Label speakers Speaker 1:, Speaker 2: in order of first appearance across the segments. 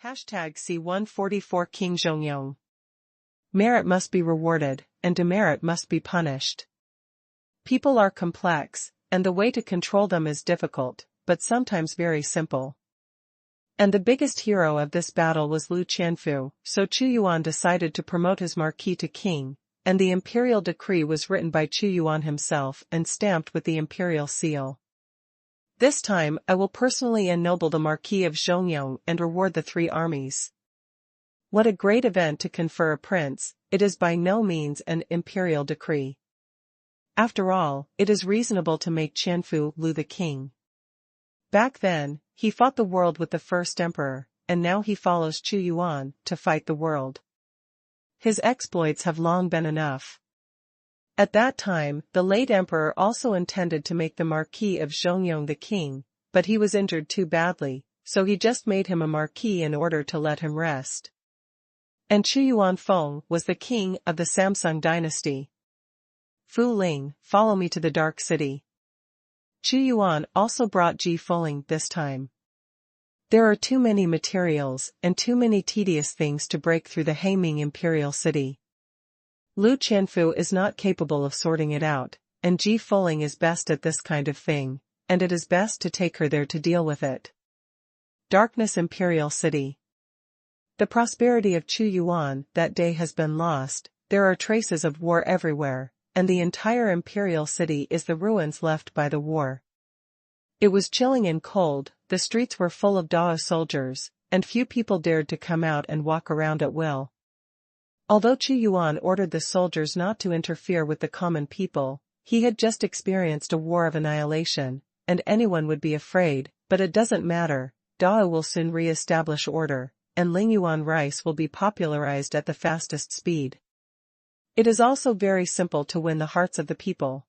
Speaker 1: #C144 King Zhongyong. Merit must be rewarded, and demerit must be punished. People are complex, and the way to control them is difficult, but sometimes very simple. And the biggest hero of this battle was Lu Qianfu, so Chuyuan decided to promote his marquis to king, and the imperial decree was written by Chuyuan himself and stamped with the imperial seal. This time I will personally ennoble the Marquis of Zhongyong and reward the 3 armies. What a great event to confer a prince. It is by no means an imperial decree. After all, it is reasonable to make Qianfu Lu the king. Back then, he fought the world with the first emperor, and now he follows Chuyuan to fight the world. His exploits have long been enough. At that time, the late emperor also intended to make the Marquis of Zhongyong the king, but he was injured too badly, so he just made him a marquis in order to let him rest. And Chuyuan Feng was the king of the Samsung dynasty. Fu Ling, follow me to the Dark City. Chuyuan also brought Ji Fuling this time. There are too many materials and too many tedious things to break through the Haiming Imperial City. Lu Qianfu is not capable of sorting it out, and Ji Fuling is best at this kind of thing, and it is best to take her there to deal with it. Darkness Imperial City. The prosperity of Chuyuan that day has been lost, there are traces of war everywhere, and the entire imperial city is the ruins left by the war. It was chilling and cold, the streets were full of Dao soldiers, and few people dared to come out and walk around at will. Although Chuyuan ordered the soldiers not to interfere with the common people, he had just experienced a war of annihilation, and anyone would be afraid, but it doesn't matter, Dao will soon re-establish order, and Lingyuan rice will be popularized at the fastest speed. It is also very simple to win the hearts of the people.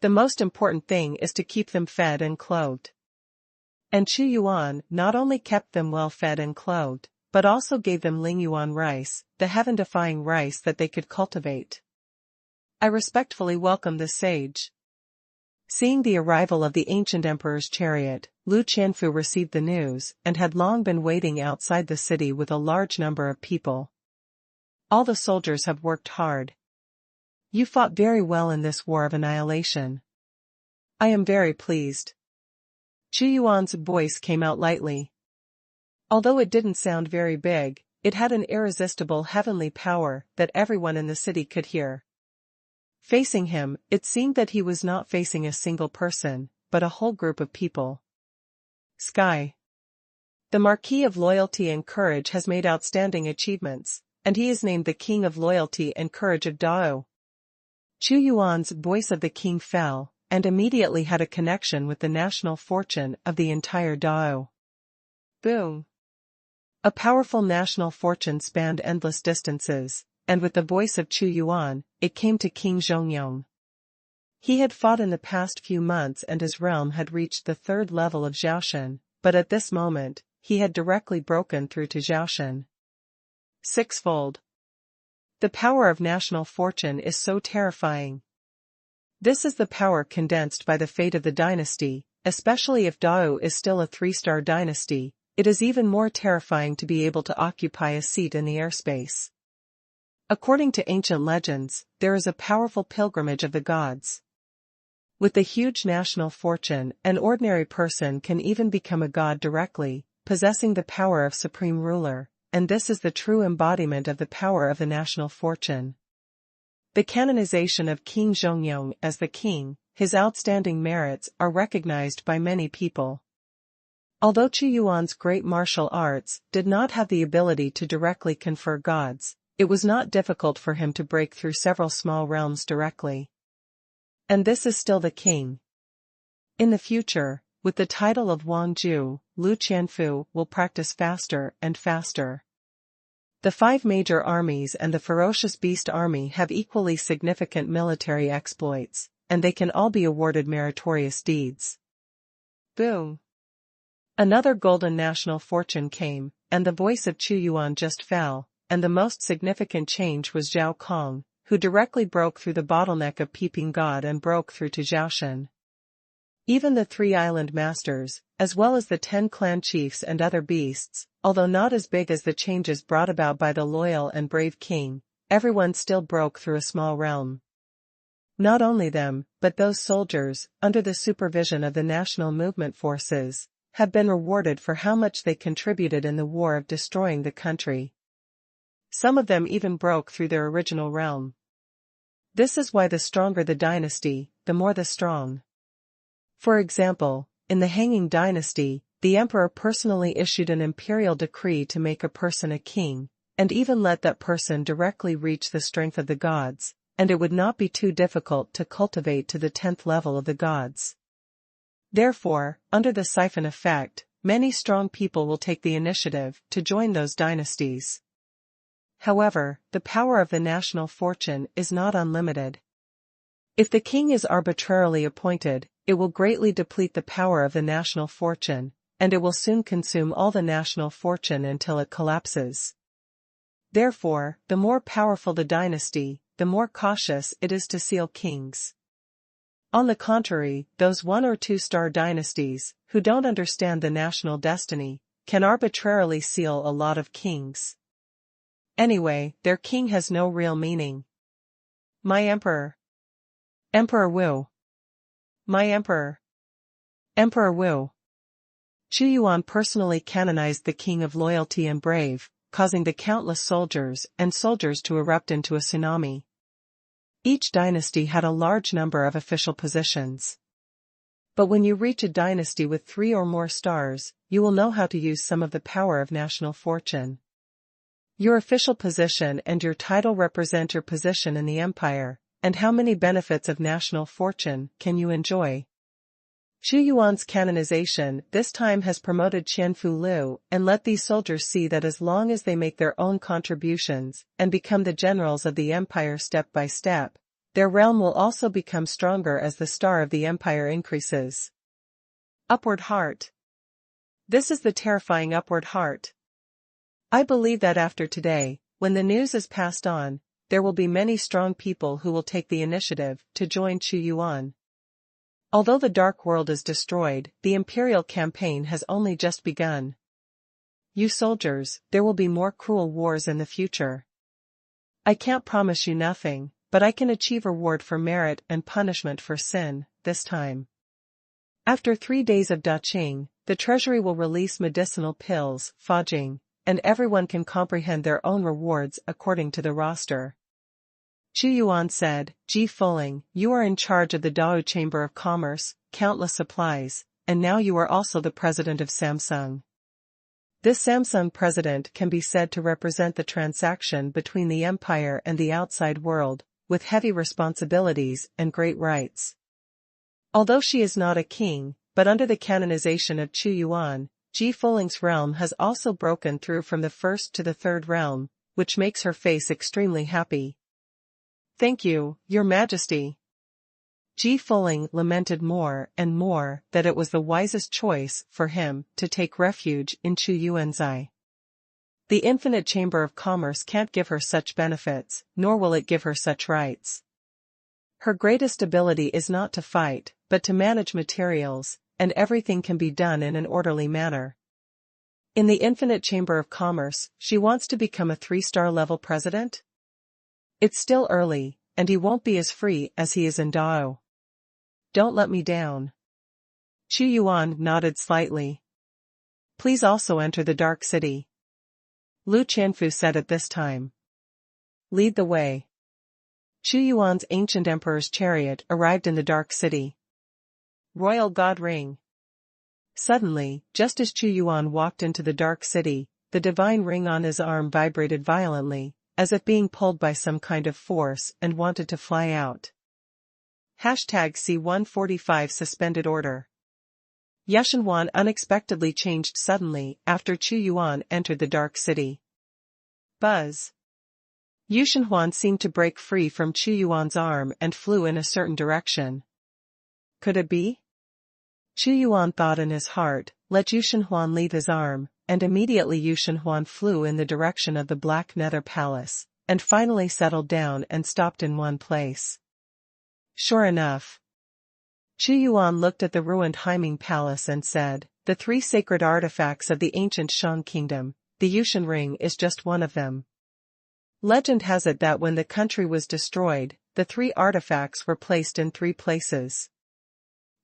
Speaker 1: The most important thing is to keep them fed and clothed. And Chuyuan not only kept them well fed and clothed, but also gave them Lingyuan rice, the heaven-defying rice that they could cultivate. I respectfully welcome this sage. Seeing the arrival of the ancient emperor's chariot, Lu Qianfu received the news and had long been waiting outside the city with a large number of people. All the soldiers have worked hard. You fought very well in this war of annihilation. I am very pleased. Chuyuan's voice came out lightly. Although it didn't sound very big, it had an irresistible heavenly power that everyone in the city could hear. Facing him, it seemed that he was not facing a single person, but a whole group of people. Sky. The Marquis of Loyalty and Courage has made outstanding achievements, and he is named the King of Loyalty and Courage of Dao. Chuyuan's voice of the king fell, and immediately had a connection with the national fortune of the entire Dao. Boom. A powerful national fortune spanned endless distances, and with the voice of Chuyuan, it came to King Zhongyong. He had fought in the past few months and his realm had reached the 3rd level of Zhaoshan, but at this moment, he had directly broken through to Zhaoshan. 6-fold. The power of national fortune is so terrifying. This is the power condensed by the fate of the dynasty, especially if Dao is still a 3-star dynasty. It is even more terrifying to be able to occupy a seat in the airspace. According to ancient legends, there is a powerful pilgrimage of the gods. With the huge national fortune, an ordinary person can even become a god directly, possessing the power of supreme ruler, and this is the true embodiment of the power of the national fortune. The canonization of King Zhongyong as the king, his outstanding merits are recognized by many people. Although Chuyuan's great martial arts did not have the ability to directly confer gods, it was not difficult for him to break through several small realms directly. And this is still the king. In the future, with the title of Wangju, Lu Qianfu will practice faster and faster. The 5 major armies and the ferocious beast army have equally significant military exploits, and they can all be awarded meritorious deeds. Boom. Another golden national fortune came, and the voice of Chuyuan just fell, and the most significant change was Zhao Kong, who directly broke through the bottleneck of Peeping God and broke through to Zhaoshan. Even the 3 island masters, as well as the 10 clan chiefs and other beasts, although not as big as the changes brought about by the loyal and brave king, everyone still broke through a small realm. Not only them, but those soldiers, under the supervision of the national movement forces, have been rewarded for how much they contributed in the war of destroying the country. Some of them even broke through their original realm. This is why the stronger the dynasty, the more the strong. For example, in the Hanging Dynasty, the emperor personally issued an imperial decree to make a person a king, and even let that person directly reach the strength of the gods, and it would not be too difficult to cultivate to the 10th level of the gods. Therefore, under the siphon effect, many strong people will take the initiative to join those dynasties. However, the power of the national fortune is not unlimited. If the king is arbitrarily appointed, it will greatly deplete the power of the national fortune, and it will soon consume all the national fortune until it collapses. Therefore, the more powerful the dynasty, the more cautious it is to seal kings. On the contrary, those 1 or 2 star dynasties, who don't understand the national destiny, can arbitrarily seal a lot of kings. Anyway, their king has no real meaning. My emperor. Emperor Wu. My emperor. Emperor Wu. Xuanhuan personally canonized the king of loyalty and brave, causing the countless soldiers to erupt into a tsunami. Each dynasty had a large number of official positions. But when you reach a dynasty with 3 or more stars, you will know how to use some of the power of national fortune. Your official position and your title represent your position in the empire, and how many benefits of national fortune can you enjoy. Xuanhuan's canonization this time has promoted Qianfu Lu and let these soldiers see that as long as they make their own contributions and become the generals of the empire step by step, their realm will also become stronger as the star of the empire increases. Upward heart. This is the terrifying upward heart. I believe that after today, when the news is passed on, there will be many strong people who will take the initiative to join Xuanhuan. Although the Dark World is destroyed, the Imperial campaign has only just begun. You soldiers, there will be more cruel wars in the future. I can't promise you nothing, but I can achieve reward for merit and punishment for sin, this time. After 3 days of Daqing, the treasury will release medicinal pills, Fajing, and everyone can comprehend their own rewards according to the roster. Xuanhuan said, Ji Fuling, you are in charge of the Dao Chamber of Commerce, countless supplies, and now you are also the president of Samsung. This Samsung president can be said to represent the transaction between the empire and the outside world, with heavy responsibilities and great rights. Although she is not a king, but under the canonization of Xuanhuan, Ji Fuling's realm has also broken through from the 1st to the 3rd realm, which makes her face extremely happy. Thank you, Your Majesty. Ji Fuling lamented more and more that it was the wisest choice for him to take refuge in Xuanzai. The infinite chamber of commerce can't give her such benefits, nor will it give her such rights. Her greatest ability is not to fight, but to manage materials, and everything can be done in an orderly manner. In the infinite chamber of commerce, she wants to become a 3-star level president? It's still early, and he won't be as free as he is in Dao. Don't let me down. Xuanhuan nodded slightly. Please also enter the Dark City. Lu Qianfu said at this time. Lead the way. Xuanhuan's ancient emperor's chariot arrived in the Dark City. Royal God Ring. Suddenly, just as Xuanhuan walked into the Dark City, the divine ring on his arm vibrated violently, as if being pulled by some kind of force and wanted to fly out. #C145 Suspended Order. Xuanhuan unexpectedly changed suddenly after Xuanhuan entered the Dark City. Buzz. Xuanhuan seemed to break free from Xuanhuan's arm and flew in a certain direction. Could it be? Xuanhuan thought in his heart, let Xuanhuan leave his arm, and immediately Xuanhuan flew in the direction of the Black Nether Palace, and finally settled down and stopped in one place. Sure enough. Xuanhuan looked at the ruined Heiming Palace and said, the 3 sacred artifacts of the ancient Shang kingdom, the Yushan ring is just one of them. Legend has it that when the country was destroyed, the 3 artifacts were placed in 3 places.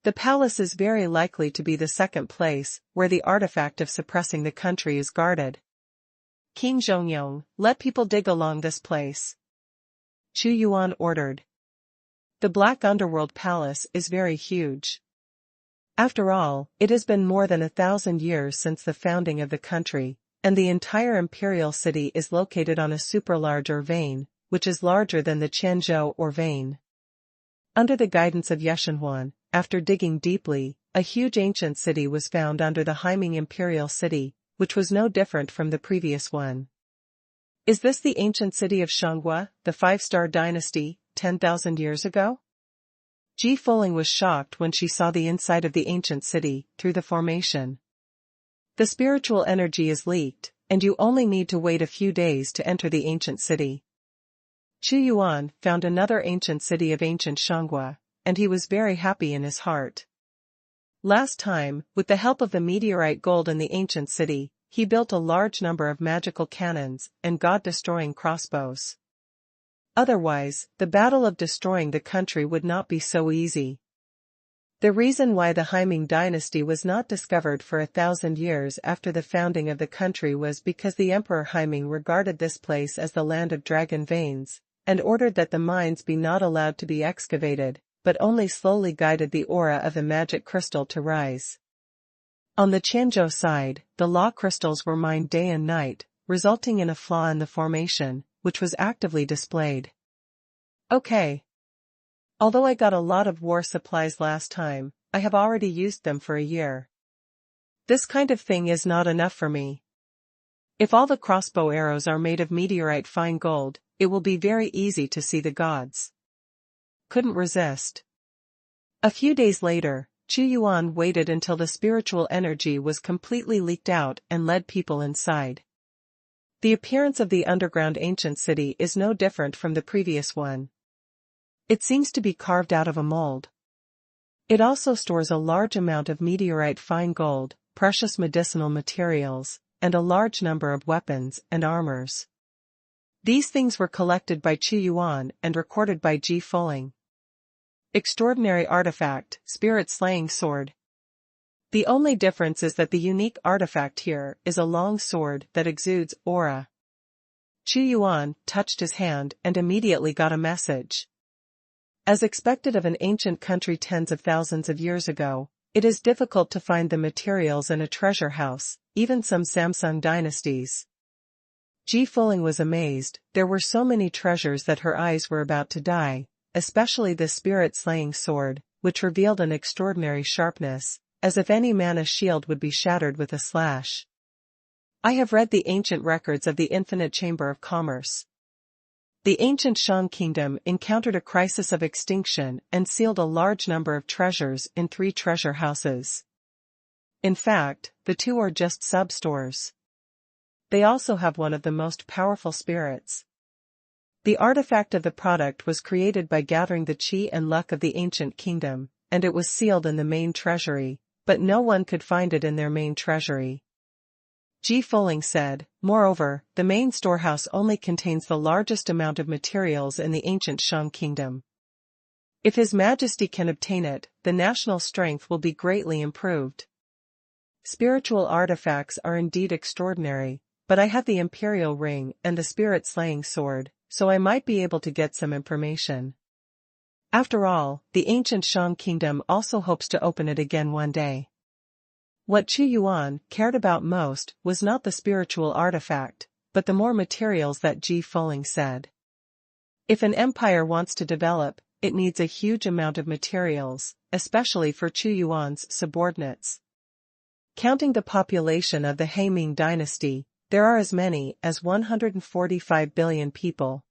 Speaker 1: The palace is very likely to be the second place, where the artifact of suppressing the country is guarded. King Zhongyong, let people dig along this place. Chu Yuan ordered. The Black Underworld Palace is very huge. After all, it has been more than 1,000 years since the founding of the country, and the entire imperial city is located on a super-large or vein, which is larger than the Qianzhou or vein. Under the guidance of Xuanhuan, after digging deeply, a huge ancient city was found under the Harem-seeking imperial city, which was no different from the previous one. Is this the ancient city of Xuanhuan, the 5-star dynasty, 10,000 years ago? Ji Fuling was shocked when she saw the inside of the ancient city, through the formation. The spiritual energy is leaked, and you only need to wait a few days to enter the ancient city. Chu Yuan found another ancient city of ancient Xuanhuan, and he was very happy in his heart. Last time, with the help of the meteorite gold in the ancient city, he built a large number of magical cannons and god-destroying crossbows. Otherwise, the battle of destroying the country would not be so easy. The reason why the Harem dynasty was not discovered for 1,000 years after the founding of the country was because the Emperor Harem regarded this place as the land of dragon veins, and ordered that the mines be not allowed to be excavated, but only slowly guided the aura of the magic crystal to rise. On the Qianzhou side, the law crystals were mined day and night, resulting in a flaw in the formation, which was actively displayed. Okay. Although I got a lot of war supplies last time, I have already used them for a year. This kind of thing is not enough for me. If all the crossbow arrows are made of meteorite fine gold, it will be very easy to see the gods. Couldn't resist. A few days later, Chu Yuan waited until the spiritual energy was completely leaked out and led people inside. The appearance of the underground ancient city is no different from the previous one. It seems to be carved out of a mold. It also stores a large amount of meteorite fine gold, precious medicinal materials, and a large number of weapons and armors. These things were collected by Chu Yuan and recorded by Ji Fuling. Extraordinary artifact, spirit-slaying sword. The only difference is that the unique artifact here is a long sword that exudes aura. Chu Yuan touched his hand and immediately got a message. As expected of an ancient country tens of thousands of years ago, it is difficult to find the materials in a treasure house, even some Samsung dynasties. Ji Fuling was amazed. There were so many treasures that her eyes were about to die, especially the spirit-slaying sword, which revealed an extraordinary sharpness, as if any mana shield would be shattered with a slash. I have read the ancient records of the Infinite Chamber of Commerce. The ancient Shang kingdom encountered a crisis of extinction and sealed a large number of treasures in 3 treasure houses. In fact, the 2 are just sub-stores. They also have one of the most powerful spirits. The artifact of the product was created by gathering the qi and luck of the ancient kingdom, and it was sealed in the main treasury, but no one could find it in their main treasury. Ji Fuling said, moreover, the main storehouse only contains the largest amount of materials in the ancient Shang kingdom. If His Majesty can obtain it, the national strength will be greatly improved. Spiritual artifacts are indeed extraordinary, but I have the Imperial ring and the spirit-slaying sword, so I might be able to get some information. After all, the ancient Shang kingdom also hopes to open it again one day. What Chu Yuan cared about most was not the spiritual artifact, but the more materials that Ji Fuling said. If an empire wants to develop, it needs a huge amount of materials, especially for Chu Yuan's subordinates. Counting the population of the Harem dynasty, there are as many as 145 billion people.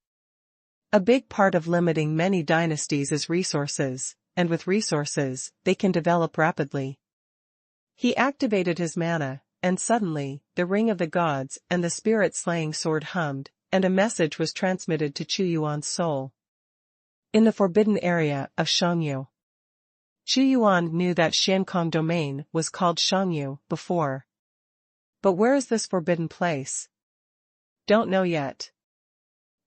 Speaker 1: A big part of limiting many dynasties is resources, and with resources, they can develop rapidly. He activated his mana, and suddenly, the ring of the gods and the spirit-slaying sword hummed, and a message was transmitted to Chu Yuan's soul. In the forbidden area of Shangyu. Chu Yuan knew that Xiankong domain was called Shangyu before. But where is this forbidden place? Don't know yet.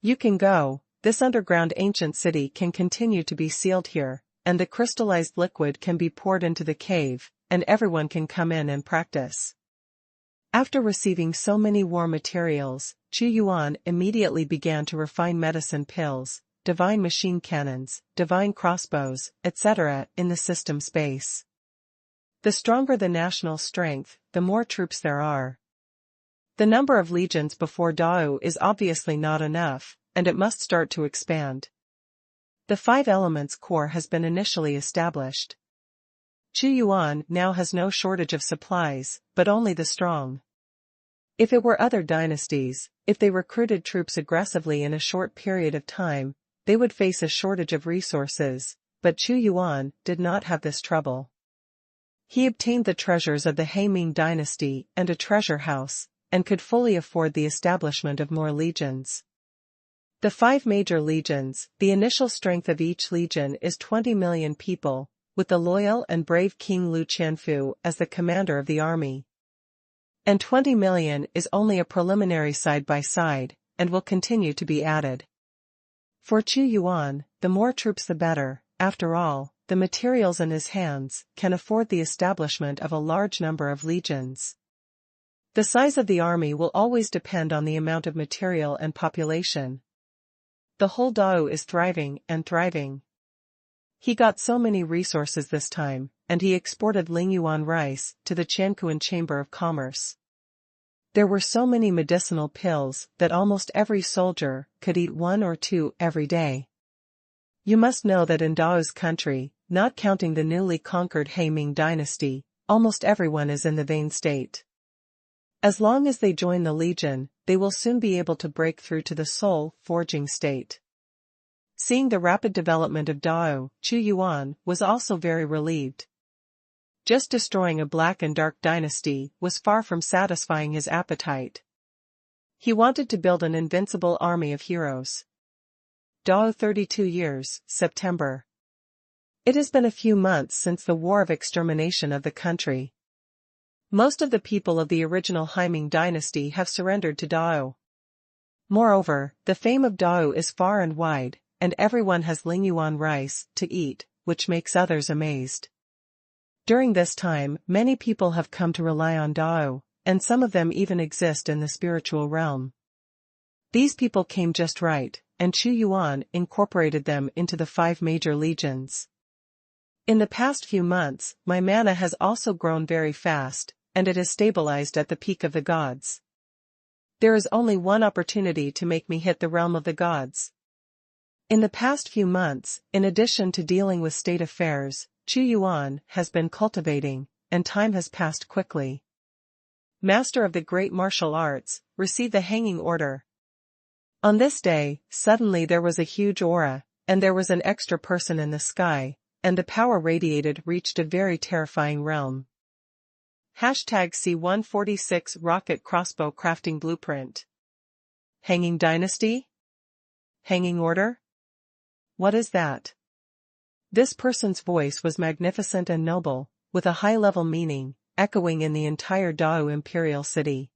Speaker 1: You can go. This underground ancient city can continue to be sealed here, and the crystallized liquid can be poured into the cave, and everyone can come in and practice. After receiving so many war materials, Chu Yuan immediately began to refine medicine pills, divine machine cannons, divine crossbows, etc. in the system space. The stronger the national strength, the more troops there are. The number of legions before Dao is obviously not enough, and it must start to expand. The 5 elements core has been initially established. Chu Yuan now has no shortage of supplies, but only the strong. If it were other dynasties, if they recruited troops aggressively in a short period of time, they would face a shortage of resources, but Chu Yuan did not have this trouble. He obtained the treasures of the He Ming dynasty and a treasure house, and could fully afford the establishment of more legions. The 5 major legions, the initial strength of each legion is 20 million people, with the loyal and brave King Lu Qianfu as the commander of the army. And 20 million is only a preliminary side-by-side, and will continue to be added. For Chu Yuan, the more troops the better. After all, the materials in his hands can afford the establishment of a large number of legions. The size of the army will always depend on the amount of material and population. The whole Dao is thriving and thriving. He got so many resources this time, and he exported Lingyuan rice to the Qiankuan Chamber of Commerce. There were so many medicinal pills that almost every soldier could eat 1 or 2 every day. You must know that in Dao's country, not counting the newly conquered He Ming dynasty, almost everyone is in the vain state. As long as they join the legion, they will soon be able to break through to the soul-forging state. Seeing the rapid development of Dao, Chu Yuan was also very relieved. Just destroying a black and dark dynasty was far from satisfying his appetite. He wanted to build an invincible army of heroes. Dao 32 years, September. It has been a few months since the war of extermination of the country. Most of the people of the original He Ming dynasty have surrendered to Dao. Moreover, the fame of Dao is far and wide, and everyone has Lingyuan rice to eat, which makes others amazed. During this time, many people have come to rely on Dao, and some of them even exist in the spiritual realm. These people came just right, and Chu Yuan incorporated them into the 5 major legions. In the past few months, my mana has also grown very fast, and it has stabilized at the peak of the gods. There is only one opportunity to make me hit the realm of the gods. In the past few months, in addition to dealing with state affairs, Chu Yuan has been cultivating, and time has passed quickly. Master of the great martial arts, receive the hanging order. On this day, suddenly there was a huge aura, and there was an extra person in the sky, and the power radiated reached a very terrifying realm. #C146 Rocket Crossbow Crafting Blueprint. Hanging Dynasty? Hanging Order? What is that? This person's voice was magnificent and noble, with a high-level meaning, echoing in the entire Dao Imperial city.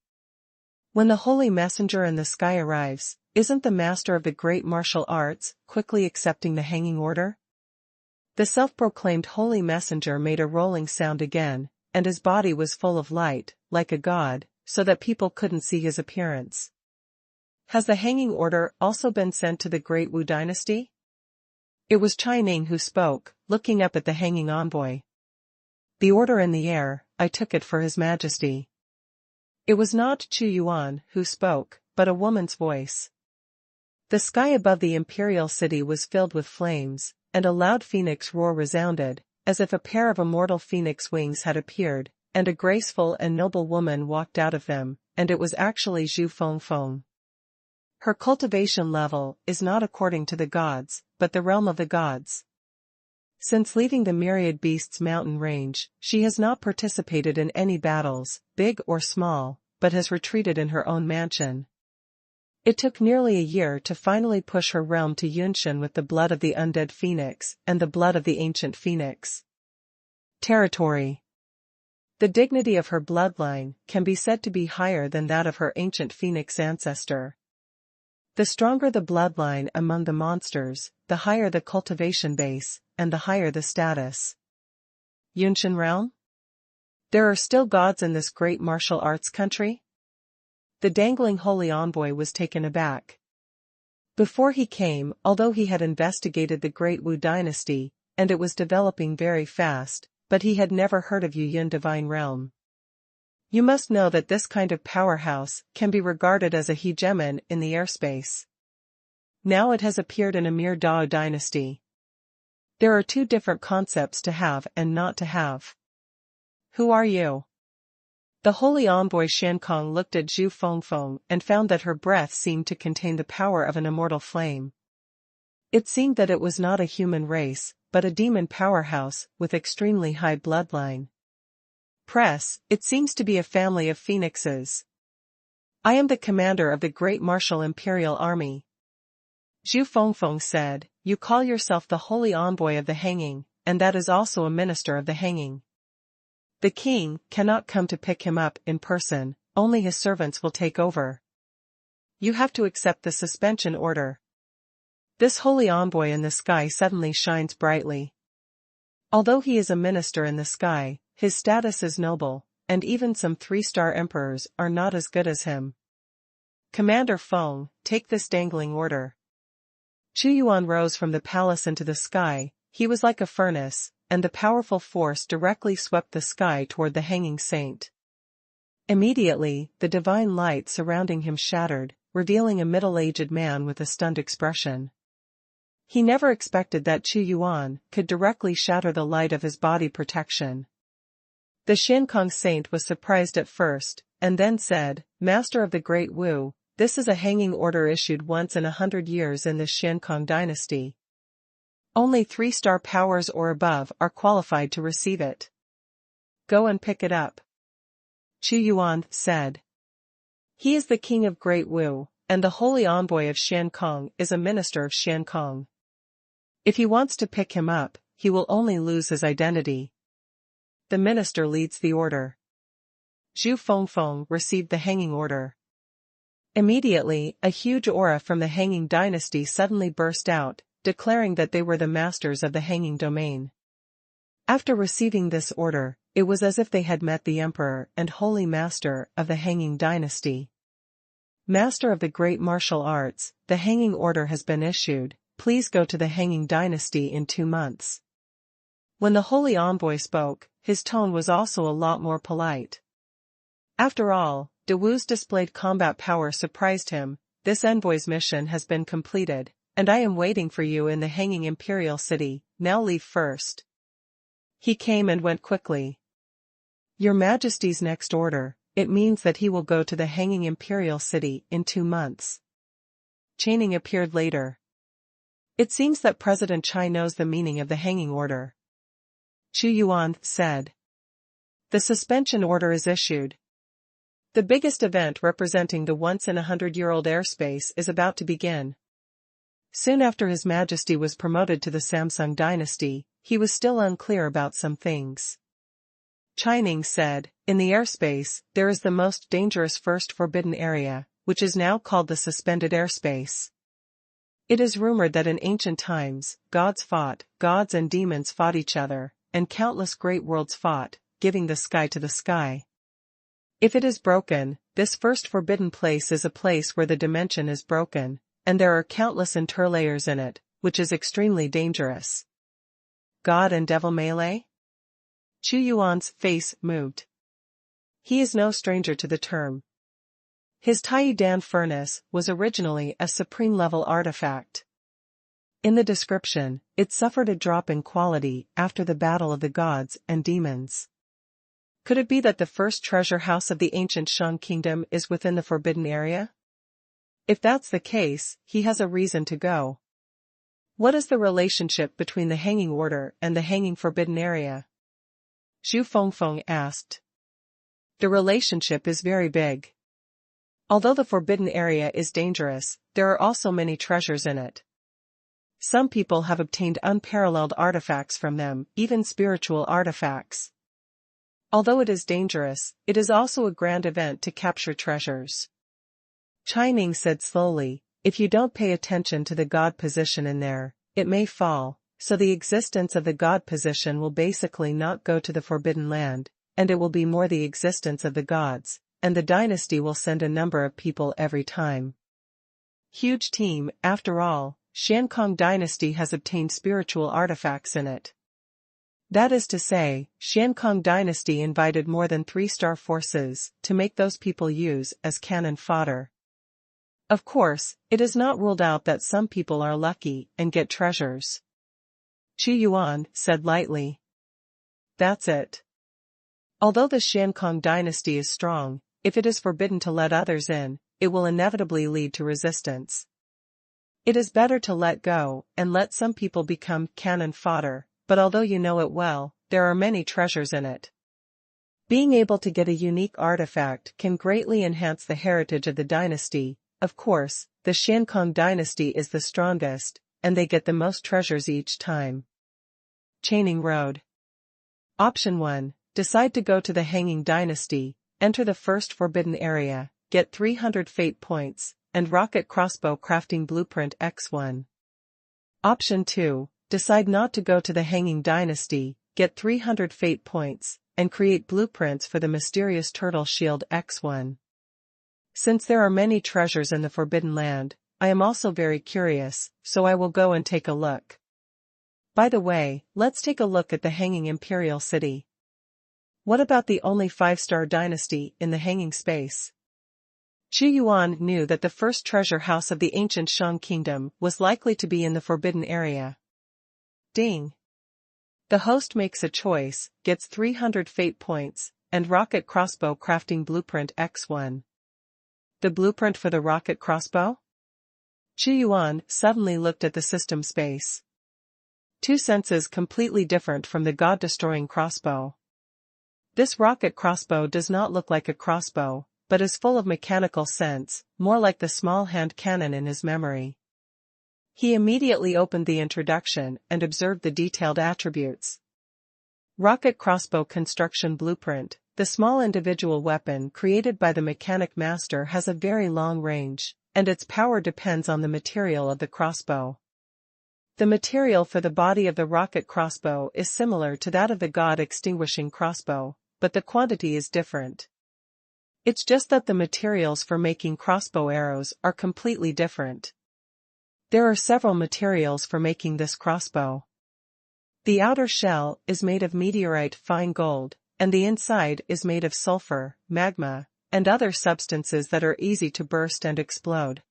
Speaker 1: When the holy messenger in the sky arrives, isn't the master of the great martial arts quickly accepting the hanging order? The self-proclaimed holy messenger made a rolling sound again, and his body was full of light, like a god, so that people couldn't see his appearance. Has the hanging order also been sent to the Great Wu dynasty? It was Chai Ning who spoke, looking up at the hanging envoy. The order in the air, I took it for His Majesty. It was not Chu Yuan who spoke, but a woman's voice. The sky above the imperial city was filled with flames, and a loud phoenix roar resounded, as if a pair of immortal phoenix wings had appeared, and a graceful and noble woman walked out of them, and it was actually Zhu Fengfeng. Her cultivation level is not according to the gods, but the realm of the gods. Since leaving the Myriad Beasts mountain range, she has not participated in any battles, big or small, but has retreated in her own mansion. It took nearly a year to finally push her realm to Yunshan with the blood of the undead phoenix and the blood of the ancient phoenix. Territory. The dignity of her bloodline can be said to be higher than that of her ancient phoenix ancestor. The stronger the bloodline among the monsters, the higher the cultivation base, and the higher the status. Yunshan realm? There are still gods in this great martial arts country? The dangling holy envoy was taken aback. Before he came, although he had investigated the Great Wu dynasty, and it was developing very fast, but he had never heard of Yuyun divine realm. You must know that this kind of powerhouse can be regarded as a hegemon in the airspace. Now it has appeared in a mere Dao dynasty. There are two different concepts to have and not to have. Who are you? The holy envoy Xiankong looked at Zhu Fengfeng and found that her breath seemed to contain the power of an immortal flame. It seemed that it was not a human race, but a demon powerhouse with extremely high bloodline. It seems to be a family of phoenixes. I am the commander of the great martial Imperial army. Zhu Fengfeng said, you call yourself the holy envoy of the hanging, and that is also a minister of the hanging. The king cannot come to pick him up in person, only his servants will take over. You have to accept the suspension order. This holy envoy in the sky suddenly shines brightly. Although he is a minister in the sky, his status is noble, and even some 3-star emperors are not as good as him. Commander Feng, take this dangling order. Chuyuan rose from the palace into the sky. He was like a furnace, and the powerful force directly swept the sky toward the hanging saint. Immediately, the divine light surrounding him shattered, revealing a middle-aged man with a stunned expression. He never expected that Chuyuan could directly shatter the light of his body protection. The Xiankong saint was surprised at first, and then said, Master of the Great Wu, this is a hanging order issued once in 100 years in this Xiankong dynasty. Only 3-star powers or above are qualified to receive it. Go and pick it up. Chuyuan said. He is the king of Great Wu, and the holy envoy of Xiankong is a minister of Xiankong. If he wants to pick him up, he will only lose his identity. The minister leads the order. Zhu Fengfeng received the hanging order. Immediately, a huge aura from the hanging dynasty suddenly burst out, declaring that they were the masters of the hanging domain. After receiving this order, it was as if they had met the emperor and holy master of the hanging dynasty. Master of the great martial arts, the hanging order has been issued, please go to the hanging dynasty in 2 months. When the holy envoy spoke, his tone was also a lot more polite. After all, De Wu's displayed combat power surprised him. This envoy's mission has been completed, and I am waiting for you in the hanging Imperial city. Now leave first. He came and went quickly. Your Majesty's next order, it means that he will go to the hanging Imperial city in 2 months. Chaining appeared later. It seems that President Chai knows the meaning of the hanging order. Chuyuan said. The suspension order is issued. The biggest event representing the once-in-a-100-year-old airspace is about to begin. Soon after His Majesty was promoted to the Samsung dynasty, he was still unclear about some things. Chining said, in the airspace, there is the most dangerous first forbidden area, which is now called the suspended airspace. It is rumored that in ancient times, gods and demons fought each other, and countless great worlds fought, giving the sky to the sky. If it is broken, this first forbidden place is a place where the dimension is broken, and there are countless interlayers in it, which is extremely dangerous. God and devil melee? Chuyuan's face moved. He is no stranger to the term. His Taiyidan furnace was originally a supreme-level artifact. In the description, it suffered a drop in quality after the battle of the gods and demons. Could it be that the first treasure house of the ancient Shang kingdom is within the forbidden area? If that's the case, he has a reason to go. What is the relationship between the hanging order and the hanging forbidden area? Zhu Fengfeng asked. The relationship is very big. Although the forbidden area is dangerous, there are also many treasures in it. Some people have obtained unparalleled artifacts from them, even spiritual artifacts. Although it is dangerous, it is also a grand event to capture treasures. Chining said slowly, if you don't pay attention to the god position in there, it may fall, so the existence of the god position will basically not go to the Forbidden Land, and it will be more the existence of the gods, and the dynasty will send a number of people every time. Huge team, after all, Xiankong dynasty has obtained spiritual artifacts in it. That is to say, Xiankong dynasty invited more than 3-star forces to make those people use as cannon fodder. Of course, it is not ruled out that some people are lucky and get treasures. Xuanhuan said lightly. That's it. Although the Xiankong dynasty is strong, if it is forbidden to let others in, it will inevitably lead to resistance. It is better to let go and let some people become cannon fodder, but although you know it well, there are many treasures in it. Being able to get a unique artifact can greatly enhance the heritage of the dynasty. Of course, the Xiankong dynasty is the strongest, and they get the most treasures each time. Chaining Road. Option 1. Decide to go to the Hanging Dynasty, enter the first forbidden area, get 300 fate points, and rocket crossbow crafting blueprint X1. Option 2. Decide not to go to the Hanging Dynasty, get 300 fate points, and create blueprints for the mysterious turtle shield X1. Since there are many treasures in the Forbidden Land, I am also very curious, so I will go and take a look. By the way, let's take a look at the Hanging Imperial City. What about the only 5-star dynasty in the hanging space? Xuanhuan knew that the first treasure house of the ancient Shang kingdom was likely to be in the forbidden area. Ding. The host makes a choice, gets 300 fate points, and rocket crossbow crafting blueprint X1. The blueprint for the rocket crossbow? Xuanhuan suddenly looked at the system space. Two senses completely different from the god-destroying crossbow. This rocket crossbow does not look like a crossbow, but is full of mechanical sense, more like the small hand cannon in his memory. He immediately opened the introduction and observed the detailed attributes. Rocket crossbow construction blueprint. The small individual weapon created by the mechanic master has a very long range, and its power depends on the material of the crossbow. The material for the body of the rocket crossbow is similar to that of the god-extinguishing crossbow, but the quantity is different. It's just that the materials for making crossbow arrows are completely different. There are several materials for making this crossbow. The outer shell is made of meteorite fine gold, and the inside is made of sulfur, magma, and other substances that are easy to burst and explode.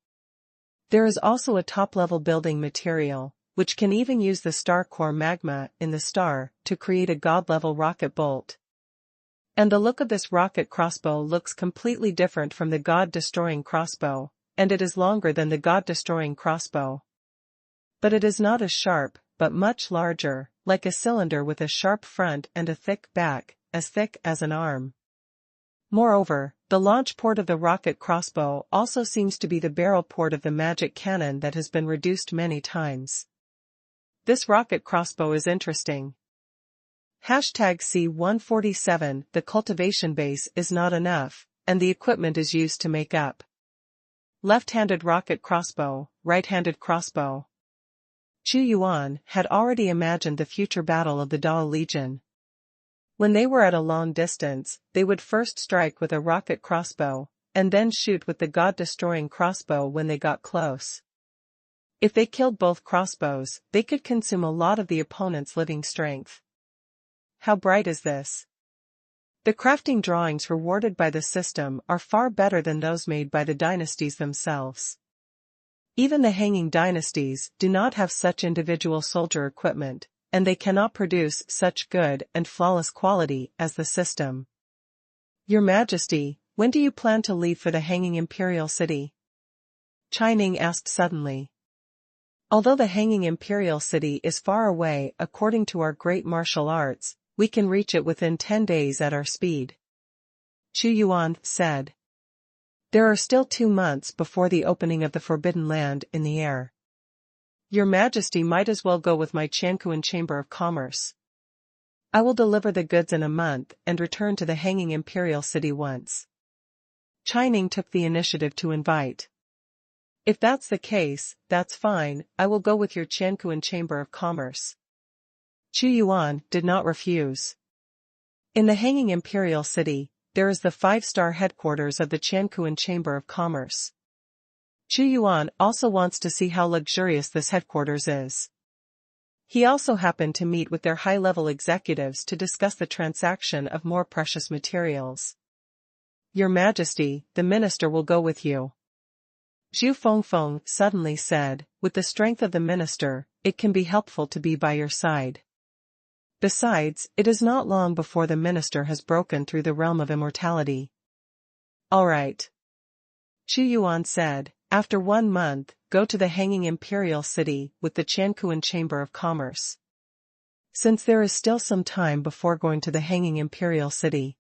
Speaker 1: There is also a top-level building material, which can even use the star core magma in the star to create a god-level rocket bolt. And the look of this rocket crossbow looks completely different from the god-destroying crossbow, and it is longer than the god-destroying crossbow. But it is not as sharp, but much larger, like a cylinder with a sharp front and a thick back, as thick as an arm. Moreover, the launch port of the rocket crossbow also seems to be the barrel port of the magic cannon that has been reduced many times. This rocket crossbow is interesting. #C147 The cultivation base is not enough, and the equipment is used to make up. Left-handed rocket crossbow, right-handed crossbow. Xuanhuan had already imagined the future battle of the Dao Legion. When they were at a long distance, they would first strike with a rocket crossbow, and then shoot with the god-destroying crossbow when they got close. If they killed both crossbows, they could consume a lot of the opponent's living strength. How bright is this? The crafting drawings rewarded by the system are far better than those made by the dynasties themselves. Even the hanging dynasties do not have such individual soldier equipment, and they cannot produce such good and flawless quality as the system. Your Majesty, when do you plan to leave for the Hanging Imperial City? Chining asked suddenly. Although the Hanging Imperial City is far away according to our great martial arts, we can reach it within 10 days at our speed. Xuanhuan said. There are still 2 months before the opening of the Forbidden Land in the air. Your Majesty might as well go with my Xuanhuan Chamber of Commerce. I will deliver the goods in a month and return to the hanging Imperial city once. Chining took the initiative to invite. If that's the case, that's fine, I will go with your Xuanhuan Chamber of Commerce. Xuanhuan did not refuse. In the hanging Imperial city, there is the 5-star headquarters of the Xuanhuan Chamber of Commerce. Xuanhuan also wants to see how luxurious this headquarters is. He also happened to meet with their high-level executives to discuss the transaction of more precious materials. Your Majesty, the minister will go with you. Zhu Fengfeng suddenly said, with the strength of the minister, it can be helpful to be by your side. Besides, it is not long before the minister has broken through the realm of immortality. All right. Xuanhuan said, after 1 month, go to the hanging Imperial city with the Xuanhuan Chamber of Commerce. Since there is still some time before going to the hanging Imperial city.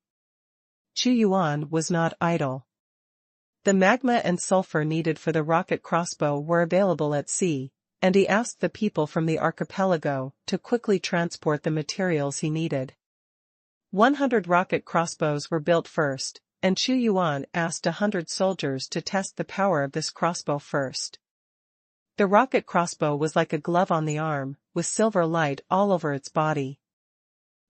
Speaker 1: Xuanhuan was not idle. The magma and sulfur needed for the rocket crossbow were available at sea, and he asked the people from the archipelago to quickly transport the materials he needed. 100 rocket crossbows were built first, and Xuanhuan asked 100 soldiers to test the power of this crossbow first. The rocket crossbow was like a glove on the arm, with silver light all over its body.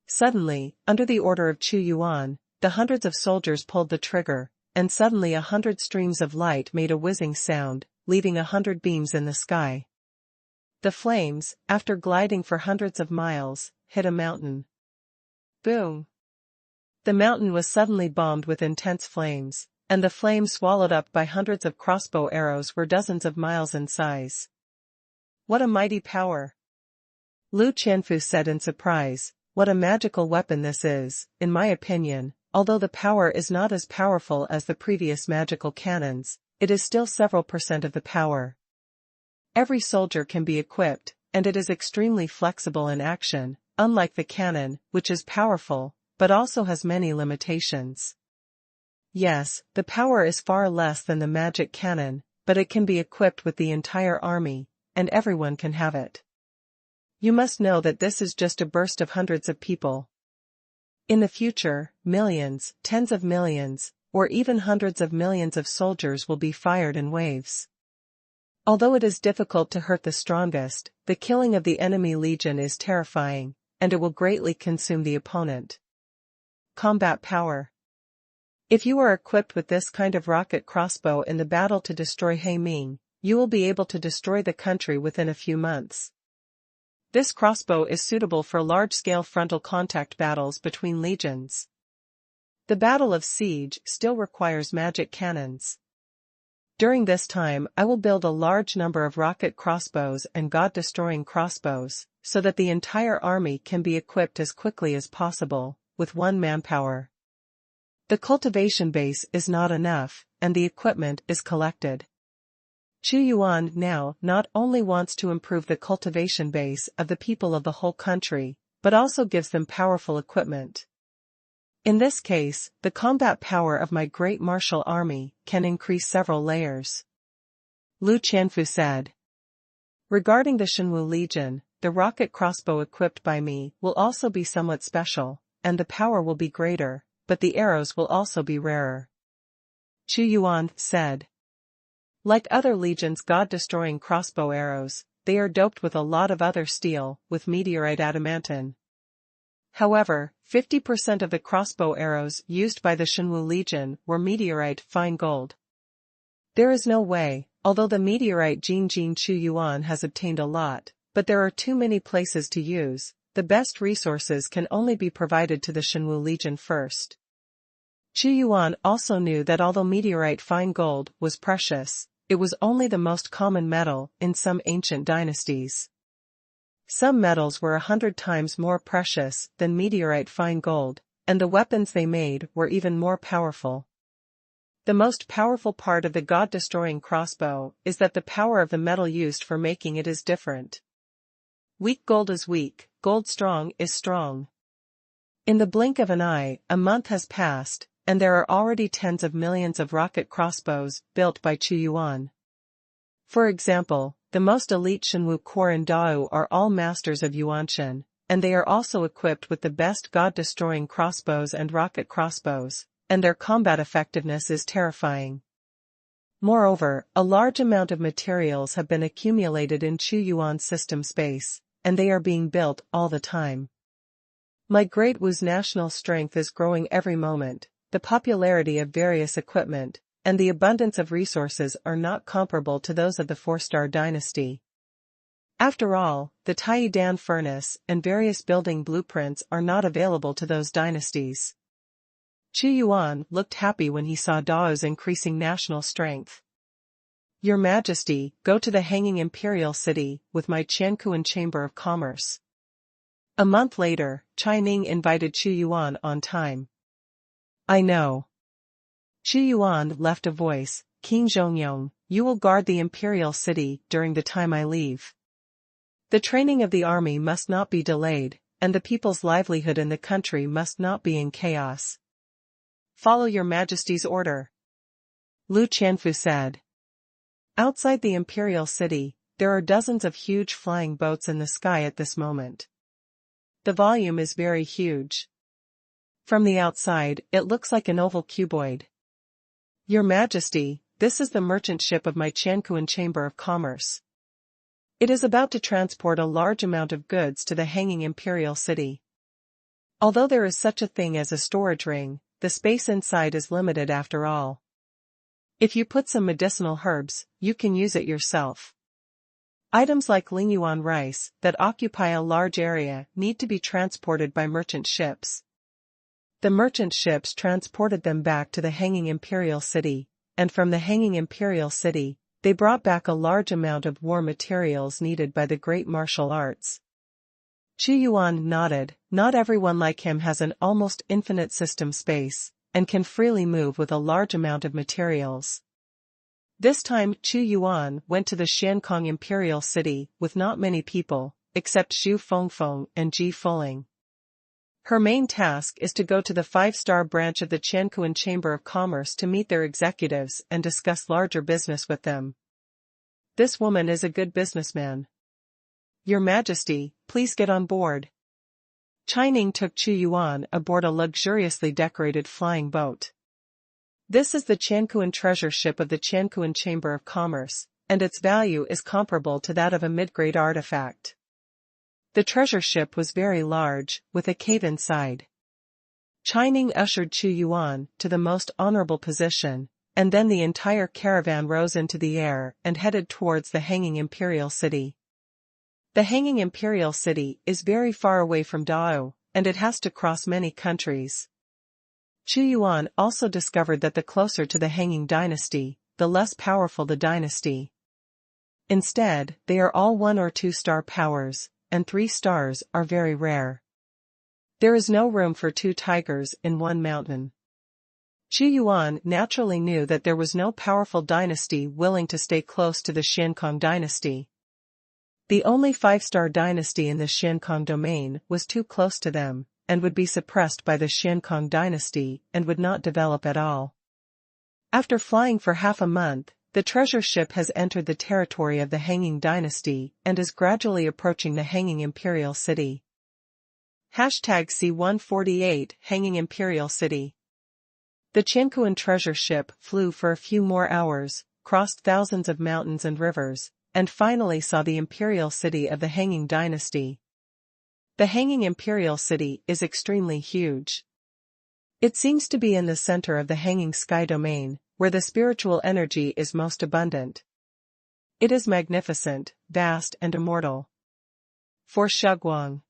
Speaker 1: Suddenly, under the order of Xuanhuan, the hundreds of soldiers pulled the trigger, and suddenly 100 streams of light made a whizzing sound, leaving 100 beams in the sky. The flames, after gliding for hundreds of miles, hit a mountain. Boom! The mountain was suddenly bombed with intense flames, and the flames swallowed up by hundreds of crossbow arrows were dozens of miles in size. What a mighty power! Lu Qianfu said in surprise, what a magical weapon this is, in my opinion, although the power is not as powerful as the previous magical cannons, it is still several % of the power. Every soldier can be equipped, and it is extremely flexible in action, unlike the cannon, which is powerful, but also has many limitations. Yes, the power is far less than the magic cannon, but it can be equipped with the entire army, and everyone can have it. You must know that this is just a burst of hundreds of people. In the future, millions, tens of millions, or even hundreds of millions of soldiers will be fired in waves. Although it is difficult to hurt the strongest, the killing of the enemy legion is terrifying, and it will greatly consume the opponent. Combat power. If you are equipped with this kind of rocket crossbow in the battle to destroy Heiming, you will be able to destroy the country within a few months. This crossbow is suitable for large-scale frontal contact battles between legions. The Battle of Siege still requires magic cannons. During this time I will build a large number of rocket crossbows and god-destroying crossbows, so that the entire army can be equipped as quickly as possible, with 1 manpower. The cultivation base is not enough, and the equipment is collected. Xuanhuan now not only wants to improve the cultivation base of the people of the whole country, but also gives them powerful equipment. In this case, the combat power of my great martial army can increase several layers. Lu Qianfu said. Regarding the Shenwu Legion, the rocket crossbow equipped by me will also be somewhat special, and the power will be greater, but the arrows will also be rarer. Xuanhuan said. Like other legions' god-destroying crossbow arrows, they are doped with a lot of other steel, with meteorite adamantine. However, 50% of the crossbow arrows used by the Shenwu Legion were meteorite fine gold. There is no way, although the meteorite Jin Xuanhuan has obtained a lot, but there are too many places to use, the best resources can only be provided to the Shenwu Legion first. Xuanhuan also knew that although meteorite fine gold was precious, it was only the most common metal in some ancient dynasties. Some metals were 100 times more precious than meteorite fine gold, and the weapons they made were even more powerful. The most powerful part of the god-destroying crossbow is that the power of the metal used for making it is different. Weak gold is weak, gold strong is strong. In the blink of an eye, a month has passed, and there are already tens of millions of rocket crossbows built by Xuanhuan. For example, the most elite Shenwu corps in Dao are all masters of Yuanshan, and they are also equipped with the best god-destroying crossbows and rocket crossbows, and their combat effectiveness is terrifying. Moreover, a large amount of materials have been accumulated in Chu Yuan's system space, and they are being built all the time. My Great Wu's national strength is growing every moment, the popularity of various equipment, and the abundance of resources are not comparable to those of the 4-star dynasty. After all, the Taidan furnace and various building blueprints are not available to those dynasties. Chu Yuan looked happy when he saw Dao's increasing national strength. Your Majesty, go to the Hanging Imperial City with my Qiankuan Chamber of Commerce. A month later, Chai Ning invited Chu Yuan on time. I know. Chu Yuan left a voice, King Zhongyong, you will guard the Imperial City during the time I leave. The training of the army must not be delayed, and the people's livelihood in the country must not be in chaos. Follow your Majesty's order. Lu Qianfu said. Outside the Imperial City, there are dozens of huge flying boats in the sky at this moment. The volume is very huge. From the outside, it looks like an oval cuboid. Your Majesty, this is the merchant ship of my Qiankuan Chamber of Commerce. It is about to transport a large amount of goods to the Hanging Imperial City. Although there is such a thing as a storage ring, the space inside is limited after all. If you put some medicinal herbs, you can use it yourself. Items like Lingyuan rice that occupy a large area need to be transported by merchant ships. The merchant ships transported them back to the Hanging Imperial City, and from the Hanging Imperial City, they brought back a large amount of war materials needed by the great martial arts. Chu Yuan nodded. Not everyone like him has an almost infinite system space, and can freely move with a large amount of materials. This time Chu Yuan went to the Xiankong Imperial City with not many people, except Xu Fengfeng and Ji Fuling. Her main task is to go to the 5-star branch of the Qiankuan Chamber of Commerce to meet their executives and discuss larger business with them. This woman is a good businessman. Your Majesty, please get on board. Chai Ning took Chu Yuan aboard a luxuriously decorated flying boat. This is the Qiankuan treasure ship of the Qiankuan Chamber of Commerce, and its value is comparable to that of a mid-grade artifact. The treasure ship was very large, with a cave inside. Chai Ning ushered Chu Yuan to the most honorable position, and then the entire caravan rose into the air and headed towards the Hanging Imperial City. The Hanging Imperial City is very far away from Dao, and it has to cross many countries. Chu Yuan also discovered that the closer to the Hanging Dynasty, the less powerful the dynasty. Instead, they are all 1 or 2-star powers, and 3 stars are very rare. There is no room for 2 tigers in one mountain. Chu Yuan naturally knew that there was no powerful dynasty willing to stay close to the Xiankong dynasty. The only 5-star dynasty in the Xiankong domain was too close to them, and would be suppressed by the Xiankong dynasty and would not develop at all. After flying for half a month, the treasure ship has entered the territory of the Hanging Dynasty and is gradually approaching the Hanging Imperial City. #C148 Hanging Imperial City. The Qiankuan treasure ship flew for a few more hours, crossed thousands of mountains and rivers, and finally saw the Imperial City of the Hanging Dynasty. The Hanging Imperial City is extremely huge. It seems to be in the center of the Hanging Sky domain, where the spiritual energy is most abundant. It is magnificent, vast and immortal. For Shuguang.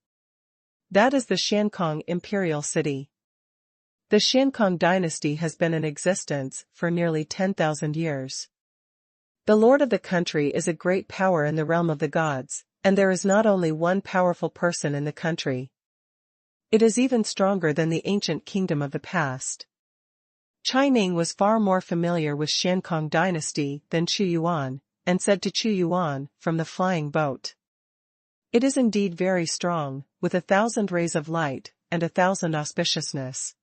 Speaker 1: That is the Xiankong Imperial City. The Xiankong dynasty has been in existence for nearly 10,000 years. The lord of the country is a great power in the realm of the gods, and there is not only one powerful person in the country. It is even stronger than the ancient kingdom of the past. Chai Ning was far more familiar with Xiankong dynasty than Chu Yuan, and said to Chu Yuan from the flying boat. It is indeed very strong, with 1,000 rays of light, and 1,000 auspiciousness.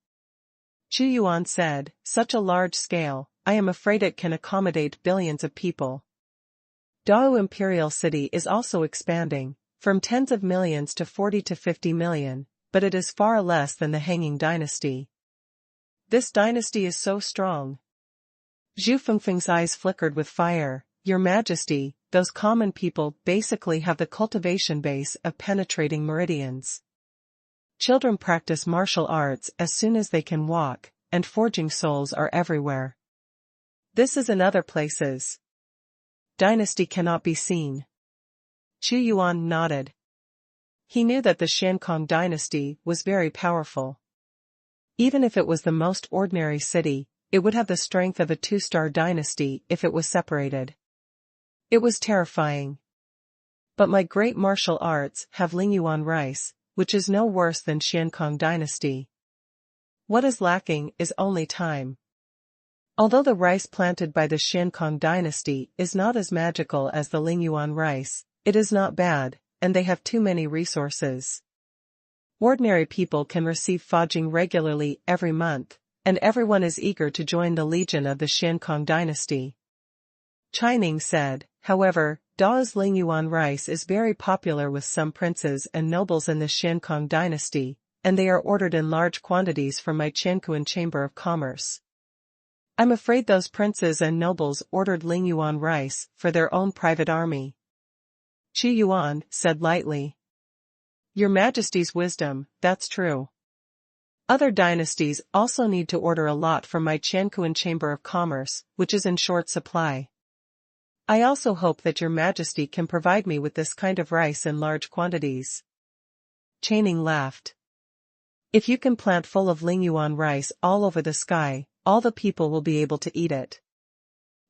Speaker 1: Chu Yuan said, such a large scale, I am afraid it can accommodate billions of people. Dao Imperial City is also expanding, from tens of millions to 40 to 50 million, but it is far less than the Hanging Dynasty. This dynasty is so strong. Zhu Fengfeng's eyes flickered with fire. Your Majesty, those common people basically have the cultivation base of penetrating meridians. Children practice martial arts as soon as they can walk, and forging souls are everywhere. This is in other places. Dynasty cannot be seen. Chu Yuan nodded. He knew that the Xiankong dynasty was very powerful. Even if it was the most ordinary city, it would have the strength of a two-star dynasty if it was separated. It was terrifying. But my great martial arts have Lingyuan rice, which is no worse than Xiankong dynasty. What is lacking is only time. Although the rice planted by the Xiankong dynasty is not as magical as the Lingyuan rice, it is not bad, and they have too many resources. Ordinary people can receive fodging regularly every month, and everyone is eager to join the legion of the Xiankong dynasty. Chining said, however, Dao's Lingyuan rice is very popular with some princes and nobles in the Xiankong dynasty, and they are ordered in large quantities from my Qianquan Chamber of Commerce. I'm afraid those princes and nobles ordered Lingyuan rice for their own private army. Chu Yuan said lightly. Your Majesty's wisdom, that's true. Other dynasties also need to order a lot from my Qianquan Chamber of Commerce, which is in short supply. I also hope that your Majesty can provide me with this kind of rice in large quantities. Chaining laughed. If you can plant full of Lingyuan rice all over the sky, all the people will be able to eat it.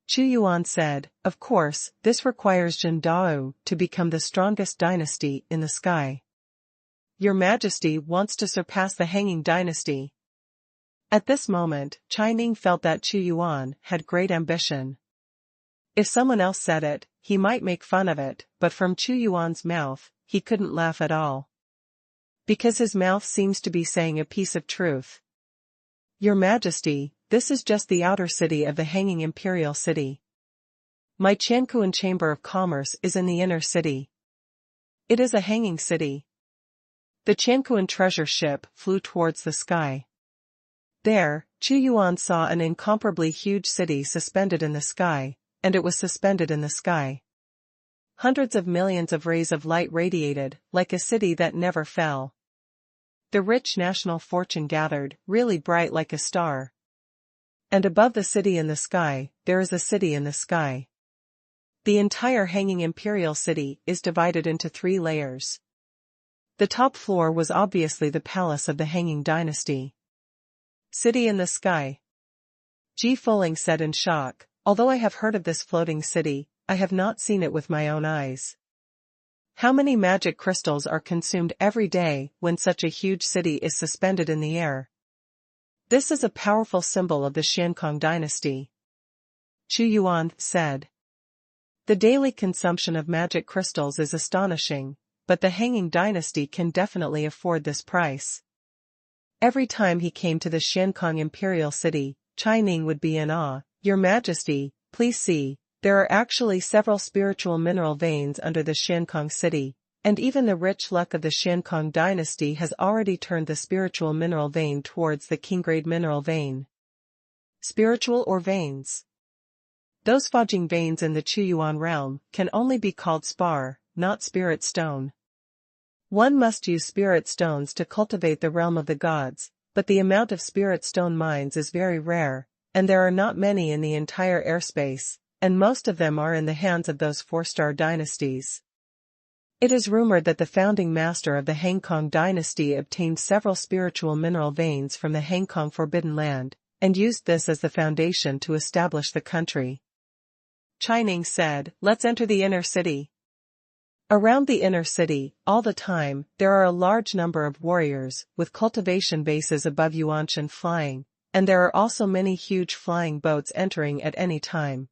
Speaker 1: Chu Yuan said, of course, this requires Jin Dao to become the strongest dynasty in the sky. Your Majesty wants to surpass the Hanging Dynasty. At this moment, Chining felt that Chu Yuan had great ambition. If someone else said it, he might make fun of it, but from Chu Yuan's mouth, he couldn't laugh at all. Because his mouth seems to be saying a piece of truth. Your Majesty, this is just the outer city of the Hanging Imperial City. My Qianquan Chamber of Commerce is in the inner city. It is a hanging city. The Qianquan treasure ship flew towards the sky. There, Chu Yuan saw an incomparably huge city suspended in the sky, and it was suspended in the sky. Hundreds of millions of rays of light radiated, like a city that never fell. The rich national fortune gathered, really bright like a star. And above the city in the sky, there is a city in the sky. The entire Hanging Imperial City is divided into 3 layers. The top floor was obviously the palace of the Hanging Dynasty. City in the sky. Ji Fuling said in shock, although I have heard of this floating city, I have not seen it with my own eyes. How many magic crystals are consumed every day when such a huge city is suspended in the air? This is a powerful symbol of the Xiankong dynasty. Chu Yuan said. The daily consumption of magic crystals is astonishing, but the Hanging Dynasty can definitely afford this price. Every time he came to the Xiankong Imperial City, Chining would be in awe. Your Majesty, please see, there are actually several spiritual mineral veins under the Xiankong City, and even the rich luck of the Xiankong Dynasty has already turned the spiritual mineral vein towards the king-grade mineral vein. Spiritual or veins? Those fudging veins in the Chuyuan realm can only be called spar, not spirit stone. One must use spirit stones to cultivate the realm of the gods, but the amount of spirit stone mines is very rare, and there are not many in the entire airspace, and most of them are in the hands of those 4-star dynasties. It is rumored that the founding master of the Hangkong dynasty obtained several spiritual mineral veins from the Hangkong Forbidden Land, and used this as the foundation to establish the country. Chining said, "Let's enter the inner city." Around the inner city, all the time, there are a large number of warriors, with cultivation bases above Yuanshan flying, and there are also many huge flying boats entering at any time.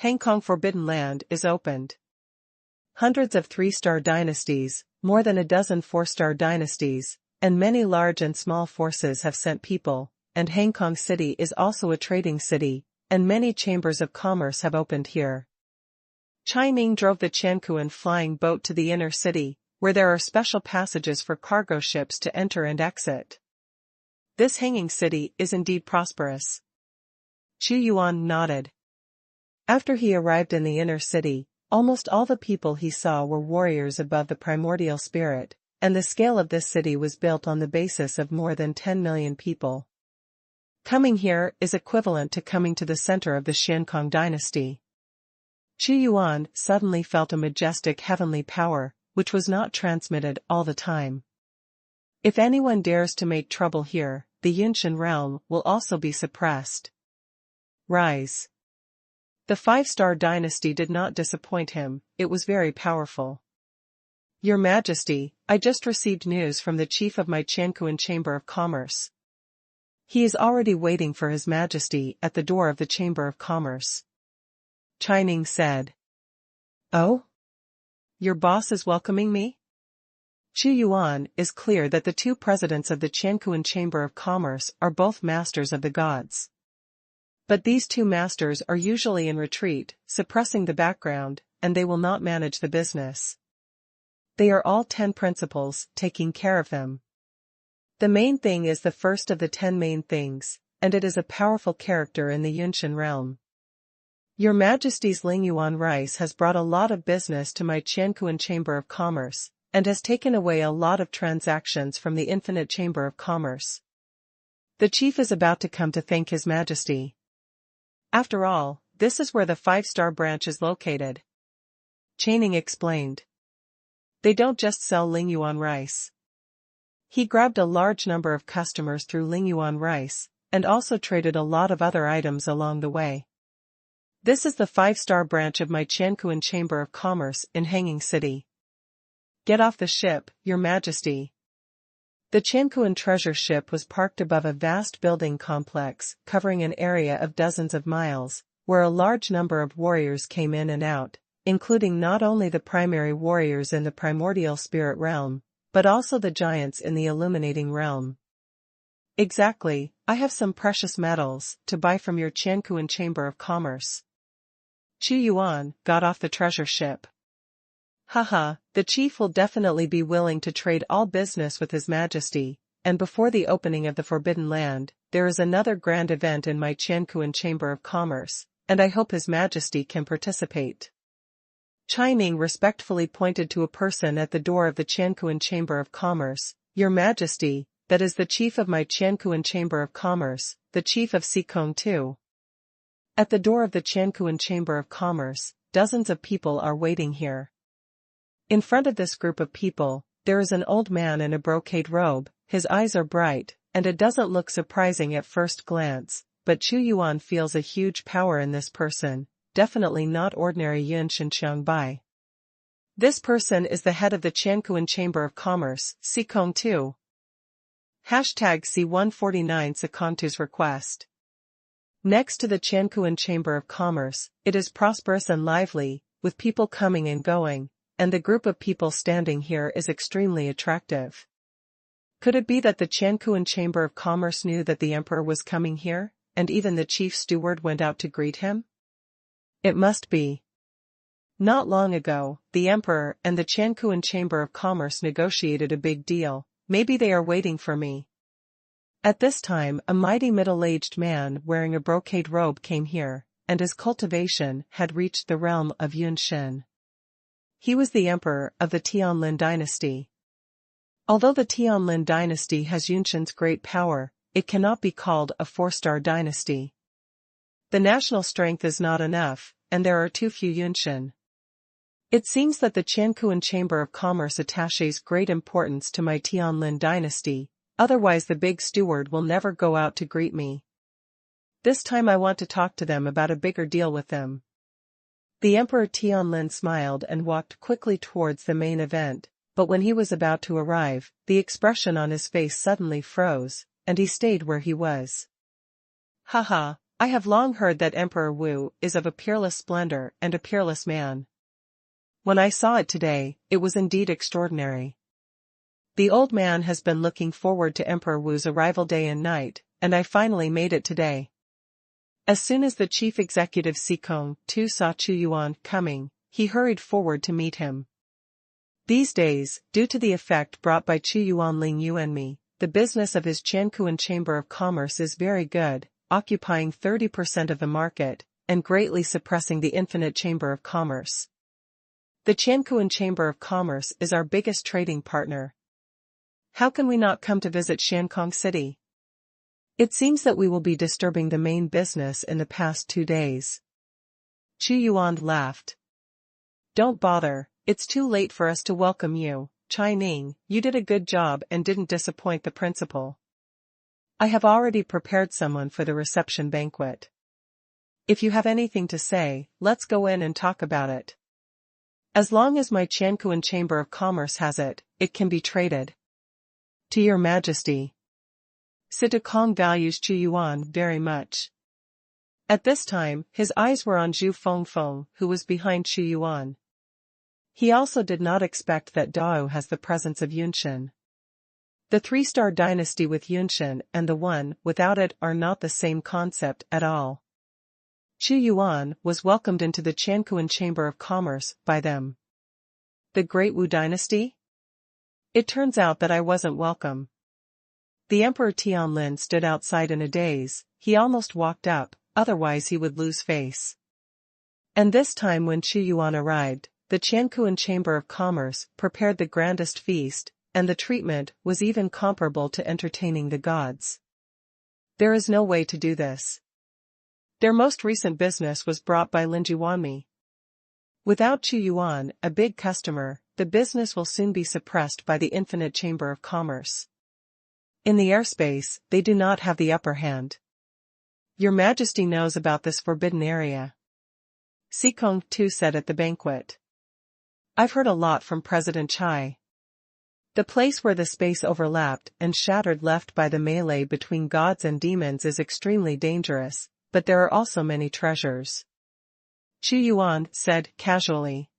Speaker 1: Hangkong Forbidden Land is opened. Hundreds of 3-star dynasties, more than a dozen 4-star dynasties, and many large and small forces have sent people, and Hangkong City is also a trading city, and many chambers of commerce have opened here. Chai Ning drove the Qianquan flying boat to the inner city, where there are special passages for cargo ships to enter and exit. This hanging city is indeed prosperous. Xuanhuan nodded. After he arrived in the inner city, almost all the people he saw were warriors above the primordial spirit, and the scale of this city was built on the basis of more than 10 million people. Coming here is equivalent to coming to the center of the Xiankong dynasty. Xuanhuan suddenly felt a majestic heavenly power, which was not transmitted all the time. If anyone dares to make trouble here, the Yunshan realm will also be suppressed. Rise. The 5-star dynasty did not disappoint him, it was very powerful. Your Majesty, I just received news from the chief of my Qianquan Chamber of Commerce. He is already waiting for His Majesty at the door of the Chamber of Commerce. Chai Ning said. Oh? Your boss is welcoming me? Xuanhuan is clear that the two presidents of the Qianquan Chamber of Commerce are both masters of the gods. But these two masters are usually in retreat, suppressing the background, and they will not manage the business. They are all 10 principals, taking care of them. The main thing is the first of the 10 main things, and it is a powerful character in the Yunshan realm. Your Majesty's Lingyuan rice has brought a lot of business to my Qianquan Chamber of Commerce, and has taken away a lot of transactions from the Infinite Chamber of Commerce. The chief is about to come to thank His Majesty. After all, this is where the 5-star branch is located. Chai Ning explained. They don't just sell Lingyuan rice. He grabbed a large number of customers through Lingyuan rice, and also traded a lot of other items along the way. This is the 5-star branch of my Qianquan Chamber of Commerce in Hanging City. Get off the ship, Your Majesty. The Qianquan treasure ship was parked above a vast building complex covering an area of dozens of miles, where a large number of warriors came in and out, including not only the primary warriors in the primordial spirit realm, but also the giants in the illuminating realm. Exactly, I have some precious metals to buy from your Qianquan Chamber of Commerce. Xuanhuan got off the treasure ship. Haha, the chief will definitely be willing to trade all business with His Majesty, and before the opening of the Forbidden Land, there is another grand event in my Qianquan Chamber of Commerce, and I hope His Majesty can participate. Chai Ning respectfully pointed to a person at the door of the Qianquan Chamber of Commerce. Your Majesty, that is the chief of my Qianquan Chamber of Commerce, the chief of Seekong too. At the door of the Qianquan Chamber of Commerce, dozens of people are waiting here. In front of this group of people, there is an old man in a brocade robe, his eyes are bright, and it doesn't look surprising at first glance, but Xuanhuan feels a huge power in this person, definitely not ordinary Yunshan Xiangbai. This person is the head of the Qianquan Chamber of Commerce, Seekong too. #C149 Sekontu's request. Next to the Qianquan Chamber of Commerce, it is prosperous and lively, with people coming and going, and the group of people standing here is extremely attractive. Could it be that the Qianquan Chamber of Commerce knew that the emperor was coming here, and even the chief steward went out to greet him? It must be. Not long ago, the emperor and the Qianquan Chamber of Commerce negotiated a big deal. Maybe they are waiting for me. At this time, a mighty middle-aged man wearing a brocade robe came here, and his cultivation had reached the realm of Yunshan. He was the emperor of the Tianlin dynasty. Although the Tianlin dynasty has Yunshan's great power, it cannot be called a 4-star dynasty. The national strength is not enough, and there are too few Yunshan. It seems that the Qianquan Chamber of Commerce attaches great importance to my Tianlin dynasty, otherwise the big steward will never go out to greet me. This time I want to talk to them about a bigger deal with them. The Emperor Tianlin smiled and walked quickly towards the main event, but when he was about to arrive, the expression on his face suddenly froze, and he stayed where he was. Haha, I have long heard that Emperor Wu is of a peerless splendor and a peerless man. When I saw it today, it was indeed extraordinary. The old man has been looking forward to Emperor Wu's arrival day and night, and I finally made it today. As soon as the chief executive Seekong Tu saw Xuanhuan coming, he hurried forward to meet him. These days, due to the effect brought by Xuanhuan Ling Yuanmi, the business of his Qianquan Chamber of Commerce is very good, occupying 30% of the market, and greatly suppressing the Infinite Chamber of Commerce. The Qianquan Chamber of Commerce is our biggest trading partner. How can we not come to visit Shankong City? It seems that we will be disturbing the main business in the past 2 days. Xuanhuan laughed. Don't bother, it's too late for us to welcome you, Chai Ning, you did a good job and didn't disappoint the principal. I have already prepared someone for the reception banquet. If you have anything to say, let's go in and talk about it. As long as my Qianquan Chamber of Commerce has it, it can be traded. To your Majesty. Situkong values Xuanhuan very much. At this time, his eyes were on Zhu Fengfeng, who was behind Xuanhuan. He also did not expect that Dao has the presence of Yunshan. The 3-star dynasty with Yunshan and the one without it are not the same concept at all. Xuanhuan was welcomed into the Qianquan Chamber of Commerce by them. The Great Wu dynasty? It turns out that I wasn't welcome. The Emperor Tianlin stood outside in a daze, he almost walked up, otherwise he would lose face. And this time when Xuanhuan arrived, the Qianquan Chamber of Commerce prepared the grandest feast, and the treatment was even comparable to entertaining the gods. There is no way to do this. Their most recent business was brought by Lin Juanmi. Without Xuanhuan, a big customer, the business will soon be suppressed by the Infinite Chamber of Commerce. In the airspace, they do not have the upper hand. Your Majesty knows about this forbidden area. Sikong Tu said at the banquet. I've heard a lot from President Chai. The place where the space overlapped and shattered left by the melee between gods and demons is extremely dangerous, but there are also many treasures. Xuanhuan said casually.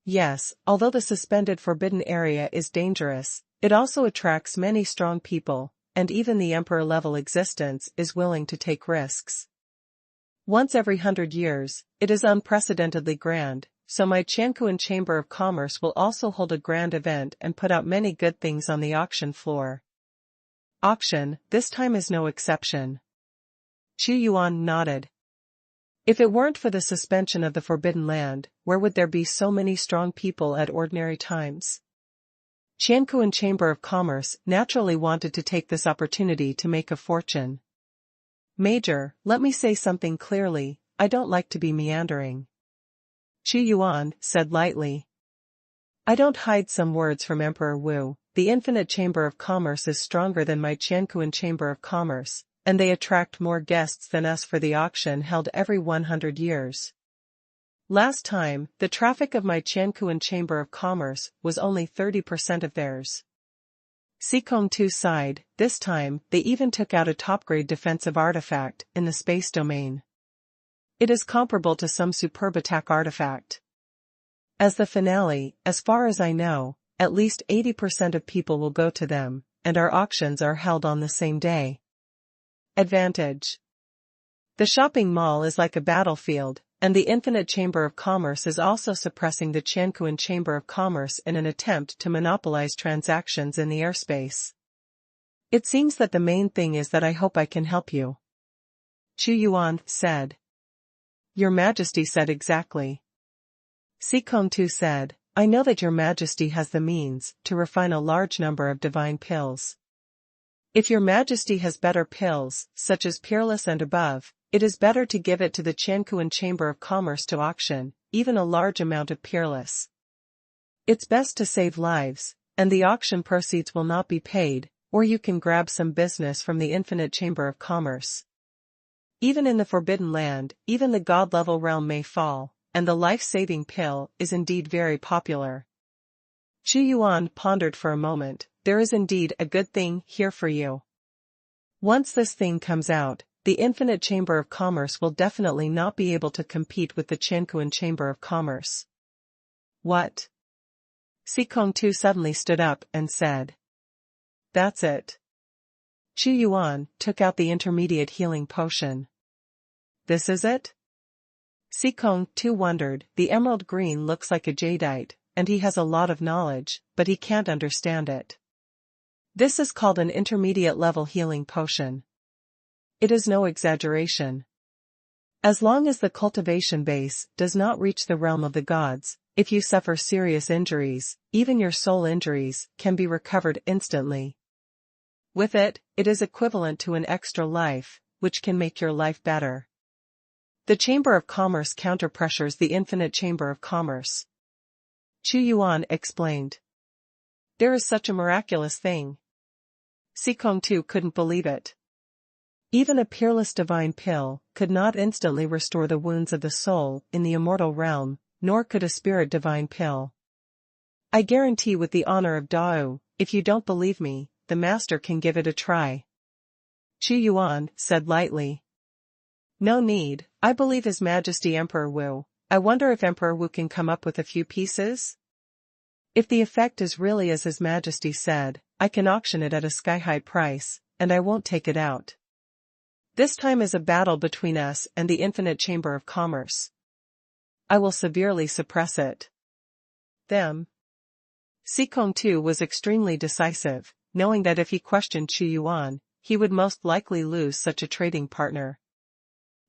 Speaker 1: Yes, although the suspended forbidden area is dangerous, it also attracts many strong people, and even the emperor-level existence is willing to take risks. Once every 100 years, it is unprecedentedly grand, so my Qianquan Chamber of Commerce will also hold a grand event and put out many good things on the auction floor. Auction, this time is no exception. Xuanhuan nodded. If it weren't for the suspension of the Forbidden Land, where would there be so many strong people at ordinary times? Qianquan Chamber of Commerce naturally wanted to take this opportunity to make a fortune. Major, let me say something clearly, I don't like to be meandering. Xuanhuan said lightly. I don't hide some words from Emperor Wu, the Infinite Chamber of Commerce is stronger than my Qianquan Chamber of Commerce, and they attract more guests than us for the auction held every 100 years. Last time, the traffic of my Qianquan Chamber of Commerce was only 30% of theirs. Sikong Tu sighed, this time, they even took out a top-grade defensive artifact in the space domain. It is comparable to some superb attack artifact. As the finale, as far as I know, at least 80% of people will go to them, and our auctions are held on the same day. Advantage. The shopping mall is like a battlefield, and the Infinite Chamber of Commerce is also suppressing the Qianquan Chamber of Commerce in an attempt to monopolize transactions in the airspace. It seems that the main thing is that I hope I can help you. Xuanhuan said. Your Majesty said exactly. Sikong Tu said, I know that your Majesty has the means to refine a large number of divine pills. If your Majesty has better pills, such as Peerless and above, it is better to give it to the Qianquan Chamber of Commerce to auction, even a large amount of Peerless. It's best to save lives, and the auction proceeds will not be paid, or you can grab some business from the Infinite Chamber of Commerce. Even in the Forbidden Land, even the God-level realm may fall, and the life-saving pill is indeed very popular. Xuanhuan pondered for a moment, there is indeed a good thing here for you. Once this thing comes out, the Infinite Chamber of Commerce will definitely not be able to compete with the Qianquan Chamber of Commerce. What? Sikong Tu suddenly stood up and said. That's it. Xuanhuan took out the intermediate healing potion. This is it? Xikong too wondered. The emerald green looks like a jadeite, and he has a lot of knowledge, but he can't understand it. This is called an intermediate level healing potion. It is no exaggeration. As long as the cultivation base does not reach the realm of the gods, if you suffer serious injuries, even your soul injuries can be recovered instantly. With it, it is equivalent to an extra life, which can make your life better. The Chamber of Commerce counterpressures the Infinite Chamber of Commerce. Xuanhuan explained. There is such a miraculous thing. Xikong too couldn't believe it. Even a peerless divine pill could not instantly restore the wounds of the soul in the immortal realm, nor could a spirit divine pill. I guarantee with the honor of Dao, if you don't believe me, the master can give it a try. Xuanhuan said lightly. No need, I believe His Majesty Emperor Wu. I wonder if Emperor Wu can come up with a few pieces? If the effect is really as His Majesty said, I can auction it at a sky-high price, and I won't take it out. This time is a battle between us and the Infinite Chamber of Commerce. I will severely suppress it. Them. Xikong too was extremely decisive, knowing that if he questioned Xuanhuan, he would most likely lose such a trading partner.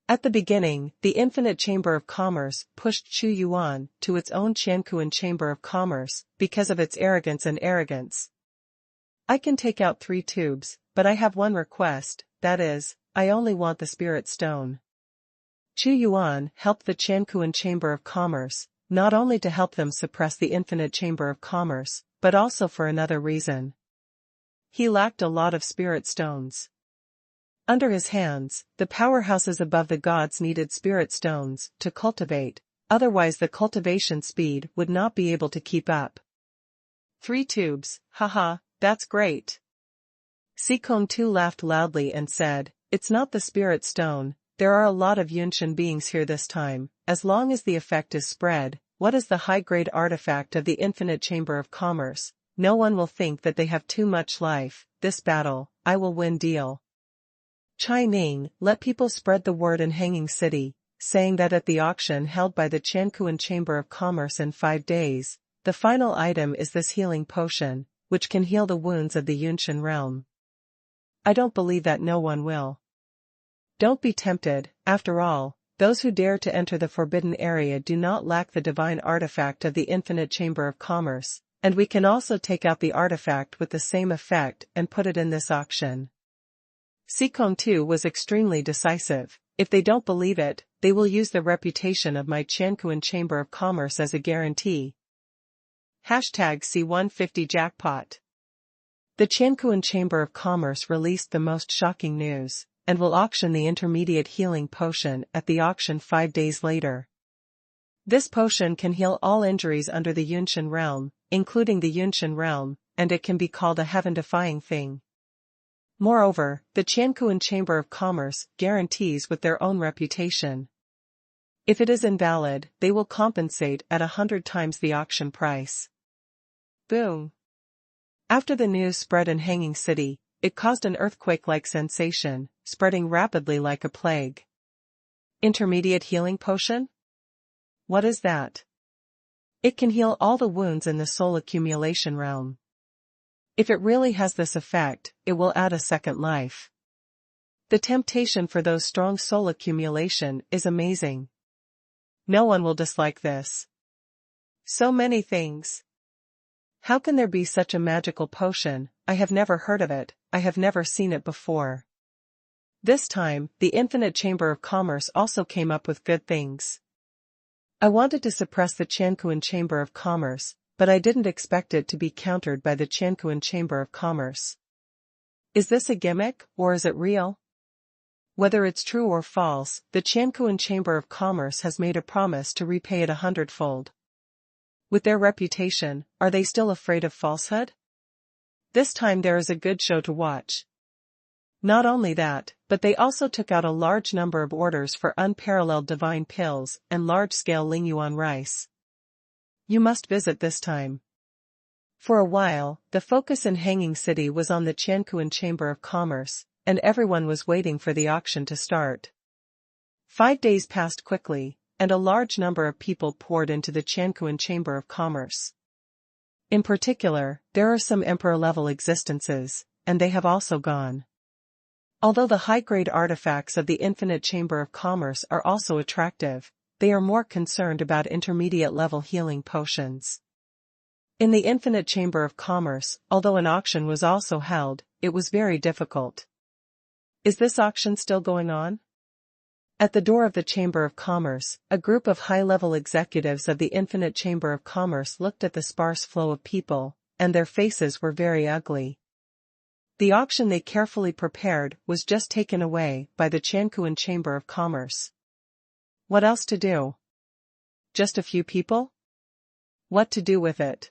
Speaker 1: At the beginning, the Infinite Chamber of Commerce pushed Xuanhuan to its own Qianquan Chamber of Commerce because of its arrogance. I can take out 3 tubes, but I have one request, that is, I only want the Spirit Stone. Xuanhuan helped the Qianquan Chamber of Commerce, not only to help them suppress the Infinite Chamber of Commerce, but also for another reason. He lacked a lot of Spirit Stones. Under his hands, the powerhouses above the gods needed Spirit Stones to cultivate, otherwise the cultivation speed would not be able to keep up. 3 tubes, haha, that's great. Xikong too laughed loudly and said, it's not the Spirit Stone, there are a lot of Yunshan beings here this time, as long as the effect is spread, what is the high-grade artifact of the Infinite Chamber of Commerce? No one will think that they have too much life. This battle, I will win deal. Chai Ning let people spread the word in Hanging City, saying that at the auction held by the Qianquan Chamber of Commerce in 5 days, the final item is this healing potion, which can heal the wounds of the Yunshan realm. I don't believe that no one will. Don't be tempted, after all, those who dare to enter the forbidden area do not lack the divine artifact of the Infinite Chamber of Commerce, and we can also take out the artifact with the same effect and put it in this auction. Xikong too was extremely decisive. If they don't believe it, they will use the reputation of my Qianquan Chamber of Commerce as a guarantee. #C150 Jackpot. The Qianquan Chamber of Commerce released the most shocking news, and will auction the intermediate healing potion at the auction 5 days later. This potion can heal all injuries under the Yunshan realm, including the Yunshan realm, and it can be called a heaven-defying thing. Moreover, the Qianquan Chamber of Commerce guarantees with their own reputation. If it is invalid, they will compensate at 100 times the auction price. Boom. After the news spread in Hanging City, it caused an earthquake-like sensation, spreading rapidly like a plague. Intermediate healing potion? What is that? It can heal all the wounds in the soul accumulation realm. If it really has this effect, it will add a second life. The temptation for those strong soul accumulation is amazing. No one will dislike this. So many things. How can there be such a magical potion? I have never heard of it, I have never seen it before. This time, the Infinite Chamber of Commerce also came up with good things. I wanted to suppress the Qianquan Chamber of Commerce, but I didn't expect it to be countered by the Qianquan Chamber of Commerce. Is this a gimmick, or is it real? Whether it's true or false, the Qianquan Chamber of Commerce has made a promise to repay it 100-fold. With their reputation, are they still afraid of falsehood? This time there is a good show to watch. Not only that, but they also took out a large number of orders for unparalleled divine pills and large-scale Lingyuan rice. You must visit this time. For a while, the focus in Hanging City was on the Qianquan Chamber of Commerce, and everyone was waiting for the auction to start. 5 days passed quickly, and a large number of people poured into the Xuanhuan Chamber of Commerce. In particular, there are some emperor-level existences, and they have also gone. Although the high-grade artifacts of the Infinite Chamber of Commerce are also attractive, they are more concerned about intermediate-level healing potions. In the Infinite Chamber of Commerce, although an auction was also held, it was very difficult. Is this auction still going on? At the door of the Chamber of Commerce, a group of high-level executives of the Infinite Chamber of Commerce looked at the sparse flow of people, and their faces were very ugly. The auction they carefully prepared was just taken away by the Xuanhuan Chamber of Commerce. What else to do? Just a few people? What to do with it?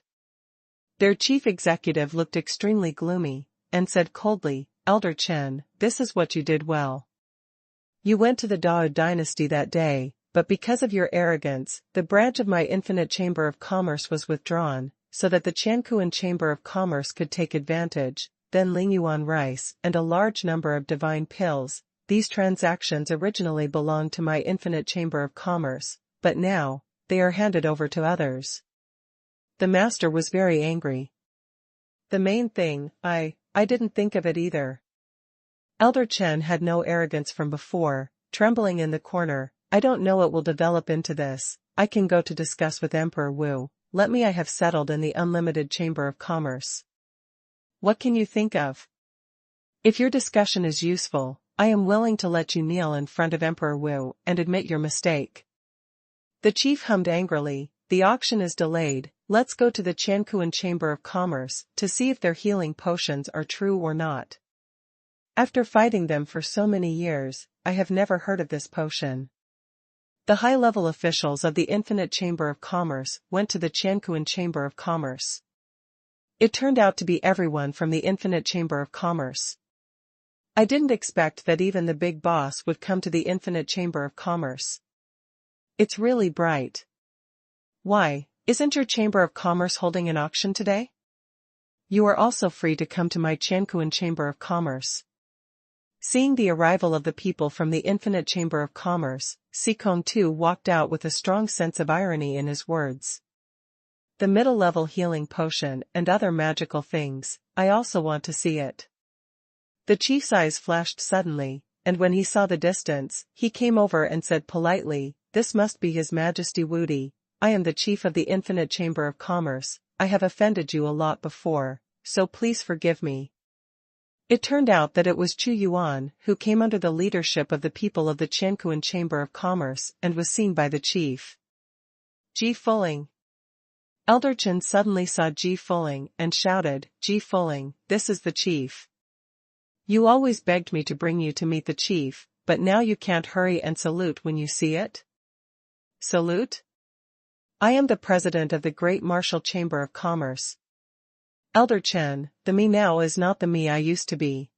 Speaker 1: Their chief executive looked extremely gloomy, and said coldly, "Elder Chen, this is what you did well. You went to the Dao dynasty that day, but because of your arrogance, the branch of my Infinite Chamber of Commerce was withdrawn, so that the Xuanhuan Chamber of Commerce could take advantage. Then Lingyuan rice and a large number of divine pills. These transactions originally belonged to my Infinite Chamber of Commerce, but now, they are handed over to others." The master was very angry. The main thing, I didn't think of it either. Elder Chen had no arrogance from before, trembling in the corner. "I don't know it will develop into this. I can go to discuss with Emperor Wu. Let me I have settled in the Unlimited Chamber of Commerce." What can you think of? If your discussion is useful, I am willing to let you kneel in front of Emperor Wu and admit your mistake. The chief hummed angrily, "The auction is delayed. Let's go to the Xuanhuan Chamber of Commerce to see if their healing potions are true or not. After fighting them for so many years, I have never heard of this potion." The high-level officials of the Infinite Chamber of Commerce went to the Xuanhuan Chamber of Commerce. It turned out to be everyone from the Infinite Chamber of Commerce. I didn't expect that even the big boss would come to the Infinite Chamber of Commerce. It's really bright. Why, isn't your Chamber of Commerce holding an auction today? You are also free to come to my Xuanhuan Chamber of Commerce. Seeing the arrival of the people from the Infinite Chamber of Commerce, Xikong too walked out with a strong sense of irony in his words. The middle-level healing potion and other magical things, I also want to see it. The chief's eyes flashed suddenly, and when he saw the distance, he came over and said politely, "This must be His Majesty Wudi. I am the chief of the Infinite Chamber of Commerce. I have offended you a lot before, so please forgive me." It turned out that it was Chu Yuan who came under the leadership of the people of the Xuanhuan Chamber of Commerce and was seen by the chief. "Ji Fuling." Elder Chen suddenly saw Ji Fuling and shouted, "Ji Fuling, this is the chief. You always begged me to bring you to meet the chief, but now you can't hurry and salute when you see it?" "Salute? I am the president of the Great Martial Chamber of Commerce. Elder Chen, the me now is not the me I used to be."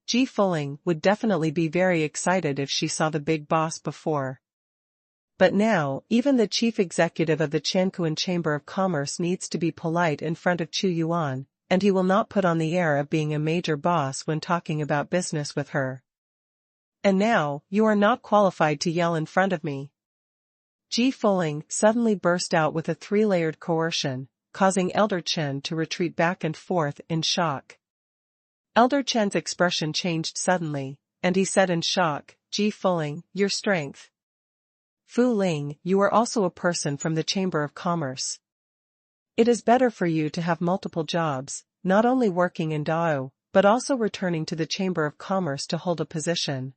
Speaker 1: Ji Fuling would definitely be very excited if she saw the big boss before. But now, even the chief executive of the Xuanhuan Chamber of Commerce needs to be polite in front of Chu Yuan, and he will not put on the air of being a major boss when talking about business with her. "And now, you are not qualified to yell in front of me." Ji Fuling suddenly burst out with a three-layered coercion, causing Elder Chen to retreat back and forth in shock. Elder Chen's expression changed suddenly, and he said in shock, "Ji Fuling, your strength. Fu Ling, you are also a person from the Chamber of Commerce. It is better for you to have multiple jobs, not only working in Dao, but also returning to the Chamber of Commerce to hold a position."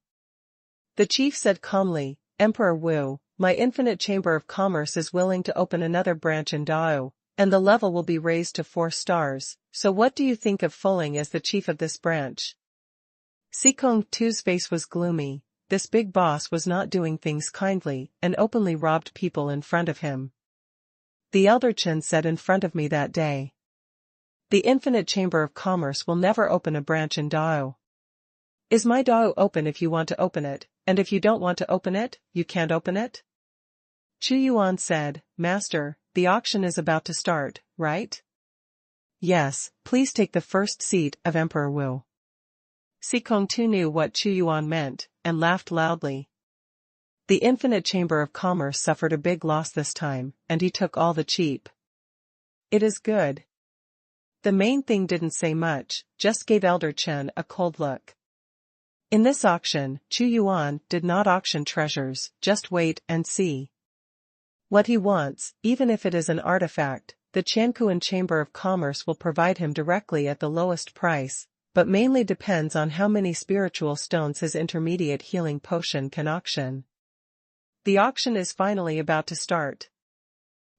Speaker 1: The chief said calmly, "Emperor Wu, my Infinite Chamber of Commerce is willing to open another branch in Dao, and the level will be raised to 4 stars, so what do you think of Fuling as the chief of this branch?" Xikong Tu's face was gloomy. This big boss was not doing things kindly and openly robbed people in front of him. The Elder Chen said in front of me that day. The Infinite Chamber of Commerce will never open a branch in Dao. Is my Dao open if you want to open it, and if you don't want to open it, you can't open it? Chu Yuan said, "Master, the auction is about to start, right?" "Yes, please take the first seat of Emperor Wu." Xikong Tu knew what Chu Yuan meant, and laughed loudly. The Infinite Chamber of Commerce suffered a big loss this time, and he took all the cheap. It is good. The main thing didn't say much, just gave Elder Chen a cold look. In this auction, Xuanhuan did not auction treasures, just wait and see. What he wants, even if it is an artifact, the Quanhuan Chamber of Commerce will provide him directly at the lowest price, but mainly depends on how many spiritual stones his intermediate healing potion can auction. The auction is finally about to start.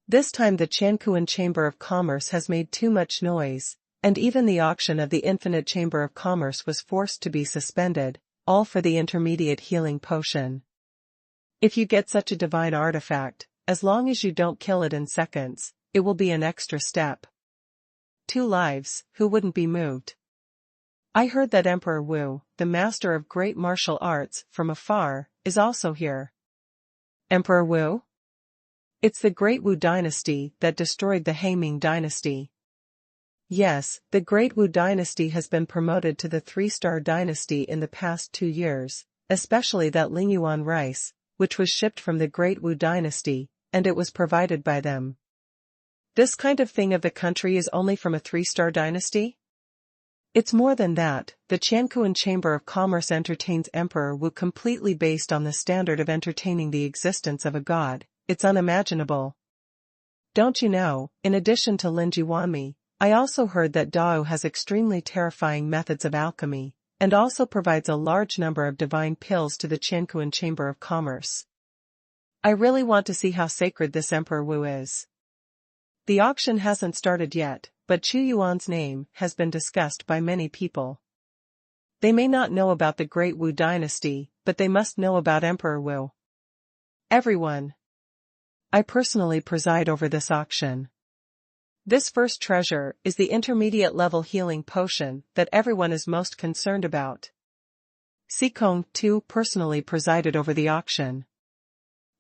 Speaker 1: This time the Quanhuan Chamber of Commerce has made too much noise, and even the auction of the Infinite Chamber of Commerce was forced to be suspended, all for the intermediate healing potion. If you get such a divine artifact, as long as you don't kill it in seconds, it will be an extra step. 2 lives, who wouldn't be moved? I heard that Emperor Wu, the master of great martial arts from afar, is also here. Emperor Wu? It's the Great Wu dynasty that destroyed the He-Ming dynasty. Yes, the Great Wu dynasty has been promoted to the 3-star dynasty in the past 2 years, especially that Lingyuan rice, which was shipped from the Great Wu dynasty, and it was provided by them. This kind of thing of the country is only from a 3-star dynasty? It's more than that. The Quanhuan Chamber of Commerce entertains Emperor Wu completely based on the standard of entertaining the existence of a god. It's unimaginable. Don't you know, in addition to Lingyuanmi, I also heard that Dao has extremely terrifying methods of alchemy, and also provides a large number of divine pills to the Quanhuan Chamber of Commerce. I really want to see how sacred this Emperor Wu is. The auction hasn't started yet, but Xuanhuan's name has been discussed by many people. They may not know about the Great Wu dynasty, but they must know about Emperor Wu. Everyone. I personally preside over this auction. This first treasure is the intermediate level healing potion that everyone is most concerned about. Sikong, too, personally presided over the auction.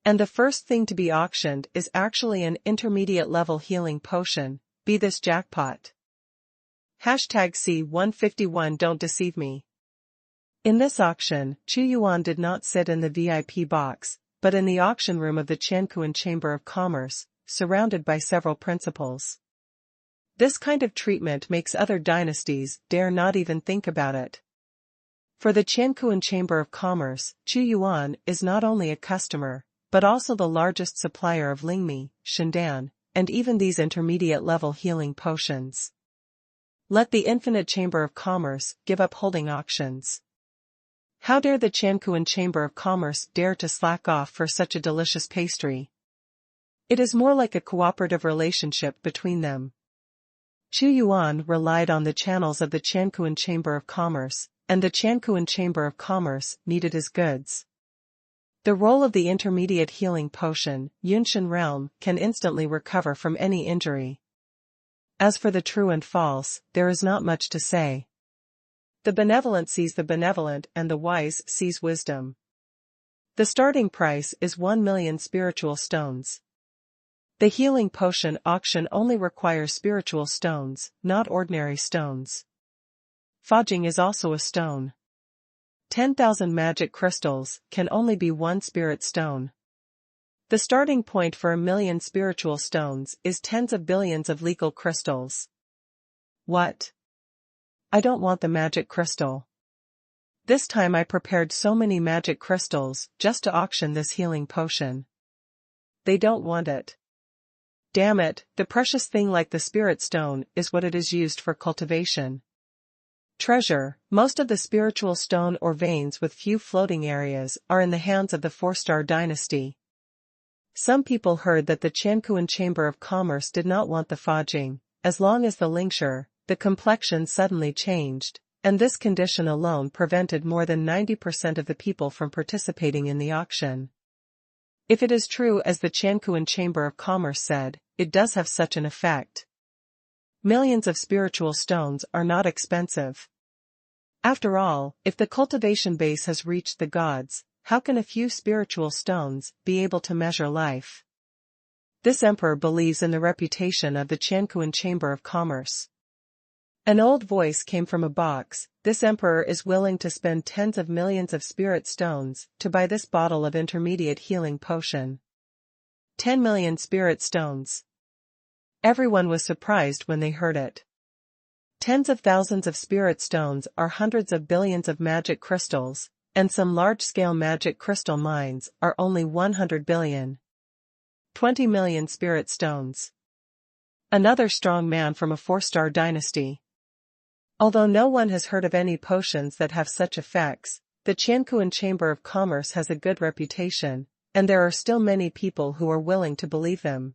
Speaker 1: And the first thing to be auctioned is actually an intermediate level healing potion, be this jackpot. #C151 Don't deceive me. In this auction, Xuanhuan did not sit in the VIP box, but in the auction room of the Quanhuan Chamber of Commerce, surrounded by several principals. This kind of treatment makes other dynasties dare not even think about it. For the Quanhuan Chamber of Commerce, Xuanhuan is not only a customer, but also the largest supplier of Lingmi, Shendan, and even these intermediate-level healing potions. Let the Infinite Chamber of Commerce give up holding auctions. How dare the Quanhuan Chamber of Commerce dare to slack off for such a delicious pastry? It is more like a cooperative relationship between them. Xuanhuan relied on the channels of the Quanhuan Chamber of Commerce, and the Quanhuan Chamber of Commerce needed his goods. The role of the intermediate healing potion, Yunshan Realm, can instantly recover from any injury. As for the true and false, there is not much to say. The benevolent sees the benevolent and the wise sees wisdom. The starting price is 1 million spiritual stones. The healing potion auction only requires spiritual stones, not ordinary stones. Fudging is also a stone. 10,000 magic crystals can only be 1 spirit stone. The starting point for 1 million spiritual stones is tens of billions of legal crystals. What? I don't want the magic crystal. This time I prepared so many magic crystals just to auction this healing potion. They don't want it. Damn it, the precious thing like the spirit stone is what it is used for cultivation. Treasure, most of the spiritual stone or veins with few floating areas are in the hands of the 4-star dynasty. Some people heard that the Quanhuan Chamber of Commerce did not want the fudging, as long as the lincture, the complexion suddenly changed, and this condition alone prevented more than 90% of the people from participating in the auction. If it is true as the Quanhuan Chamber of Commerce said, it does have such an effect. Millions of spiritual stones are not expensive. After all, if the cultivation base has reached the gods, how can a few spiritual stones be able to measure life? This emperor believes in the reputation of the Quanhuan Chamber of Commerce. An old voice came from a box this emperor is willing to spend tens of millions of spirit stones to buy this bottle of intermediate healing potion. 10 million spirit stones. Everyone was surprised when they heard it. Tens of thousands of spirit stones are hundreds of billions of magic crystals, and some large-scale magic crystal mines are only 100 billion. 20 million spirit stones. Another strong man from a 4-star dynasty. Although no one has heard of any potions that have such effects, the Xuanhuan Chamber of Commerce has a good reputation, and there are still many people who are willing to believe them.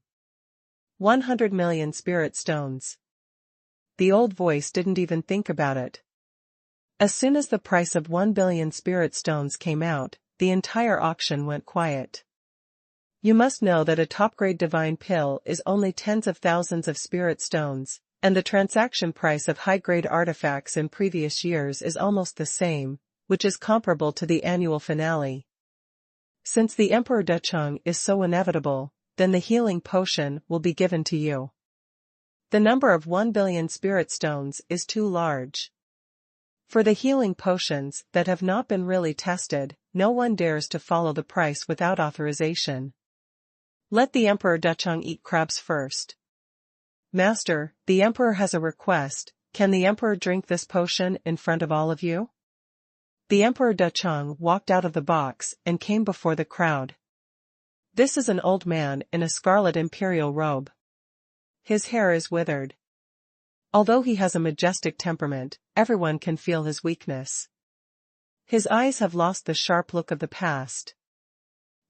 Speaker 1: 100 million spirit stones. The old voice didn't even think about it. As soon as the price of 1 billion spirit stones came out, the entire auction went quiet. You must know that a top-grade divine pill is only tens of thousands of spirit stones, and the transaction price of high-grade artifacts in previous years is almost the same, which is comparable to the annual finale. Since the Emperor Decheng is so inevitable, then the healing potion will be given to you. The number of 1 billion spirit stones is too large. For the healing potions that have not been really tested, no one dares to follow the price without authorization. Let the Emperor Decheng eat crabs first. Master, the Emperor has a request. Can the Emperor drink this potion in front of all of you? The Emperor Decheng walked out of the box and came before the crowd. This is an old man in a scarlet imperial robe. His hair is withered. Although he has a majestic temperament, everyone can feel his weakness. His eyes have lost the sharp look of the past.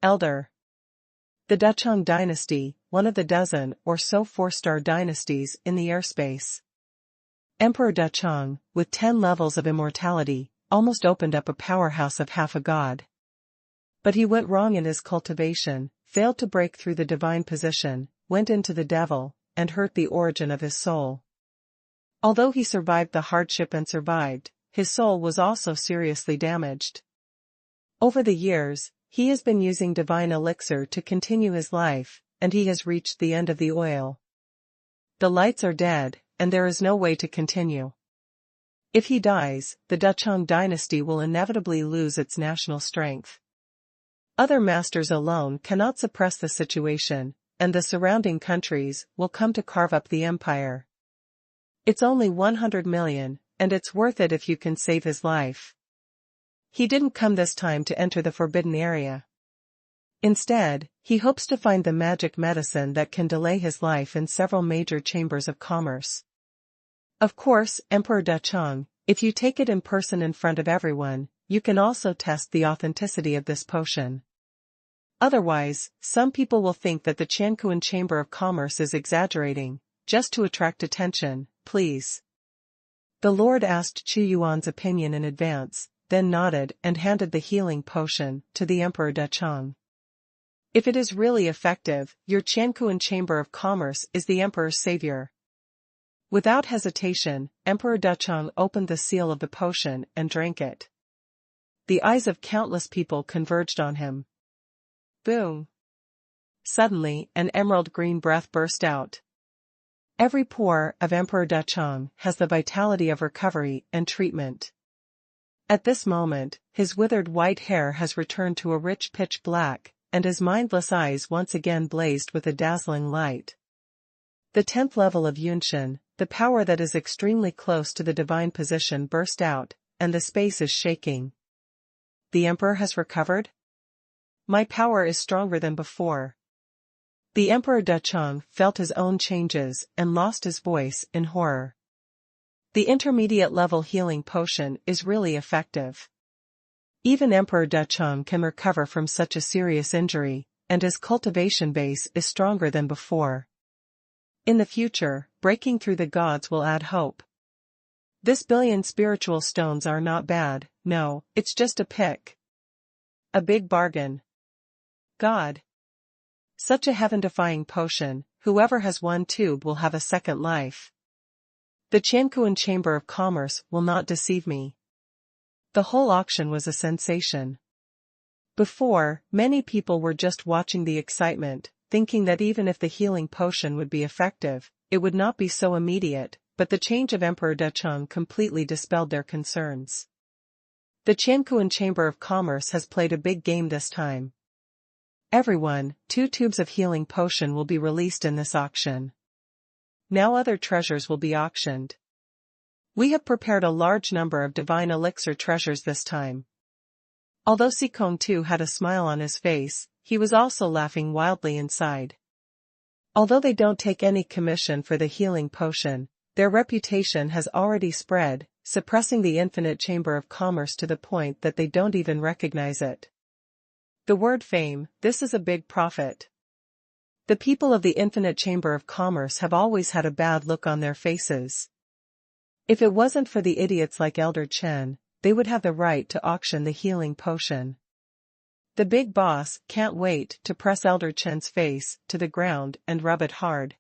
Speaker 1: Elder. The Decheng dynasty, one of the dozen or so 4-star dynasties in the airspace. Emperor Decheng, with 10 levels of immortality, almost opened up a powerhouse of half a god. But he went wrong in his cultivation, failed to break through the divine position, went into the devil, and hurt the origin of his soul. Although he survived the hardship and survived, his soul was also seriously damaged. Over the years, he has been using divine elixir to continue his life, and he has reached the end of the oil. The lights are dead, and there is no way to continue. If he dies, the Decheng dynasty will inevitably lose its national strength. Other masters alone cannot suppress the situation, and the surrounding countries will come to carve up the empire. It's only 100 million, and it's worth it if you can save his life. He didn't come this time to enter the forbidden area. Instead, he hopes to find the magic medicine that can delay his life in several major chambers of commerce. Of course, Emperor Decheng, if you take it in person in front of everyone, you can also test the authenticity of this potion. Otherwise, some people will think that the Xuanhuan Chamber of Commerce is exaggerating, just to attract attention, please. The Lord asked Qu Yuan's opinion in advance, then nodded and handed the healing potion to the Emperor Decheng. If it is really effective, your Xuanhuan Chamber of Commerce is the Emperor's savior. Without hesitation, Emperor Decheng opened the seal of the potion and drank it. The eyes of countless people converged on him. Boom! Suddenly, an emerald green breath burst out. Every pore of Emperor Decheng has the vitality of recovery and treatment. At this moment, his withered white hair has returned to a rich pitch black, and his mindless eyes once again blazed with a dazzling light. The 10th level of Yunshan, the power that is extremely close to the divine position, burst out, and the space is shaking. The Emperor has recovered? My power is stronger than before. The Emperor Decheng felt his own changes and lost his voice in horror. The intermediate level healing potion is really effective. Even Emperor Decheng can recover from such a serious injury, and his cultivation base is stronger than before. In the future, breaking through the gods will add hope. This billion spiritual stones are not bad, no, it's just a pick. A big bargain. God. Such a heaven-defying potion, whoever has one tube will have a second life. The Xuanhuan Chamber of Commerce will not deceive me. The whole auction was a sensation. Before, many people were just watching the excitement, thinking that even if the healing potion would be effective, it would not be so immediate, but the change of Emperor Decheng completely dispelled their concerns. The Qianquan Chamber of Commerce has played a big game this time. Everyone, 2 tubes of healing potion will be released in this auction. Now other treasures will be auctioned. We have prepared a large number of divine elixir treasures this time. Although Sikong too had a smile on his face, he was also laughing wildly inside. Although they don't take any commission for the healing potion, their reputation has already spread, suppressing the Infinite Chamber of Commerce to the point that they don't even recognize it. The word fame, this is a big profit. The people of the Infinite Chamber of Commerce have always had a bad look on their faces. If it wasn't for the idiots like Elder Chen, they would have the right to auction the healing potion. The big boss can't wait to press Elder Chen's face to the ground and rub it hard.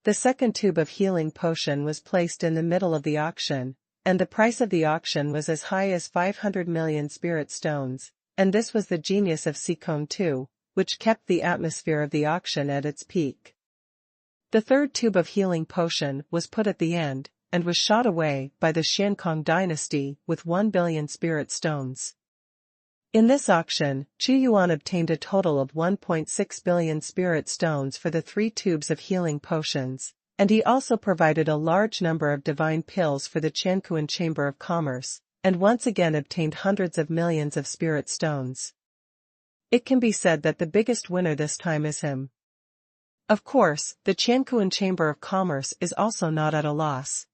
Speaker 1: The second tube of healing potion was placed in the middle of the auction, and the price of the auction was as high as 500 million spirit stones, and this was the genius of Sikong too, which kept the atmosphere of the auction at its peak. The third tube of healing potion was put at the end, and was shot away by the Xiankong dynasty with 1 billion spirit stones. In this auction, Chu Yuan obtained a total of 1.6 billion spirit stones for the 3 tubes of healing potions, and he also provided a large number of divine pills for the Qianquan Chamber of Commerce, and once again obtained hundreds of millions of spirit stones. It can be said that the biggest winner this time is him. Of course, the Qianquan Chamber of Commerce is also not at a loss.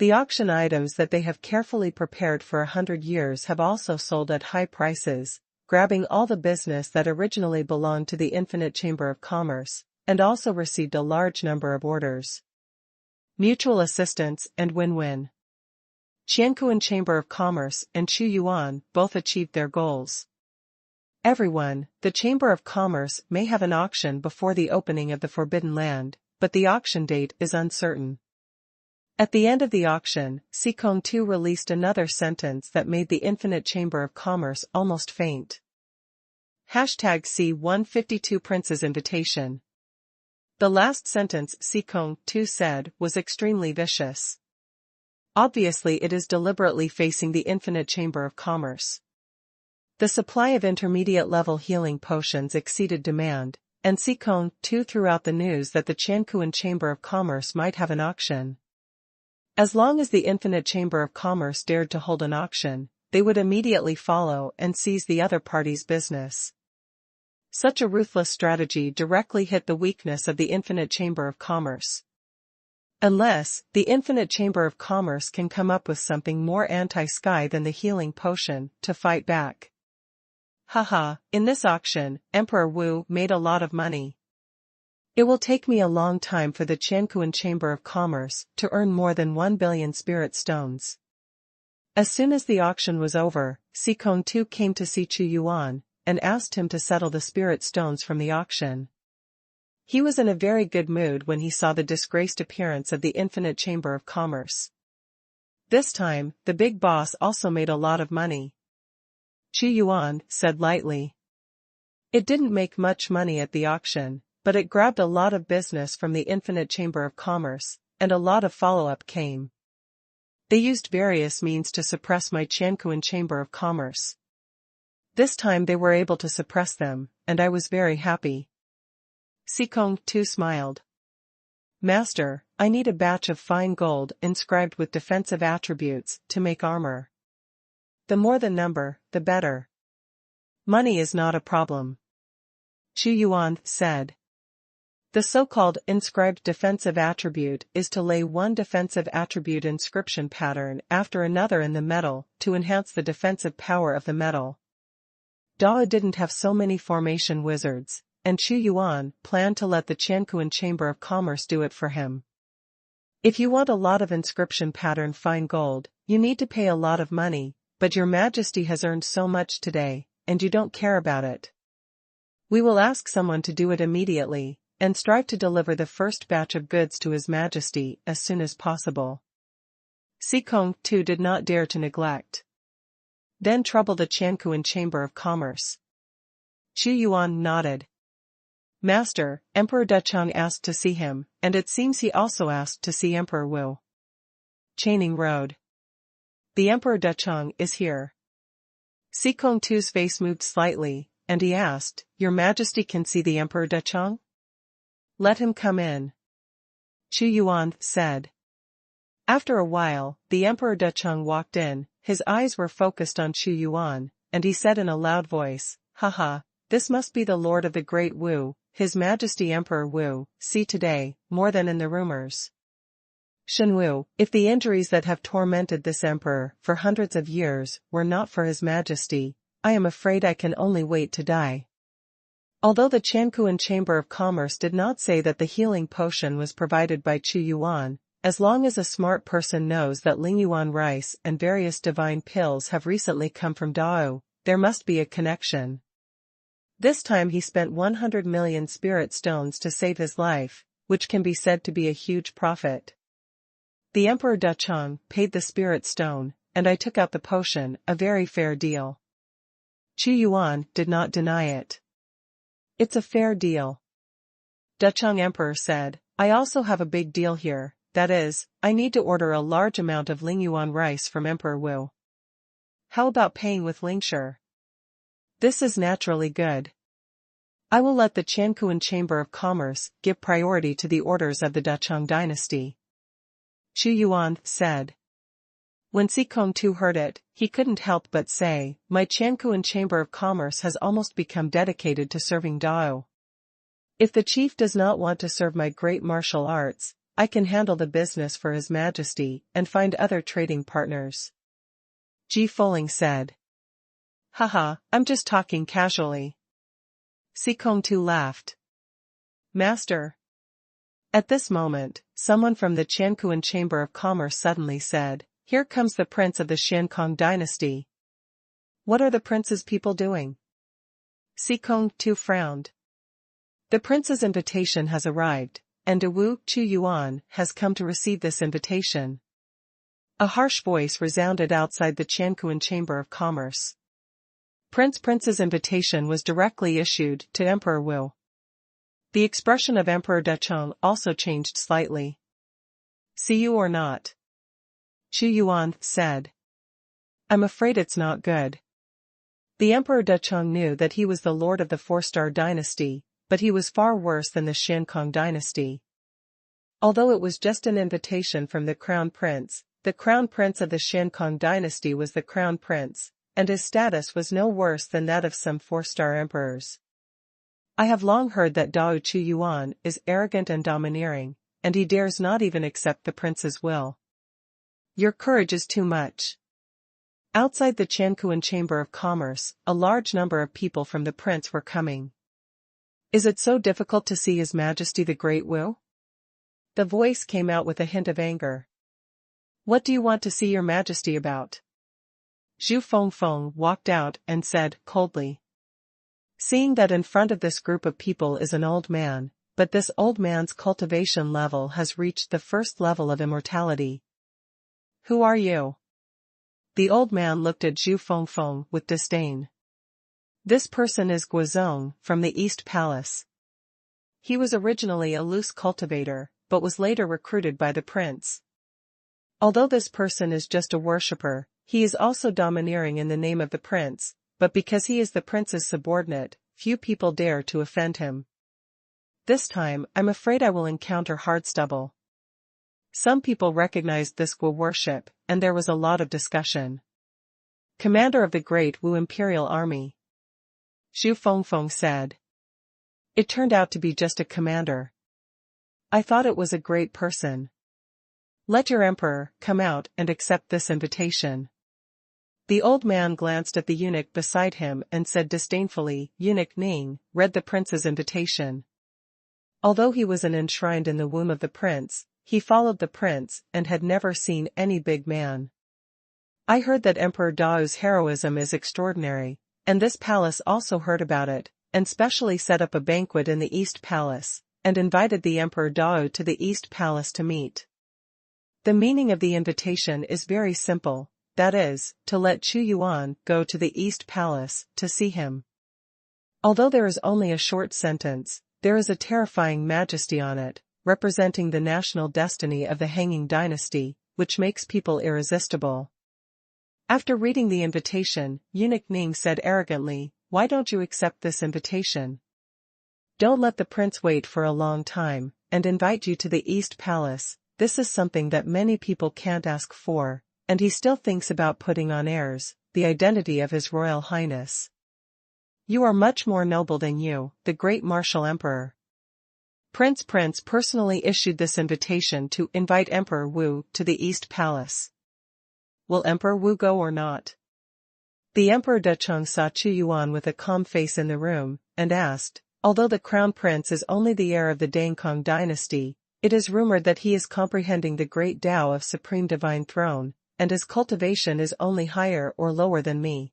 Speaker 1: The auction items that they have carefully prepared for 100 years have also sold at high prices, grabbing all the business that originally belonged to the Infinite Chamber of Commerce, and also received a large number of orders. Mutual assistance and win-win. Qianquan Chamber of Commerce and Chu Yuan both achieved their goals. Everyone, the Chamber of Commerce may have an auction before the opening of the Forbidden Land, but the auction date is uncertain. At the end of the auction, Sikong too released another sentence that made the Infinite Chamber of Commerce almost faint. #C152 Prince's Invitation. The last sentence Sikong too said was extremely vicious. Obviously it is deliberately facing the Infinite Chamber of Commerce. The supply of intermediate-level healing potions exceeded demand, and Sikong too threw out the news that the Qianquan Chamber of Commerce might have an auction. As long as the Infinite Chamber of Commerce dared to hold an auction, they would immediately follow and seize the other party's business. Such a ruthless strategy directly hit the weakness of the Infinite Chamber of Commerce. Unless the Infinite Chamber of Commerce can come up with something more anti-sky than the healing potion to fight back. Haha, in this auction, Emperor Wu made a lot of money. It will take me a long time for the Qianquan Chamber of Commerce to earn more than 1 billion spirit stones. As soon as the auction was over, Sikong too came to see Chu Yuan, and asked him to settle the spirit stones from the auction. He was in a very good mood when he saw the disgraced appearance of the Infinite Chamber of Commerce. This time, the big boss also made a lot of money. Chu Yuan said lightly. It didn't make much money at the auction, but it grabbed a lot of business from the Infinite Chamber of Commerce, and a lot of follow-up came. They used various means to suppress my Qianquan Chamber of Commerce. This time they were able to suppress them, and I was very happy. Sikong too smiled. Master, I need a batch of fine gold inscribed with defensive attributes to make armor. The more the number, the better. Money is not a problem. Chu Yuan said. The so-called inscribed defensive attribute is to lay one defensive attribute inscription pattern after another in the metal to enhance the defensive power of the metal. Dao didn't have so many formation wizards, and Chu Yuan planned to let the Qianquan Chamber of Commerce do it for him. If you want a lot of inscription pattern fine gold, you need to pay a lot of money, but your Majesty has earned so much today, and you don't care about it. We will ask someone to do it immediately, and strive to deliver the first batch of goods to His Majesty as soon as possible. Sikong too did not dare to neglect. Then trouble the Qianquan Chamber of Commerce. Chu Yuan nodded. Master, Emperor Decheng asked to see him, and it seems he also asked to see Emperor Wu. Chaining Road. The Emperor Decheng is here. Sikong Tu's face moved slightly, and he asked, Your Majesty can see the Emperor Decheng? Let him come in. Xuanhuan said. After a while, the Emperor Decheng walked in, his eyes were focused on Xuanhuan, and he said in a loud voice, Haha, this must be the Lord of the Great Wu, His Majesty Emperor Wu, see today, more than in the rumors. Shenwu, if the injuries that have tormented this emperor for hundreds of years were not for His Majesty, I am afraid I can only wait to die. Although the Quanhuan Chamber of Commerce did not say that the healing potion was provided by Xuanhuan, as long as a smart person knows that Lingyuan rice and various divine pills have recently come from Dao, there must be a connection. This time he spent 100 million spirit stones to save his life, which can be said to be a huge profit. The Emperor Decheng paid the spirit stone, and I took out the potion, a very fair deal. Xuanhuan did not deny it. It's a fair deal. Decheng Emperor said, I also have a big deal here, that is, I need to order a large amount of Lingyuan rice from Emperor Wu. How about paying with Lingshi? This is naturally good. I will let the Quanhuan Chamber of Commerce give priority to the orders of the Decheng dynasty. Xuanhuan said. When Sikong Tu heard it, he couldn't help but say, My Quanhuan Chamber of Commerce has almost become dedicated to serving Dao. If the chief does not want to serve my great martial arts, I can handle the business for His Majesty and find other trading partners. Ji Foling said. Haha, I'm just talking casually. Sikong Tu laughed. Master. At this moment, someone from the Quanhuan Chamber of Commerce suddenly said, Here comes the prince of the Xiankong dynasty. What are the prince's people doing? Sikong Tu frowned. The prince's invitation has arrived, and Wu Xuanhuan has come to receive this invitation. A harsh voice resounded outside the Quanhuan Chamber of Commerce. Prince's invitation was directly issued to Emperor Wu. The expression of Emperor Decheng also changed slightly. See you or not? Xuanhuan said. I'm afraid it's not good. The Emperor Decheng knew that he was the lord of the four-star dynasty, but he was far worse than the Xiankong dynasty. Although it was just an invitation from the crown prince of the Xiankong dynasty was the crown prince, and his status was no worse than that of some four-star emperors. I have long heard that Dao Xuanhuan is arrogant and domineering, and he dares not even accept the prince's will. Your courage is too much. Outside the Quanhuan Chamber of Commerce, a large number of people from the prince were coming. Is it so difficult to see His Majesty the Great Wu? The voice came out with a hint of anger. What do you want to see Your Majesty about? Zhu Fengfeng walked out and said coldly. Seeing that in front of this group of people is an old man, but this old man's cultivation level has reached the first level of immortality. Who are you? The old man looked at Zhu Fengfeng with disdain. This person is Guozong from the East Palace. He was originally a loose cultivator, but was later recruited by the prince. Although this person is just a worshipper, he is also domineering in the name of the prince, but because he is the prince's subordinate, few people dare to offend him. This time, I'm afraid I will encounter Hardstubble. Some people recognized this Wu worship, and there was a lot of discussion. Commander of the Great Wu Imperial Army. Zhu Fengfeng said. It turned out to be just a commander. I thought it was a great person. Let your emperor come out and accept this invitation. The old man glanced at the eunuch beside him and said disdainfully, Eunuch Ning, read the prince's invitation. Although he was enshrined in the womb of the prince, he followed the prince and had never seen any big man. I heard that Emperor Dao's heroism is extraordinary, and this palace also heard about it, and specially set up a banquet in the East Palace, and invited the Emperor Dao to the East Palace to meet. The meaning of the invitation is very simple. That is, to let Xuanhuan go to the East Palace to see him. Although there is only a short sentence, there is a terrifying majesty on it, representing the national destiny of the hanging dynasty, which makes people irresistible. After reading the invitation, Eunuch Ning said arrogantly, "Why don't you accept this invitation? Don't let the prince wait for a long time, and invite you to the East Palace. This is something that many people can't ask for, and he still thinks about putting on airs, the identity of His Royal Highness. You are much more noble than you, the great martial emperor." Prince personally issued this invitation to invite Emperor Wu to the East Palace. Will Emperor Wu go or not? The Emperor Decheng saw Xuanhuan with a calm face in the room, and asked, although the crown prince is only the heir of the Dangkong dynasty, it is rumored that he is comprehending the great Tao of Supreme Divine Throne, and his cultivation is only higher or lower than me.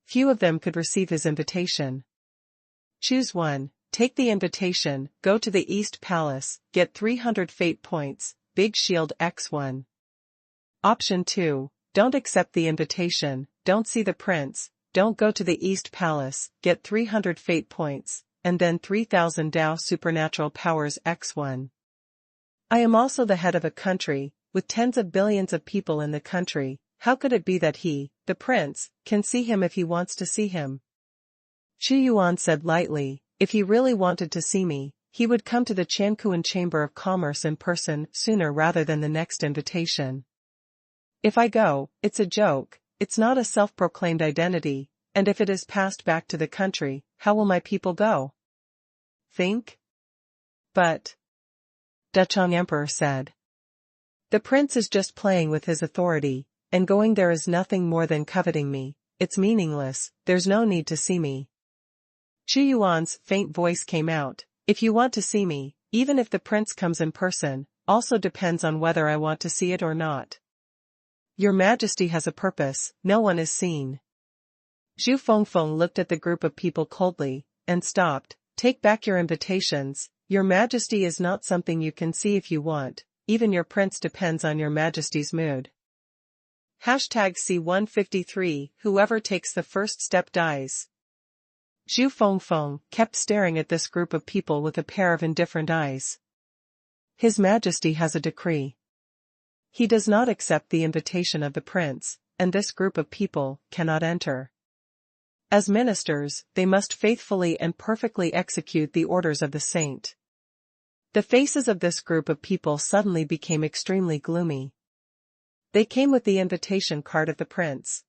Speaker 1: Few of them could receive his invitation. Choose one, take the invitation, go to the East Palace, get 300 fate points, Big Shield X1. Option 2, don't accept the invitation, don't see the prince, don't go to the East Palace, get 300 fate points, and then 3000 Tao Supernatural Powers X1. I am also the head of a country, with tens of billions of people in the country. How could it be that he, the prince, can see him if he wants to see him? Xuanhuan said lightly, if he really wanted to see me, he would come to the Quanhuan Chamber of Commerce in person sooner rather than the next invitation. If I go, it's a joke, it's not a self-proclaimed identity, and if it is passed back to the country, how will my people go? Think? But, Decheng Emperor said. The prince is just playing with his authority, and going there is nothing more than coveting me. It's meaningless, there's no need to see me. Xuanhuan's faint voice came out, if you want to see me, even if the prince comes in person, also depends on whether I want to see it or not. Your Majesty has a purpose, no one is seen. Zhu Fengfeng looked at the group of people coldly, and stopped. Take back your invitations, Your Majesty is not something you can see if you want, even your prince depends on your Majesty's mood. #C153, whoever takes the first step dies. Zhu Fengfeng kept staring at this group of people with a pair of indifferent eyes. His Majesty has a decree. He does not accept the invitation of the prince, and this group of people cannot enter. As ministers, they must faithfully and perfectly execute the orders of the saint. The faces of this group of people suddenly became extremely gloomy. They came with the invitation card of the prince.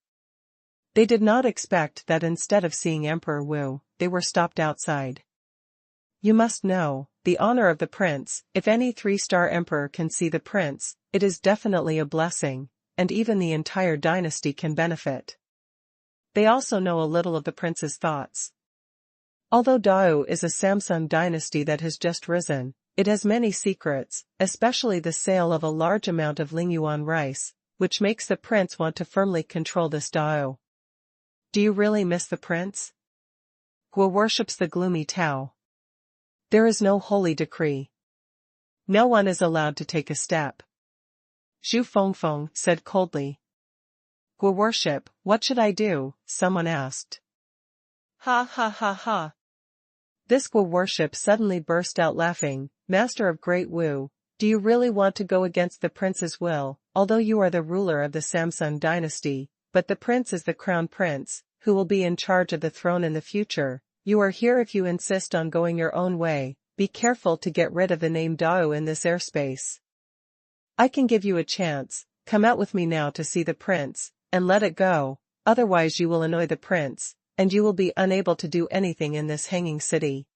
Speaker 1: They did not expect that instead of seeing Emperor Wu, they were stopped outside. You must know, the honor of the prince, if any 3-star emperor can see the prince, it is definitely a blessing, and even the entire dynasty can benefit. They also know a little of the prince's thoughts. Although Dao is a Samsung dynasty that has just risen, it has many secrets, especially the sale of a large amount of Lingyuan rice, which makes the prince want to firmly control this Dao. Do you really miss the prince? Guo worships the gloomy Tao. There is no holy decree. No one is allowed to take a step. Zhu Fengfeng said coldly. Guo worship, what should I do? Someone asked. Ha ha ha ha. This Guo worship suddenly burst out laughing. Master of Great Wu, do you really want to go against the prince's will, although you are the ruler of the Samsung dynasty, but the prince is the crown prince, who will be in charge of the throne in the future? You are here if you insist on going your own way. Be careful to get rid of the name Dao in this airspace. I can give you a chance, come out with me now to see the prince, and let it go, otherwise you will annoy the prince, and you will be unable to do anything in this hanging city.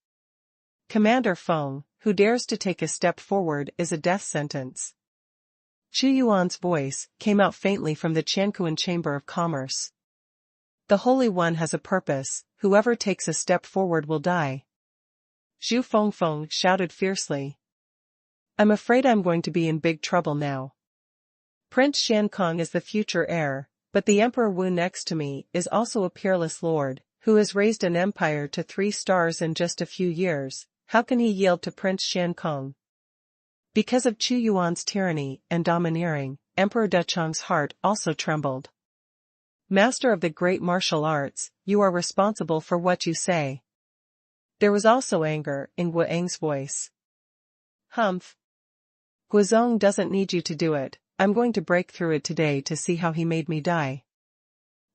Speaker 1: Commander Feng, who dares to take a step forward is a death sentence. Xuanhuan's voice came out faintly from the Quanhuan Chamber of Commerce. The Holy One has a purpose, whoever takes a step forward will die. Zhu Fengfeng shouted fiercely. I'm afraid I'm going to be in big trouble now. Prince Shankong is the future heir, but the Emperor Wu next to me is also a peerless lord, who has raised an empire to 3 stars in just a few years. How can he yield to Prince Shankong? Because of Xuanhuan's tyranny and domineering, Emperor Decheng's heart also trembled. Master of the great martial arts, you are responsible for what you say. There was also anger in Guang's voice. Humph. Guizhong doesn't need you to do it, I'm going to break through it today to see how he made me die.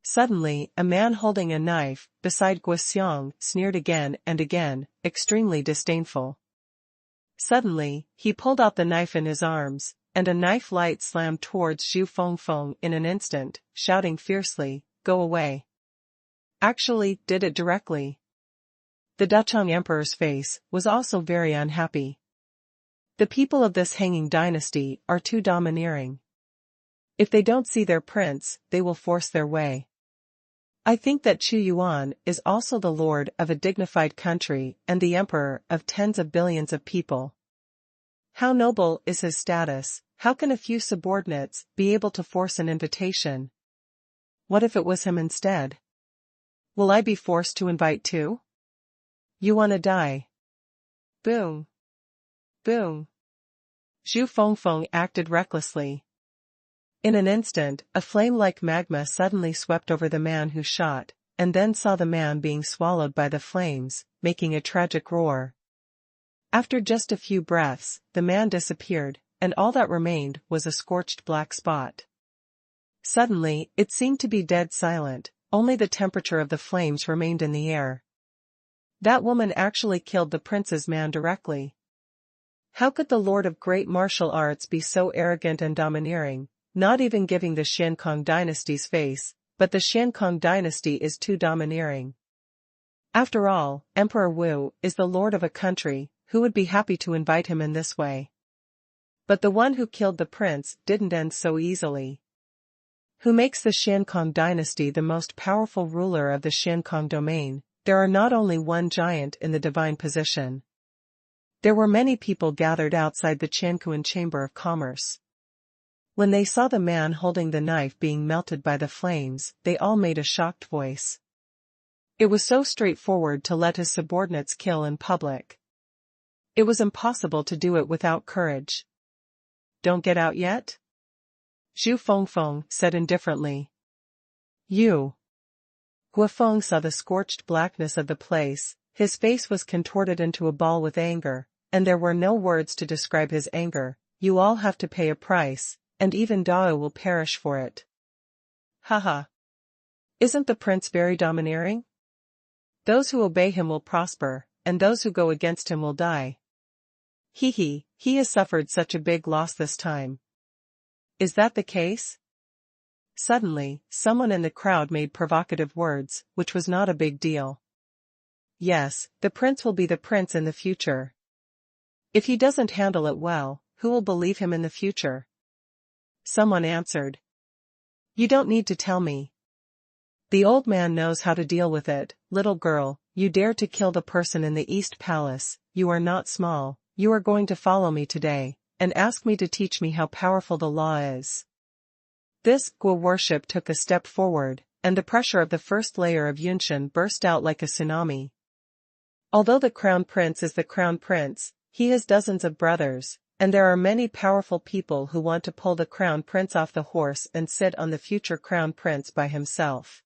Speaker 1: Suddenly, a man holding a knife, beside Guizhong, sneered again and again, extremely disdainful. Suddenly, he pulled out the knife in his arms, and a knife light slammed towards Zhu Fengfeng in an instant, shouting fiercely, "Go away." Actually, did it directly. The Dachang Emperor's face was also very unhappy. The people of this hanging dynasty are too domineering. If they don't see their prince, they will force their way. I think that Chu Yuan is also the lord of a dignified country and the emperor of tens of billions of people. How noble is his status? How can a few subordinates be able to force an invitation? What if it was him instead? Will I be forced to invite too? You wanna die? Boom. Boom. Zhu Fengfeng acted recklessly. In an instant, a flame-like magma suddenly swept over the man who shot, and then saw the man being swallowed by the flames, making a tragic roar. After just a few breaths, the man disappeared, and all that remained was a scorched black spot. Suddenly, it seemed to be dead silent, only the temperature of the flames remained in the air. That woman actually killed the prince's man directly. How could the lord of great martial arts be so arrogant and domineering, not even giving the Xiankong dynasty's face, but the Xiankong dynasty is too domineering. After all, Emperor Wu is the lord of a country, who would be happy to invite him in this way? But the one who killed the prince didn't end so easily. Who makes the Xiankong dynasty the most powerful ruler of the Xiankong domain? There are not only one giant in the divine position. There were many people gathered outside the Qianquan Chamber of Commerce. When they saw the man holding the knife being melted by the flames, they all made a shocked voice. It was so straightforward to let his subordinates kill in public. It was impossible to do it without courage. Don't get out yet? Zhu Fengfeng said indifferently. You. Guifeng saw the scorched blackness of the place, his face was contorted into a ball with anger, and there were no words to describe his anger. You all have to pay a price, and even Dao will perish for it. Haha. Isn't the prince very domineering? Those who obey him will prosper, and those who go against him will die. He has suffered such a big loss this time. Is that the case? Suddenly, someone in the crowd made provocative words, which was not a big deal. Yes, the prince will be the prince in the future. If he doesn't handle it well, who will believe him in the future? Someone answered. You don't need to tell me. The old man knows how to deal with it. Little girl, you dare to kill the person in the East Palace, you are not small, you are going to follow me today, and ask me to teach me how powerful the law is. This Guo worship took a step forward, and the pressure of the first layer of Yunshan burst out like a tsunami. Although the crown prince is the crown prince, he has dozens of brothers, and there are many powerful people who want to pull the crown prince off the horse and sit on the future crown prince by himself.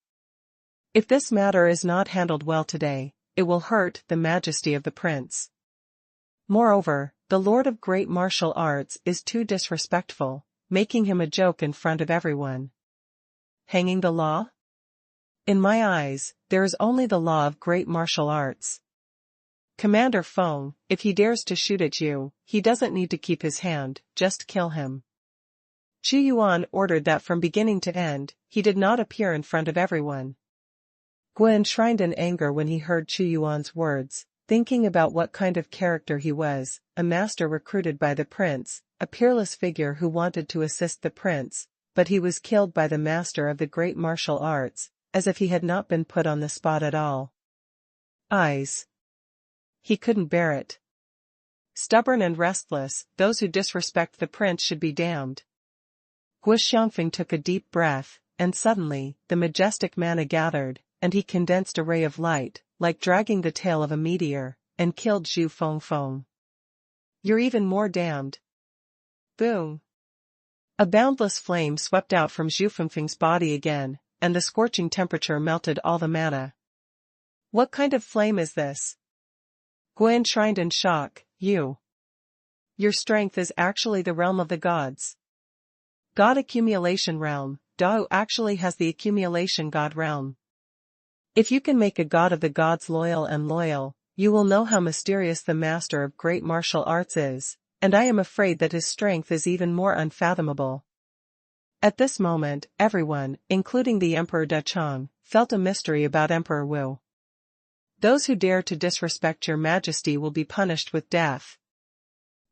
Speaker 1: If this matter is not handled well today, it will hurt the majesty of the prince. Moreover, the lord of great martial arts is too disrespectful, making him a joke in front of everyone. Hanging the law? In my eyes, there is only the law of great martial arts. Commander Feng, if he dares to shoot at you, he doesn't need to keep his hand, just kill him. Chu Yuan ordered that from beginning to end, he did not appear in front of everyone. Guo enshrined in anger when he heard Chu Yuan's words, thinking about what kind of character he was, a master recruited by the prince, a peerless figure who wanted to assist the prince, but he was killed by the master of the great martial arts, as if he had not been put on the spot at all. Eyes. He couldn't bear it. Stubborn and restless, those who disrespect the prince should be damned. Guo Xiangfeng took a deep breath, and suddenly, the majestic mana gathered, and he condensed a ray of light, like dragging the tail of a meteor, and killed Zhu Fengfeng. You're even more damned. Boom. A boundless flame swept out from Zhu Fengfeng's body again, and the scorching temperature melted all the mana. What kind of flame is this? Gua enshrined in shock, Your strength is actually the realm of the gods. God accumulation realm, Dao actually has the accumulation god realm. If you can make a god of the gods loyal, you will know how mysterious the master of great martial arts is, and I am afraid that his strength is even more unfathomable. At this moment, everyone, including the Emperor Dachang, felt a mystery about Emperor Wu. Those who dare to disrespect your majesty will be punished with death.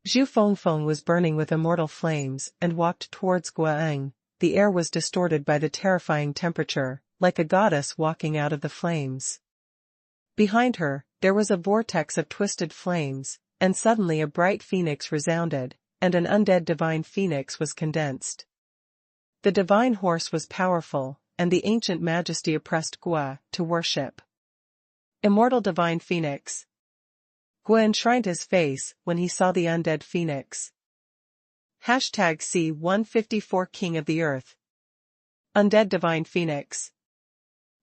Speaker 1: Zhu Fengfeng was burning with immortal flames and walked towards Guaeng. The air was distorted by the terrifying temperature, like a goddess walking out of the flames. Behind her, there was a vortex of twisted flames, and suddenly a bright phoenix resounded, and an undead divine phoenix was condensed. The divine horse was powerful, and the ancient majesty oppressed Gua to worship. Immortal divine phoenix. Gua enshrined his face when he saw the undead phoenix. #C154 King of the Earth. Undead divine phoenix.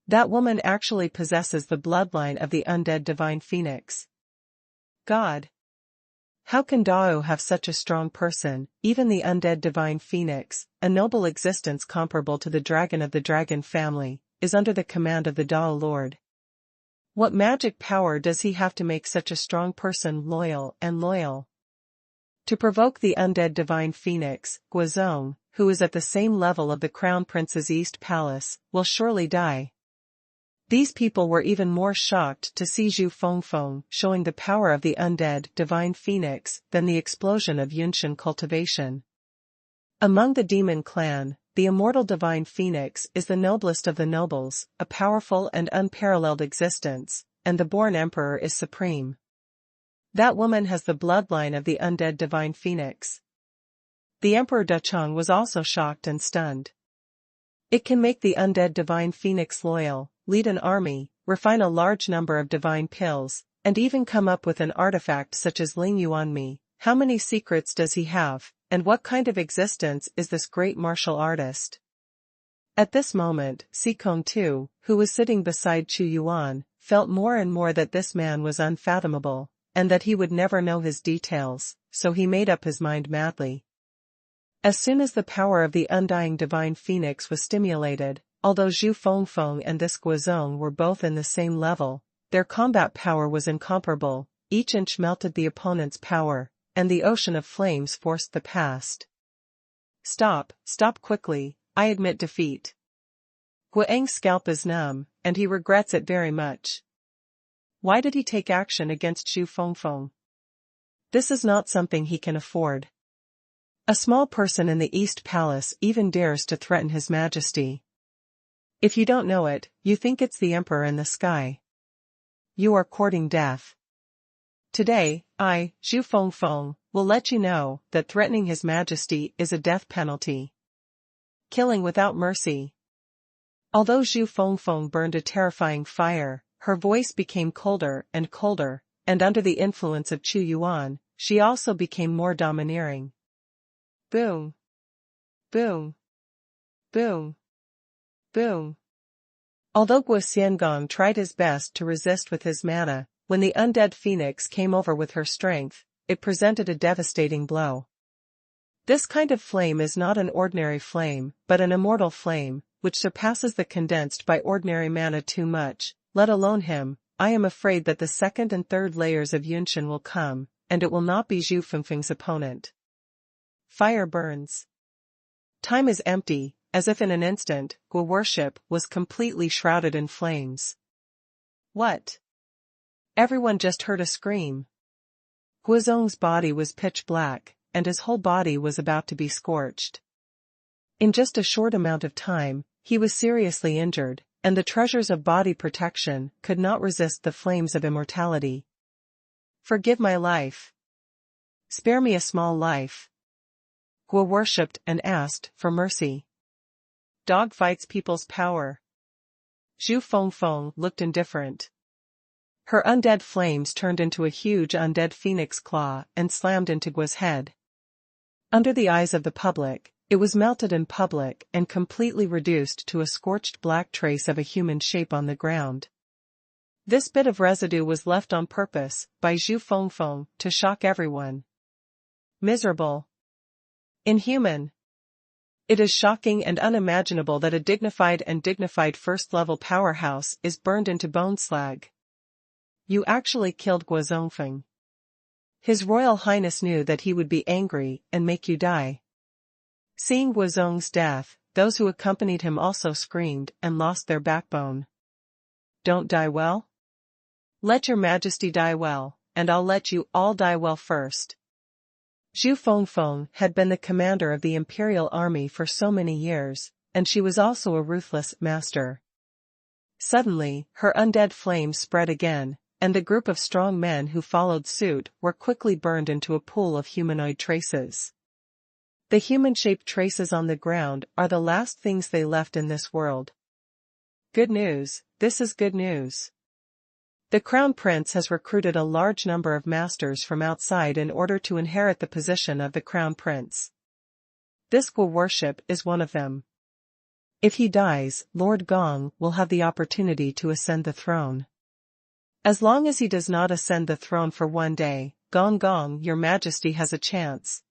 Speaker 1: That woman actually possesses the bloodline of the undead divine phoenix. God. How can Dao have such a strong person? Even the undead divine phoenix, a noble existence comparable to the dragon of the dragon family, is under the command of the Dao Lord. What magic power does he have to make such a strong person loyal? To provoke the undead divine phoenix, Guozong, who is at the same level of the Crown Prince's East Palace, will surely die. These people were even more shocked to see Zhu Fengfeng showing the power of the undead divine phoenix than the explosion of Yunshan cultivation. Among the demon clan, the immortal divine phoenix is the noblest of the nobles, a powerful and unparalleled existence, and the born emperor is supreme. That woman has the bloodline of the undead divine phoenix. The Emperor Dachang was also shocked and stunned. It can make the undead divine phoenix loyal, lead an army, refine a large number of divine pills, and even come up with an artifact such as Ling Yuanmi. How many secrets does he have, and what kind of existence is this great martial artist? At this moment, Sikong too, who was sitting beside Chu Yuan, felt more and more that this man was unfathomable, and that he would never know his details, so he made up his mind madly. As soon as the power of the undying divine phoenix was stimulated, although Zhu Fengfeng and this Guozong were both in the same level, their combat power was incomparable. Each inch melted the opponent's power, and the ocean of flames forced the past. Stop quickly, I admit defeat. Guaeng's scalp is numb, and he regrets it very much. Why did he take action against Zhu Fengfeng? This is not something he can afford. A small person in the East Palace even dares to threaten His Majesty. If you don't know it, you think it's the Emperor in the sky. You are courting death. Today, I, Zhu Fengfeng, will let you know that threatening His Majesty is a death penalty. Killing without mercy. Although Zhu Fengfeng burned a terrifying fire, her voice became colder, and under the influence of Chu Yuan, she also became more domineering. Boom. Boom. Boom. Boom. Although Guo Xiangong tried his best to resist with his mana, when the undead phoenix came over with her strength, it presented a devastating blow. This kind of flame is not an ordinary flame, but an immortal flame, which surpasses the condensed by ordinary mana too much, let alone him. I am afraid that the second and third layers of Yunshan will come, and it will not be Zhu Fengfeng's opponent. Fire burns. Time is empty. As if in an instant, Guo worship was completely shrouded in flames. What? Everyone just heard a scream. Guozong's body was pitch black, and his whole body was about to be scorched. In just a short amount of time, he was seriously injured, and the treasures of body protection could not resist the flames of immortality. Forgive my life. Spare me a small life. Guo worshipped and asked for mercy. Dog fights people's power. Zhu Fengfeng looked indifferent. Her undead flames turned into a huge undead phoenix claw and slammed into Guo's head. Under the eyes of the public, it was melted in public and completely reduced to a scorched black trace of a human shape on the ground. This bit of residue was left on purpose by Zhu Fengfeng to shock everyone. Miserable. Inhuman. It is shocking and unimaginable that a dignified first-level powerhouse is burned into bone slag. You actually killed Guozongfeng. His Royal Highness knew that he would be angry and make you die. Seeing Guozong's death, those who accompanied him also screamed and lost their backbone. Don't die well? Let your Majesty die well, and I'll let you all die well first. Zhu Fengfeng had been the commander of the Imperial army for so many years, and she was also a ruthless master. Suddenly, her undead flame spread again, and the group of strong men who followed suit were quickly burned into a pool of humanoid traces. The human-shaped traces on the ground are the last things they left in this world. Good news, this is good news. The Crown Prince has recruited a large number of masters from outside in order to inherit the position of the Crown Prince. This Guo worship is one of them. If he dies, Lord Gong will have the opportunity to ascend the throne. As long as he does not ascend the throne for one day, Gong, your Majesty has a chance.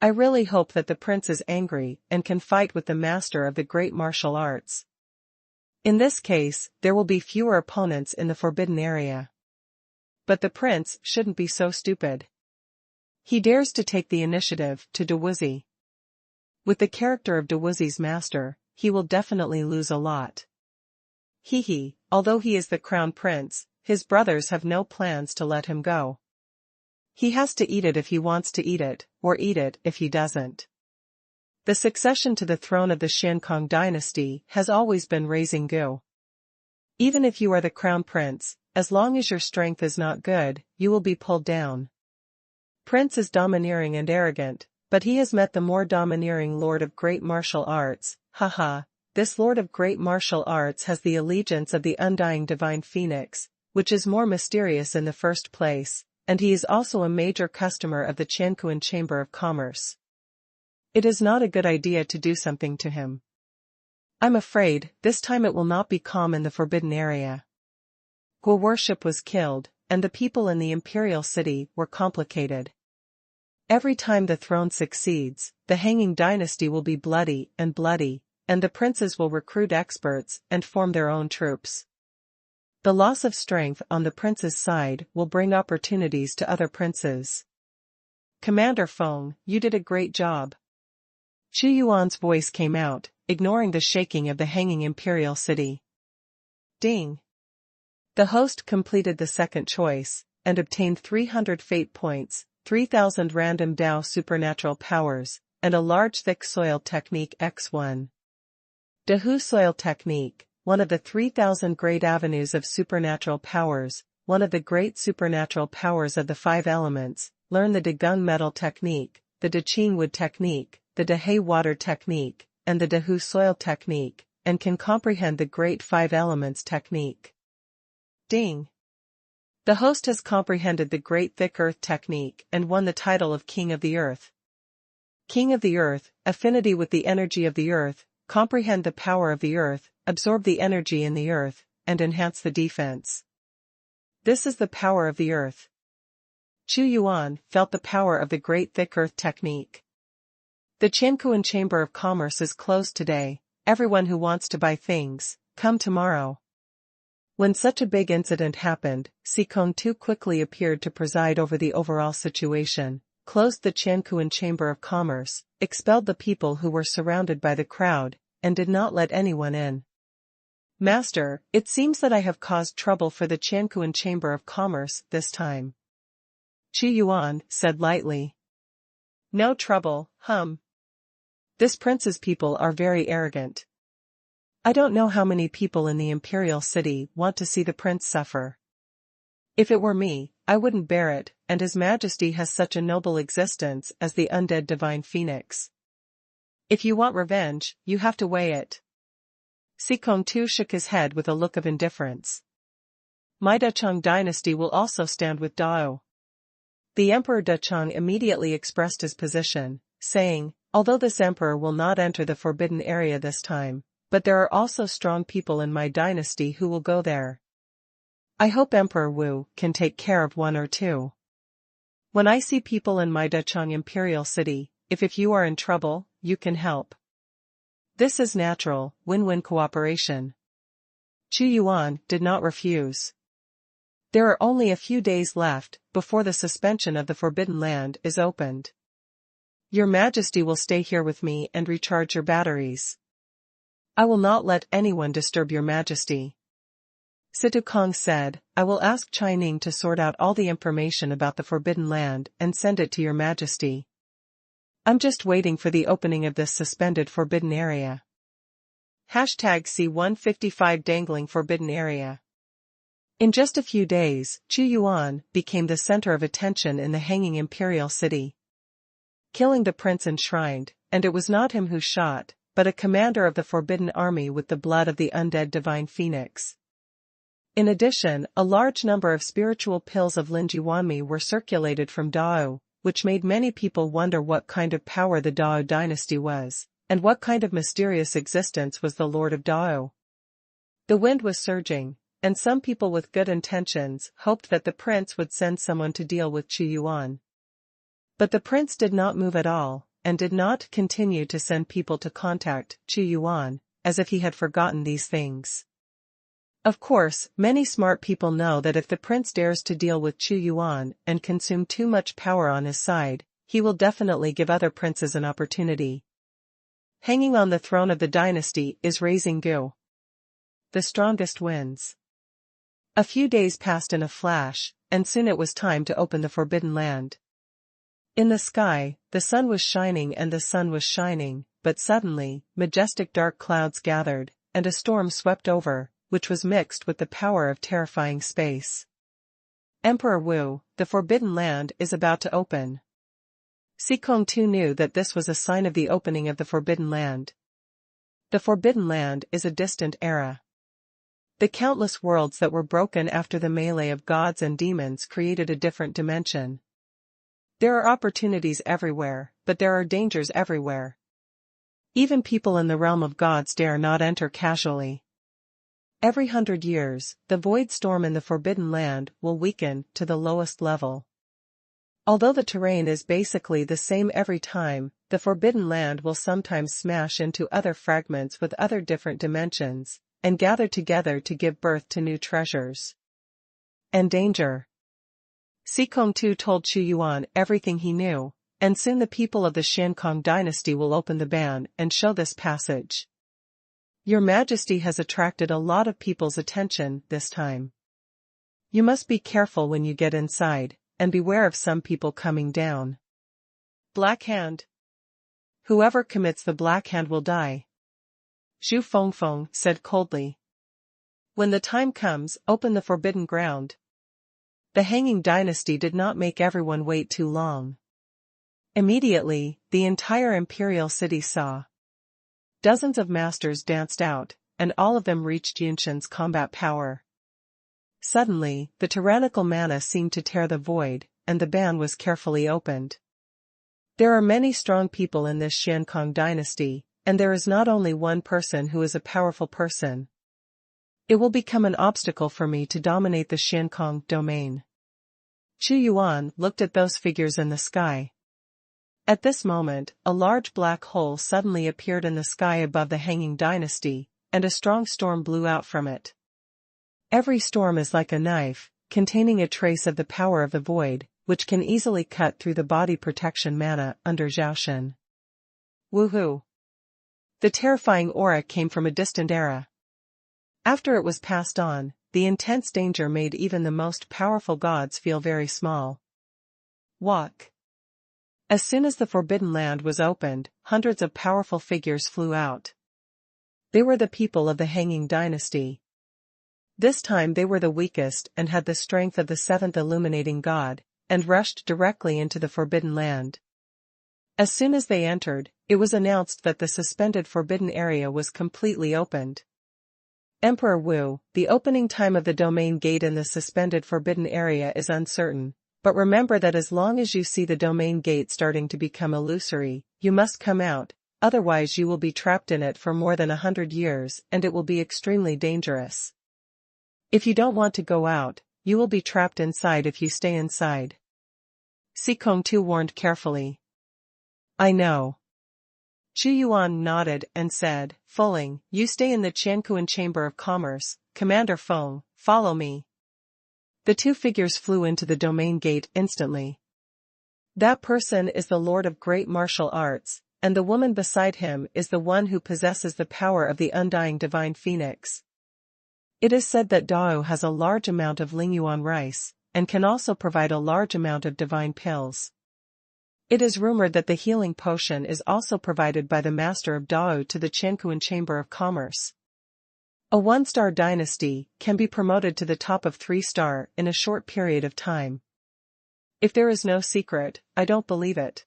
Speaker 1: I really hope that the prince is angry and can fight with the master of the great martial arts. In this case, there will be fewer opponents in the forbidden area. But the prince shouldn't be so stupid. He dares to take the initiative to Dewuzi. With the character of Dewuzi's master, he will definitely lose a lot. Although he is the crown prince, his brothers have no plans to let him go. He has to eat it if he wants to eat it, or eat it if he doesn't. The succession to the throne of the Xiankong dynasty has always been raising Gu. Even if you are the crown prince, as long as your strength is not good, you will be pulled down. Prince is domineering and arrogant, but he has met the more domineering Lord of Great Martial Arts. This Lord of Great Martial Arts has the allegiance of the undying Divine Phoenix, which is more mysterious in the first place, and he is also a major customer of the Qianquan Chamber of Commerce. It is not a good idea to do something to him. I'm afraid, this time it will not be calm in the forbidden area. Guo worship was killed, and the people in the Imperial city were complicated. Every time the throne succeeds, the hanging dynasty will be bloody, and the princes will recruit experts and form their own troops. The loss of strength on the prince's side will bring opportunities to other princes. Commander Feng, you did a great job. Zhu Yuan's voice came out, ignoring the shaking of the hanging imperial city. Ding! The host completed the second choice, and obtained 300 fate points, 3,000 random Dao supernatural powers, and a large thick soil technique X1. Dehu soil technique, one of the 3,000 great avenues of supernatural powers, one of the great supernatural powers of the five elements. Learn the Degung metal technique, the Deqing wood technique, the Dehe water technique, and the Dehu soil technique, and can comprehend the great five elements technique. Ding! The host has comprehended the great thick earth technique and won the title of King of the Earth. King of the Earth, affinity with the energy of the earth, comprehend the power of the earth, absorb the energy in the earth, and enhance the defense. This is the power of the earth. Zhu Yuan felt the power of the great thick earth technique. The Qianquan Chamber of Commerce is closed today. Everyone who wants to buy things, come tomorrow. When such a big incident happened, Xikong too quickly appeared to preside over the overall situation, closed the Qianquan Chamber of Commerce, expelled the people who were surrounded by the crowd, and did not let anyone in. Master, it seems that I have caused trouble for the Qianquan Chamber of Commerce this time. Zhu Yuan said lightly. No trouble, This prince's people are very arrogant. I don't know how many people in the Imperial city want to see the prince suffer. If it were me, I wouldn't bear it, and His Majesty has such a noble existence as the undead Divine Phoenix. If you want revenge, you have to weigh it. Xikong too shook his head with a look of indifference. My Dechang dynasty will also stand with Dao. The Emperor Dechang immediately expressed his position, saying, although this emperor will not enter the forbidden area this time, but there are also strong people in my dynasty who will go there. I hope Emperor Wu can take care of one or two. When I see people in my Dachang Imperial City, if you are in trouble, you can help. This is natural, win-win cooperation. Chu Yuan did not refuse. There are only a few days left before the suspension of the Forbidden Land is opened. Your Majesty will stay here with me and recharge your batteries. I will not let anyone disturb your Majesty. Situ Kong said, I will ask Chai Ning to sort out all the information about the Forbidden Land and send it to your Majesty. I'm just waiting for the opening of this suspended forbidden area. #C155 Dangling Forbidden Area. In just a few days, Chu Yuan became the center of attention in the hanging Imperial City. Killing the prince enshrined, and it was not him who shot, but a commander of the Forbidden Army with the blood of the undead divine phoenix. In addition, a large number of spiritual pills of Linjiwanmi were circulated from Dao, which made many people wonder what kind of power the Dao dynasty was, and what kind of mysterious existence was the Lord of Dao. The wind was surging, and some people with good intentions hoped that the prince would send someone to deal with Chu Yuan. But the prince did not move at all, and did not continue to send people to contact Chu Yuan, as if he had forgotten these things. Of course, many smart people know that if the prince dares to deal with Chu Yuan and consume too much power on his side, he will definitely give other princes an opportunity. Hanging on the throne of the dynasty is raising Gu. The strongest wins. A few days passed in a flash, and soon it was time to open the Forbidden Land. In the sky, the sun was shining and the sun was shining, but suddenly, majestic dark clouds gathered, and a storm swept over, which was mixed with the power of terrifying space. Emperor Wu, the Forbidden Land is about to open. Sikong too knew that this was a sign of the opening of the Forbidden Land. The Forbidden Land is a distant era. The countless worlds that were broken after the melee of gods and demons created a different dimension. There are opportunities everywhere, but there are dangers everywhere. Even people in the realm of gods dare not enter casually. Every 100 years, the void storm in the Forbidden Land will weaken to the lowest level. Although the terrain is basically the same every time, the Forbidden Land will sometimes smash into other fragments with other different dimensions, and gather together to give birth to new treasures. And danger. Sikong Tu told Chu Yuan everything he knew, and soon the people of the Xiankong dynasty will open the ban and show this passage. Your Majesty has attracted a lot of people's attention this time. You must be careful when you get inside, and beware of some people coming down. Black Hand. Whoever commits the Black Hand will die. Zhu Fengfeng said coldly. When the time comes, open the forbidden ground. The hanging dynasty did not make everyone wait too long. Immediately, the entire Imperial City saw. Dozens of masters danced out, and all of them reached Yunshan's combat power. Suddenly, the tyrannical mana seemed to tear the void, and the ban was carefully opened. There are many strong people in this Xiankong dynasty, and there is not only one person who is a powerful person. It will become an obstacle for me to dominate the Xiankong domain. Chu Yuan looked at those figures in the sky. At this moment, a large black hole suddenly appeared in the sky above the hanging dynasty, and a strong storm blew out from it. Every storm is like a knife, containing a trace of the power of the void, which can easily cut through the body protection mana under Zhaoshen. Woohoo! The terrifying aura came from a distant era. After it was passed on, the intense danger made even the most powerful gods feel very small. Walk. As soon as the Forbidden Land was opened, hundreds of powerful figures flew out. They were the people of the hanging dynasty. This time they were the weakest and had the strength of the seventh illuminating god, and rushed directly into the Forbidden Land. As soon as they entered, it was announced that the suspended forbidden area was completely opened. Emperor Wu, the opening time of the domain gate in the suspended forbidden area is uncertain, but remember that as long as you see the domain gate starting to become illusory, you must come out, otherwise you will be trapped in it for more than 100 years and it will be extremely dangerous. If you don't want to go out, you will be trapped inside if you stay inside. Xikong Tu warned carefully. I know. Xuanhuan nodded and said, Fuling, you stay in the Qianquan Chamber of Commerce, Commander Feng, follow me. The two figures flew into the domain gate instantly. That person is the Lord of Great Martial Arts, and the woman beside him is the one who possesses the power of the undying divine phoenix. It is said that Dao has a large amount of Lingyuan rice, and can also provide a large amount of divine pills. It is rumored that the healing potion is also provided by the Master of Dao to the Qianquan Chamber of Commerce. A 1-star dynasty can be promoted to the top of 3-star in a short period of time. If there is no secret, I don't believe it.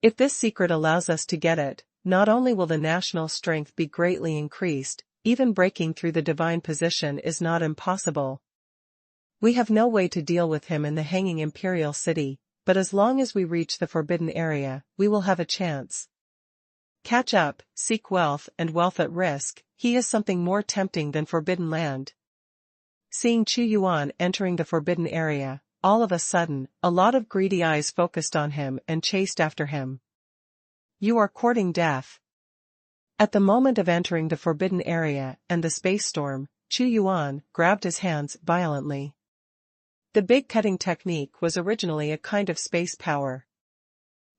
Speaker 1: If this secret allows us to get it, not only will the national strength be greatly increased, even breaking through the divine position is not impossible. We have no way to deal with him in the hanging Imperial city, but as long as we reach the forbidden area, we will have a chance. Catch up, seek wealth and wealth at risk, he is something more tempting than forbidden land. Seeing Xuanhuan entering the forbidden area, all of a sudden, a lot of greedy eyes focused on him and chased after him. You are courting death. At the moment of entering the forbidden area and the space storm, Xuanhuan grabbed his hands violently. The big cutting technique was originally a kind of space power.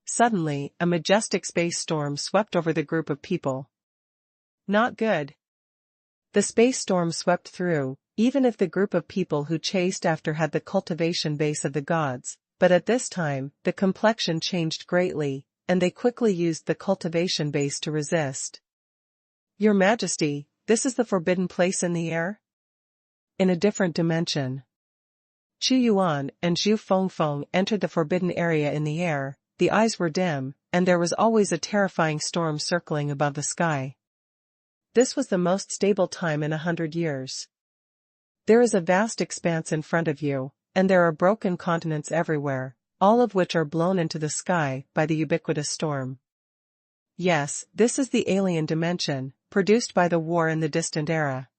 Speaker 1: Suddenly, a majestic space storm swept over the group of people. Not good. The space storm swept through, even if the group of people who chased after had the cultivation base of the gods, but at this time, the complexion changed greatly, and they quickly used the cultivation base to resist. Your Majesty, this is the forbidden place in the air? In a different dimension. Xuanhuan and Zhu Fengfeng entered the forbidden area in the air, the eyes were dim, and there was always a terrifying storm circling above the sky. This was the most stable time in 100 years. There is a vast expanse in front of you, and there are broken continents everywhere, all of which are blown into the sky by the ubiquitous storm. Yes, this is the alien dimension, produced by the war in the distant era.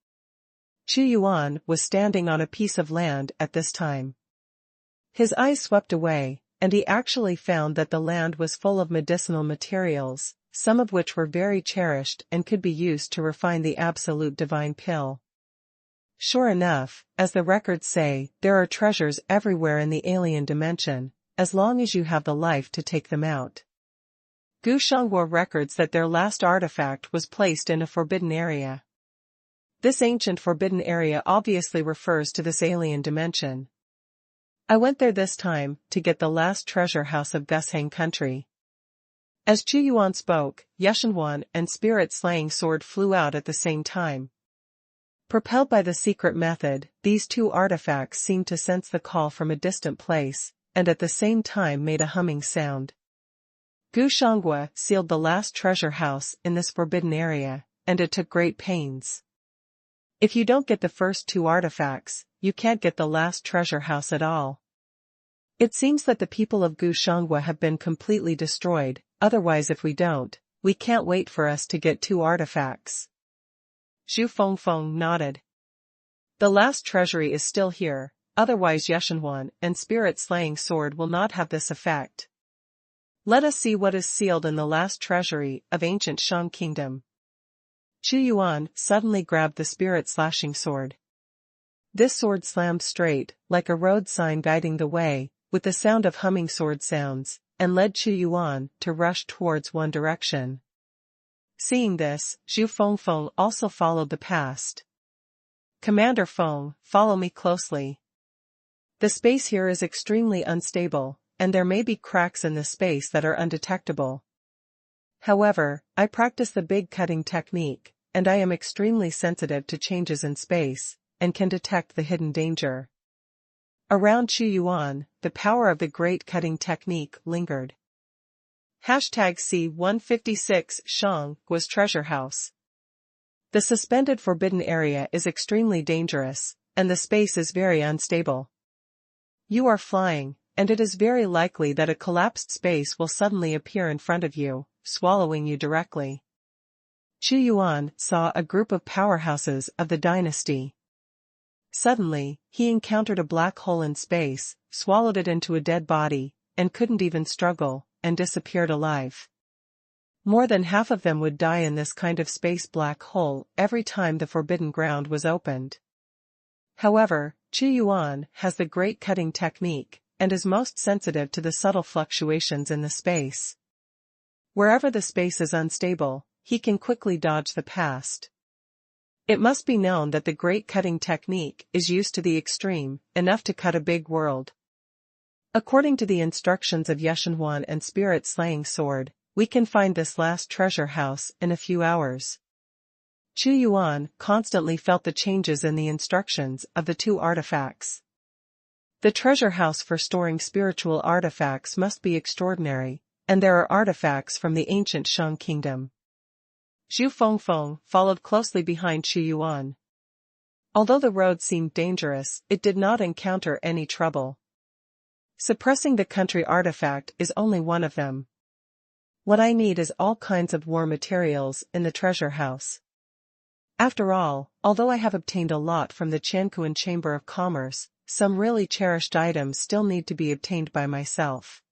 Speaker 1: Xuanhuan was standing on a piece of land at this time. His eyes swept away, and he actually found that the land was full of medicinal materials, some of which were very cherished and could be used to refine the absolute divine pill. Sure enough, as the records say, there are treasures everywhere in the alien dimension, as long as you have the life to take them out. Xuanhuan records that their last artifact was placed in a forbidden area. This ancient forbidden area obviously refers to this alien dimension. I went there this time to get the last treasure house of Gushang country. As Xuanhuan spoke, Xuanhuan and spirit-slaying sword flew out at the same time. Propelled by the secret method, these two artifacts seemed to sense the call from a distant place, and at the same time made a humming sound. Xuanhuan sealed the last treasure house in this forbidden area, and it took great pains. If you don't get the first two artifacts, you can't get the last treasure house at all. It seems that the people of Xuanhuan have been completely destroyed, otherwise if we don't, we can't wait for us to get two artifacts. Zhu Fengfeng nodded. The last treasury is still here, otherwise Xuanhuan and spirit-slaying sword will not have this effect. Let us see what is sealed in the last treasury of ancient Shang kingdom. Xuanhuan suddenly grabbed the spirit-slashing sword. This sword slammed straight, like a road sign guiding the way, with the sound of humming sword sounds, and led Xuanhuan to rush towards one direction. Seeing this, Zhu Fengfeng also followed the past. Commander Feng, follow me closely. The space here is extremely unstable, and there may be cracks in the space that are undetectable. However, I practice the big cutting technique, and I am extremely sensitive to changes in space, and can detect the hidden danger. Around Xuanhuan, the power of the great cutting technique lingered. #C156 Shang was treasure house. The suspended forbidden area is extremely dangerous, and the space is very unstable. You are flying, and it is very likely that a collapsed space will suddenly appear in front of you, swallowing you directly. Xuanhuan saw a group of powerhouses of the dynasty. Suddenly, he encountered a black hole in space, swallowed it into a dead body, and couldn't even struggle, and disappeared alive. More than half of them would die in this kind of space black hole every time the forbidden ground was opened. However, Xuanhuan has the great cutting technique, and is most sensitive to the subtle fluctuations in the space. Wherever the space is unstable, he can quickly dodge the past. It must be known that the great cutting technique is used to the extreme, enough to cut a big world. According to the instructions of Xuanhuan and spirit-slaying sword, we can find this last treasure house in a few hours. Xuanhuan constantly felt the changes in the instructions of the two artifacts. The treasure house for storing spiritual artifacts must be extraordinary, and there are artifacts from the ancient Shang kingdom. Zhu Fengfeng followed closely behind Xuanhuan. Although the road seemed dangerous, it did not encounter any trouble. Suppressing the country artifact is only one of them. What I need is all kinds of war materials in the treasure house. After all, although I have obtained a lot from the Qianquan Chamber of Commerce, some really cherished items still need to be obtained by myself.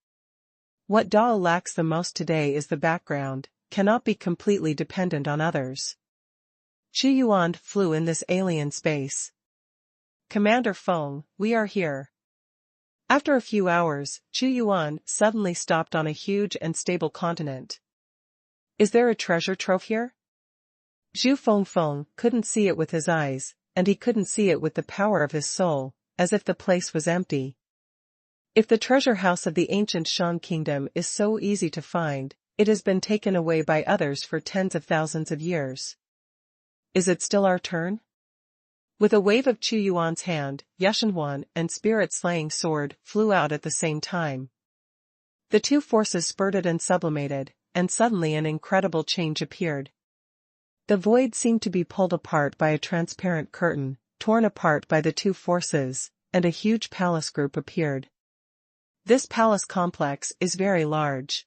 Speaker 1: What Dao lacks the most today is the background, cannot be completely dependent on others. Xuanhuan flew in this alien space. Commander Feng, we are here. After a few hours, Xuanhuan suddenly stopped on a huge and stable continent. Is there a treasure trove here? Zhu Fengfeng couldn't see it with his eyes, and he couldn't see it with the power of his soul, as if the place was empty. If the treasure house of the ancient Shang kingdom is so easy to find, it has been taken away by others for tens of thousands of years. Is it still our turn? With a wave of Xuanhuan's hand, Xuanhuan and spirit-slaying sword flew out at the same time. The two forces spurted and sublimated, and suddenly an incredible change appeared. The void seemed to be pulled apart by a transparent curtain, torn apart by the two forces, and a huge palace group appeared. This palace complex is very large.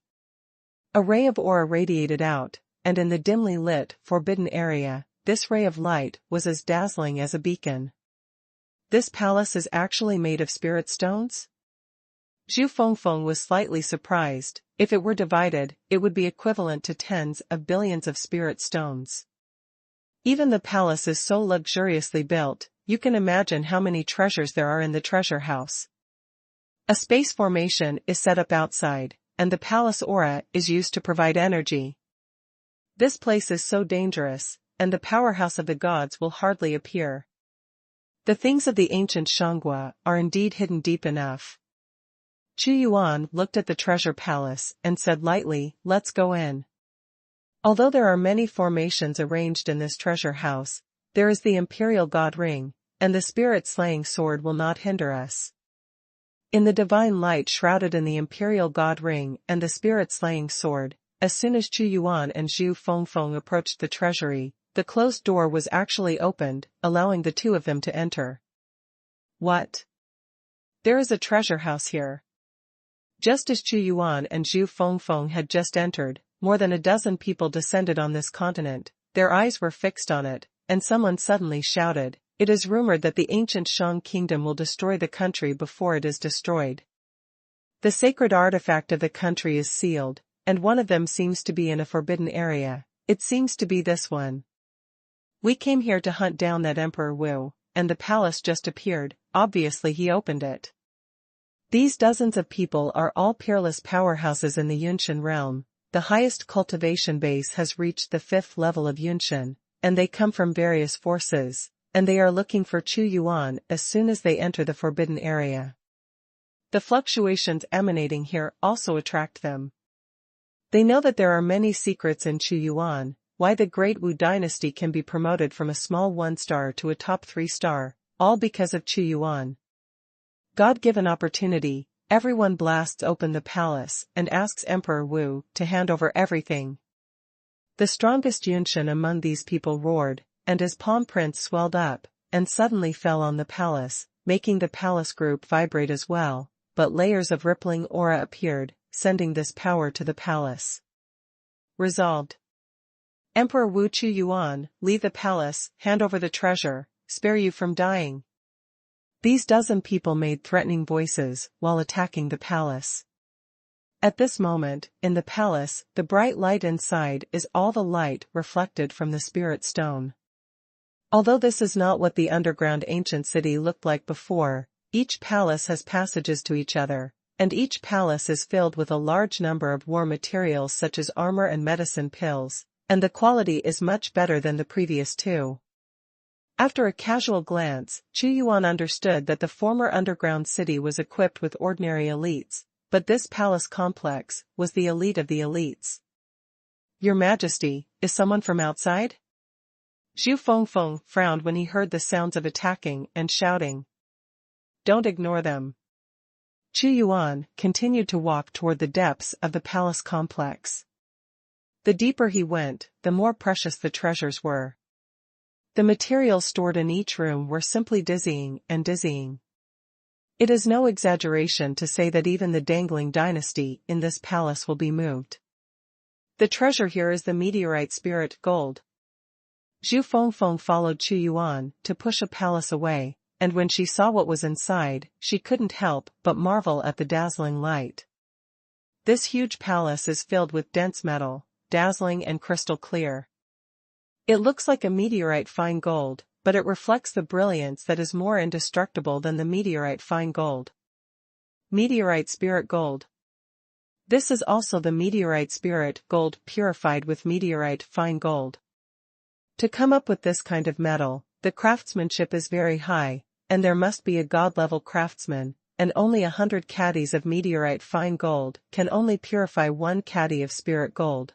Speaker 1: A ray of aura radiated out, and in the dimly lit, forbidden area, this ray of light was as dazzling as a beacon. This palace is actually made of spirit stones? Zhu Fengfeng was slightly surprised. If it were divided, it would be equivalent to tens of billions of spirit stones. Even the palace is so luxuriously built, you can imagine how many treasures there are in the treasure house. A space formation is set up outside, and the palace aura is used to provide energy. This place is so dangerous, and the powerhouse of the gods will hardly appear. The things of the ancient Shangua are indeed hidden deep enough. Xuanhuan looked at the treasure palace and said lightly, "Let's go in." Although there are many formations arranged in this treasure house, there is the Imperial God Ring, and the spirit-slaying sword will not hinder us. In the divine light shrouded in the Imperial God Ring and the spirit-slaying sword, as soon as Xuanhuan and Zhu Fengfeng approached the treasury, the closed door was actually opened, allowing the two of them to enter. What? There is a treasure house here. Just as Xuanhuan and Zhu Fengfeng had just entered, more than a dozen people descended on this continent, their eyes were fixed on it, and someone suddenly shouted, "It is rumored that the ancient Shang kingdom will destroy the country before it is destroyed. The sacred artifact of the country is sealed, and one of them seems to be in a forbidden area. It seems to be this one. We came here to hunt down that Emperor Wu, and the palace just appeared, obviously he opened it. These dozens of people are all peerless powerhouses in the Yunshan realm. The highest cultivation base has reached the 5th level of Yunshan, and they come from various forces, and they are looking for Xuanhuan as soon as they enter the forbidden area. The fluctuations emanating here also attract them. They know that there are many secrets in Xuanhuan, why the great Wu dynasty can be promoted from a small 1-star to a top 3-star, all because of Xuanhuan. God-given opportunity, everyone blasts open the palace and asks Emperor Wu to hand over everything. The strongest Yunshan among these people roared, and his palm prints swelled up, and suddenly fell on the palace, making the palace group vibrate as well, but layers of rippling aura appeared, sending this power to the palace. Resolved. Emperor Wu Xuanhuan, leave the palace, hand over the treasure, spare you from dying. These dozen people made threatening voices while attacking the palace. At this moment, in the palace, the bright light inside is all the light reflected from the spirit stone. Although this is not what the underground ancient city looked like before, each palace has passages to each other, and each palace is filled with a large number of war materials such as armor and medicine pills, and the quality is much better than the previous two. After a casual glance, Xuanhuan understood that the former underground city was equipped with ordinary elites, but this palace complex was the elite of the elites. Your Majesty, is someone from outside? Zhu Fengfeng frowned when he heard the sounds of attacking and shouting. Don't ignore them. Xuanhuan continued to walk toward the depths of the palace complex. The deeper he went, the more precious the treasures were. The materials stored in each room were simply dizzying and dizzying. It is no exaggeration to say that even the dangling dynasty in this palace will be moved. The treasure here is the meteorite spirit gold. Zhu Fengfeng followed Xuanhuan to push a palace away, and when she saw what was inside, she couldn't help but marvel at the dazzling light. This huge palace is filled with dense metal, dazzling and crystal clear. It looks like a meteorite fine gold, but it reflects the brilliance that is more indestructible than the meteorite fine gold. Meteorite spirit gold. This is also the meteorite spirit gold purified with meteorite fine gold. To come up with this kind of metal, the craftsmanship is very high, and there must be a god-level craftsman, and only 100 caddies of meteorite fine gold can only purify 1 caddy of spirit gold.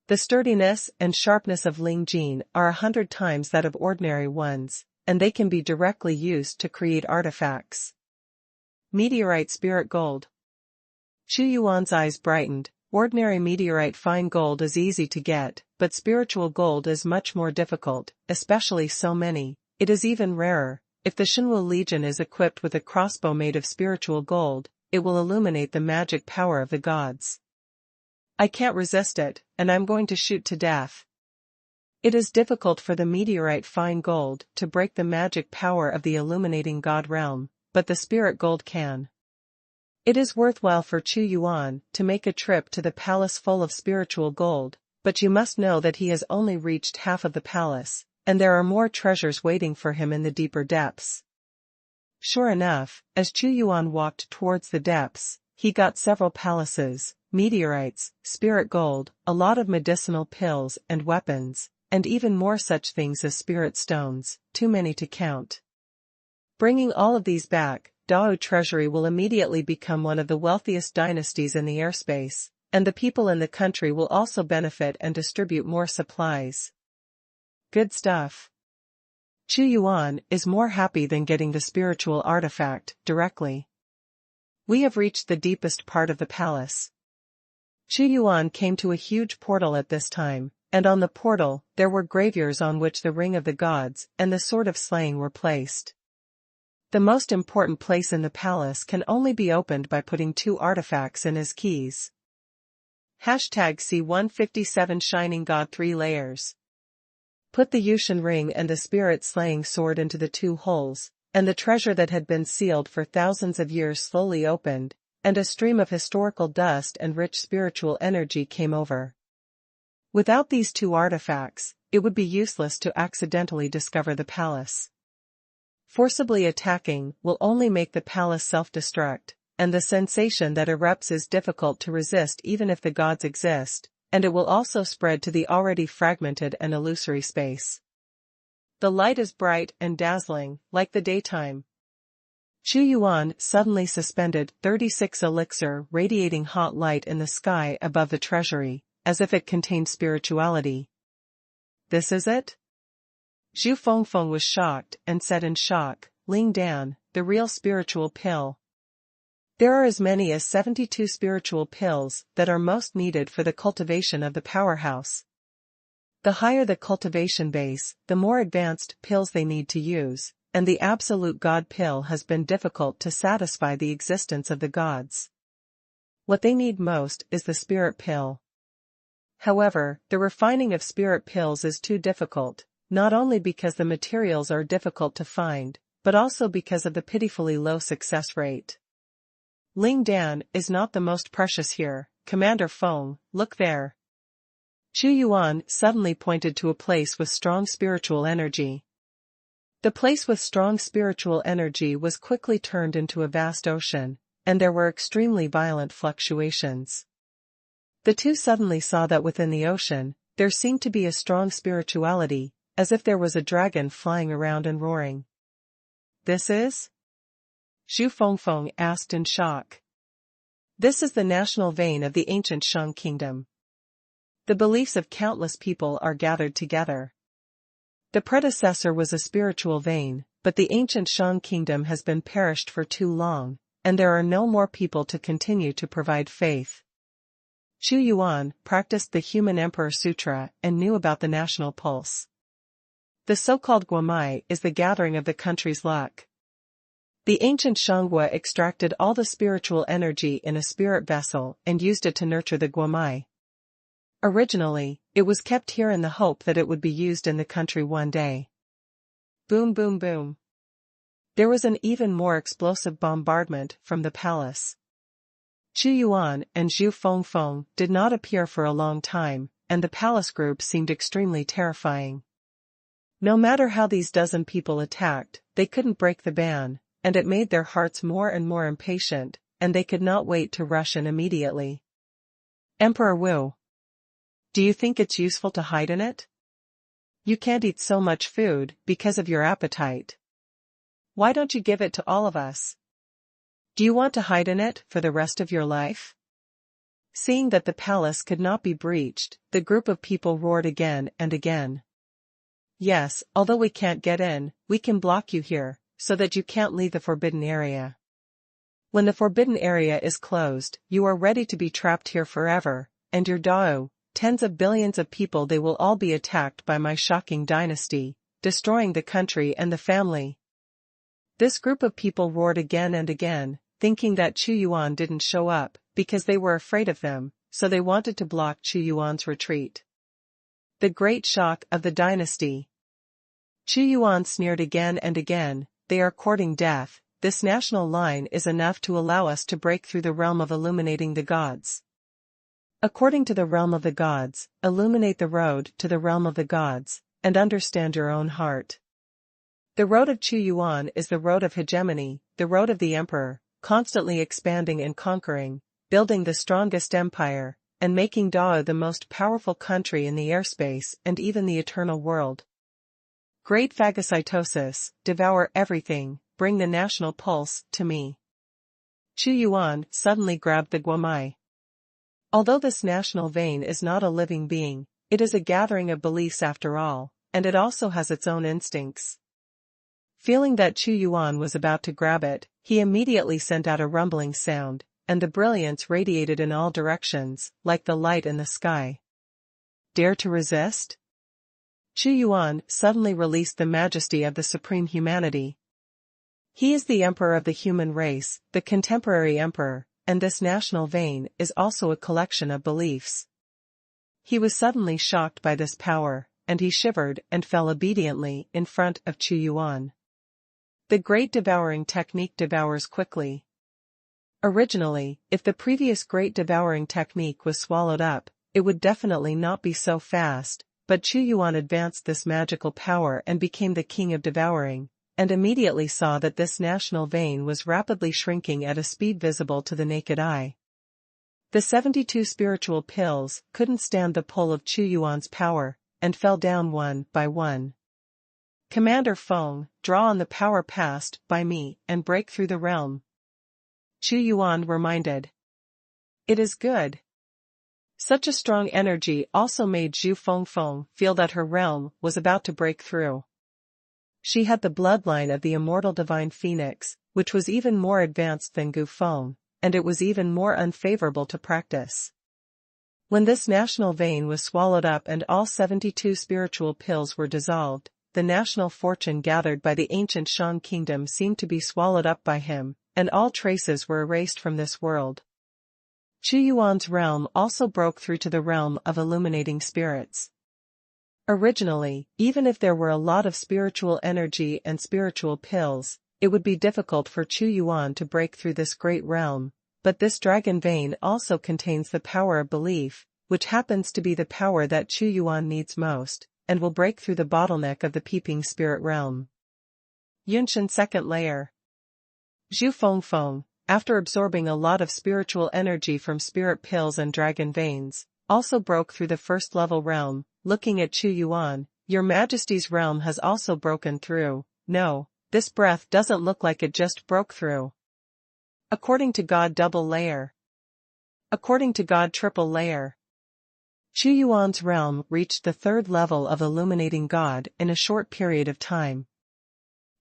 Speaker 1: The sturdiness and sharpness of Ling Jin are 100 times that of ordinary ones, and they can be directly used to create artifacts. Meteorite spirit gold. Xuanhuan's eyes brightened. Ordinary meteorite fine gold is easy to get, but spiritual gold is much more difficult, especially so many. It is even rarer. If the Xuanhuan Legion is equipped with a crossbow made of spiritual gold, it will illuminate the magic power of the gods. I can't resist it, and I'm going to shoot to death. It is difficult for the meteorite fine gold to break the magic power of the illuminating god realm, but the spirit gold can. It is worthwhile for Xuanhuan to make a trip to the palace full of spiritual gold, but you must know that he has only reached half of the palace, and there are more treasures waiting for him in the deeper depths. Sure enough, as Xuanhuan walked towards the depths, he got several palaces, meteorites, spirit gold, a lot of medicinal pills and weapons, and even more such things as spirit stones, too many to count. Bringing all of these back, Dao Treasury will immediately become one of the wealthiest dynasties in the airspace, and the people in the country will also benefit and distribute more supplies. Good stuff. Xuanhuan is more happy than getting the spiritual artifact directly. We have reached the deepest part of the palace. Xuanhuan came to a huge portal at this time, and on the portal there were gravules on which the Ring of the Gods and the Sword of Slaying were placed. The most important place in the palace can only be opened by putting 2 artifacts in as keys. #C157 Shining God 3 layers. Put the Yushan ring and the spirit-slaying sword into the 2 holes, and the treasure that had been sealed for thousands of years slowly opened, and a stream of historical dust and rich spiritual energy came over. Without these 2 artifacts, it would be useless to accidentally discover the palace. Forcibly attacking will only make the palace self-destruct, and the sensation that erupts is difficult to resist even if the gods exist, and it will also spread to the already fragmented and illusory space. The light is bright and dazzling, like the daytime. Xuanhuan suddenly suspended 36 elixir radiating hot light in the sky above the treasury, as if it contained spirituality. This is it? Zhu Fengfeng was shocked and said in shock, Ling Dan, the real spiritual pill. There are as many as 72 spiritual pills that are most needed for the cultivation of the powerhouse. The higher the cultivation base, the more advanced pills they need to use, and the absolute god pill has been difficult to satisfy the existence of the gods. What they need most is the spirit pill. However, the refining of spirit pills is too difficult, not only because the materials are difficult to find, but also because of the pitifully low success rate. Ling Dan is not the most precious here, Commander Feng, look there. Xuanhuan suddenly pointed to a place with strong spiritual energy. The place with strong spiritual energy was quickly turned into a vast ocean, and there were extremely violent fluctuations. The two suddenly saw that within the ocean, there seemed to be a strong spirituality, as if there was a dragon flying around and roaring. This is? Zhu Fengfeng asked in shock. This is the national vein of the ancient Shang kingdom. The beliefs of countless people are gathered together. The predecessor was a spiritual vein, but the ancient Shang kingdom has been perished for too long, and there are no more people to continue to provide faith. Xuanhuan practiced the Human Emperor Sutra and knew about the national pulse. The so-called Guomai is the gathering of the country's luck. The ancient Shanghua extracted all the spiritual energy in a spirit vessel and used it to nurture the Guomai. Originally, it was kept here in the hope that it would be used in the country one day. Boom boom boom. There was an even more explosive bombardment from the palace. Xuanhuan and Zhu Fengfeng did not appear for a long time, and the palace group seemed extremely terrifying. No matter how these dozen people attacked, they couldn't break the ban, and it made their hearts more and more impatient, and they could not wait to rush in immediately. Emperor Wu. Do you think it's useful to hide in it? You can't eat so much food because of your appetite. Why don't you give it to all of us? Do you want to hide in it for the rest of your life? Seeing that the palace could not be breached, the group of people roared again and again. Yes, although we can't get in, we can block you here, so that you can't leave the forbidden area. When the forbidden area is closed, you are ready to be trapped here forever, and your Dao, tens of billions of people, they will all be attacked by my shocking dynasty, destroying the country and the family. This group of people roared again and again, thinking that Xuanhuan didn't show up, because they were afraid of them, so they wanted to block Xuanhuan's retreat. The great shock of the dynasty. Xuanhuan sneered again and again, they are courting death, this national line is enough to allow us to break through the realm of illuminating the gods. According to the realm of the gods, illuminate the road to the realm of the gods, and understand your own heart. The road of Xuanhuan is the road of hegemony, the road of the emperor, constantly expanding and conquering, building the strongest empire, and making Dao the most powerful country in the airspace and even the eternal world. Great phagocytosis, devour everything, bring the national pulse to me. Xuanhuan suddenly grabbed the Guomai. Although this national vein is not a living being, it is a gathering of beliefs after all, and it also has its own instincts. Feeling that Xuanhuan was about to grab it, he immediately sent out a rumbling sound, and the brilliance radiated in all directions, like the light in the sky. Dare to resist? Xuanhuan suddenly released the majesty of the supreme humanity. He is the emperor of the human race, the contemporary emperor, and this national vein is also a collection of beliefs. He was suddenly shocked by this power, and he shivered and fell obediently in front of Xuanhuan. The great devouring technique devours quickly. Originally, if the previous great devouring technique was swallowed up, it would definitely not be so fast, but Xuanhuan advanced this magical power and became the king of devouring, and immediately saw that this national vein was rapidly shrinking at a speed visible to the naked eye. The 72 spiritual pills couldn't stand the pull of Xuanhuan's power, and fell down one by one. Commander Feng, draw on the power passed by me and break through the realm. Xuanhuan reminded. It is good. Such a strong energy also made Zhu Fengfeng feel that her realm was about to break through. She had the bloodline of the immortal divine phoenix, which was even more advanced than Gu Feng, and it was even more unfavorable to practice. When this national vein was swallowed up and all 72 spiritual pills were dissolved, the national fortune gathered by the ancient Shang kingdom seemed to be swallowed up by him, and all traces were erased from this world. Xuanhuan's realm also broke through to the realm of illuminating spirits. Originally, even if there were a lot of spiritual energy and spiritual pills, it would be difficult for Xuanhuan to break through this great realm, but this dragon vein also contains the power of belief, which happens to be the power that Xuanhuan needs most, and will break through the bottleneck of the peeping spirit realm. Yunshan second layer. Zhu Fengfeng, after absorbing a lot of spiritual energy from spirit pills and dragon veins, also broke through the first level realm. Looking at Xuanhuan, Your Majesty's realm has also broken through. No, this breath doesn't look like it just broke through. According to God double layer. According to God triple layer. Xuanhuan's realm reached the third level of illuminating God in a short period of time.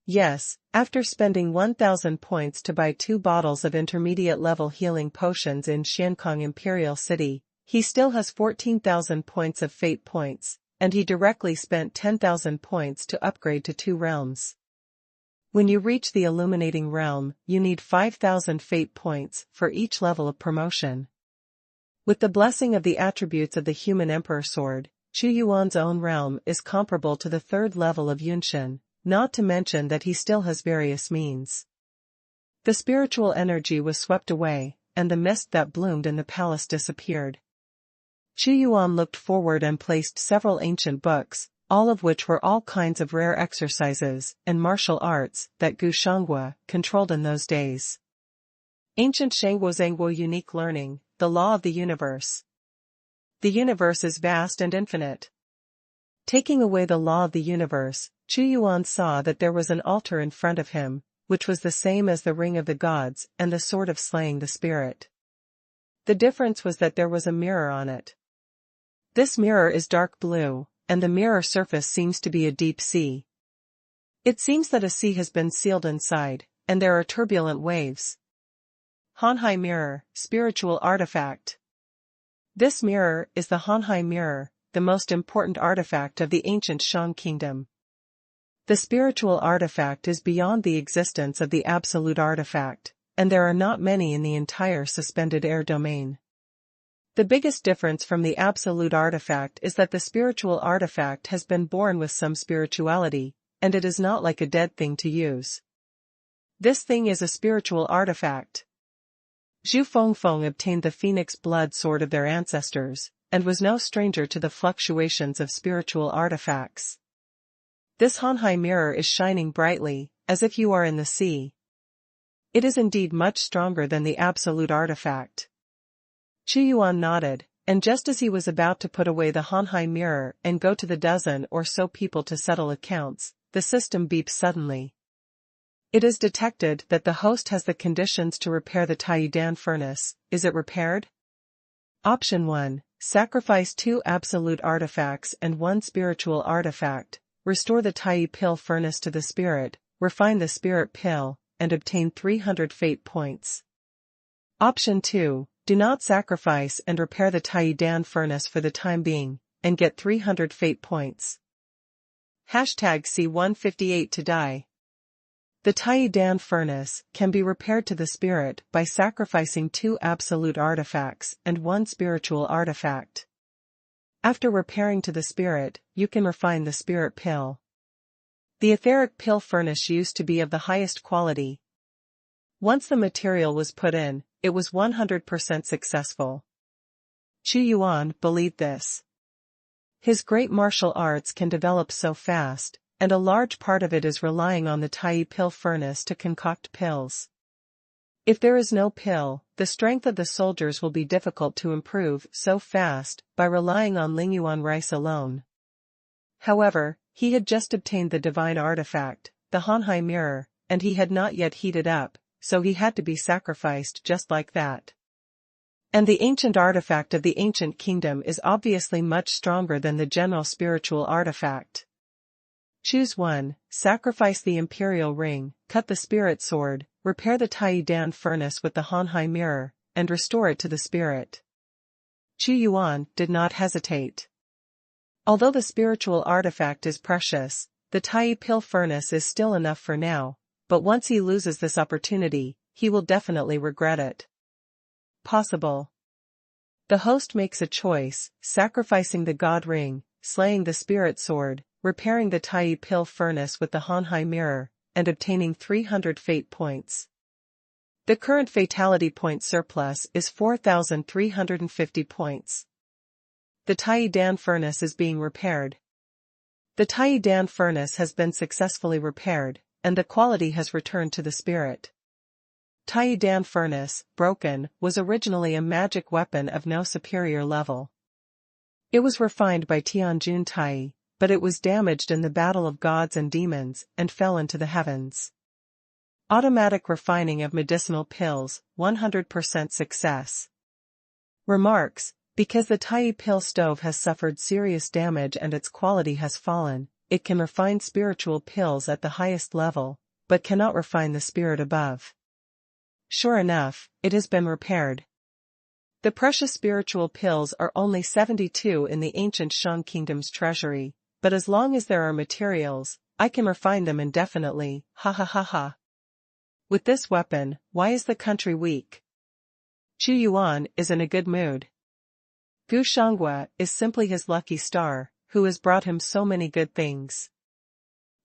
Speaker 1: Yes, after spending 1,000 points to buy 2 bottles of intermediate-level healing potions in Xiankong Imperial City, he still has 14,000 points of fate points, and he directly spent 10,000 points to upgrade to 2 realms. When you reach the illuminating realm, you need 5,000 fate points for each level of promotion. With the blessing of the attributes of the human emperor sword, Xuanhuan's own realm is comparable to the third level of Yunshan, not to mention that he still has various means. The spiritual energy was swept away, and the mist that bloomed in the palace disappeared. Xuanhuan looked forward and placed several ancient books, all of which were all kinds of rare exercises and martial arts that Gu Shanghua controlled in those days. Ancient Shangguo Zhangguo unique learning, the law of the universe. The universe is vast and infinite. Taking away the law of the universe, Xuanhuan saw that there was an altar in front of him, which was the same as the ring of the gods and the sword of slaying the spirit. The difference was that there was a mirror on it. This mirror is dark blue, and the mirror surface seems to be a deep sea. It seems that a sea has been sealed inside, and there are turbulent waves. Hanhai Mirror, Spiritual Artifact. This mirror is the Hanhai Mirror, the most important artifact of the ancient Shang Kingdom. The spiritual artifact is beyond the existence of the absolute artifact, and there are not many in the entire suspended air domain. The biggest difference from the absolute artifact is that the spiritual artifact has been born with some spirituality, and it is not like a dead thing to use. This thing is a spiritual artifact. Zhu Fengfeng obtained the phoenix blood sword of their ancestors, and was no stranger to the fluctuations of spiritual artifacts. This Hanhai mirror is shining brightly, as if you are in the sea. It is indeed much stronger than the absolute artifact. Xuanhuan nodded, and just as he was about to put away the Hanhai mirror and go to the dozen or so people to settle accounts, the system beeps suddenly. It is detected that the host has the conditions to repair the Taiyudan furnace. Is it repaired? Option 1. Sacrifice 2 absolute artifacts and 1 spiritual artifact, restore the Tai pill furnace to the spirit, refine the spirit pill, and obtain 300 fate points. Option 2. Do not sacrifice and repair the Taiyudan furnace for the time being, and get 300 fate points. #C158 to die. The Taiyudan furnace can be repaired to the spirit by sacrificing 2 absolute artifacts and 1 spiritual artifact. After repairing to the spirit, you can refine the spirit pill. The etheric pill furnace used to be of the highest quality. Once the material was put in, it was 100% successful. Xuanhuan believed this. His great martial arts can develop so fast, and a large part of it is relying on the Tai pill furnace to concoct pills. If there is no pill, the strength of the soldiers will be difficult to improve so fast by relying on Lingyuan rice alone. However, he had just obtained the divine artifact, the Hanhai mirror, and he had not yet heated up, so he had to be sacrificed just like that. And the ancient artifact of the ancient kingdom is obviously much stronger than the general spiritual artifact. Choose one, sacrifice the Imperial ring, cut the spirit sword, repair the Taiyudan furnace with the Hanhai mirror, and restore it to the spirit. Xuanhuan did not hesitate. Although the spiritual artifact is precious, the Tai pill furnace is still enough for now, but once he loses this opportunity, he will definitely regret it. Possible. The host makes a choice, sacrificing the god ring, slaying the spirit sword, repairing the Tai pill furnace with the Hanhai mirror, and obtaining 300 fate points. The current fatality point surplus is 4,350 points. The Tai Dan furnace is being repaired. The Tai Dan furnace has been successfully repaired, and the quality has returned to the spirit. Tai Dan furnace, broken, was originally a magic weapon of no superior level. It was refined by Tianjun Tai, but it was damaged in the battle of gods and demons, and fell into the heavens. Automatic refining of medicinal pills, 100% success. Remarks: because the Tai pill stove has suffered serious damage and its quality has fallen, it can refine spiritual pills at the highest level, but cannot refine the spirit above. Sure enough, it has been repaired. The precious spiritual pills are only 72 in the ancient Shang Kingdom's treasury, but as long as there are materials, I can refine them indefinitely, ha ha ha ha. With this weapon, why is the country weak? Xuanhuan is in a good mood. Gu Shangwa is simply his lucky star, who has brought him so many good things.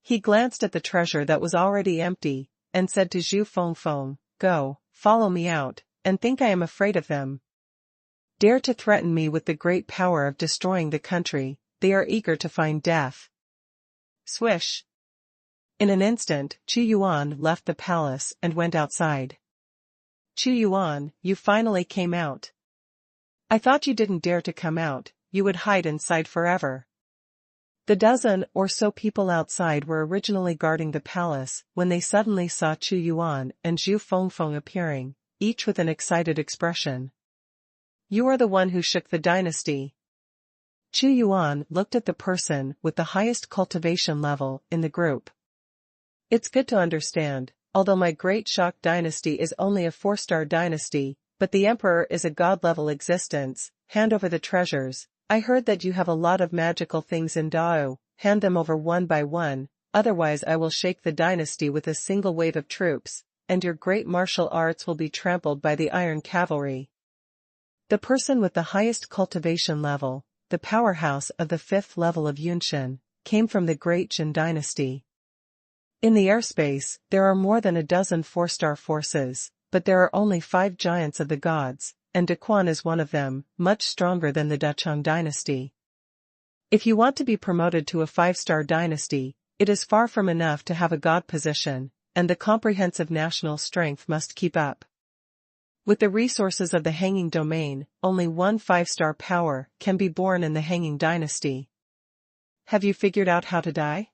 Speaker 1: He glanced at the treasure that was already empty, and said to Zhu Fengfeng, "Go, follow me out, and think I am afraid of them. Dare to threaten me with the great power of destroying the country, they are eager to find death." Swish! In an instant, Xuanhuan left the palace and went outside. Xuanhuan, you finally came out. I thought you didn't dare to come out, you would hide inside forever. The dozen or so people outside were originally guarding the palace when they suddenly saw Xuanhuan and Zhu Fengfeng appearing, each with an excited expression. You are the one who shook the dynasty. Xuanhuan looked at the person with the highest cultivation level in the group. It's good to understand, although my great shock dynasty is only a 4-star dynasty, but the emperor is a god-level existence. Hand over the treasures. I heard that you have a lot of magical things in Dao. Hand them over one by one, otherwise I will shake the dynasty with a single wave of troops, and your great martial arts will be trampled by the iron cavalry. The person with the highest cultivation level, the powerhouse of the 5th level of Yunshan, came from the great Jin dynasty. In the airspace, there are more than a dozen 4-star forces, but there are only 5 giants of the gods, and Daquan is one of them, much stronger than the Dachang dynasty. If you want to be promoted to a 5-star dynasty, it is far from enough to have a god position, and the comprehensive national strength must keep up. With the resources of the hanging domain, only one 5-star power can be born in the hanging dynasty. Have you figured out how to die?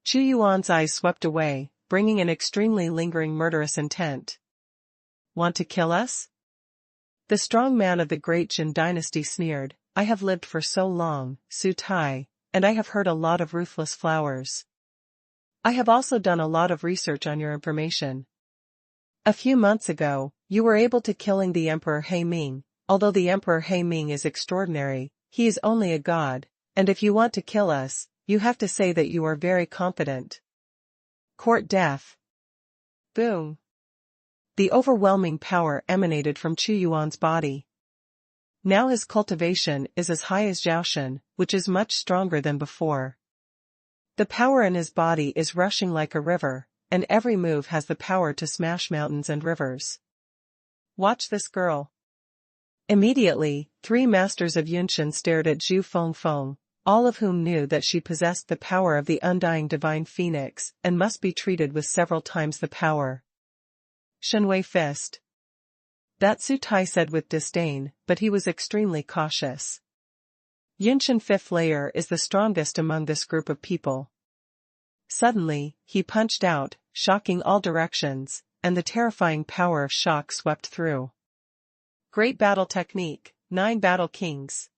Speaker 1: Xuanhuan's eyes swept away, bringing an extremely lingering murderous intent. Want to kill us? The strong man of the great Jin dynasty sneered, I have lived for so long, Su Tai, and I have heard a lot of ruthless flowers. I have also done a lot of research on your information. A few months ago, you were able to killing the Emperor He Ming. Although the Emperor He Ming is extraordinary, he is only a god, and if you want to kill us, you have to say that you are very confident. Court death. Boom. The overwhelming power emanated from Xuanhuan's body. Now his cultivation is as high as Zhaoshan, which is much stronger than before. The power in his body is rushing like a river, and every move has the power to smash mountains and rivers. Watch this girl. Immediately, 3 masters of Yunshan stared at Zhu Fengfeng, all of whom knew that she possessed the power of the undying divine phoenix and must be treated with several times the power. Shenwei fist. That Su Tai said with disdain, but he was extremely cautious. Yunshan 5th layer is the strongest among this group of people. Suddenly, he punched out, shocking all directions, and the terrifying power of shock swept through. Great battle technique, 9 battle kings.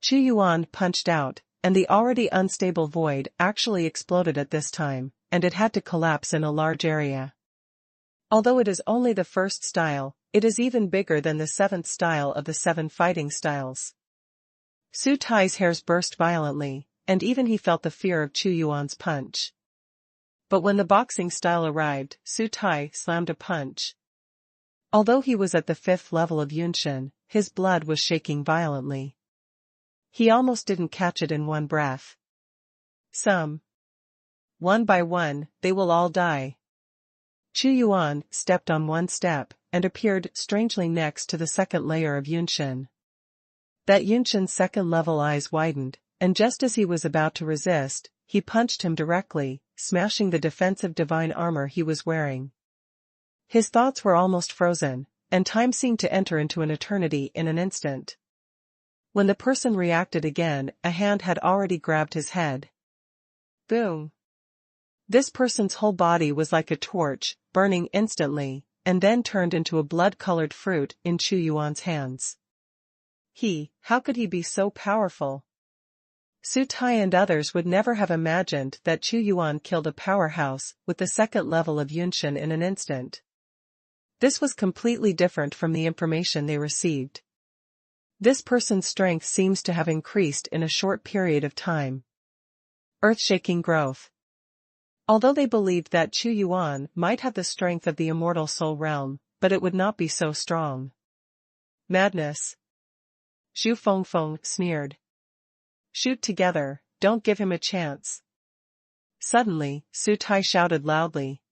Speaker 1: Xuanhuan punched out, and the already unstable void actually exploded at this time, and it had to collapse in a large area. Although it is only the 1st style, it is even bigger than the 7th style of the 7 fighting styles. Su Tai's hairs burst violently, and even he felt the fear of Xuanhuan's punch. But when the boxing style arrived, Su Tai slammed a punch. Although he was at the 5th level of Yunshan, his blood was shaking violently. He almost didn't catch it in one breath. One by one, they will all die. Xuanhuan stepped on one step, and appeared strangely next to the second layer of Yunshin. That Yunshin's second-level eyes widened, and just as he was about to resist, he punched him directly, smashing the defensive divine armor he was wearing. His thoughts were almost frozen, and time seemed to enter into an eternity in an instant. When the person reacted again, a hand had already grabbed his head. Boom! This person's whole body was like a torch, burning instantly, and then turned into a blood-colored fruit in Xuanhuan's hands. How could he be so powerful? Sutai and others would never have imagined that Xuanhuan killed a powerhouse with the second level of Yunshin in an instant. This was completely different from the information they received. This person's strength seems to have increased in a short period of time. Earth-shaking growth. Although they believed that Xuanhuan might have the strength of the immortal soul realm, but it would not be so strong. Madness. Zhu Fengfeng sneered. Shoot together, don't give him a chance. Suddenly, Su Tai shouted loudly.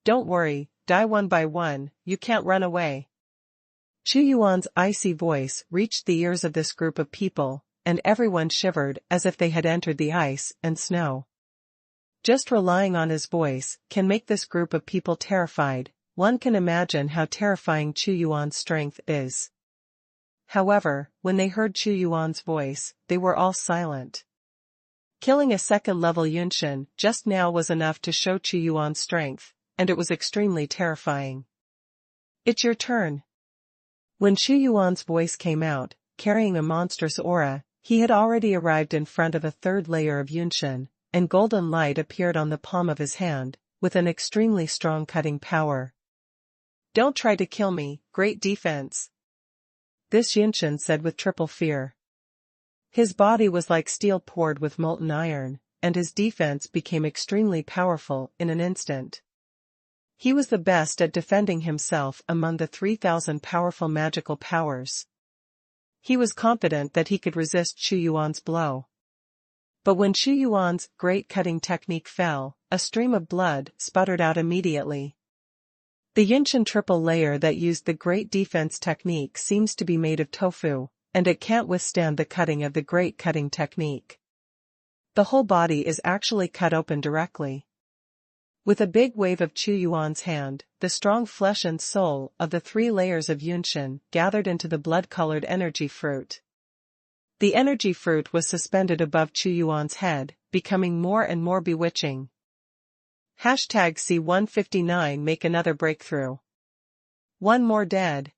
Speaker 1: Don't worry, die one by one, you can't run away. Xuanhuan's icy voice reached the ears of this group of people, and everyone shivered as if they had entered the ice and snow. Just relying on his voice can make this group of people terrified. One can imagine how terrifying Xuanhuan's strength is. However, when they heard Xuanhuan's voice, they were all silent. Killing a second-level Yunshin just now was enough to show Xuanhuan's strength, and it was extremely terrifying. It's your turn. When Xuanhuan's voice came out, carrying a monstrous aura, he had already arrived in front of a third layer of Yunshin, and golden light appeared on the palm of his hand, with an extremely strong cutting power. Don't try to kill me, great defense. This Yunshin said with triple fear. His body was like steel poured with molten iron, and his defense became extremely powerful in an instant. He was the best at defending himself among the 3,000 powerful magical powers. He was confident that he could resist Xuanhuan's blow. But when Xuanhuan's great cutting technique fell, a stream of blood sputtered out immediately. The Yunshin triple layer that used the great defense technique seems to be made of tofu, and it can't withstand the cutting of the great cutting technique. The whole body is actually cut open directly. With a big wave of Xuanhuan's hand, the strong flesh and soul of the 3 layers of Yunshin gathered into the blood-colored energy fruit. The energy fruit was suspended above Xuanhuan's head, becoming more and more bewitching. #C159 Make another breakthrough. One more dead.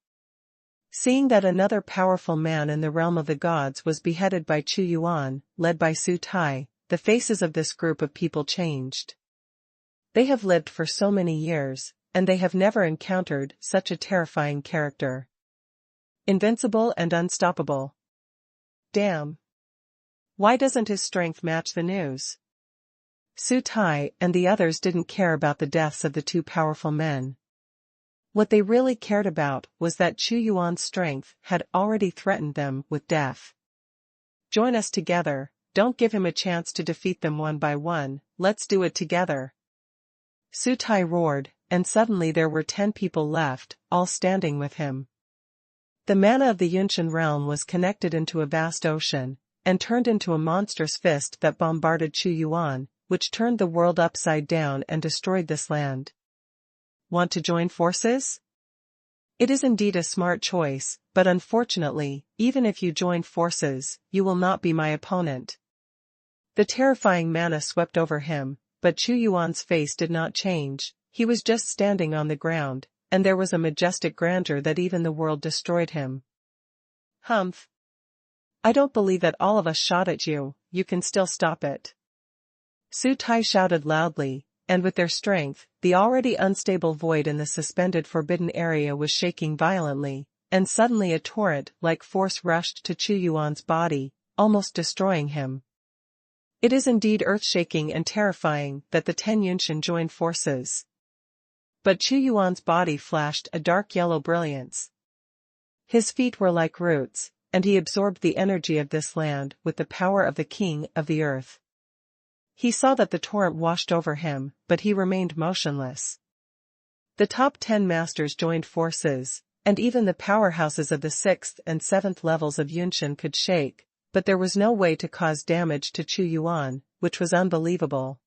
Speaker 1: Seeing that another powerful man in the realm of the gods was beheaded by Xuanhuan, led by Su Tai, the faces of this group of people changed. They have lived for so many years, and they have never encountered such a terrifying character. Invincible and unstoppable. Damn. Why doesn't his strength match the news? Su Tai and the others didn't care about the deaths of the 2 powerful men. What they really cared about was that Xuanhuan's strength had already threatened them with death. Join us together, don't give him a chance to defeat them one by one, let's do it together. Su Tai roared, and suddenly there were 10 people left, all standing with him. The mana of the Yunshin realm was connected into a vast ocean, and turned into a monstrous fist that bombarded Xuanhuan, which turned the world upside down and destroyed this land. Want to join forces? It is indeed a smart choice, but unfortunately, even if you join forces, you will not be my opponent. The terrifying mana swept over him, but Xuanhuan's face did not change. He was just standing on the ground, and there was a majestic grandeur that even the world destroyed him. Humph. I don't believe that all of us shot at you, you can still stop it. Su Tai shouted loudly, and with their strength, the already unstable void in the suspended forbidden area was shaking violently, and suddenly a torrent-like force rushed to Xuanhuan's body, almost destroying him. It is indeed earth-shaking and terrifying that the 10 Yunshin joined forces. But Xuanhuan's body flashed a dark yellow brilliance. His feet were like roots, and he absorbed the energy of this land with the power of the king of the earth. He saw that the torrent washed over him, but he remained motionless. The top 10 masters joined forces, and even the powerhouses of the 6th and 7th levels of Yunshin could shake, but there was no way to cause damage to Xuanhuan, which was unbelievable.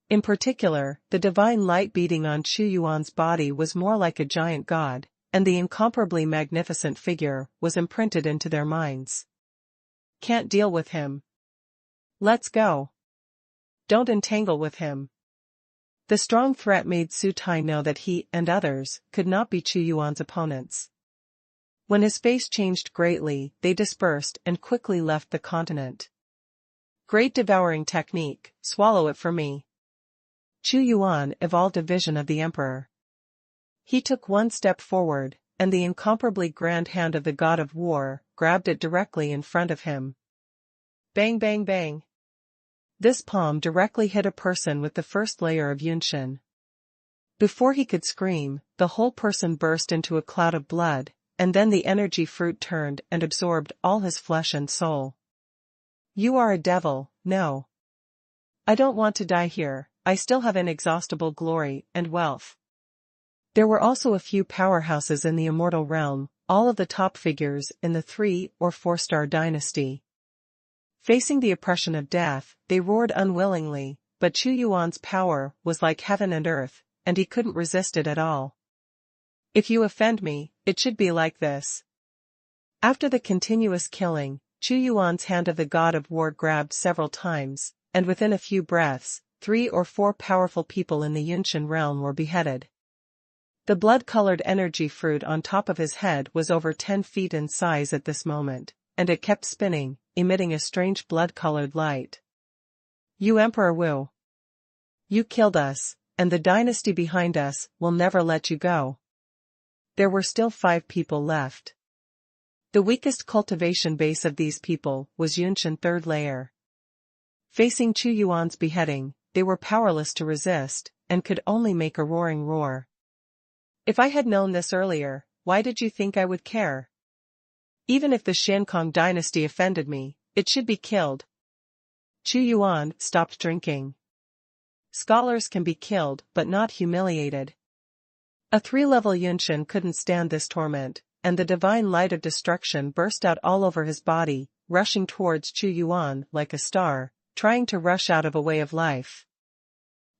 Speaker 1: In particular, the divine light beating on Xuanhuan's body was more like a giant god, and the incomparably magnificent figure was imprinted into their minds. Can't deal with him. Let's go. Don't entangle with him. The strong threat made Su Tai know that he and others could not be Xuanhuan's opponents. When his face changed greatly, they dispersed and quickly left the continent. Great devouring technique, swallow it for me. Xuanhuan evolved a vision of the emperor. He took one step forward, and the incomparably grand hand of the god of war grabbed it directly in front of him. Bang bang bang. This palm directly hit a person with the first layer of Yunshin. Before he could scream, the whole person burst into a cloud of blood, and then the energy fruit turned and absorbed all his flesh and soul. You are a devil, no. I don't want to die here, I still have inexhaustible glory and wealth. There were also a few powerhouses in the immortal realm, all of the top figures in the 3- or 4-star dynasty. Facing the oppression of death, they roared unwillingly, but Xuanhuan's power was like heaven and earth, and he couldn't resist it at all. If you offend me, it should be like this. After the continuous killing, Xuanhuan's hand of the god of war grabbed several times, and within a few breaths, 3 or 4 powerful people in the Yunshin realm were beheaded. The blood-colored energy fruit on top of his head was over 10 feet in size at this moment, and it kept spinning, emitting a strange blood-colored light. You Emperor Wu. You killed us, and the dynasty behind us will never let you go. There were still 5 people left. The weakest cultivation base of these people was Yunshin 3rd layer. Facing Xuanhuan's beheading, they were powerless to resist, and could only make a roaring roar. If I had known this earlier, why did you think I would care? Even if the Xiankong dynasty offended me, it should be killed. Xuanhuan stopped drinking. Scholars can be killed but not humiliated. A 3-level Yunshin couldn't stand this torment, and the divine light of destruction burst out all over his body, rushing towards Xuanhuan like a star, trying to rush out of a way of life.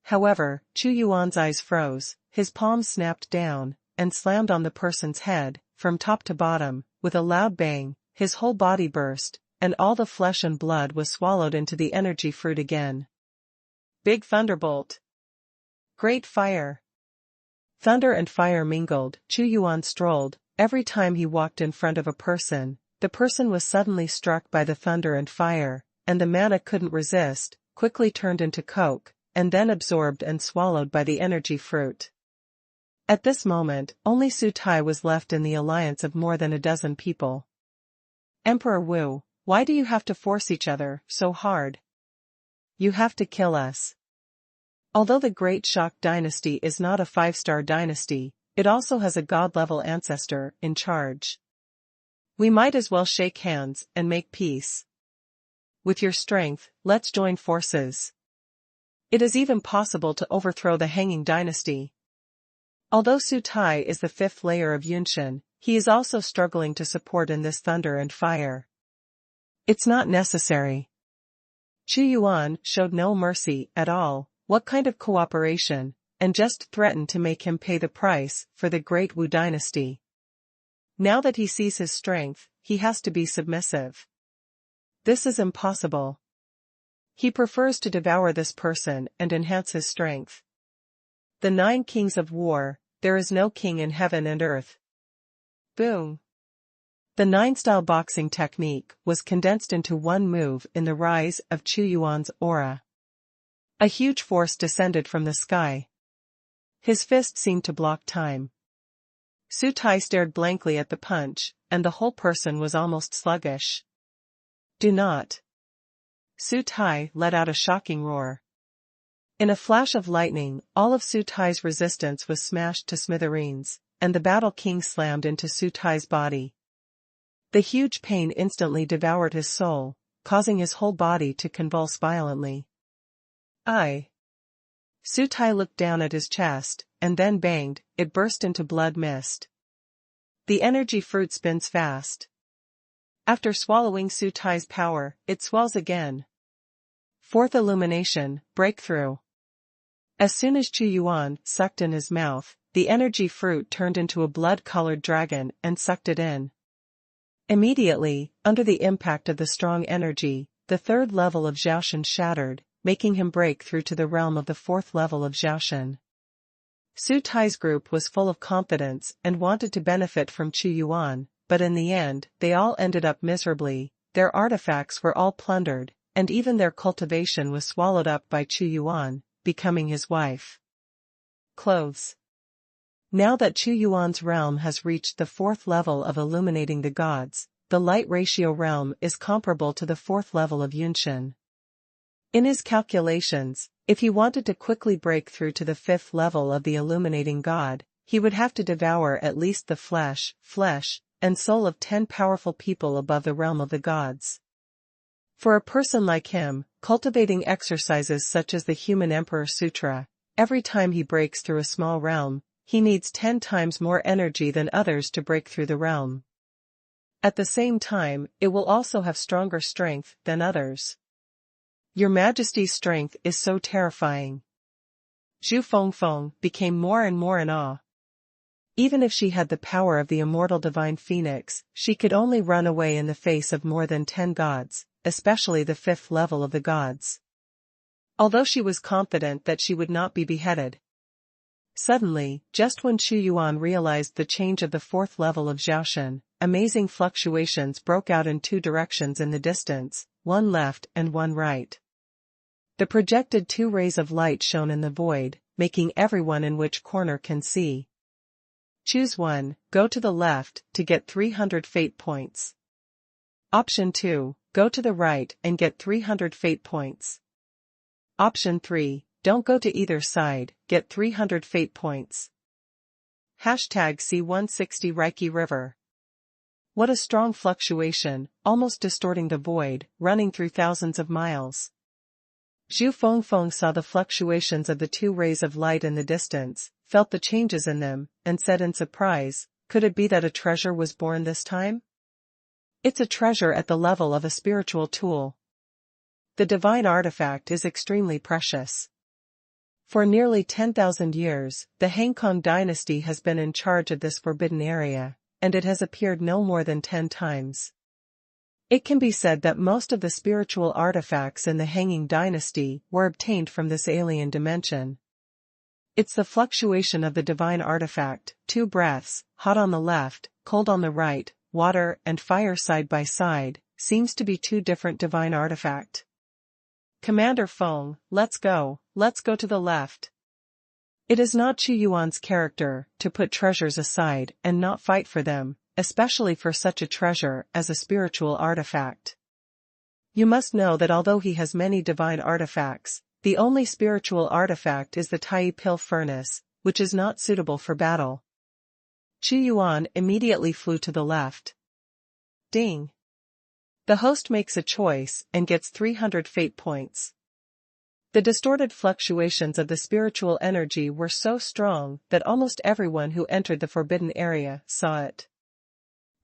Speaker 1: However, Xuanhuan's eyes froze, his palms snapped down, and slammed on the person's head, from top to bottom, with a loud bang, his whole body burst, and all the flesh and blood was swallowed into the energy fruit again. Big thunderbolt. Great fire. Thunder and fire mingled. Xuanhuan strolled. Every time he walked in front of a person, the person was suddenly struck by the thunder and fire, and the mana couldn't resist, quickly turned into coke, and then absorbed and swallowed by the energy fruit. At this moment, only Su Tai was left in the alliance of more than a dozen people. Emperor Wu, why do you have to force each other so hard? You have to kill us. Although the Great Shock dynasty is not a 5-star dynasty, it also has a god-level ancestor in charge. We might as well shake hands and make peace. With your strength, let's join forces. It is even possible to overthrow the Hanging dynasty. Although Su Tai is the 5th layer of Yunshin, he is also struggling to support in this thunder and fire. It's not necessary. Xuanhuan showed no mercy at all. What kind of cooperation, and just threatened to make him pay the price for the Great Wu dynasty. Now that he sees his strength, he has to be submissive. This is impossible. He prefers to devour this person and enhance his strength. The 9 kings of war, there is no king in heaven and earth. Boom. The 9-style boxing technique was condensed into one move in the rise of Xuanhuan's aura. A huge force descended from the sky. His fist seemed to block time. Su Tai stared blankly at the punch, and the whole person was almost sluggish. Do not. Su Tai let out a shocking roar. In a flash of lightning, all of Su Tai's resistance was smashed to smithereens, and the Battle King slammed into Su Tai's body. The huge pain instantly devoured his soul, causing his whole body to convulse violently. Su Tai looked down at his chest, and then banged, it burst into blood mist. The energy fruit spins fast. After swallowing Su Tai's power, it swells again. Fourth illumination, breakthrough. As soon as Chu Yuan sucked in his mouth, the energy fruit turned into a blood-colored dragon and sucked it in. Immediately, under the impact of the strong energy, the third level of Xiaoshan shattered, making him break through to the realm of the fourth level of Xiaoshan. Su Tai's group was full of confidence and wanted to benefit from Chu Yuan, but in the end, they all ended up miserably. Their artifacts were all plundered, and even their cultivation was swallowed up by Chu Yuan, becoming his wife. Clothes. Now that Chu Yuan's realm has reached the fourth level of illuminating the gods, the light ratio realm is comparable to the fourth level of Yunshan. In his calculations, if he wanted to quickly break through to the fifth level of the illuminating god, he would have to devour at least the flesh, and soul of 10 powerful people above the realm of the gods. For a person like him, cultivating exercises such as the Human Emperor Sutra, every time he breaks through a small realm, he needs 10 times more energy than others to break through the realm. At the same time, it will also have stronger strength than others. Your Majesty's strength is so terrifying. Zhu Fengfeng became more and more in awe. Even if she had the power of the immortal divine phoenix, she could only run away in the face of more than 10 gods, especially the fifth level of the gods. Although she was confident that she would not be beheaded. Suddenly, just when Chu Yuan realized the change of the fourth level of Xiaoshan, amazing fluctuations broke out in 2 directions in the distance, one left and one right. The projected 2 rays of light shone in the void, making everyone in which corner can see. Choose one, go to the left to get 300 fate points. Option 2, go to the right and get 300 fate points. Option 3, don't go to either side, get 300 fate points. #C160 Reiki River. What a strong fluctuation, almost distorting the void, running through thousands of miles. Zhu Fengfeng saw the fluctuations of the 2 rays of light in the distance, felt the changes in them, and said in surprise, could it be that a treasure was born this time? It's a treasure at the level of a spiritual tool. The divine artifact is extremely precious. For nearly 10,000 years, the Hangkong dynasty has been in charge of this forbidden area, and it has appeared no more than 10 times. It can be said that most of the spiritual artifacts in the Hanging dynasty were obtained from this alien dimension. It's the fluctuation of the divine artifact, 2 breaths, hot on the left, cold on the right, water and fire side by side, seems to be 2 different divine artifact. Commander Feng, let's go to the left. It is not Chu Yuan's character to put treasures aside and not fight for them, especially for such a treasure as a spiritual artifact. You must know that although he has many divine artifacts, the only spiritual artifact is the Tai Pil furnace, which is not suitable for battle. Chu Yuan immediately flew to the left. Ding! The host makes a choice and gets 300 fate points. The distorted fluctuations of the spiritual energy were so strong that almost everyone who entered the forbidden area saw it.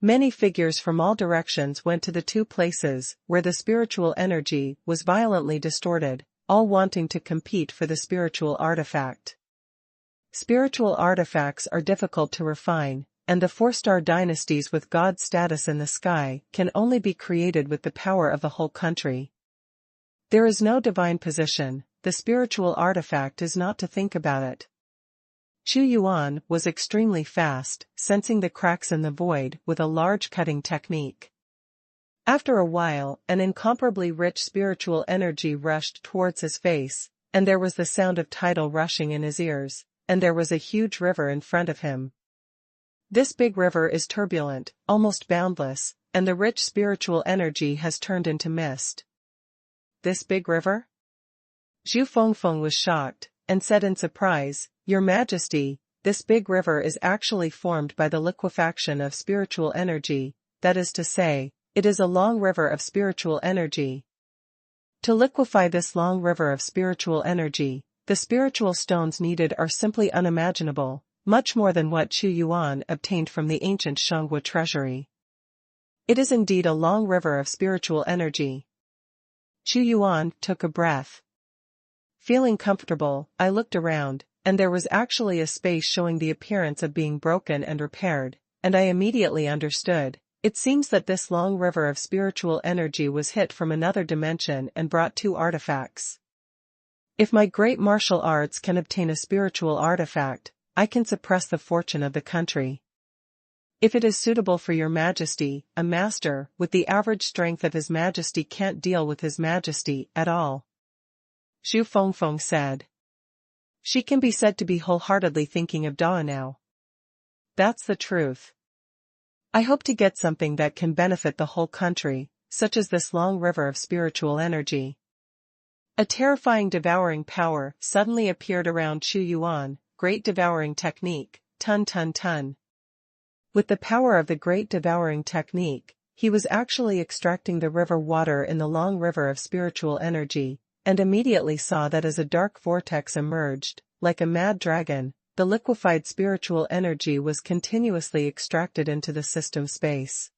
Speaker 1: Many figures from all directions went to the 2 places where the spiritual energy was violently distorted, all wanting to compete for the spiritual artifact. Spiritual artifacts are difficult to refine, and the 4-star dynasties with god status in the sky can only be created with the power of the whole country. There is no divine position, the spiritual artifact is not to think about it. Chu Yuan was extremely fast, sensing the cracks in the void with a large cutting technique. After a while, an incomparably rich spiritual energy rushed towards his face, and there was the sound of tidal rushing in his ears, and there was a huge river in front of him. This big river is turbulent, almost boundless, and the rich spiritual energy has turned into mist. This big river? Zhu Fengfeng was shocked, and said in surprise, Your Majesty, this big river is actually formed by the liquefaction of spiritual energy. that is to say, it is a long river of spiritual energy. To liquefy this long river of spiritual energy, the spiritual stones needed are simply unimaginable, much more than what Xuanhuan obtained from the ancient Xuanhuan treasury. It is indeed a long river of spiritual energy. Xuanhuan took a breath. Feeling comfortable, I looked around, and there was actually a space showing the appearance of being broken and repaired, and I immediately understood. It seems that this long river of spiritual energy was hit from another dimension and brought 2 artifacts. If my great martial arts can obtain a spiritual artifact, I can suppress the fortune of the country. If it is suitable for your majesty, a master with the average strength of his majesty can't deal with his majesty at all. Xu Fengfeng said. She can be said to be wholeheartedly thinking of Dao now. That's the truth. I hope to get something that can benefit the whole country, such as this long river of spiritual energy. A terrifying devouring power suddenly appeared around Xuanhuan, great devouring technique, ton ton ton. With the power of the great devouring technique, he was actually extracting the river water in the long river of spiritual energy, and immediately saw that as a dark vortex emerged, like a mad dragon, the liquefied spiritual energy was continuously extracted into the system space.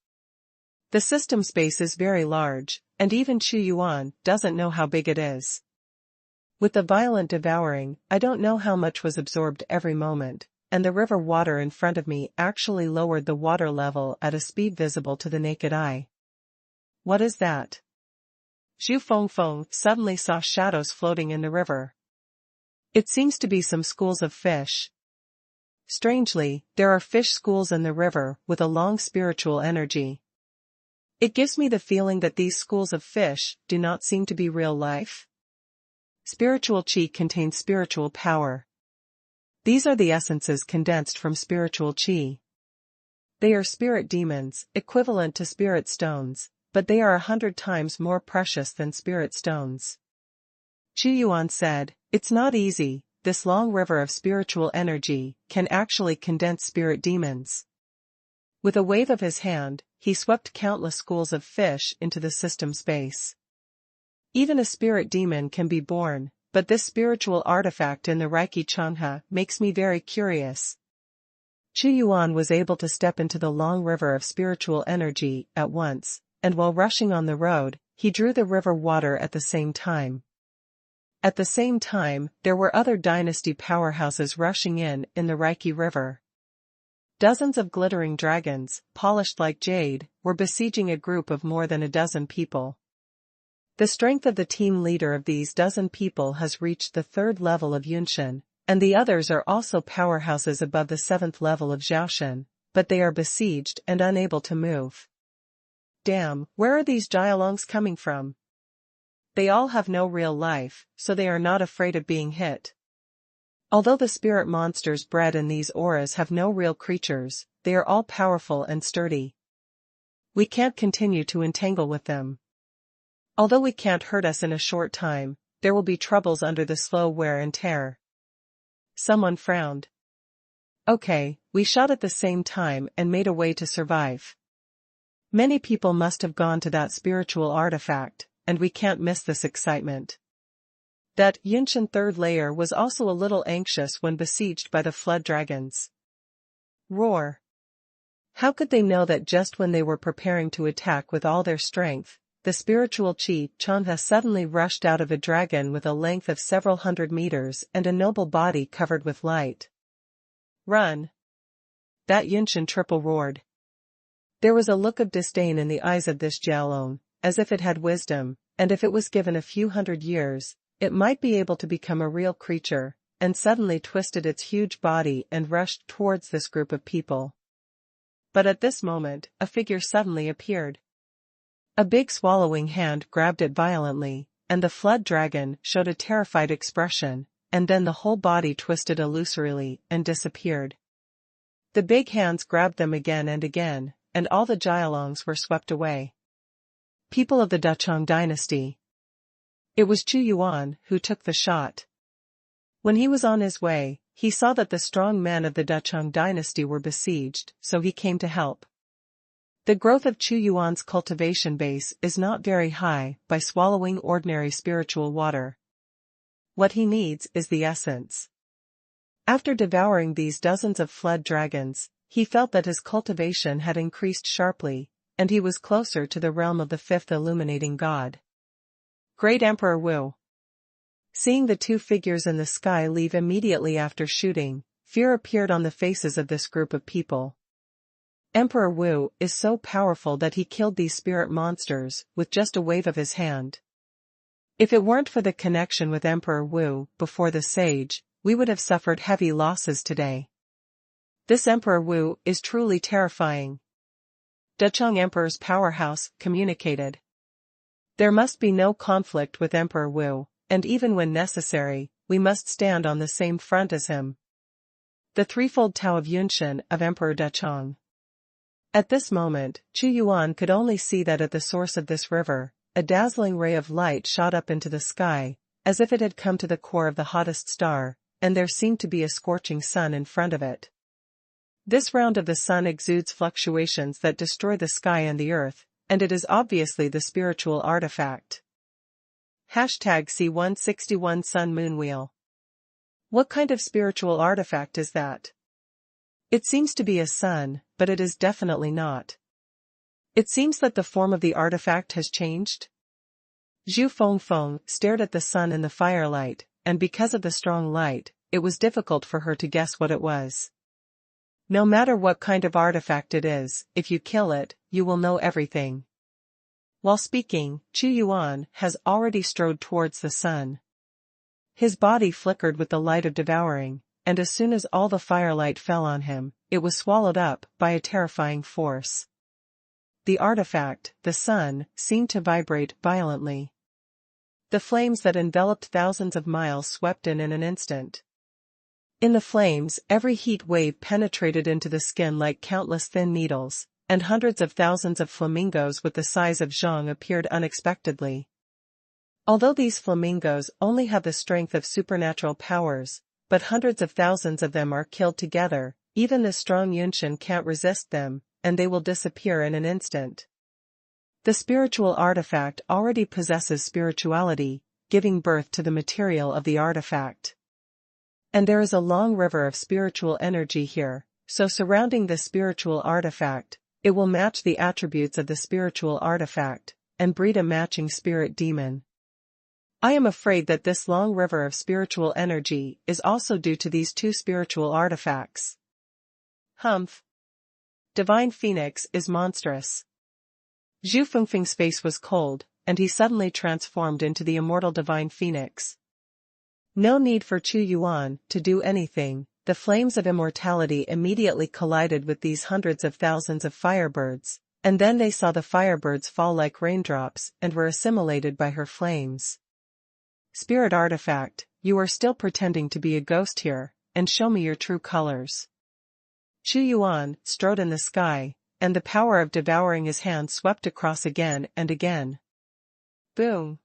Speaker 1: The system space is very large, and even Xuanhuan doesn't know how big it is. With the violent devouring, I don't know how much was absorbed every moment, and the river water in front of me actually lowered the water level at a speed visible to the naked eye. What is that? Xu Fengfeng suddenly saw shadows floating in the river. It seems to be some schools of fish. Strangely, there are fish schools in the river with a long spiritual energy. It gives me the feeling that these schools of fish do not seem to be real life. Spiritual qi contains spiritual power. These are the essences condensed from spiritual qi. They are spirit demons, equivalent to spirit stones, but they are 100 times more precious than spirit stones. Xuanhuan said, it's not easy, this long river of spiritual energy can actually condense spirit demons. With a wave of his hand, he swept countless schools of fish into the system space. Even a spirit demon can be born, but this spiritual artifact in the Reiki Changha makes me very curious. Xuanhuan was able to step into the long river of spiritual energy at once, and while rushing on the road, he drew the river water at the same time. At the same time, there were other dynasty powerhouses rushing in the Reiki River. Dozens of glittering dragons, polished like jade, were besieging a group of more than a dozen people. The strength of the team leader of these dozen people has reached the 3rd level of Yunshan, and the others are also powerhouses above the 7th level of Zhaoshan, but they are besieged and unable to move. Damn, where are these Jialongs coming from? They all have no real life, so they are not afraid of being hit. Although the spirit monsters bred in these auras have no real creatures, they are all powerful and sturdy. We can't continue to entangle with them. Although we can't hurt us in a short time, there will be troubles under the slow wear and tear. Someone frowned. Okay, we shot at the same time and made a way to survive. Many people must have gone to that spiritual artifact, and we can't miss this excitement. That Yunshan 3rd layer was also a little anxious when besieged by the flood dragons. Roar. How could they know that just when they were preparing to attack with all their strength, the spiritual Qi Changha suddenly rushed out of a dragon with a length of several hundred meters and a noble body covered with light? Run! That Yunshan triple roared. There was a look of disdain in the eyes of this Jialong, as if it had wisdom, and if it was given a few hundred years, it might be able to become a real creature, and suddenly twisted its huge body and rushed towards this group of people. But at this moment, a figure suddenly appeared. A big swallowing hand grabbed it violently, and the flood dragon showed a terrified expression, and then the whole body twisted illusorily and disappeared. The big hands grabbed them again and again, and all the Jialongs were swept away. People of the Dachang dynasty. It was Xuanhuan who took the shot. When he was on his way, he saw that the strong men of the Dachang dynasty were besieged, so he came to help. The growth of Chu Yuan's cultivation base is not very high by swallowing ordinary spiritual water. What he needs is the essence. After devouring these dozens of fled dragons, he felt that his cultivation had increased sharply, and he was closer to the realm of the fifth illuminating god. Great Emperor Wu. Seeing the two figures in the sky leave immediately after shooting, fear appeared on the faces of this group of people. Emperor Wu is so powerful that he killed these spirit monsters with just a wave of his hand. If it weren't for the connection with Emperor Wu before the sage, we would have suffered heavy losses today. This Emperor Wu is truly terrifying. Decheng Emperor's powerhouse communicated. There must be no conflict with Emperor Wu, and even when necessary, we must stand on the same front as him. The threefold Tao of Yunshan of Emperor Decheng. At this moment, Chu Yuan could only see that at the source of this river, a dazzling ray of light shot up into the sky, as if it had come to the core of the hottest star, and there seemed to be a scorching sun in front of it. This round of the sun exudes fluctuations that destroy the sky and the earth, and it is obviously the spiritual artifact. #C161 Sun Moon Wheel. What kind of spiritual artifact is that? It seems to be a sun, but it is definitely not. It seems that the form of the artifact has changed. Zhu Fengfeng stared at the sun in the firelight, and because of the strong light, it was difficult for her to guess what it was. No matter what kind of artifact it is, if you kill it, you will know everything. While speaking, Chu Yuan has already strode towards the sun. His body flickered with the light of devouring, and as soon as all the firelight fell on him, it was swallowed up by a terrifying force. The artifact, the sun, seemed to vibrate violently. The flames that enveloped thousands of miles swept in an instant. In the flames, every heat wave penetrated into the skin like countless thin needles, and hundreds of thousands of flamingos with the size of zhang appeared unexpectedly. Although these flamingos only have the strength of supernatural powers, but hundreds of thousands of them are killed together, even the strong Yunshan can't resist them, and they will disappear in an instant. The spiritual artifact already possesses spirituality, giving birth to the material of the artifact. And there is a long river of spiritual energy here, so surrounding the spiritual artifact, it will match the attributes of the spiritual artifact, and breed a matching spirit demon. I am afraid that this long river of spiritual energy is also due to these two spiritual artifacts. Humph. Divine Phoenix is monstrous. Zhu Fengfeng's face was cold, and he suddenly transformed into the immortal Divine Phoenix. No need for Chu Yuan to do anything, the flames of immortality immediately collided with these hundreds of thousands of firebirds, and then they saw the firebirds fall like raindrops and were assimilated by her flames. Spirit artifact, you are still pretending to be a ghost here, and show me your true colors. Chu Yuan strode in the sky, and the power of devouring his hand swept across again and again. Boom!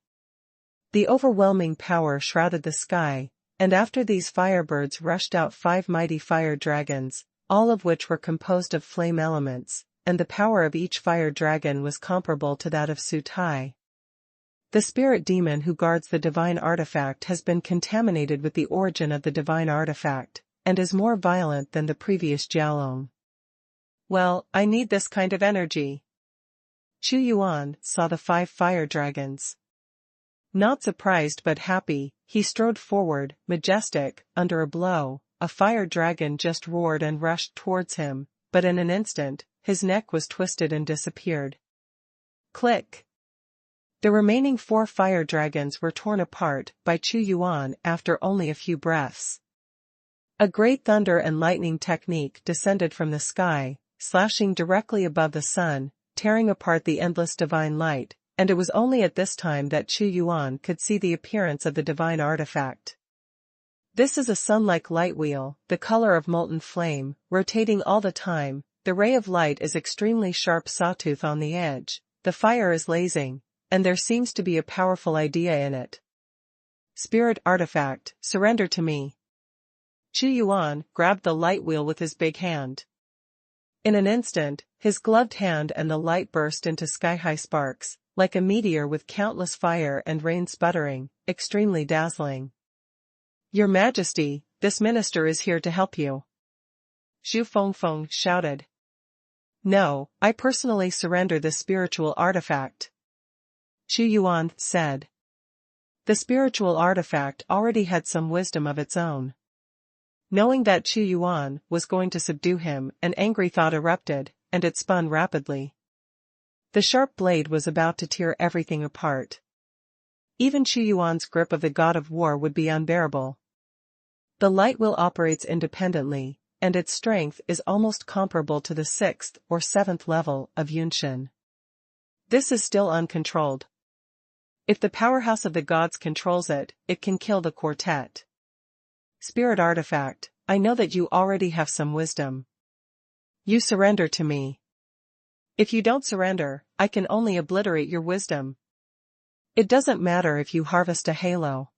Speaker 1: The overwhelming power shrouded the sky, and after these firebirds rushed out 5 mighty fire dragons, all of which were composed of flame elements, and the power of each fire dragon was comparable to that of Su Tai. The spirit demon who guards the divine artifact has been contaminated with the origin of the divine artifact, and is more violent than the previous Jiaolong. Well, I need this kind of energy. Chu Yuan saw the 5 fire dragons. Not surprised but happy, he strode forward, majestic. Under a blow, a fire dragon just roared and rushed towards him, but in an instant, his neck was twisted and disappeared. Click! The remaining 4 fire dragons were torn apart by Chu Yuan after only a few breaths. A great thunder and lightning technique descended from the sky, slashing directly above the sun, tearing apart the endless divine light, and it was only at this time that Chu Yuan could see the appearance of the divine artifact. This is a sun-like light wheel, the color of molten flame, rotating all the time. The ray of light is extremely sharp sawtooth on the edge, the fire is blazing, and there seems to be a powerful idea in it. Spirit artifact, surrender to me. Chu Yuan grabbed the light wheel with his big hand. In an instant, his gloved hand and the light burst into sky-high sparks, like a meteor with countless fire and rain sputtering, extremely dazzling. "Your Majesty, this minister is here to help you," Xuanhuan shouted. "No, I personally surrender this spiritual artifact," Xuanhuan said. The spiritual artifact already had some wisdom of its own. Knowing that Xuanhuan was going to subdue him, an angry thought erupted, and it spun rapidly. The sharp blade was about to tear everything apart. Even Xuanhuan's grip of the god of war would be unbearable. The light wheel operates independently, and its strength is almost comparable to the 6th or 7th level of Yunshin. This is still uncontrolled. If the powerhouse of the gods controls it, it can kill the quartet. Spirit artifact, I know that you already have some wisdom. You surrender to me. If you don't surrender, I can only obliterate your wisdom. It doesn't matter if you harvest a halo.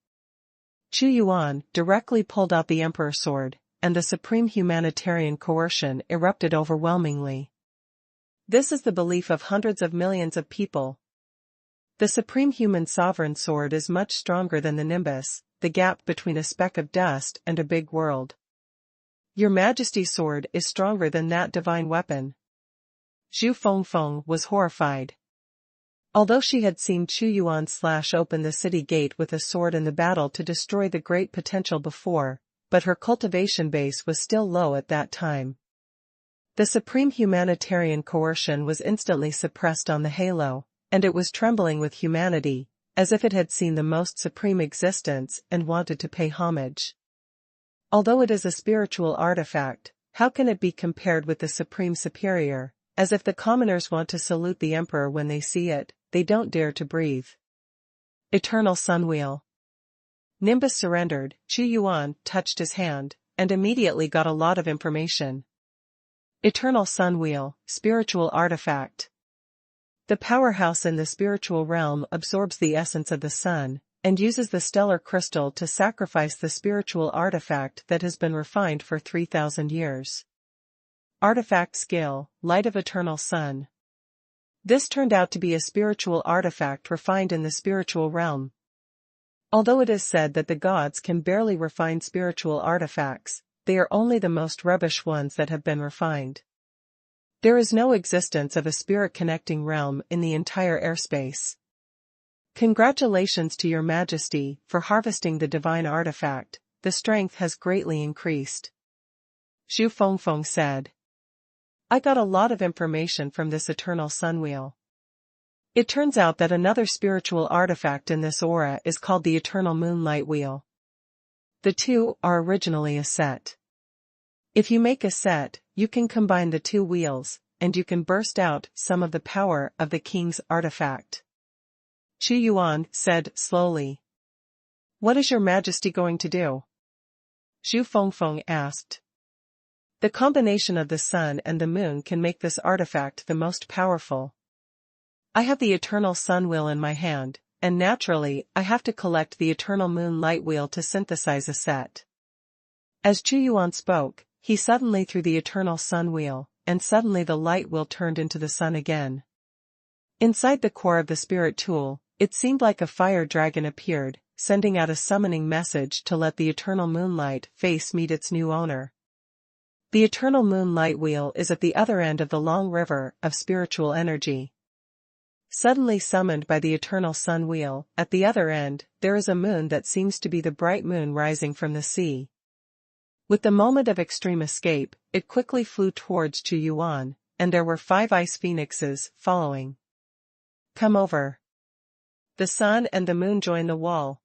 Speaker 1: Xuanhuan directly pulled out the Emperor sword, and the supreme humanitarian coercion erupted overwhelmingly. This is the belief of hundreds of millions of people. The supreme human sovereign sword is much stronger than the Nimbus, the gap between a speck of dust and a big world. Your Majesty's sword is stronger than that divine weapon. Xuanhuan was horrified. Although she had seen Xuanhuan slash open the city gate with a sword in the battle to destroy the great potential before, but her cultivation base was still low at that time. The supreme humanitarian coercion was instantly suppressed on the halo, and it was trembling with humanity, as if it had seen the most supreme existence and wanted to pay homage. Although it is a spiritual artifact, how can it be compared with the supreme superior? As if the commoners want to salute the emperor when they see it, they don't dare to breathe. Eternal Sunwheel. Nimbus surrendered, Xuanhuan touched his hand, and immediately got a lot of information. Eternal Sunwheel, spiritual artifact. The powerhouse in the spiritual realm absorbs the essence of the sun, and uses the stellar crystal to sacrifice the spiritual artifact that has been refined for 3,000 years. Artifact skill, Light of Eternal Sun. This turned out to be a spiritual artifact refined in the spiritual realm. Although it is said that the gods can barely refine spiritual artifacts, they are only the most rubbish ones that have been refined. There is no existence of a spirit-connecting realm in the entire airspace. Congratulations to Your Majesty for harvesting the divine artifact, the strength has greatly increased. Xuanhuan said. I got a lot of information from this eternal sunwheel. It turns out that another spiritual artifact in this aura is called the Eternal Moonlight Wheel. The two are originally a set. If you make a set, you can combine the two wheels, and you can burst out some of the power of the king's artifact. Xuanhuan said slowly. What is Your Majesty going to do? Xuanhuan asked. The combination of the sun and the moon can make this artifact the most powerful. I have the Eternal Sun Wheel in my hand, and naturally I have to collect the Eternal Moon Light Wheel to synthesize a set. As Xuanhuan spoke, he suddenly threw the Eternal Sun Wheel, and suddenly the light wheel turned into the sun again. Inside the core of the spirit tool, it seemed like a fire dragon appeared, sending out a summoning message to let the Eternal Moonlight face meet its new owner. The Eternal Moonlight Wheel is at the other end of the long river of spiritual energy. Suddenly summoned by the Eternal Sun Wheel, at the other end, there is a moon that seems to be the bright moon rising from the sea. With the moment of extreme escape, it quickly flew towards Xuanhuan, and there were 5 ice phoenixes following. Come over. The sun and the moon join the wall.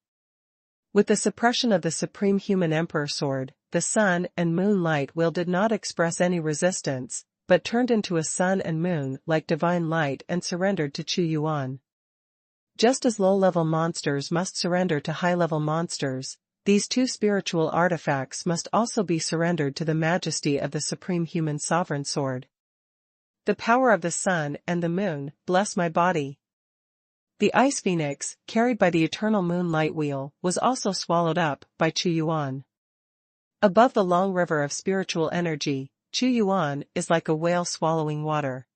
Speaker 1: With the suppression of the supreme human emperor sword, the sun and moon light wheel did not express any resistance, but turned into a sun and moon like divine light and surrendered to Xuanhuan. Just as low-level monsters must surrender to high-level monsters, these two spiritual artifacts must also be surrendered to the majesty of the supreme human sovereign sword. The power of the sun and the moon, bless my body. The ice phoenix, carried by the eternal moonlight wheel, was also swallowed up by Xuanhuan. Above the long river of spiritual energy, Xuanhuan is like a whale swallowing water.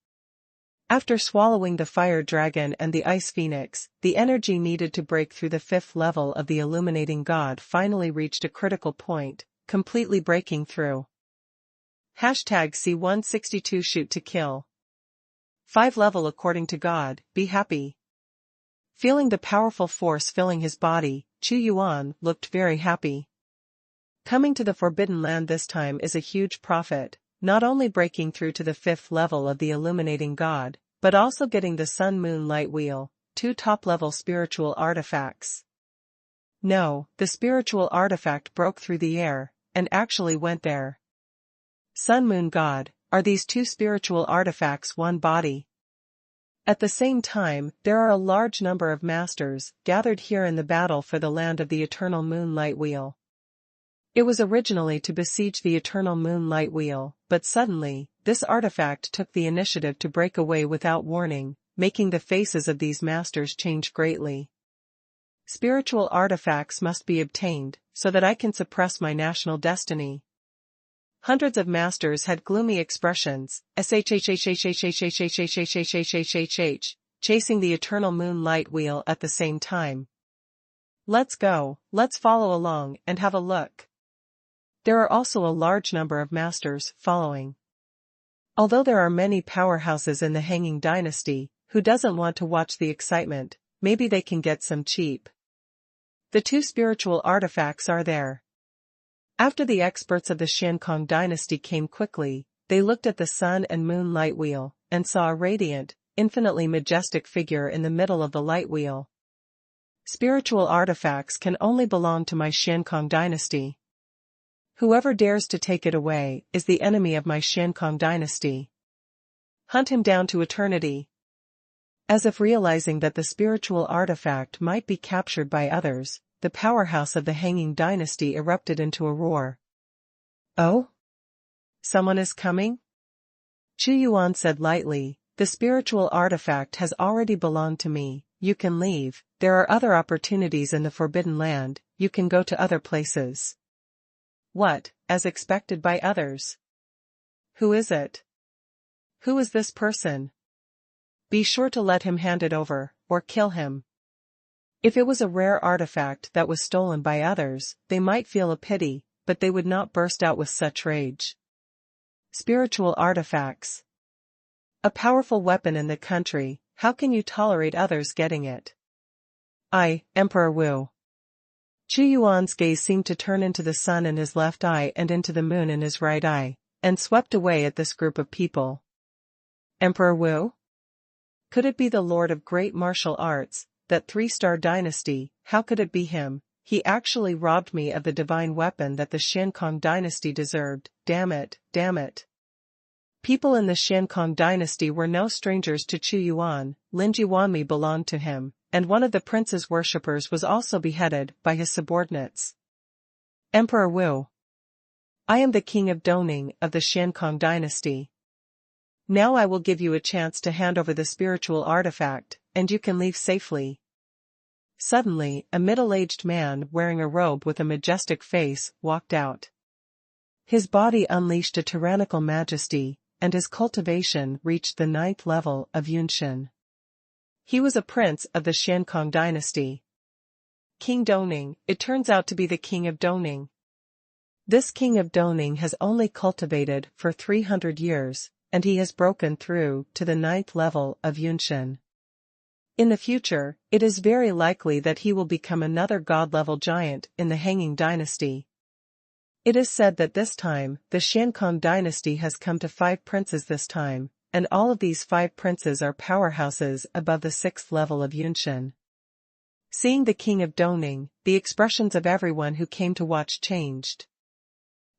Speaker 1: After swallowing the fire dragon and the ice phoenix, the energy needed to break through the fifth level of the illuminating god finally reached a critical point, completely breaking through. #C162 Shoot to kill. 5 level according to God, be happy. Feeling the powerful force filling his body, Xuanhuan looked very happy. Coming to the Forbidden Land this time is a huge profit, not only breaking through to the 5th level of the illuminating god, but also getting the Sun-Moon Light Wheel, 2 top-level spiritual artifacts. No, the spiritual artifact broke through the air, and actually went there. Sun-Moon God, are these 2 spiritual artifacts one body? At the same time, there are a large number of masters gathered here in the battle for the land of the Eternal Moon Light Wheel. It was originally to besiege the Eternal Moon Light Wheel, but suddenly, this artifact took the initiative to break away without warning, making the faces of these masters change greatly. Spiritual artifacts must be obtained, so that I can suppress my national destiny. Hundreds of masters had gloomy expressions, chasing the Eternal Moon Light Wheel at the same time. Let's go, let's follow along and have a look. There are also a large number of masters following. Although there are many powerhouses in the Hanging Dynasty, who doesn't want to watch the excitement, maybe they can get some cheap. The 2 spiritual artifacts are there. After the experts of the Xiankong dynasty came quickly, they looked at the Sun and Moon Light Wheel, and saw a radiant, infinitely majestic figure in the middle of the light wheel. Spiritual artifacts can only belong to my Xiankong dynasty. Whoever dares to take it away is the enemy of my Xiankong dynasty. Hunt him down to eternity. As if realizing that the spiritual artifact might be captured by others, the powerhouse of the Hanging Dynasty erupted into a roar. Oh? Someone is coming? Xuanhuan said lightly, the spiritual artifact has already belonged to me, you can leave, there are other opportunities in the Forbidden Land, you can go to other places. What, as expected by others? Who is it? Who is this person? Be sure to let him hand it over, or kill him. If it was a rare artifact that was stolen by others, they might feel a pity, but they would not burst out with such rage. Spiritual artifacts. A powerful weapon in the country, how can you tolerate others getting it? Emperor Wu. Xuanhuan's gaze seemed to turn into the sun in his left eye and into the moon in his right eye, and swept away at this group of people. Emperor Wu? Could it be the Lord of Great Martial Arts, that 3-star dynasty? How could it be him? He actually robbed me of the divine weapon that the Xiankong dynasty deserved, damn it, damn it. People in the Xiankong dynasty were no strangers to Xuanhuan, Lin Jiwanmi belonged to him, and one of the prince's worshippers was also beheaded by his subordinates. Emperor Wu. I am the king of Dongning of the Xiankong dynasty. Now I will give you a chance to hand over the spiritual artifact, and you can leave safely. Suddenly, a middle-aged man wearing a robe with a majestic face walked out. His body unleashed a tyrannical majesty, and his cultivation reached the 9th level of Yunshin. He was a prince of the Xiankong dynasty. King Dongning, it turns out to be the king of Dongning. This king of Dongning has only cultivated for 300 years, and he has broken through to the 9th level of Yunshin. In the future, it is very likely that he will become another god-level giant in the Hanging Dynasty. It is said that this time, the Xiankong dynasty has come to 5 princes this time, and all of these 5 princes are powerhouses above the 6th level of Yunshin. Seeing the king of Dongning, the expressions of everyone who came to watch changed.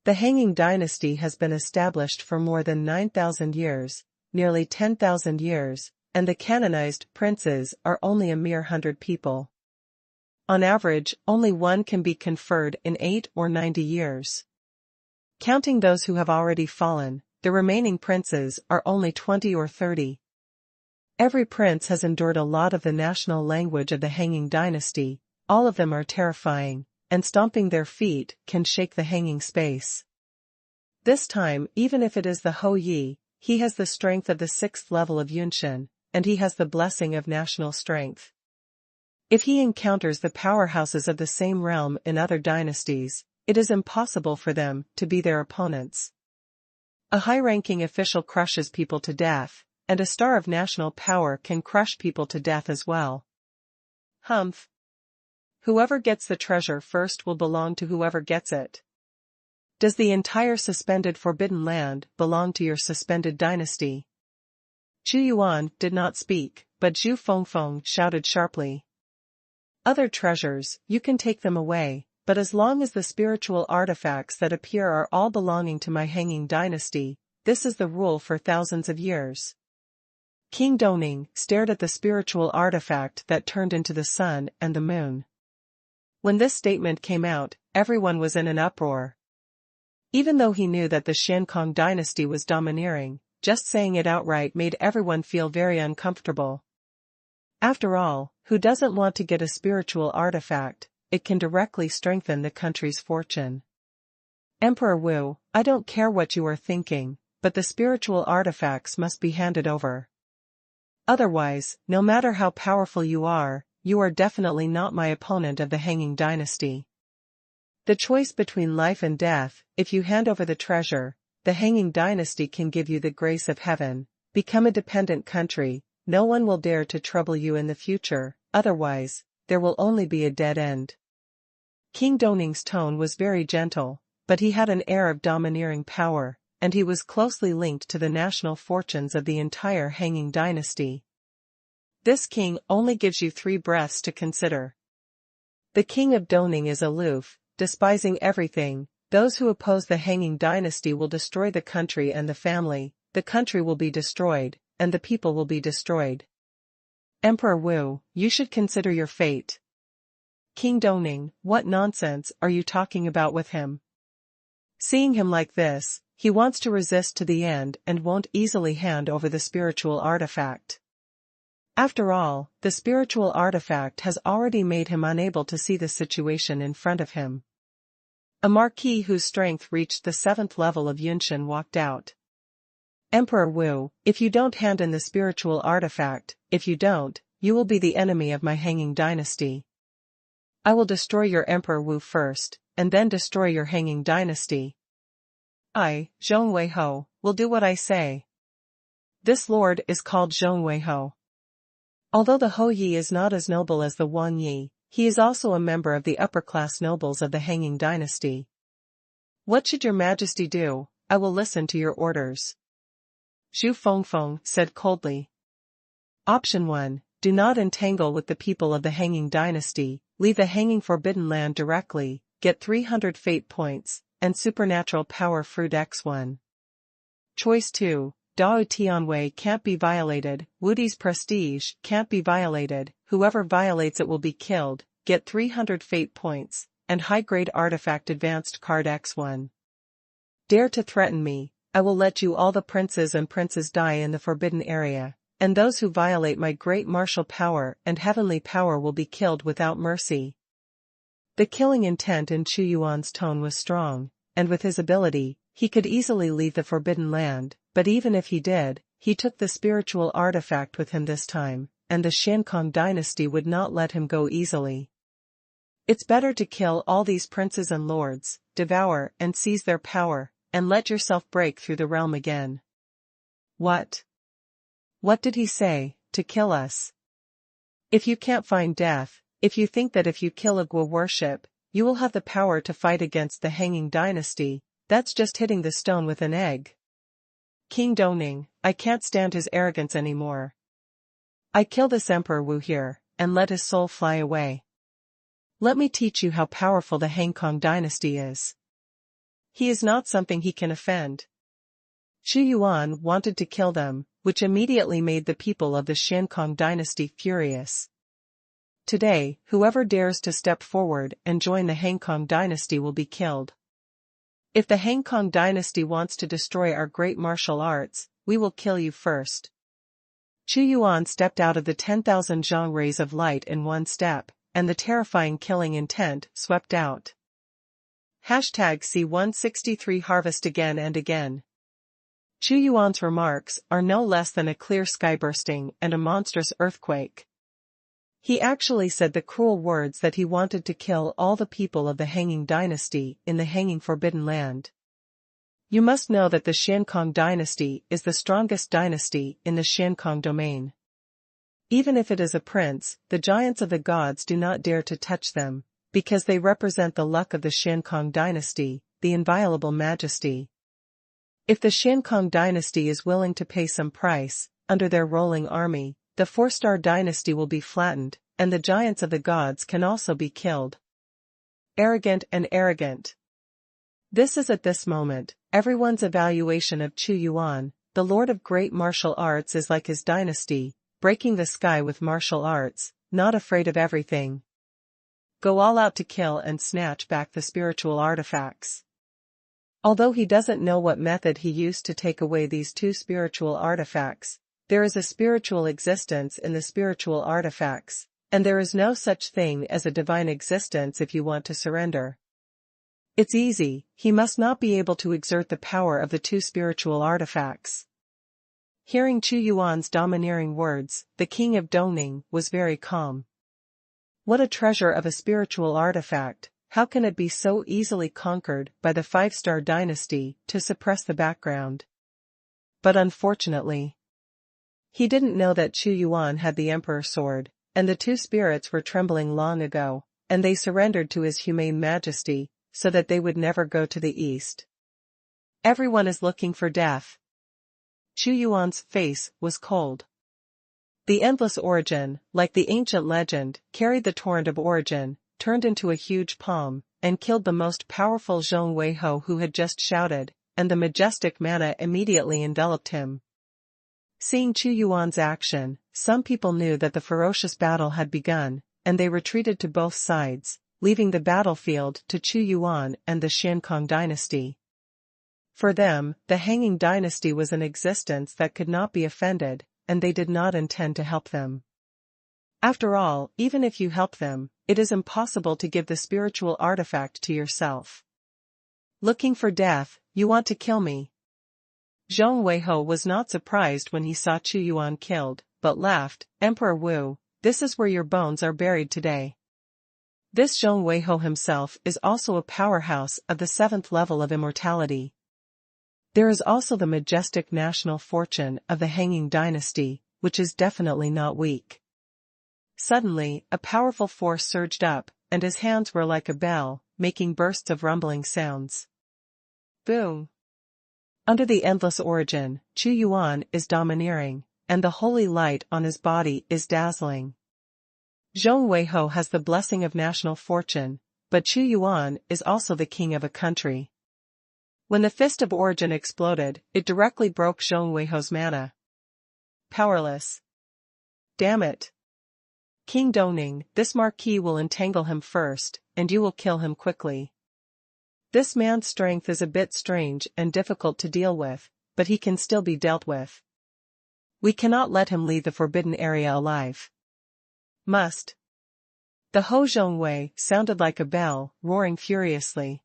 Speaker 1: The Hanging Dynasty has been established for more than 9,000 years, nearly 10,000 years, and the canonized princes are only a mere 100 people. On average, only one can be conferred in 8 or 90 years. Counting those who have already fallen, the remaining princes are only 20 or 30. Every prince has endured a lot of the national language of the Hanging Dynasty, all of them are terrifying, and stomping their feet can shake the hanging space. This time, even if it is the Hou Yi, he has the strength of the 6th level of Yunshin, and he has the blessing of national strength. If he encounters the powerhouses of the same realm in other dynasties, it is impossible for them to be their opponents. A high-ranking official crushes people to death, and a star of national power can crush people to death as well. Humph. Whoever gets the treasure first will belong to whoever gets it. Does the entire suspended forbidden land belong to your suspended dynasty? Xuanhuan did not speak, but Zhu Fengfeng shouted sharply. Other treasures, you can take them away, but as long as the spiritual artifacts that appear are all belonging to my hanging dynasty, this is the rule for thousands of years. King Doning stared at the spiritual artifact that turned into the sun and the moon. When this statement came out, everyone was in an uproar. Even though he knew that the Xiankong dynasty was domineering, just saying it outright made everyone feel very uncomfortable. After all, who doesn't want to get a spiritual artifact? It can directly strengthen the country's fortune. Emperor Wu, I don't care what you are thinking, but the spiritual artifacts must be handed over. Otherwise, no matter how powerful you are definitely not my opponent of the hanging dynasty. The choice between life and death, if you hand over the treasure, the hanging dynasty can give you the grace of heaven, become a dependent country, no one will dare to trouble you in the future, otherwise, there will only be a dead end. King Doning's tone was very gentle, but he had an air of domineering power, and he was closely linked to the national fortunes of the entire hanging dynasty. This king only gives you 3 breaths to consider. The king of Doning is aloof, despising everything. Those who oppose the hanging dynasty will destroy the country and the country will be destroyed, and the people will be destroyed. Emperor Wu, you should consider your fate. King Doning, what nonsense are you talking about with him? Seeing him like this, he wants to resist to the end and won't easily hand over the spiritual artifact. After all, the spiritual artifact has already made him unable to see the situation in front of him. A marquis whose strength reached the 7th level of Yunshin walked out. Emperor Wu, if you don't hand in the spiritual artifact, if you don't, you will be the enemy of my hanging dynasty. I will destroy your Emperor Wu first, and then destroy your hanging dynasty. I, Zhong Weiho, will do what I say. This lord is called Zhong Weiho. Although the Hou Yi is not as noble as the Wang Yi, he is also a member of the upper-class nobles of the hanging dynasty. What should your majesty do? I will listen to your orders. Zhu Fengfeng said coldly. Option 1, do not entangle with the people of the hanging dynasty, leave the hanging forbidden land directly, get 300 fate points, and supernatural power fruit X1. Choice 2, Dao Tianwei can't be violated, Wudi's prestige can't be violated, whoever violates it will be killed, get 300 fate points, and high-grade artifact advanced card X1. Dare to threaten me, I will let you all the princes and princes die in the forbidden area, and those who violate my great martial power and heavenly power will be killed without mercy. The killing intent in Xuanhuan's tone was strong, and with his ability, he could easily leave the forbidden land, but even if he did, he took the spiritual artifact with him this time, and the Xiankong dynasty would not let him go easily. It's better to kill all these princes and lords, devour and seize their power, and let yourself break through the realm again. What? What did he say? To kill us? If you can't find death, if you think that if you kill a Gua worship, you will have the power to fight against the hanging dynasty, that's just hitting the stone with an egg. King Doning, I can't stand his arrogance anymore. I kill this Emperor Wu here, and let his soul fly away. Let me teach you how powerful the Hangkong dynasty is. He is not something he can offend. Xuanhuan wanted to kill them, which immediately made the people of the Xiankong dynasty furious. Today, whoever dares to step forward and join the Hangkong dynasty will be killed. If the Hangkong dynasty wants to destroy our great martial arts, we will kill you first. Xuanhuan stepped out of the 10,000 zhang rays of light in one step, and the terrifying killing intent swept out. #C163 Harvest again and again. Chu Yuan's remarks are no less than a clear skybursting and a monstrous earthquake. He actually said the cruel words that he wanted to kill all the people of the Hanging Dynasty in the Hanging Forbidden Land. You must know that the Xiankong dynasty is the strongest dynasty in the Xiankong domain. Even if it is a prince, the giants of the gods do not dare to touch them, because they represent the luck of the Xiankong dynasty, the inviolable majesty. If the Xiankong dynasty is willing to pay some price, under their rolling army, the 4-star dynasty will be flattened, and the giants of the gods can also be killed. Arrogant and arrogant. This is at this moment, everyone's evaluation of Chu Yuan, the lord of great martial arts is like his dynasty, breaking the sky with martial arts, not afraid of everything. Go all out to kill and snatch back the spiritual artifacts. Although he doesn't know what method he used to take away these 2 spiritual artifacts, there is a spiritual existence in the spiritual artifacts, and there is no such thing as a divine existence if you want to surrender. It's easy, he must not be able to exert the power of the 2 spiritual artifacts. Hearing Chu Yuan's domineering words, the king of Dongning was very calm. What a treasure of a spiritual artifact, how can it be so easily conquered by the 5-star dynasty to suppress the background? But unfortunately, he didn't know that Chu Yuan had the Emperor's sword, and the 2 spirits were trembling long ago, and they surrendered to his humane majesty, so that they would never go to the east. Everyone is looking for death. Chu Yuan's face was cold. The endless origin, like the ancient legend, carried the torrent of origin, turned into a huge palm, and killed the most powerful Zhong Weiho who had just shouted, and the majestic mana immediately enveloped him. Seeing Chu Yuan's action, some people knew that the ferocious battle had begun, and they retreated to both sides, leaving the battlefield to Chu Yuan and the Xiankong dynasty. For them, the Hanging dynasty was an existence that could not be offended, and they did not intend to help them. After all, even if you help them, it is impossible to give the spiritual artifact to yourself. Looking for death, you want to kill me. Zhong Weiho was not surprised when he saw Chu Yuan killed, but laughed, Emperor Wu, this is where your bones are buried today. This Zhong Weiho himself is also a powerhouse of the 7th level of immortality. There is also the majestic national fortune of the Hanging dynasty, which is definitely not weak. Suddenly, a powerful force surged up, and his hands were like a bell, making bursts of rumbling sounds. Boom! Under the endless origin, Chu Yuan is domineering, and the holy light on his body is dazzling. Zhong Weiho has the blessing of national fortune, but Chu Yuan is also the king of a country. When the fist of origin exploded, it directly broke Zhong Weiho's mana. Powerless. Damn it. King Dongning, this marquis will entangle him first, and you will kill him quickly. This man's strength is a bit strange and difficult to deal with, but he can still be dealt with. We cannot let him leave the forbidden area alive. Must. The Ho Zhongwei sounded like a bell, roaring furiously.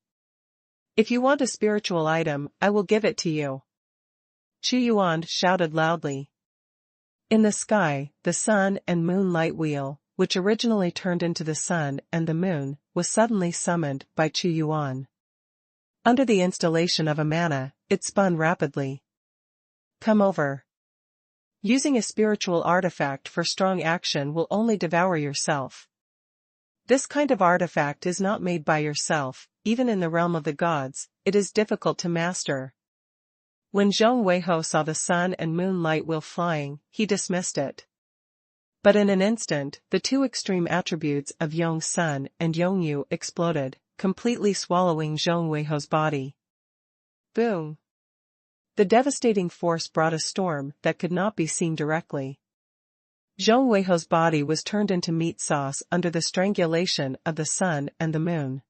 Speaker 1: If you want a spiritual item, I will give it to you. Chu Yuan shouted loudly. In the sky, the sun and moon light wheel, which originally turned into the sun and the moon, was suddenly summoned by Chu Yuan. Under the installation of a mana, it spun rapidly. Come over. Using a spiritual artifact for strong action will only devour yourself. This kind of artifact is not made by yourself, even in the realm of the gods, it is difficult to master. When Zhong Weiho saw the sun and moon light wheel flying, he dismissed it. But in an instant, the 2 extreme attributes of Yong's sun and Yongyu exploded, completely swallowing Zhong Weiho's body. Boom! The devastating force brought a storm that could not be seen directly. Zhong Weiho's body was turned into meat sauce under the strangulation of the sun and the moon.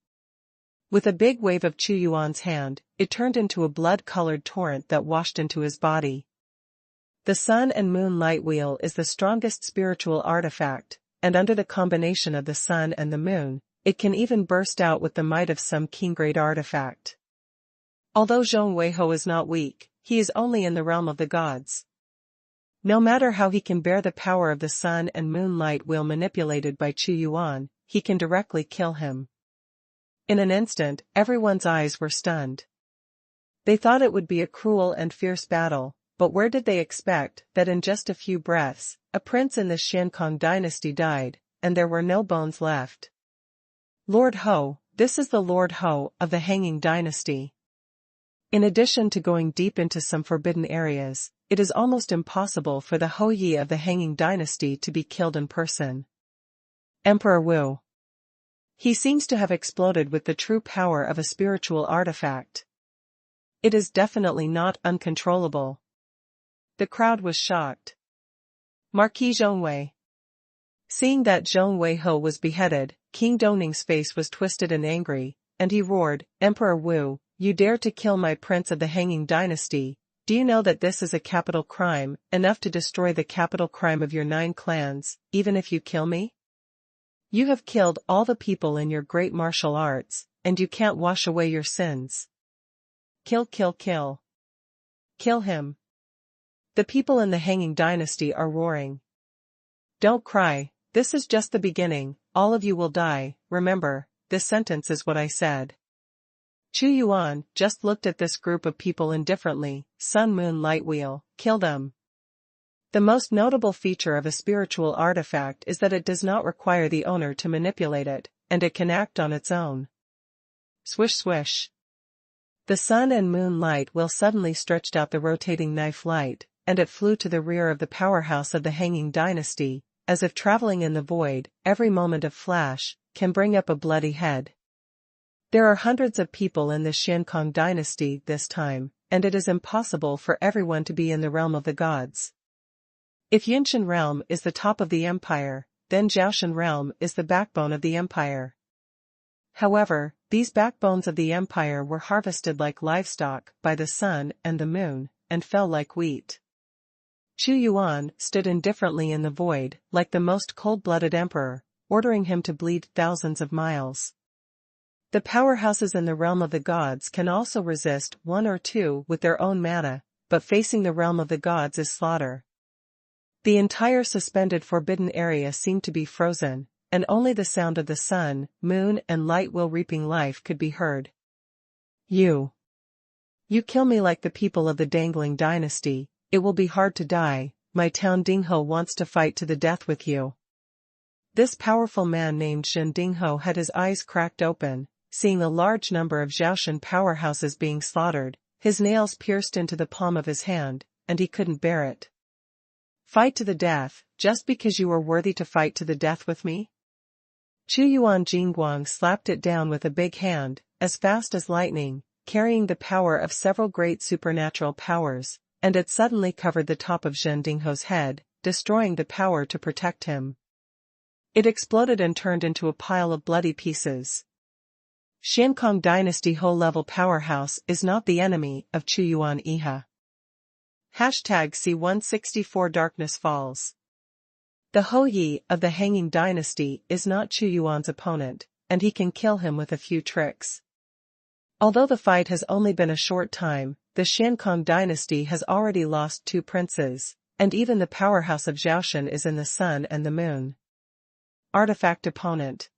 Speaker 1: With a big wave of Chu Yuan's hand, it turned into a blood-colored torrent that washed into his body. The sun and moon light wheel is the strongest spiritual artifact, and under the combination of the sun and the moon, It can even burst out with the might of some king-grade artifact. Although Zhong Weiho is not weak, he is only in the realm of the gods. No matter how he can bear the power of the sun and moonlight wheel manipulated by Chu Yuan, he can directly kill him. In an instant, everyone's eyes were stunned. They thought it would be a cruel and fierce battle, but where did they expect that in just a few breaths, a prince in the Xiankong dynasty died, and there were no bones left. Lord Ho, this is the Lord Ho of the Hanging Dynasty. In addition to going deep into some forbidden areas, it is almost impossible for the Ho Yi of the Hanging Dynasty to be killed in person. Emperor Wu. He seems to have exploded with the true power of a spiritual artifact. It is definitely not uncontrollable. The crowd was shocked. Marquis Zhongwei. Seeing that Zhong Weiho was beheaded, King Dongning's face was twisted and angry, and he roared, "Emperor Wu, you dare to kill my prince of the Hanging Dynasty? Do you know that this is a capital crime, enough to destroy the capital crime of your 9 clans, even if you kill me? You have killed all the people in your great martial arts, and you can't wash away your sins. Kill, kill, kill. Kill him." The people in the Hanging Dynasty are roaring. "Don't cry, this is just the beginning, all of you will die, remember, this sentence is what I said." Chu Yuan just looked at this group of people indifferently. Sun Moon Light Wheel, kill them. The most notable feature of a spiritual artifact is that it does not require the owner to manipulate it, and it can act on its own. Swish swish. The sun and moon light wheel suddenly stretched out the rotating knife light, and it flew to the rear of the powerhouse of the Hanging Dynasty, as if traveling in the void. Every moment of flash can bring up a bloody head. There are hundreds of people in the Xiankong dynasty this time, and it is impossible for everyone to be in the realm of the gods. If Yinshan realm is the top of the empire, then Zhaoshan realm is the backbone of the empire. However, these backbones of the empire were harvested like livestock by the sun and the moon, and fell like wheat. Chu Yuan stood indifferently in the void, like the most cold-blooded emperor, ordering him to bleed thousands of miles. The powerhouses in the realm of the gods can also resist 1 or 2 with their own mana, but facing the realm of the gods is slaughter. The entire suspended forbidden area seemed to be frozen, and only the sound of the sun, moon and light wheel reaping life could be heard. You kill me like the people of the Dangling dynasty, it will be hard to die. My town Dingho wants to fight to the death with you. This powerful man named Shen Dingho had his eyes cracked open, seeing the large number of Zhaoshan powerhouses being slaughtered. His nails pierced into the palm of his hand, and he couldn't bear it. Fight to the death, just because you are worthy to fight to the death with me? Chu Yuan Jingguang slapped it down with a big hand, as fast as lightning, carrying the power of several great supernatural powers, and it suddenly covered the top of Zhen Dingho's head, destroying the power to protect him. It exploded and turned into a pile of bloody pieces. Xiankong Dynasty Ho-level powerhouse is not the enemy of Chu Yuan Iha. #C164 Darkness Falls. The Ho Yi of the Hanging Dynasty is not Chu Yuan's opponent, and he can kill him with a few tricks. Although the fight has only been a short time, the Xiankong Dynasty has already lost 2 princes, and even the powerhouse of Zhaoshan is in the sun and the moon. Artifact opponent.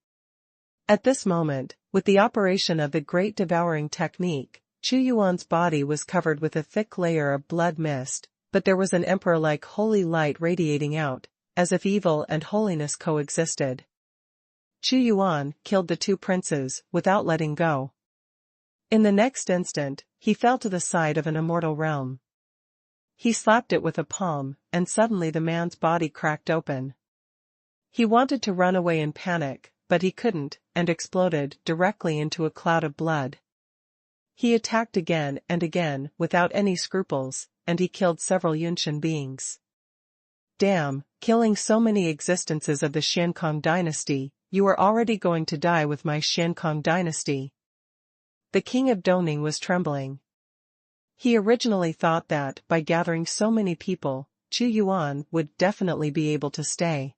Speaker 1: At this moment, with the operation of the Great Devouring Technique, Chu Yuan's body was covered with a thick layer of blood mist, but there was an emperor-like holy light radiating out, as if evil and holiness coexisted. Chu Yuan killed the 2 princes without letting go. In the next instant, he fell to the side of an immortal realm. He slapped it with a palm, and suddenly the man's body cracked open. He wanted to run away in panic, but he couldn't, and exploded directly into a cloud of blood. He attacked again and again without any scruples, and he killed several Yunshan beings. Damn, killing so many existences of the Xiankong dynasty, you are already going to die with my Xiankong dynasty. The king of Dongning was trembling. He originally thought that, by gathering so many people, Chu Yuan would definitely be able to stay.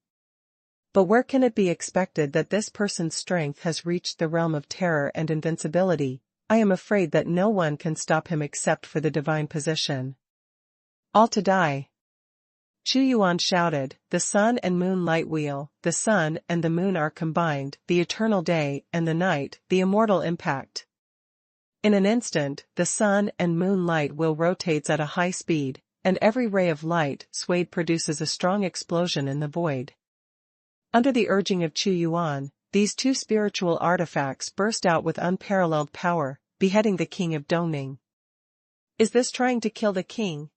Speaker 1: But where can it be expected that this person's strength has reached the realm of terror and invincibility? I am afraid that no one can stop him except for the divine position. All to die. Xuanhuan shouted, the sun and moon light wheel, the sun and the moon are combined, the eternal day and the night, the immortal impact. In an instant, the sun and moon light wheel rotates at a high speed, and every ray of light swayed produces a strong explosion in the void. Under the urging of Xuanhuan, these two spiritual artifacts burst out with unparalleled power, beheading the king of Dongning. Is this trying to kill the king?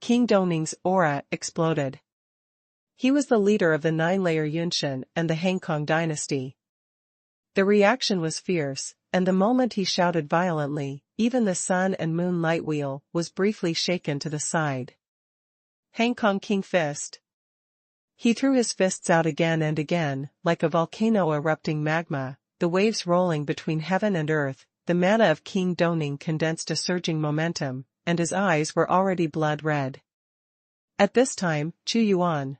Speaker 1: King Dongning's aura exploded. He was the leader of the nine-layer Yunshan and the Hangkong dynasty. The reaction was fierce, and the moment he shouted violently, even the sun and moon light wheel was briefly shaken to the side. Hangkong King Fist. He threw his fists out again and again, like a volcano erupting magma, the waves rolling between heaven and earth. The mana of King Dongning condensed a surging momentum, and his eyes were already blood red. At this time, Xuanhuan.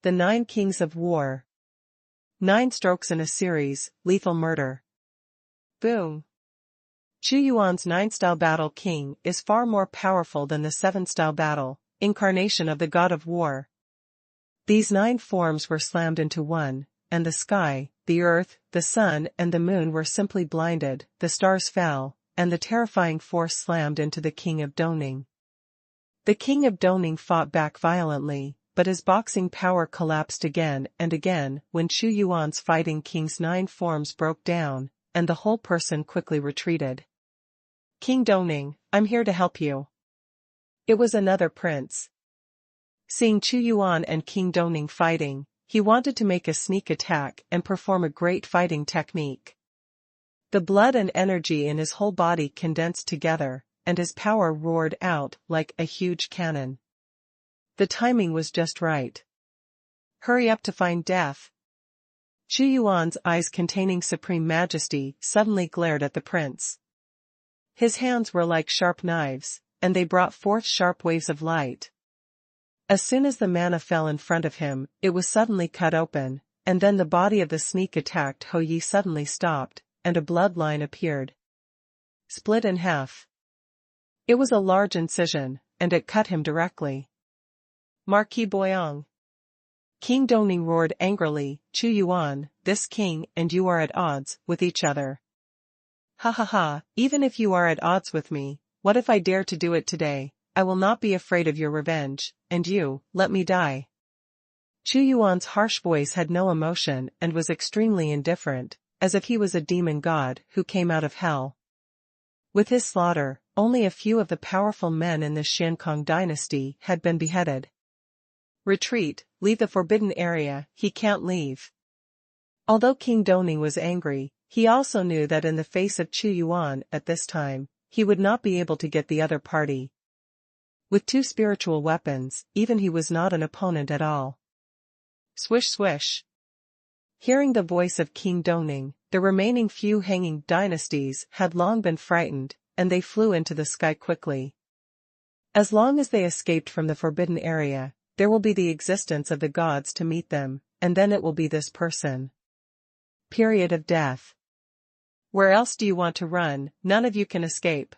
Speaker 1: The 9 Kings of War. 9 strokes in a series, lethal murder. Boom. Xuanhuan's 9-style battle king is far more powerful than the 7-style battle, incarnation of the god of war. These 9 forms were slammed into one, and the sky, the earth, the sun and the moon were simply blinded, the stars fell, and the terrifying force slammed into the king of Dongning. The king of Dongning fought back violently, but his boxing power collapsed again and again when Xuanhuan's fighting king's 9 forms broke down, and the whole person quickly retreated. King Dongning, I'm here to help you. It was another prince. Seeing Xuanhuan and King Dongning fighting, he wanted to make a sneak attack and perform a great fighting technique. The blood and energy in his whole body condensed together, and his power roared out like a huge cannon. The timing was just right. Hurry up to find death. Xuanhuan's eyes containing supreme majesty suddenly glared at the prince. His hands were like sharp knives, and they brought forth sharp waves of light. As soon as the mana fell in front of him, it was suddenly cut open, and then the body of the sneak-attacked Hou Yi suddenly stopped, and a bloodline appeared. Split in half. It was a large incision, and it cut him directly. Marquis Boyang. King Dongning roared angrily, Xuanhuan, this king and you are at odds with each other. Ha ha ha, even if you are at odds with me, what if I dare to do it today? I will not be afraid of your revenge, and you, let me die. Xuanhuan's harsh voice had no emotion and was extremely indifferent, as if he was a demon god who came out of hell. With his slaughter, only a few of the powerful men in the Hangkong dynasty had been beheaded. Retreat, leave the forbidden area, he can't leave. Although King Dongning was angry, he also knew that in the face of Xuanhuan at this time, he would not be able to get the other party. With 2 spiritual weapons, even he was not an opponent at all. Swish swish. Hearing the voice of King Dongning, the remaining few hanging dynasties had long been frightened, and they flew into the sky quickly. As long as they escaped from the forbidden area, there will be the existence of the gods to meet them, and then it will be this person. Period of death. Where else do you want to run? None of you can escape.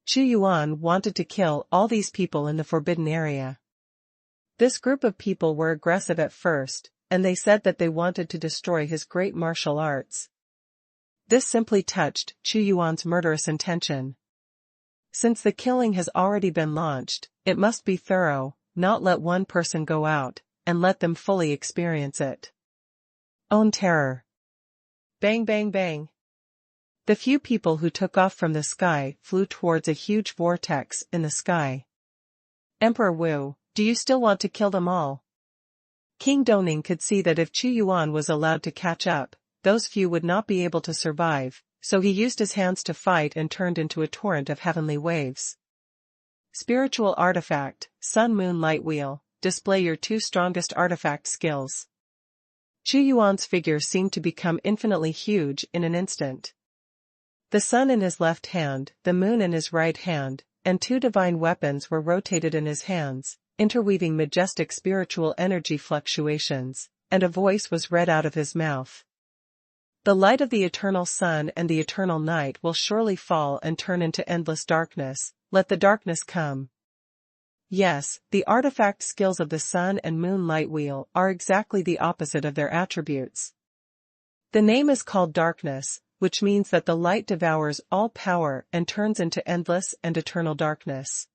Speaker 1: Xuanhuan wanted to kill all these people in the forbidden area. This group of people were aggressive at first, and they said that they wanted to destroy his great martial arts. This simply touched Xuanhuan's murderous intention. Since the killing has already been launched, it must be thorough, not let one person go out, and let them fully experience it. Own terror. Bang bang bang. The few people who took off from the sky flew towards a huge vortex in the sky. Emperor Wu, do you still want to kill them all? King Dongning could see that if Xuanhuan was allowed to catch up, those few would not be able to survive, so he used his hands to fight and turned into a torrent of heavenly waves. Spiritual artifact, Sun Moon Light Wheel, display your 2 strongest artifact skills. Xuanhuan's figure seemed to become infinitely huge in an instant. The sun in his left hand, the moon in his right hand, and 2 divine weapons were rotated in his hands, interweaving majestic spiritual energy fluctuations, and a voice was read out of his mouth. The light of the eternal sun and the eternal night will surely fall and turn into endless darkness. Let the darkness come. Yes, the artifact skills of the sun and moon light wheel are exactly the opposite of their attributes. The name is called darkness, which means that the light devours all power and turns into endless and eternal darkness.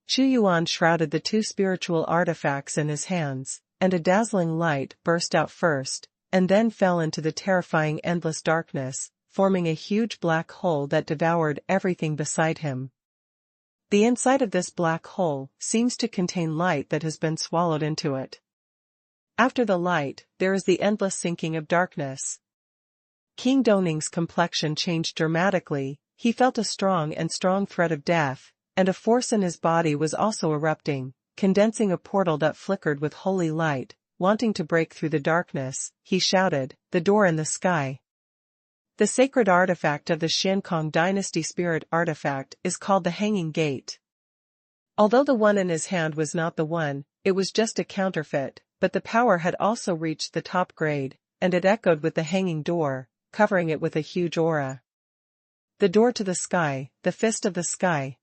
Speaker 1: Xuanhuan shrouded the two spiritual artifacts in his hands, and a dazzling light burst out first, and then fell into the terrifying endless darkness, forming a huge black hole that devoured everything beside him. The inside of this black hole seems to contain light that has been swallowed into it. After the light, there is the endless sinking of darkness. King Doning's complexion changed dramatically. He felt a strong threat of death, and a force in his body was also erupting, condensing a portal that flickered with holy light. Wanting to break through the darkness, he shouted, "The door in the sky." The sacred artifact of the Xiankong dynasty spirit artifact is called the Hanging Gate. Although the one in his hand was not the one, it was just a counterfeit, but the power had also reached the top grade, and it echoed with the hanging door, covering it with a huge aura. The door to the sky, the fist of the sky.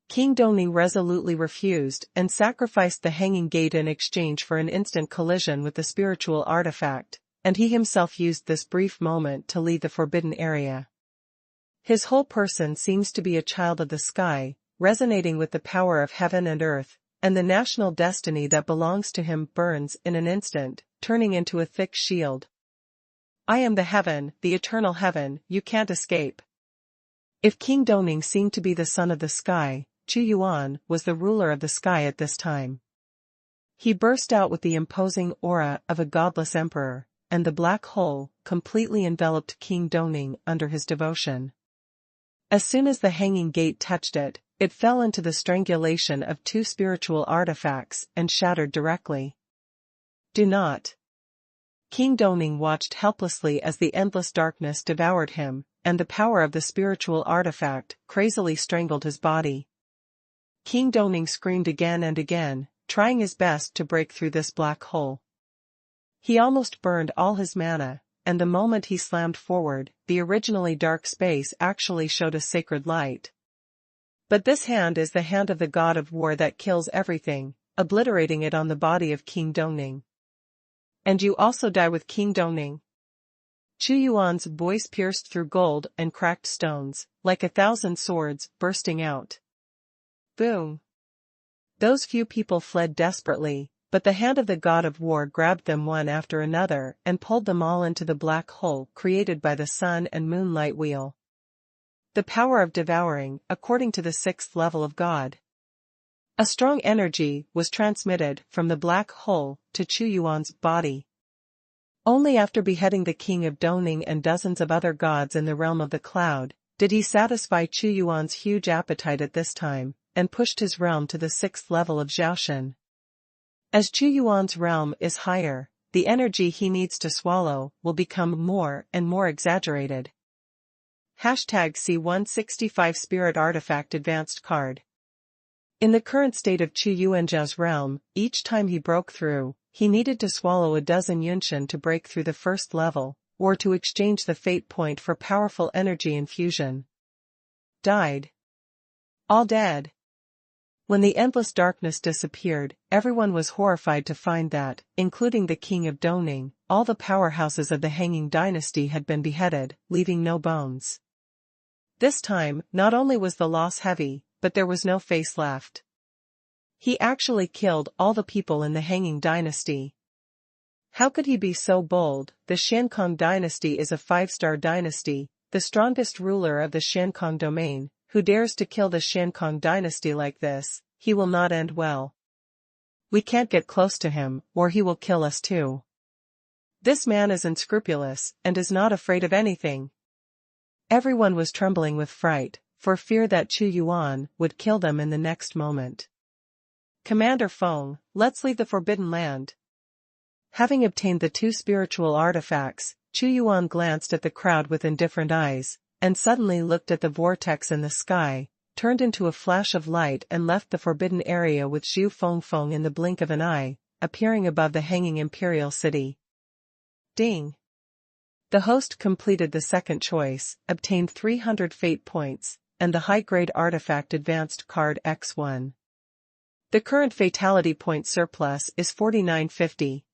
Speaker 1: King Doning resolutely refused and sacrificed the Hanging Gate in exchange for an instant collision with the spiritual artifact, and he himself used this brief moment to leave the forbidden area. His whole person seems to be a child of the sky, resonating with the power of heaven and earth, and the national destiny that belongs to him burns in an instant, turning into a thick shield. "I am the heaven, the eternal heaven, you can't escape." If King Doning seemed to be the son of the sky, Xuanhuan was the ruler of the sky at this time. He burst out with the imposing aura of a godless emperor, and the black hole completely enveloped King Doning under his devotion. As soon as the Hanging Gate touched it, it fell into the strangulation of two spiritual artifacts and shattered directly. "Do not." King Doning watched helplessly as the endless darkness devoured him, and the power of the spiritual artifact crazily strangled his body. King Doning screamed again and again, trying his best to break through this black hole. He almost burned all his mana, and the moment he slammed forward, the originally dark space actually showed a sacred light. But this hand is the hand of the god of war that kills everything, obliterating it on the body of King Doning. "And you also die with King Doning." Xuanhuan's voice pierced through gold and cracked stones, like 1,000 swords bursting out. Boom! Those few people fled desperately, but the hand of the god of war grabbed them one after another and pulled them all into the black hole created by the sun and moon light wheel. The power of devouring, according to the 6th level of God. A strong energy was transmitted from the black hole to Xuanhuan's body. Only after beheading the king of Doning and dozens of other gods in the realm of the cloud, did he satisfy Xuanhuan's huge appetite at this time, and pushed his realm to the 6th level of Zhaoshan. As Xuanhuan's realm is higher, the energy he needs to swallow will become more and more exaggerated. #C165 Spirit Artifact Advanced Card. In the current state of Xuanzhao's realm, each time he broke through, he needed to swallow a dozen yunshan to break through the 1st level, or to exchange the fate point for powerful energy infusion. Died. All dead. When the endless darkness disappeared, everyone was horrified to find that, including the king of Doning, all the powerhouses of the Hanging Dynasty had been beheaded, leaving no bones. This time, not only was the loss heavy, but there was no face left. He actually killed all the people in the Hanging Dynasty. How could he be so bold? The Xiankong Dynasty is a 5-star dynasty, the strongest ruler of the Xiankong domain. Who dares to kill the Xiankong Dynasty like this? He will not end well. We can't get close to him, or he will kill us too. This man is unscrupulous, and is not afraid of anything. Everyone was trembling with fright, for fear that Xuanhuan would kill them in the next moment. "Commander Feng, let's leave the Forbidden Land." Having obtained the two spiritual artifacts, Xuanhuan glanced at the crowd with indifferent eyes, and suddenly looked at the vortex in the sky, turned into a flash of light and left the forbidden area with Zhu Fengfeng in the blink of an eye, appearing above the hanging Imperial City. Ding! The host completed the second choice, obtained 300 fate points, and the high-grade artifact advanced card X1. The current fatality point surplus is 4950.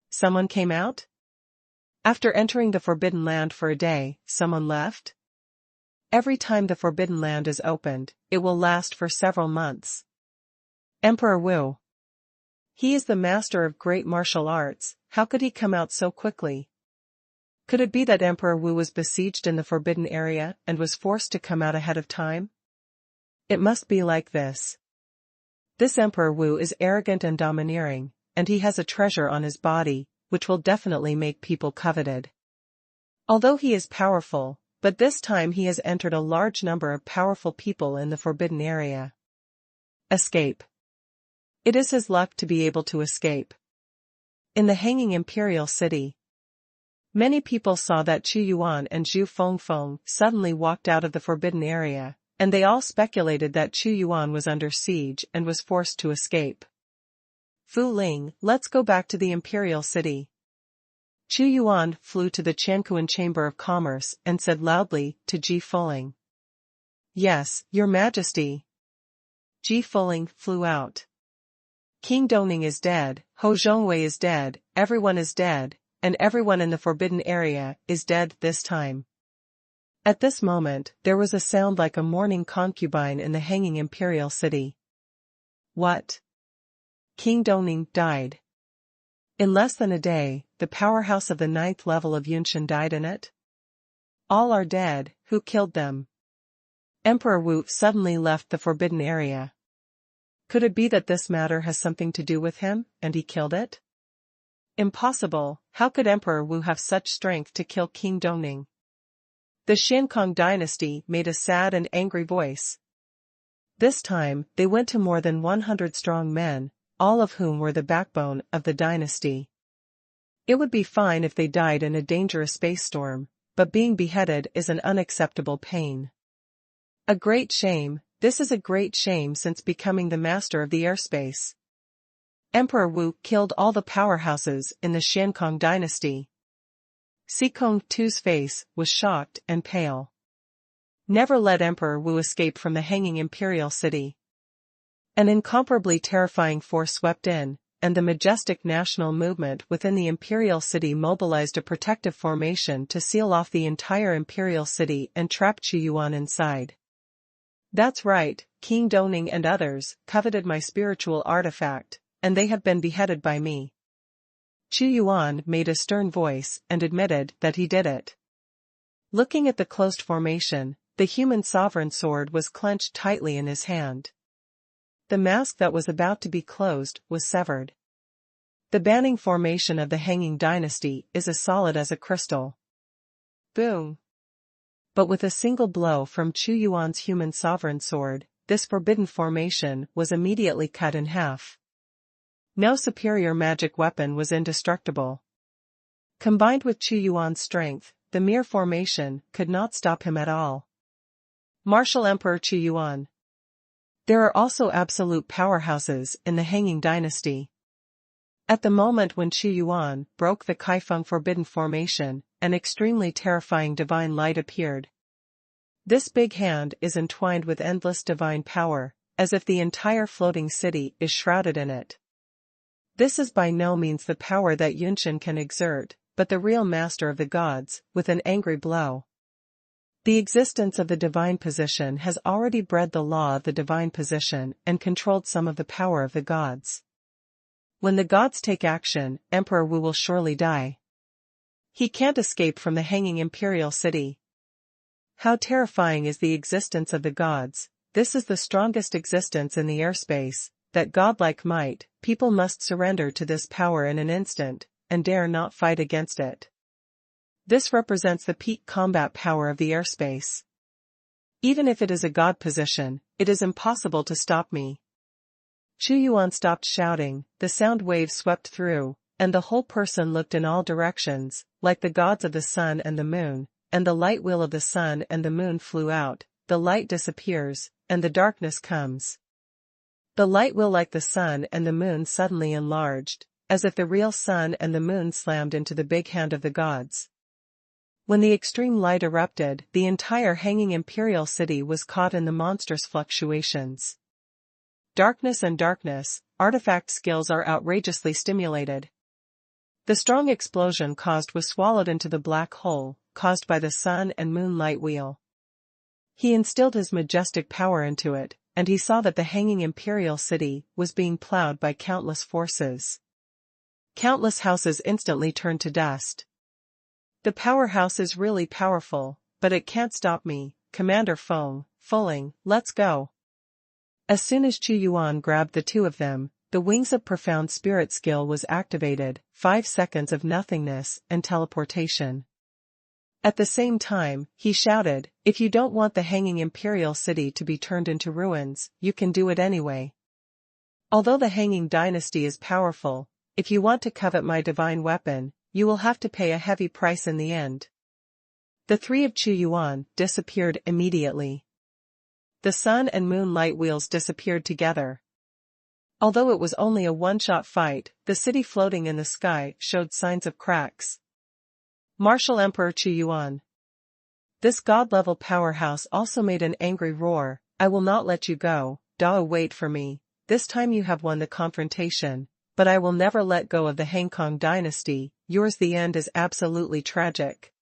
Speaker 1: Someone came out? After entering the Forbidden Land for a day, someone left? Every time the Forbidden Land is opened, it will last for several months. Emperor Wu. He is the master of great martial arts, how could he come out so quickly? Could it be that Emperor Wu was besieged in the Forbidden Area and was forced to come out ahead of time? It must be like this. This Emperor Wu is arrogant and domineering, and he has a treasure on his body, which will definitely make people coveted. Although he is powerful, but this time he has entered a large number of powerful people in the Forbidden Area. Escape. It is his luck to be able to escape. In the hanging Imperial City, many people saw that Xuanhuan and Zhu Fengfeng suddenly walked out of the Forbidden Area, and they all speculated that Xuanhuan was under siege and was forced to escape. Fu Ling, let's go back to the Imperial City. Xuanhuan flew to the Quanquan Chamber of Commerce and said loudly to Ji Fuling. Yes, Your Majesty. Ji Fuling flew out. King Dongning is dead, Ho Zhongwei is dead, everyone is dead, and everyone in the Forbidden Area is dead this time. At this moment, there was a sound like a mourning concubine in the hanging Imperial City. What? King Dongning died. In less than a day, the powerhouse of the 9th level of Yunshan died in it? All are dead, who killed them? Emperor Wu suddenly left the Forbidden Area. Could it be that this matter has something to do with him, and he killed it? Impossible, how could Emperor Wu have such strength to kill King Dongning? The Xiankong dynasty made a sad and angry voice. This time, they went to more than 100 strong men, all of whom were the backbone of the dynasty. It would be fine if they died in a dangerous space storm, but being beheaded is an unacceptable pain. A great shame, this is a great shame since becoming the master of the airspace. Emperor Wu killed all the powerhouses in the Xiankong dynasty. Sikong Tu's face was shocked and pale. Never let Emperor Wu escape from the hanging Imperial City. An incomparably terrifying force swept in, and the majestic national movement within the Imperial City mobilized a protective formation to seal off the entire Imperial City and trap Xuanhuan inside. That's right, King Dongning and others coveted my spiritual artifact, and they have been beheaded by me. Xuanhuan made a stern voice and admitted that he did it. Looking at the closed formation, the human sovereign sword was clenched tightly in his hand. The mask that was about to be closed was severed. The banning formation of the hanging dynasty is as solid as a crystal. Boom! But with a single blow from Xuanhuan's human sovereign sword, this forbidden formation was immediately cut in half. No superior magic weapon was indestructible. Combined with Xuanhuan's strength, the mere formation could not stop him at all. Martial Emperor Xuanhuan. There are also absolute powerhouses in the hanging dynasty. At the moment when Xuanhuan broke the Kaifeng forbidden formation, an extremely terrifying divine light appeared. This big hand is entwined with endless divine power, as if the entire floating city is shrouded in it. This is by no means the power that Yunshan can exert, but the real master of the gods, with an angry blow. The existence of the divine position has already bred the law of the divine position and controlled some of the power of the gods. When the gods take action, Emperor Wu will surely die. He can't escape from the hanging Imperial City. How terrifying is the existence of the gods, this is the strongest existence in the airspace, that godlike might, people must surrender to this power in an instant, and dare not fight against it. This represents the peak combat power of the airspace. Even if it is a god position, it is impossible to stop me. Xuanhuan stopped shouting, the sound waves swept through, and the whole person looked in all directions, like the gods of the sun and the moon, and the light wheel of the sun and the moon flew out, the light disappears, and the darkness comes. The light wheel like the sun and the moon suddenly enlarged, as if the real sun and the moon slammed into the big hand of the gods. When the extreme light erupted, the entire hanging Imperial city was caught in the monstrous fluctuations. Darkness and darkness, artifact skills are outrageously stimulated. The strong explosion was swallowed into the black hole, caused by the sun and moon light wheel. He instilled his majestic power into it, and he saw that the hanging Imperial city was being plowed by countless forces. Countless houses instantly turned to dust. The powerhouse is really powerful, but it can't stop me, Commander Fuling, let's go. As soon as Xuanhuan grabbed the two of them, the Wings of Profound Spirit skill was activated, 5 seconds of nothingness and teleportation. At the same time, he shouted, if you don't want the hanging Imperial city to be turned into ruins, you can do it anyway. Although the hanging dynasty is powerful, if you want to covet my divine weapon, you will have to pay a heavy price in the end. The three of Xuanhuan disappeared immediately. The sun and moon light wheels disappeared together. Although it was only a one-shot fight, the city floating in the sky showed signs of cracks. Martial Emperor Xuanhuan. This god-level powerhouse also made an angry roar, I will not let you go, Dao, wait for me, this time you have won the confrontation, but I will never let go of the Hangkong dynasty, yours the end is absolutely tragic.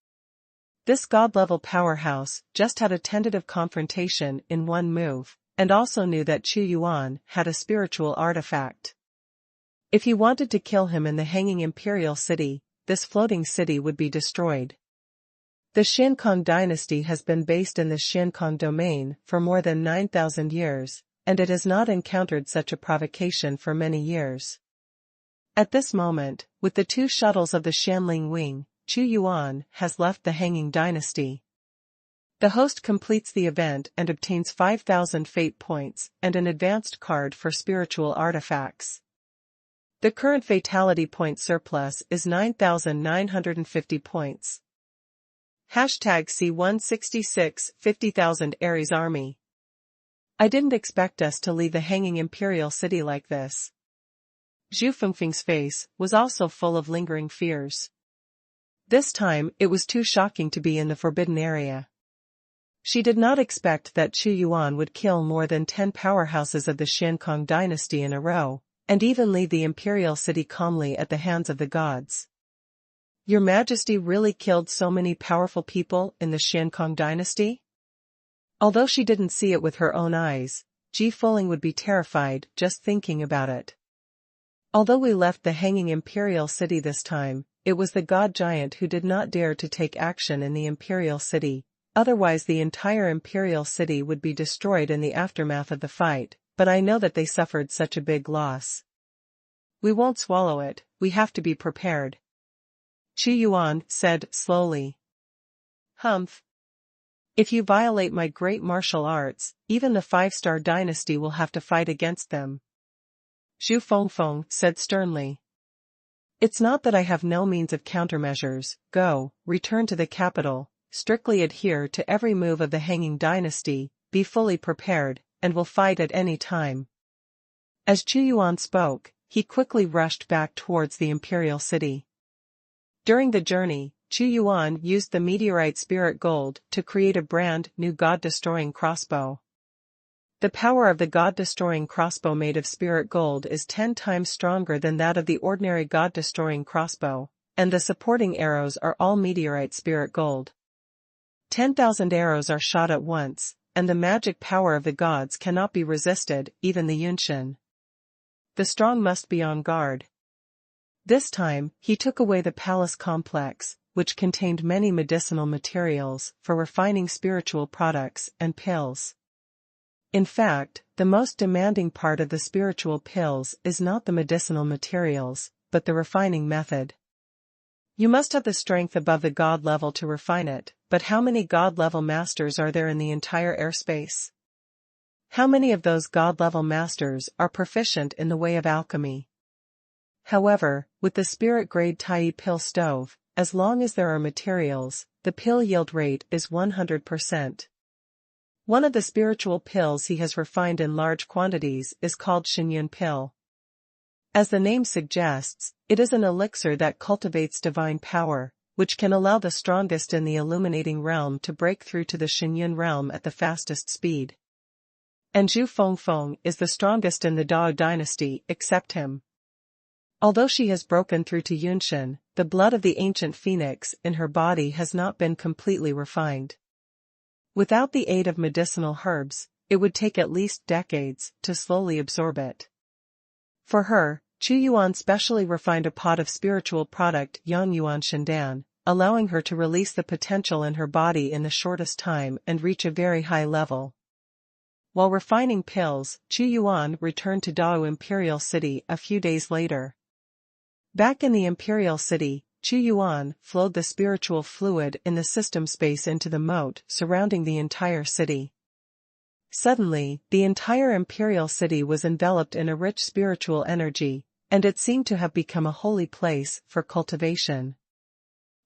Speaker 1: This god-level powerhouse just had a tentative confrontation in one move, and also knew that Xuanhuan had a spiritual artifact. If he wanted to kill him in the hanging Imperial city, this floating city would be destroyed. The Xiankong dynasty has been based in the Xiankong domain for more than 9,000 years, and it has not encountered such a provocation for many years. At this moment, with the 2 shuttles of the Xianling Wing, Xuanhuan has left the hanging dynasty. The host completes the event and obtains 5,000 fate points and an advanced card for spiritual artifacts. The current fatality point surplus is 9,950 points. #C166 50,000 Ares Army. I didn't expect us to leave the hanging Imperial city like this. Zhu Fengfeng's face was also full of lingering fears. This time, it was too shocking to be in the forbidden area. She did not expect that Xuanhuan would kill more than 10 powerhouses of the Xiankong dynasty in a row, and even leave the Imperial city calmly at the hands of the gods. Your Majesty really killed so many powerful people in the Xiankong dynasty? Although she didn't see it with her own eyes, Ji Fuling would be terrified just thinking about it. Although we left the hanging Imperial city this time, it was the god giant who did not dare to take action in the Imperial city, otherwise the entire Imperial city would be destroyed in the aftermath of the fight, but I know that they suffered such a big loss. We won't swallow it, we have to be prepared. Xuanhuan said slowly. Humph. If you violate my great martial arts, even the 5-star dynasty will have to fight against them. Zhu Fengfeng said sternly. It's not that I have no means of countermeasures, go, return to the capital, strictly adhere to every move of the hanging dynasty, be fully prepared, and will fight at any time. As Xuanhuan spoke, he quickly rushed back towards the Imperial city. During the journey, Xuanhuan used the meteorite spirit gold to create a brand new god-destroying crossbow. The power of the god-destroying crossbow made of spirit gold is 10 times stronger than that of the ordinary god-destroying crossbow, and the supporting arrows are all meteorite spirit gold. 10,000 arrows are shot at once, and the magic power of the gods cannot be resisted, even the Yunshin. The strong must be on guard. This time, he took away the palace complex, which contained many medicinal materials for refining spiritual products and pills. In fact, the most demanding part of the spiritual pills is not the medicinal materials, but the refining method. You must have the strength above the god level to refine it, but how many god level masters are there in the entire airspace? How many of those god level masters are proficient in the way of alchemy? However, with the spirit grade Tai pill stove, as long as there are materials, the pill yield rate is 100%. One of the spiritual pills he has refined in large quantities is called Xuanhuan pill. As the name suggests, it is an elixir that cultivates divine power, which can allow the strongest in the illuminating realm to break through to the Xuanhuan realm at the fastest speed. And Zhu Fengfeng is the strongest in the Dao dynasty except him. Although she has broken through to Yunshan, the blood of the ancient phoenix in her body has not been completely refined. Without the aid of medicinal herbs, it would take at least decades to slowly absorb it. For her, Chu Yuan specially refined a pot of spiritual product Yang Yuan Shendan, allowing her to release the potential in her body in the shortest time and reach a very high level. While refining pills, Chu Yuan returned to Dao Imperial City a few days later. Back in the Imperial City, Chu Yuan flowed the spiritual fluid in the system space into the moat surrounding the entire city. Suddenly, the entire Imperial City was enveloped in a rich spiritual energy, and it seemed to have become a holy place for cultivation.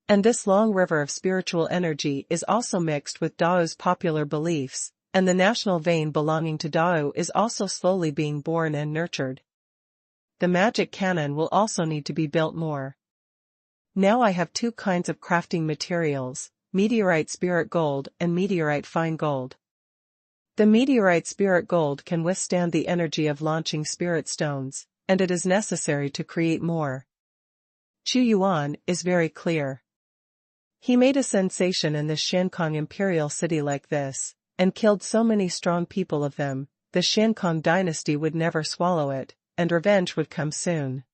Speaker 1: And this long river of spiritual energy is also mixed with Dao's popular beliefs, and the national vein belonging to Dao is also slowly being born and nurtured. The magic cannon will also need to be built more. Now I have two kinds of crafting materials, meteorite spirit gold and meteorite fine gold. The meteorite spirit gold can withstand the energy of launching spirit stones, and it is necessary to create more. Chu Yuan is very clear. He made a sensation in the Shanкong Imperial City like this, and killed so many strong people of them, the Shanкong dynasty would never swallow it, and revenge would come soon.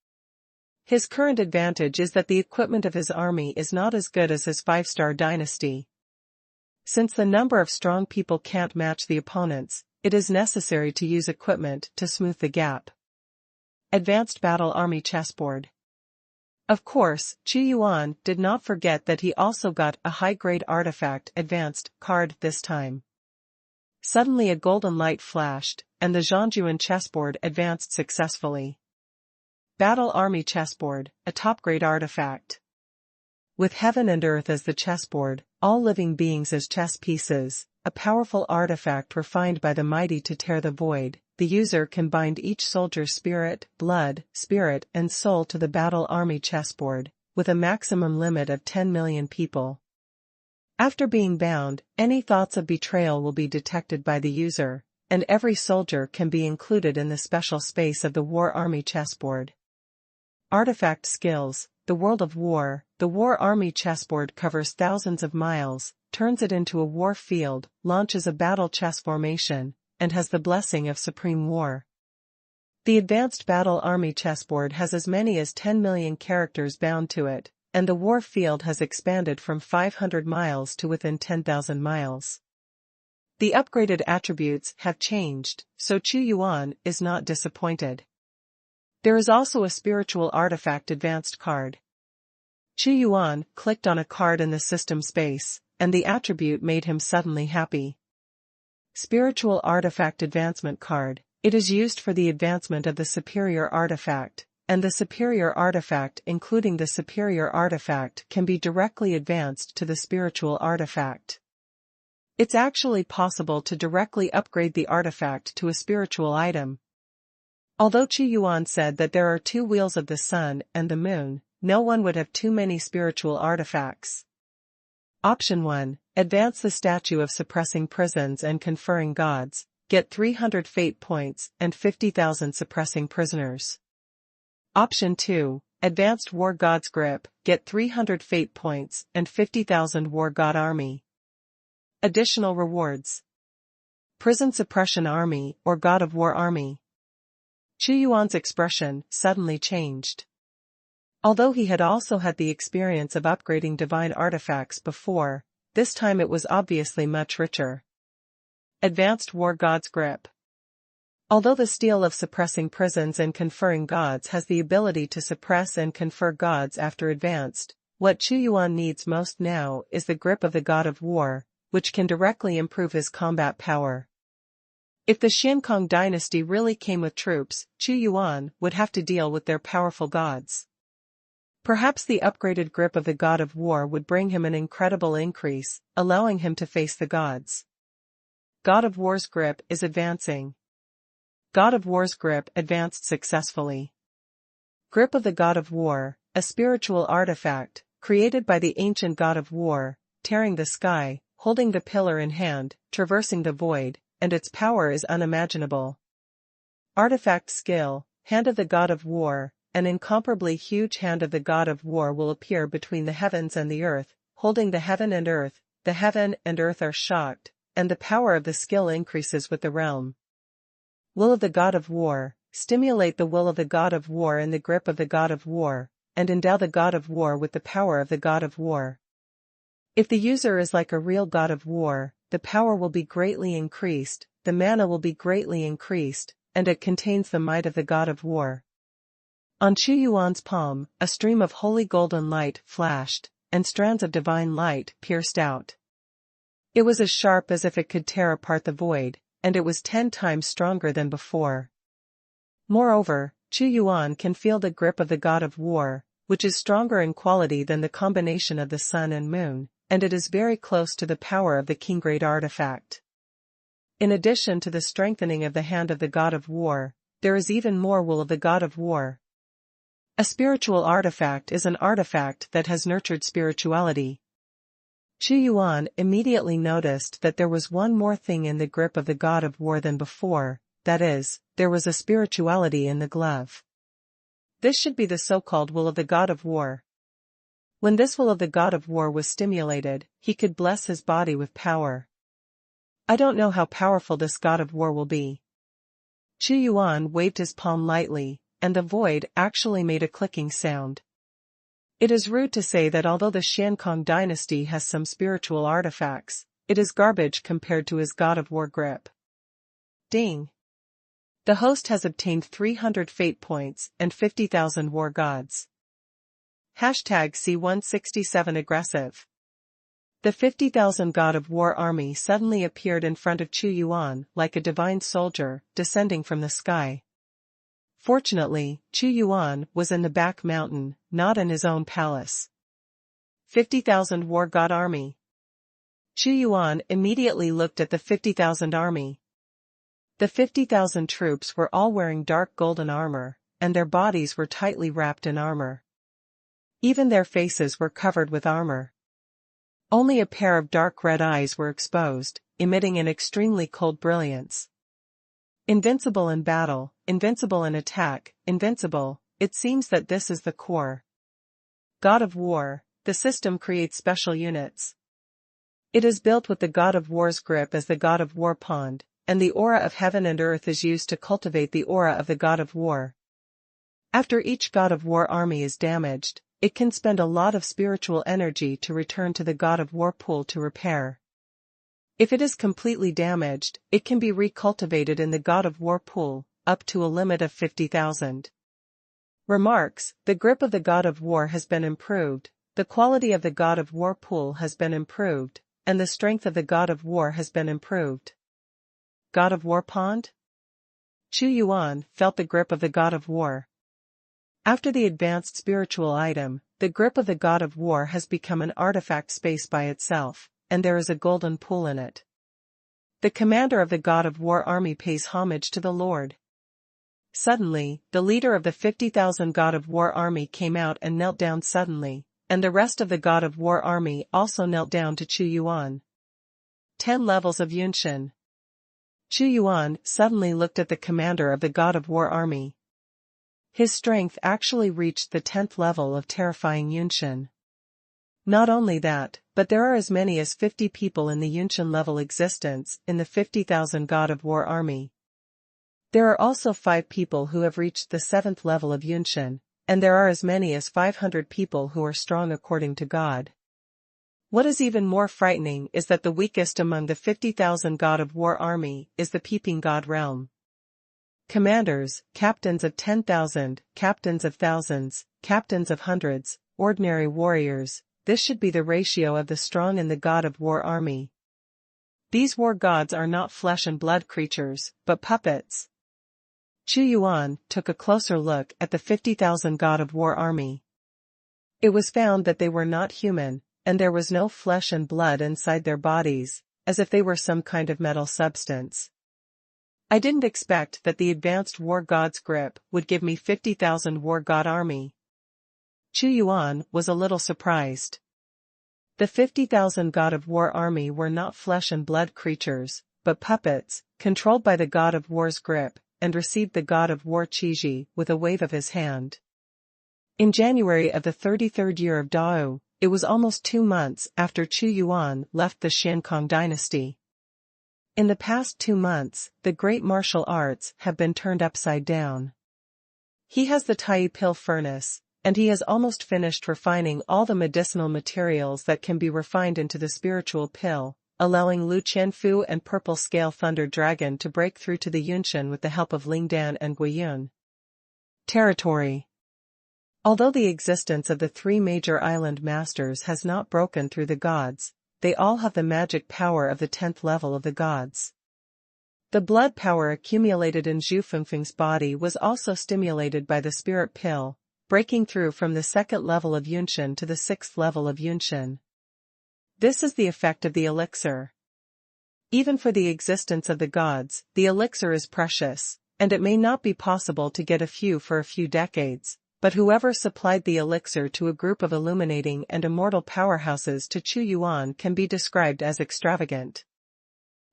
Speaker 1: His current advantage is that the equipment of his army is not as good as his 5-star dynasty. Since the number of strong people can't match the opponents, it is necessary to use equipment to smooth the gap. Advanced Battle Army Chessboard. Of course, Chu Yuan did not forget that he also got a high-grade artifact advanced card this time. Suddenly a golden light flashed, and the Zhangjuan chessboard advanced successfully. Battle Army Chessboard, a top-grade artifact. With heaven and earth as the chessboard, all living beings as chess pieces, a powerful artifact refined by the mighty to tear the void, the user can bind each soldier's spirit, blood, spirit and soul to the Battle Army Chessboard, with a maximum limit of 10 million people. After being bound, any thoughts of betrayal will be detected by the user, and every soldier can be included in the special space of the War Army Chessboard. Artifact Skills. The World of War. The War Army Chessboard covers thousands of miles, turns it into a war field, launches a battle chess formation, and has the blessing of supreme war. The Advanced Battle Army Chessboard has as many as 10 million characters bound to it, and the war field has expanded from 500 miles to within 10,000 miles. The upgraded attributes have changed, so Chu Yuan is not disappointed. There is also a spiritual artifact advanced card. Chu Yuan clicked on a card in the system space, and the attribute made him suddenly happy. Spiritual Artifact Advancement Card. It is used for the advancement of the superior artifact, and the superior artifact including the superior artifact can be directly advanced to the spiritual artifact. It's actually possible to directly upgrade the artifact to a spiritual item. Although Chu Yuan said that there are 2 wheels of the sun and the moon, no one would have too many spiritual artifacts. Option 1. Advance the statue of suppressing prisons and conferring gods, get 300 fate points and 50,000 suppressing prisoners. Option 2. Advanced War God's Grip, get 300 fate points and 50,000 War God Army. Additional rewards. Prison Suppression Army or God of War Army. Chu Yuan's expression suddenly changed. Although he had also had the experience of upgrading divine artifacts before, this time it was obviously much richer. Advanced War God's Grip. Although the steel of suppressing prisons and conferring gods has the ability to suppress and confer gods after advanced, what Chu Yuan needs most now is the grip of the God of War, which can directly improve his combat power. If the Shanкong dynasty really came with troops, Chu Yuan would have to deal with their powerful gods. Perhaps the upgraded grip of the God of War would bring him an incredible increase, allowing him to face the gods. God of War's grip is advancing. God of War's grip advanced successfully. Grip of the God of War, a spiritual artifact, created by the ancient God of War, tearing the sky, holding the pillar in hand, traversing the void, and its power is unimaginable. Artifact skill, Hand of the God of War, an incomparably huge hand of the God of War will appear between the heavens and the earth, holding the heaven and earth. The heaven and earth are shocked, and the power of the skill increases with the realm. Will of the God of War, stimulate the will of the God of War in the grip of the God of War, and endow the God of War with the power of the God of War. If the user is like a real God of War, the power will be greatly increased, the mana will be greatly increased, and it contains the might of the God of War. On Xuanhuan's palm, a stream of holy golden light flashed, and strands of divine light pierced out. It was as sharp as if it could tear apart the void, and it was 10 times stronger than before. Moreover, Xuanhuan can feel the grip of the God of War, which is stronger in quality than the combination of the sun and moon, and it is very close to the power of the King Great Artifact. In addition to the strengthening of the hand of the God of War, there is even more will of the God of War. A spiritual artifact is an artifact that has nurtured spirituality. Xuanhuan immediately noticed that there was one more thing in the grip of the God of War than before, that is, there was a spirituality in the glove. This should be the so-called will of the God of War. When this will of the God of War was stimulated, he could bless his body with power. I don't know how powerful this God of War will be. Xuanhuan waved his palm lightly, and the void actually made a clicking sound. It is rude to say that although the Xiankong dynasty has some spiritual artifacts, it is garbage compared to his God of War grip. Ding! The host has obtained 300 fate points and 50,000 war gods. #C167 aggressive. The 50,000 God of War army suddenly appeared in front of Xuanhuan like a divine soldier descending from the sky. Fortunately, Xuanhuan was in the back mountain, not in his own palace. 50,000 war god army. Xuanhuan immediately looked at the 50,000 army. The 50,000 troops were all wearing dark golden armor, and their bodies were tightly wrapped in armor. Even their faces were covered with armor. Only a pair of dark red eyes were exposed, emitting an extremely cold brilliance. Invincible in battle, invincible in attack, invincible, it seems that this is the core. God of War, the system creates special units. It is built with the God of War's grip as the God of War pond, and the aura of heaven and earth is used to cultivate the aura of the God of War. After each God of War army is damaged, it can spend a lot of spiritual energy to return to the God of War pool to repair. If it is completely damaged, it can be recultivated in the God of War pool, up to a limit of 50,000. Remarks: the grip of the God of War has been improved, the quality of the God of War pool has been improved, and the strength of the God of War has been improved. God of War pond? Xuanhuan felt the grip of the God of War. After the advanced spiritual item, the grip of the God of War has become an artifact space by itself, and there is a golden pool in it. The commander of the God of War army pays homage to the Lord. Suddenly, the leader of the 50,000 God of War army came out and knelt down suddenly, and the rest of the God of War army also knelt down to Xuanhuan. 10 levels of Yunshin. Xuanhuan suddenly looked at the commander of the God of War army. His strength actually reached the 10th level of terrifying Yunshin. Not only that, but there are as many as 50 people in the Yunshin level existence in the 50,000 God of War army. There are also 5 people who have reached the 7th level of Yunshin, and there are as many as 500 people who are strong according to God. What is even more frightening is that the weakest among the 50,000 God of War army is the Peeping God realm. Commanders, captains of 10,000, captains of thousands, captains of hundreds, ordinary warriors, this should be the ratio of the strong in the God of War army. These war gods are not flesh and blood creatures, but puppets. Xuanhuan took a closer look at the 50,000 God of War army. It was found that they were not human, and there was no flesh and blood inside their bodies, as if they were some kind of metal substance. I didn't expect that the advanced war god's grip would give me 50,000 war god army. Xuanhuan was a little surprised. The 50,000 god of war army were not flesh and blood creatures, but puppets, controlled by the god of war's grip, and received the god of war Qiji with a wave of his hand. In January of the 33rd year of Dao, it was almost 2 months after Xuanhuan left the Xiankong dynasty. In the past 2 months, the great martial arts have been turned upside down. He has the Tai pill furnace, and he has almost finished refining all the medicinal materials that can be refined into the spiritual pill, allowing Lu Qianfu and Purple Scale Thunder Dragon to break through to the Yunshan with the help of Lingdan and Guiyun. Territory. Although the existence of the 3 major island masters has not broken through the gods, they all have the magic power of the 10th level of the gods. The blood power accumulated in Zhu Fengfeng's body was also stimulated by the spirit pill, breaking through from the 2nd level of Yunshan to the 6th level of Yunshan. This is the effect of the elixir. Even for the existence of the gods, the elixir is precious, and it may not be possible to get a few for a few decades, but whoever supplied the elixir to a group of illuminating and immortal powerhouses to Xuanhuan can be described as extravagant.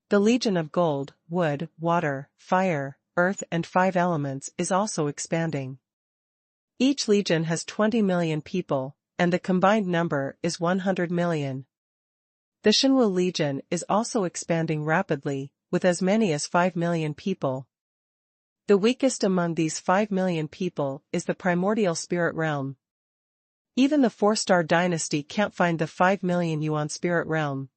Speaker 1: The Legion of Gold, Wood, Water, Fire, Earth and 5 elements is also expanding. Each legion has 20 million people, and the combined number is 100 million. The Shenwu Legion is also expanding rapidly, with as many as 5 million people. The weakest among these 5 million people is the primordial spirit realm. Even the 4-star dynasty can't find the 5 million yuan spirit realm.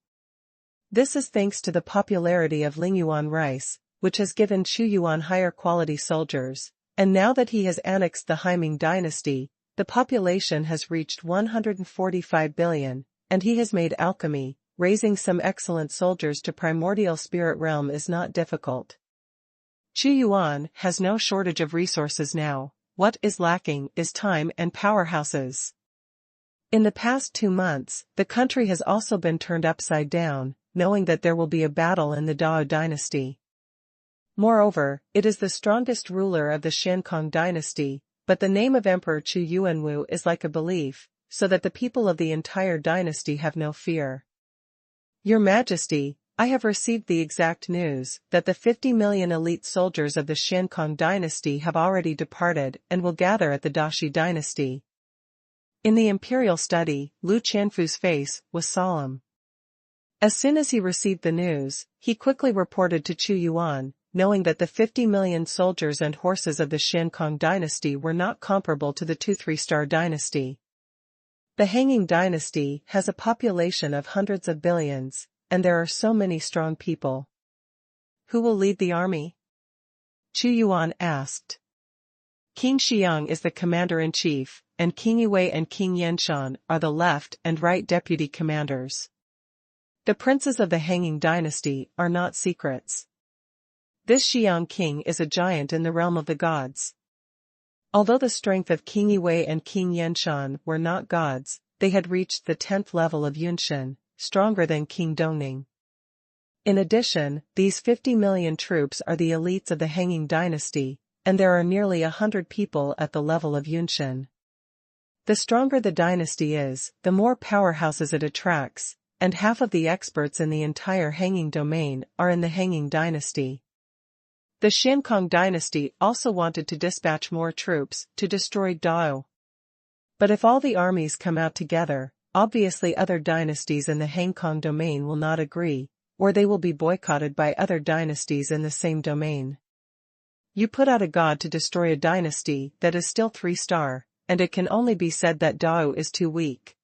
Speaker 1: This is thanks to the popularity of Lingyuan rice, which has given Xuanhuan higher quality soldiers, and now that he has annexed the Haiming dynasty, the population has reached 145 billion, and he has made alchemy, raising some excellent soldiers to primordial spirit realm is not difficult. Xuanhuan has no shortage of resources now. What is lacking is time and powerhouses. In the past 2 months, the country has also been turned upside down, knowing that there will be a battle in the Dao dynasty. Moreover, it is the strongest ruler of the Xiankong dynasty, but the name of Emperor Chu Yuanwu is like a belief, so that the people of the entire dynasty have no fear. Your Majesty, I have received the exact news that the 50 million elite soldiers of the Xiankong dynasty have already departed and will gather at the Dashi dynasty. In the Imperial study, Lu Qianfu's face was solemn. As soon as he received the news, he quickly reported to Xuanhuan, knowing that the 50 million soldiers and horses of the Xiankong dynasty were not comparable to the 2-3-star dynasty. The Hanging dynasty has a population of hundreds of billions, and there are so many strong people. Who will lead the army? Xuanhuan asked. King Xiang is the commander-in-chief, and King Yue and King Yanshan are the left and right deputy commanders. The princes of the Hanging dynasty are not secrets. This Xiang king is a giant in the realm of the gods. Although the strength of King Yue and King Yanshan were not gods, they had reached the 10th level of Yunshan, stronger than King Dongning. In addition, these 50 million troops are the elites of the Hanging dynasty, and there are nearly 100 people at the level of Yunshan. The stronger the dynasty is, the more powerhouses it attracts, and half of the experts in the entire Hanging domain are in the Hanging dynasty. The Xiankong dynasty also wanted to dispatch more troops to destroy Dao. But if all the armies come out together, obviously other dynasties in the Hangkong domain will not agree, or they will be boycotted by other dynasties in the same domain. You put out a god to destroy a dynasty that is still 3-star, and it can only be said that Dao is too weak.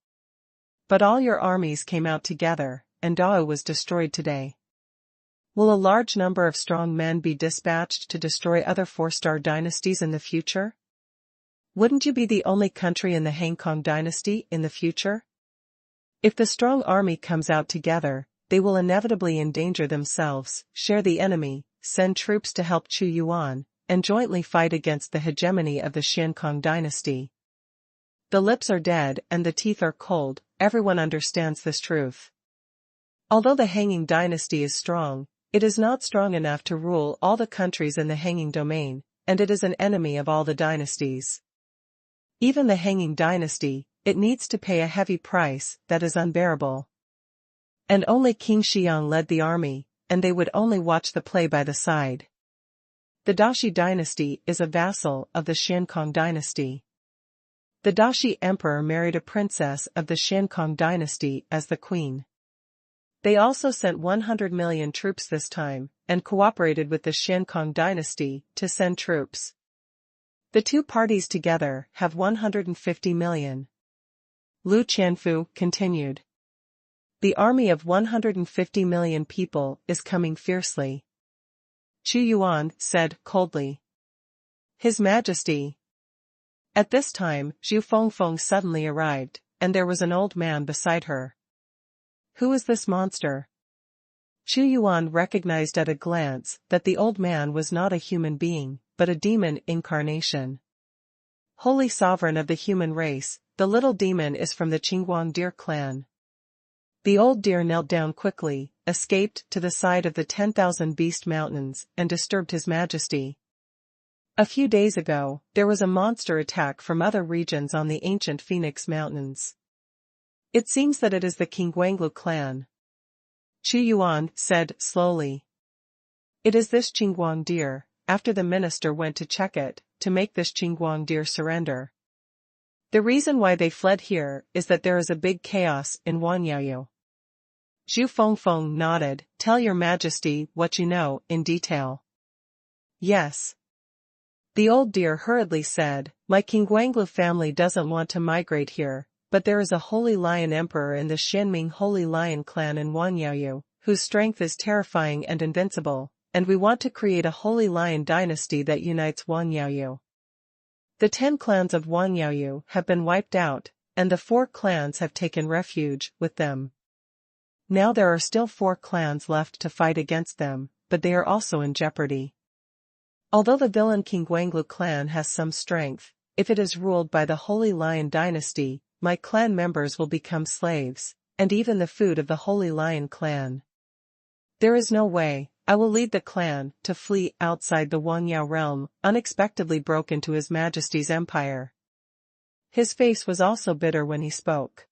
Speaker 1: But all your armies came out together, and Dao was destroyed today. Will a large number of strong men be dispatched to destroy other 4-star dynasties in the future? Wouldn't you be the only country in the Hangkong dynasty in the future? If the strong army comes out together, they will inevitably endanger themselves, share the enemy, send troops to help Xuanhuan, and jointly fight against the hegemony of the Xiankong dynasty. The lips are dead and the teeth are cold, everyone understands this truth. Although the Hanging Dynasty is strong, it is not strong enough to rule all the countries in the Hanging domain, and it is an enemy of all the dynasties. Even the Hanging Dynasty, it needs to pay a heavy price that is unbearable. And only King Xiang led the army, and they would only watch the play by the side. The Dashi dynasty is a vassal of the Xiankong dynasty. The Dashi emperor married a princess of the Xiankong dynasty as the queen. They also sent 100 million troops this time, and cooperated with the Xiankong dynasty to send troops. The two parties together have 150 million. Lu Qianfu continued. The army of 150 million people is coming fiercely. Chu Yuan said coldly. His Majesty. At this time, Zhu Fengfeng suddenly arrived, and there was an old man beside her. Who is this monster? Chu Yuan recognized at a glance that the old man was not a human being, but a demon incarnation. Holy sovereign of the human race, the little demon is from the Qingguang deer clan. The old deer knelt down quickly, escaped to the side of the 10,000 Beast Mountains, and disturbed His Majesty. A few days ago, there was a monster attack from other regions on the ancient Phoenix Mountains. It seems that it is the Qingguanglu clan. Chu Yuan said slowly. It is this Qingguang deer, after the minister went to check it, to make this Qingguang deer surrender. The reason why they fled here is that there is a big chaos in Wanyaoyu. Zhu Fengfeng nodded. Tell your Majesty what you know in detail. Yes. The old deer hurriedly said, my Qingguanglu family doesn't want to migrate here, but there is a holy lion emperor in the Xianming Holy Lion clan in Wanyaoyu, whose strength is terrifying and invincible, and we want to create a holy lion dynasty that unites Wanyaoyu. The 10 clans of Wanyaoyu have been wiped out, and the 4 clans have taken refuge with them. Now there are still 4 clans left to fight against them, but they are also in jeopardy. Although the villain Qingguanglu clan has some strength, if it is ruled by the Holy Lion dynasty, my clan members will become slaves, and even the food of the Holy Lion clan. There is no way I will lead the clan to flee outside the Wangyao realm, unexpectedly broke into His Majesty's empire. His face was also bitter when he spoke.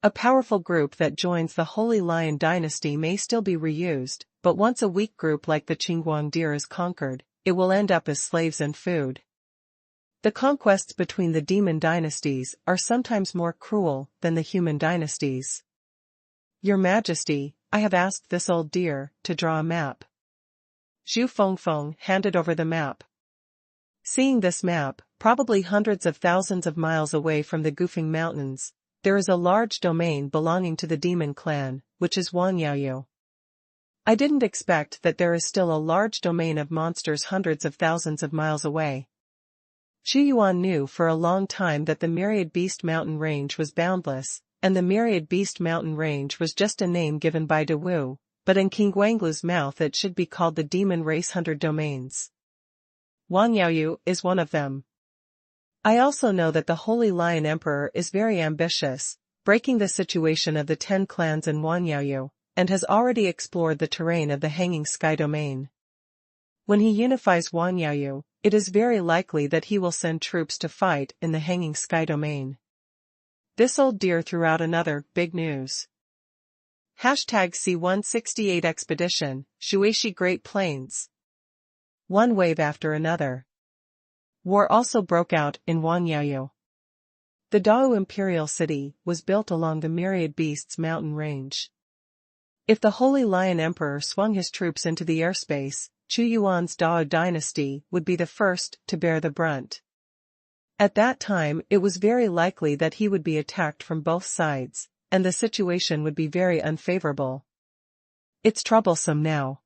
Speaker 1: A powerful group that joins the Holy Lion dynasty may still be reused, but once a weak group like the Qingguang deer is conquered, it will end up as slaves and food. The conquests between the demon dynasties are sometimes more cruel than the human dynasties. Your Majesty, I have asked this old deer to draw a map. Zhu Fengfeng handed over the map. Seeing this map, probably hundreds of thousands of miles away from the Gufeng Mountains, there is a large domain belonging to the demon clan, which is Wanyaoyu. I didn't expect that there is still a large domain of monsters hundreds of thousands of miles away. Chu Yuan knew for a long time that the Myriad Beast Mountain Range was boundless, and the Myriad Beast Mountain Range was just a name given by De Wu, but in Qingguanglu's mouth it should be called the Demon Race 100 Domains. Wanyaoyu is one of them. I also know that the Holy Lion Emperor is very ambitious, breaking the situation of the 10 clans in Wanyaoyu, and has already explored the terrain of the Hanging Sky Domain. When he unifies Wanyaoyu, it is very likely that he will send troops to fight in the Hanging Sky Domain. This old deer threw out another big news. #C168 Expedition, Shuishi Great Plains. One wave after another. War also broke out in Wanyaoyu. The Dao Imperial city was built along the Myriad Beasts mountain range. If the Holy Lion Emperor swung his troops into the airspace, Chu Yuan's Dao dynasty would be the first to bear the brunt. At that time it was very likely that he would be attacked from both sides, and the situation would be very unfavorable. It's troublesome now.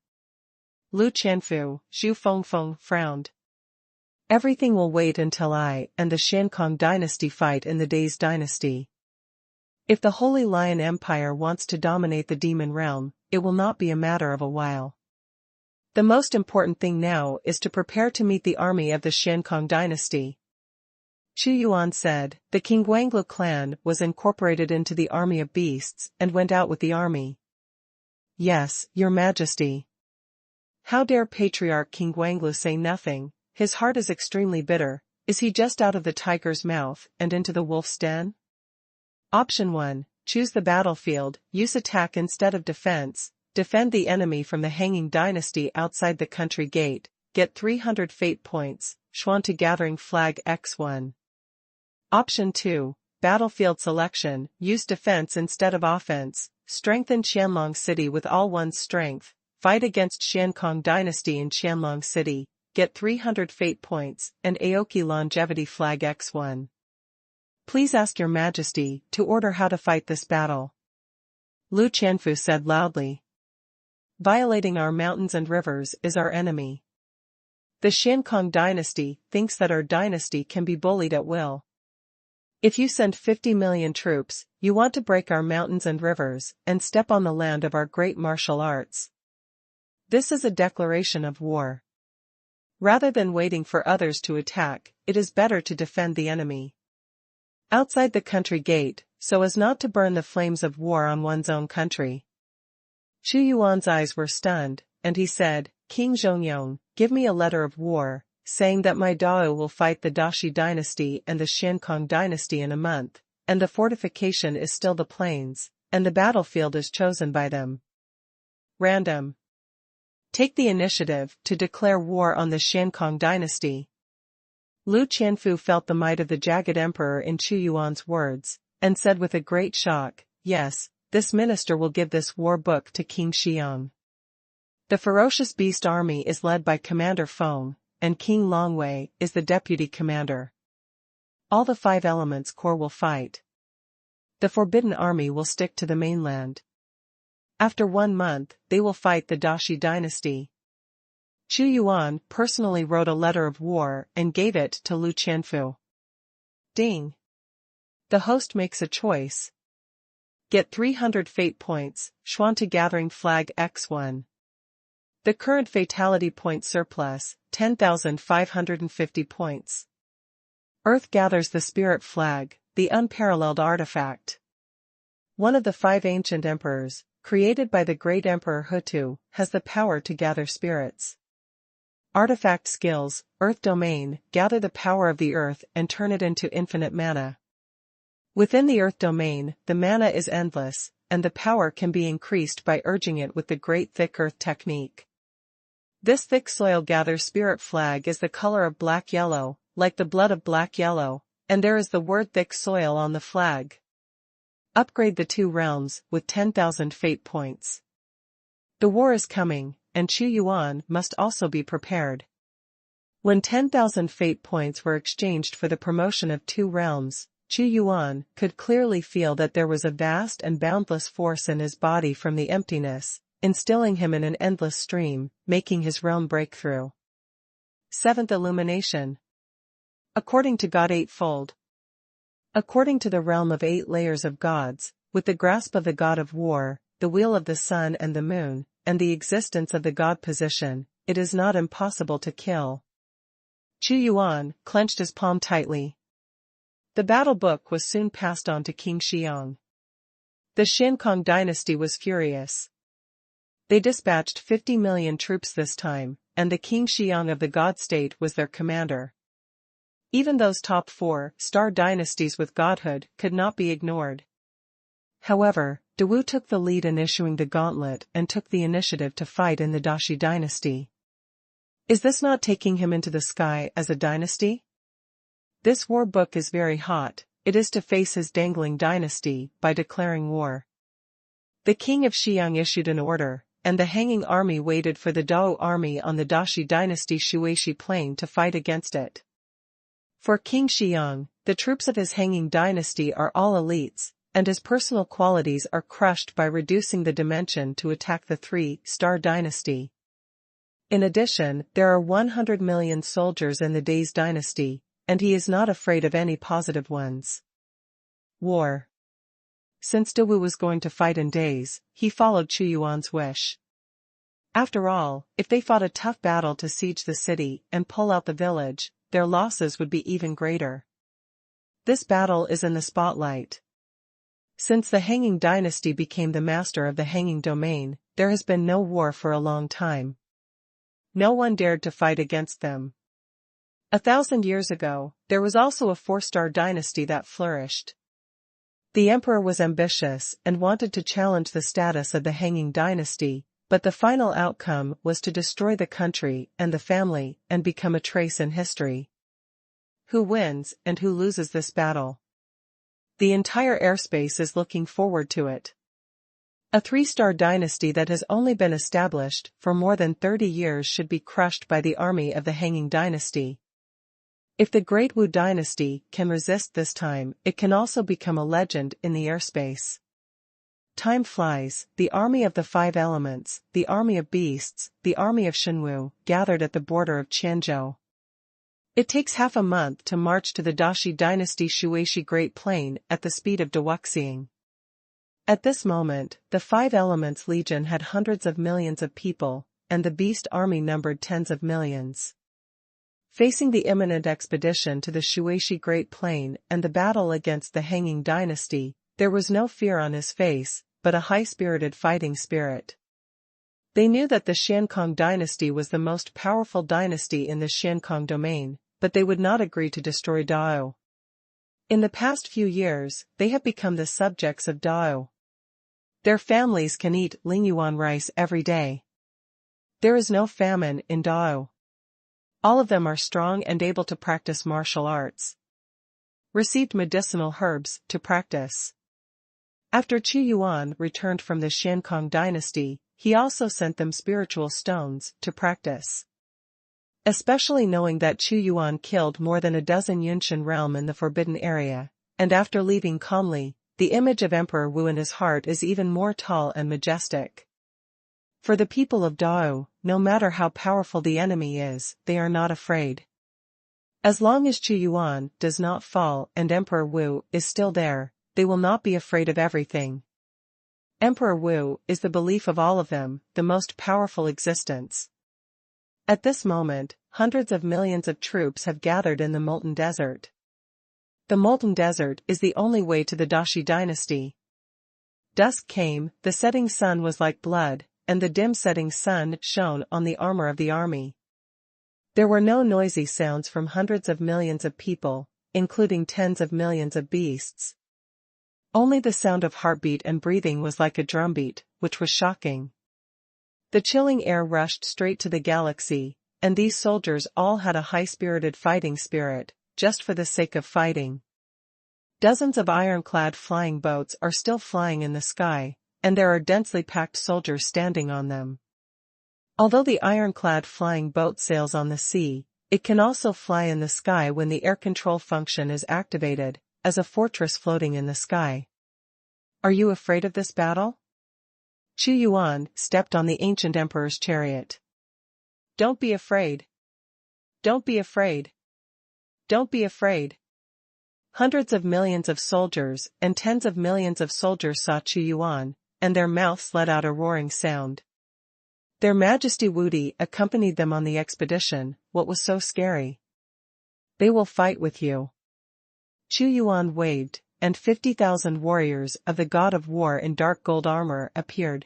Speaker 1: Lu Qianfu, Zhu Fengfeng frowned. Everything will wait until I and the Xiankong dynasty fight in the Days dynasty. If the Holy Lion Empire wants to dominate the demon realm, it will not be a matter of a while. The most important thing now is to prepare to meet the army of the Xiankong dynasty. Chu Yuan said, the Qingguanglu clan was incorporated into the army of beasts and went out with the army. Yes, your majesty. How dare Patriarch King Guanglu say nothing? His heart is extremely bitter. Is he just out of the tiger's mouth and into the wolf's den? Option 1. Choose the battlefield, use attack instead of defense, defend the enemy from the hanging dynasty outside the country gate, get 300 fate points, Xuan to gathering flag X1. Option 2. Battlefield selection, use defense instead of offense, strengthen Qianlong City with all one's strength, fight against Xiankong Dynasty in Qianlong City, get 300 fate points, and Aoki longevity flag X1. Please ask your majesty to order how to fight this battle. Lu Qianfu said loudly. Violating our mountains and rivers is our enemy. The Xiankong dynasty thinks that our dynasty can be bullied at will. If you send 50 million troops, you want to break our mountains and rivers and step on the land of our great martial arts. This is a declaration of war. Rather than waiting for others to attack, it is better to defend the enemy outside the country gate, so as not to burn the flames of war on one's own country. Chu Yuan's eyes were stunned, and he said, King Zhongyong, give me a letter of war, saying that my Dao will fight the Dashi dynasty and the Xiankong dynasty in a month, and the fortification is still the plains, and the battlefield is chosen by them. Random. Take the initiative to declare war on the Xiankong dynasty. Lu Qianfu felt the might of the jagged emperor in Chu Yuan's words, and said with a great shock, yes, this minister will give this war book to King Xiang. The ferocious beast army is led by Commander Feng, and King Longwei is the deputy commander. All the 5 elements corps will fight. The forbidden army will stick to the mainland. After 1 month, they will fight the Dashi dynasty. Chu Yuan personally wrote a letter of war and gave it to Lu Qianfu. Ding. The host makes a choice. Get 300 fate points, Xuan to gathering flag X1. The current fatality point surplus, 10,550 points. Earth gathers the spirit flag, the unparalleled artifact. One of the 5 ancient emperors, created by the great Emperor Hutu, has the power to gather spirits. Artifact skills, Earth Domain, gather the power of the earth and turn it into infinite mana. Within the Earth Domain, the mana is endless, and the power can be increased by urging it with the Great Thick Earth technique. This thick soil gather spirit flag is the color of black-yellow, like the blood of black-yellow, and there is the word thick soil on the flag. Upgrade the 2 realms with 10,000 fate points. The war is coming, and Chu Yuan must also be prepared. When 10,000 fate points were exchanged for the promotion of 2 realms, Chu Yuan could clearly feel that there was a vast and boundless force in his body from the emptiness, instilling him in an endless stream, making his realm breakthrough. 7th Illumination. According to God Eightfold. According to the realm of 8 layers of gods, with the grasp of the god of war, the wheel of the sun and the moon, and the existence of the god position, it is not impossible to kill. Chu Yuan clenched his palm tightly. The battle book was soon passed on to King Xiang. The Xiankong dynasty was furious. They dispatched 50 million troops this time, and the King Xiang of the God State was their commander. Even those top 4-star dynasties with godhood could not be ignored. However, Dawu took the lead in issuing the gauntlet and took the initiative to fight in the Dashi dynasty. Is this not taking him into the sky as a dynasty? This war book is very hot, it is to face his dangling dynasty by declaring war. The king of Xiang issued an order, and the hanging army waited for the Dao army on the Dashi dynasty Shuishi plain to fight against it. For King Xiang, the troops of his hanging dynasty are all elites, and his personal qualities are crushed by reducing the dimension to attack the 3-star dynasty. In addition, there are 100 million soldiers in the Da's dynasty, and he is not afraid of any positive ones. War. Since Dawu was going to fight in days, he followed Chu Yuan's wish. After all, if they fought a tough battle to siege the city and pull out the village, their losses would be even greater. This battle is in the spotlight. Since the Hanging Dynasty became the master of the Hanging Domain, there has been no war for a long time. No one dared to fight against them. 1,000 years ago, there was also a 4-star dynasty that flourished. The emperor was ambitious and wanted to challenge the status of the Hanging Dynasty, but the final outcome was to destroy the country and the family and become a trace in history. Who wins and who loses this battle? The entire airspace is looking forward to it. A 3-star dynasty that has only been established for more than 30 years should be crushed by the army of the Hanging Dynasty. If the Great Wu Dynasty can resist this time, it can also become a legend in the airspace. Time flies. The army of the 5 elements, the army of beasts, the army of Xuanhuan, gathered at the border of Qianzhou. It takes half a month to march to the Dashi Dynasty Shuishi Great Plain at the speed of Daoxing. At this moment, the 5 Elements Legion had hundreds of millions of people, and the Beast Army numbered tens of millions. Facing the imminent expedition to the Shuishi Great Plain and the battle against the Hanging Dynasty, there was no fear on his face, but a high-spirited fighting spirit. They knew that the Xiankong Dynasty was the most powerful dynasty in the Xiankong domain, but they would not agree to destroy Dao. In the past few years, they have become the subjects of Dao. Their families can eat lingyuan rice every day. There is no famine in Dao. All of them are strong and able to practice martial arts. Received medicinal herbs to practice. After Qu Yuan returned from the Xiankong dynasty, he also sent them spiritual stones to practice. Especially knowing that Qu Yuan killed more than a dozen Yunshan realm in the forbidden area, and after leaving calmly, the image of Emperor Wu in his heart is even more tall and majestic. For the people of Dao, no matter how powerful the enemy is, they are not afraid. As long as Qu Yuan does not fall and Emperor Wu is still there, they will not be afraid of everything. Emperor Wu is the belief of all of them, the most powerful existence. At this moment, hundreds of millions of troops have gathered in the Molten Desert. The Molten Desert is the only way to the Dashi dynasty. Dusk came, the setting sun was like blood, and the dim setting sun shone on the armor of the army. There were no noisy sounds from hundreds of millions of people, including tens of millions of beasts. Only the sound of heartbeat and breathing was like a drumbeat, which was shocking. The chilling air rushed straight to the galaxy, and these soldiers all had a high-spirited fighting spirit, just for the sake of fighting. Dozens of ironclad flying boats are still flying in the sky, and there are densely packed soldiers standing on them. Although the ironclad flying boat sails on the sea, it can also fly in the sky when the air control function is activated, as a fortress floating in the sky. Are you afraid of this battle? Qu Yuan stepped on the ancient emperor's chariot. Don't be afraid. Don't be afraid. Don't be afraid. Hundreds of millions of soldiers and tens of millions of soldiers saw Qu Yuan, and their mouths let out a roaring sound. Their Majesty Wudi accompanied them on the expedition. What was so scary? They will fight with you. Qu Yuan waved, and 50,000 warriors of the God of War in dark gold armor appeared.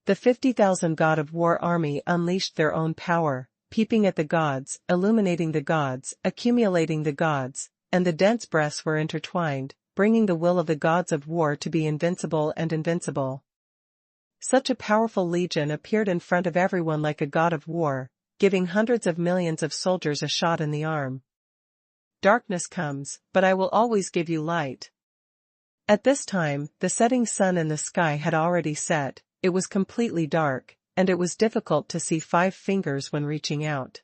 Speaker 1: The 50,000 God of War army unleashed their own power, peeping at the gods, illuminating the gods, accumulating the gods, and the dense breaths were intertwined, bringing the will of the gods of war to be invincible and invincible. Such a powerful legion appeared in front of everyone like a god of war, giving hundreds of millions of soldiers a shot in the arm. Darkness comes, but I will always give you light. At this time, the setting sun in the sky had already set, it was completely dark, and it was difficult to see 5 fingers when reaching out.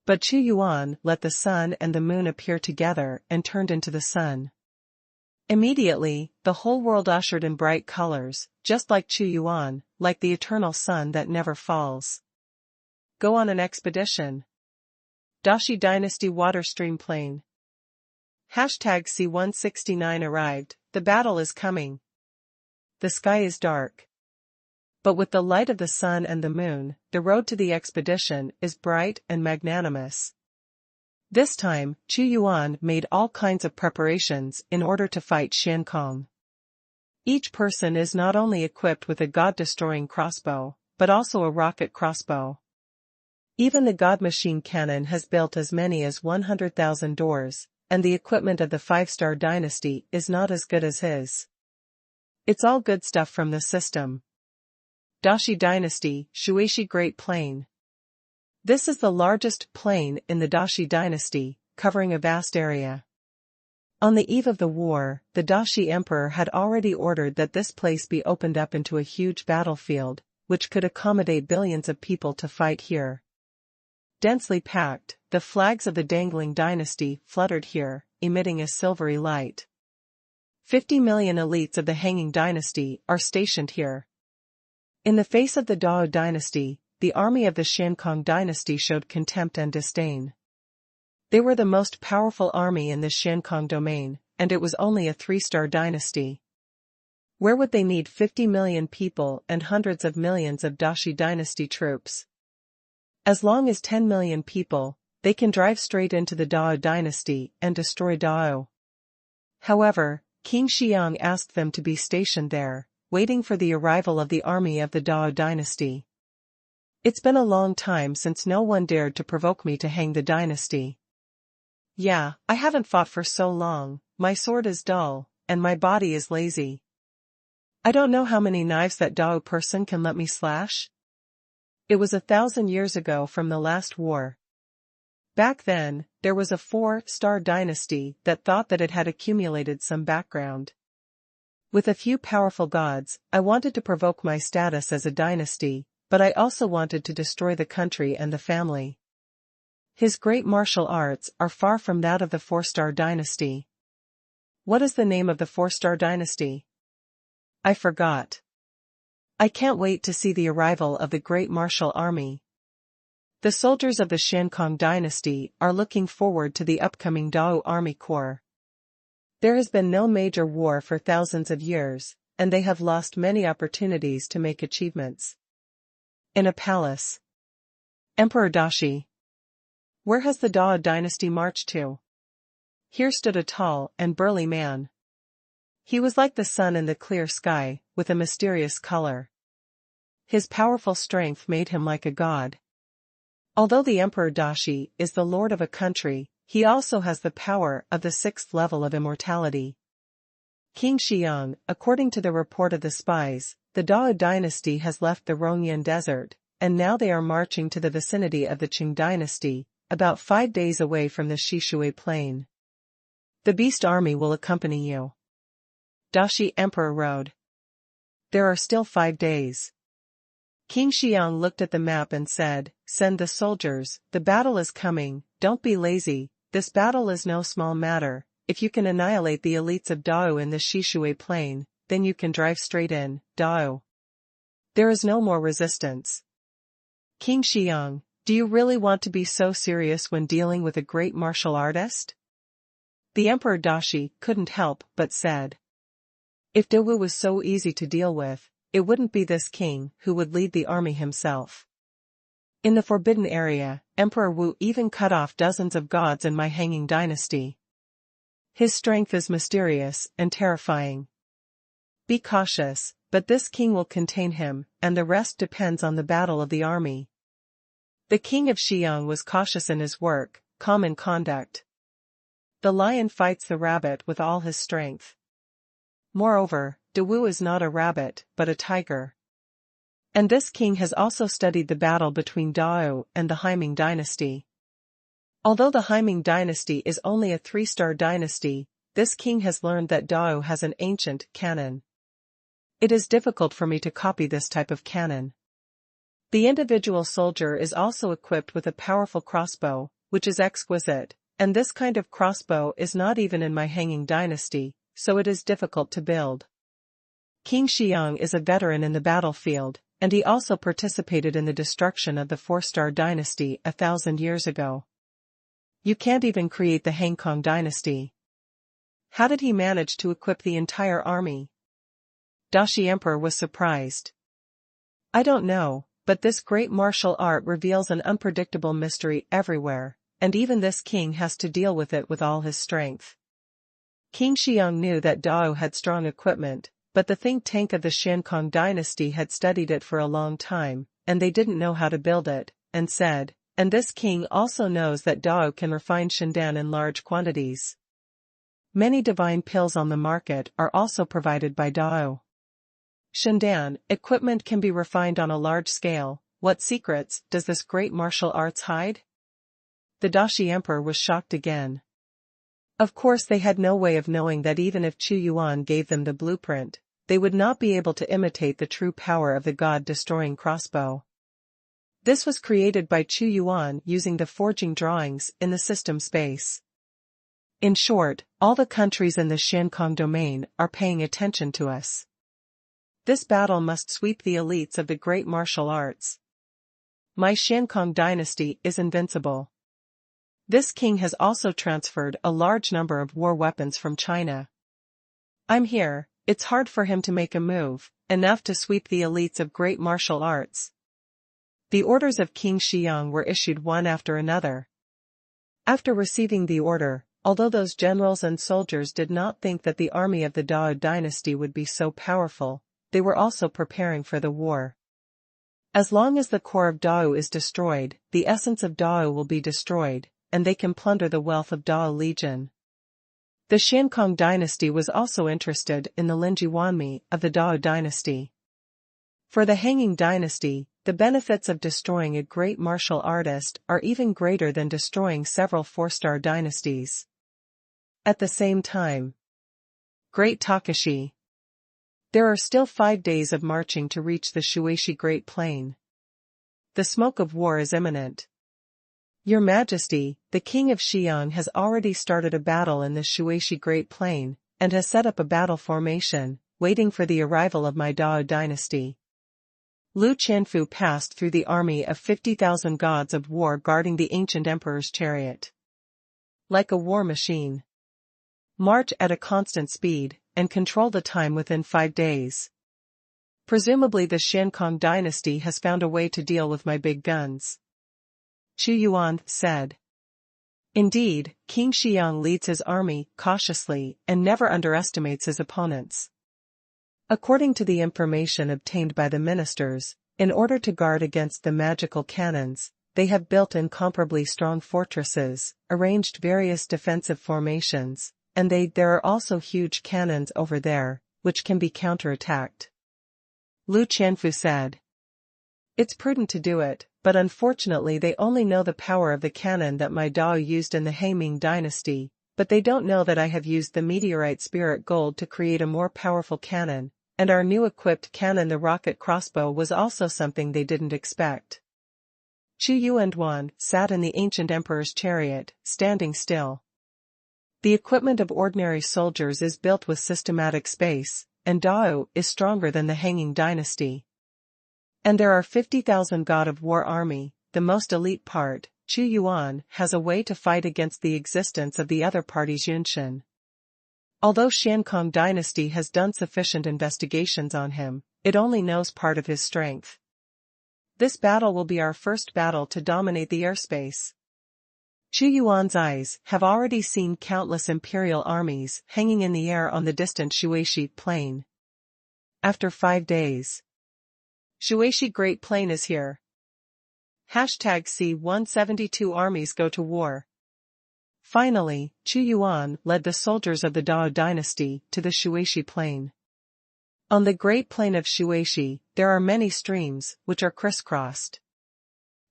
Speaker 1: But Qu Yuan let the sun and the moon appear together and turned into the sun. Immediately, the whole world ushered in bright colors, just like Qu Yuan, like the eternal sun that never falls. Go on an expedition. Dashi Dynasty Water Stream Plain. #C169 arrived, the battle is coming. The sky is dark. But with the light of the sun and the moon, the road to the expedition is bright and magnanimous. This time, Qu Yuan made all kinds of preparations in order to fight Xiankong. Each person is not only equipped with a god-destroying crossbow, but also a rocket crossbow. Even the god machine cannon has built as many as 100,000 doors, and the equipment of the 5-star dynasty is not as good as his. It's all good stuff from the system. Dashi Dynasty, Shueisha Great Plain. This is the largest plain in the Dashi dynasty, covering a vast area. On the eve of the war, the Dashi emperor had already ordered that this place be opened up into a huge battlefield, which could accommodate billions of people to fight here. Densely packed, the flags of the dangling dynasty fluttered here, emitting a silvery light. 50 million elites of the hanging dynasty are stationed here. In the face of the Dao dynasty, the army of the Xiankong dynasty showed contempt and disdain. They were the most powerful army in the Xiankong domain, and it was only a 3-star dynasty. Where would they need 50 million people and hundreds of millions of Dashi dynasty troops? As long as 10 million people, they can drive straight into the Dao dynasty and destroy Dao. However, King Xiang asked them to be stationed there, waiting for the arrival of the army of the Dao dynasty. It's been a long time since no one dared to provoke me to hang the dynasty. Yeah, I haven't fought for so long, my sword is dull, and my body is lazy. I don't know how many knives that Dao person can let me slash. It was 1,000 years ago from the last war. Back then, there was a 4-star dynasty that thought that it had accumulated some background. With a few powerful gods, I wanted to provoke my status as a dynasty, but I also wanted to destroy the country and the family. His great martial arts are far from that of the 4-star dynasty. What is the name of the 4-star dynasty? I forgot. I can't wait to see the arrival of the great martial army. The soldiers of the Xiankong dynasty are looking forward to the upcoming Dao army corps. There has been no major war for thousands of years, and they have lost many opportunities to make achievements. In a palace. Emperor Dashi. Where has the Dao dynasty marched to? Here stood a tall and burly man. He was like the sun in the clear sky, with a mysterious color. His powerful strength made him like a god. Although the Emperor Dashi is the lord of a country, he also has the power of the 6th level of immortality. King Xiang, according to the report of the spies, the Dao dynasty has left the Rongyan desert, and now they are marching to the vicinity of the Qing dynasty, about 5 days away from the Shishui plain. The beast army will accompany you. Dashi Emperor Road. There are still 5 days. King Xiang looked at the map and said, "Send the soldiers, the battle is coming, don't be lazy, this battle is no small matter, if you can annihilate the elites of Dao in the Shishui plain, then you can drive straight in, Dao. There is no more resistance." King Xiang, do you really want to be so serious when dealing with a great martial artist? The Emperor Dashi couldn't help but said. If Dawu was so easy to deal with, it wouldn't be this king who would lead the army himself. In the Forbidden Area, Emperor Wu even cut off dozens of gods in my hanging dynasty. His strength is mysterious and terrifying. Be cautious, but this king will contain him, and the rest depends on the battle of the army. The king of Xiang was cautious in his work, calm in conduct. The lion fights the rabbit with all his strength. Moreover, Dawu is not a rabbit, but a tiger. And this king has also studied the battle between Dao and the Haiming dynasty. Although the Haiming dynasty is only a 3-star dynasty, this king has learned that Dao has an ancient cannon. It is difficult for me to copy this type of cannon. The individual soldier is also equipped with a powerful crossbow, which is exquisite, and this kind of crossbow is not even in my hanging dynasty, so it is difficult to build. King Xiang is a veteran in the battlefield, and he also participated in the destruction of the 4-star dynasty 1,000 years ago. You can't even create the Hangkong dynasty. How did he manage to equip the entire army? Dashi Emperor was surprised. I don't know, but this great martial art reveals an unpredictable mystery everywhere, and even this king has to deal with it with all his strength. King Xiang knew that Dao had strong equipment, but the think tank of the Xuanhuan dynasty had studied it for a long time, and they didn't know how to build it, and said, and this king also knows that Dao can refine shendan in large quantities. Many divine pills on the market are also provided by Dao. Shendan, equipment can be refined on a large scale. What secrets does this great martial arts hide? The Dashi emperor was shocked again. Of course they had no way of knowing that even if Xuanhuan gave them the blueprint, they would not be able to imitate the true power of the god-destroying crossbow. This was created by Xuanhuan using the forging drawings in the system space. In short, all the countries in the Xuanhuan domain are paying attention to us. This battle must sweep the elites of the great martial arts. My Xuanhuan dynasty is invincible. This king has also transferred a large number of war weapons from China. I'm here, it's hard for him to make a move, enough to sweep the elites of great martial arts. The orders of King Xiang were issued one after another. After receiving the order, although those generals and soldiers did not think that the army of the Dao dynasty would be so powerful, they were also preparing for the war. As long as the core of Dao is destroyed, the essence of Dao will be destroyed, and they can plunder the wealth of Dao Legion. The Xuanhuan dynasty was also interested in the Linjiwanmi of the Dao dynasty. For the Hanging dynasty, the benefits of destroying a great martial artist are even greater than destroying several four-star dynasties. At the same time, Great Takashi. There are still 5 days of marching to reach the Shueisha Great Plain. The smoke of war is imminent. Your Majesty, the King of Xiang has already started a battle in the Shueisha Great Plain, and has set up a battle formation, waiting for the arrival of my Dao dynasty. Lu Qianfu passed through the army of 50,000 gods of war guarding the ancient emperor's chariot. Like a war machine. March at a constant speed, and control the time within 5 days. Presumably the Xuanhuan dynasty has found a way to deal with my big guns. Xuanhuan said. Indeed, King Xiang leads his army cautiously and never underestimates his opponents. According to the information obtained by the ministers, in order to guard against the magical cannons, they have built incomparably strong fortresses, arranged various defensive formations, and there are also huge cannons over there, which can be counterattacked. Lu Qianfu said. It's prudent to do it, but unfortunately they only know the power of the cannon that my Dao used in the Heiming dynasty, but they don't know that I have used the meteorite spirit gold to create a more powerful cannon, and our new equipped cannon, the rocket crossbow, was also something they didn't expect. Xuanhuan sat in the ancient emperor's chariot, standing still. The equipment of ordinary soldiers is built with systematic space, and Dao is stronger than the Hanging dynasty. And there are 50,000 god of war army, the most elite part. Xuanhuan has a way to fight against the existence of the other party's Yunshin. Although Xuanhuan dynasty has done sufficient investigations on him, it only knows part of his strength. This battle will be our first battle to dominate the airspace. Xuanhuan's eyes have already seen countless imperial armies hanging in the air on the distant Shueisha plain. After 5 days. Shueisha Great Plain is here. C-172 armies go to war. Finally, Xuanhuan led the soldiers of the Dao dynasty to the Shueisha plain. On the Great Plain of Shueisha, there are many streams, which are crisscrossed.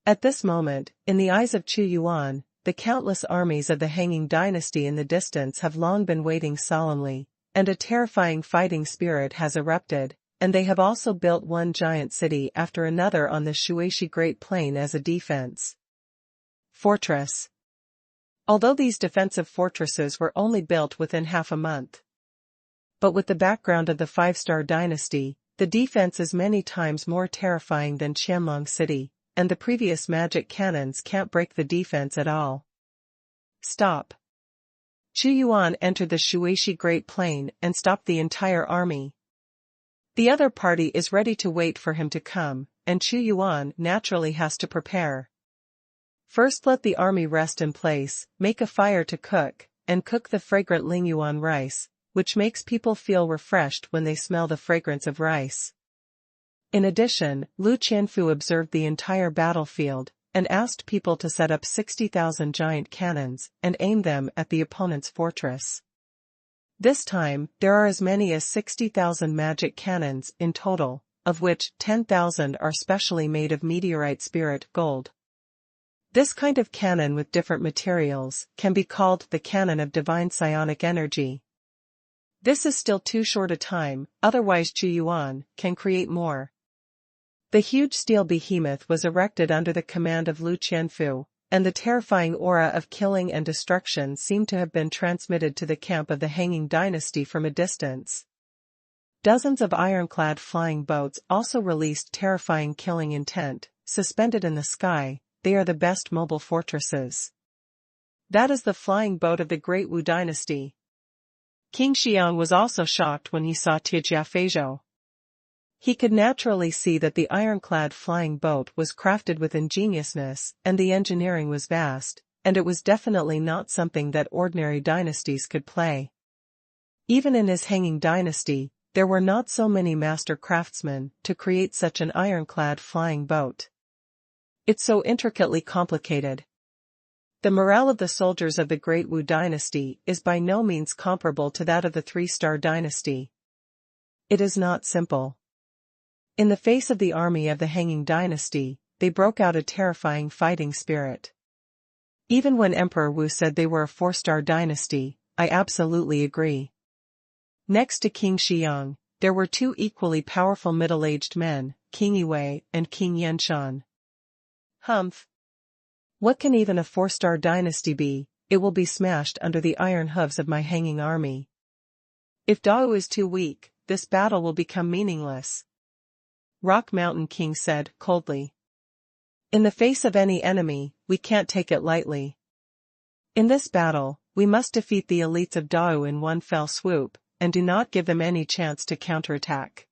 Speaker 1: At this moment, in the eyes of Xuanhuan, the countless armies of the Hanging dynasty in the distance have long been waiting solemnly, and a terrifying fighting spirit has erupted, and they have also built one giant city after another on the Shueisha Great Plain as a defense. Fortress. Although these defensive fortresses were only built within half a month. But with the background of the 5-star dynasty, the defense is many times more terrifying than Qianlong City, and the previous magic cannons can't break the defense at all. Stop. Xuanhuan entered the Shueisha Great Plain and stopped the entire army. The other party is ready to wait for him to come, and Xuanhuan naturally has to prepare. First let the army rest in place, make a fire to cook, and cook the fragrant Lingyuan rice, which makes people feel refreshed when they smell the fragrance of rice. In addition, Lu Qianfu observed the entire battlefield, and asked people to set up 60,000 giant cannons, and aim them at the opponent's fortress. This time, there are as many as 60,000 magic cannons in total, of which 10,000 are specially made of meteorite spirit gold. This kind of cannon with different materials can be called the cannon of divine psionic energy. This is still too short a time, otherwise Chu Yuan can create more. The huge steel behemoth was erected under the command of Lu Qianfu, and the terrifying aura of killing and destruction seemed to have been transmitted to the camp of the Hanging Dynasty from a distance. Dozens of ironclad flying boats also released terrifying killing intent, suspended in the sky. They are the best mobile fortresses. That is the flying boat of the Great Wu Dynasty. King Xiang was also shocked when he saw Tiao. He could naturally see that the ironclad flying boat was crafted with ingeniousness, and the engineering was vast, and it was definitely not something that ordinary dynasties could play. Even in his Hanging Dynasty, there were not so many master craftsmen to create such an ironclad flying boat. It's so intricately complicated. The morale of the soldiers of the Great Wu Dynasty is by no means comparable to that of the Three-Star Dynasty. It is not simple. In the face of the army of the Hanging Dynasty, they broke out a terrifying fighting spirit. Even when Emperor Wu said they were a 4-star dynasty, I absolutely agree. Next to King Xiang, there were two equally powerful middle-aged men, King Yiwei and King Yanshan. Humph! What can even a 4-star dynasty be? It will be smashed under the iron hooves of my hanging army. If Dao is too weak, this battle will become meaningless. Rock Mountain King said coldly. In the face of any enemy, we can't take it lightly. In this battle, we must defeat the elites of Dao in one fell swoop, and do not give them any chance to counterattack.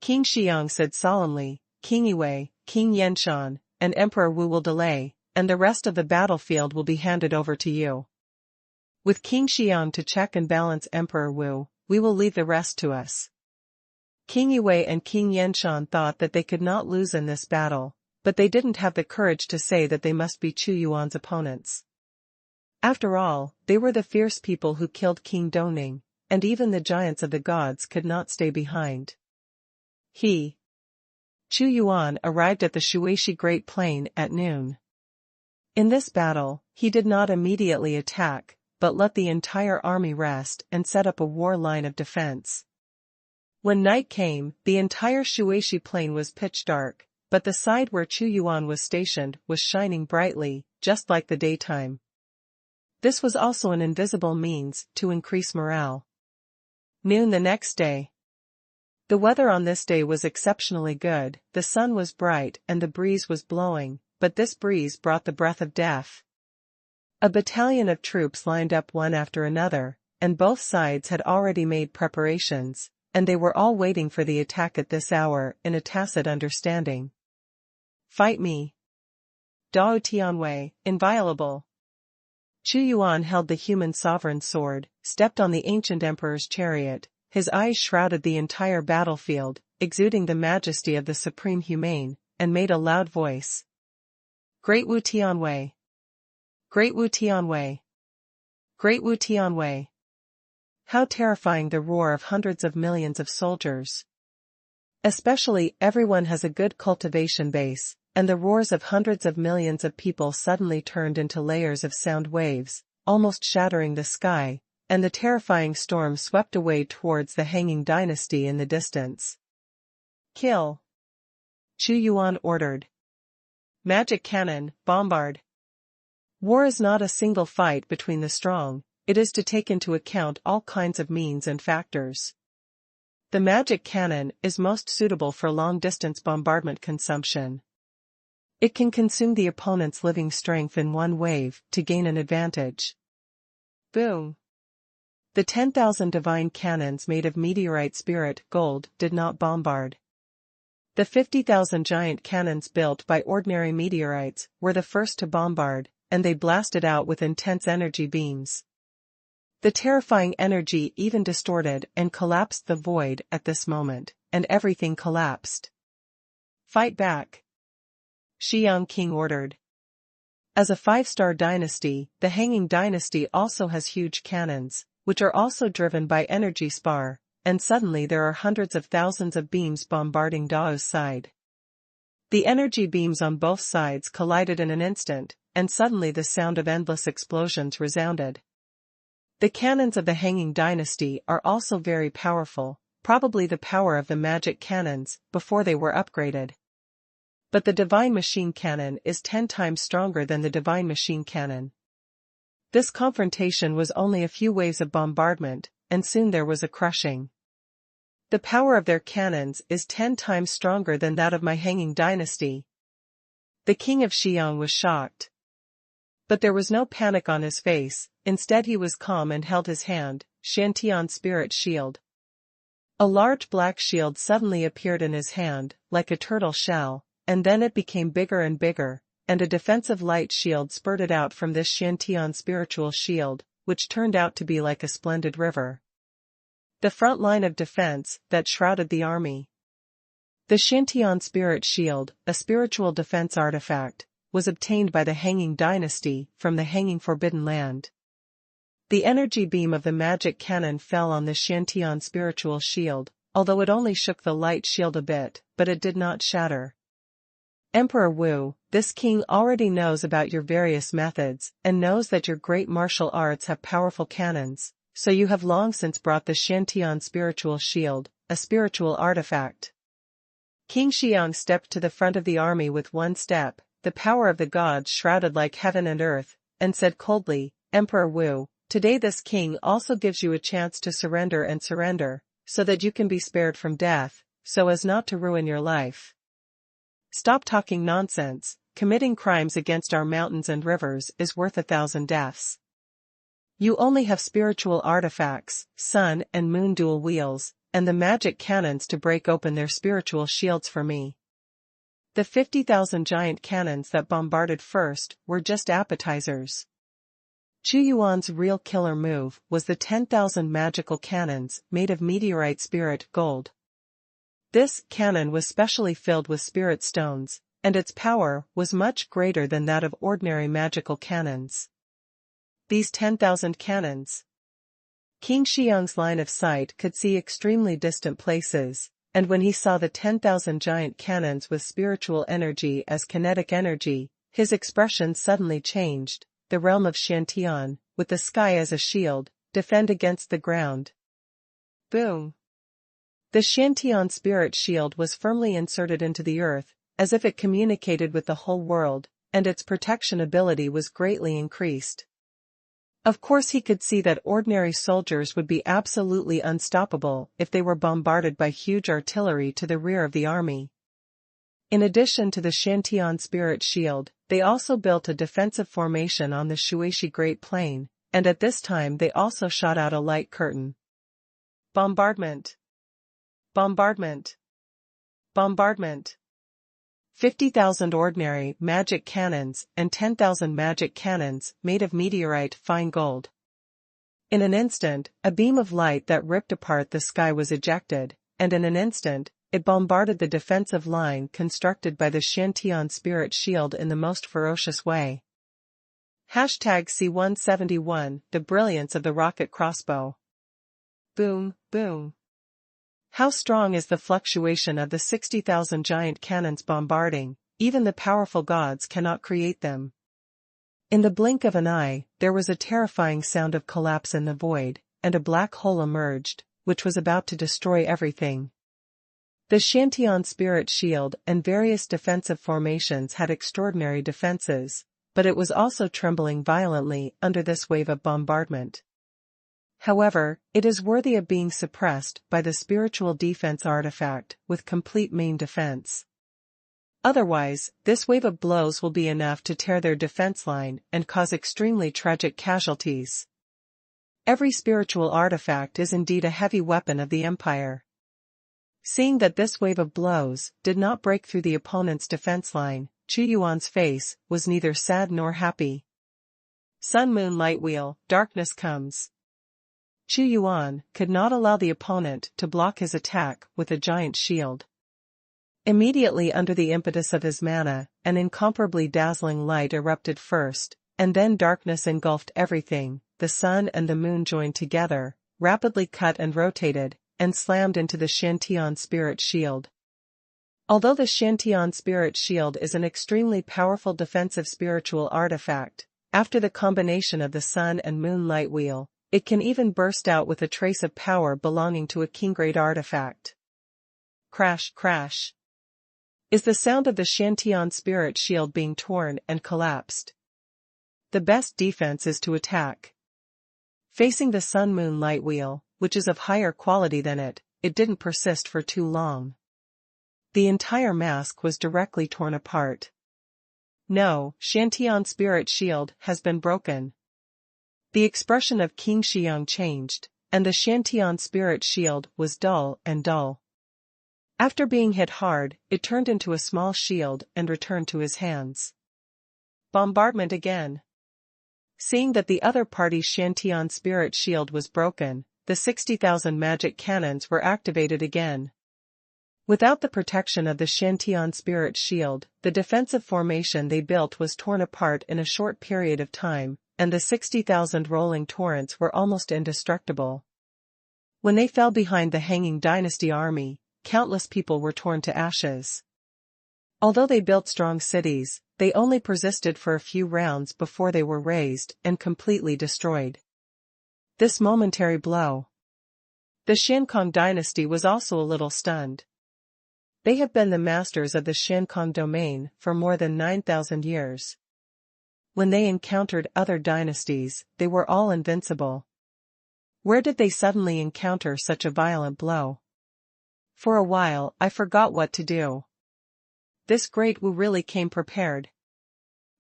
Speaker 1: King Xiang said solemnly, King Yiwei, King Yanshan, and Emperor Wu will delay, and the rest of the battlefield will be handed over to you. With King Xiang to check and balance Emperor Wu, we will leave the rest to us. King Yiwei and King Yanshan thought that they could not lose in this battle, but they didn't have the courage to say that they must be Chu Yuan's opponents. After all, they were the fierce people who killed King Dongning, and even the giants of the gods could not stay behind. Chu Yuan arrived at the Shuishi Great Plain at noon. In this battle, he did not immediately attack, but let the entire army rest and set up a war line of defense. When night came, the entire Shuishi plain was pitch dark, but the side where Chu Yuan was stationed was shining brightly, just like the daytime. This was also an invisible means to increase morale. Noon the next day. The weather on this day was exceptionally good, the sun was bright and the breeze was blowing, but this breeze brought the breath of death. A battalion of troops lined up one after another, and both sides had already made preparations, and they were all waiting for the attack at this hour in a tacit understanding. Fight me. Dao Tianwei, inviolable. Chu Yuan held the human sovereign sword, stepped on the ancient emperor's chariot, his eyes shrouded the entire battlefield, exuding the majesty of the supreme humane, and made a loud voice. Great Wu Tianwei. Great Wu Tianwei. Great Wu Tianwei. How terrifying the roar of hundreds of millions of soldiers. Especially everyone has a good cultivation base, and the roars of hundreds of millions of people suddenly turned into layers of sound waves, almost shattering the sky, and the terrifying storm swept away towards the Hanging Dynasty in the distance. Kill! Chu Yuan ordered. Magic cannon, bombard. War is not a single fight between the strong. It is to take into account all kinds of means and factors. The magic cannon is most suitable for long-distance bombardment consumption. It can consume the opponent's living strength in one wave to gain an advantage. Boom! The 10,000 divine cannons made of meteorite spirit gold did not bombard. The 50,000 giant cannons built by ordinary meteorites were the first to bombard, and they blasted out with intense energy beams. The terrifying energy even distorted and collapsed the void at this moment, and everything collapsed. Fight back! Xiang King ordered. As a 5-star dynasty, the Hanging Dynasty also has huge cannons, which are also driven by energy spar, and suddenly there are hundreds of thousands of beams bombarding Dao's side. The energy beams on both sides collided in an instant, and suddenly the sound of endless explosions resounded. The cannons of the Hanging Dynasty are also very powerful, probably the power of the magic cannons before they were upgraded. But the Divine Machine Cannon is 10 times stronger than the Divine Machine Cannon. This confrontation was only a few waves of bombardment, and soon there was a crushing. The power of their cannons is 10 times stronger than that of my Hanging Dynasty. The king of Xiang was shocked. But there was no panic on his face, instead he was calm and held his hand, Shantian Spirit Shield. A large black shield suddenly appeared in his hand, like a turtle shell, and then it became bigger and bigger, and a defensive light shield spurted out from this Shantian spiritual shield, which turned out to be like a splendid river. The front line of defense that shrouded the army. The Shantian Spirit Shield, a spiritual defense artifact, was obtained by the Hanging Dynasty from the Hanging Forbidden Land. The energy beam of the magic cannon fell on the Shantian spiritual shield, although it only shook the light shield a bit, but it did not shatter. Emperor Wu, this king already knows about your various methods, and knows that your great martial arts have powerful cannons, so you have long since brought the Shantian spiritual shield, a spiritual artifact. King Xiang stepped to the front of the army with one step, the power of the gods shrouded like heaven and earth, and said coldly, Emperor Wu, today this king also gives you a chance to surrender, so that you can be spared from death, so as not to ruin your life. Stop talking nonsense. Committing crimes against our mountains and rivers is worth 1,000 deaths. You only have spiritual artifacts, sun and moon dual wheels, and the magic cannons to break open their spiritual shields for me. The 50,000 giant cannons that bombarded first were just appetizers. Chu Yuan's real killer move was the 10,000 magical cannons made of meteorite spirit gold. This cannon was specially filled with spirit stones, and its power was much greater than that of ordinary magical cannons. These 10,000 cannons. King Xiang's line of sight could see extremely distant places, and when he saw the 10,000 giant cannons with spiritual energy as kinetic energy, his expression suddenly changed. The realm of Shantian, with the sky as a shield, defend against the ground. Boom! The Shantian spirit shield was firmly inserted into the earth, as if it communicated with the whole world, and its protection ability was greatly increased. Of course he could see that ordinary soldiers would be absolutely unstoppable if they were bombarded by huge artillery to the rear of the army. In addition to the Shantian spirit shield, they also built a defensive formation on the Shuishi Great Plain, and at this time they also shot out a light curtain. Bombardment! Bombardment! Bombardment! 50,000 ordinary magic cannons and 10,000 magic cannons made of meteorite fine gold. In an instant, a beam of light that ripped apart the sky was ejected, and in an instant, it bombarded the defensive line constructed by the Shantian spirit shield in the most ferocious way. #C171 The brilliance of the rocket crossbow. Boom, boom. How strong is the fluctuation of the 60,000 giant cannons bombarding, even the powerful gods cannot create them. In the blink of an eye, there was a terrifying sound of collapse in the void, and a black hole emerged, which was about to destroy everything. The Shantian spirit shield and various defensive formations had extraordinary defenses, but it was also trembling violently under this wave of bombardment. However, it is worthy of being suppressed by the spiritual defense artifact with complete main defense. Otherwise, this wave of blows will be enough to tear their defense line and cause extremely tragic casualties. Every spiritual artifact is indeed a heavy weapon of the Empire. Seeing that this wave of blows did not break through the opponent's defense line, Chu Yuan's face was neither sad nor happy. Sun Moon Light Wheel, darkness comes. Chu Yuan could not allow the opponent to block his attack with a giant shield. Immediately under the impetus of his mana, an incomparably dazzling light erupted first, and then darkness engulfed everything. The sun and the moon joined together, rapidly cut and rotated, and slammed into the Shantian spirit shield. Although the Shantian spirit shield is an extremely powerful defensive spiritual artifact, after the combination of the sun and moon light wheel, it can even burst out with a trace of power belonging to a king-grade artifact. Crash, crash, is the sound of the Shantian spirit shield being torn and collapsed. The best defense is to attack. Facing the sun-moon light wheel, which is of higher quality than it didn't persist for too long. The entire mask was directly torn apart. No, Shantian spirit shield has been broken. The expression of King Xiang changed, and the Shantian spirit shield was dull and dull. After being hit hard, it turned into a small shield and returned to his hands. Bombardment again. Seeing that the other party's Shantian spirit shield was broken, the 60,000 magic cannons were activated again. Without the protection of the Shantian spirit shield, the defensive formation they built was torn apart in a short period of time, and the 60,000 rolling torrents were almost indestructible. When they fell behind the hanging dynasty army, countless people were torn to ashes. Although they built strong cities, they only persisted for a few rounds before they were razed and completely destroyed. This momentary blow. The Xiankong dynasty was also a little stunned. They have been the masters of the Xiankong domain for more than 9,000 years. When they encountered other dynasties, they were all invincible. Where did they suddenly encounter such a violent blow? For a while, I forgot what to do. This great Wu really came prepared.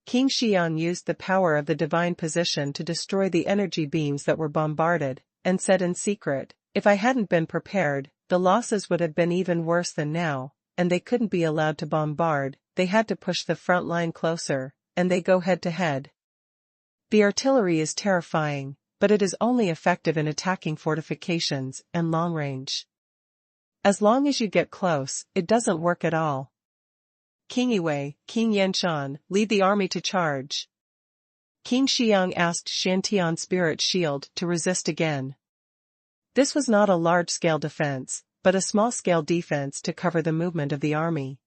Speaker 1: King Xiang used the power of the divine position to destroy the energy beams that were bombarded, and said in secret, if I hadn't been prepared, the losses would have been even worse than now, and they couldn't be allowed to bombard, they had to push the front line closer, and they go head to head. The artillery is terrifying, but it is only effective in attacking fortifications and long range. As long as you get close, it doesn't work at all. King Yiwei, King Yanshan, lead the army to charge. King Xiang asked Shantian Spirit Shield to resist again. This was not a large-scale defense, but a small-scale defense to cover the movement of the army.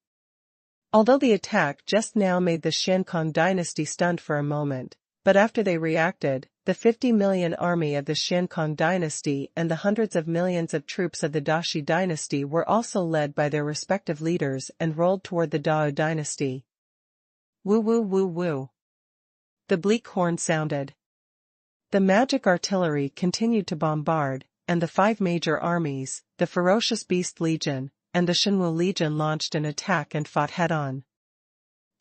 Speaker 1: Although the attack just now made the Xiankong dynasty stunned for a moment, but after they reacted, the 50 million army of the Xiankong dynasty and the hundreds of millions of troops of the Dashi dynasty were also led by their respective leaders and rolled toward the Dao dynasty. Woo woo woo woo. The bleak horn sounded. The magic artillery continued to bombard, and the 5 major armies, the Ferocious Beast Legion, and the Shenwu Legion launched an attack and fought head-on.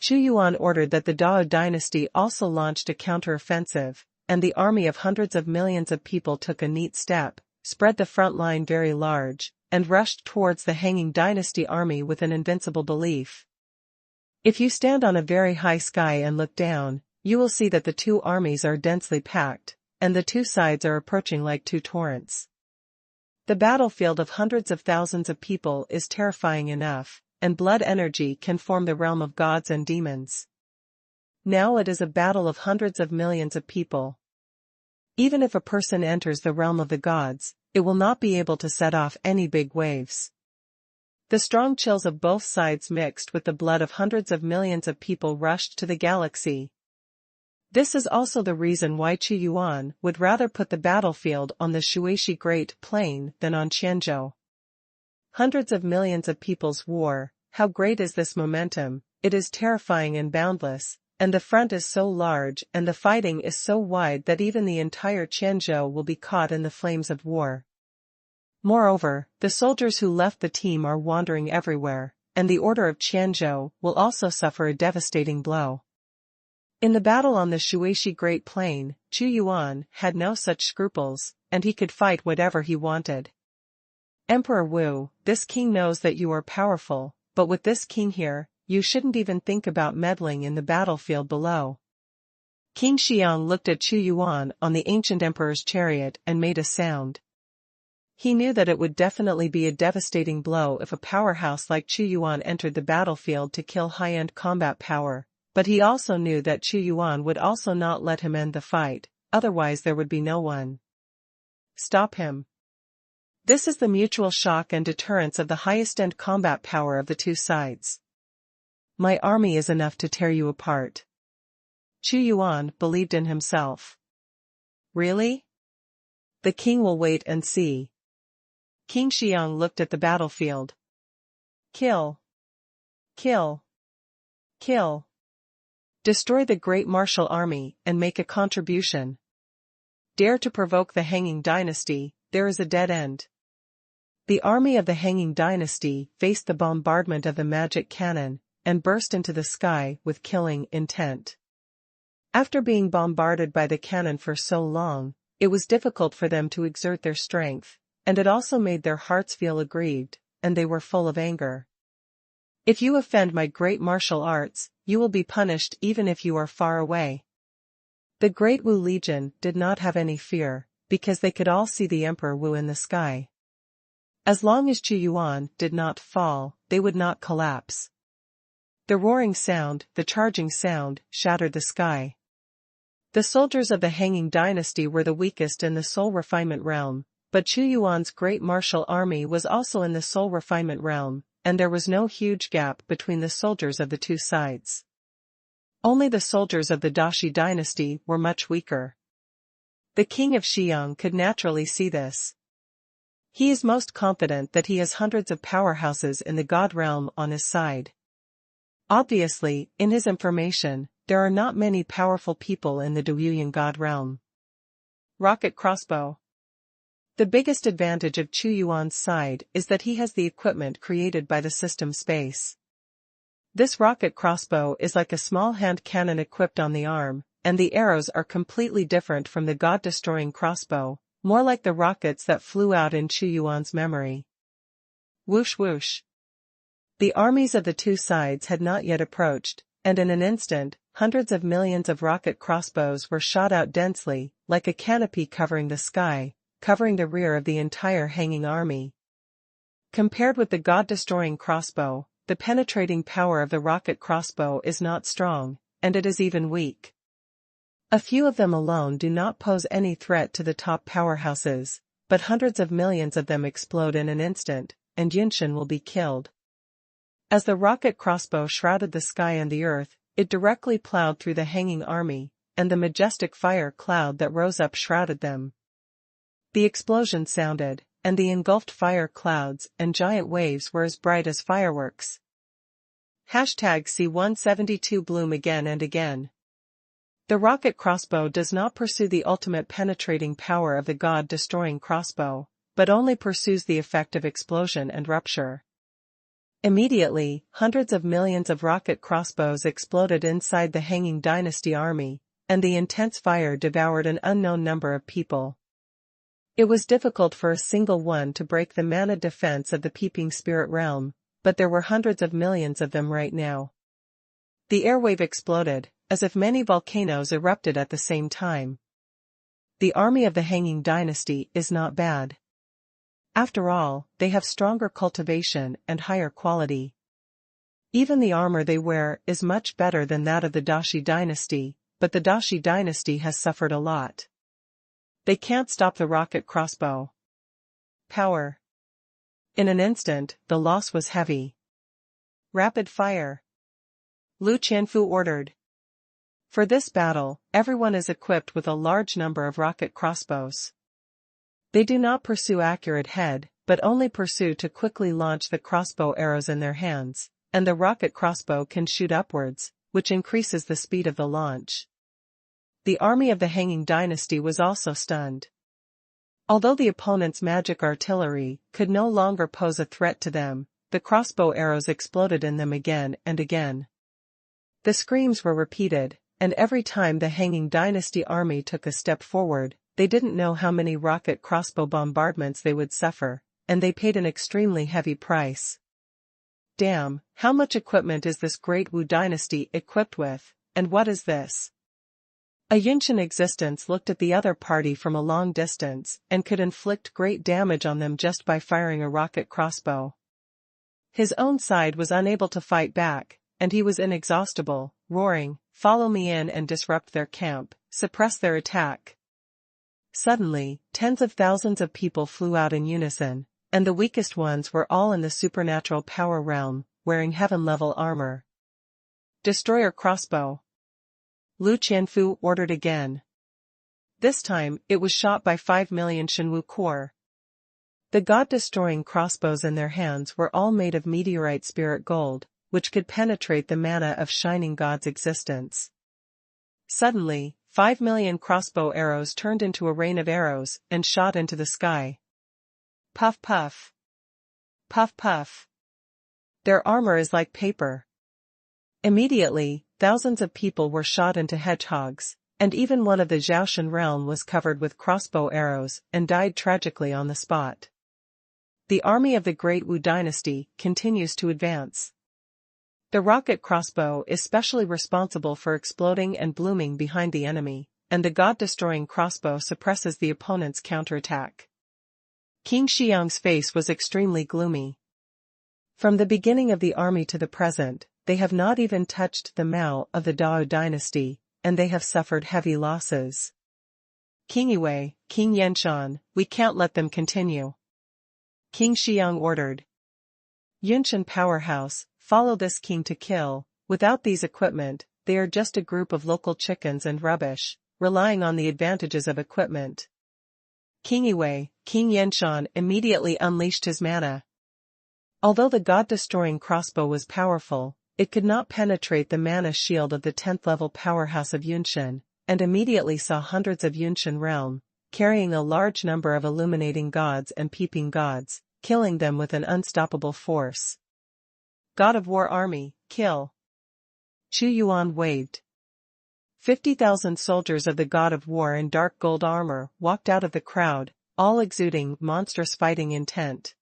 Speaker 1: Chu Yuan ordered that the Dao dynasty also launched a counter-offensive, and the army of hundreds of millions of people took a neat step, spread the front line very large, and rushed towards the hanging dynasty army with an invincible belief. If you stand on a very high sky and look down, you will see that the two armies are densely packed, and the two sides are approaching like two torrents. The battlefield of hundreds of thousands of people is terrifying enough, and blood energy can form the realm of gods and demons. Now it is a battle of hundreds of millions of people. Even if a person enters the realm of the gods, it will not be able to set off any big waves. The strong chills of both sides mixed with the blood of hundreds of millions of people rushed to the galaxy. This is also the reason why Chu Yuan would rather put the battlefield on the Shuishi Great Plain than on Qianzhou. Hundreds of millions of people's war, how great is this momentum? It is terrifying and boundless, and the front is so large and the fighting is so wide that even the entire Qianzhou will be caught in the flames of war. Moreover, the soldiers who left the team are wandering everywhere, and the order of Qianzhou will also suffer a devastating blow. In the battle on the Shuishi Great Plain, Chu Yuan had no such scruples, and he could fight whatever he wanted. Emperor Wu, this king knows that you are powerful, but with this king here, you shouldn't even think about meddling in the battlefield below. King Xiang looked at Xuanhuan on the ancient emperor's chariot and made a sound. He knew that it would definitely be a devastating blow if a powerhouse like Xuanhuan entered the battlefield to kill high-end combat power, but he also knew that Xuanhuan would also not let him end the fight, otherwise there would be no one. Stop him. This is the mutual shock and deterrence of the highest-end combat power of the two sides. My army is enough to tear you apart. Xuanhuan believed in himself. Really? The king will wait and see. King Xiang looked at the battlefield. Kill. Kill. Kill. Destroy the great martial army and make a contribution. Dare to provoke the Hanging Dynasty, there is a dead end. The army of the Hanging Dynasty faced the bombardment of the magic cannon and burst into the sky with killing intent. After being bombarded by the cannon for so long, it was difficult for them to exert their strength, and it also made their hearts feel aggrieved, and they were full of anger. If you offend my great martial arts, you will be punished even if you are far away. The Great Wu Legion did not have any fear, because they could all see the Emperor Wu in the sky. As long as Xuanhuan did not fall, they would not collapse. The roaring sound, the charging sound, shattered the sky. The soldiers of the Hanging Dynasty were the weakest in the soul refinement realm, but Xuanhuan's great martial army was also in the soul refinement realm, and there was no huge gap between the soldiers of the two sides. Only the soldiers of the Dashi dynasty were much weaker. The king of Xiang could naturally see this. He is most confident that he has hundreds of powerhouses in the god realm on his side. Obviously, in his information, there are not many powerful people in the Douyin god realm. Rocket crossbow. The biggest advantage of Xuanhuan's side is that he has the equipment created by the system space. This rocket crossbow is like a small hand cannon equipped on the arm, and the arrows are completely different from the god-destroying crossbow, more like the rockets that flew out in Xuanhuan's memory. Whoosh whoosh. The armies of the two sides had not yet approached, and in an instant, hundreds of millions of rocket crossbows were shot out densely, like a canopy covering the sky, covering the rear of the entire hanging army. Compared with the god-destroying crossbow, the penetrating power of the rocket crossbow is not strong, and it is even weak. A few of them alone do not pose any threat to the top powerhouses, but hundreds of millions of them explode in an instant, and Yinshin will be killed. As the rocket crossbow shrouded the sky and the earth, it directly plowed through the hanging army, and the majestic fire cloud that rose up shrouded them. The explosion sounded, and the engulfed fire clouds and giant waves were as bright as fireworks. #C172 bloom again and again. The rocket crossbow does not pursue the ultimate penetrating power of the god-destroying crossbow, but only pursues the effect of explosion and rupture. Immediately, hundreds of millions of rocket crossbows exploded inside the Hanging Dynasty army, and the intense fire devoured an unknown number of people. It was difficult for a single one to break the mana defense of the Peeping Spirit realm, but there were hundreds of millions of them right now. The airwave exploded, as if many volcanoes erupted at the same time. The army of the Hanging Dynasty is not bad. After all, they have stronger cultivation and higher quality. Even the armor they wear is much better than that of the Dashi dynasty, but the Dashi dynasty has suffered a lot. They can't stop the rocket crossbow. Power. In an instant, the loss was heavy. Rapid fire. Lu Qianfu ordered. For this battle, everyone is equipped with a large number of rocket crossbows. They do not pursue accurate head, but only pursue to quickly launch the crossbow arrows in their hands, and the rocket crossbow can shoot upwards, which increases the speed of the launch. The army of the Hanging Dynasty was also stunned. Although the opponent's magic artillery could no longer pose a threat to them, the crossbow arrows exploded in them again and again. The screams were repeated, and every time the Hanging Dynasty army took a step forward, they didn't know how many rocket crossbow bombardments they would suffer, and they paid an extremely heavy price. Damn, how much equipment is this great Wu dynasty equipped with, and what is this? A Yunshan existence looked at the other party from a long distance and could inflict great damage on them just by firing a rocket crossbow. His own side was unable to fight back, and he was inexhaustible, roaring, "Follow me in and disrupt their camp, suppress their attack." Suddenly, tens of thousands of people flew out in unison, and the weakest ones were all in the supernatural power realm, wearing heaven-level armor. "Destroyer crossbow!" Lu Qianfu ordered again. This time, it was shot by 5 million Shenwu core. The god-destroying crossbows in their hands were all made of meteorite spirit gold, which could penetrate the mana of shining god's existence. Suddenly, 5 million crossbow arrows turned into a rain of arrows and shot into the sky. Puff puff. Puff puff. Their armor is like paper. Immediately, thousands of people were shot into hedgehogs, and even one of the Zhaoshan realm was covered with crossbow arrows and died tragically on the spot. The army of the Great Wu dynasty continues to advance. The rocket crossbow is specially responsible for exploding and blooming behind the enemy, and the god-destroying crossbow suppresses the opponent's counterattack. King Xiang's face was extremely gloomy. From the beginning of the army to the present, they have not even touched the Mao of the Dao dynasty, and they have suffered heavy losses. "King Yue, King Yanshan, we can't let them continue," King Xiang ordered. "Yunshan powerhouse, follow this king to kill. Without these equipment, they are just a group of local chickens and rubbish, relying on the advantages of equipment." King Yue, King Yanshan immediately unleashed his mana. Although the god-destroying crossbow was powerful, it could not penetrate the mana shield of the 10th level powerhouse of Yunshan, and immediately saw hundreds of Yunshan realm, carrying a large number of illuminating gods and peeping gods, killing them with an unstoppable force. "God of War army, kill!" Chu Yuan waved. 50,000 soldiers of the God of War in dark gold armor walked out of the crowd, all exuding monstrous fighting intent.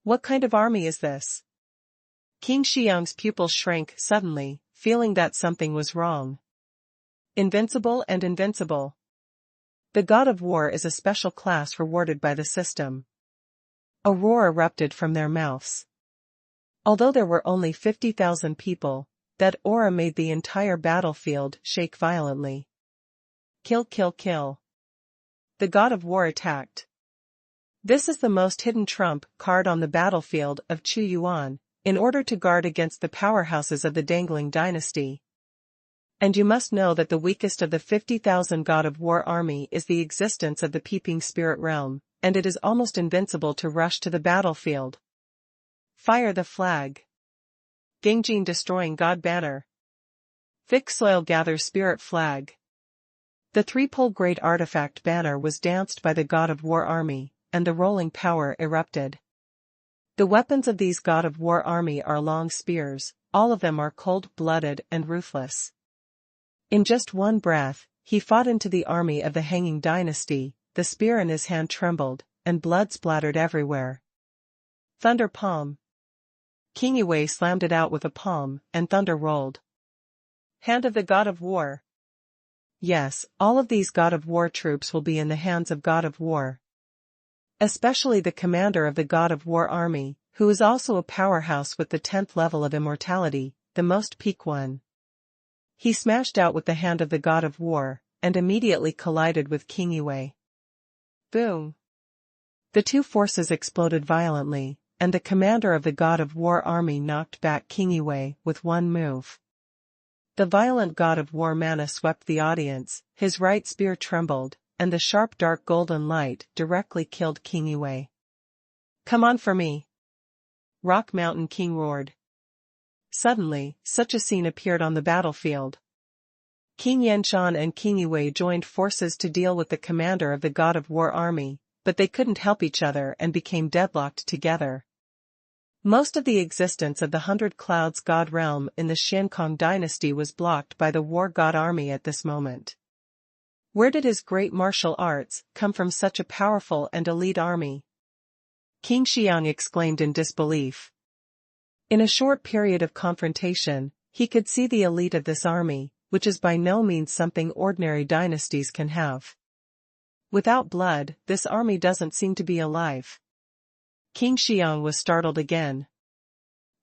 Speaker 1: "What kind of army is this?" King Xiang's pupils shrank suddenly, feeling that something was wrong. "Invincible and invincible. The God of War is a special class rewarded by the system." A roar erupted from their mouths. Although there were only 50,000 people, that aura made the entire battlefield shake violently. "Kill, kill, kill." The God of War attacked. This is the most hidden trump card on the battlefield of Chu Yuan, in order to guard against the powerhouses of the Dangling dynasty. And you must know that the weakest of the 50,000 God of War army is the existence of the Peeping Spirit realm, and it is almost invincible to rush to the battlefield. Fire the flag. Gangjin destroying God banner. Thick soil gathers spirit flag. The three-pole great artifact banner was danced by the God of War army, and the rolling power erupted. The weapons of these God of War army are long spears, all of them are cold-blooded and ruthless. In just one breath, he fought into the army of the Hanging dynasty, the spear in his hand trembled, and blood splattered everywhere. Thunder palm. King Yue slammed it out with a palm, and thunder rolled. Hand of the God of War. Yes, all of these God of War troops will be in the hands of God of War. Especially the commander of the God of War army, who is also a powerhouse with the 10th level of immortality, the most peak one. He smashed out with the hand of the God of War, and immediately collided with King Yue. Boom! The two forces exploded violently, and the commander of the God of War army knocked back King Yue with one move. The violent God of War mana swept the audience, his right spear trembled, and the sharp dark golden light directly killed King Yue. "Come on for me!" Rock Mountain King roared. Suddenly, such a scene appeared on the battlefield. King Yanshan and King Yue joined forces to deal with the commander of the God of War army, but they couldn't help each other and became deadlocked together. Most of the existence of the 100 Clouds God realm in the Xiankong dynasty was blocked by the War God army at this moment. Where did his great martial arts come from such a powerful and elite army? King Xiang exclaimed in disbelief. In a short period of confrontation, he could see the elite of this army, which is by no means something ordinary dynasties can have. Without blood, this army doesn't seem to be alive. King Xiang was startled again.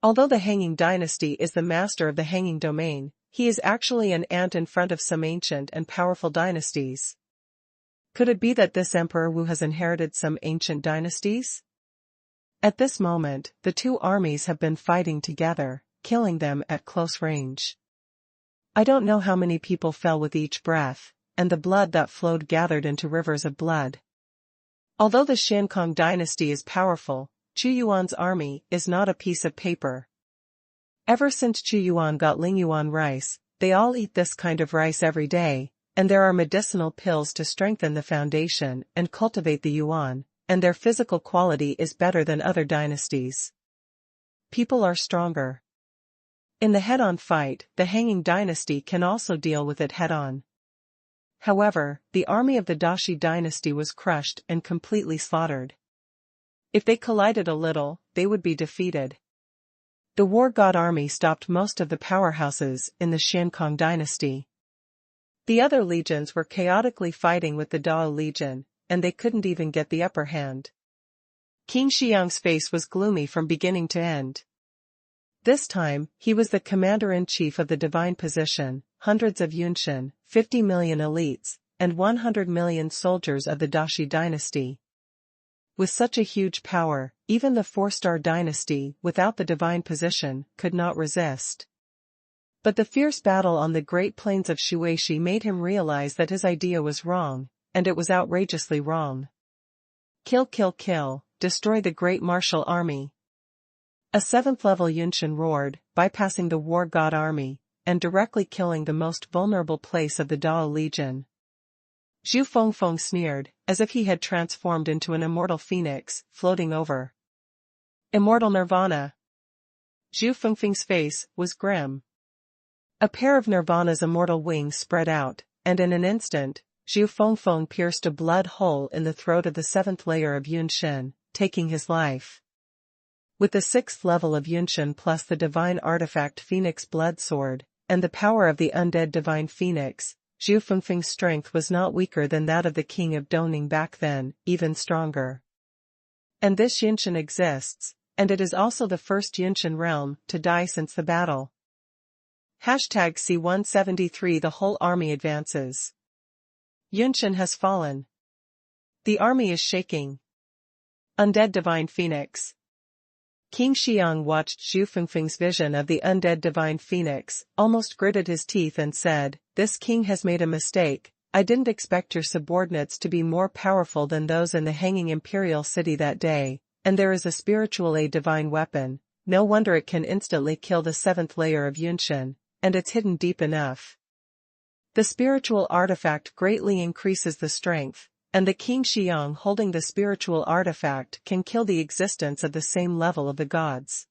Speaker 1: Although the Hanging Dynasty is the master of the Hanging Domain, he is actually an ant in front of some ancient and powerful dynasties. Could it be that this Emperor Wu has inherited some ancient dynasties? At this moment, the two armies have been fighting together, killing them at close range. I don't know how many people fell with each breath, and the blood that flowed gathered into rivers of blood. Although the Xiankong dynasty is powerful, Chu Yuan's army is not a piece of paper. Ever since Chu Yuan got Lingyuan rice, they all eat this kind of rice every day, and there are medicinal pills to strengthen the foundation and cultivate the yuan, and their physical quality is better than other dynasties. People are stronger. In the head-on fight, the Hanging Dynasty can also deal with it head-on. However, the army of the Dashi dynasty was crushed and completely slaughtered. If they collided a little, they would be defeated. The War God army stopped most of the powerhouses in the Xiankong dynasty. The other legions were chaotically fighting with the Dao Legion, and they couldn't even get the upper hand. King Xiang's face was gloomy from beginning to end. This time, he was the commander-in-chief of the divine position, hundreds of Yunshin, 50 million elites, and 100 million soldiers of the Dashi dynasty. With such a huge power, even the four-star dynasty, without the divine position, could not resist. But the fierce battle on the Great Plains of Shuishi made him realize that his idea was wrong, and it was outrageously wrong. Kill, kill, kill, destroy the great martial army. A 7th-level Yunshin roared, bypassing the War God army, and directly killing the most vulnerable place of the Dao Legion. Zhu Fengfeng sneered, as if he had transformed into an immortal phoenix, floating over. Immortal Nirvana. Zhu Fengfeng's face was grim. A pair of Nirvana's immortal wings spread out, and in an instant, Zhu Fengfeng pierced a blood hole in the throat of the 7th layer of Yunshin, taking his life. With the 6th level of Yunshin plus the divine artifact Phoenix Blood Sword, and the power of the undead divine Phoenix, Zhu Fengfeng's strength was not weaker than that of the king of Dongning back then, even stronger. And this Yunshin exists, and it is also the first Yunshin realm to die since the battle. #C173 The whole army advances. Yunshin has fallen. The army is shaking. Undead divine Phoenix. King Xiang watched Zhu Fengfeng's vision of the undead divine Phoenix, almost gritted his teeth and said, "This king has made a mistake. I didn't expect your subordinates to be more powerful than those in the hanging Imperial city that day, and there is a spiritual a divine weapon. No wonder it can instantly kill the 7th layer of Yunshin, and it's hidden deep enough. The spiritual artifact greatly increases the strength, and the King Xiang holding the spiritual artifact can kill the existence of the same level of the gods."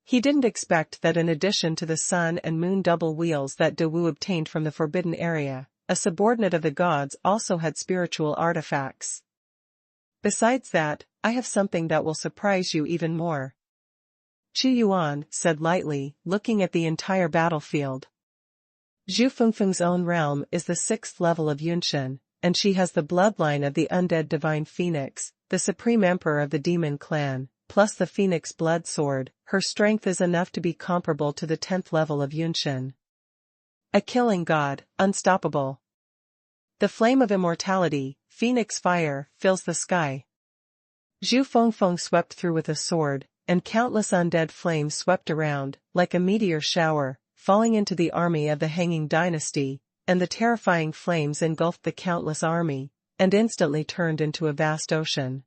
Speaker 1: He didn't expect that in addition to the sun and moon double wheels that De Wu obtained from the forbidden area, a subordinate of the gods also had spiritual artifacts. "Besides that, I have something that will surprise you even more," Chu Yuan said lightly, looking at the entire battlefield. Zhu Fengfeng's own realm is the 6th level of Yunshin, and she has the bloodline of the undead divine Phoenix, the supreme emperor of the demon clan, plus the Phoenix blood sword. Her strength is enough to be comparable to the 10th level of Yunshin. A killing god, unstoppable. The flame of immortality, Phoenix fire, fills the sky. Zhu Fengfeng swept through with a sword, and countless undead flames swept around, like a meteor shower, falling into the army of the Hanging Dynasty, and the terrifying flames engulfed the countless army, and instantly turned into a vast ocean.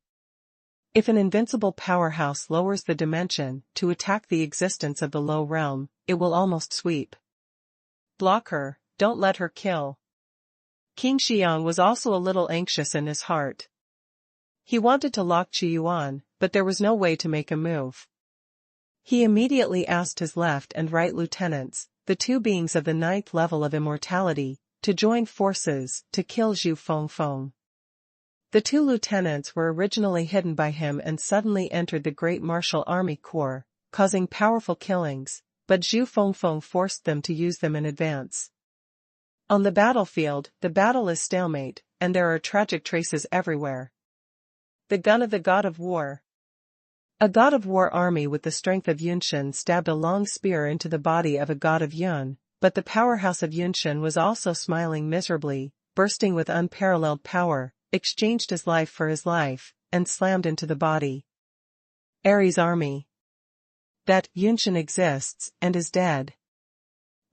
Speaker 1: If an invincible powerhouse lowers the dimension to attack the existence of the low realm, it will almost sweep. Block her, don't let her kill. King Xiang was also a little anxious in his heart. He wanted to lock Chu Yuan, but there was no way to make a move. He immediately asked his left and right lieutenants, the two beings of the 9th level of immortality, to join forces to kill Zhu Fengfeng. The two lieutenants were originally hidden by him and suddenly entered the great martial army corps, causing powerful killings, but Zhu Fengfeng forced them to use them in advance. On the battlefield, the battle is stalemate, and there are tragic traces everywhere. The gun of the god of war. A god of war army with the strength of Yunshan stabbed a long spear into the body of a god of Yun, but the powerhouse of Yunshan was also smiling miserably, bursting with unparalleled power, exchanged his life for his life, and slammed into the body. Ares' army. That Yunshan exists, and is dead.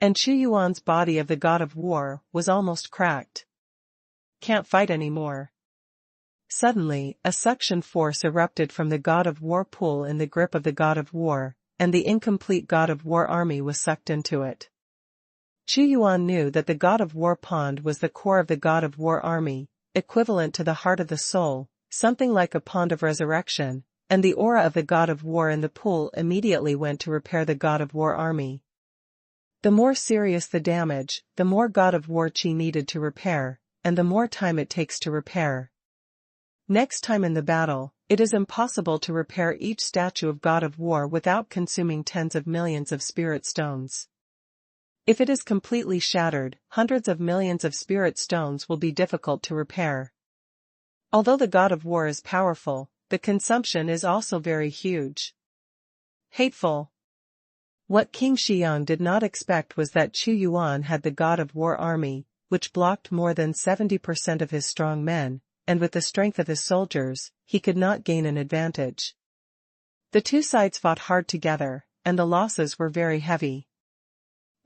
Speaker 1: And Chu Yuan's body of the god of war was almost cracked. Can't fight anymore. Suddenly, a suction force erupted from the god of war pool in the grip of the god of war, and the incomplete god of war army was sucked into it. Chu Yuan knew that the god of war pond was the core of the god of war army, equivalent to the heart of the soul, something like a pond of resurrection, and the aura of the god of war in the pool immediately went to repair the god of war army. The more serious the damage, the more god of war chi needed to repair, and the more time it takes to repair. Next time in the battle, it is impossible to repair each statue of god of war without consuming tens of millions of spirit stones. If it is completely shattered, hundreds of millions of spirit stones will be difficult to repair. Although the god of war is powerful, the consumption is also very huge. Hateful. What King Xiang did not expect was that Chu Yuan had the god of war army, which blocked more than 70% of his strong men, and with the strength of his soldiers, he could not gain an advantage. The two sides fought hard together, and the losses were very heavy.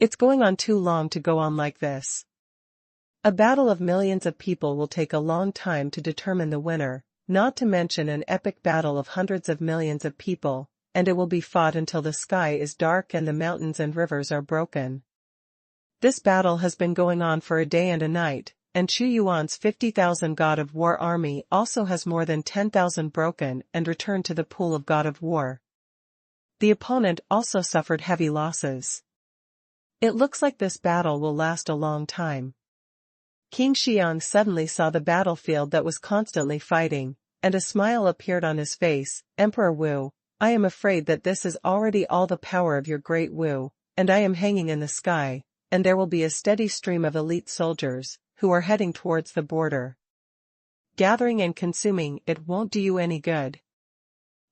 Speaker 1: It's going on too long to go on like this. A battle of millions of people will take a long time to determine the winner, not to mention an epic battle of hundreds of millions of people, and it will be fought until the sky is dark and the mountains and rivers are broken. This battle has been going on for a day and a night, and Chu Yuan's 50,000 god of war army also has more than 10,000 broken and returned to the pool of god of war. The opponent also suffered heavy losses. It looks like this battle will last a long time. King Xiang suddenly saw the battlefield that was constantly fighting, and a smile appeared on his face. Emperor Wu, I am afraid that this is already all the power of your great Wu, and I am hanging in the sky, and there will be a steady stream of elite soldiers, who are heading towards the border. Gathering and consuming it won't do you any good.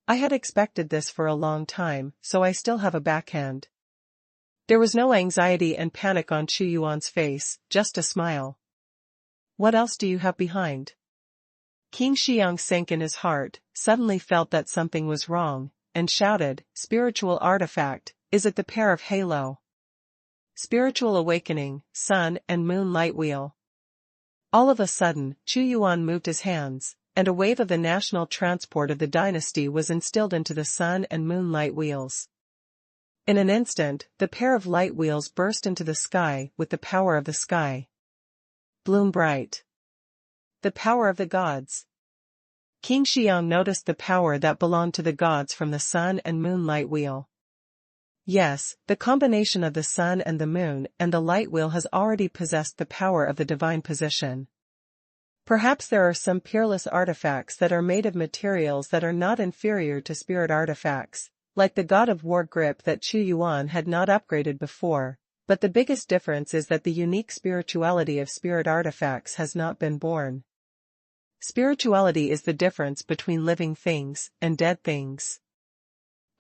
Speaker 1: I had expected this for a long time, so I still have a backhand. There was no anxiety and panic on Chu Yuan's face, just a smile. What else do you have behind? King Xiang sank in his heart, suddenly felt that something was wrong, and shouted, Spiritual artifact, is it the pair of halo? Spiritual awakening, sun and moon light wheel. All of a sudden, Chu Yuan moved his hands, and a wave of the national transport of the dynasty was instilled into the sun and moon light wheels. In an instant, the pair of light wheels burst into the sky with the power of the sky. Bloom bright. The power of the gods. King Xiang noticed the power that belonged to the gods from the sun and moon light wheel. Yes, the combination of the sun and the moon and the light wheel has already possessed the power of the divine position. Perhaps there are some peerless artifacts that are made of materials that are not inferior to spirit artifacts, like the god of war grip that Chu Yuan had not upgraded before, but the biggest difference is that the unique spirituality of spirit artifacts has not been born. Spirituality is the difference between living things and dead things.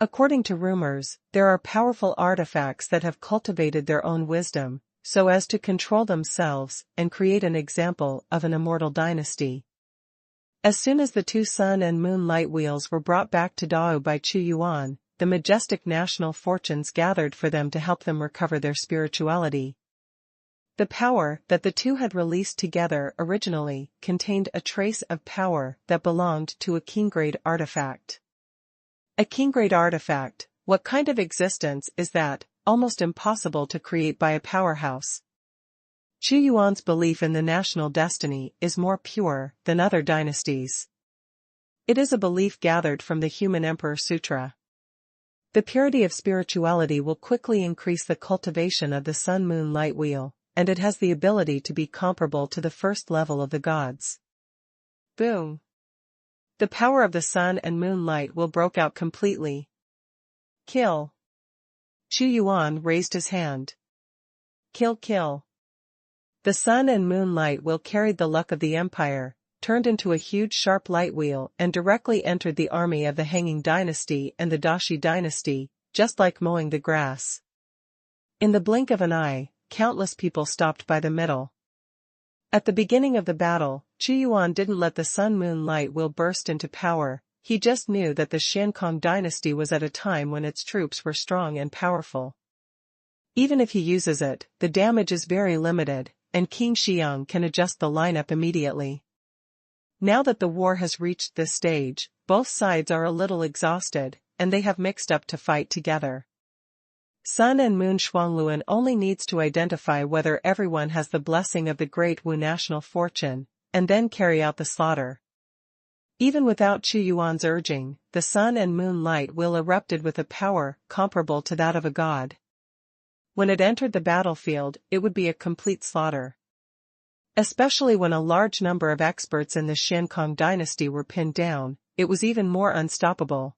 Speaker 1: According to rumors, there are powerful artifacts that have cultivated their own wisdom, so as to control themselves and create an example of an immortal dynasty. As soon as the two sun and moon light wheels were brought back to Dao by Chu Yuan, the majestic national fortunes gathered for them to help them recover their spirituality. The power that the two had released together originally contained a trace of power that belonged to a king-grade artifact. A king-grade artifact, what kind of existence is that, almost impossible to create by a powerhouse? Chu Yuan's belief in the national destiny is more pure than other dynasties. It is a belief gathered from the Human Emperor Sutra. The purity of spirituality will quickly increase the cultivation of the sun-moon light wheel, and it has the ability to be comparable to the first level of the gods. Boom! The power of the sun and moon light will broke out completely. Kill! Chu Yuan raised his hand. Kill, kill! The sun and moon light wheel carried the luck of the empire, turned into a huge sharp light wheel and directly entered the army of the Hanging Dynasty and the Dashi Dynasty, just like mowing the grass. In the blink of an eye, countless people stopped by the middle. At the beginning of the battle, Xuanhuan didn't let the sun-moon light wheel burst into power. He just knew that the Xiankong dynasty was at a time when its troops were strong and powerful. Even if he uses it, the damage is very limited, and King Xiang can adjust the lineup immediately. Now that the war has reached this stage, both sides are a little exhausted, and they have mixed up to fight together. Sun and Moon Xuanhuan only needs to identify whether everyone has the blessing of the Great Wu national fortune, and then carry out the slaughter. Even without Xuanhuan's urging, the sun and moon light wheel erupted with a power comparable to that of a god. When it entered the battlefield, it would be a complete slaughter. Especially when a large number of experts in the Xiankong dynasty were pinned down, it was even more unstoppable.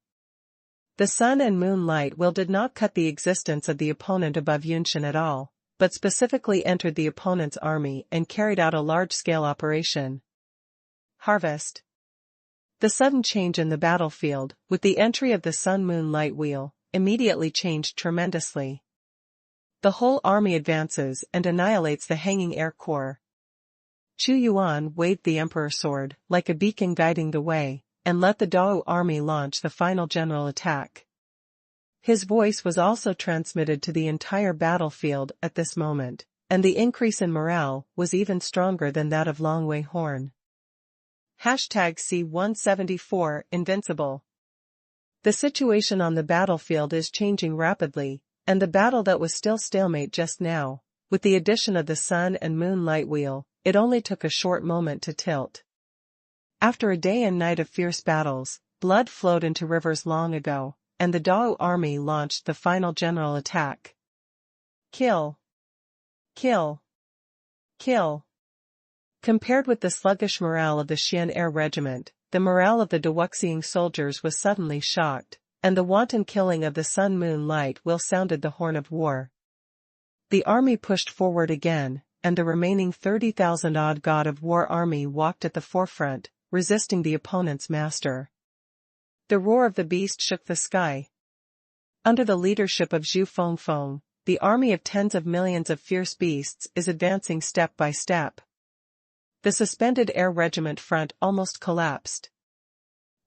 Speaker 1: The sun and moon light wheel did not cut the existence of the opponent above Yunshan at all, but specifically entered the opponent's army and carried out a large-scale operation. Harvest. The sudden change in the battlefield, with the entry of the sun-moon light wheel, immediately changed tremendously. The whole army advances and annihilates the Hanging Air Corps. Xuanhuan waved the emperor's sword, like a beacon guiding the way, and let the Dao army launch the final general attack. His voice was also transmitted to the entire battlefield at this moment, and the increase in morale was even stronger than that of Long Wei Horn. #C174 Invincible. The situation on the battlefield is changing rapidly, and the battle that was still stalemate just now, with the addition of the sun and moon light wheel, it only took a short moment to tilt. After a day and night of fierce battles, blood flowed into rivers long ago, and the Dao army launched the final general attack. Kill. Kill. Kill. Compared with the sluggish morale of the Xian Air Regiment, the morale of the Dawuxiang soldiers was suddenly shocked, and the wanton killing of the sun-moon light wheel sounded the horn of war. The army pushed forward again, and the remaining 30,000-odd god of war army walked at the forefront, resisting the opponent's master. The roar of the beast shook the sky. Under the leadership of Zhu Fengfeng, the army of tens of millions of fierce beasts is advancing step by step. The suspended air regiment front almost collapsed.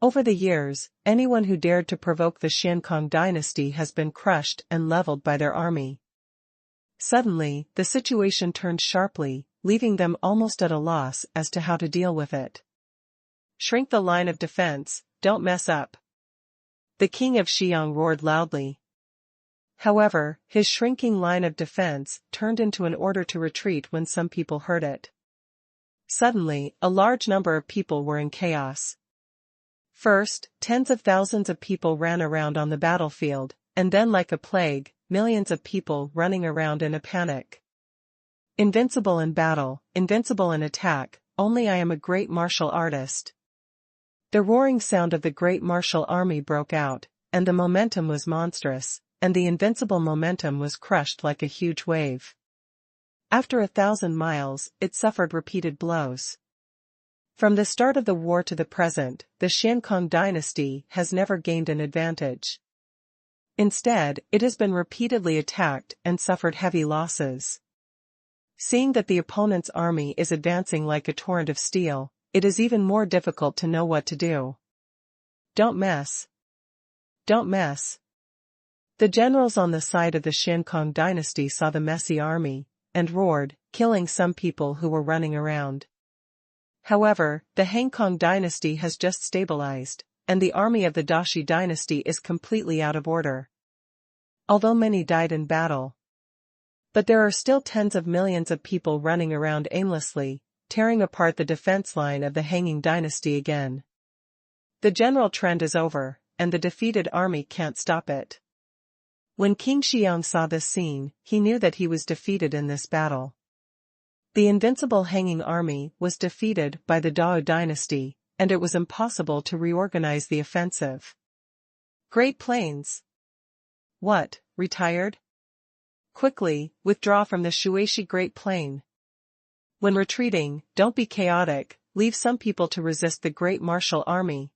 Speaker 1: Over the years, anyone who dared to provoke the Xiankong dynasty has been crushed and leveled by their army. Suddenly, the situation turned sharply, leaving them almost at a loss as to how to deal with it. Shrink the line of defense, don't mess up. The king of Xiang roared loudly. However, his shrinking line of defense turned into an order to retreat when some people heard it. Suddenly, a large number of people were in chaos. First, tens of thousands of people ran around on the battlefield, and then like a plague, millions of people running around in a panic. Invincible in battle, invincible in attack, only I am a great martial artist. The roaring sound of the great martial army broke out, and the momentum was monstrous, and the invincible momentum was crushed like a huge wave. After 1,000 miles, it suffered repeated blows. From the start of the war to the present, the Xiankong dynasty has never gained an advantage. Instead, it has been repeatedly attacked and suffered heavy losses. Seeing that the opponent's army is advancing like a torrent of steel, it is even more difficult to know what to do. Don't mess. Don't mess. The generals on the side of the Xiankong dynasty saw the messy army, and roared, killing some people who were running around. However, the Hangkong dynasty has just stabilized, and the army of the Dashi dynasty is completely out of order. Although many died in battle. But there are still tens of millions of people running around aimlessly, tearing apart the defense line of the Hanging dynasty again. The general trend is over, and the defeated army can't stop it. When King Xiang saw this scene, he knew that he was defeated in this battle. The invincible Hanging army was defeated by the Dao dynasty, and it was impossible to reorganize the offensive. Great Plains. What, retired? Quickly, withdraw from the Shuishi Great Plain. When retreating, don't be chaotic, leave some people to resist the great martial army.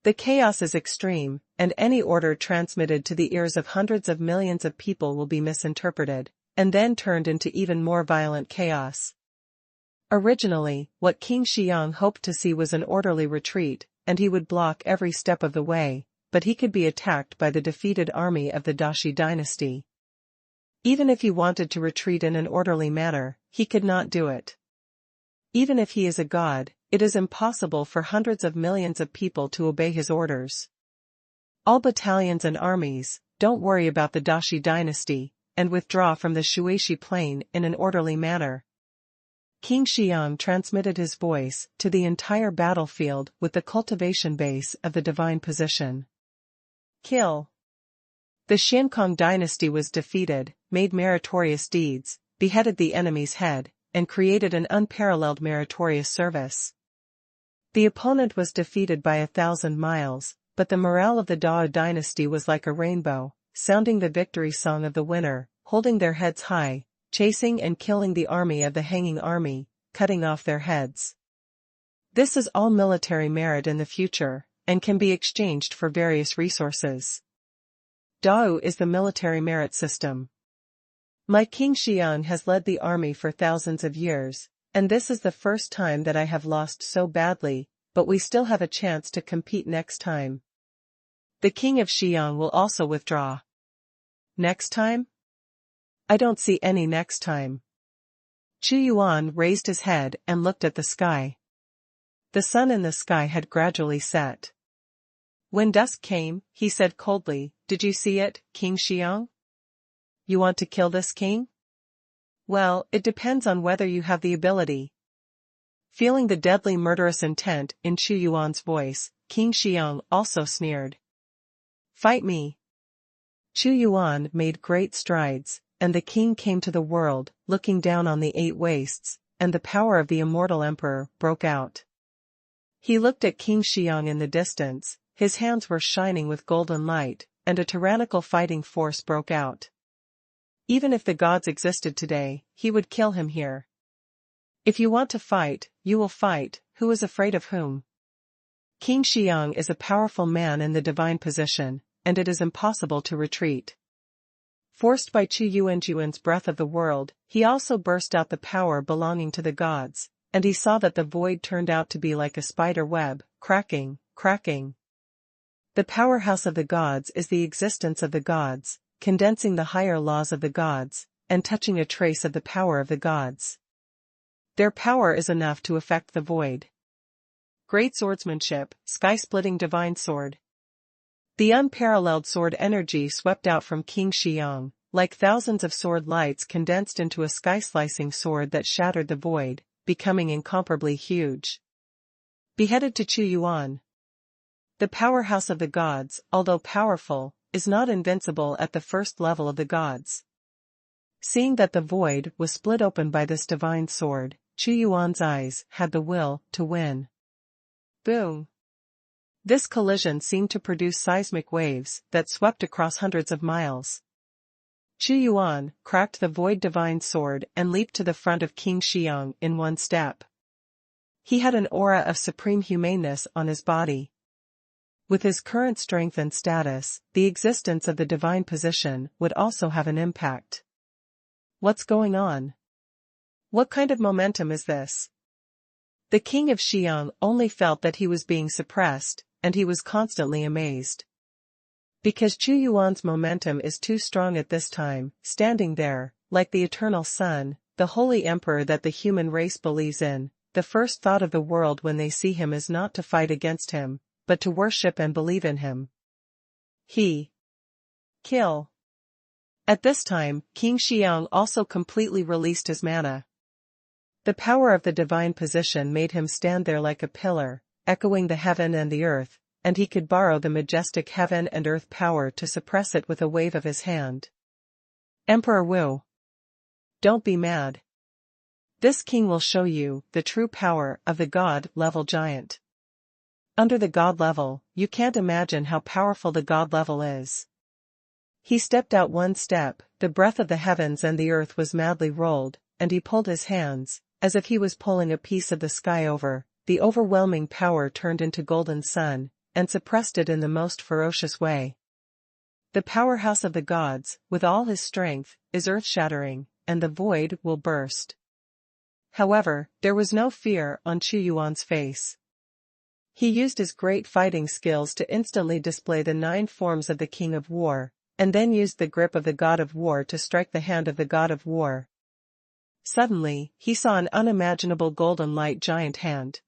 Speaker 1: The chaos is extreme, and any order transmitted to the ears of hundreds of millions of people will be misinterpreted, and then turned into even more violent chaos. Originally, what King Xiang hoped to see was an orderly retreat, and he would block every step of the way, but he could be attacked by the defeated army of the Dashi dynasty. Even if he wanted to retreat in an orderly manner, he could not do it. Even if he is a god, it is impossible for hundreds of millions of people to obey his orders. All battalions and armies, don't worry about the Dashi dynasty, and withdraw from the Shuishi plain in an orderly manner. King Xiang transmitted his voice to the entire battlefield with the cultivation base of the divine position. Kill. The Xiankong dynasty was defeated, made meritorious deeds, beheaded the enemy's head, and created an unparalleled meritorious service. The opponent was defeated by 1,000 miles, but the morale of the Dao dynasty was like a rainbow, sounding the victory song of the winner, holding their heads high, chasing and killing the army of the hanging army, cutting off their heads. This is all military merit in the future, and can be exchanged for various resources. Dao is the military merit system. My King Xiang has led the army for thousands of years, and this is the first time that I have lost so badly, but we still have a chance to compete next time. The King of Xiang will also withdraw. Next time? I don't see any next time. Chunyuan raised his head and looked at the sky. The sun in the sky had gradually set. When dusk came, he said coldly, "Did you see it, King Xiang? You want to kill this king? Well, it depends on whether you have the ability." Feeling the deadly murderous intent in Chunyuan's voice, King Xiang also sneered. "Fight me." Chunyuan made great strides, and the king came to the world, looking down on the 8 wastes, and the power of the immortal emperor broke out. He looked at King Xiang in the distance, his hands were shining with golden light, and a tyrannical fighting force broke out. Even if the gods existed today, he would kill him here. If you want to fight, you will fight, who is afraid of whom? King Xiang is a powerful man in the divine position, and it is impossible to retreat. Forced by Chu Yuanjuan's breath of the world, he also burst out the power belonging to the gods, and he saw that the void turned out to be like a spider web, cracking, cracking. The powerhouse of the gods is the existence of the gods, condensing the higher laws of the gods, and touching a trace of the power of the gods. Their power is enough to affect the void. Great swordsmanship, sky-splitting divine sword. The unparalleled sword energy swept out from King Xiang, like thousands of sword lights condensed into a sky-slicing sword that shattered the void, becoming incomparably huge. Beheaded to Chunyuan. The powerhouse of the gods, although powerful, is not invincible at the first level of the gods. Seeing that the void was split open by this divine sword, Chunyuan's eyes had the will to win. Boom! This collision seemed to produce seismic waves that swept across hundreds of miles. Chunyuan cracked the void divine sword and leaped to the front of King Xiang in one step. He had an aura of supreme humaneness on his body. With his current strength and status, the existence of the divine position would also have an impact. What's going on? What kind of momentum is this? The king of Xiang only felt that he was being suppressed, and he was constantly amazed. Because Chunyuan's momentum is too strong at this time, standing there, like the eternal sun, the holy emperor that the human race believes in, the first thought of the world when they see him is not to fight against him, but to worship and believe in him. Kill. At this time, King Xiang also completely released his mana. The power of the divine position made him stand there like a pillar, echoing the heaven and the earth, and he could borrow the majestic heaven and earth power to suppress it with a wave of his hand. Emperor Wu. Don't be mad. This king will show you the true power of the god-level giant. Under the god level, you can't imagine how powerful the god level is. He stepped out one step, the breath of the heavens and the earth was madly rolled, and he pulled his hands, as if he was pulling a piece of the sky over. The overwhelming power turned into golden sun, and suppressed it in the most ferocious way. The powerhouse of the gods, with all his strength, is earth-shattering, and the void will burst. However, there was no fear on Xuanhuan's face. He used his great fighting skills to instantly display the 9 forms of the King of War, and then used the grip of the God of War to strike the hand of the God of War. Suddenly, he saw an unimaginable golden light giant hand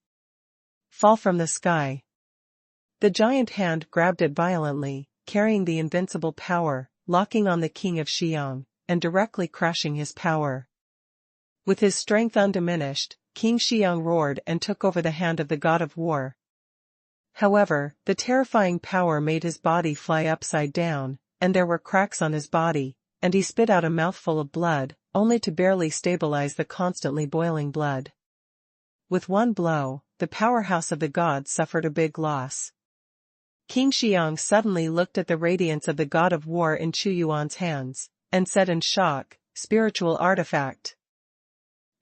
Speaker 1: fall from the sky. The giant hand grabbed it violently, carrying the invincible power, locking on the King of Xiang, and directly crushing his power. With his strength undiminished, King Xiang roared and took over the hand of the God of War. However, the terrifying power made his body fly upside down, and there were cracks on his body, and he spit out a mouthful of blood, only to barely stabilize the constantly boiling blood. With one blow, the powerhouse of the gods suffered a big loss. King Xiang suddenly looked at the radiance of the God of War in Xuanhuan's hands, and said in shock, "Spiritual artifact.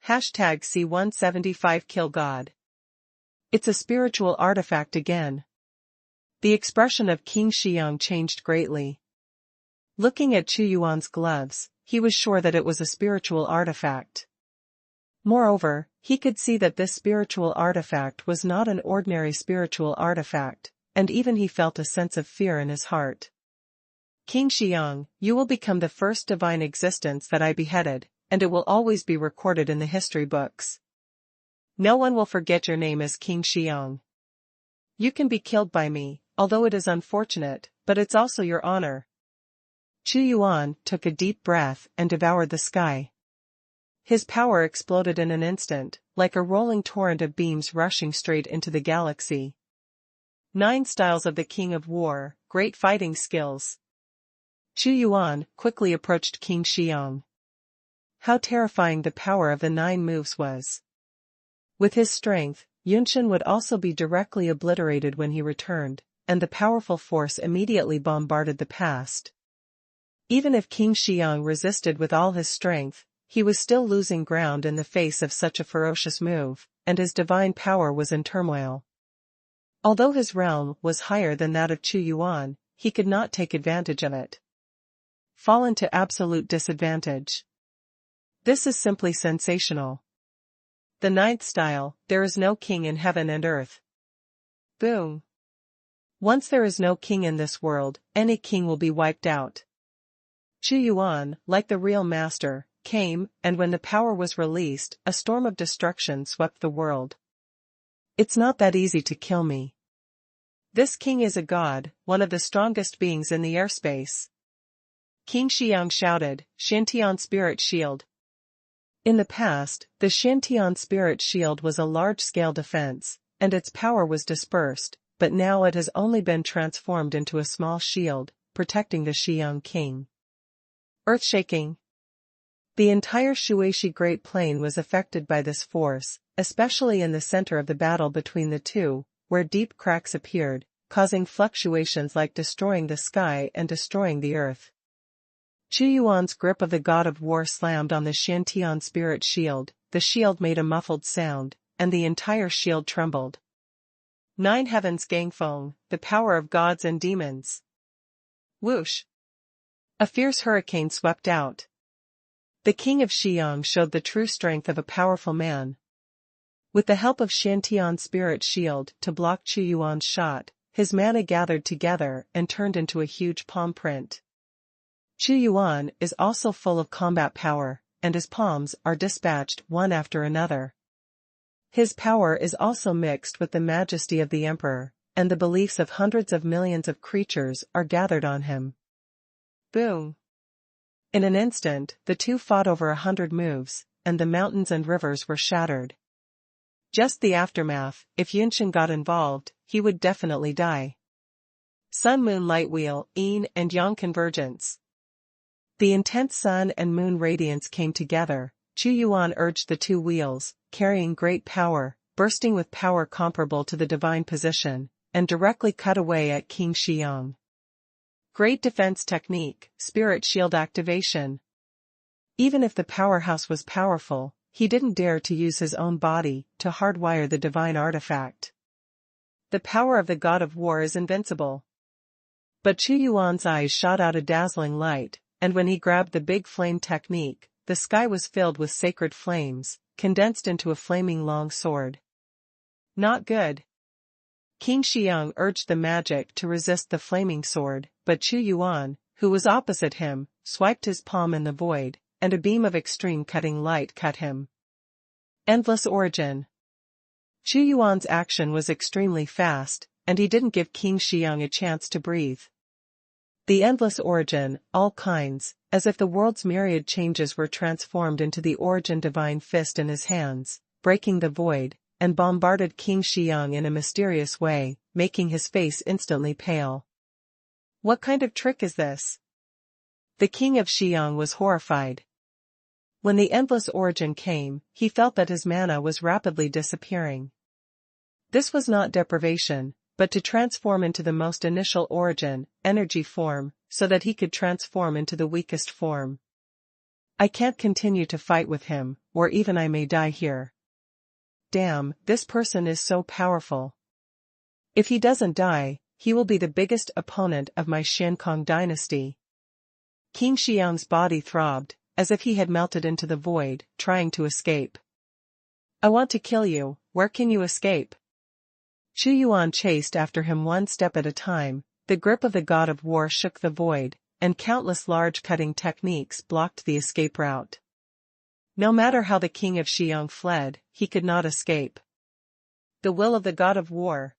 Speaker 1: #C175 Kill God. It's a spiritual artifact again." The expression of King Xiang changed greatly. Looking at Xuanhuan's gloves, he was sure that it was a spiritual artifact. Moreover, he could see that this spiritual artifact was not an ordinary spiritual artifact, and even he felt a sense of fear in his heart. "King Xiang, you will become the first divine existence that I beheaded, and it will always be recorded in the history books. No one will forget your name as King Xiang. You can be killed by me, although it is unfortunate, but it's also your honor." Xuanhuan took a deep breath and devoured the sky. His power exploded in an instant, like a rolling torrent of beams rushing straight into the galaxy. 9 styles of the King of War, great fighting skills. Xuanhuan quickly approached King Xiang. How terrifying the power of the 9 moves was. With his strength, Yunshan would also be directly obliterated when he returned, and the powerful force immediately bombarded the past. Even if King Xiang resisted with all his strength, he was still losing ground in the face of such a ferocious move, and his divine power was in turmoil. Although his realm was higher than that of Xuanhuan, he could not take advantage of it. Fall into absolute disadvantage. This is simply sensational. The 9th style, there is no king in heaven and earth. Boom. Once there is no king in this world, any king will be wiped out. Xuanhuan, like the real master, came, and when the power was released, a storm of destruction swept the world. "It's not that easy to kill me. This king is a god, one of the strongest beings in the airspace." King Xiang shouted, "Shantian Spirit Shield." In the past, the Shantian Spirit Shield was a large-scale defense, and its power was dispersed, but now it has only been transformed into a small shield, protecting the Xiang king. Earth-shaking. The entire Shueshi Great Plain was affected by this force, especially in the center of the battle between the two, where deep cracks appeared, causing fluctuations like destroying the sky and destroying the earth. Xuanhuan's grip of the God of War slammed on the Shantian Spirit Shield, the shield made a muffled sound, and the entire shield trembled. 9 Heavens Gangfeng, the power of gods and demons. Whoosh! A fierce hurricane swept out. The King of Xiang showed the true strength of a powerful man. With the help of Shantian's Spirit Shield to block Xuanhuan's shot, his mana gathered together and turned into a huge palm print. Xuanhuan is also full of combat power, and his palms are dispatched one after another. His power is also mixed with the majesty of the emperor, and the beliefs of hundreds of millions of creatures are gathered on him. Boom! In an instant, the two fought over 100 moves, and the mountains and rivers were shattered. Just the aftermath, if Yunshan got involved, he would definitely die. Sun-Moon Light Wheel, Yin and Yang Convergence. The intense sun and moon radiance came together. Xuanhuan urged the two wheels, carrying great power, bursting with power comparable to the divine position, and directly cut away at King Xiang. Great defense technique, Spirit Shield activation. Even if the powerhouse was powerful, he didn't dare to use his own body to hardwire the divine artifact. The power of the god of war is invincible. But Chu Yuan's eyes shot out a dazzling light, and when he grabbed the big flame technique, the sky was filled with sacred flames, condensed into a flaming long sword. Not good. King Xiang urged the magic to resist the flaming sword, but Chu Yuan, who was opposite him, swiped his palm in the void, and a beam of extreme cutting light cut him. Endless origin. Chu Yuan's action was extremely fast, and he didn't give King Xiang a chance to breathe. The endless origin, all kinds, as if the world's myriad changes were transformed into the origin divine fist in his hands, breaking the void, and bombarded King Xiang in a mysterious way, making his face instantly pale. What kind of trick is this? The king of Xiang was horrified. When the endless origin came, he felt that his mana was rapidly disappearing. This was not deprivation, but to transform into the most initial origin, energy form, so that he could transform into the weakest form. I can't continue to fight with him, or even I may die here. Damn, this person is so powerful. If he doesn't die, he will be the biggest opponent of my Xiankong dynasty. King Xiang's body throbbed, as if he had melted into the void, trying to escape. I want to kill you, where can you escape? Chu Yuan chased after him one step at a time. The grip of the god of war shook the void, and countless large cutting techniques blocked the escape route. No matter how the king of Xiang fled, he could not escape. The will of the god of war.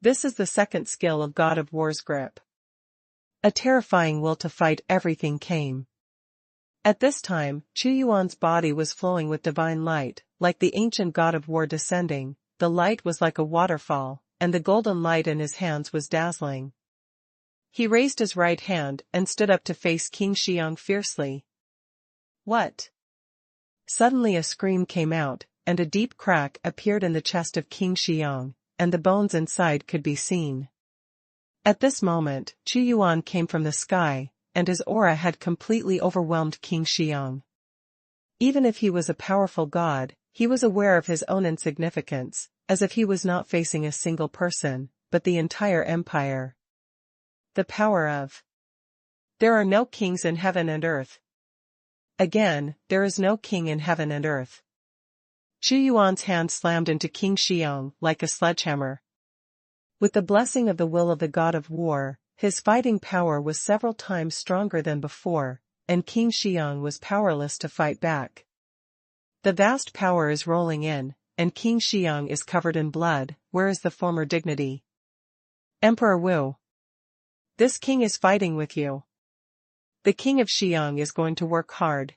Speaker 1: This is the second skill of god of war's grip. A terrifying will to fight everything came. At this time, Chu Yuan's body was flowing with divine light, like the ancient god of war descending. The light was like a waterfall, and the golden light in his hands was dazzling. He raised his right hand and stood up to face King Xiang fiercely. What? Suddenly a scream came out, and a deep crack appeared in the chest of King Xiang, and the bones inside could be seen. At this moment, Chu Yuan came from the sky, and his aura had completely overwhelmed King Xiang. Even if he was a powerful god, he was aware of his own insignificance, as if he was not facing a single person, but the entire empire. The power of. There are no kings in heaven and earth. Again, there is no king in heaven and earth. Chu Yuan's hand slammed into King Xiang like a sledgehammer. With the blessing of the will of the god of war, his fighting power was several times stronger than before, and King Xiang was powerless to fight back. The vast power is rolling in, and King Xiang is covered in blood. Where is the former dignity? Emperor Wu. This king is fighting with you. The king of Xiang is going to work hard.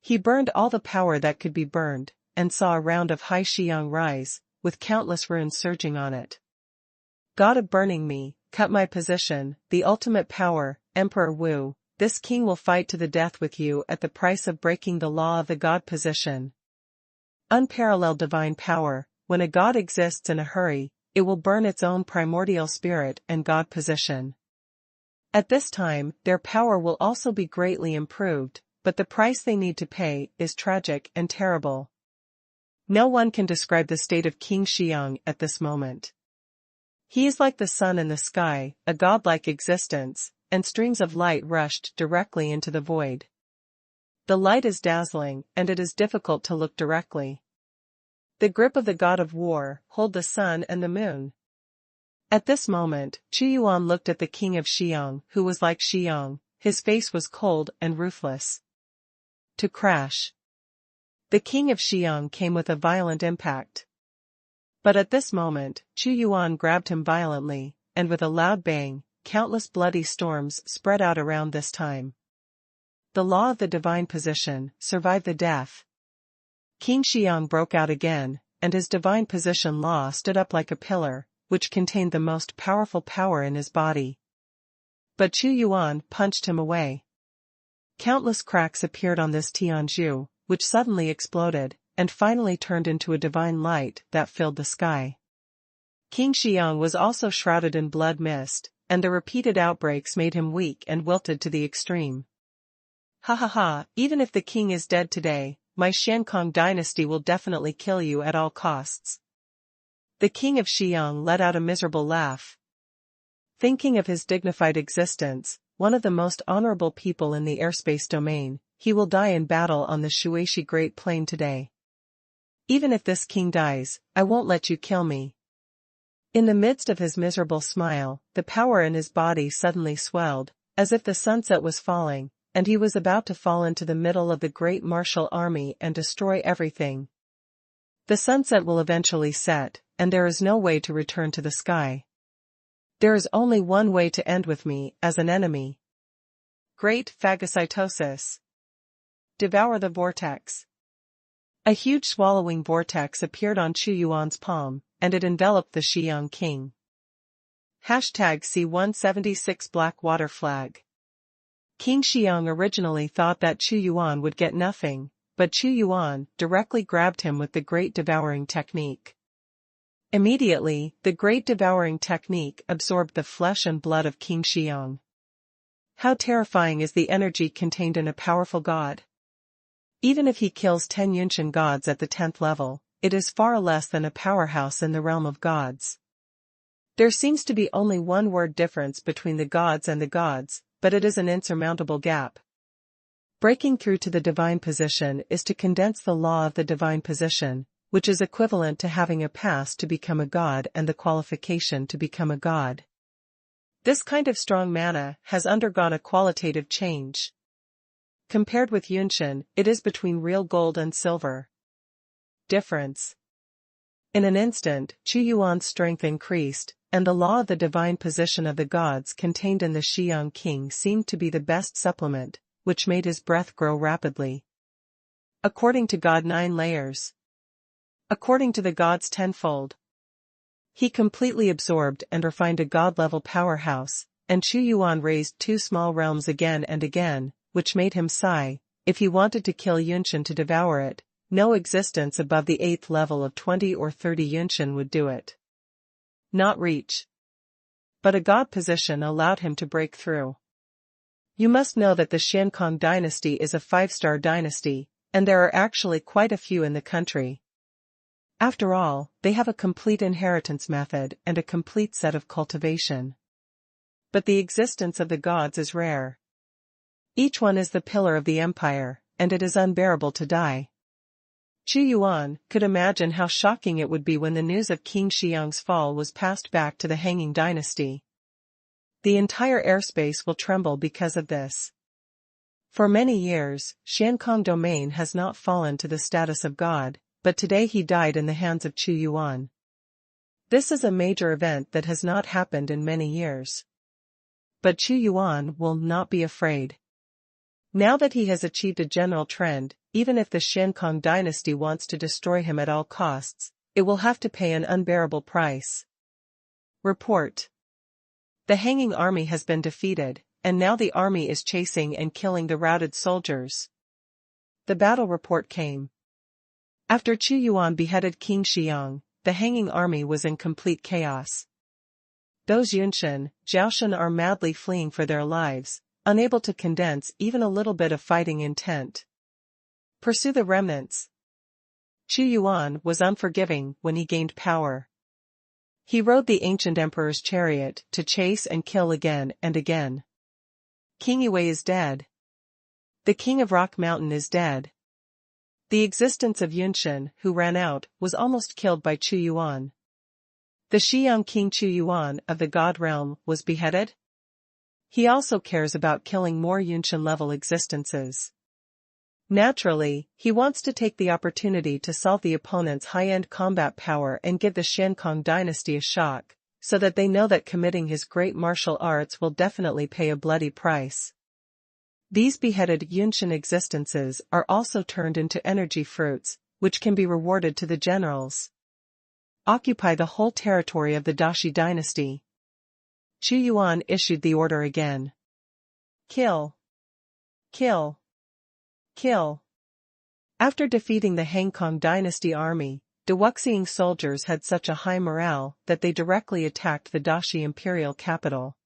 Speaker 1: He burned all the power that could be burned, and saw a round of high Xiang rise, with countless runes surging on it. God of burning me, cut my position, the ultimate power, Emperor Wu. This king will fight to the death with you at the price of breaking the law of the god position. Unparalleled divine power. When a god exists in a hurry, it will burn its own primordial spirit and god position. At this time, their power will also be greatly improved, but the price they need to pay is tragic and terrible. No one can describe the state of King Xiang at this moment. He is like the sun in the sky, a godlike existence, and streams of light rushed directly into the void. The light is dazzling, and it is difficult to look directly. The grip of the god of war hold the sun and the moon. At this moment, Chu Yuan looked at the king of Xiang, who was like Xiang. His face was cold and ruthless. To crash. The king of Xiang came with a violent impact. But at this moment, Chu Yuan grabbed him violently, and with a loud bang, countless bloody storms spread out around this time. The law of the divine position, survive the death. King Xiang broke out again, and his divine position law stood up like a pillar, which contained the most powerful power in his body. But Chu Yuan punched him away. Countless cracks appeared on this Tianzhu, which suddenly exploded, and finally turned into a divine light that filled the sky. King Xiang was also shrouded in blood mist, and the repeated outbreaks made him weak and wilted to the extreme. Ha ha ha, even if the king is dead today, my Xiankong dynasty will definitely kill you at all costs. The king of Xiang let out a miserable laugh. Thinking of his dignified existence, one of the most honorable people in the airspace domain, he will die in battle on the Shuishi Great Plain today. Even if this king dies, I won't let you kill me. In the midst of his miserable smile, the power in his body suddenly swelled, as if the sunset was falling, and he was about to fall into the middle of the great martial army and destroy everything. The sunset will eventually set, and there is no way to return to the sky. There is only one way to end with me as an enemy. Great phagocytosis. Devour the vortex. A huge swallowing vortex appeared on Chu Yuan's palm, and it enveloped the Xiang king. #C176 Black Water Flag. King Xiang originally thought that Chu Yuan would get nothing, but Chu Yuan directly grabbed him with the Great Devouring Technique. Immediately, the Great Devouring Technique absorbed the flesh and blood of King Xiang. How terrifying is the energy contained in a powerful god! Even if he kills 10 Yunshan gods at the 10th level, it is far less than a powerhouse in the realm of gods. There seems to be only one word difference between the gods and the gods, but it is an insurmountable gap. Breaking through to the divine position is to condense the law of the divine position, which is equivalent to having a pass to become a god and the qualification to become a god. This kind of strong mana has undergone a qualitative change. Compared with Yunshan, it is between real gold and silver. Difference. In an instant, Chu Yuan's strength increased, and the law of the divine position of the gods contained in the Xiang king seemed to be the best supplement, which made his breath grow rapidly. According to God 9 layers. According to the gods tenfold. He completely absorbed and refined a god-level powerhouse, and Chu Yuan raised 2 small realms again and again, which made him sigh. If he wanted to kill Yunshan to devour it, no existence above the 8th level of 20 or 30 Yunshan would do it. Not reach. But a god position allowed him to break through. You must know that the Xiankong dynasty is a 5-star dynasty, and there are actually quite a few in the country. After all, they have a complete inheritance method and a complete set of cultivation. But the existence of the gods is rare. Each one is the pillar of the empire, and it is unbearable to die. Chu Yuan could imagine how shocking it would be when the news of King Xiang's fall was passed back to the hanging dynasty. The entire airspace will tremble because of this. For many years, Xiankong domain has not fallen to the status of god, but today he died in the hands of Chu Yuan. This is a major event that has not happened in many years. But Chu Yuan will not be afraid. Now that he has achieved a general trend, even if the Xiankong dynasty wants to destroy him at all costs, it will have to pay an unbearable price. Report. The hanging army has been defeated, and now the army is chasing and killing the routed soldiers. The battle report came. After Chu Yuan beheaded King Xiang, the hanging army was in complete chaos. Those Yunshan, Zhaoshan are madly fleeing for their lives, unable to condense even a little bit of fighting intent. Pursue the remnants. Chu Yuan was unforgiving when he gained power. He rode the ancient emperor's chariot to chase and kill again and again. King Yue is dead. The king of Rock Mountain is dead. The existence of Yunshan, who ran out, was almost killed by Chu Yuan. The Xiang king Chu Yuan of the god realm was beheaded. He also cares about killing more Yunshan-level existences. Naturally, he wants to take the opportunity to solve the opponent's high-end combat power and give the Xiankong dynasty a shock, so that they know that committing his great martial arts will definitely pay a bloody price. These beheaded Yunshan existences are also turned into energy fruits, which can be rewarded to the generals. Occupy the whole territory of the Dashi dynasty. Chu Yuan issued the order again. Kill. Kill. Kill. After defeating the Hangkong dynasty army, the Wuxiang soldiers had such a high morale that they directly attacked the Dashi imperial capital.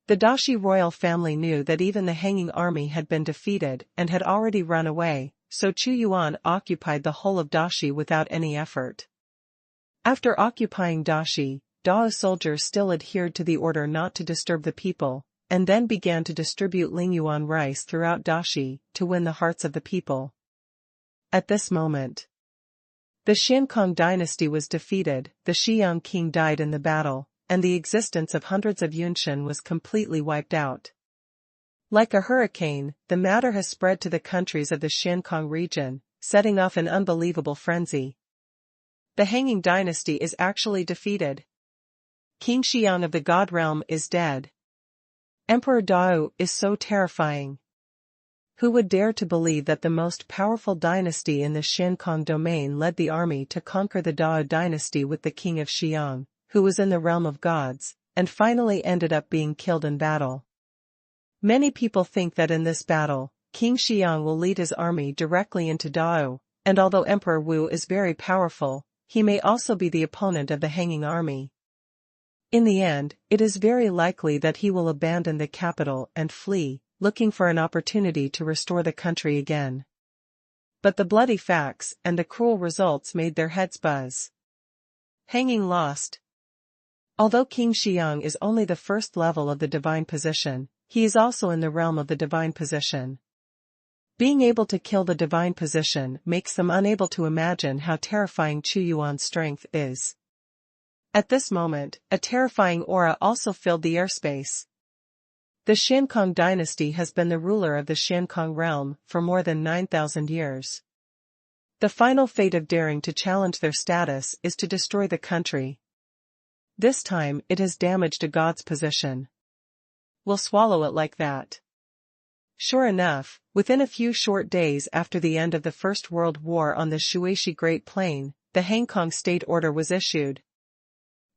Speaker 1: The Dashi royal family knew that even the hanging army had been defeated and had already run away, so Chu Yuan occupied the whole of Dashi without any effort. After occupying Dashi, Dao soldiers still adhered to the order not to disturb the people, and then began to distribute Lingyuan rice throughout Dashi to win the hearts of the people. At this moment, the Xiankong dynasty was defeated, the Shiyang king died in the battle, and the existence of hundreds of Yunshan was completely wiped out. Like a hurricane, the matter has spread to the countries of the Xiankong region, setting off an unbelievable frenzy. The Hanging dynasty is actually defeated. King Xiang of the God realm is dead. Emperor Dao is so terrifying. Who would dare to believe that the most powerful dynasty in the Xiankong domain led the army to conquer the Dao dynasty with the king of Xiang, who was in the realm of gods, and finally ended up being killed in battle? Many people think that in this battle, King Xiang will lead his army directly into Dao, and although Emperor Wu is very powerful, he may also be the opponent of the Hanging army. In the end, it is very likely that he will abandon the capital and flee, looking for an opportunity to restore the country again. But the bloody facts and the cruel results made their heads buzz. Hanging lost. Although King Xiang is only the first level of the divine position, he is also in the realm of the divine position. Being able to kill the divine position makes them unable to imagine how terrifying Chu Yuan's strength is. At this moment, a terrifying aura also filled the airspace. The Xiankong dynasty has been the ruler of the Xiankong realm for more than 9,000 years. The final fate of daring to challenge their status is to destroy the country. This time it has damaged a god's position. We'll swallow it like that. Sure enough, within a few short days after the end of the First World War on the Shuishi Great Plain, the Hangkong State Order was issued.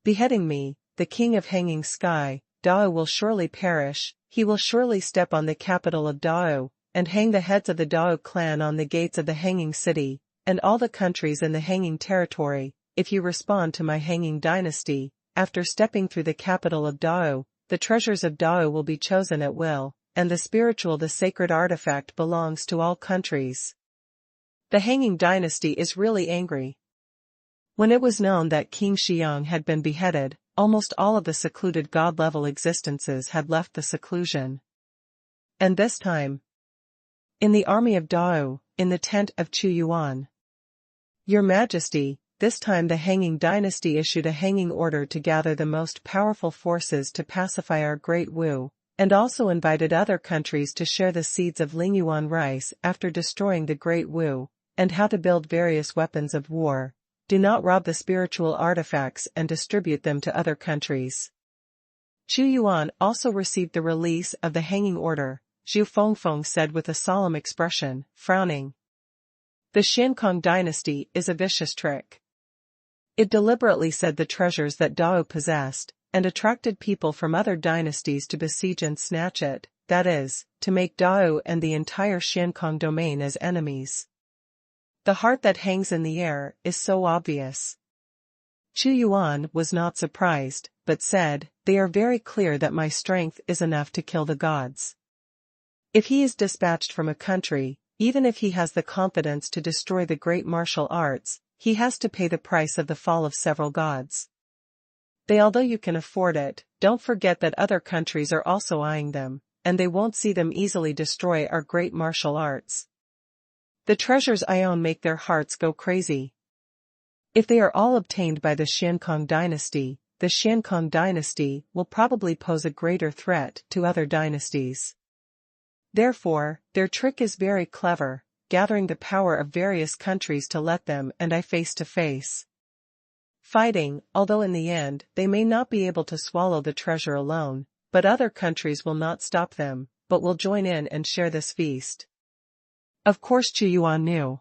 Speaker 1: Beheading me, the king of hanging sky, Dao will surely perish, he will surely step on the capital of Dao, and hang the heads of the Dao clan on the gates of the hanging city, and all the countries in the hanging territory, if you respond to my hanging dynasty. After stepping through the capital of Dao, the treasures of Dao will be chosen at will, and the sacred artifact belongs to all countries. The Hanging dynasty is really angry. When it was known that King Xiang had been beheaded, almost all of the secluded god-level existences had left the seclusion. And this time, in the army of Dao, in the tent of Chu Yuan. Your Majesty, this time the Hanging dynasty issued a hanging order to gather the most powerful forces to pacify our Great Wu, and also invited other countries to share the seeds of Lingyuan rice after destroying the Great Wu, and how to build various weapons of war. Do not rob the spiritual artifacts and distribute them to other countries. Chu Yuan also received the release of the hanging order, Zhu Fengfeng said with a solemn expression, frowning. The Xiankong dynasty is a vicious trick. It deliberately said the treasures that Dao possessed, and attracted people from other dynasties to besiege and snatch it, that is, to make Dao and the entire Xiankong domain as enemies. The heart that hangs in the air is so obvious. Chu Yuan was not surprised, but said, they are very clear that my strength is enough to kill the gods. If he is dispatched from a country, even if he has the confidence to destroy the great martial arts, he has to pay the price of the fall of several gods. Although you can afford it, don't forget that other countries are also eyeing them, and they won't see them easily destroy our great martial arts. The treasures I own make their hearts go crazy. If they are all obtained by the Xiankong dynasty, the Xiankong dynasty will probably pose a greater threat to other dynasties. Therefore, their trick is very clever, gathering the power of various countries to let them and I face to face. Fighting, although in the end they may not be able to swallow the treasure alone, but other countries will not stop them, but will join in and share this feast. Of course Chu Yuan knew.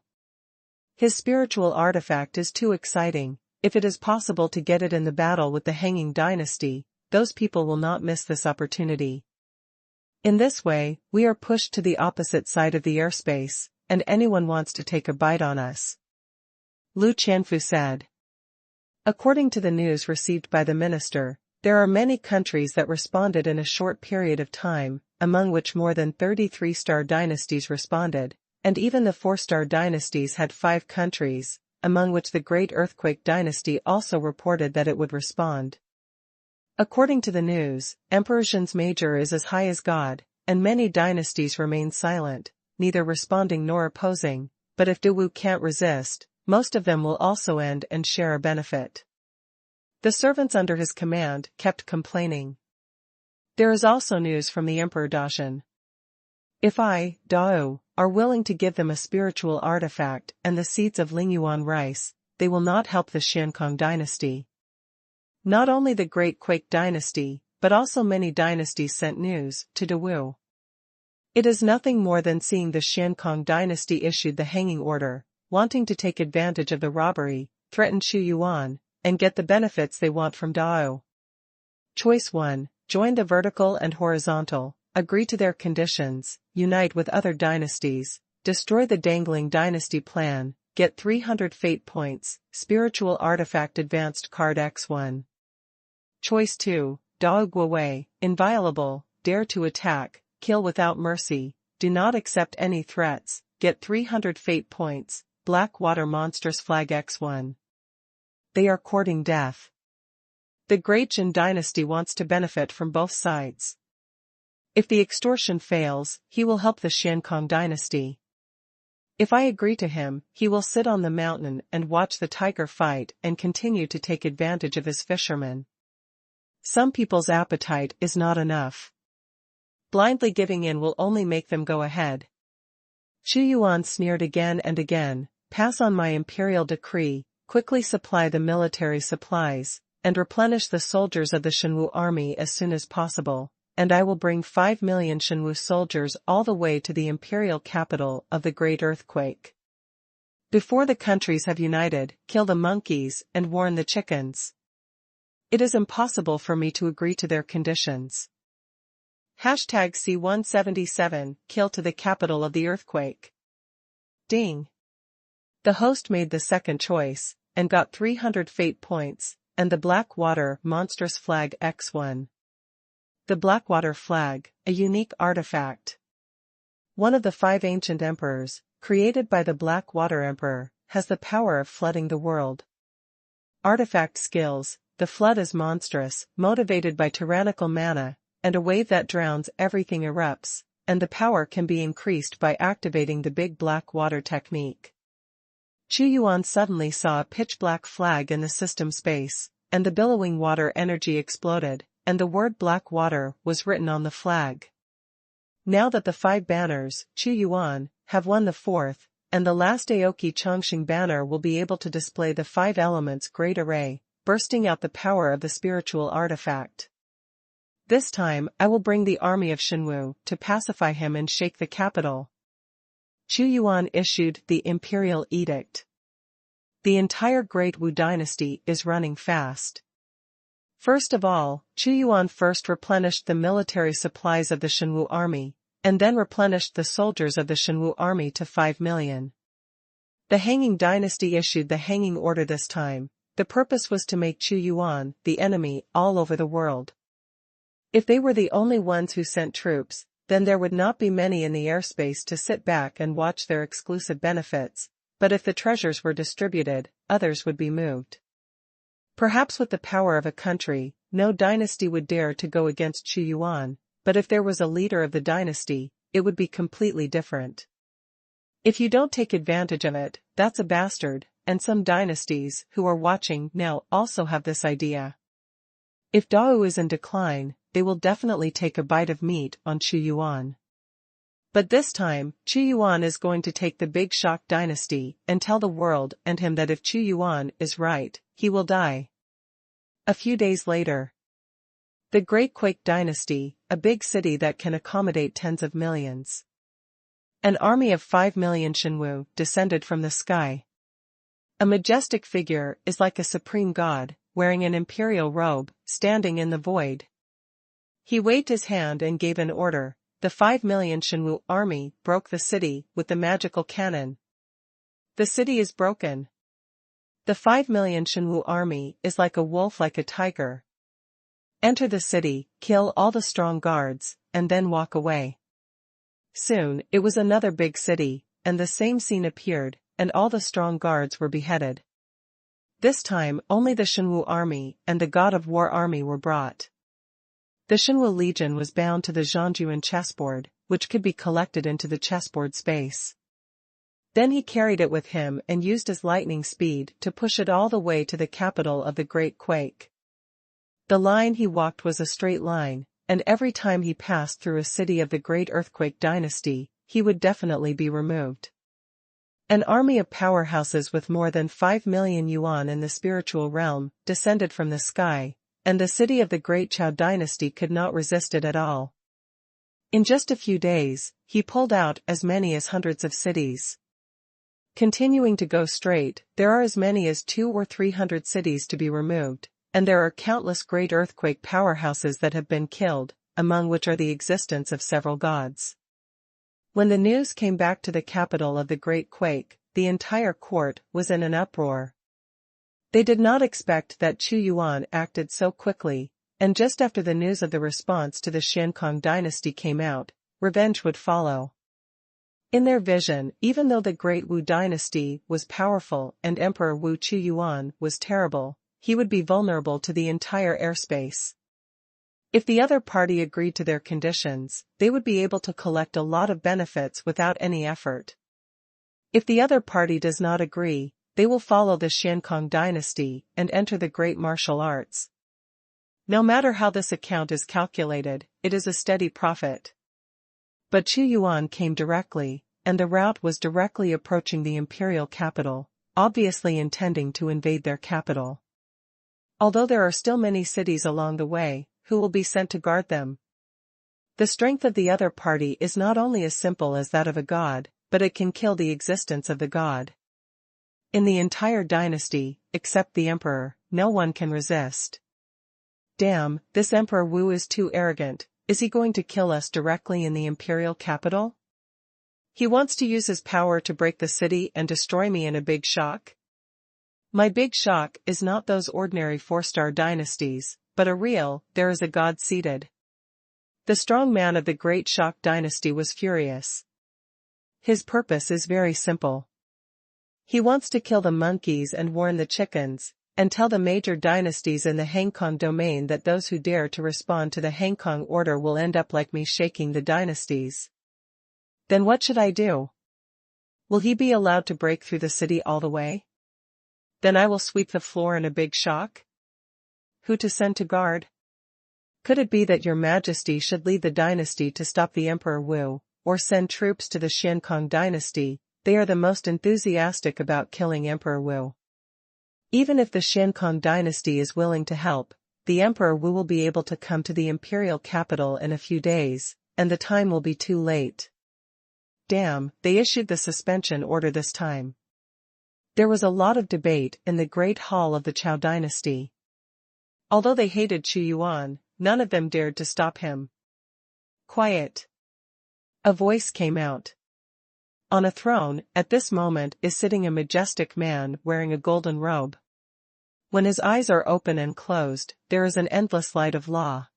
Speaker 1: His spiritual artifact is too exciting. If it is possible to get it in the battle with the Hanging dynasty, those people will not miss this opportunity. In this way, we are pushed to the opposite side of the airspace, and anyone wants to take a bite on us. Lu Qianfu said. According to the news received by the minister, there are many countries that responded in a short period of time, among which more than 33 star dynasties responded, and even the 4-star dynasties had 5 countries, among which the Great Earthquake Dynasty also reported that it would respond. According to the news, Emperor Zhen's major is as high as God, and many dynasties remain silent, neither responding nor opposing, but if Dawu can't resist, most of them will also end and share a benefit. The servants under his command kept complaining. There is also news from the Emperor Dazhen. If I, Dao, are willing to give them a spiritual artifact and the seeds of Lingyuan rice, they will not help the Xiankong dynasty. Not only the Great Quake dynasty, but also many dynasties sent news to Dawu. It is nothing more than seeing the Xiankong dynasty issued the hanging order, wanting to take advantage of the robbery, threaten Xuanhuan, and get the benefits they want from Dao. Choice 1. Join the vertical and horizontal, agree to their conditions, unite with other dynasties, destroy the dangling dynasty plan, get 300 fate points, spiritual artifact advanced card X1. Choice 2. Dao Guowei, inviolable, dare to attack, kill without mercy, do not accept any threats, get 300 fate points, black water monstrous flag X1. They are courting death. The Great Jin dynasty wants to benefit from both sides. If the extortion fails, he will help the Xiankong dynasty. If I agree to him, he will sit on the mountain and watch the tiger fight and continue to take advantage of his fishermen. Some people's appetite is not enough. Blindly giving in will only make them go ahead. Xuanhuan sneered again and again, pass on my imperial decree, quickly supply the military supplies, and replenish the soldiers of the Shenwu army as soon as possible, and I will bring 5 million Shenwu soldiers all the way to the imperial capital of the Great Earthquake. Before the countries have united, kill the monkeys and warn the chickens. It is impossible for me to agree to their conditions. Hashtag C177, kill to the capital of the earthquake. Ding. The host made the second choice, and got 300 fate points, and the Blackwater monstrous flag X1. The Blackwater flag, a unique artifact. One of the 5 ancient emperors, created by the Blackwater Emperor, has the power of flooding the world. Artifact skills, the flood is monstrous, motivated by tyrannical mana, and a wave that drowns everything erupts, and the power can be increased by activating the Big Black Water technique. Xuanhuan suddenly saw a pitch-black flag in the system space, and the billowing water energy exploded, and the word Black Water was written on the flag. Now that the 5 banners, Xuanhuan, have won the 4th, and the last Aoki Chongqing banner will be able to display the 5 elements great array, bursting out the power of the spiritual artifact. This time I will bring the army of Shenwu to pacify him and shake the capital. Xuanhuan issued the Imperial Edict. The entire Great Wu dynasty is running fast. First of all, Xuanhuan first replenished the military supplies of the Shenwu army, and then replenished the soldiers of the Shenwu army to 5 million. The Hanging dynasty issued the hanging order this time. The purpose was to make Xuanhuan the enemy all over the world. If they were the only ones who sent troops, then there would not be many in the airspace to sit back and watch their exclusive benefits, but if the treasures were distributed, others would be moved. Perhaps with the power of a country, no dynasty would dare to go against Xuanhuan, but if there was a leader of the dynasty, it would be completely different. If you don't take advantage of it, that's a bastard, and some dynasties who are watching now also have this idea. If Dao is in decline, they will definitely take a bite of meat on Xuanhuan. But this time, Xuanhuan is going to take the Big Shock dynasty and tell the world and him that if Xuanhuan is right, he will die. A few days later, the Great Quake dynasty, a big city that can accommodate tens of millions. An army of 5 million Shenwu descended from the sky. A majestic figure is like a supreme god, wearing an imperial robe, standing in the void. He waved his hand and gave an order. The 5 million Shenwu army broke the city with the magical cannon. The city is broken. The 5 million Shenwu army is like a wolf like a tiger. Enter the city, kill all the strong guards, and then walk away. Soon, it was another big city, and the same scene appeared, and all the strong guards were beheaded. This time only the Xuanhuan army and the god of war army were brought. The Xuanhuan legion was bound to the Zhangjuan chessboard, which could be collected into the chessboard space. Then he carried it with him and used his lightning speed to push it all the way to the capital of the Great Quake. The line he walked was a straight line, and every time he passed through a city of the Great Earthquake Dynasty, he would definitely be removed. An army of powerhouses with more than 5 million yuan in the spiritual realm descended from the sky, and the city of the Great Chao Dynasty could not resist it at all. In just a few days, he pulled out as many as hundreds of cities. Continuing to go straight, there are as many as 200 or 300 cities to be removed, and there are countless great earthquake powerhouses that have been killed, among which are the existence of several gods. When the news came back to the capital of the Great Quake, the entire court was in an uproar. They did not expect that Chu Yuan acted so quickly, and just after the news of the response to the Xiankong dynasty came out, revenge would follow. In their vision, even though the Great Wu dynasty was powerful and Emperor Wu Chu Yuan was terrible, he would be vulnerable to the entire airspace. If the other party agreed to their conditions, they would be able to collect a lot of benefits without any effort. If the other party does not agree, they will follow the Xiankong dynasty and enter the great martial arts. No matter how this account is calculated, it is a steady profit. But Chu Yuan came directly, and the route was directly approaching the imperial capital, obviously intending to invade their capital. Although there are still many cities along the way, who will be sent to guard them? The strength of the other party is not only as simple as that of a god, but it can kill the existence of the god. In the entire dynasty, except the emperor, no one can resist. Damn, this Emperor Wu is too arrogant. Is he going to kill us directly in the imperial capital? He wants to use his power to break the city and destroy me in a big shock? My big shock is not those ordinary 4-star dynasties, but a real, there is a god seated. The strong man of the Great Shock dynasty was furious. His purpose is very simple. He wants to kill the monkeys and warn the chickens, and tell the major dynasties in the Hangkong domain that those who dare to respond to the Hangkong order will end up like me, shaking the dynasties. Then what should I do? Will he be allowed to break through the city all the way? Then I will sweep the floor in a big shock? Who to send to guard? Could it be that your majesty should lead the dynasty to stop the Emperor Wu, or send troops to the Xiankong dynasty? They are the most enthusiastic about killing Emperor Wu. Even if the Xiankong dynasty is willing to help, the Emperor Wu will be able to come to the imperial capital in a few days, and the time will be too late. Damn, they issued the suspension order this time. There was a lot of debate in the Great Hall of the Chao dynasty. Although they hated Chu Yuan, none of them dared to stop him. Quiet. A voice came out. On a throne, at this moment, is sitting a majestic man wearing a golden robe. When his eyes are open and closed, there is an endless light of law.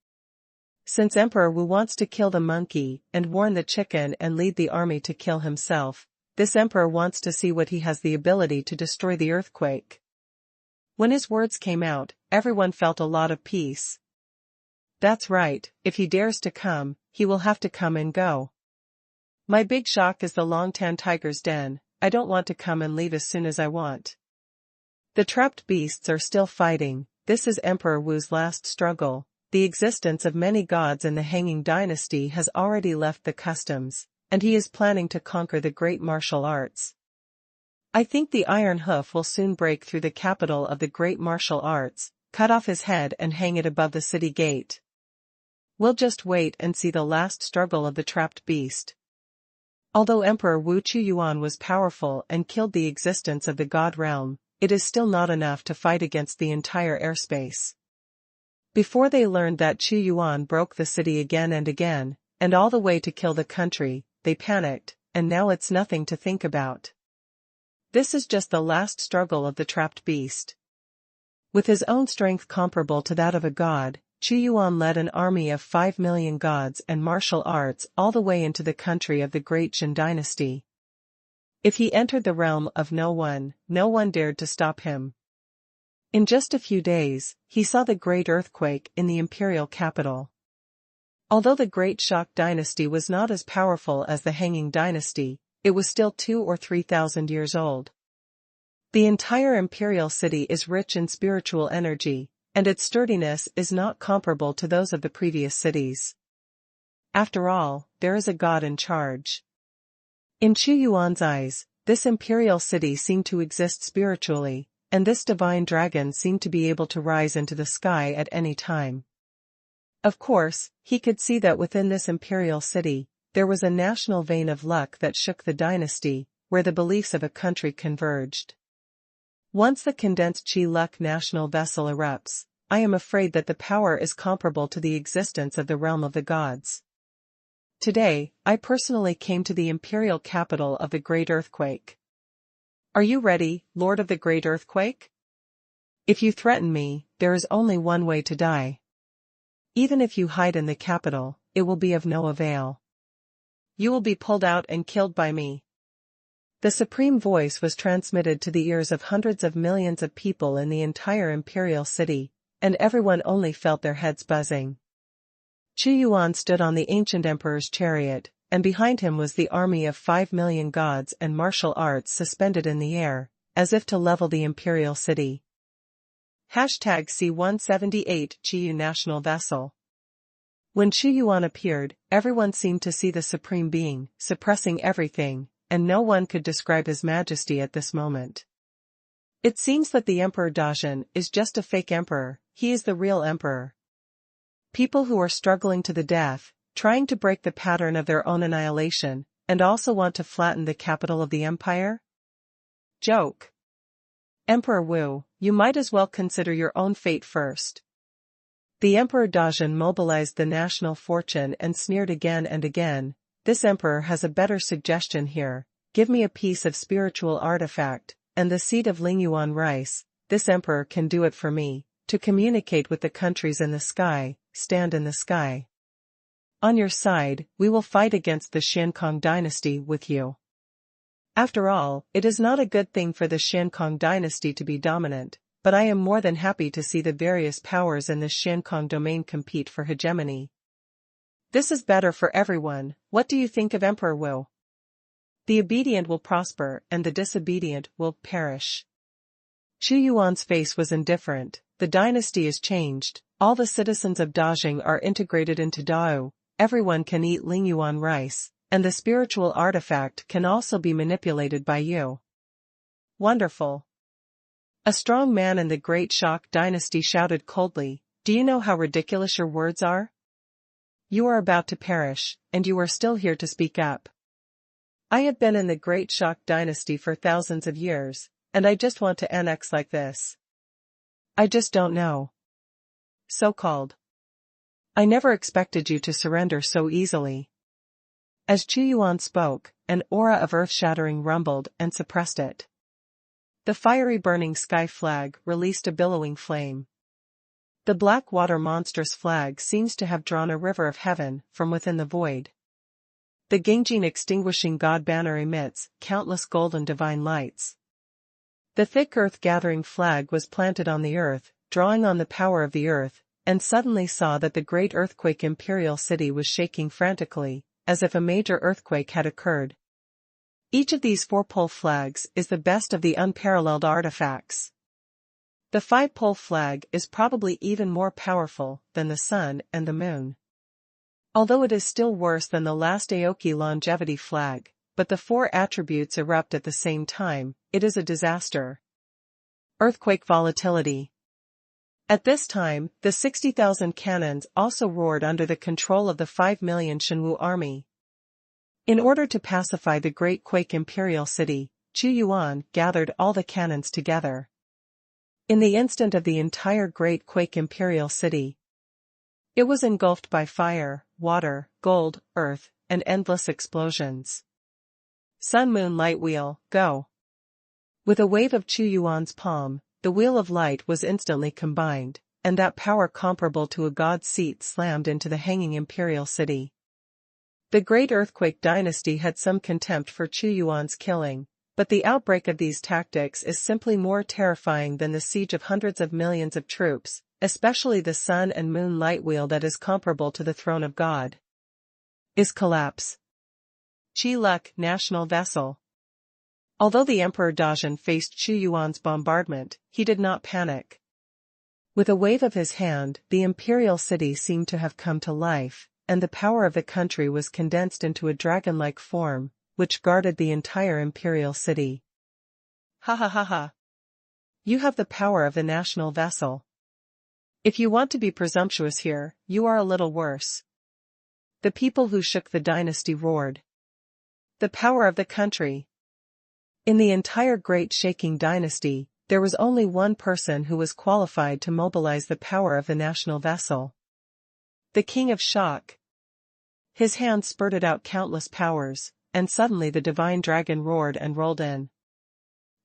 Speaker 1: Since Emperor Wu wants to kill the monkey and warn the chicken and lead the army to kill himself, this emperor wants to see what he has the ability to destroy the earthquake. When his words came out, everyone felt a lot of peace. That's right, if he dares to come, he will have to come and go. My big shock is the Longtan Tiger's Den. I don't want to come and leave as soon as I want. The trapped beasts are still fighting. This is Emperor Wu's last struggle. The existence of many gods in the Hanging dynasty has already left the customs, and he is planning to conquer the great martial arts. I think the Iron Hoof will soon break through the capital of the great martial arts, cut off his head and hang it above the city gate. We'll just wait and see the last struggle of the trapped beast. Although Emperor Wu Chu Yuan was powerful and killed the existence of the god realm, it is still not enough to fight against the entire airspace. Before they learned that Chu Yuan broke the city again and all the way to kill the country, they panicked, and now it's nothing to think about. This is just the last struggle of the trapped beast. With his own strength comparable to that of a god, Chu Yuan led an army of 5 million gods and martial arts all the way into the country of the Great Jin dynasty. If he entered the realm of no one dared to stop him. In just a few days, he saw the great earthquake in the imperial capital. Although the Great Shock dynasty was not as powerful as the Hanging dynasty, it was still 2,000 or 3,000 years old. The entire imperial city is rich in spiritual energy, and its sturdiness is not comparable to those of the previous cities. After all, there is a god in charge. In Xuanhuan's eyes, this imperial city seemed to exist spiritually, and this divine dragon seemed to be able to rise into the sky at any time. Of course, he could see that within this imperial city, there was a national vein of luck that shook the dynasty, where the beliefs of a country converged. Once the condensed Qi luck national vessel erupts, I am afraid that the power is comparable to the existence of the realm of the gods. Today, I personally came to the imperial capital of the Great Earthquake. Are you ready, Lord of the Great Earthquake? If you threaten me, there is only one way to die. Even if you hide in the capital, it will be of no avail. You will be pulled out and killed by me. The supreme voice was transmitted to the ears of hundreds of millions of people in the entire imperial city, and everyone only felt their heads buzzing. Xuanhuan stood on the ancient emperor's chariot, and behind him was the army of 5 million gods and martial arts suspended in the air, as if to level the imperial city. #C178 Qiyu National Vessel. When Xuanhuan appeared, everyone seemed to see the supreme being, suppressing everything, and no one could describe his majesty at this moment. It seems that the Emperor Dajin is just a fake emperor, he is the real emperor. People who are struggling to the death, trying to break the pattern of their own annihilation, and also want to flatten the capital of the empire? Joke. Emperor Wu, you might as well consider your own fate first. The Emperor Dajin mobilized the national fortune and sneered again and again. This emperor has a better suggestion here. Give me a piece of spiritual artifact, and the seed of Lingyuan rice. This emperor can do it for me. To communicate with the countries in the sky, stand in the sky. On your side, we will fight against the Xiankong dynasty with you. After all, it is not a good thing for the Xiankong dynasty to be dominant, but I am more than happy to see the various powers in the Xiankong domain compete for hegemony. This is better for everyone. What do you think of Emperor Wu? The obedient will prosper and the disobedient will perish. Xuanhuan's face was indifferent. The dynasty is changed, all the citizens of Dajing are integrated into Dao, everyone can eat Lingyuan rice, and the spiritual artifact can also be manipulated by you. Wonderful. A strong man in the Great Shock dynasty shouted coldly, do you know how ridiculous your words are? You are about to perish, and you are still here to speak up. I have been in the Great Shock dynasty for thousands of years, and I just want to annex like this. I just don't know. So-called. I never expected you to surrender so easily. As Xuanhuan spoke, an aura of earth-shattering rumbled and suppressed it. The fiery burning sky flag released a billowing flame. The black water monstrous flag seems to have drawn a river of heaven from within the void. The Gengjin extinguishing god banner emits countless golden divine lights. The thick earth-gathering flag was planted on the earth, drawing on the power of the earth, and suddenly saw that the great earthquake imperial city was shaking frantically, as if a major earthquake had occurred. Each of these 4-pole flags is the best of the unparalleled artifacts. The 5-pole flag is probably even more powerful than the sun and the moon. Although it is still worse than the last Aoki longevity flag, but the 4 attributes erupt at the same time, it is a disaster. Earthquake volatility. At this time, the 60,000 cannons also roared under the control of the 5 million Shenwu army. In order to pacify the Great Quake Imperial City, Xuanhuan gathered all the cannons together. In the instant of the entire Great Quake Imperial City, it was engulfed by fire, water, gold, earth, and endless explosions. Sun Moon Light Wheel, go! With a wave of Xuanhuan's palm, the wheel of light was instantly combined, and that power comparable to a god's seat slammed into the hanging imperial city. The great earthquake dynasty had some contempt for Xuanhuan's killing, But the outbreak of these tactics is simply more terrifying than the siege of hundreds of millions of troops, especially the sun and moon light wheel that is comparable to the throne of God. Is collapse. Qi Luck, national vessel. Although the Emperor Dazhan faced Xuanhuan's bombardment, he did not panic. With a wave of his hand, the imperial city seemed to have come to life, and the power of the country was condensed into a dragon-like form, which guarded the entire imperial city. Ha ha ha ha. You have the power of the national vessel. If you want to be presumptuous here, you are a little worse. The people who shook the dynasty roared. The power of the country. In the entire Great Shaking dynasty, there was only one person who was qualified to mobilize the power of the national vessel. The King of Shock. His hand spurted out countless powers, and suddenly the divine dragon roared and rolled in.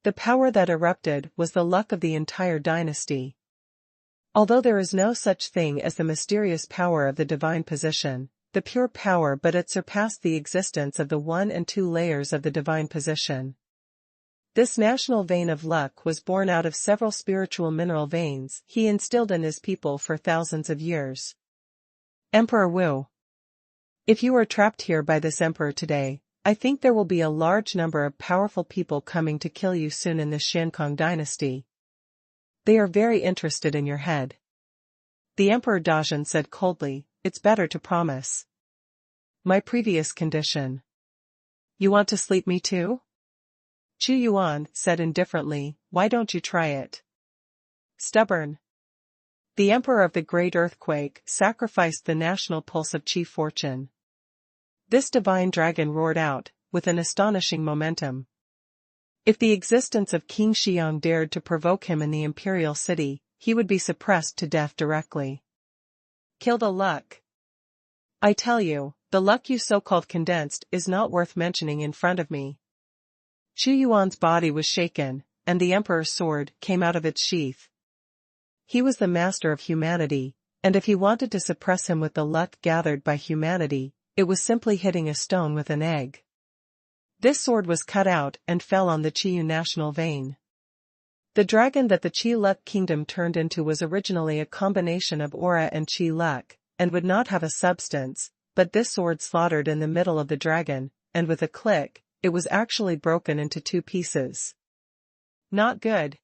Speaker 1: The power that erupted was the luck of the entire dynasty. Although there is no such thing as the mysterious power of the divine position, the pure power, but it surpassed the existence of the 1 and 2 layers of the divine position. This national vein of luck was born out of several spiritual mineral veins he instilled in his people for thousands of years. Emperor Wu. If you are trapped here by this emperor today, I think there will be a large number of powerful people coming to kill you soon in the Xiankong dynasty. They are very interested in your head. The Emperor Dazhan said coldly, it's better to promise. My previous condition. You want to sleep me too? Xuanhuan said indifferently, why don't you try it? Stubborn. The Emperor of the Great Earthquake sacrificed the national pulse of Qi fortune. This divine dragon roared out, with an astonishing momentum. If the existence of King Xiang dared to provoke him in the imperial city, he would be suppressed to death directly. Kill the luck. I tell you, the luck you so-called condensed is not worth mentioning in front of me. Xuanhuan's body was shaken, and the emperor's sword came out of its sheath. He was the master of humanity, and if he wanted to suppress him with the luck gathered by humanity, it was simply hitting a stone with an egg. This sword was cut out and fell on the Qiyu national vein. The dragon that the Qi Luck kingdom turned into was originally a combination of aura and Qi Luck, and would not have a substance, but this sword slaughtered in the middle of the dragon, and with a click, it was actually broken into 2 pieces. Not good.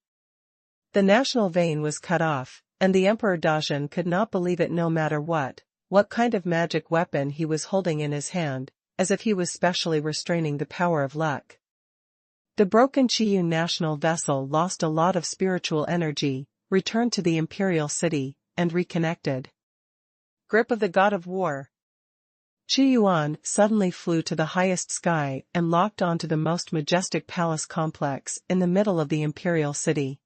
Speaker 1: The national vein was cut off, and the Emperor Dazhan could not believe it no matter what kind of magic weapon he was holding in his hand, as if he was specially restraining the power of luck. The broken Qiyu national vessel lost a lot of spiritual energy, returned to the imperial city, and reconnected. Grip of the God of War. Xuanhuan suddenly flew to the highest sky and locked onto the most majestic palace complex in the middle of the imperial city.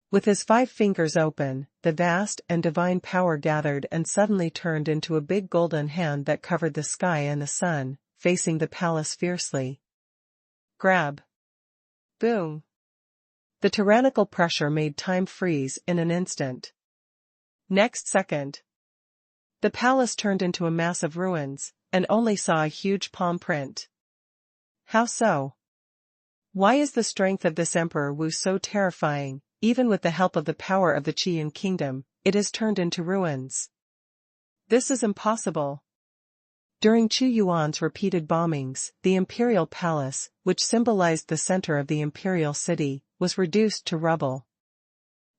Speaker 1: With his 5 fingers open, the vast and divine power gathered and suddenly turned into a big golden hand that covered the sky and the sun, facing the palace fiercely. Grab. Boom. The tyrannical pressure made time freeze in an instant. Next second, the palace turned into a mass of ruins, and only saw a huge palm print. How so? Why is the strength of this Emperor Wu so terrifying? Even with the help of the power of the Qiyu kingdom, it has turned into ruins. This is impossible. During Xuanhuan's repeated bombings, the imperial palace, which symbolized the center of the imperial city, was reduced to rubble.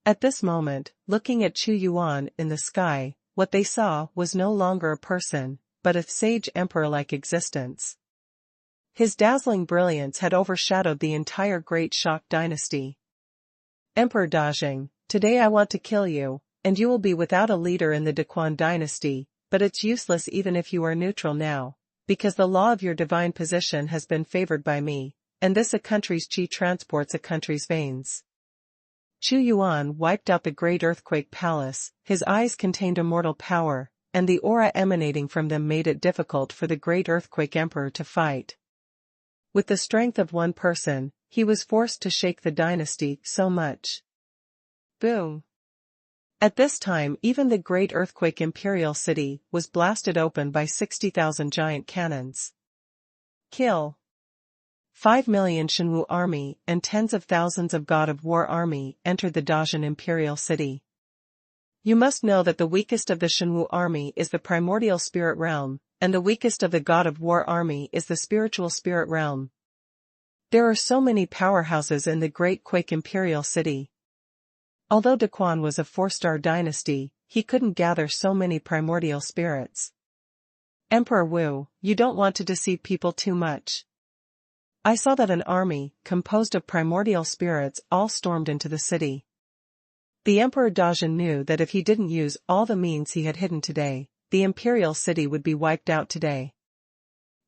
Speaker 1: At this moment, looking at Xuanhuan in the sky, what they saw was no longer a person, but a sage emperor-like existence. His dazzling brilliance had overshadowed the entire Great Shock dynasty. Emperor Dazhan, today I want to kill you, and you will be without a leader in the Daquan dynasty, but it's useless even if you are neutral now, because the law of your divine position has been favored by me, and this a country's Qi transports a country's veins. Xuanhuan wiped out the great earthquake palace, his eyes contained immortal power, and the aura emanating from them made it difficult for the great earthquake emperor to fight. With the strength of one person, he was forced to shake the dynasty so much. Boom. At this time even the great earthquake imperial city was blasted open by 60,000 giant cannons. Kill. 5 million Xuanhuan army and tens of thousands of God of War army entered the Dacian imperial city. You must know that the weakest of the Xuanhuan army is the primordial spirit realm, and the weakest of the God of War army is the spiritual spirit realm. There are so many powerhouses in the Great Quake imperial city. Although Daquan was a 4-star dynasty, he couldn't gather so many primordial spirits. Emperor Wu, you don't want to deceive people too much. I saw that an army, composed of primordial spirits, all stormed into the city. The Emperor Dacian knew that if he didn't use all the means he had hidden today, the imperial city would be wiped out today.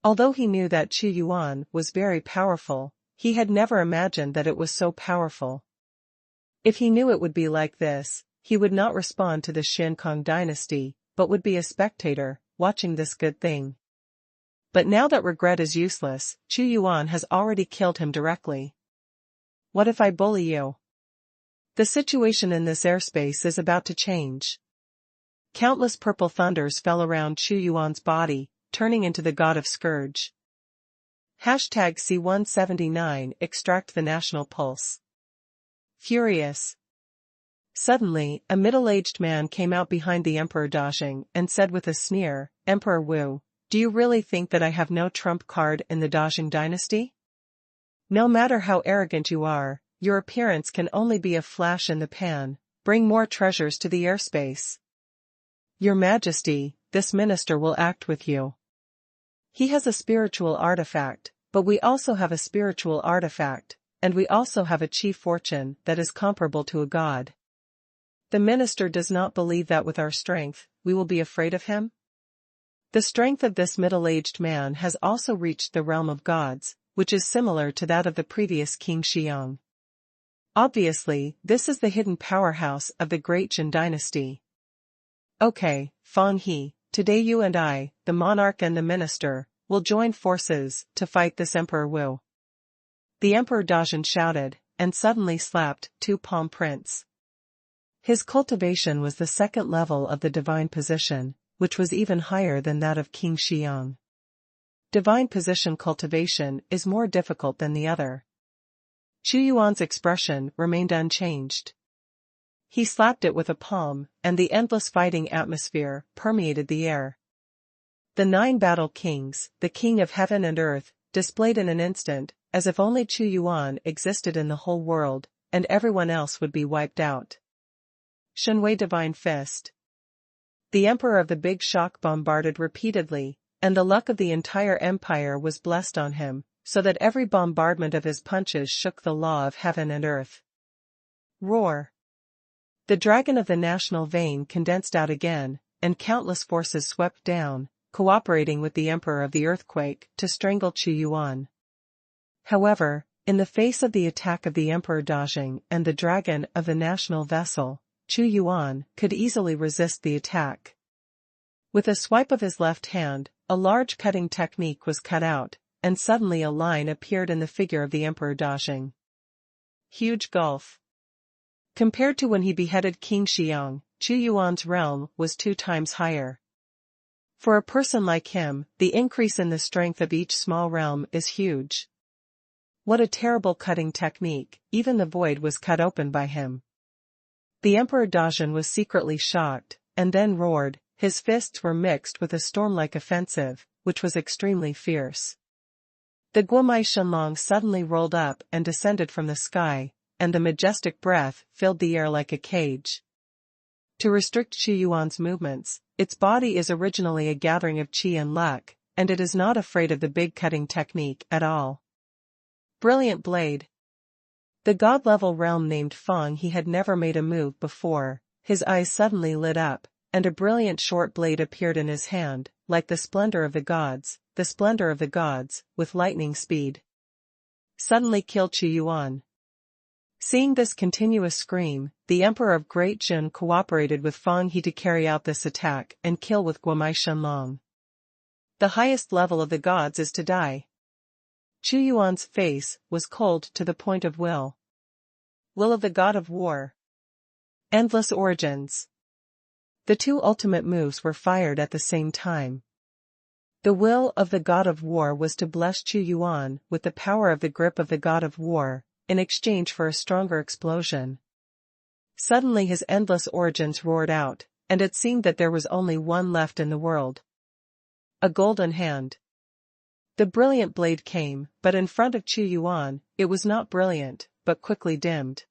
Speaker 1: Although he knew that Xuanhuan was very powerful, he had never imagined that it was so powerful. If he knew it would be like this, he would not respond to the Xiankong dynasty, but would be a spectator, watching this good thing. But now that regret is useless, Xuanhuan has already killed him directly. What if I bully you? The situation in this airspace is about to change. Countless purple thunders fell around Xuanhuan's body, turning into the god of Scourge. #C179 Extract the national pulse. Furious. Suddenly, a middle-aged man came out behind the Emperor Dacian and said with a sneer, Emperor Wu, do you really think that I have no trump card in the Dacian dynasty? No matter how arrogant you are, your appearance can only be a flash in the pan. Bring more treasures to the airspace. Your Majesty, this minister will act with you. He has a spiritual artifact, but we also have a spiritual artifact, and we also have a chief fortune that is comparable to a god. The minister does not believe that with our strength, we will be afraid of him? The strength of this middle-aged man has also reached the realm of gods, which is similar to that of the previous King Xiang. Obviously, this is the hidden powerhouse of the Great Jin dynasty. Okay, Fang He, today you and I, the monarch and the minister, will join forces to fight this Emperor Wu. The Emperor Dacian shouted, and suddenly slapped 2 palm prints. His cultivation was the second level of the divine position, which was even higher than that of King Xiang. Divine position cultivation is more difficult than the other. Xuanhuan's expression remained unchanged. He slapped it with a palm, and the endless fighting atmosphere permeated the air. The 9 battle kings, the king of heaven and earth, displayed in an instant, as if only Xuanhuan existed in the whole world, and everyone else would be wiped out. Shenwei Divine Fist. The Emperor of the Big Shock bombarded repeatedly, and the luck of the entire empire was blessed on him, so that every bombardment of his punches shook the law of heaven and earth. Roar. The dragon of the national vein condensed out again, and countless forces swept down, cooperating with the Emperor of the Earthquake to strangle Xuanhuan. However, in the face of the attack of the Emperor Dacian and the dragon of the national vessel, Xuanhuan could easily resist the attack. With a swipe of his left hand, a large cutting technique was cut out, and suddenly a line appeared in the figure of the Emperor Dacian. Huge gulf. Compared to when he beheaded King Xiang, Xuanhuan's realm was 2 times higher. For a person like him, the increase in the strength of each small realm is huge. What a terrible cutting technique, even the void was cut open by him. The Emperor Dacian was secretly shocked, and then roared. His fists were mixed with a storm-like offensive, which was extremely fierce. The Guomai Shenlong suddenly rolled up and descended from the sky, and the majestic breath filled the air like a cage. To restrict Xuanhuan's movements, its body is originally a gathering of qi and luck, and it is not afraid of the big cutting technique at all. Brilliant blade. The god-level realm named Fang He had never made a move before. His eyes suddenly lit up, and a brilliant short blade appeared in his hand, like the splendor of the gods, with lightning speed. Suddenly killed Xuanhuan. Seeing this continuous scream, the Emperor of Great Jin cooperated with Fang He to carry out this attack and kill with Guomai Shenlong. The highest level of the gods is to die. Xuanhuan's face was cold to the point of will. Will of the God of War. Endless origins. The 2 ultimate moves were fired at the same time. The will of the god of war was to bless Xuanhuan with the power of the grip of the god of war, in exchange for a stronger explosion. Suddenly his endless origins roared out, and it seemed that there was only one left in the world. A golden hand. The brilliant blade came, but in front of Xuanhuan, it was not brilliant, but quickly dimmed.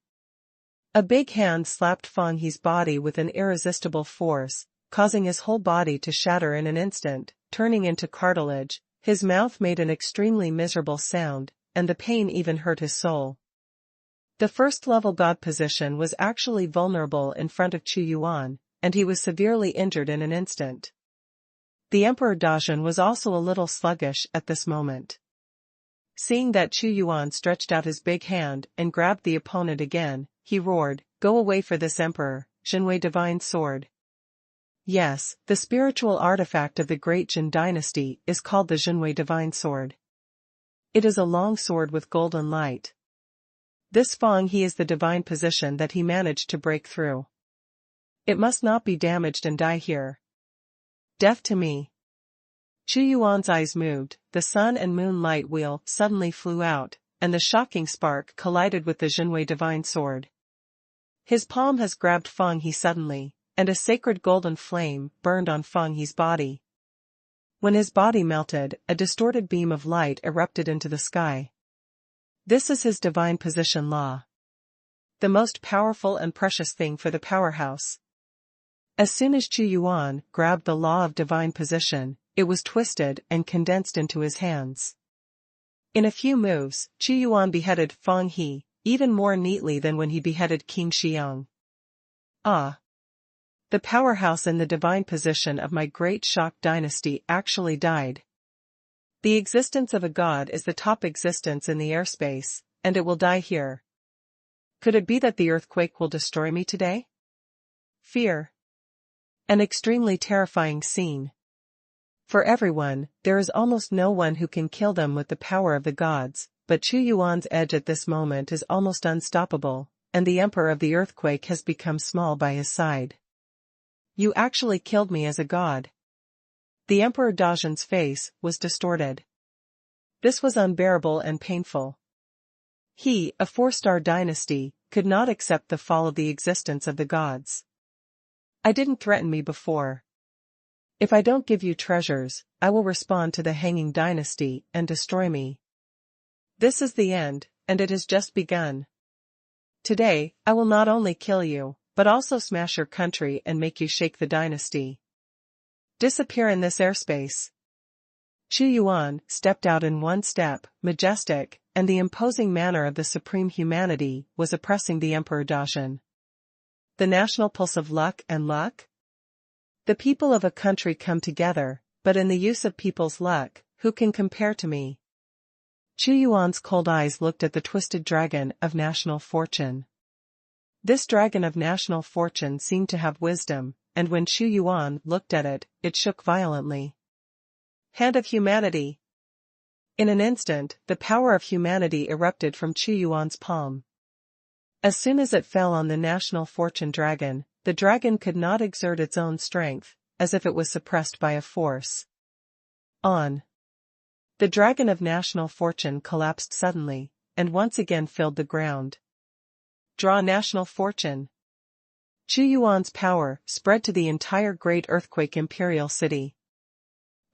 Speaker 1: A big hand slapped Feng He's body with an irresistible force, causing his whole body to shatter in an instant, turning into cartilage. His mouth made an extremely miserable sound, and the pain even hurt his soul. The first-level god position was actually vulnerable in front of Xuanhuan, and he was severely injured in an instant. The Emperor Dajun was also a little sluggish at this moment. Seeing that Xuanhuan stretched out his big hand and grabbed the opponent again, he roared, "Go away for this Emperor, Jinwei Divine Sword." Yes, the spiritual artifact of the Great Jin dynasty is called the Jinwei Divine Sword. It is a long sword with golden light. This Feng He is the divine position that he managed to break through. It must not be damaged and die here. Death to me. Xuanhuan's eyes moved, the sun and moon light wheel suddenly flew out, and the shocking spark collided with the Jinwei Divine Sword. His palm has grabbed Feng He suddenly, and a sacred golden flame burned on Feng He's body. When his body melted, a distorted beam of light erupted into the sky. This is his divine position law. The most powerful and precious thing for the powerhouse. As soon as Xuanhuan grabbed the law of divine position, it was twisted and condensed into his hands. In a few moves, Xuanhuan beheaded Feng He, even more neatly than when he beheaded King Xiong. Ah! The powerhouse in the divine position of my great shock dynasty actually died. The existence of a god is the top existence in the airspace, and it will die here. Could it be that the earthquake will destroy me today? Fear. An extremely terrifying scene. For everyone, there is almost no one who can kill them with the power of the gods, but Xuanhuan's edge at this moment is almost unstoppable, and the Emperor of the Earthquake has become small by his side. You actually killed me as a god. The Emperor Dajun's face was distorted. This was unbearable and painful. He, a 4-star dynasty, could not accept the fall of the existence of the gods. I didn't threaten me before. If I don't give you treasures, I will respond to the hanging dynasty and destroy me. This is the end, and it has just begun. Today, I will not only kill you, but also smash your country and make you shake the dynasty. Disappear in this airspace. Xuanhuan stepped out in one step, majestic, and the imposing manner of the supreme humanity was oppressing the Emperor Dajun. The national pulse of luck and luck? The people of a country come together, but in the use of people's luck, who can compare to me? Xuanhuan's cold eyes looked at the twisted dragon of national fortune. This dragon of national fortune seemed to have wisdom, and when Xuanhuan looked at it, it shook violently. Hand of humanity. In an instant, the power of humanity erupted from Xuanhuan's palm. As soon as it fell on the national fortune dragon, the dragon could not exert its own strength, as if it was suppressed by a force. On. The dragon of national fortune collapsed suddenly, and once again filled the ground. Draw national fortune. Xuanhuan's power spread to the entire great earthquake Imperial city.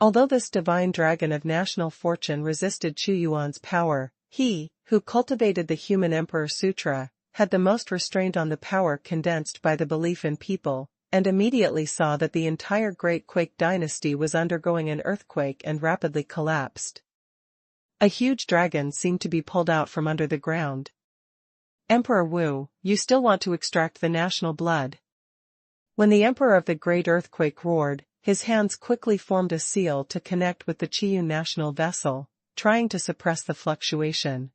Speaker 1: Although this divine dragon of national fortune resisted Xuanhuan's power, he, who cultivated the Human Emperor Sutra, had the most restraint on the power condensed by the belief in people, and immediately saw that the entire Great Quake dynasty was undergoing an earthquake and rapidly collapsed. A huge dragon seemed to be pulled out from under the ground. Emperor Wu, you still want to extract the national blood? When the Emperor of the Great Earthquake roared, his hands quickly formed a seal to connect with the Qiyun national vessel, trying to suppress the fluctuation.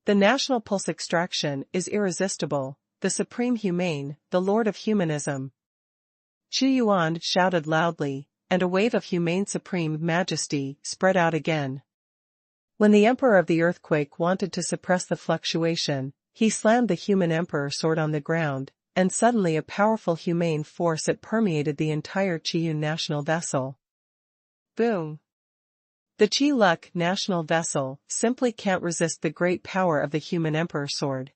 Speaker 1: The national pulse extraction is irresistible, the supreme humane, the lord of humanism. Xuanhuan shouted loudly, and a wave of humane supreme majesty spread out again. When the Emperor of the Earthquake wanted to suppress the fluctuation, he slammed the human emperor sword on the ground, and suddenly a powerful humane force it permeated the entire Qiyun national vessel. Boom. The Qi Luck national vessel simply can't resist the great power of the human emperor sword.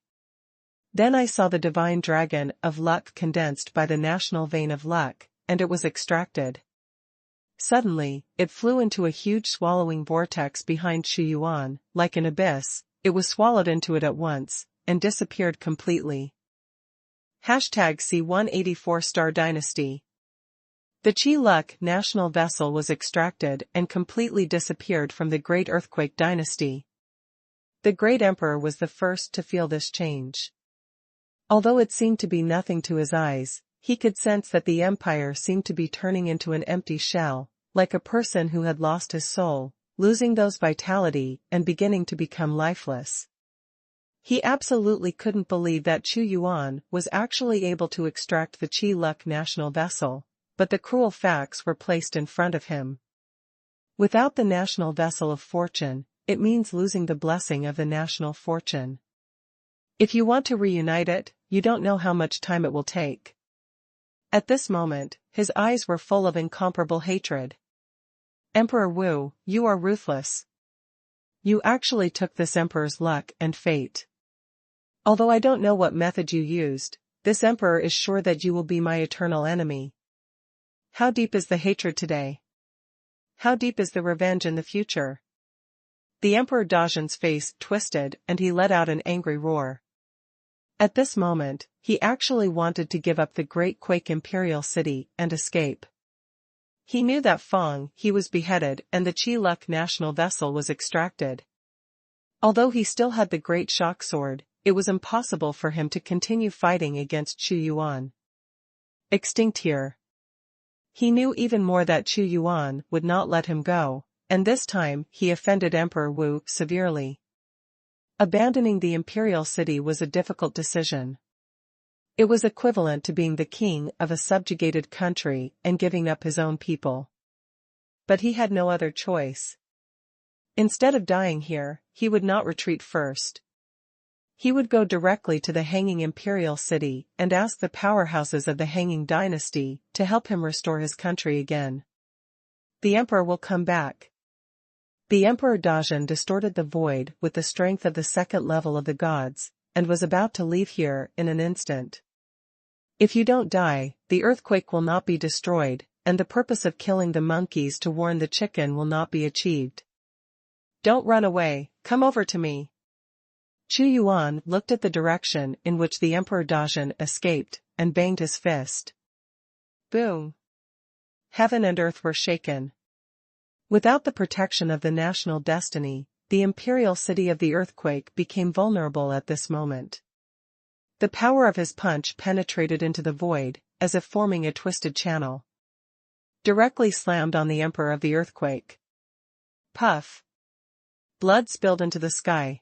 Speaker 1: Then I saw the divine dragon of luck condensed by the national vein of luck, and it was extracted. Suddenly, it flew into a huge swallowing vortex behind Xuanhuan, like an abyss. It was swallowed into it at once, and disappeared completely. #C184 Star Dynasty. The Qi Luck national vessel was extracted and completely disappeared from the Great Earthquake Dynasty. The Great Emperor was the first to feel this change. Although it seemed to be nothing to his eyes, he could sense that the empire seemed to be turning into an empty shell, like a person who had lost his soul, losing those vitality and beginning to become lifeless. He absolutely couldn't believe that Xuanhuan was actually able to extract the Qi Luck national vessel, but the cruel facts were placed in front of him. Without the national vessel of fortune, it means losing the blessing of the national fortune. If you want to reunite it, you don't know how much time it will take. At this moment, his eyes were full of incomparable hatred. Emperor Wu, you are ruthless. You actually took this emperor's luck and fate. Although I don't know what method you used, this emperor is sure that you will be my eternal enemy. How deep is the hatred today? How deep is the revenge in the future? The Emperor Dajian's face twisted and he let out an angry roar. At this moment, he actually wanted to give up the Great Quake Imperial city and escape. He knew that he was beheaded and the Qi Luck national vessel was extracted. Although he still had the Great Shock Sword, it was impossible for him to continue fighting against Xuanhuan. Extinct here. He knew even more that Xuanhuan would not let him go, and this time he offended Emperor Wu severely. Abandoning the imperial city was a difficult decision. It was equivalent to being the king of a subjugated country and giving up his own people. But he had no other choice. Instead of dying here, he would not retreat first. He would go directly to the hanging imperial city and ask the powerhouses of the hanging dynasty to help him restore his country again. The emperor will come back. The Emperor Dajian distorted the void with the strength of the second level of the gods, and was about to leave here in an instant. If you don't die, the earthquake will not be destroyed, and the purpose of killing the monkeys to warn the chicken will not be achieved. Don't run away, come over to me. Xuanhuan looked at the direction in which the Emperor Dajian escaped, and banged his fist. Boom! Heaven and earth were shaken. Without the protection of the national destiny, the imperial city of the earthquake became vulnerable at this moment. The power of his punch penetrated into the void, as if forming a twisted channel. Directly slammed on the emperor of the earthquake. Puff! Blood spilled into the sky.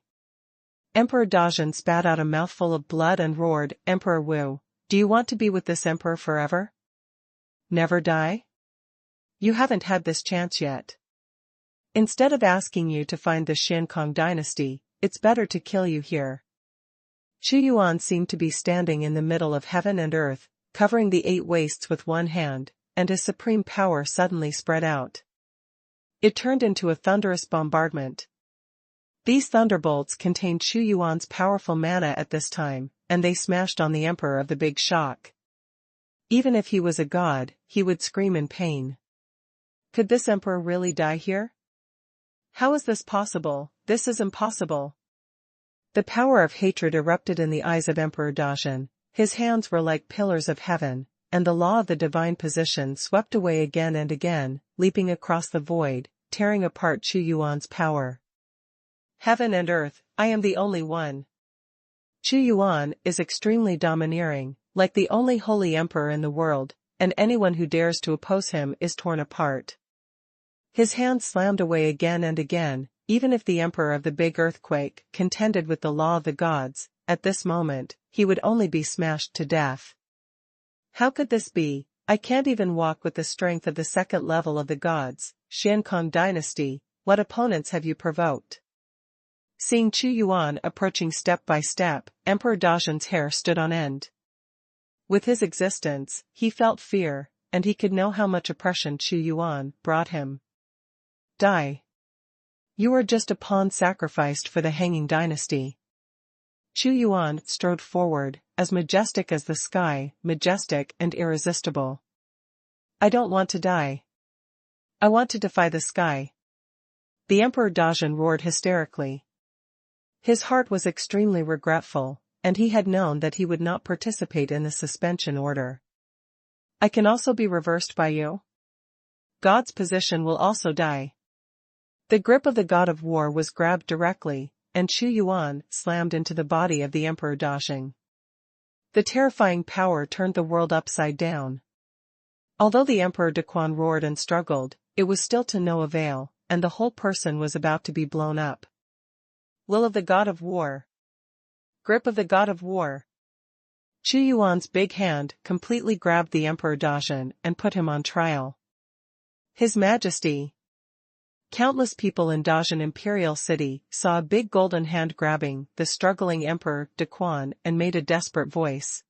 Speaker 1: Emperor Dajian spat out a mouthful of blood and roared, Emperor Wu, do you want to be with this emperor forever? Never die? You haven't had this chance yet. Instead of asking you to find the Xiankong dynasty, it's better to kill you here. Xuanhuan seemed to be standing in the middle of heaven and earth, covering the 8 wastes with one hand, and his supreme power suddenly spread out. It turned into a thunderous bombardment. These thunderbolts contained Xuanhuan's powerful mana at this time, and they smashed on the Emperor of the Big Shock. Even if he was a god, he would scream in pain. Could this emperor really die here? How is this possible? This is impossible. The power of hatred erupted in the eyes of Emperor Dajian. His hands were like pillars of heaven, and the law of the divine position swept away again and again, leaping across the void, tearing apart Xuanhuan's power. Heaven and earth, I am the only one. Xuanhuan is extremely domineering, like the only holy emperor in the world, and anyone who dares to oppose him is torn apart. His hands slammed away again and again, even if the emperor of the big earthquake contended with the law of the gods, at this moment, he would only be smashed to death. How could this be? I can't even walk with the strength of the second level of the gods. Xiankong dynasty, what opponents have you provoked? Seeing Xuanhuan approaching step by step, Emperor Dajian's hair stood on end. With his existence, he felt fear, and he could know how much oppression Xuanhuan brought him. Die. You are just a pawn sacrificed for the hanging dynasty. Xuanhuan strode forward, as majestic as the sky, majestic and irresistible. I don't want to die. I want to defy the sky. The Emperor Dazhan roared hysterically. His heart was extremely regretful, and he had known that he would not participate in the suspension order. I can also be reversed by you? God's position will also die. The grip of the god of war was grabbed directly, and Xuanhuan slammed into the body of the Emperor Dazhan. The terrifying power turned the world upside down. Although the Emperor Daquan roared and struggled, it was still to no avail, and the whole person was about to be blown up. Will of the god of war. Grip of the god of war. Xuanhuan's big hand completely grabbed the Emperor Dazhan and put him on trial. His Majesty. Countless people in Dazhan Imperial City saw a big golden hand grabbing the struggling Emperor Daquan and made a desperate voice.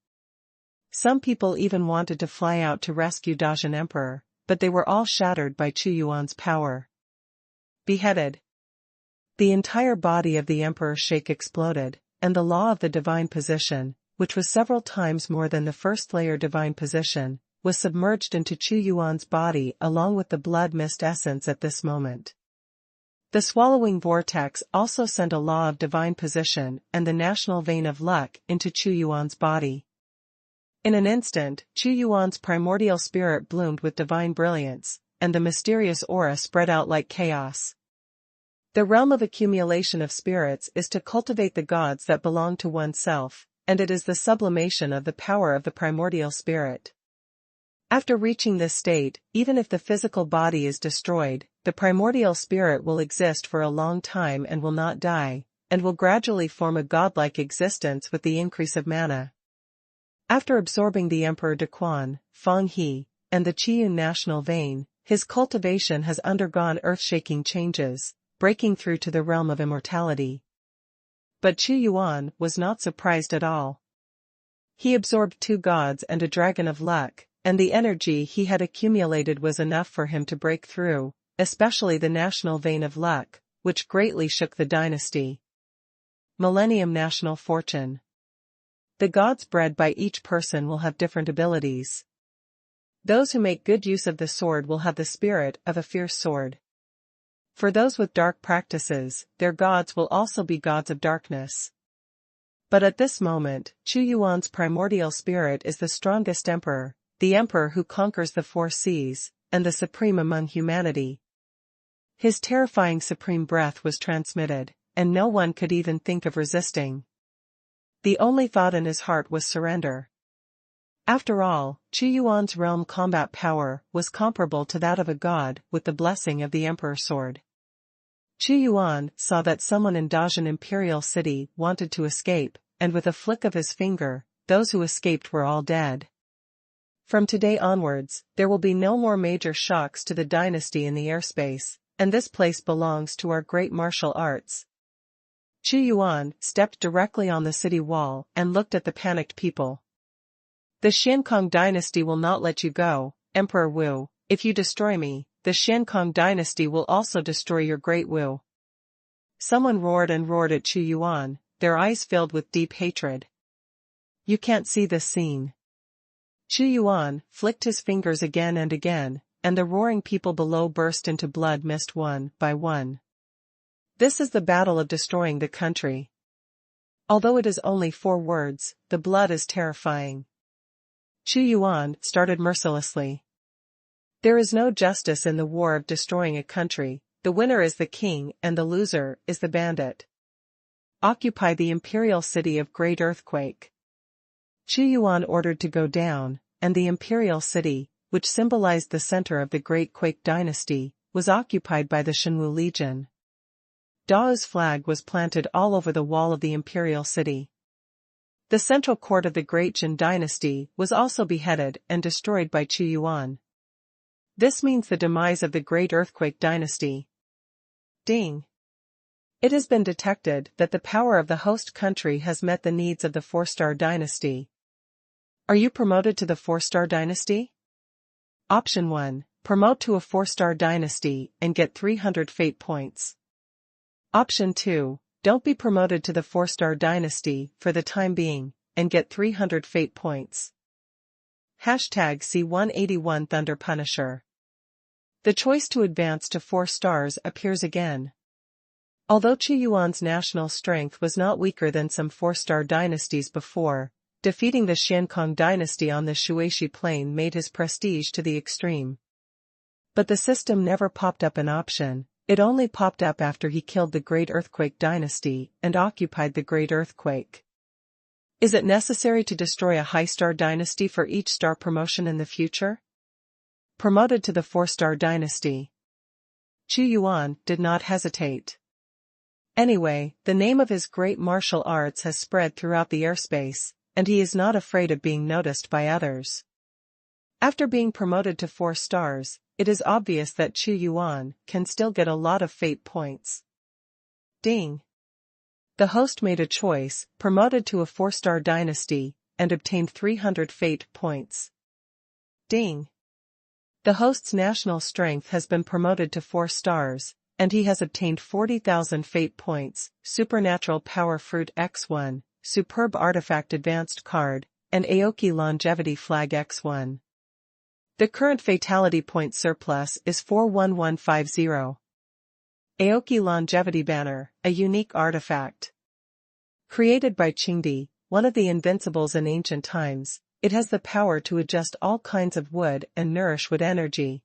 Speaker 1: Some people even wanted to fly out to rescue Dazhan Emperor, but they were all shattered by Xuanhuan's power. Beheaded. The entire body of the Emperor Sheikh exploded, and the law of the divine position, which was several times more than the first layer divine position, was submerged into Xuanhuan's body along with the blood mist essence at this moment. The swallowing vortex also sent a law of divine position and the national vein of luck into Xuanhuan's body. In an instant, Xuanhuan's primordial spirit bloomed with divine brilliance, and the mysterious aura spread out like chaos. The realm of accumulation of spirits is to cultivate the gods that belong to oneself, and it is the sublimation of the power of the primordial spirit. After reaching this state, even if the physical body is destroyed, the primordial spirit will exist for a long time and will not die, and will gradually form a godlike existence with the increase of mana. After absorbing the Emperor Daquan, Feng He, and the Qiyun national vein, his cultivation has undergone earth-shaking changes, breaking through to the realm of immortality. But Xuanhuan was not surprised at all. He absorbed 2 gods and a dragon of luck, and the energy he had accumulated was enough for him to break through, especially the national vein of luck, which greatly shook the dynasty. Millennium National Fortune. The gods bred by each person will have different abilities. Those who make good use of the sword will have the spirit of a fierce sword. For those with dark practices, their gods will also be gods of darkness. But at this moment, Xuanhuan's primordial spirit is the strongest emperor, the emperor who conquers the 4 seas, and the supreme among humanity. His terrifying supreme breath was transmitted, and no one could even think of resisting. The only thought in his heart was surrender. After all, Xuanhuan's realm combat power was comparable to that of a god with the blessing of the Emperor Sword. Xuanhuan saw that someone in Dazhan Imperial City wanted to escape, and with a flick of his finger, those who escaped were all dead. From today onwards, there will be no more major shocks to the dynasty in the airspace, and this place belongs to our great martial arts. Xuanhuan stepped directly on the city wall and looked at the panicked people. The Xiankong dynasty will not let you go, Emperor Wu. If you destroy me, the Xiankong dynasty will also destroy your great Wu. Someone roared and roared at Xuanhuan, their eyes filled with deep hatred. You can't see this scene. Xuanhuan flicked his fingers again and again, and the roaring people below burst into blood mist one by one. This is the battle of destroying the country. Although it is only 4 words, the blood is terrifying. Xuanhuan started mercilessly. There is no justice in the war of destroying a country, the winner is the king and the loser is the bandit. Occupy the imperial city of Great Earthquake. Xuanhuan ordered to go down, and the imperial city, which symbolized the center of the Great Quake dynasty, was occupied by the Shenwu Legion. Dao's flag was planted all over the wall of the imperial city. The central court of the Great Jin dynasty was also beheaded and destroyed by Xuanhuan. This means the demise of the Great Earthquake dynasty. Ding! It has been detected that the power of the host country has met the needs of the 4-star dynasty. Are you promoted to the 4-star dynasty? Option 1, promote to a 4-star dynasty and get 300 fate points. Option 2, don't be promoted to the 4-star dynasty for the time being, and get 300 fate points. #C181 Thunder Punisher. The choice to advance to 4 stars appears again. Although Xuanhuan's national strength was not weaker than some 4-star dynasties before, defeating the Xiankong dynasty on the Shuishi plain made his prestige to the extreme. But the system never popped up an option, it only popped up after he killed the Great Earthquake dynasty and occupied the Great Earthquake. Is it necessary to destroy a high-star dynasty for each star promotion in the future? Promoted to the 4-star dynasty. Xuanhuan did not hesitate. Anyway, the name of his great martial arts has spread throughout the airspace, and he is not afraid of being noticed by others. After being promoted to 4 stars, it is obvious that Xuanhuan can still get a lot of fate points. Ding! The host made a choice, promoted to a 4-star dynasty, and obtained 300 fate points. Ding! The host's national strength has been promoted to 4 stars, and he has obtained 40,000 fate points, Supernatural Power Fruit X1, Superb Artifact Advanced Card, and Aoki Longevity Flag X1. The current fatality point surplus is 41150. Aoki Longevity Banner, a unique artifact. Created by Qingdi, one of the Invincibles in ancient times, it has the power to adjust all kinds of wood and nourish wood energy.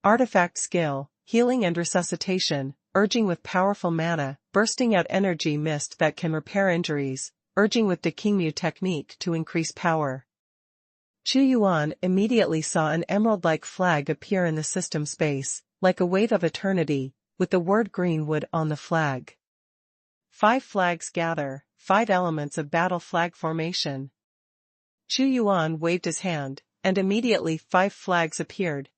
Speaker 1: Artifact skill, healing and resuscitation, urging with powerful mana, bursting out energy mist that can repair injuries, urging with Dekingmu technique to increase power. Xuanhuan immediately saw an emerald-like flag appear in the system space, like a wave of eternity, with the word Greenwood on the flag. 5 flags gather, 5 elements of battle flag formation. Xuanhuan waved his hand, and immediately 5 flags appeared.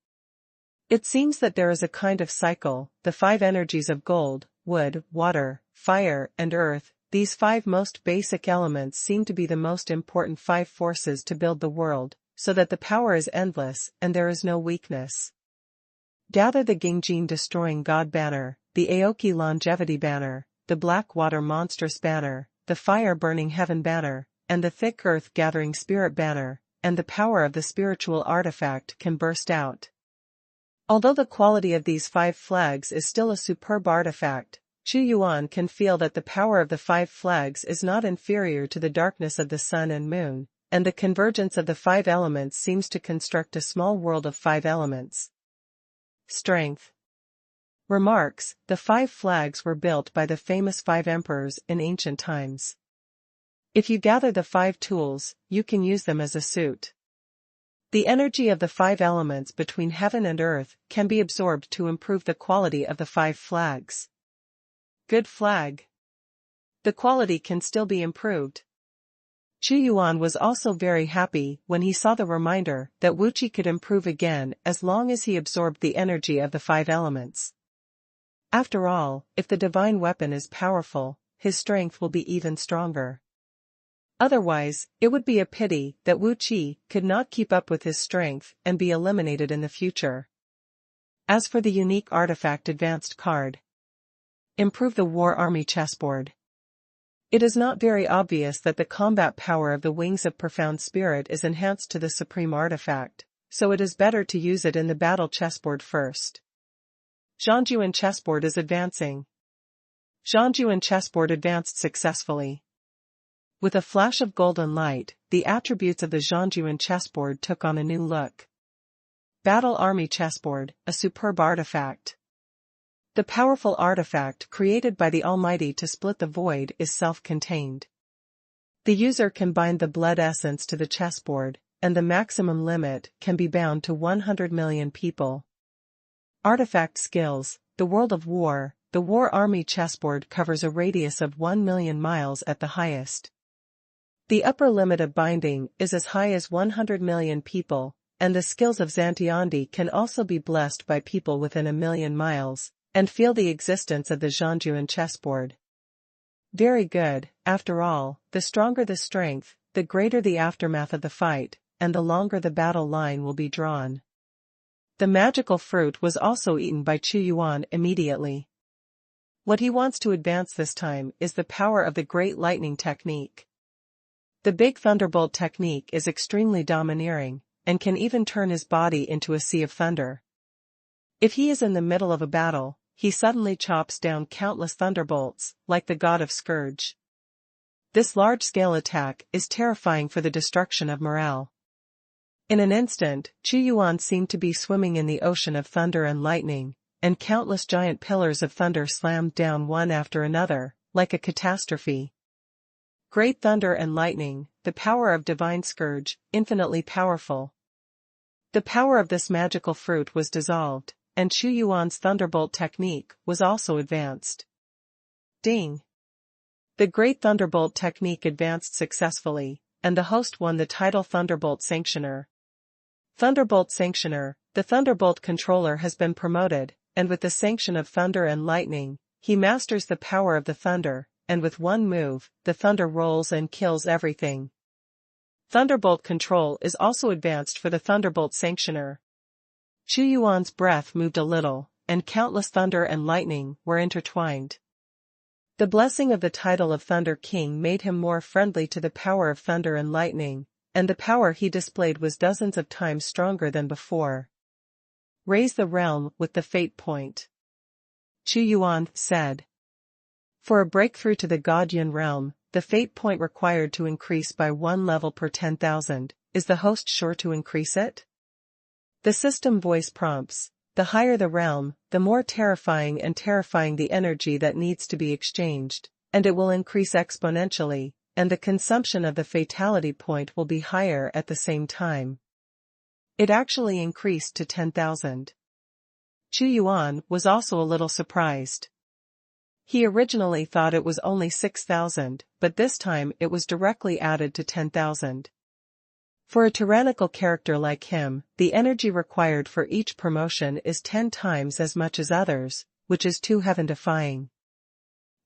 Speaker 1: It seems that there is a kind of cycle, the 5 energies of gold, wood, water, fire, and earth. These 5 most basic elements seem to be the most important 5 forces to build the world, so that the power is endless and there is no weakness. Gather the Gingjin Destroying God Banner, the Aoki Longevity Banner, the Black Water Monstrous Banner, the Fire Burning Heaven Banner, and the Thick Earth Gathering Spirit Banner, and the power of the spiritual artifact can burst out. Although the quality of these 5 flags is still a superb artifact, Xuanhuan can feel that the power of the 5 flags is not inferior to the darkness of the sun and moon, and the convergence of the 5 elements seems to construct a small world of 5 elements. Strength. Remarks: the 5 flags were built by the famous 5 emperors in ancient times. If you gather the 5 tools, you can use them as a suit. The energy of the 5 elements between heaven and earth can be absorbed to improve the quality of the 5 flags. Good flag. The quality can still be improved. Xuanhuan was also very happy when he saw the reminder that Wuqi could improve again as long as he absorbed the energy of the 5 elements. After all, if the divine weapon is powerful, his strength will be even stronger. Otherwise, it would be a pity that Wuqi could not keep up with his strength and be eliminated in the future. As for the unique artifact advanced card, improve the war army chessboard. It is not very obvious that the combat power of the Wings of Profound Spirit is enhanced to the supreme artifact, so it is better to use it in the battle chessboard first. Xuanhuan chessboard is advancing. Xuanhuan chessboard advanced successfully. With a flash of golden light, the attributes of the Xuanhuan chessboard took on a new look. Battle Army Chessboard, a superb artifact. The powerful artifact created by the Almighty to split the void is self-contained. The user can bind the blood essence to the chessboard, and the maximum limit can be bound to 100 million people. Artifact skills: the World of War, the War Army chessboard covers a radius of 1 million miles at the highest. The upper limit of binding is as high as 100 million people, and the skills of Xantiandi can also be blessed by people within 1 million miles, and feel the existence of the Xuanhuan chessboard. Very good. After all, the stronger the strength, the greater the aftermath of the fight, and the longer the battle line will be drawn. The magical fruit was also eaten by Xuanhuan immediately. What he wants to advance this time is the power of the Great Lightning technique. The Big Thunderbolt technique is extremely domineering, and can even turn his body into a sea of thunder. If he is in the middle of a battle, he suddenly chops down countless thunderbolts, like the god of Scourge. This large-scale attack is terrifying for the destruction of morale. In an instant, Xuanhuan seemed to be swimming in the ocean of thunder and lightning, and countless giant pillars of thunder slammed down one after another, like a catastrophe. Great thunder and lightning, the power of divine scourge, infinitely powerful. The power of this magical fruit was dissolved, and Xuanhuan's thunderbolt technique was also advanced. Ding! The Great Thunderbolt technique advanced successfully, and the host won the title Thunderbolt Sanctioner. Thunderbolt Sanctioner, the Thunderbolt controller has been promoted, and with the sanction of thunder and lightning, he masters the power of the thunder, and with one move, the thunder rolls and kills everything. Thunderbolt control is also advanced for the Thunderbolt Sanctioner. Xuanhuan's breath moved a little, and countless thunder and lightning were intertwined. The blessing of the title of Thunder King made him more friendly to the power of thunder and lightning, and the power he displayed was dozens of times stronger than before. Raise the realm with the fate point, Xuanhuan said. For a breakthrough to the Godian realm, the fate point required to increase by 1 level per 10,000, is the host sure to increase it? The system voice prompts, the higher the realm, the more terrifying the energy that needs to be exchanged, and it will increase exponentially, and the consumption of the fatality point will be higher at the same time. It actually increased to 10,000. Xuanhuan was also a little surprised. He originally thought it was only 6,000, but this time it was directly added to 10,000. For a tyrannical character like him, the energy required for each promotion is 10 times as much as others, which is too heaven-defying.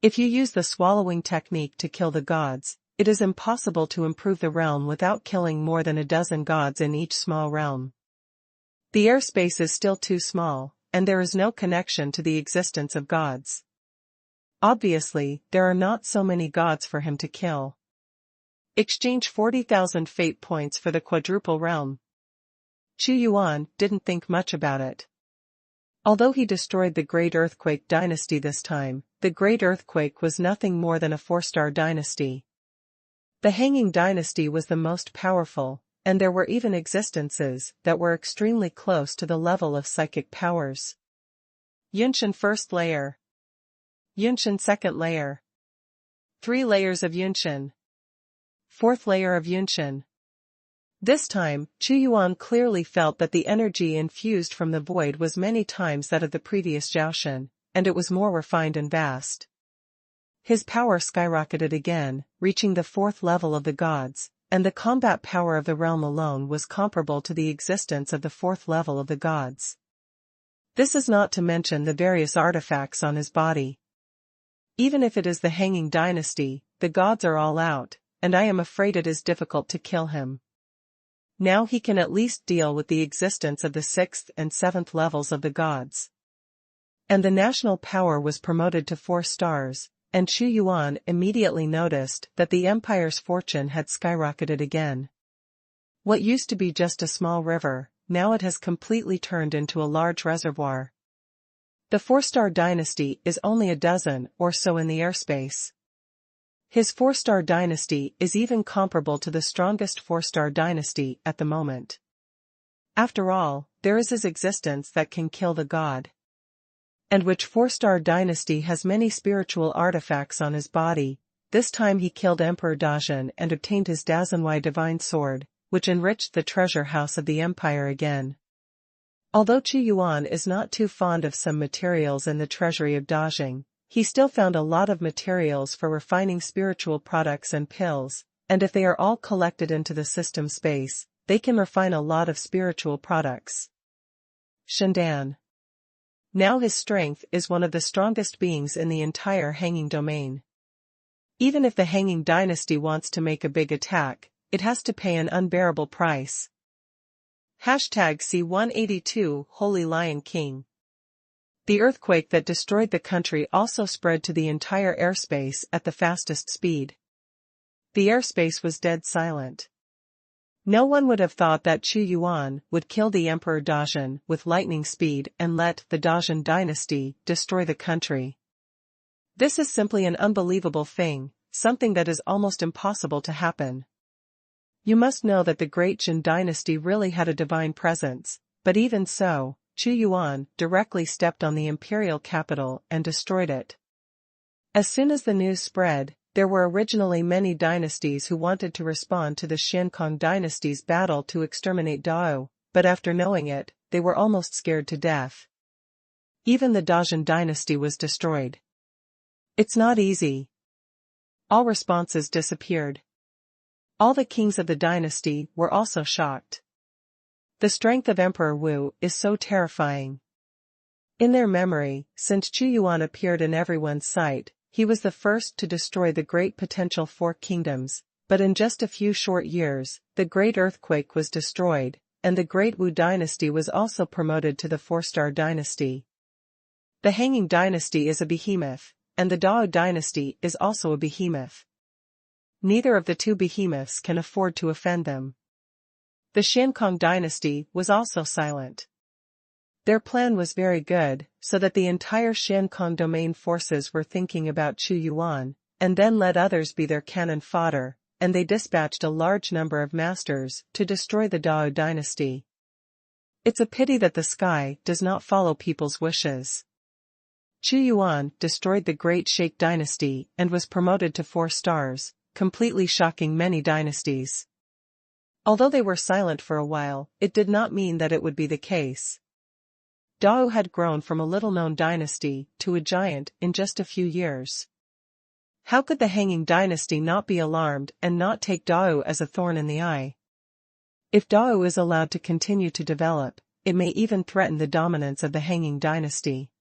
Speaker 1: If you use the swallowing technique to kill the gods, it is impossible to improve the realm without killing more than a dozen gods in each small realm. The airspace is still too small, and there is no connection to the existence of gods. Obviously, there are not so many gods for him to kill. Exchange 40,000 fate points for the quadruple realm. Xuanhuan didn't think much about it. Although he destroyed the Great Earthquake dynasty this time, the Great Earthquake was nothing more than a 4-star dynasty. The Hanging dynasty was the most powerful, and there were even existences that were extremely close to the level of psychic powers. Yunshan first layer. Yunshan second layer. 3 layers of Yunshan. 4th layer of Yunshan. This time, Xuanhuan clearly felt that the energy infused from the void was many times that of the previous Zhaoshan, and it was more refined and vast. His power skyrocketed again, reaching the 4th level of the gods, and the combat power of the realm alone was comparable to the existence of the 4th level of the gods. This is not to mention the various artifacts on his body. Even if it is the Hanging dynasty, the gods are all out, and I am afraid it is difficult to kill him. Now he can at least deal with the existence of the 6th and 7th levels of the gods. And the national power was promoted to 4 stars, and Xuanhuan immediately noticed that the empire's fortune had skyrocketed again. What used to be just a small river, now it has completely turned into a large reservoir. The 4-star dynasty is only a dozen or so in the airspace. His 4-star dynasty is even comparable to the strongest 4-star dynasty at the moment. After all, there is his existence that can kill the god. And which 4-star dynasty has many spiritual artifacts on his body? This time he killed Emperor Dazhan and obtained his Dazhanwei divine sword, which enriched the treasure house of the empire again. Although Xuanhuan is not too fond of some materials in the treasury of Dazhang, he still found a lot of materials for refining spiritual products and pills, and if they are all collected into the system space, they can refine a lot of spiritual products. Shandan. Now his strength is one of the strongest beings in the entire Hanging domain. Even if the Hanging dynasty wants to make a big attack, it has to pay an unbearable price. #C182 Holy Lion King. The earthquake that destroyed the country also spread to the entire airspace at the fastest speed. The airspace was dead silent. No one would have thought that Xuanhuan would kill the Emperor Dazhan with lightning speed and let the Dazhan dynasty destroy the country. This is simply an unbelievable thing, something that is almost impossible to happen. You must know that the great Jin dynasty really had a divine presence, but even so, Xuanhuan directly stepped on the imperial capital and destroyed it. As soon as the news spread, there were originally many dynasties who wanted to respond to the Xiankong dynasty's battle to exterminate Dao, but after knowing it, they were almost scared to death. Even the Dazhan dynasty was destroyed. It's not easy. All responses disappeared. All the kings of the dynasty were also shocked. The strength of Emperor Wu is so terrifying. In their memory, since Xuanhuan appeared in everyone's sight, he was the first to destroy the great potential four kingdoms, but in just a few short years, the great earthquake was destroyed, and the great Wu dynasty was also promoted to the four-star dynasty. The Hanging dynasty is a behemoth, and the Dao dynasty is also a behemoth. Neither of the two behemoths can afford to offend them. The Xiankong dynasty was also silent. Their plan was very good, so that the entire Xiankong domain forces were thinking about Xuanhuan, and then let others be their cannon fodder, and they dispatched a large number of masters to destroy the Dao dynasty. It's a pity that the sky does not follow people's wishes. Xuanhuan destroyed the great Sheikh dynasty and was promoted to 4 stars, completely shocking many dynasties. Although they were silent for a while, it did not mean that it would be the case. Dao had grown from a little-known dynasty to a giant in just a few years. How could the Hanging dynasty not be alarmed and not take Dao as a thorn in the eye? If Dao is allowed to continue to develop, it may even threaten the dominance of the Hanging dynasty.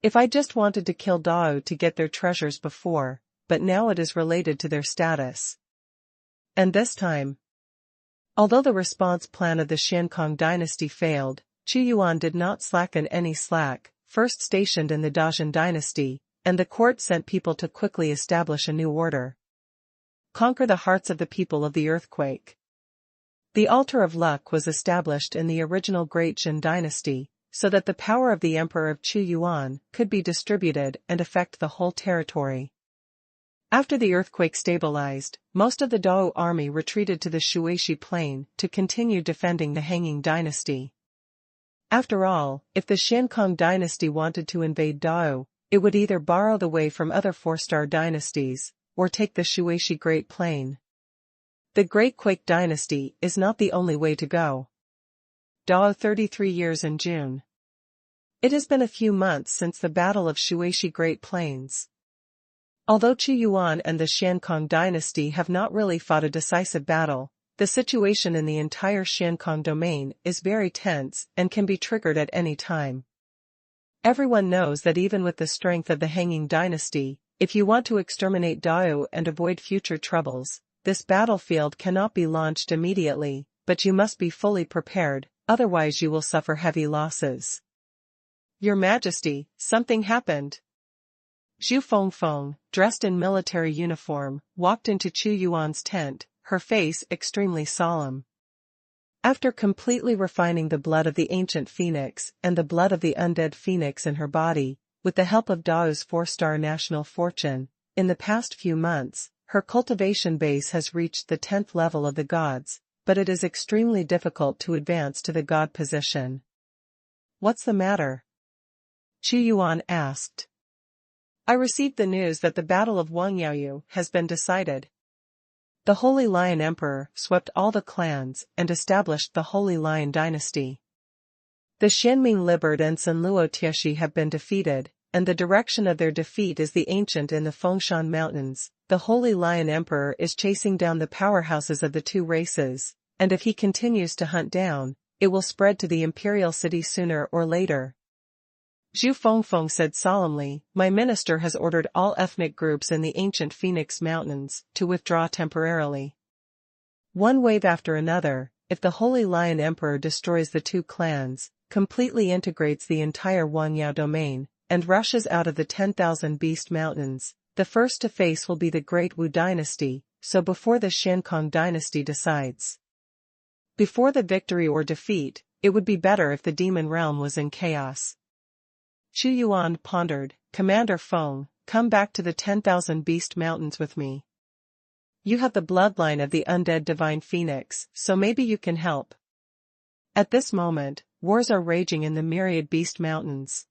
Speaker 1: If I just wanted to kill Dao to get their treasures before, but now it is related to their status. And this time, although the response plan of the Xiankong dynasty failed, Xuanhuan did not slacken any slack, first stationed in the Dazhan dynasty, and the court sent people to quickly establish a new order. Conquer the hearts of the people of the earthquake. The altar of luck was established in the original Great Jin dynasty, so that the power of the Emperor of Xuanhuan could be distributed and affect the whole territory. After the earthquake stabilized, most of the Dao army retreated to the Shuishi plain to continue defending the Hanging dynasty. After all, if the Xiankong dynasty wanted to invade Dao, it would either borrow the way from other 4-star dynasties, or take the Shuishi Great Plain. The Great Quake dynasty is not the only way to go. Dao 33 years in June. It has been a few months since the Battle of Shuishi Great Plains. Although Xuanhuan and the Xiankong dynasty have not really fought a decisive battle, the situation in the entire Xiankong domain is very tense and can be triggered at any time. Everyone knows that even with the strength of the Hanging dynasty, if you want to exterminate Dao and avoid future troubles, this battlefield cannot be launched immediately, but you must be fully prepared, otherwise you will suffer heavy losses. Your Majesty, something happened. Zhu Fengfeng, dressed in military uniform, walked into Xuanhuan's tent, her face extremely solemn. After completely refining the blood of the ancient phoenix and the blood of the undead phoenix in her body, with the help of Dao's 4-star national fortune, in the past few months, her cultivation base has reached the 10th level of the gods, but it is extremely difficult to advance to the god position. What's the matter? Xuanhuan asked. I received the news that the Battle of Wangyaoyu has been decided. The Holy Lion Emperor swept all the clans and established the Holy Lion dynasty. The Xianming Liberd and Sanluo Tieshi have been defeated, and the direction of their defeat is the ancient in the Fengshan Mountains. The Holy Lion Emperor is chasing down the powerhouses of the two races, and if he continues to hunt down, it will spread to the Imperial city sooner or later. Zhu Fengfeng said solemnly, my minister has ordered all ethnic groups in the ancient Phoenix Mountains to withdraw temporarily. One wave after another, if the Holy Lion Emperor destroys the two clans, completely integrates the entire Wanyao domain, and rushes out of the 10,000 Beast Mountains, the first to face will be the Great Wu dynasty, so before the Xiankong dynasty decides. Before the victory or defeat, it would be better if the demon realm was in chaos. Chu Yuan pondered, Commander Feng, come back to the 10,000 Beast Mountains with me. You have the bloodline of the undead divine phoenix, so maybe you can help. At this moment, wars are raging in the myriad Beast Mountains.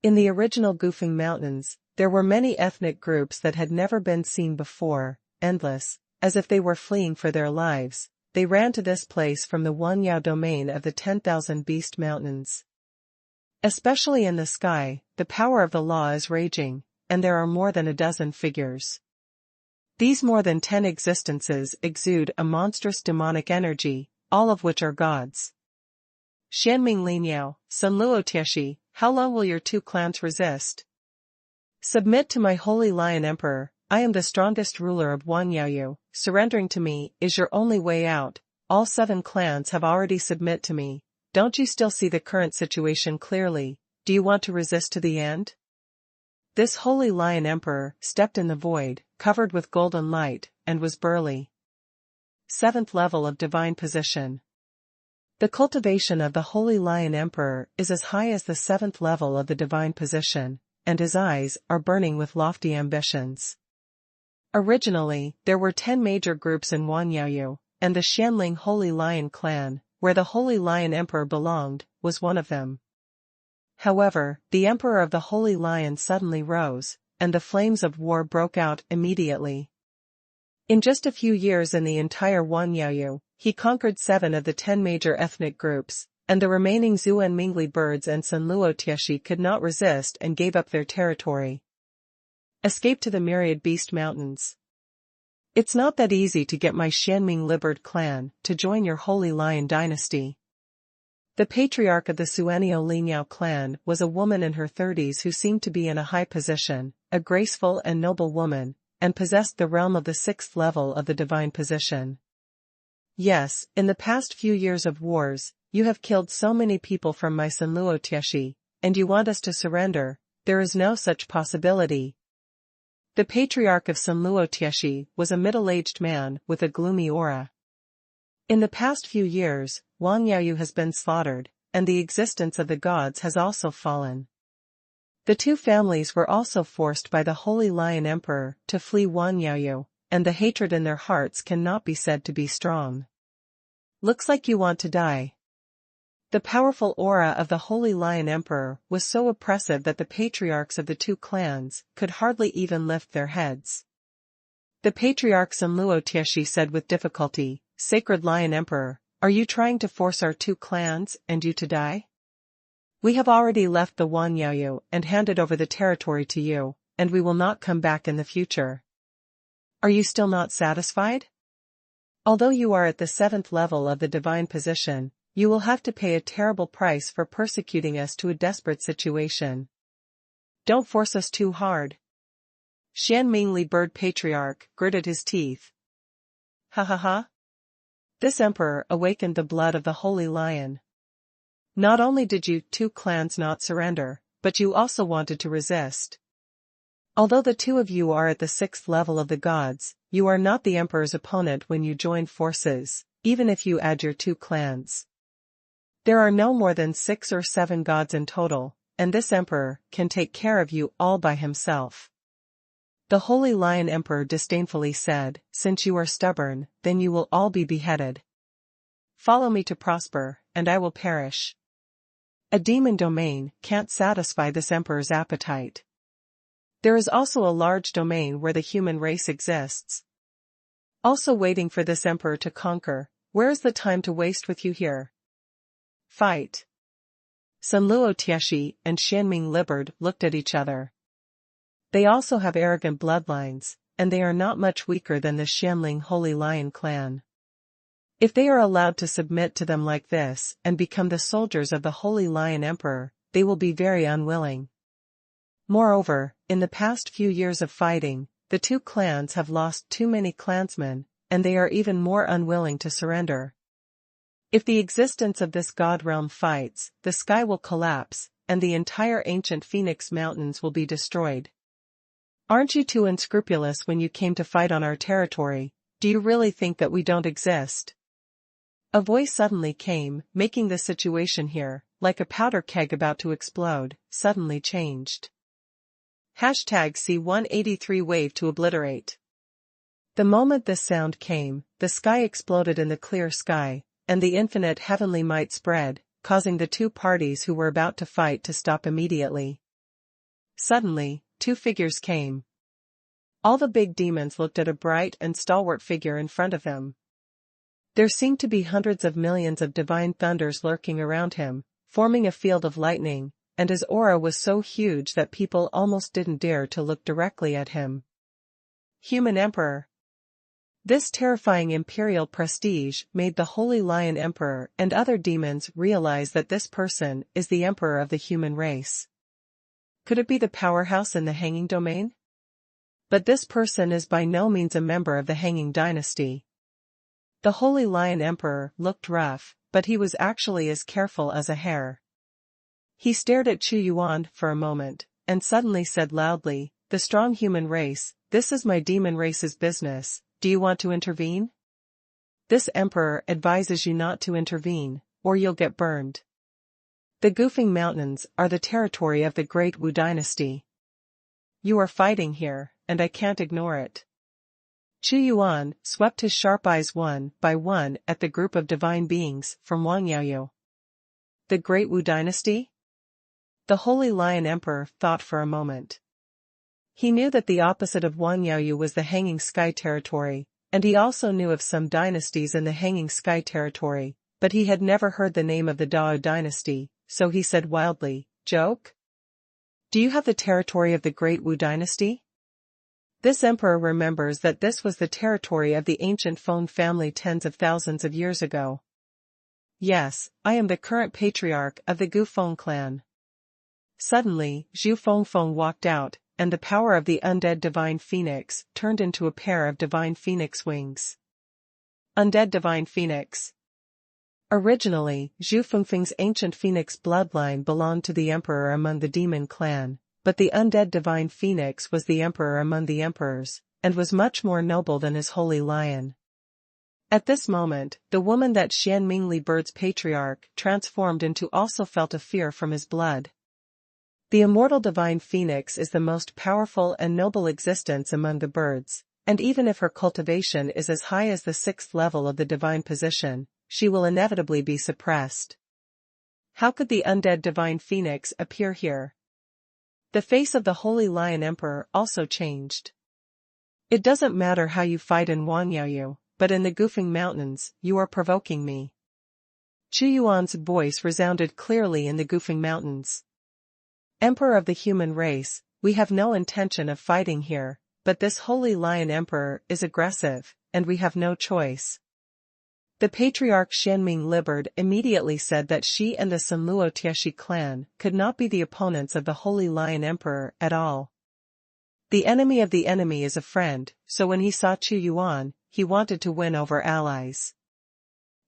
Speaker 1: In the original Gufeng Mountains, there were many ethnic groups that had never been seen before, endless, as if they were fleeing for their lives. They ran to this place from the Wanyao domain of the 10,000 Beast Mountains. Especially in the sky, the power of the law is raging, and there are more than a dozen figures. These more than 10 existences exude a monstrous demonic energy, all of which are gods. Xianming Linyao, Sunluo Tieshi, how long will your two clans resist? Submit to my Holy Lion Emperor, I am the strongest ruler of Wanyaoyu, surrendering to me is your only way out, all 7 clans have already submit to me, don't you still see the current situation clearly, do you want to resist to the end? This Holy Lion Emperor stepped in the void, covered with golden light, and was burly. 7th level of divine position. The cultivation of the Holy Lion Emperor is as high as the 7th level of the divine position, and his eyes are burning with lofty ambitions. Originally, there were 10 major groups in Wanyaoyu, and the Xianling Holy Lion clan, where the Holy Lion Emperor belonged, was one of them. However, the Emperor of the Holy Lion suddenly rose, and the flames of war broke out immediately. In just a few years in the entire Wanyaoyu, he conquered 7 of the 10 major ethnic groups, and the remaining Xuanmingli birds and Sunluo Tieshi could not resist and gave up their territory. Escape to the myriad Beast Mountains. It's not that easy to get my Xianming Liberd clan to join your Holy Lion dynasty. The patriarch of the Xuanhua Linyao clan was a woman in her 30s who seemed to be in a high position, a graceful and noble woman, and possessed the realm of the 6th level of the divine position. Yes, in the past few years of wars, you have killed so many people from my Sunluo Tieshi, and you want us to surrender, there is no such possibility. The patriarch of Sunluo Tieshi was a middle-aged man with a gloomy aura. In the past few years, Wangyaoyu has been slaughtered, and the existence of the gods has also fallen. The two families were also forced by the Holy Lion Emperor to flee Wangyaoyu, and the hatred in their hearts cannot be said to be strong. Looks like you want to die. The powerful aura of the Holy Lion Emperor was so oppressive that the patriarchs of the two clans could hardly even lift their heads. The patriarch Sunluo Tieshi said with difficulty, Sacred Lion Emperor, are you trying to force our two clans and you to die? We have already left the Wanyaoyu and handed over the territory to you, and we will not come back in the future. Are you still not satisfied? Although you are at the 7th level of the divine position, you will have to pay a terrible price for persecuting us to a desperate situation. Don't force us too hard. Xianmingli Bird Patriarch gritted his teeth. Ha ha ha. This emperor awakened the blood of the Holy Lion. Not only did you two clans not surrender, but you also wanted to resist. Although the two of you are at the 6th level of the gods, you are not the emperor's opponent when you join forces, even if you add your two clans. There are no more than 6 or 7 gods in total, and this emperor can take care of you all by himself. The Holy Lion Emperor disdainfully said, since you are stubborn, then you will all be beheaded. Follow me to prosper, and I will perish. A demon domain can't satisfy this emperor's appetite. There is also a large domain where the human race exists. Also waiting for this emperor to conquer, where is the time to waste with you here? Fight. Sunluo Tieshi and Xianming Liberd looked at each other. They also have arrogant bloodlines, and they are not much weaker than the Xianling Holy Lion clan. If they are allowed to submit to them like this and become the soldiers of the Holy Lion Emperor, they will be very unwilling. Moreover, in the past few years of fighting, the two clans have lost too many clansmen, and they are even more unwilling to surrender. If the existence of this god realm fights, the sky will collapse, and the entire ancient Phoenix Mountains will be destroyed. Aren't you too unscrupulous when you came to fight on our territory? Do you really think that we don't exist? A voice suddenly came, making the situation here, like a powder keg about to explode, suddenly changed. #C183 wave to obliterate. The moment this sound came, the sky exploded in the clear sky, and the infinite heavenly might spread, causing the two parties who were about to fight to stop immediately. Suddenly, two figures came. All the big demons looked at a bright and stalwart figure in front of them. There seemed to be hundreds of millions of divine thunders lurking around him, forming a field of lightning, and his aura was so huge that people almost didn't dare to look directly at him. Human Emperor. This terrifying imperial prestige made the Holy Lion Emperor and other demons realize that this person is the emperor of the human race. Could it be the powerhouse in the hanging domain? But this person is by no means a member of the hanging dynasty. The Holy Lion Emperor looked rough, but he was actually as careful as a hare. He stared at Xuanhuan for a moment, and suddenly said loudly, "The strong human race, this is my demon race's business. Do you want to intervene? This emperor advises you not to intervene, or you'll get burned. The Goofing Mountains are the territory of the Great Wu dynasty. You are fighting here, and I can't ignore it." Xuanhuan swept his sharp eyes one by one at the group of divine beings from Wangyaoyu. The Great Wu dynasty? The Holy Lion Emperor thought for a moment. He knew that the opposite of Wangyaoyu was the Hanging Sky territory, and he also knew of some dynasties in the Hanging Sky territory, but he had never heard the name of the Dao dynasty, so he said wildly, "Joke? Do you have the territory of the Great Wu dynasty?" This emperor remembers that this was the territory of the ancient Feng family tens of thousands of years ago. "Yes, I am the current patriarch of the Gu Feng clan." Suddenly, Zhu Fengfeng walked out, and the power of the undead divine phoenix turned into a pair of divine phoenix wings. Undead divine phoenix. Originally, Zhu Fengfeng's ancient phoenix bloodline belonged to the emperor among the demon clan, but the undead divine phoenix was the emperor among the emperors, and was much more noble than his holy lion. At this moment, the woman that Xianming Li Bird's patriarch transformed into also felt a fear from his blood. The immortal divine phoenix is the most powerful and noble existence among the birds, and even if her cultivation is as high as the 6th level of the divine position, she will inevitably be suppressed. How could the undead divine phoenix appear here? The face of the Holy Lion Emperor also changed. "It doesn't matter how you fight in Wangyaoyu, but in the Goofing Mountains, you are provoking me." Xuanhuan's voice resounded clearly in the Goofing Mountains. "Emperor of the human race, we have no intention of fighting here, but this Holy Lion Emperor is aggressive, and we have no choice." The patriarch Xianming Li Bird immediately said that she and the Sanluo Tieshi clan could not be the opponents of the Holy Lion Emperor at all. The enemy of the enemy is a friend, so when he saw Xuanhuan, he wanted to win over allies.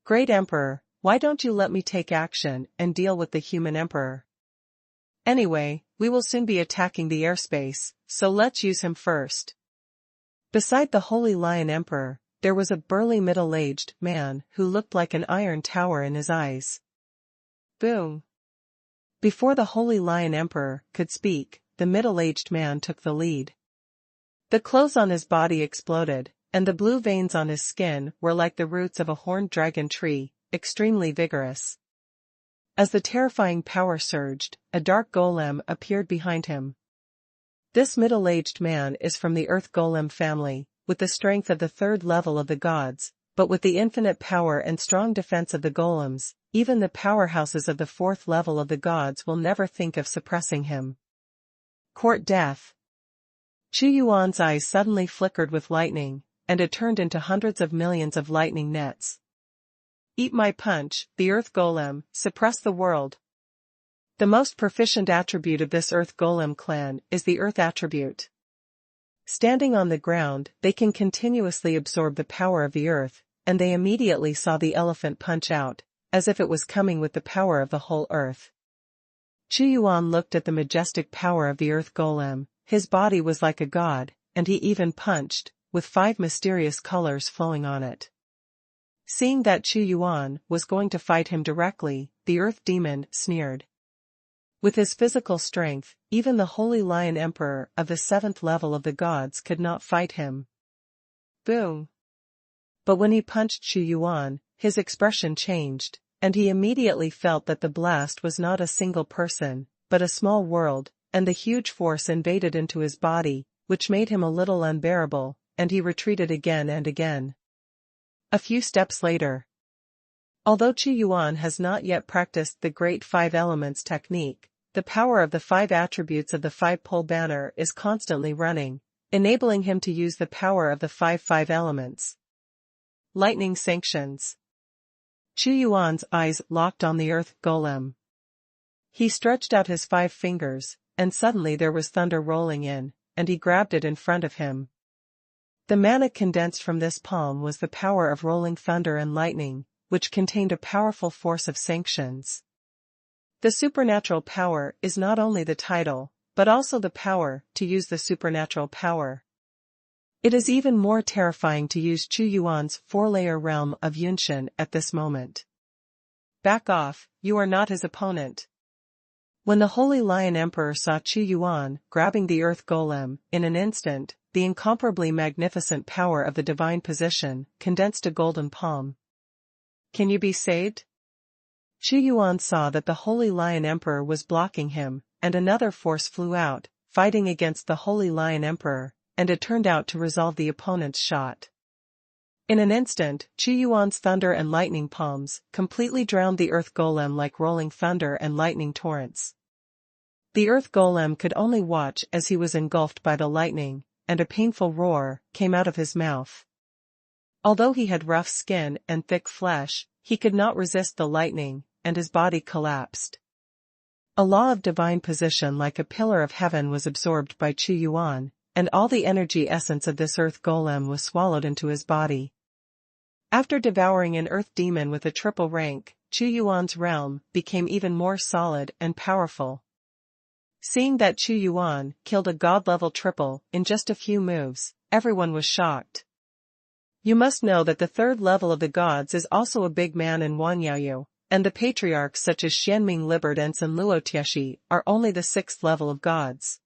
Speaker 1: "Great Emperor, why don't you let me take action and deal with the human emperor? Anyway, we will soon be attacking the airspace, so let's use him first." Beside the Holy Lion Emperor, there was a burly middle-aged man who looked like an iron tower in his eyes. Boom! Before the Holy Lion Emperor could speak, the middle-aged man took the lead. The clothes on his body exploded, and the blue veins on his skin were like the roots of a horned dragon tree, extremely vigorous. As the terrifying power surged, a dark golem appeared behind him. This middle-aged man is from the Earth Golem family, with the strength of the 3rd level of the gods, but with the infinite power and strong defense of the golems, even the powerhouses of the 4th level of the gods will never think of suppressing him. Court death. Xuanhuan's eyes suddenly flickered with lightning, and it turned into hundreds of millions of lightning nets. "Eat my punch, the Earth Golem, suppress the world." The most proficient attribute of this Earth Golem clan is the Earth attribute. Standing on the ground, they can continuously absorb the power of the earth, and they immediately saw the elephant punch out, as if it was coming with the power of the whole earth. Xuanhuan looked at the majestic power of the earth golem. His body was like a god, and he even punched, with 5 mysterious colors flowing on it. Seeing that Xuanhuan was going to fight him directly, the earth demon sneered. With his physical strength, even the Holy Lion Emperor of the 7th level of the gods could not fight him. Boom! But when he punched Xuanhuan, his expression changed, and he immediately felt that the blast was not a single person, but a small world, and the huge force invaded into his body, which made him a little unbearable, and he retreated again and again. A few steps later. Although Xuanhuan has not yet practiced the Great 5 Elements technique, the power of the 5 attributes of the 5-pole banner is constantly running, enabling him to use the power of the 5 elements. Lightning sanctions. Xuanhuan's eyes locked on the earth golem. He stretched out his 5 fingers, and suddenly there was thunder rolling in, and he grabbed it in front of him. The mana condensed from this palm was the power of rolling thunder and lightning, which contained a powerful force of sanctions. The supernatural power is not only the title, but also the power to use the supernatural power. It is even more terrifying to use Xuanhuan's 4-layer realm of Yunshin at this moment. Back off, you are not his opponent. When the Holy Lion Emperor saw Xuanhuan grabbing the earth golem, in an instant, the incomparably magnificent power of the divine position condensed a golden palm. Can you be saved? Xuanhuan saw that the Holy Lion Emperor was blocking him, and another force flew out, fighting against the Holy Lion Emperor, and it turned out to resolve the opponent's shot. In an instant, Xuanhuan's thunder and lightning palms completely drowned the earth golem like rolling thunder and lightning torrents. The earth golem could only watch as he was engulfed by the lightning, and a painful roar came out of his mouth. Although he had rough skin and thick flesh, he could not resist the lightning, and his body collapsed. A law of divine position like a pillar of heaven was absorbed by Xuanhuan, and all the energy essence of this earth golem was swallowed into his body. After devouring an earth demon with a triple rank, Xuanhuan's realm became even more solid and powerful. Seeing that Xuanhuan killed a god-level triple in just a few moves, everyone was shocked. You must know that the 3rd level of the gods is also a big man in Wanyaoyu, and the patriarchs such as Xianming Liberdence and Luotieshi are only the 6th level of gods.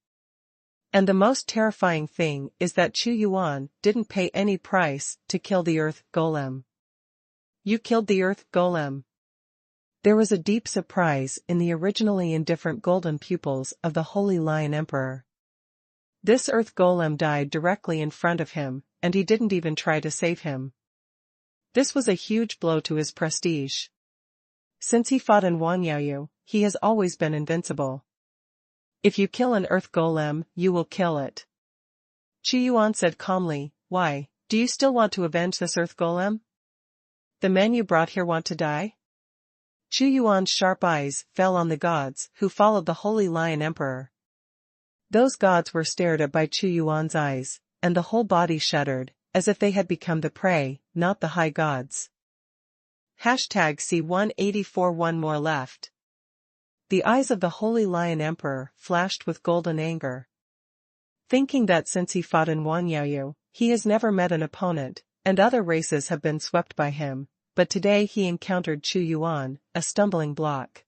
Speaker 1: And the most terrifying thing is that Xuanhuan didn't pay any price to kill the earth golem. You killed the earth golem. There was a deep surprise in the originally indifferent golden pupils of the Holy Lion Emperor. This earth golem died directly in front of him, and he didn't even try to save him. This was a huge blow to his prestige. Since he fought in Wanyaoyu, he has always been invincible. If you kill an earth golem, you will kill it. Xuanhuan said calmly, why, do you still want to avenge this earth golem? The men you brought here want to die? Xuanhuan's sharp eyes fell on the gods who followed the Holy Lion Emperor. Those gods were stared at by Xuanhuan's eyes, and the whole body shuddered, as if they had become the prey, not the high gods. #C184 One more left. The eyes of the Holy Lion Emperor flashed with golden anger. Thinking that since he fought in Wanyaoyu, he has never met an opponent, and other races have been swept by him, but today he encountered Xuanhuan, a stumbling block.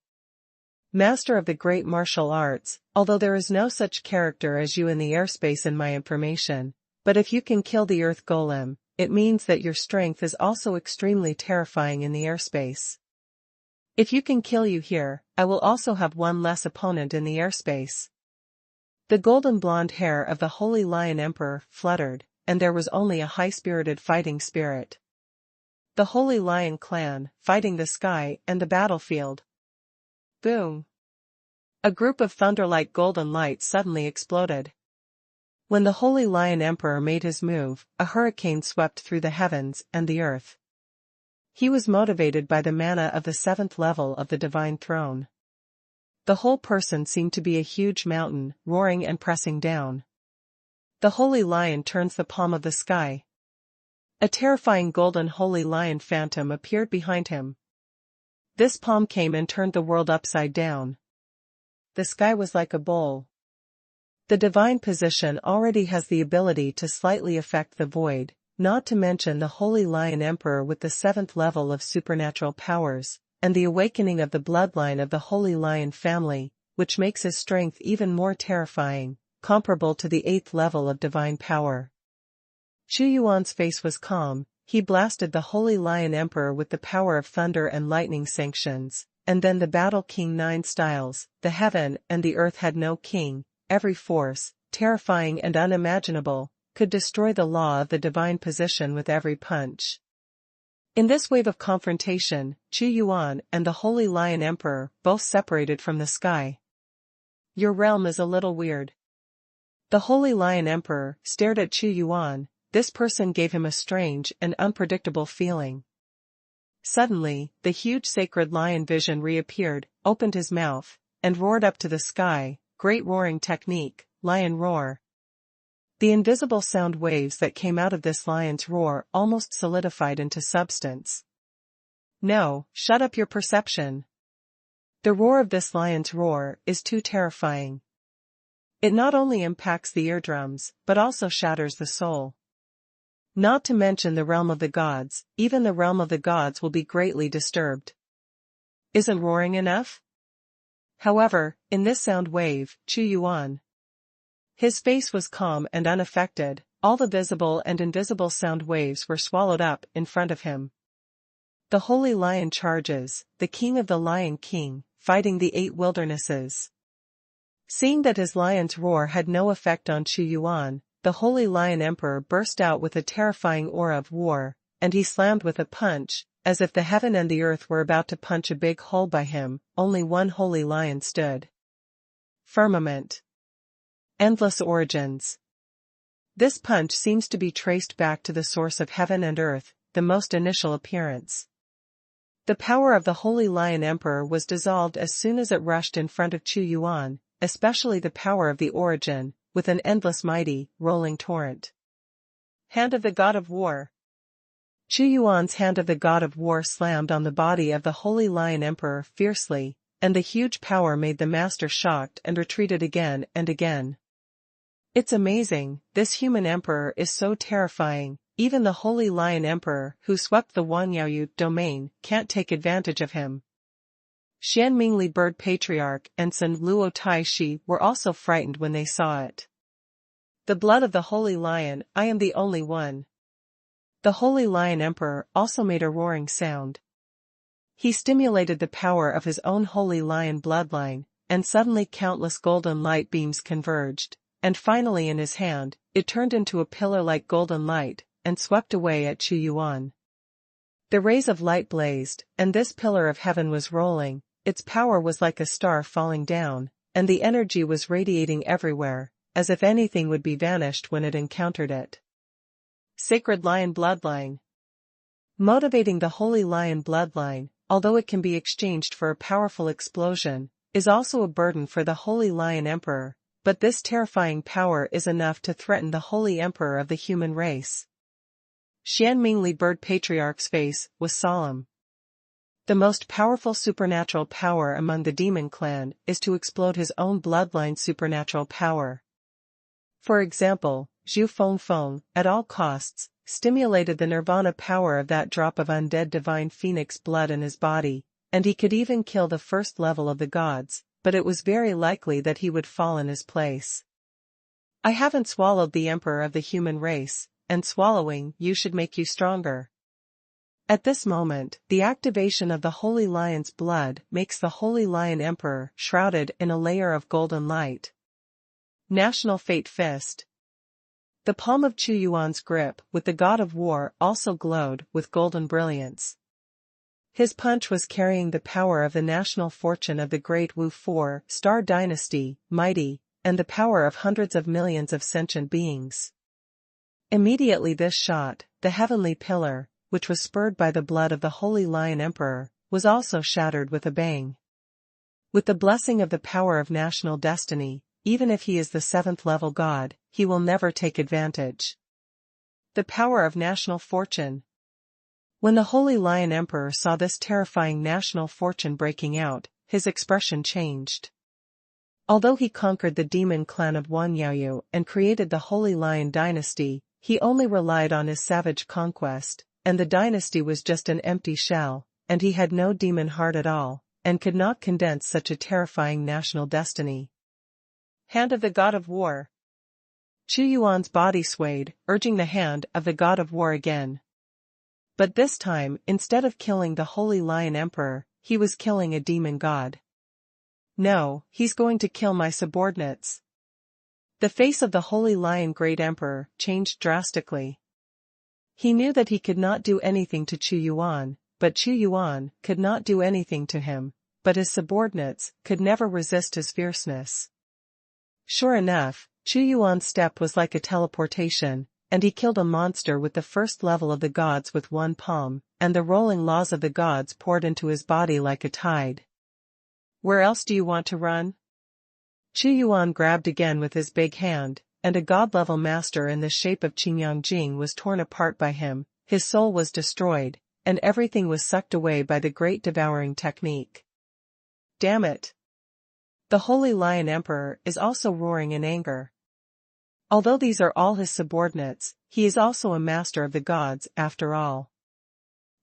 Speaker 1: Master of the great martial arts, although there is no such character as you in the airspace in my information, but if you can kill the earth golem, it means that your strength is also extremely terrifying in the airspace. If you can kill you here, I will also have one less opponent in the airspace. The golden blonde hair of the Holy Lion Emperor fluttered, and there was only a high-spirited fighting spirit. The Holy Lion clan, fighting the sky and the battlefield. Boom! A group of thunder-like golden lights suddenly exploded. When the Holy Lion Emperor made his move, a hurricane swept through the heavens and the earth. He was motivated by the mana of the 7th level of the Divine Throne. The whole person seemed to be a huge mountain, roaring and pressing down. The Holy Lion turns the palm of the sky. A terrifying golden Holy Lion phantom appeared behind him. This palm came and turned the world upside down. The sky was like a bowl. The divine position already has the ability to slightly affect the void, not to mention the Holy Lion Emperor with the 7th level of supernatural powers, and the awakening of the bloodline of the Holy Lion family, which makes his strength even more terrifying, comparable to the 8th level of divine power. Xuanhuan's face was calm. He blasted the Holy Lion Emperor with the power of thunder and lightning sanctions, and then the Battle King 9 styles. The heaven and the earth had no king. Every force, terrifying and unimaginable, could destroy the law of the divine position with every punch. In this wave of confrontation, Xuanhuan and the Holy Lion Emperor both separated from the sky. Your realm is a little weird. The Holy Lion Emperor stared at Xuanhuan. This person gave him a strange and unpredictable feeling. Suddenly, the huge sacred lion vision reappeared, opened his mouth, and roared up to the sky. Great roaring technique, lion roar. The invisible sound waves that came out of this lion's roar almost solidified into substance. No, shut up your perception. The roar of this lion's roar is too terrifying. It not only impacts the eardrums, but also shatters the soul. Not to mention the realm of the gods, even the realm of the gods will be greatly disturbed. Isn't roaring enough? However, in this sound wave, Xuanhuan. His face was calm and unaffected. All the visible and invisible sound waves were swallowed up in front of him. The Holy Lion charges, the King of the Lion King, fighting the 8 wildernesses. Seeing that his lion's roar had no effect on Xuanhuan, the Holy Lion Emperor burst out with a terrifying aura of war, and he slammed with a punch, as if the heaven and the earth were about to punch a big hole by him. Only one holy lion stood. Firmament. Endless origins. This punch seems to be traced back to the source of heaven and earth, the most initial appearance. The power of the Holy Lion Emperor was dissolved as soon as it rushed in front of Xuanhuan, especially the power of the origin, with an endless mighty, rolling torrent. Hand of the God of War. Xuanhuan's hand of the God of War slammed on the body of the Holy Lion Emperor fiercely, and the huge power made the master shocked and retreated again and again. It's amazing, this human emperor is so terrifying. Even the Holy Lion Emperor, who swept the Wanyaoyu domain, can't take advantage of him. Xianmingli Bird Patriarch and Sun Luo Tai Shi were also frightened when they saw it. The blood of the Holy Lion, I am the only one. The Holy Lion Emperor also made a roaring sound. He stimulated the power of his own Holy Lion bloodline, and suddenly countless golden light beams converged, and finally in his hand, it turned into a pillar like golden light, and swept away at Xuanhuan. The rays of light blazed, and this pillar of heaven was rolling. Its power was like a star falling down, and the energy was radiating everywhere, as if anything would be vanished when it encountered it. Sacred Lion Bloodline. Motivating the Holy Lion bloodline, although it can be exchanged for a powerful explosion, is also a burden for the Holy Lion Emperor, but this terrifying power is enough to threaten the Holy Emperor of the human race. Xianmingli Bird Patriarch's face was solemn. The most powerful supernatural power among the demon clan is to explode his own bloodline supernatural power. For example, Zhu Fengfeng, at all costs, stimulated the nirvana power of that drop of undead divine phoenix blood in his body, and he could even kill the first level of the gods, but it was very likely that he would fall in his place. I haven't swallowed the emperor of the human race, and swallowing you should make you stronger. At this moment, the activation of the Holy Lion's blood makes the Holy Lion Emperor shrouded in a layer of golden light. National Fate Fist. The palm of Xuanhuan's grip with the God of War also glowed with golden brilliance. His punch was carrying the power of the national fortune of the great Wu 4-star dynasty, mighty, and the power of hundreds of millions of sentient beings. Immediately this shot, the heavenly pillar, which was spurred by the blood of the Holy Lion Emperor, was also shattered with a bang. With the blessing of the power of national destiny, even if he is the 7th level god, he will never take advantage. The power of national fortune. When the Holy Lion Emperor saw this terrifying national fortune breaking out, his expression changed. Although he conquered the demon clan of Wanyaoyu and created the Holy Lion dynasty, he only relied on his savage conquest, and the dynasty was just an empty shell, and he had no demon heart at all, and could not condense such a terrifying national destiny. Hand of the God of War. Chu Yuan's body swayed, urging the hand of the God of War again. But this time, instead of killing the Holy Lion Emperor, he was killing a demon god. No, he's going to kill my subordinates. The face of the Holy Lion Great Emperor changed drastically. He knew that he could not do anything to Chu Yuan, but Chu Yuan could not do anything to him, but his subordinates could never resist his fierceness. Sure enough, Chu Yuan's step was like a teleportation, and he killed a monster with the first level of the gods with one palm, and the rolling laws of the gods poured into his body like a tide. Where else do you want to run? Chu Yuan grabbed again with his big hand, and a god-level master in the shape of Qingyang was torn apart by him, his soul was destroyed, and everything was sucked away by the great devouring technique. Damn it! The Holy Lion Emperor is also roaring in anger. Although these are all his subordinates, he is also a master of the gods after all.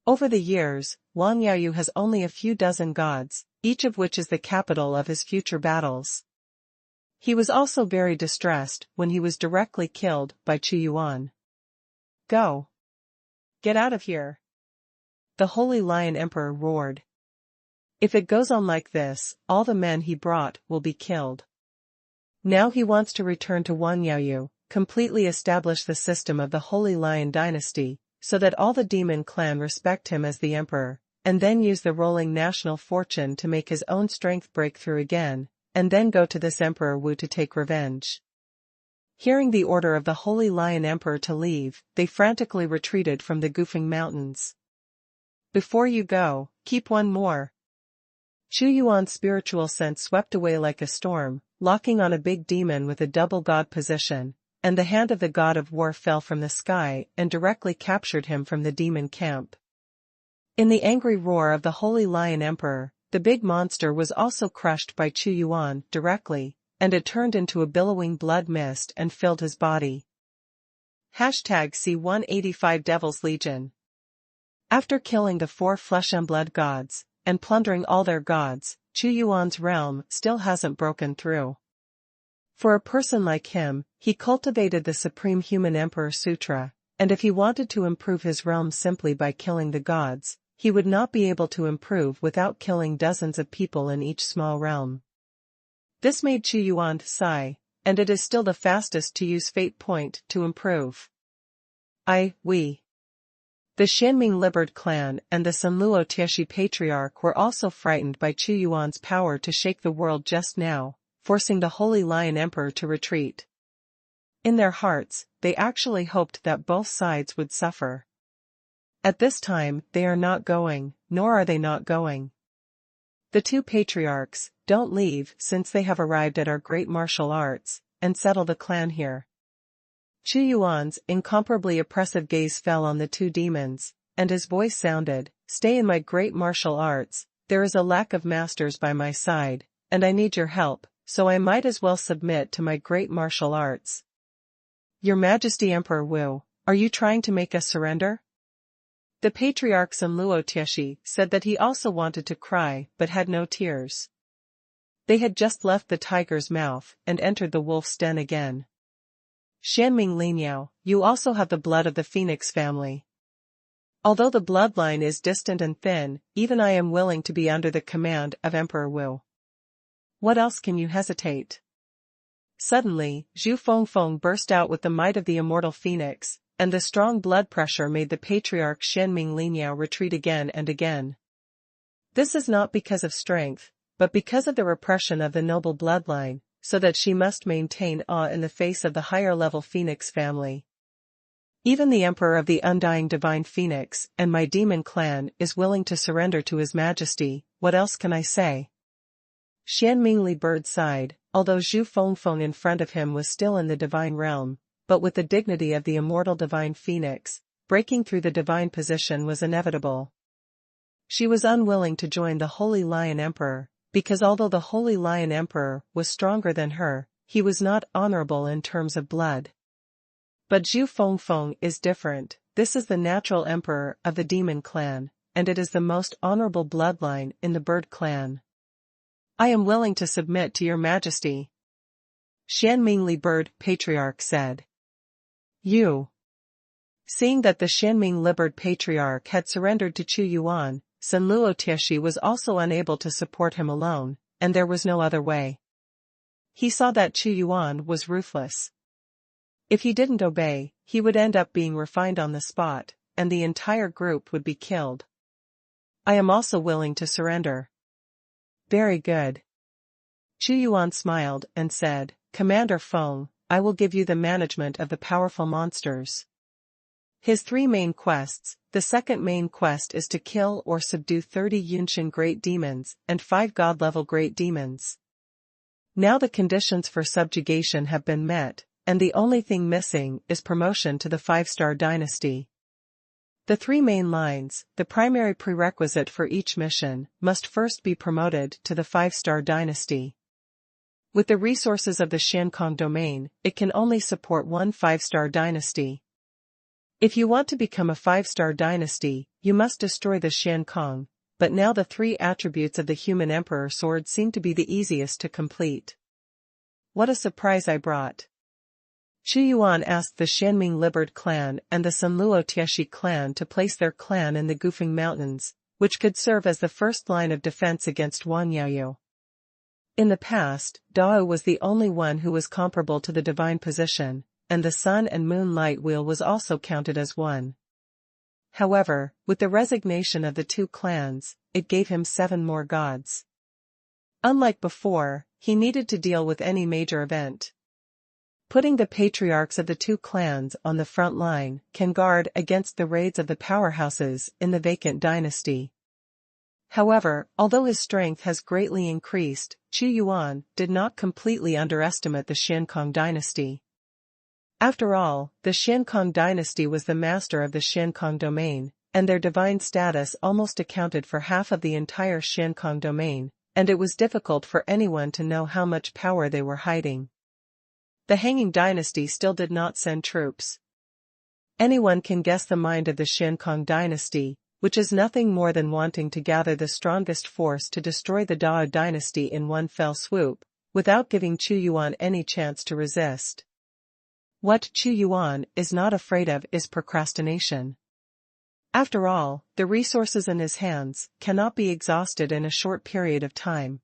Speaker 1: Over the years, Wanyaoyu has only a few dozen gods, each of which is the capital of his future battles. He was also very distressed when he was directly killed by Chu Yuan. Go! Get out of here! The Holy Lion Emperor roared. If it goes on like this, all the men he brought will be killed. Now he wants to return to Wanyaoyu, completely establish the system of the Holy Lion dynasty, so that all the demon clan respect him as the emperor, and then use the rolling national fortune to make his own strength break through again, and then go to this Emperor Wu to take revenge. Hearing the order of the Holy Lion Emperor to leave, they frantically retreated from the Gufeng Mountains. Before you go, keep one more. Chu Yuan's spiritual sense swept away like a storm, locking on a big demon with a double god position, and the hand of the God of War fell from the sky and directly captured him from the demon camp. In the angry roar of the Holy Lion Emperor, the big monster was also crushed by Chu Yuan directly, and it turned into a billowing blood mist and filled his body. #C185 Devil's Legion. After killing the 4 flesh and blood gods, and plundering all their gods, Chu Yuan's realm still hasn't broken through. For a person like him, he cultivated the Supreme Human Emperor Sutra, and if he wanted to improve his realm simply by killing the gods, he would not be able to improve without killing dozens of people in each small realm. This made Chu Yuan sigh, and it is still the fastest to use Fate Point to improve. We. The Xianming Liberd clan and the Sanluo Tieshi Patriarch were also frightened by Chu Yuan's power to shake the world just now, forcing the Holy Lion Emperor to retreat. In their hearts, they actually hoped that both sides would suffer. At this time, they are not going, nor are they not going. The 2 patriarchs don't leave since they have arrived at our great martial arts, and settle the clan here. Chu Yuan's incomparably oppressive gaze fell on the 2 demons, and his voice sounded, "Stay in my great martial arts, there is a lack of masters by my side, and I need your help, so I might as well submit to my great martial arts." Your Majesty Emperor Wu, are you trying to make us surrender? The Patriarch Sanluo Tieshi said that he also wanted to cry but had no tears. They had just left the tiger's mouth and entered the wolf's den again. Xianming Linyao, you also have the blood of the Phoenix family. Although the bloodline is distant and thin, even I am willing to be under the command of Emperor Wu. What else can you hesitate? Suddenly, Zhu Fengfeng burst out with the might of the immortal phoenix, and the strong blood pressure made the Patriarch Xianming Linyao retreat again and again. This is not because of strength, but because of the repression of the noble bloodline, so that she must maintain awe in the face of the higher-level Phoenix family. Even the Emperor of the Undying Divine Phoenix and my demon clan is willing to surrender to His Majesty, what else can I say? Xianming Li Bird sighed, although Zhu Fengfeng in front of him was still in the divine realm, but with the dignity of the immortal divine phoenix, breaking through the divine position was inevitable. She was unwilling to join the Holy Lion Emperor, because although the Holy Lion Emperor was stronger than her, he was not honorable in terms of blood. But Zhu Fengfeng is different. This is the natural emperor of the demon clan, and it is the most honorable bloodline in the bird clan. I am willing to submit to your majesty, Xianmingli bird patriarch said. You. Seeing that the Xianmingli bird patriarch had surrendered to Chu Yuan, Sun Luo Tieshi was also unable to support him alone, and there was no other way. He saw that Chu Yuan was ruthless. If he didn't obey, he would end up being refined on the spot, and the entire group would be killed. I am also willing to surrender. Very good. Chu Yuan smiled and said, Commander Feng, I will give you the management of the powerful monsters. His 3 main quests. The second main quest is to kill or subdue 30 Yunshin great demons and 5 god-level great demons. Now the conditions for subjugation have been met, and the only thing missing is promotion to the 5-star dynasty. The 3 main lines, the primary prerequisite for each mission, must first be promoted to the 5-star dynasty. With the resources of the Xiankong domain, it can only support one 5-star dynasty. If you want to become a 5-star dynasty, you must destroy the Xiankong, but now the 3 attributes of the human emperor sword seem to be the easiest to complete. What a surprise I brought. Chu Yuan asked the Xianming Liberd clan and the Sunluo Tieshi clan to place their clan in the Gufeng Mountains, which could serve as the first line of defense against Wan Yaoyu. In the past, Dao was the only one who was comparable to the divine position, and the sun and moon light wheel was also counted as one. However, with the resignation of the 2 clans, it gave him 7 more gods. Unlike before, he needed to deal with any major event. Putting the patriarchs of the 2 clans on the front line can guard against the raids of the powerhouses in the vacant dynasty. However, although his strength has greatly increased, Chu Yuan did not completely underestimate the Xiankong dynasty. After all, the Xiankong dynasty was the master of the Xiankong domain, and their divine status almost accounted for half of the entire Xiankong domain, and it was difficult for anyone to know how much power they were hiding. The Hanging dynasty still did not send troops. Anyone can guess the mind of the Xiankong dynasty, which is nothing more than wanting to gather the strongest force to destroy the Dao dynasty in one fell swoop, without giving Chu Yuan any chance to resist. What Chu Yuan is not afraid of is procrastination. After all, the resources in his hands cannot be exhausted in a short period of time.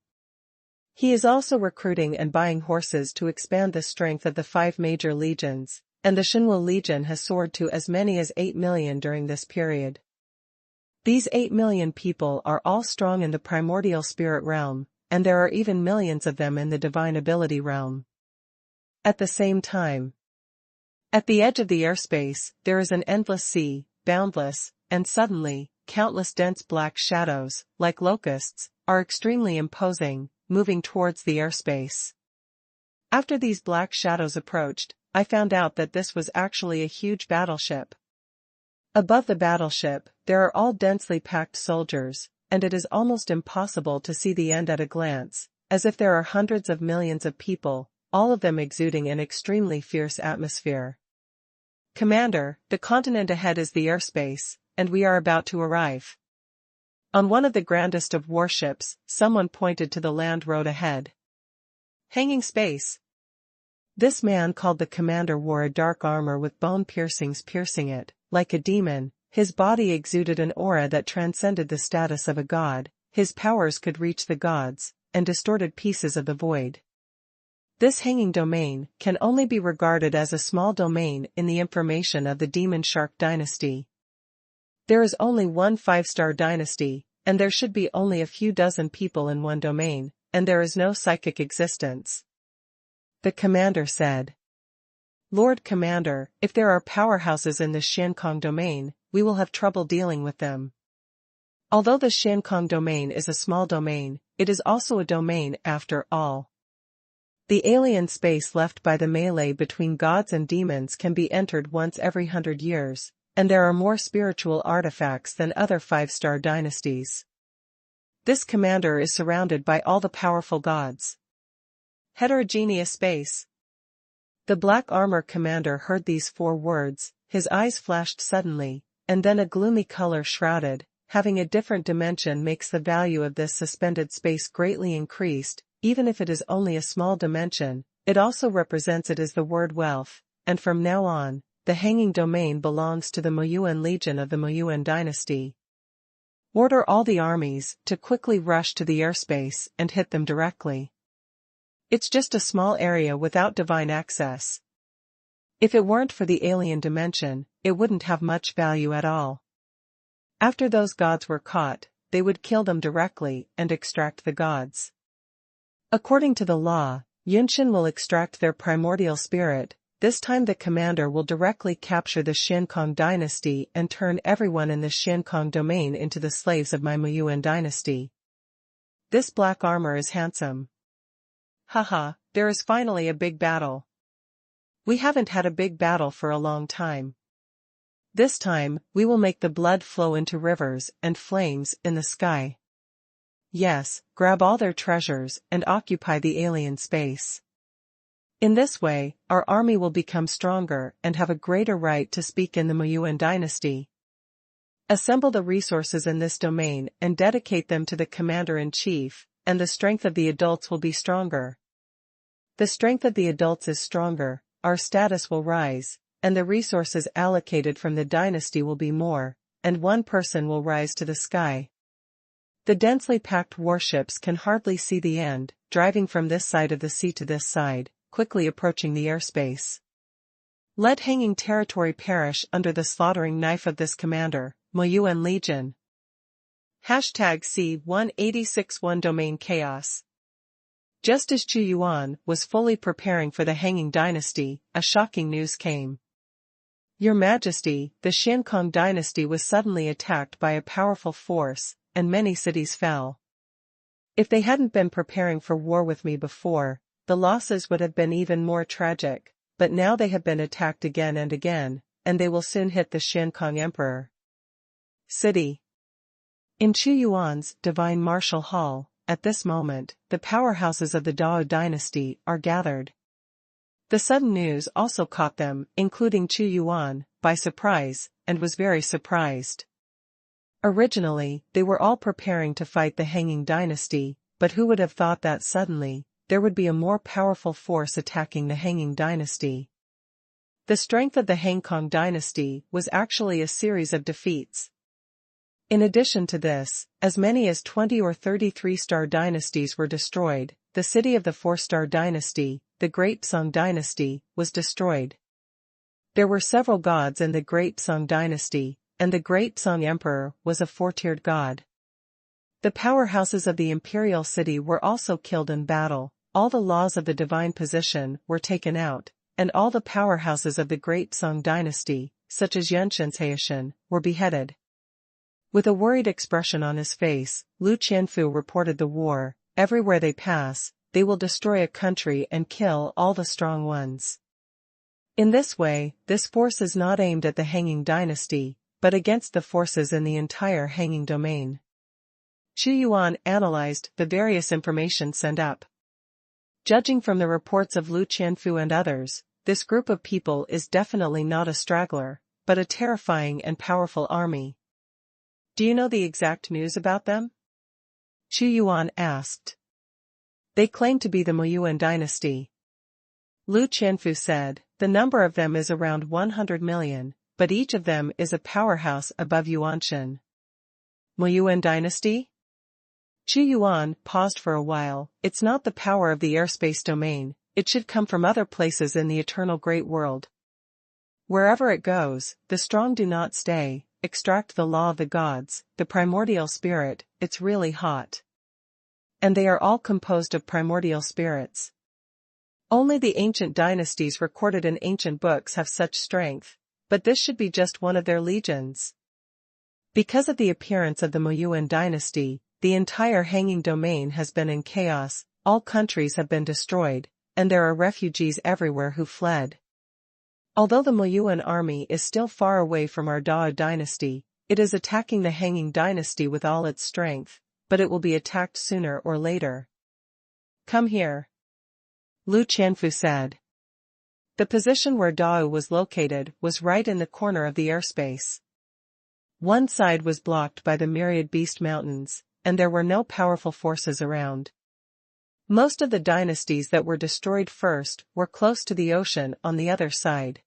Speaker 1: He is also recruiting and buying horses to expand the strength of the 5 major legions, and the Xinwu Legion has soared to as many as 8 million during this period. These 8 million people are all strong in the primordial spirit realm, and there are even millions of them in the divine ability realm. At the same time, at the edge of the airspace, there is an endless sea, boundless, and suddenly, countless dense black shadows, like locusts, are extremely imposing, moving towards the airspace. After these black shadows approached, I found out that this was actually a huge battleship. Above the battleship, there are all densely packed soldiers, and it is almost impossible to see the end at a glance, as if there are hundreds of millions of people, all of them exuding an extremely fierce atmosphere. Commander, the continent ahead is the airspace, and we are about to arrive. On one of the grandest of warships, someone pointed to the land road ahead. Hanging space. This man called the commander wore a dark armor with bone piercings piercing it, like a demon. His body exuded an aura that transcended the status of a god, his powers could reach the gods, and distorted pieces of the void. This hanging domain can only be regarded as a small domain in the information of the Demon Shark dynasty. There is only one 5-star dynasty, and there should be only a few dozen people in one domain, and there is no psychic existence. The commander said. Lord Commander, if there are powerhouses in the Xiankong domain, we will have trouble dealing with them. Although the Xiankong domain is a small domain, it is also a domain after all. The alien space left by the melee between gods and demons can be entered once every 100 years, and there are more spiritual artifacts than other 5-star dynasties. This commander is surrounded by all the powerful gods. Heterogeneous space. The black armor commander heard these 4 words, his eyes flashed suddenly, and then a gloomy color shrouded. Having a different dimension makes the value of this suspended space greatly increased, even if it is only a small dimension. It also represents it as the word wealth, and from now on, the hanging domain belongs to the Moyuan Legion of the Moyuan dynasty. Order all the armies to quickly rush to the airspace and hit them directly. It's just a small area without divine access. If it weren't for the alien dimension, it wouldn't have much value at all. After those gods were caught, they would kill them directly and extract the gods. According to the law, Yunshin will extract their primordial spirit. This time the commander will directly capture the Xiankong dynasty and turn everyone in the Xiankong domain into the slaves of my Moyuan dynasty. This black armor is handsome. Haha, there is finally a big battle. We haven't had a big battle for a long time. This time, we will make the blood flow into rivers and flames in the sky. Yes, grab all their treasures and occupy the alien space. In this way, our army will become stronger and have a greater right to speak in the Moyuan dynasty. Assemble the resources in this domain and dedicate them to the commander-in-chief, and the strength of the adults will be stronger. The strength of the adults is stronger, our status will rise, and the resources allocated from the dynasty will be more, and one person will rise to the sky. The densely packed warships can hardly see the end, driving from this side of the sea to this side, quickly approaching the airspace. Let hanging territory perish under the slaughtering knife of this commander, Moyuan Legion. #C1861 Domain Chaos. Just as Xuanhuan was fully preparing for the hanging dynasty, a shocking news came. Your Majesty, the Xiankong dynasty was suddenly attacked by a powerful force, and many cities fell. If they hadn't been preparing for war with me before, the losses would have been even more tragic, but now they have been attacked again and again, and they will soon hit the Xiankong Emperor. City. In Xuanhuan's divine martial hall, at this moment, the powerhouses of the Dao dynasty are gathered. The sudden news also caught them, including Xuanhuan, by surprise, and was very surprised. Originally, they were all preparing to fight the hanging dynasty, but who would have thought that suddenly, there would be a more powerful force attacking the hanging dynasty? The strength of the Hangkong dynasty was actually a series of defeats. In addition to this, as many as 20 or 33-star dynasties were destroyed. The city of the 4-star dynasty, the Great Song dynasty, was destroyed. There were several gods in the Great Song dynasty, and the Great Song Emperor was a 4-tiered god. The powerhouses of the Imperial city were also killed in battle, all the laws of the divine position were taken out, and all the powerhouses of the Great Song dynasty, such as Yunshin, were beheaded. With a worried expression on his face, Lu Qianfu reported the war. Everywhere they pass, they will destroy a country and kill all the strong ones. In this way, this force is not aimed at the hanging dynasty, but against the forces in the entire hanging domain. Xuanhuan analyzed the various information sent up. Judging from the reports of Lu Qianfu and others, this group of people is definitely not a straggler, but a terrifying and powerful army. Do you know the exact news about them? Xuanhuan asked. They claim to be the Moyuan dynasty. Lu Qianfu said, the number of them is around 100 million, but each of them is a powerhouse above Yuanshan. Moyuan dynasty? Xuanhuan paused for a while. It's not the power of the airspace domain, it should come from other places in the eternal great world. Wherever it goes, the strong do not stay. Extract the law of the gods, the primordial spirit, it's really hot. And they are all composed of primordial spirits. Only the ancient dynasties recorded in ancient books have such strength, but this should be just one of their legions. Because of the appearance of the Moyuan dynasty, the entire hanging domain has been in chaos, all countries have been destroyed, and there are refugees everywhere who fled. Although the Moyuan army is still far away from our Dao dynasty, it is attacking the Hanging dynasty with all its strength, but it will be attacked sooner or later. Come here, Lu Qianfu said. The position where Dao was located was right in the corner of the airspace. One side was blocked by the myriad beast mountains, and there were no powerful forces around. Most of the dynasties that were destroyed first were close to the ocean on the other side.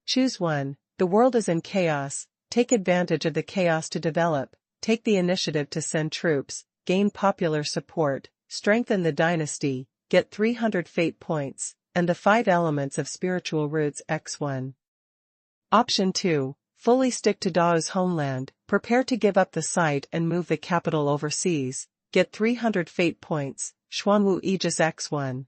Speaker 1: Choose one. The world is in chaos. Take advantage of the chaos to develop, take the initiative to send troops, gain popular support, strengthen the dynasty, get 300 fate points, and the 5 elements of spiritual roots x1. Option 2. Fully stick to Dao's homeland, prepare to give up the site and move the capital overseas, get 300 fate points, Xuanhuan Aegis x1.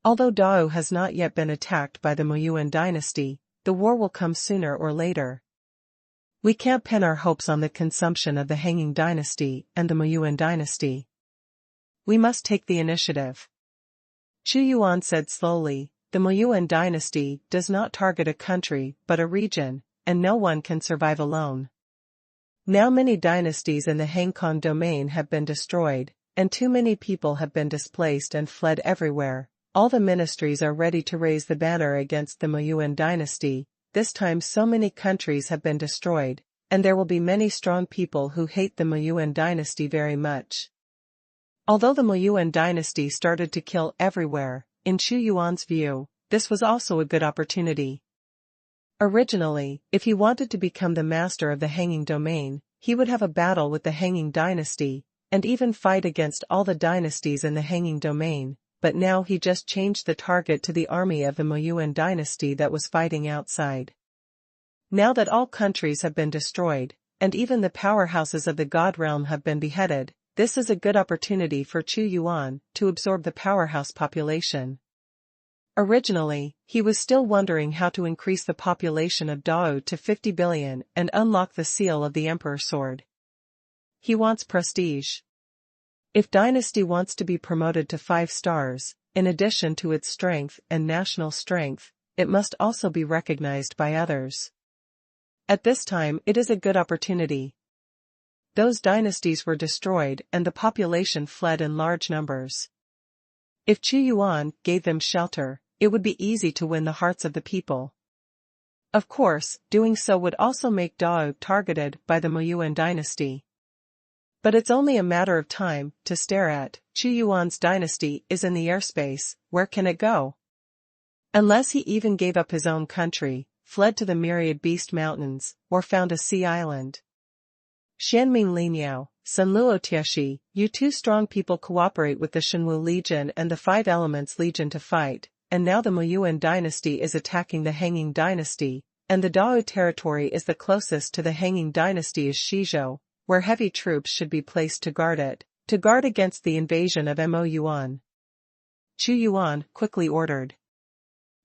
Speaker 1: Although Dao has not yet been attacked by the Moyuan dynasty, the war will come sooner or later. We can't pin our hopes on the consumption of the Hanging dynasty and the Moyuan dynasty. We must take the initiative. Xuanhuan said slowly, the Moyuan dynasty does not target a country but a region, and no one can survive alone. Now many dynasties in the Hangkong domain have been destroyed, and too many people have been displaced and fled everywhere. All the ministries are ready to raise the banner against the Moyuan dynasty. This time so many countries have been destroyed, and there will be many strong people who hate the Moyuan dynasty very much. Although the Moyuan dynasty started to kill everywhere, in Xuanhuan's view, this was also a good opportunity. Originally, if he wanted to become the master of the Hanging domain, he would have a battle with the Hanging dynasty, and even fight against all the dynasties in the Hanging domain, but now he just changed the target to the army of the Moyuan dynasty that was fighting outside. Now that all countries have been destroyed, and even the powerhouses of the God realm have been beheaded, this is a good opportunity for Xuanhuan to absorb the powerhouse population. Originally, he was still wondering how to increase the population of Dao to 50 billion and unlock the seal of the Emperor Sword. He wants prestige. If dynasty wants to be promoted to 5 stars, in addition to its strength and national strength, it must also be recognized by others. At this time it is a good opportunity. Those dynasties were destroyed and the population fled in large numbers. If Xuanhuan gave them shelter, it would be easy to win the hearts of the people. Of course, doing so would also make Dao targeted by the Moyuan dynasty. But it's only a matter of time to stare at. Xuanhuan's dynasty is in the airspace, where can it go? Unless he even gave up his own country, fled to the myriad beast mountains, or found a sea island. Xianming Linyao, Sunluo Tiashi, you 2 strong people cooperate with the Shenwu Legion and the 5 Elements Legion to fight, and now the Moyuan dynasty is attacking the Hanging dynasty, and the Dao territory is the closest to the Hanging dynasty is Shizhou, where heavy troops should be placed to guard it, to guard against the invasion of Moyuan. Xuanhuan quickly ordered.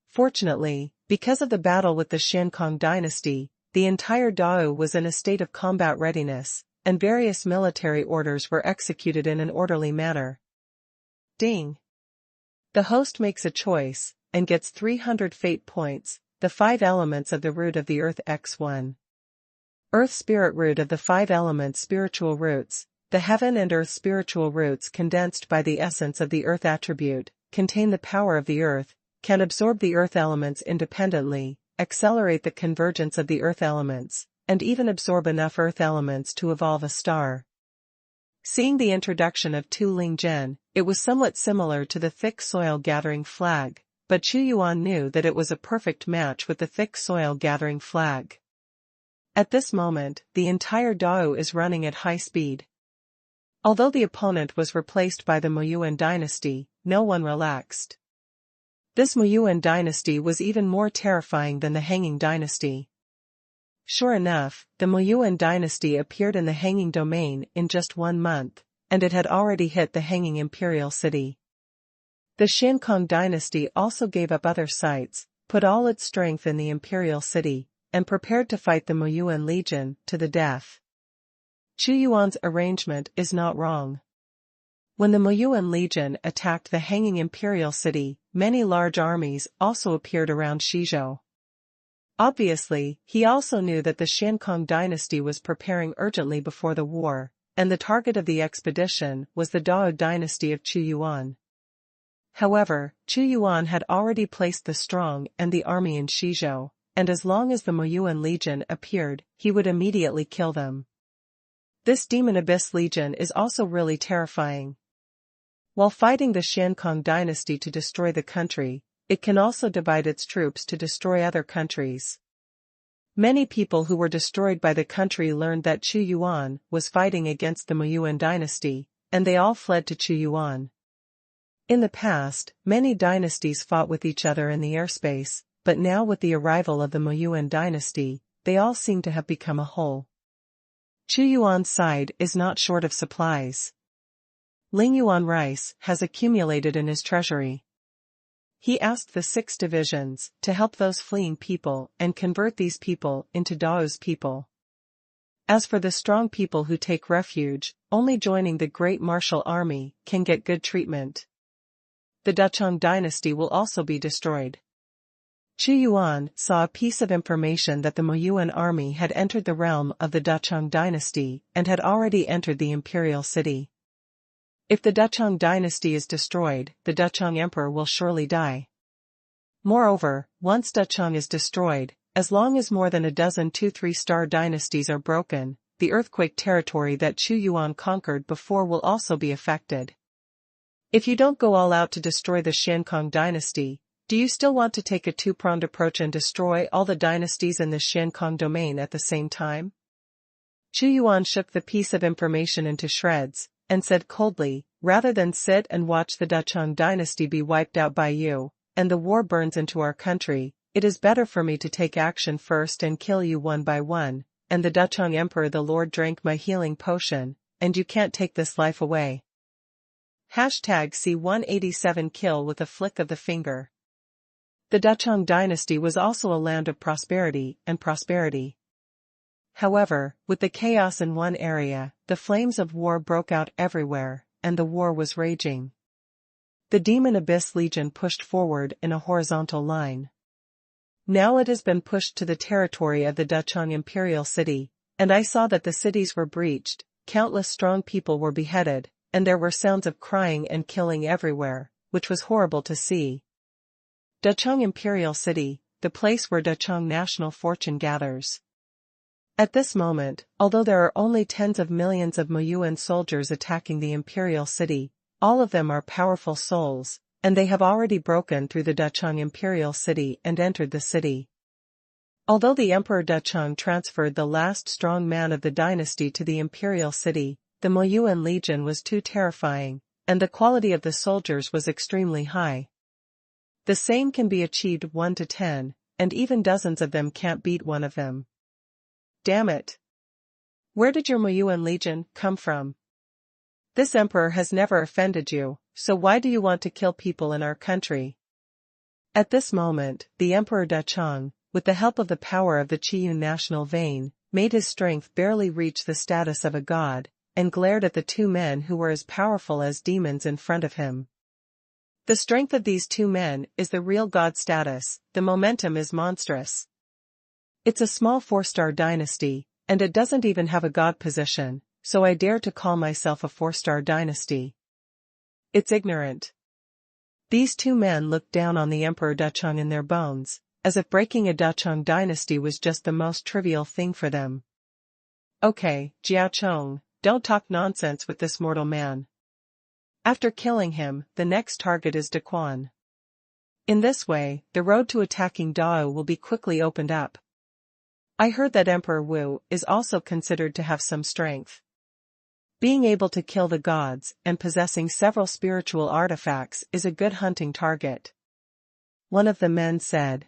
Speaker 1: Fortunately, because of the battle with the Xiankong dynasty, the entire Dao was in a state of combat readiness, and various military orders were executed in an orderly manner. Ding! The host makes a choice, and gets 300 fate points, the 5 elements of the root of the earth x1. Earth spirit root of the 5 elements spiritual roots, the heaven and earth spiritual roots condensed by the essence of the earth attribute, contain the power of the earth, can absorb the earth elements independently, accelerate the convergence of the earth elements, and even absorb enough earth elements to evolve a star. Seeing the introduction of Tu Ling Zhen, it was somewhat similar to the thick soil gathering flag, but Xuanhuan knew that it was a perfect match with the thick soil gathering flag. At this moment, the entire Dao is running at high speed. Although the opponent was replaced by the Moyuan dynasty, no one relaxed. This Moyuan dynasty was even more terrifying than the Hanging dynasty. Sure enough, the Moyuan dynasty appeared in the Hanging domain in just 1 month, and it had already hit the Hanging Imperial city. The Xiankong dynasty also gave up other sites, put all its strength in the Imperial city, and prepared to fight the Moyuan Legion to the death. Xuanhuan's arrangement is not wrong. When the Moyuan Legion attacked the Hanging Imperial city, many large armies also appeared around Shizhou. Obviously, he also knew that the Xiankong dynasty was preparing urgently before the war, and the target of the expedition was the Dao dynasty of Chuyuan. However, Chuyuan had already placed the strong and the army in Shizhou, and as long as the Moyuan Legion appeared, he would immediately kill them. This Demon Abyss Legion is also really terrifying. While fighting the Xiankong dynasty to destroy the country, it can also divide its troops to destroy other countries. Many people who were destroyed by the country learned that Chuyuan was fighting against the Moyuan dynasty, and they all fled to Chuyuan. In the past, many dynasties fought with each other in the airspace, but now with the arrival of the Moyuan dynasty, they all seem to have become a whole. Chuyuan's side is not short of supplies. Lingyuan rice has accumulated in his treasury. He asked the 6 divisions to help those fleeing people and convert these people into Dao's people. As for the strong people who take refuge, only joining the great martial army can get good treatment. The Dachang dynasty will also be destroyed. Chuyuan saw a piece of information that the Moyuan army had entered the realm of the Dachang dynasty and had already entered the Imperial city. If the Dachang dynasty is destroyed, the Dachang emperor will surely die. Moreover, once Dachang is destroyed, as long as more than a dozen 2-3-star dynasties are broken, the earthquake territory that Chuyuan conquered before will also be affected. If you don't go all out to destroy the Xiankong dynasty, do you still want to take a 2-pronged approach and destroy all the dynasties in the Xiankong domain at the same time? Chuyuan shook the piece of information into shreds, and said coldly, rather than sit and watch the Dachang dynasty be wiped out by you, and the war burns into our country, it is better for me to take action first and kill you one by one, and the Dachang emperor the Lord drank my healing potion, and you can't take this life away. #C187 Kill with a flick of the finger. The Dachang dynasty was also a land of prosperity. However, with the chaos in one area, the flames of war broke out everywhere, and the war was raging. The Demon Abyss Legion pushed forward in a horizontal line. Now it has been pushed to the territory of the Dachang Imperial city, and I saw that the cities were breached, countless strong people were beheaded, and there were sounds of crying and killing everywhere, which was horrible to see. Dachang Imperial City, the place where Dachang national fortune gathers. At this moment, although there are only tens of millions of Moyuan soldiers attacking the Imperial City, all of them are powerful souls, and they have already broken through the Dachang Imperial City and entered the city. Although the Emperor Dachang transferred the last strong man of the dynasty to the Imperial City, the Moyuan Legion was too terrifying, and the quality of the soldiers was extremely high. The same can be achieved 1 to 10, and even dozens of them can't beat one of them. Damn it! Where did your Moyuan Legion come from? This emperor has never offended you, so why do you want to kill people in our country? At this moment, the Emperor Dachang, with the help of the power of the Qiyun national vein, made his strength barely reach the status of a god, and glared at the 2 men who were as powerful as demons in front of him. The strength of these 2 men is the real god status, the momentum is monstrous. It's a small 4-star dynasty, and it doesn't even have a god position, so I dare to call myself a 4-star dynasty. It's ignorant. These 2 men looked down on the Emperor Dachang in their bones, as if breaking a Dachang dynasty was just the most trivial thing for them. Okay, Jiaochong, don't talk nonsense with this mortal man. After killing him, the next target is Daquan. In this way, the road to attacking Dao will be quickly opened up. I heard that Emperor Wu is also considered to have some strength. Being able to kill the gods and possessing several spiritual artifacts is a good hunting target. One of the men said.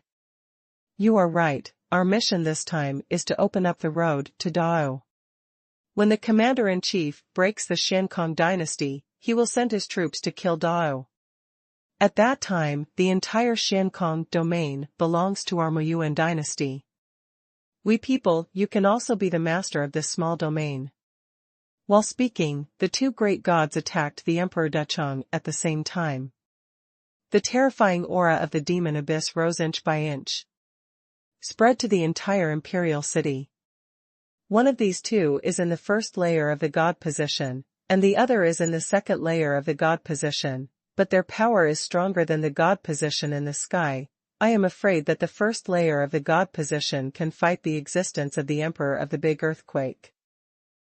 Speaker 1: You are right, our mission this time is to open up the road to Dao. When the commander-in-chief breaks the Xiankong dynasty, he will send his troops to kill Dao. At that time, the entire Xiankong domain belongs to our Moyuan dynasty. We people, you can also be the master of this small domain. While speaking, the 2 great gods attacked the Emperor Dachang at the same time. The terrifying aura of the demon abyss rose inch by inch. spread to the entire Imperial city. One of these two is in the first layer of the god position, and the other is in the second layer of the god position, but their power is stronger than the god position in the sky. I am afraid that the first layer of the god position can fight the existence of the Emperor of the Big Earthquake.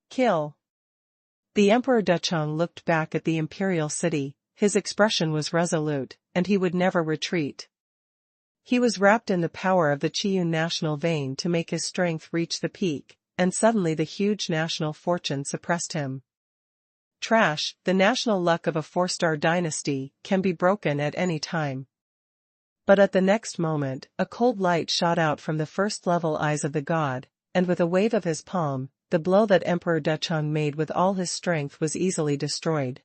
Speaker 1: Kill. The Emperor Decheng looked back at the Imperial city. His expression was resolute, and he would never retreat. He was wrapped in the power of the Qiyun national vein to make his strength reach the peak, and suddenly the huge national fortune suppressed him. Trash, the national luck of a 4-star dynasty, can be broken at any time. But at the next moment, a cold light shot out from the first-level eyes of the god, and with a wave of his palm, the blow that Emperor Decheng made with all his strength was easily destroyed.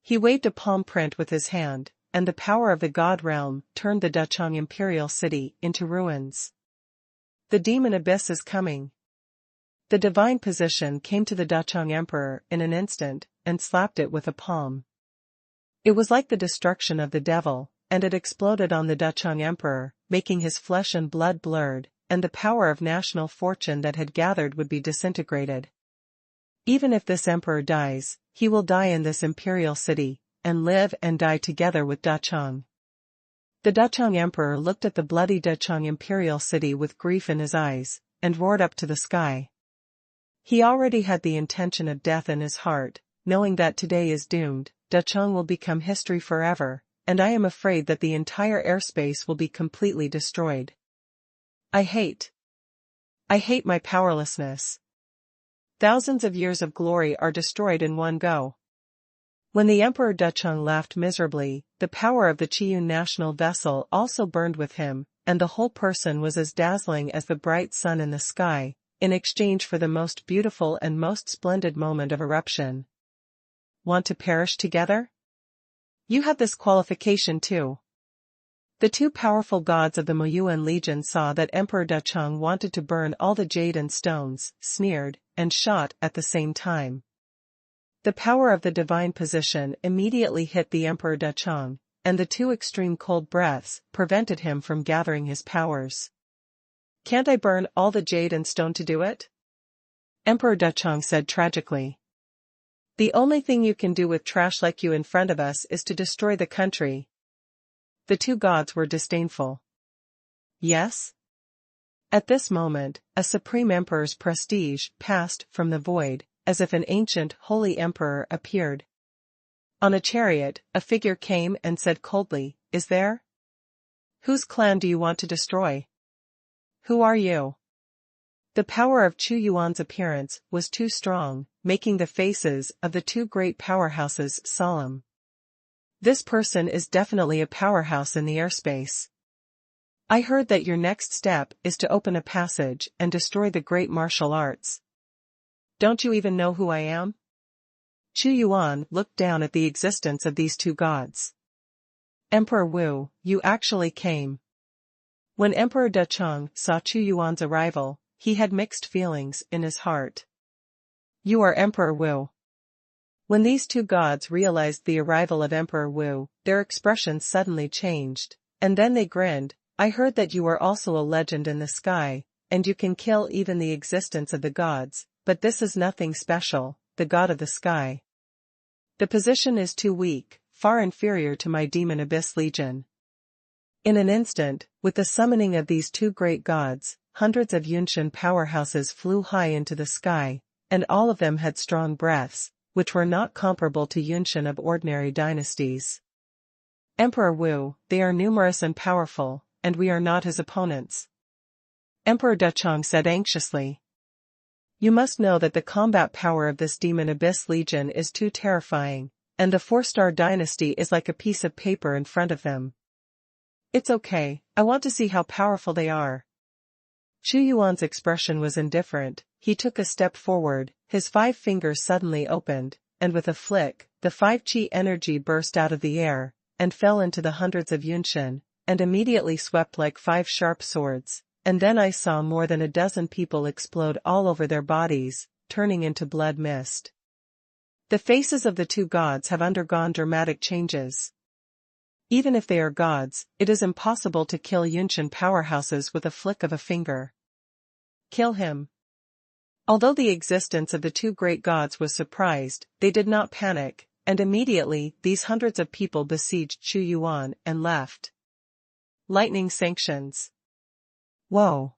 Speaker 1: He waved a palm print with his hand, and the power of the god realm turned the Decheng imperial city into ruins. The demon abyss is coming. The divine position came to the Decheng emperor in an instant, and slapped it with a palm. It was like the destruction of the devil, and it exploded on the Decheng emperor, making his flesh and blood blurred, and the power of national fortune that had gathered would be disintegrated. Even if this emperor dies, he will die in this imperial city, and live and die together with Decheng. The Decheng emperor looked at the bloody Decheng imperial city with grief in his eyes, and roared up to the sky. He already had the intention of death in his heart, knowing that today is doomed. Decheng will become history forever, and I am afraid that the entire airspace will be completely destroyed. I hate my powerlessness. Thousands of years of glory are destroyed in one go. When the Emperor Decheng laughed miserably, the power of the Qiyun national vessel also burned with him, and the whole person was as dazzling as the bright sun in the sky, in exchange for the most beautiful and most splendid moment of eruption. Want to perish together? You have this qualification too. The two powerful gods of the Moyuan Legion saw that Emperor Decheng wanted to burn all the jade and stones, sneered, and shot at the same time. The power of the divine position immediately hit the Emperor Decheng, and the two extreme cold breaths prevented him from gathering his powers. Can't I burn all the jade and stone to do it? Emperor Decheng said tragically. The only thing you can do with trash like you in front of us is to destroy the country. The two gods were disdainful. Yes? At this moment, a supreme emperor's prestige passed from the void, as if an ancient, holy emperor appeared. On a chariot, a figure came and said coldly, "Is there? Whose clan do you want to destroy? Who are you?" The power of Chu Yuan's appearance was too strong, making the faces of the two great powerhouses solemn. This person is definitely a powerhouse in the airspace. I heard that your next step is to open a passage and destroy the great martial arts. Don't you even know who I am? Chu Yuan looked down at the existence of these two gods. Emperor Wu, you actually came. When Emperor Decheng saw Chu Yuan's arrival, he had mixed feelings in his heart. You are Emperor Wu. When these two gods realized the arrival of Emperor Wu, their expressions suddenly changed, and then they grinned. I heard that you are also a legend in the sky, and you can kill even the existence of the gods, but this is nothing special, the god of the sky. The position is too weak, far inferior to my demon abyss legion. In an instant, with the summoning of these two great gods, hundreds of Yunshan powerhouses flew high into the sky, and all of them had strong breaths, which were not comparable to Yunshan of ordinary dynasties. Emperor Wu, they are numerous and powerful, and we are not his opponents. Emperor Decheng said anxiously. You must know that the combat power of this demon abyss legion is too terrifying, and the 4-star dynasty is like a piece of paper in front of them. It's okay, I want to see how powerful they are. Chu Yuan's expression was indifferent. He took a step forward, his 5 fingers suddenly opened, and with a flick, the 5 qi energy burst out of the air, and fell into the hundreds of Yunshan, and immediately swept like 5 sharp swords, and then I saw more than a dozen people explode all over their bodies, turning into blood mist. The faces of the two gods have undergone dramatic changes. Even if they are gods, it is impossible to kill Yunshan powerhouses with a flick of a finger. Kill him. Although the existence of the two great gods was surprised, they did not panic, and immediately these hundreds of people besieged Xuanhuan and left. Lightning sanctions. Whoa!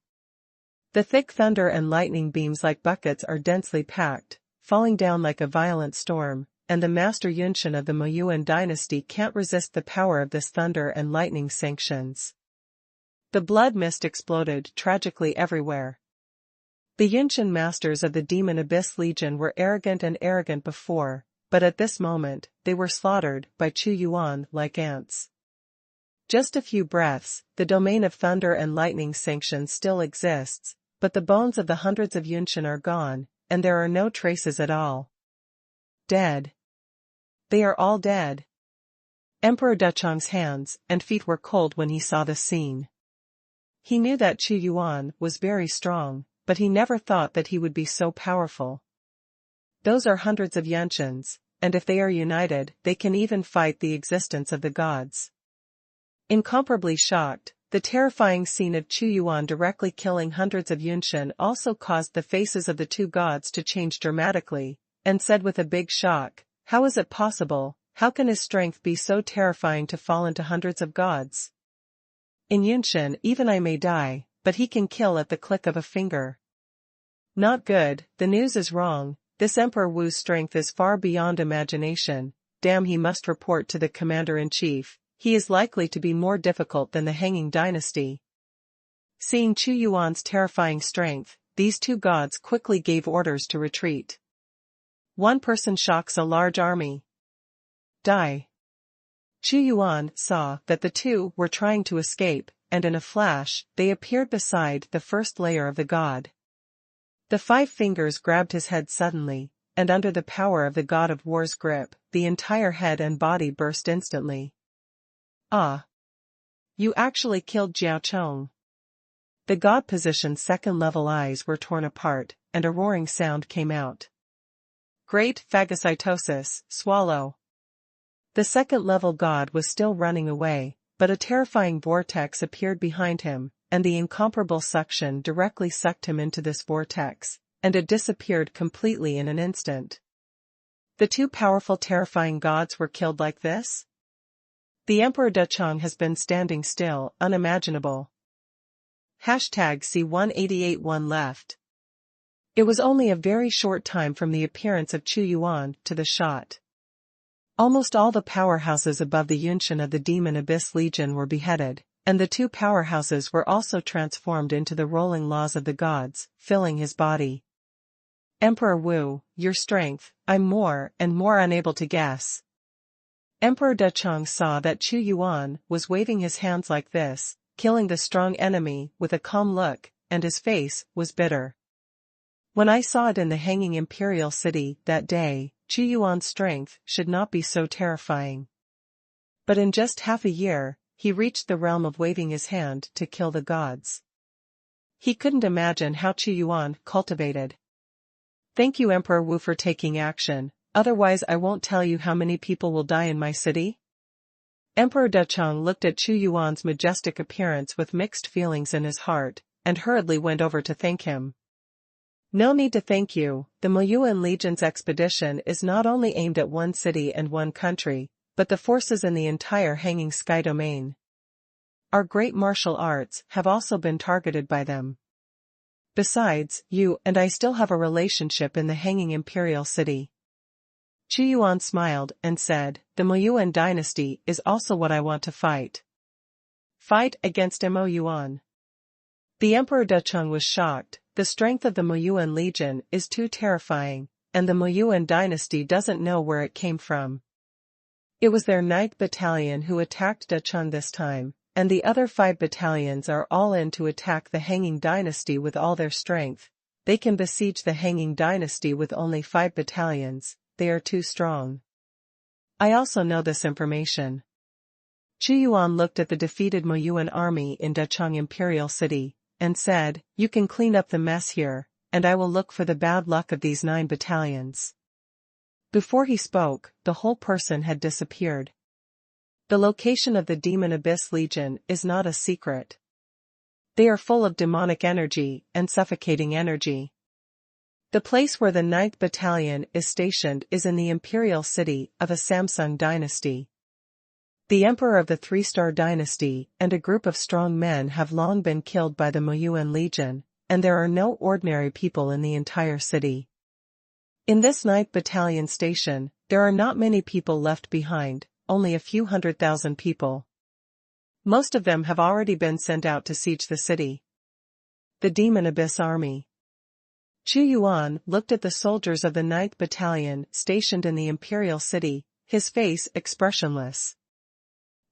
Speaker 1: The thick thunder and lightning beams like buckets are densely packed, falling down like a violent storm, and the master Yunshan of the Moyuan dynasty can't resist the power of this thunder and lightning sanctions. The blood mist exploded tragically everywhere. The Yunshan masters of the Demon Abyss Legion were arrogant before, but at this moment, they were slaughtered by Xuanhuan like ants. Just a few breaths, the domain of thunder and lightning sanctions still exists, but the bones of the hundreds of Yunshan are gone, and there are no traces at all. Dead. They are all dead. Emperor Dechong's hands and feet were cold when he saw the scene. He knew that Xuanhuan was very strong, but he never thought that he would be so powerful. Those are hundreds of Yunshans, and if they are united, they can even fight the existence of the gods. Incomparably shocked, the terrifying scene of Xuanhuan directly killing hundreds of Yunshan also caused the faces of the two gods to change dramatically, and said with a big shock, "How is it possible? How can his strength be so terrifying to fall into hundreds of gods? In Yunshan even I may die, but he can kill at the click of a finger." Not good, the news is wrong, this Emperor Wu's strength is far beyond imagination, damn, he must report to the commander-in-chief, he is likely to be more difficult than the Hanging Dynasty. Seeing Xuanhuan's terrifying strength, these two gods quickly gave orders to retreat. One person shocks a large army. Die. Xuanhuan saw that the two were trying to escape, and in a flash, they appeared beside the first layer of the god. The 5 fingers grabbed his head suddenly, and under the power of the god of war's grip, the entire head and body burst instantly. Ah! You actually killed Jiao Chong. The god-positioned second-level eyes were torn apart, and a roaring sound came out. Great phagocytosis, swallow. The second-level god was still running away, but a terrifying vortex appeared behind him, and the incomparable suction directly sucked him into this vortex, and it disappeared completely in an instant. The two powerful terrifying gods were killed like this? The Emperor Dechong has been standing still, unimaginable. #C1881 left. It was only a very short time from the appearance of Xuanhuan to the shot. Almost all the powerhouses above the Yunshan of the Demon Abyss Legion were beheaded, and the two powerhouses were also transformed into the rolling laws of the gods, filling his body. Emperor Wu, your strength, I'm more and more unable to guess. Emperor Dechong saw that Xuanhuan was waving his hands like this, killing the strong enemy with a calm look, and his face was bitter. When I saw it in the hanging Imperial city that day, Xuanhuan's strength should not be so terrifying. But in just half a year, he reached the realm of waving his hand to kill the gods. He couldn't imagine how Xuanhuan cultivated. Thank you Emperor Wu for taking action, otherwise I won't tell you how many people will die in my city. Emperor Dechong looked at Xuanhuan's majestic appearance with mixed feelings in his heart, and hurriedly went over to thank him. No need to thank you, the Moyuan Legion's expedition is not only aimed at one city and one country, but the forces in the entire Hanging Sky domain. Our great martial arts have also been targeted by them. Besides, you and I still have a relationship in the Hanging Imperial city. Xuanhuan smiled and said, the Moyuan dynasty is also what I want to fight. Fight against Moyuan. The Emperor Dechong was shocked, the strength of the Moyuan Legion is too terrifying, and the Moyuan dynasty doesn't know where it came from. It was their 9th battalion who attacked Dechong this time, and the other 5 battalions are all in to attack the Hanging Dynasty with all their strength. They can besiege the Hanging Dynasty with only 5 battalions, they are too strong. I also know this information. Xuanhuan looked at the defeated Moyuan army in Dechong Imperial City, and said, you can clean up the mess here, and I will look for the bad luck of these 9 battalions. Before he spoke, the whole person had disappeared. The location of the Demon Abyss Legion is not a secret. They are full of demonic energy and suffocating energy. The place where the 9th Battalion is stationed is in the Imperial city of a Samsung dynasty. The emperor of the 3-star dynasty and a group of strong men have long been killed by the Moyuan Legion, and there are no ordinary people in the entire city. In this 9th Battalion station, there are not many people left behind, only a few 100,000 people. Most of them have already been sent out to siege the city. The Demon Abyss Army. Xuanhuan looked at the soldiers of the 9th Battalion stationed in the Imperial city, his face expressionless.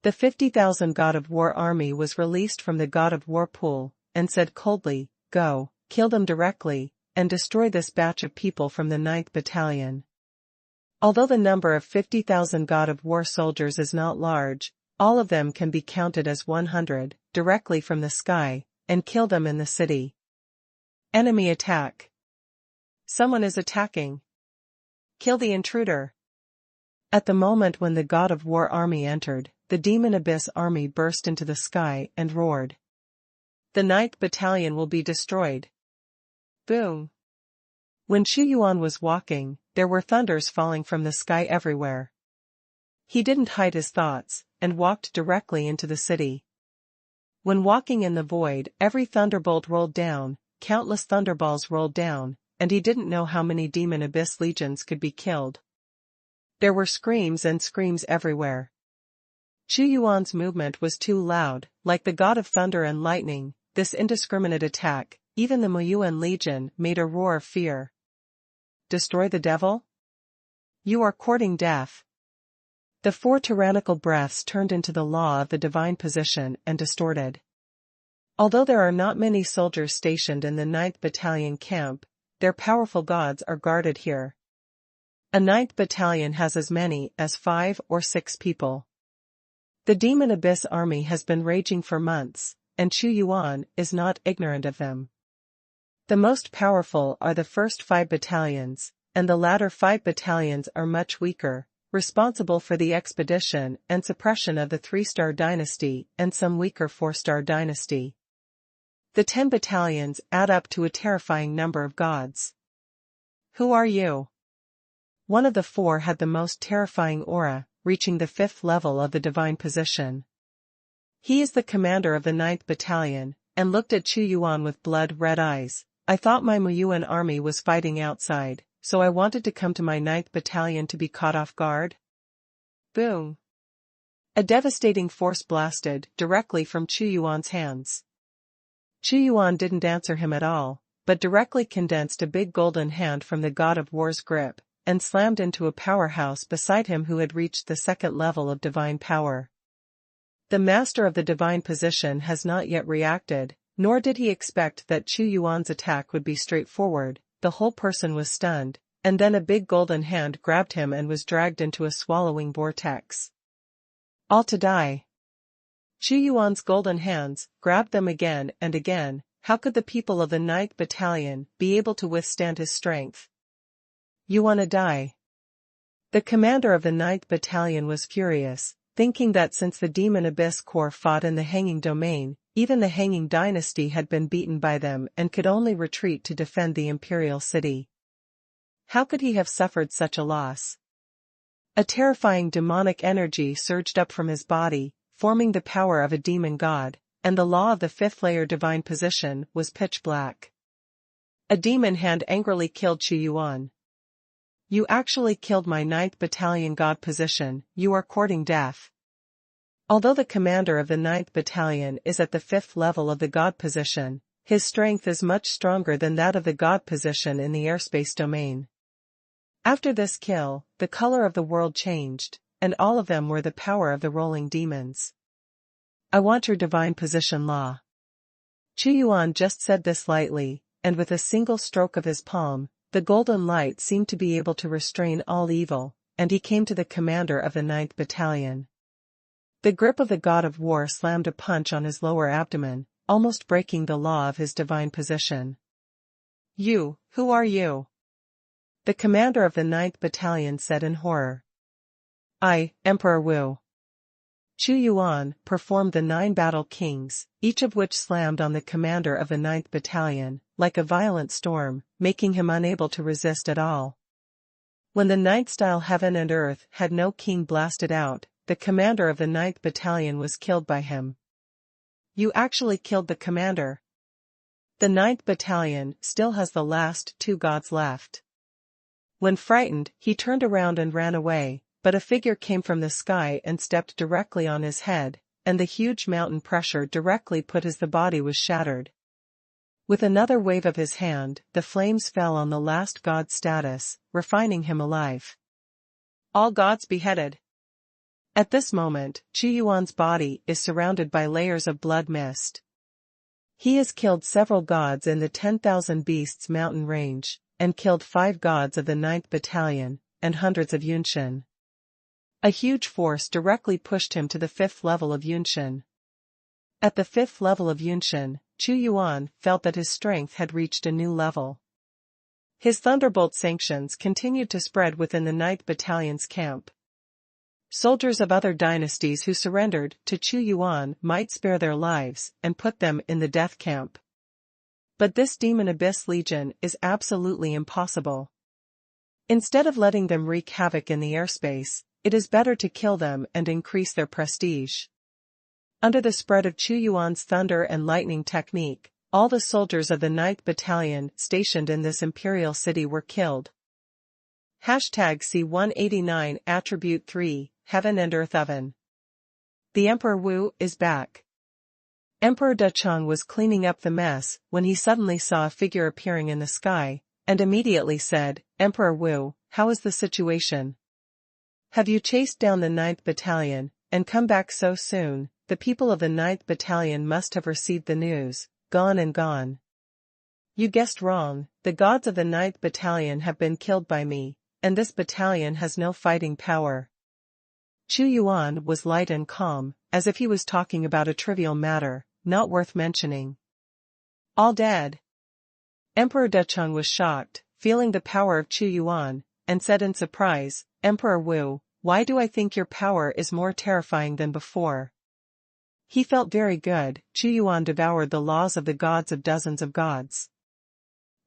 Speaker 1: The 50,000 God of War army was released from the God of War pool, and said coldly, "Go, kill them directly, and destroy this batch of people from the 9th Battalion." Although the number of 50,000 God of War soldiers is not large, all of them can be counted as 100, directly from the sky, and kill them in the city. Enemy attack. Someone is attacking. Kill the intruder. At the moment when the God of War army entered, the Demon Abyss army burst into the sky and roared. The 9th Battalion will be destroyed. Boom. When Xuanhuan was walking, there were thunders falling from the sky everywhere. He didn't hide his thoughts, and walked directly into the city. When walking in the void, every thunderbolt rolled down, countless thunderballs rolled down, and he didn't know how many Demon Abyss legions could be killed. There were screams and screams everywhere. Xuanhuan's movement was too loud, like the god of thunder and lightning. This indiscriminate attack, even the Moyuan Legion, made a roar of fear. Destroy the devil? You are courting death. The 4 tyrannical breaths turned into the law of the divine position and distorted. Although there are not many soldiers stationed in the 9th Battalion camp, their powerful gods are guarded here. A 9th Battalion has as many as 5 or 6 people. The Demon Abyss army has been raging for months, and Xuanhuan is not ignorant of them. The most powerful are the first 5 battalions, and the latter 5 battalions are much weaker, responsible for the expedition and suppression of the 3-star dynasty and some weaker 4-star dynasty. The 10 battalions add up to a terrifying number of gods. Who are you? One of the 4 had the most terrifying aura, reaching the 5th level of the divine position. He is the commander of the 9th Battalion, and looked at Xuanhuan with blood-red eyes. I thought my Moyuan army was fighting outside, so I wanted to come to my 9th Battalion to be caught off guard. Boom. A devastating force blasted directly from Xuanhuan's hands. Xuanhuan didn't answer him at all, but directly condensed a big golden hand from the God of War's grip, and slammed into a powerhouse beside him who had reached the 2nd level of divine power. The master of the divine position has not yet reacted, nor did he expect that Xuanhuan's attack would be straightforward. The whole person was stunned, and then a big golden hand grabbed him and was dragged into a swallowing vortex. All to die. Xuanhuan's golden hands grabbed them again and again. How could the people of the 9th Battalion be able to withstand his strength? You wanna die? The commander of the 9th Battalion was furious, thinking that since the Demon Abyss Corps fought in the Hanging Domain, even the Hanging Dynasty had been beaten by them and could only retreat to defend the Imperial city. How could he have suffered such a loss? A terrifying demonic energy surged up from his body, forming the power of a demon god, and the law of the 5th layer divine position was pitch black. A demon hand angrily killed Xuanhuan. You actually killed my 9th Battalion god position. You are courting death. Although the commander of the 9th Battalion is at the 5th level of the god position, his strength is much stronger than that of the god position in the airspace domain. After this kill, the color of the world changed, and all of them were the power of the rolling demons. I want your divine position law. Xuanhuan just said this lightly, and with a single stroke of his palm, the golden light seemed to be able to restrain all evil, and he came to the commander of the 9th Battalion. The grip of the God of War slammed a punch on his lower abdomen, almost breaking the law of his divine position. You, who are you? The commander of the 9th Battalion said in horror. I, Emperor Wu. Chu Yuan performed the 9 battle kings, each of which slammed on the commander of the 9th Battalion, like a violent storm, making him unable to resist at all. When the 9th style heaven and earth had no king blasted out, the commander of the 9th Battalion was killed by him. You actually killed the commander. The 9th Battalion still has the last 2 gods left. When frightened, he turned around and ran away, but a figure came from the sky and stepped directly on his head, and the huge mountain pressure directly put the body was shattered. With another wave of his hand, the flames fell on the last god's status, refining him alive. All gods beheaded. At this moment, Chu Yuan's body is surrounded by layers of blood mist. He has killed several gods in the 10,000 Beasts mountain range, and killed 5 gods of the 9th Battalion, and hundreds of Yunshin. A huge force directly pushed him to the 5th level of Yunshin. At the 5th level of Yunshin, Chu Yuan felt that his strength had reached a new level. His thunderbolt sanctions continued to spread within the 9th Battalion's camp. Soldiers of other dynasties who surrendered to Chu Yuan might spare their lives and put them in the death camp. But this Demon Abyss Legion is absolutely impossible. Instead of letting them wreak havoc in the airspace, it is better to kill them and increase their prestige. Under the spread of Chu Yuan's thunder and lightning technique, all the soldiers of the 9th Battalion stationed in this imperial city were killed. #C189 Attribute 3, Heaven and Earth Oven. The Emperor Wu is back. Emperor Decheng was cleaning up the mess when he suddenly saw a figure appearing in the sky, and immediately said, "Emperor Wu, how is the situation? Have you chased down the 9th Battalion, and come back so soon? The people of the 9th Battalion must have received the news, gone and gone." "You guessed wrong, the gods of the 9th Battalion have been killed by me, and this battalion has no fighting power." Chu Yuan was light and calm, as if he was talking about a trivial matter, not worth mentioning. "All dead." Emperor Decheng was shocked, feeling the power of Chu Yuan, and said in surprise, "Emperor Wu, why do I think your power is more terrifying than before?" He felt very good. Chu Yuan devoured the laws of the gods of dozens of gods.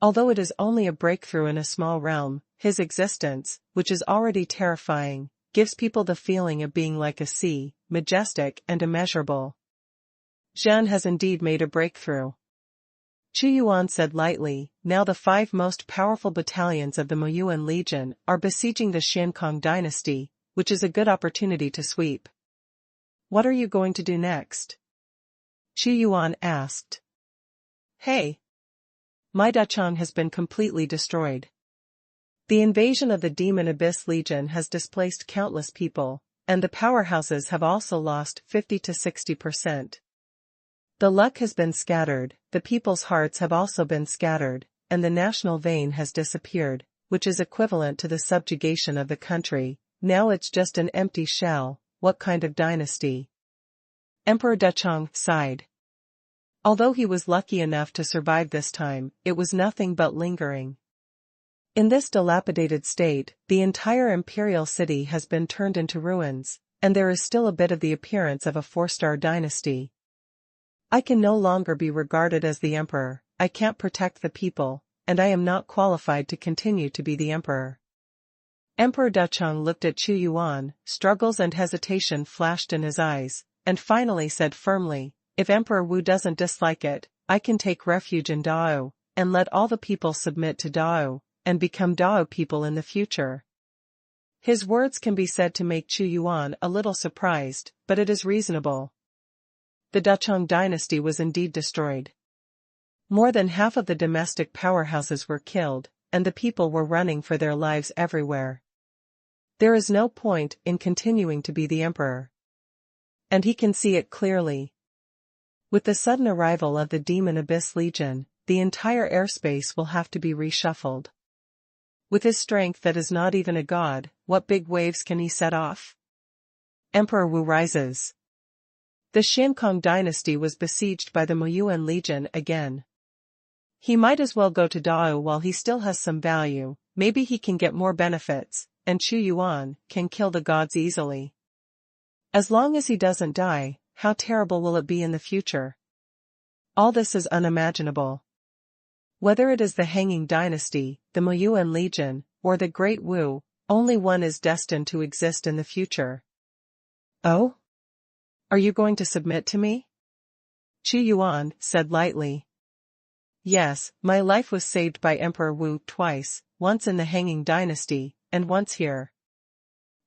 Speaker 1: Although it is only a breakthrough in a small realm, his existence, which is already terrifying, gives people the feeling of being like a sea, majestic and immeasurable. Zhen has indeed made a breakthrough. Chu Yuan said lightly, "Now the 5 most powerful battalions of the Moyuan Legion are besieging the Xiankong dynasty, which is a good opportunity to sweep." "What are you going to do next?" Chu Yuan asked. "Hey! My Dachang has been completely destroyed. The invasion of the Demon Abyss Legion has displaced countless people, and the powerhouses have also lost 50 to 60%. The luck has been scattered, the people's hearts have also been scattered, and the national vein has disappeared, which is equivalent to the subjugation of the country. Now it's just an empty shell. What kind of dynasty?" Emperor Decheng sighed. Although he was lucky enough to survive this time, it was nothing but lingering. In this dilapidated state, the entire imperial city has been turned into ruins, and there is still a bit of the appearance of a 4-star dynasty. "I can no longer be regarded as the emperor, I can't protect the people, and I am not qualified to continue to be the emperor." Emperor Decheng looked at Chu Yuan, struggles and hesitation flashed in his eyes, and finally said firmly, "If Emperor Wu doesn't dislike it, I can take refuge in Dao, and let all the people submit to Dao, and become Dao people in the future." His words can be said to make Chu Yuan a little surprised, but it is reasonable. The Dacheng dynasty was indeed destroyed. More than half of the domestic powerhouses were killed, and the people were running for their lives everywhere. There is no point in continuing to be the emperor. And he can see it clearly. With the sudden arrival of the Demon Abyss Legion, the entire airspace will have to be reshuffled. With his strength that is not even a god, what big waves can he set off? Emperor Wu rises. The Xiankong dynasty was besieged by the Moyuan Legion again. He might as well go to Dao while he still has some value, maybe he can get more benefits, and Chu Yuan can kill the gods easily. As long as he doesn't die, how terrible will it be in the future? All this is unimaginable. Whether it is the Hanging Dynasty, the Muyuan Legion, or the Great Wu, only one is destined to exist in the future. Oh? Are you going to submit to me? Xuanhuan said lightly. Yes, my life was saved by Emperor Wu twice, once in the Hanging Dynasty, and once here.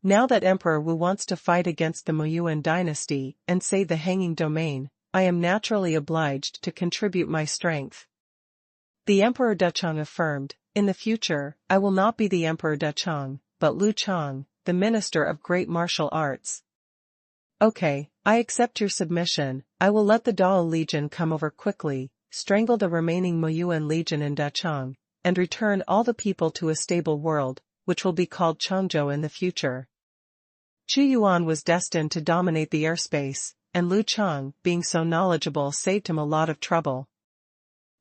Speaker 1: Now that Emperor Wu wants to fight against the Muyuan dynasty and save the Hanging Domain, I am naturally obliged to contribute my strength. The Emperor Ducheng affirmed, in the future, I will not be the Emperor Ducheng, but Lu Chang, the Minister of Great Martial Arts. Okay, I accept your submission. I will let the Dao Legion come over quickly, strangle the remaining Muyuan Legion in Dachang, and return all the people to a stable world, which will be called Changzhou in the future. Xuanhuan was destined to dominate the airspace, and Lu Chang, being so knowledgeable, saved him a lot of trouble.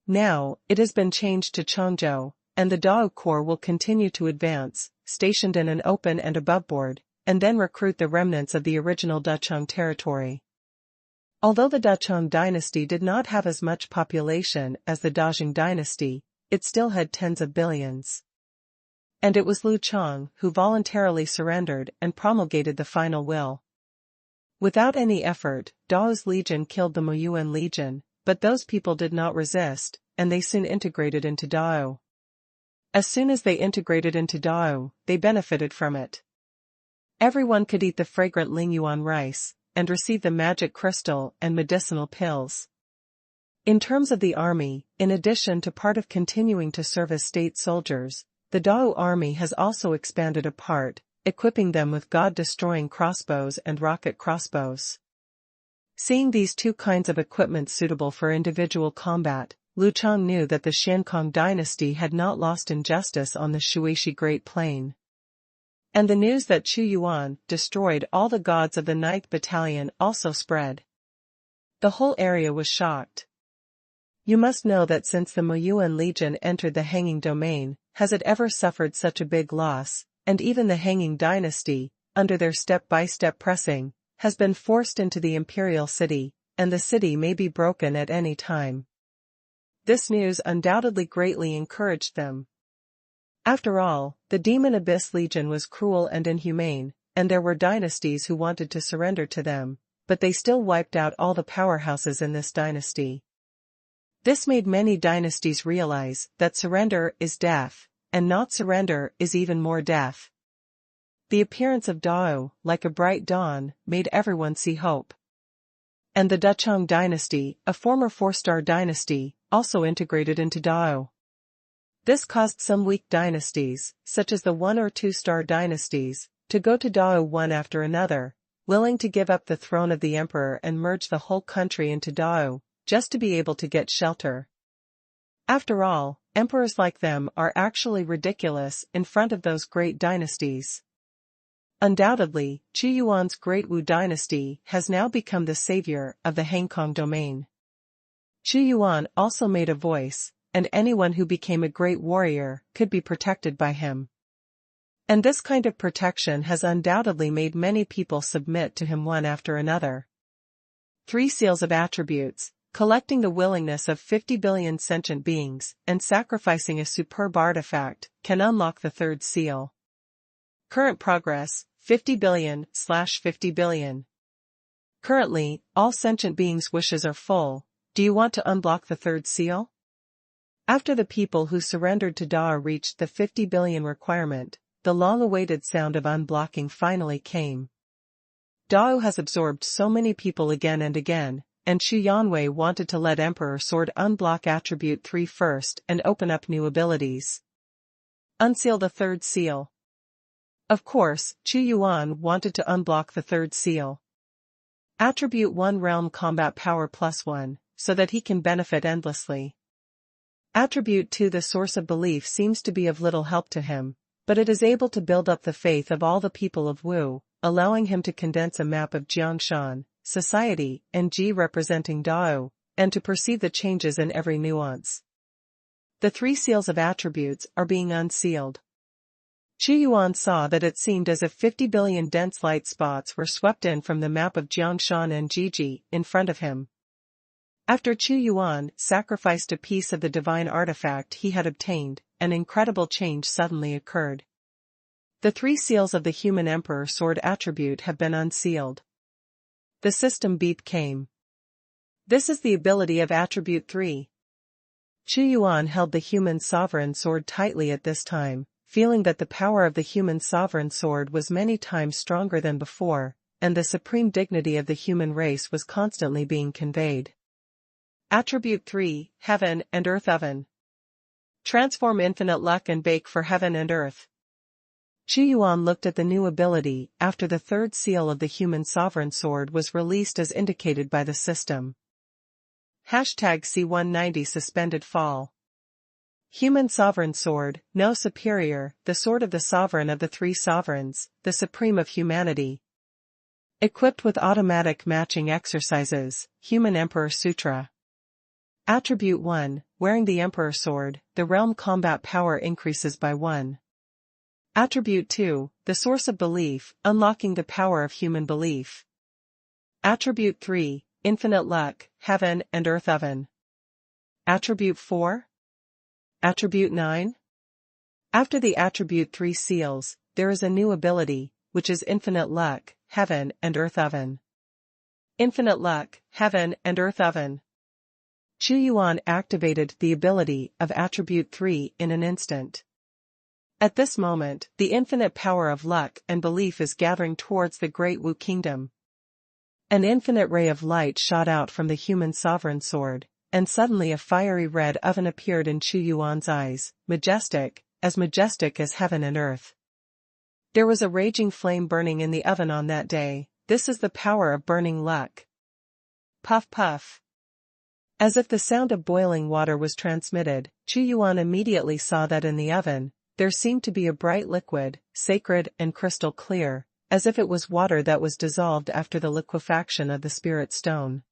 Speaker 1: Now, it has been changed to Changzhou, and the Dao Corps will continue to advance, stationed in an open and aboveboard, and then recruit the remnants of the original Dacheng territory. Although the Dacheng dynasty did not have as much population as the Dajing dynasty, it still had tens of billions. And it was Lu Chang who voluntarily surrendered and promulgated the final will. Without any effort, Dao's legion killed the Muyuan legion, but those people did not resist, and they soon integrated into Dao. As soon as they integrated into Dao, they benefited from it. Everyone could eat the fragrant Lingyuan rice, and receive the magic crystal and medicinal pills. In terms of the army, in addition to part of continuing to serve as state soldiers, the Dao army has also expanded apart, equipping them with god-destroying crossbows and rocket crossbows. Seeing these two kinds of equipment suitable for individual combat, Lu Chang knew that the Xiankong dynasty had not lost injustice on the Shuishi Great Plain. And the news that Xuanhuan destroyed all the gods of the 9th Battalion also spread. The whole area was shocked. You must know that since the Muyuan Legion entered the Hanging Domain, has it ever suffered such a big loss, and even the Hanging Dynasty, under their step-by-step pressing, has been forced into the Imperial city, and the city may be broken at any time. This news undoubtedly greatly encouraged them. After all, the Demon Abyss Legion was cruel and inhumane, and there were dynasties who wanted to surrender to them, but they still wiped out all the powerhouses in this dynasty. This made many dynasties realize that surrender is death, and not surrender is even more death. The appearance of Dao, like a bright dawn, made everyone see hope. And the Dacheng dynasty, a former 4-star dynasty, also integrated into Dao. This caused some weak dynasties, such as the 1- or 2-star dynasties, to go to Dao one after another, willing to give up the throne of the emperor and merge the whole country into Dao, just to be able to get shelter. After all, emperors like them are actually ridiculous in front of those great dynasties. Undoubtedly, Xuanhuan's Great Wu dynasty has now become the savior of the Hangkong domain. Xuanhuan also made a voice, and anyone who became a great warrior could be protected by him. And this kind of protection has undoubtedly made many people submit to him one after another. 3 seals of attributes, collecting the willingness of 50 billion sentient beings, and sacrificing a superb artifact, can unlock the 3rd seal. Current progress, 50 billion/50 billion. Currently, all sentient beings' wishes are full. Do you want to unblock the 3rd seal? After the people who surrendered to Dao reached the 50 billion requirement, the long-awaited sound of unblocking finally came. Dao has absorbed so many people again and again, and Xuanhuan wanted to let Emperor Sword unblock Attribute 3 first and open up new abilities. Unseal the 3rd seal. Of course, Xuanhuan wanted to unblock the 3rd seal. Attribute 1 Realm Combat Power +1, so that he can benefit endlessly. Attribute 2 The Source of Belief seems to be of little help to him, but it is able to build up the faith of all the people of Wu, allowing him to condense a map of Jiangshan, society, and Ji representing Dao, and to perceive the changes in every nuance. The 3 seals of attributes are being unsealed. Xuanhuan saw that it seemed as if 50 billion dense light spots were swept in from the map of Jiangshan and Jiji in front of him. After Xuanhuan sacrificed a piece of the divine artifact he had obtained, an incredible change suddenly occurred. The 3 seals of the human emperor sword attribute have been unsealed. The system beep came. This is the ability of attribute 3. Xuanhuan held the human sovereign sword tightly at this time, feeling that the power of the human sovereign sword was many times stronger than before, and the supreme dignity of the human race was constantly being conveyed. Attribute 3, Heaven and Earth Oven. Transform infinite luck and bake for heaven and earth. Xuanhuan looked at the new ability after the 3rd seal of the human sovereign sword was released as indicated by the system. #C190 Suspended Fall. Human Sovereign Sword, No Superior, the sword of the sovereign of the 3 sovereigns, the supreme of humanity. Equipped with automatic matching exercises, Human Emperor Sutra. Attribute 1, wearing the Emperor Sword, the realm combat power increases by 1. Attribute 2, the source of belief, unlocking the power of human belief. Attribute 3, infinite luck, heaven and earth oven. Attribute 4? Attribute 9? After the attribute 3 seals, there is a new ability, which is infinite luck, heaven and earth oven. Infinite luck, heaven and earth oven. Xuanhuan activated the ability of attribute 3 in an instant. At this moment, the infinite power of luck and belief is gathering towards the Great Wu Kingdom. An infinite ray of light shot out from the human sovereign sword, and suddenly a fiery red oven appeared in Xuanhuan's eyes, majestic as heaven and earth. There was a raging flame burning in the oven on that day. This is the power of burning luck. Puff puff. As if the sound of boiling water was transmitted, Xuanhuan immediately saw that in the oven, there seemed to be a bright liquid, sacred and crystal clear, as if it was water that was dissolved after the liquefaction of the spirit stone.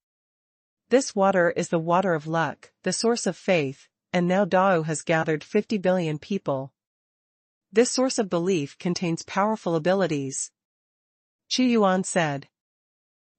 Speaker 1: This water is the water of luck, the source of faith, and now Dao has gathered 50 billion people. This source of belief contains powerful abilities. Xuanhuan said.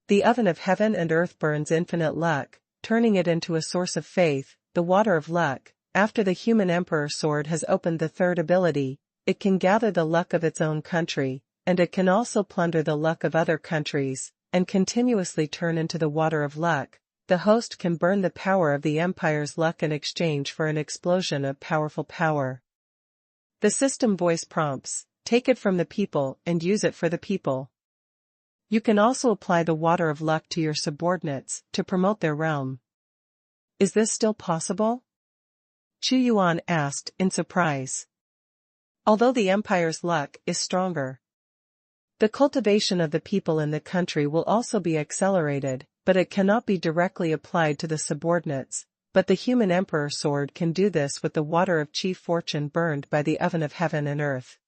Speaker 1: The oven of heaven and earth burns infinite luck, turning it into a source of faith, the water of luck. After the human emperor sword has opened the 3rd ability, it can gather the luck of its own country, and it can also plunder the luck of other countries, and continuously turn into the water of luck. The host can burn the power of the empire's luck in exchange for an explosion of powerful power. The system voice prompts, take it from the people and use it for the people. You can also apply the water of luck to your subordinates to promote their realm. Is this still possible? Xuanhuan asked in surprise. Although the empire's luck is stronger, the cultivation of the people in the country will also be accelerated, but it cannot be directly applied to the subordinates, but the human emperor sword can do this with the water of chief fortune burned by the oven of heaven and earth.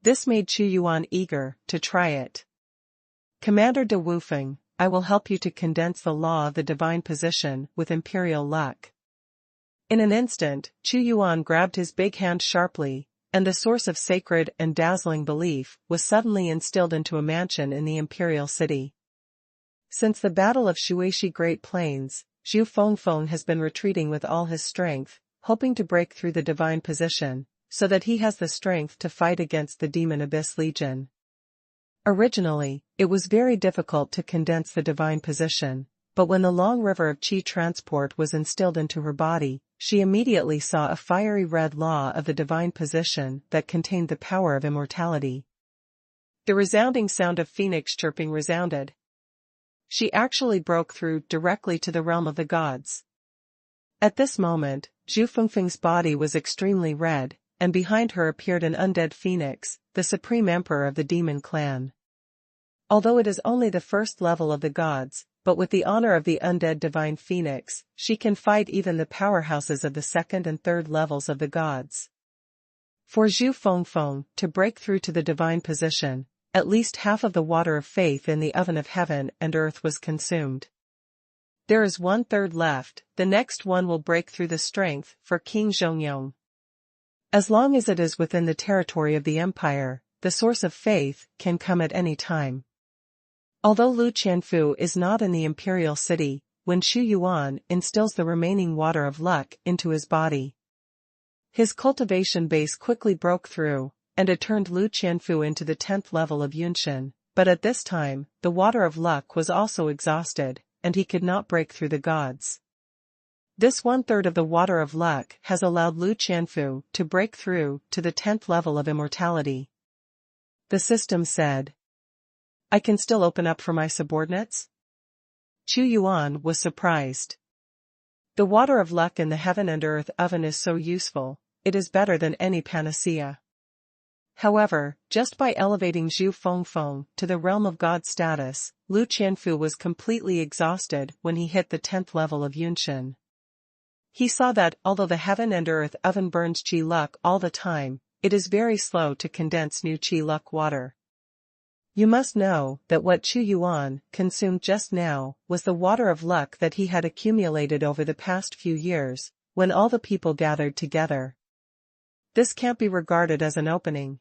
Speaker 1: This made Xuanhuan eager to try it. Commander de Wufeng, I will help you to condense the law of the divine position with imperial luck. In an instant, Xuanhuan grabbed his big hand sharply, and the source of sacred and dazzling belief was suddenly instilled into a mansion in the imperial city. Since the Battle of Shuishi Great Plains, Zhu Fengfeng has been retreating with all his strength, hoping to break through the divine position, so that he has the strength to fight against the Demon Abyss Legion. Originally, it was very difficult to condense the divine position, but when the long river of Qi transport was instilled into her body, she immediately saw a fiery red law of the divine position that contained the power of immortality. The resounding sound of phoenix chirping resounded. She actually broke through directly to the realm of the gods. At this moment, Zhu Fengfeng's body was extremely red, and behind her appeared an undead phoenix, the supreme emperor of the demon clan. Although it is only the 1st level of the gods, but with the honor of the undead divine phoenix, she can fight even the powerhouses of the 2nd and 3rd levels of the gods. For Zhu Fengfeng to break through to the divine position, at least half of the water of faith in the oven of heaven and earth was consumed. There is 1/3 left, the next one will break through the strength for King Zhongyong. As long as it is within the territory of the empire, the source of faith can come at any time. Although Lu Qianfu is not in the imperial city, when Xuanhuan instills the remaining water of luck into his body, his cultivation base quickly broke through, and it turned Lu Qianfu into the 10th level of Yunshan, but at this time, the water of luck was also exhausted, and he could not break through the gods. This 1/3 of the water of luck has allowed Lu Qianfu to break through to the 10th level of immortality. The system said, "I can still open up for my subordinates?" Xuanhuan was surprised. The water of luck in the heaven and earth oven is so useful, it is better than any panacea. However, just by elevating Zhu Fengfeng to the realm of God status, Lu Qianfu was completely exhausted when he hit the 10th level of Yunshan. He saw that, although the heaven and earth oven burns qi luck all the time, it is very slow to condense new qi luck water. You must know that what Xuanhuan consumed just now was the water of luck that he had accumulated over the past few years, when all the people gathered together. This can't be regarded as an opening.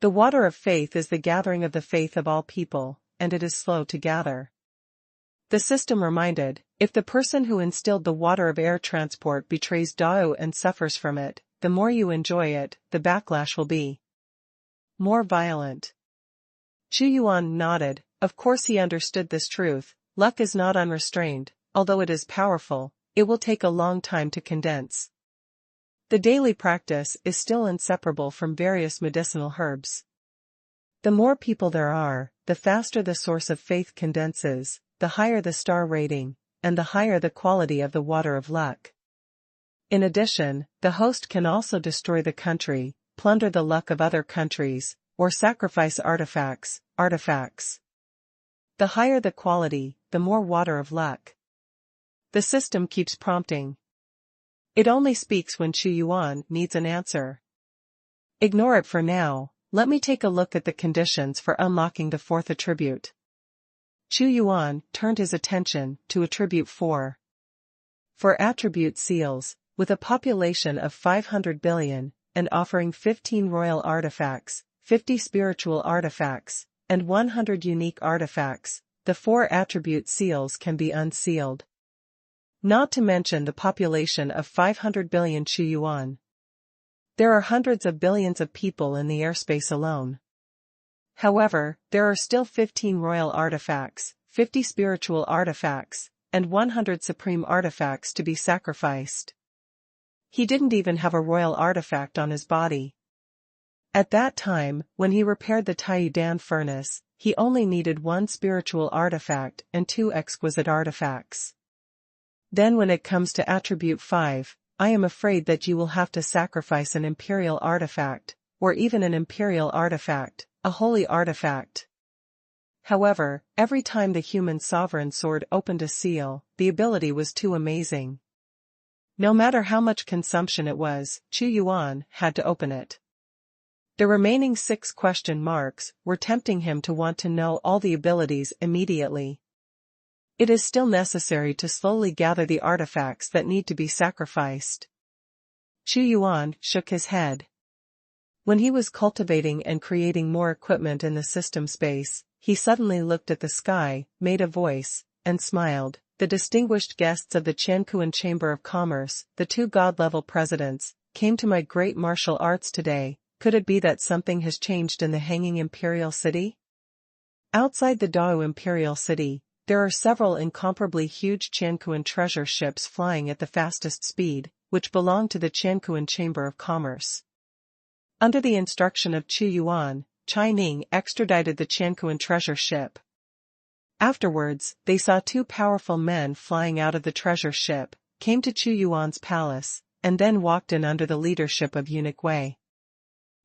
Speaker 1: The water of faith is the gathering of the faith of all people, and it is slow to gather. The system reminded, if the person who instilled the water of air transport betrays Dao and suffers from it, the more you enjoy it, the backlash will be more violent. Xuanhuan nodded. Of course he understood this truth. Luck is not unrestrained, although it is powerful, it will take a long time to condense. The daily practice is still inseparable from various medicinal herbs. The more people there are, the faster the source of faith condenses, the higher the star rating, and the higher the quality of the water of luck. In addition, the host can also destroy the country, plunder the luck of other countries, or sacrifice artifacts. The higher the quality, the more water of luck. The system keeps prompting. It only speaks when Xuanhuan needs an answer. Ignore it for now, let me take a look at the conditions for unlocking the 4th attribute. Xuanhuan turned his attention to attribute 4. For attribute seals, with a population of 500 billion, and offering 15 royal artifacts, 50 spiritual artifacts, and 100 unique artifacts, the 4 attribute seals can be unsealed. Not to mention the population of 500 billion Xuanhuan. There are hundreds of billions of people in the airspace alone. However, there are still 15 royal artifacts, 50 spiritual artifacts, and 100 supreme artifacts to be sacrificed. He didn't even have a royal artifact on his body. At that time, when he repaired the Taidan furnace, he only needed 1 spiritual artifact and 2 exquisite artifacts. Then when it comes to attribute 5, I am afraid that you will have to sacrifice an imperial artifact, or even an imperial artifact, a holy artifact. However, every time the human sovereign sword opened a seal, the ability was too amazing. No matter how much consumption it was, Xuanhuan had to open it. The remaining 6 question marks were tempting him to want to know all the abilities immediately. It is still necessary to slowly gather the artifacts that need to be sacrificed. Xuanhuan shook his head. When he was cultivating and creating more equipment in the system space, he suddenly looked at the sky, made a voice, and smiled. The distinguished guests of the Qiankuan Chamber of Commerce, the 2 god-level presidents, came to my great martial arts today. Could it be that something has changed in the hanging Imperial City? Outside the Dao Imperial City, there are several incomparably huge Qiankuan treasure ships flying at the fastest speed, which belong to the Qiankuan Chamber of Commerce. Under the instruction of Xuanhuan, Chai Ning extradited the Qiankuan treasure ship. Afterwards, they saw 2 powerful men flying out of the treasure ship, came to Xuanhuan's palace, and then walked in under the leadership of Eunuch Wei.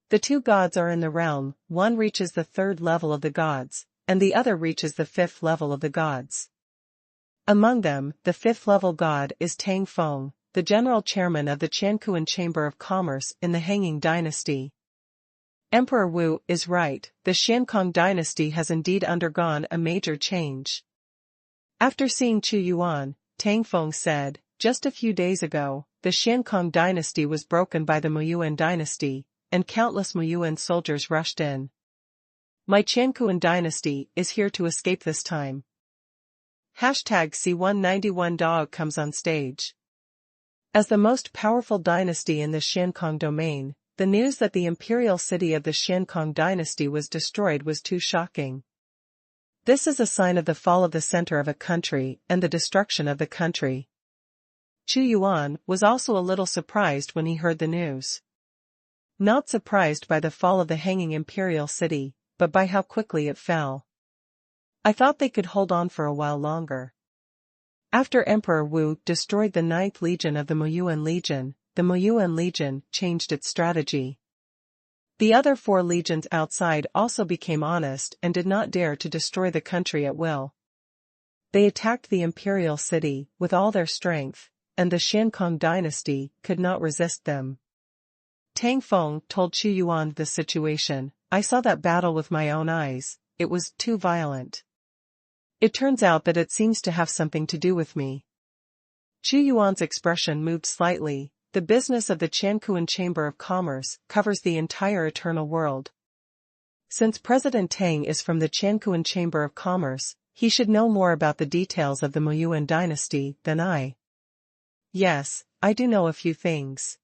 Speaker 1: The 2 gods are in the realm, one reaches the 3rd level of the gods, and the other reaches the 5th level of the gods. Among them, the 5th level god is Tang Feng, the general chairman of the Qiankuan Chamber of Commerce in the Hanging Dynasty. Emperor Wu is right, the Xiankong dynasty has indeed undergone a major change. After seeing Xuanhuan, Tang Feng said, just a few days ago, the Xiankong dynasty was broken by the Muyuan dynasty, and countless Muyuan soldiers rushed in. My Qiankuan dynasty is here to escape this time. #C191 Dao comes on stage. As the most powerful dynasty in the Xiankong domain, the news that the imperial city of the Xiankong dynasty was destroyed was too shocking. This is a sign of the fall of the center of a country and the destruction of the country. Xuanhuan was also a little surprised when he heard the news. Not surprised by the fall of the hanging imperial city, but by how quickly it fell. I thought they could hold on for a while longer. After Emperor Wu destroyed the 9th Legion of the Muyuan Legion changed its strategy. The other 4 legions outside also became honest and did not dare to destroy the country at will. They attacked the imperial city with all their strength, and the Xiankong dynasty could not resist them. Tang Feng told Xuanhuan the situation. I saw that battle with my own eyes, it was too violent. It turns out that it seems to have something to do with me. Xuanhuan's expression moved slightly. The business of the Qiankuan Chamber of Commerce covers the entire eternal world. Since President Tang is from the Qiankuan Chamber of Commerce, he should know more about the details of the Muyuan dynasty than I. Yes, I do know a few things.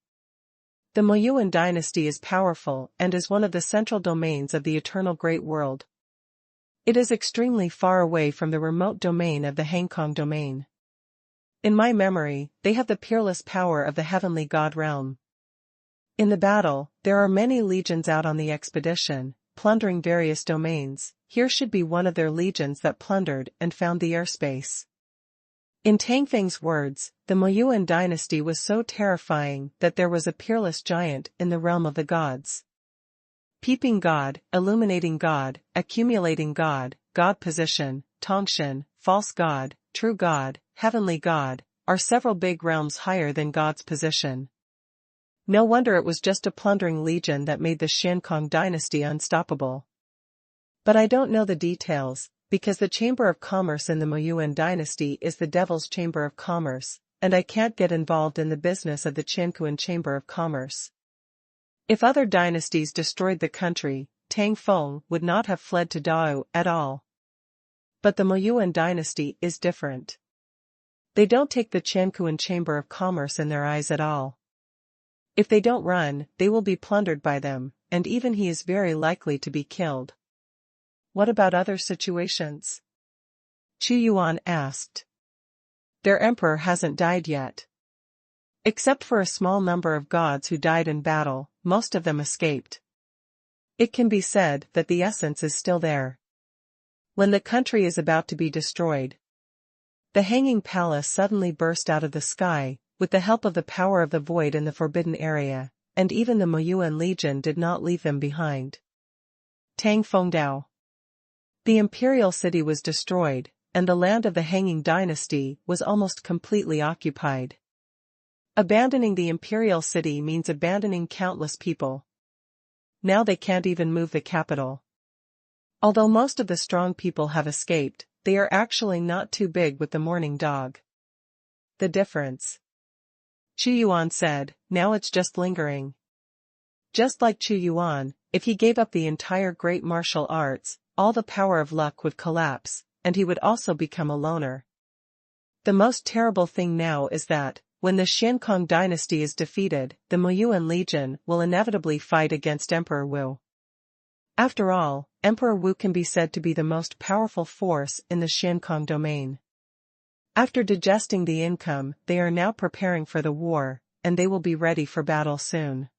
Speaker 1: The Muyuan dynasty is powerful and is one of the central domains of the eternal great world. It is extremely far away from the remote domain of the Hangkong domain. In my memory, they have the peerless power of the heavenly god realm. In the battle, there are many legions out on the expedition, plundering various domains. Here should be one of their legions that plundered and found the airspace. In Tang Feng's words, the Muyuan dynasty was so terrifying that there was a peerless giant in the realm of the gods. Peeping god, illuminating god, accumulating god, god position, Tongshan, false god, true god, heavenly god, are several big realms higher than God's position. No wonder it was just a plundering legion that made the Xiankong dynasty unstoppable. But I don't know the details, because the Chamber of Commerce in the Muyuan dynasty is the Devil's Chamber of Commerce, and I can't get involved in the business of the Qiankuan Chamber of Commerce. If other dynasties destroyed the country, Tang Feng would not have fled to Dao at all. But the Muyuan dynasty is different. They don't take the Qiankuan Chamber of Commerce in their eyes at all. If they don't run, they will be plundered by them, and even he is very likely to be killed. What about other situations? Xuanhuan asked. Their emperor hasn't died yet. Except for a small number of gods who died in battle, most of them escaped. It can be said that the essence is still there. When the country is about to be destroyed, the hanging palace suddenly burst out of the sky, with the help of the power of the void in the forbidden area, and even the Muyuan legion did not leave them behind. Tang Fengdao. The imperial city was destroyed, and the land of the hanging dynasty was almost completely occupied. Abandoning the imperial city means abandoning countless people. Now they can't even move the capital. Although most of the strong people have escaped, they are actually not too big with the mourning dog. The difference. Xuanhuan said, now it's just lingering. Just like Xuanhuan, if he gave up the entire great martial arts, all the power of luck would collapse, and he would also become a loner. The most terrible thing now is that, when the Xiankong dynasty is defeated, the Muyuan legion will inevitably fight against Emperor Wu. After all, Emperor Wu can be said to be the most powerful force in the Xiankong domain. After digesting the income, they are now preparing for the war, and they will be ready for battle soon.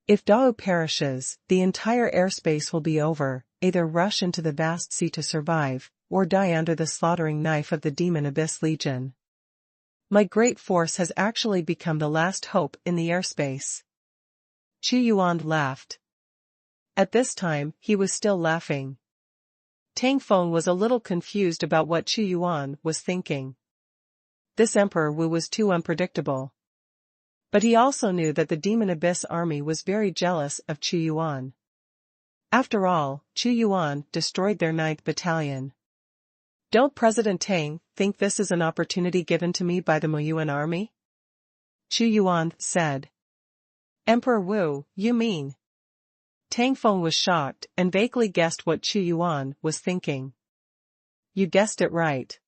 Speaker 1: If Dao perishes, the entire airspace will be over, either rush into the vast sea to survive, or die under the slaughtering knife of the Demon Abyss Legion. My great force has actually become the last hope in the airspace. Xuanhuan laughed. At this time, he was still laughing. Tang Feng was a little confused about what Xuanhuan was thinking. This Emperor Wu was too unpredictable. But he also knew that the Demon Abyss army was very jealous of Xuanhuan. After all, Xuanhuan destroyed their 9th battalion. Don't President Tang think this is an opportunity given to me by the Muyuan army? Chu Yuan said. Emperor Wu, you mean? Tang Feng was shocked and vaguely guessed what Chu Yuan was thinking. You guessed it right.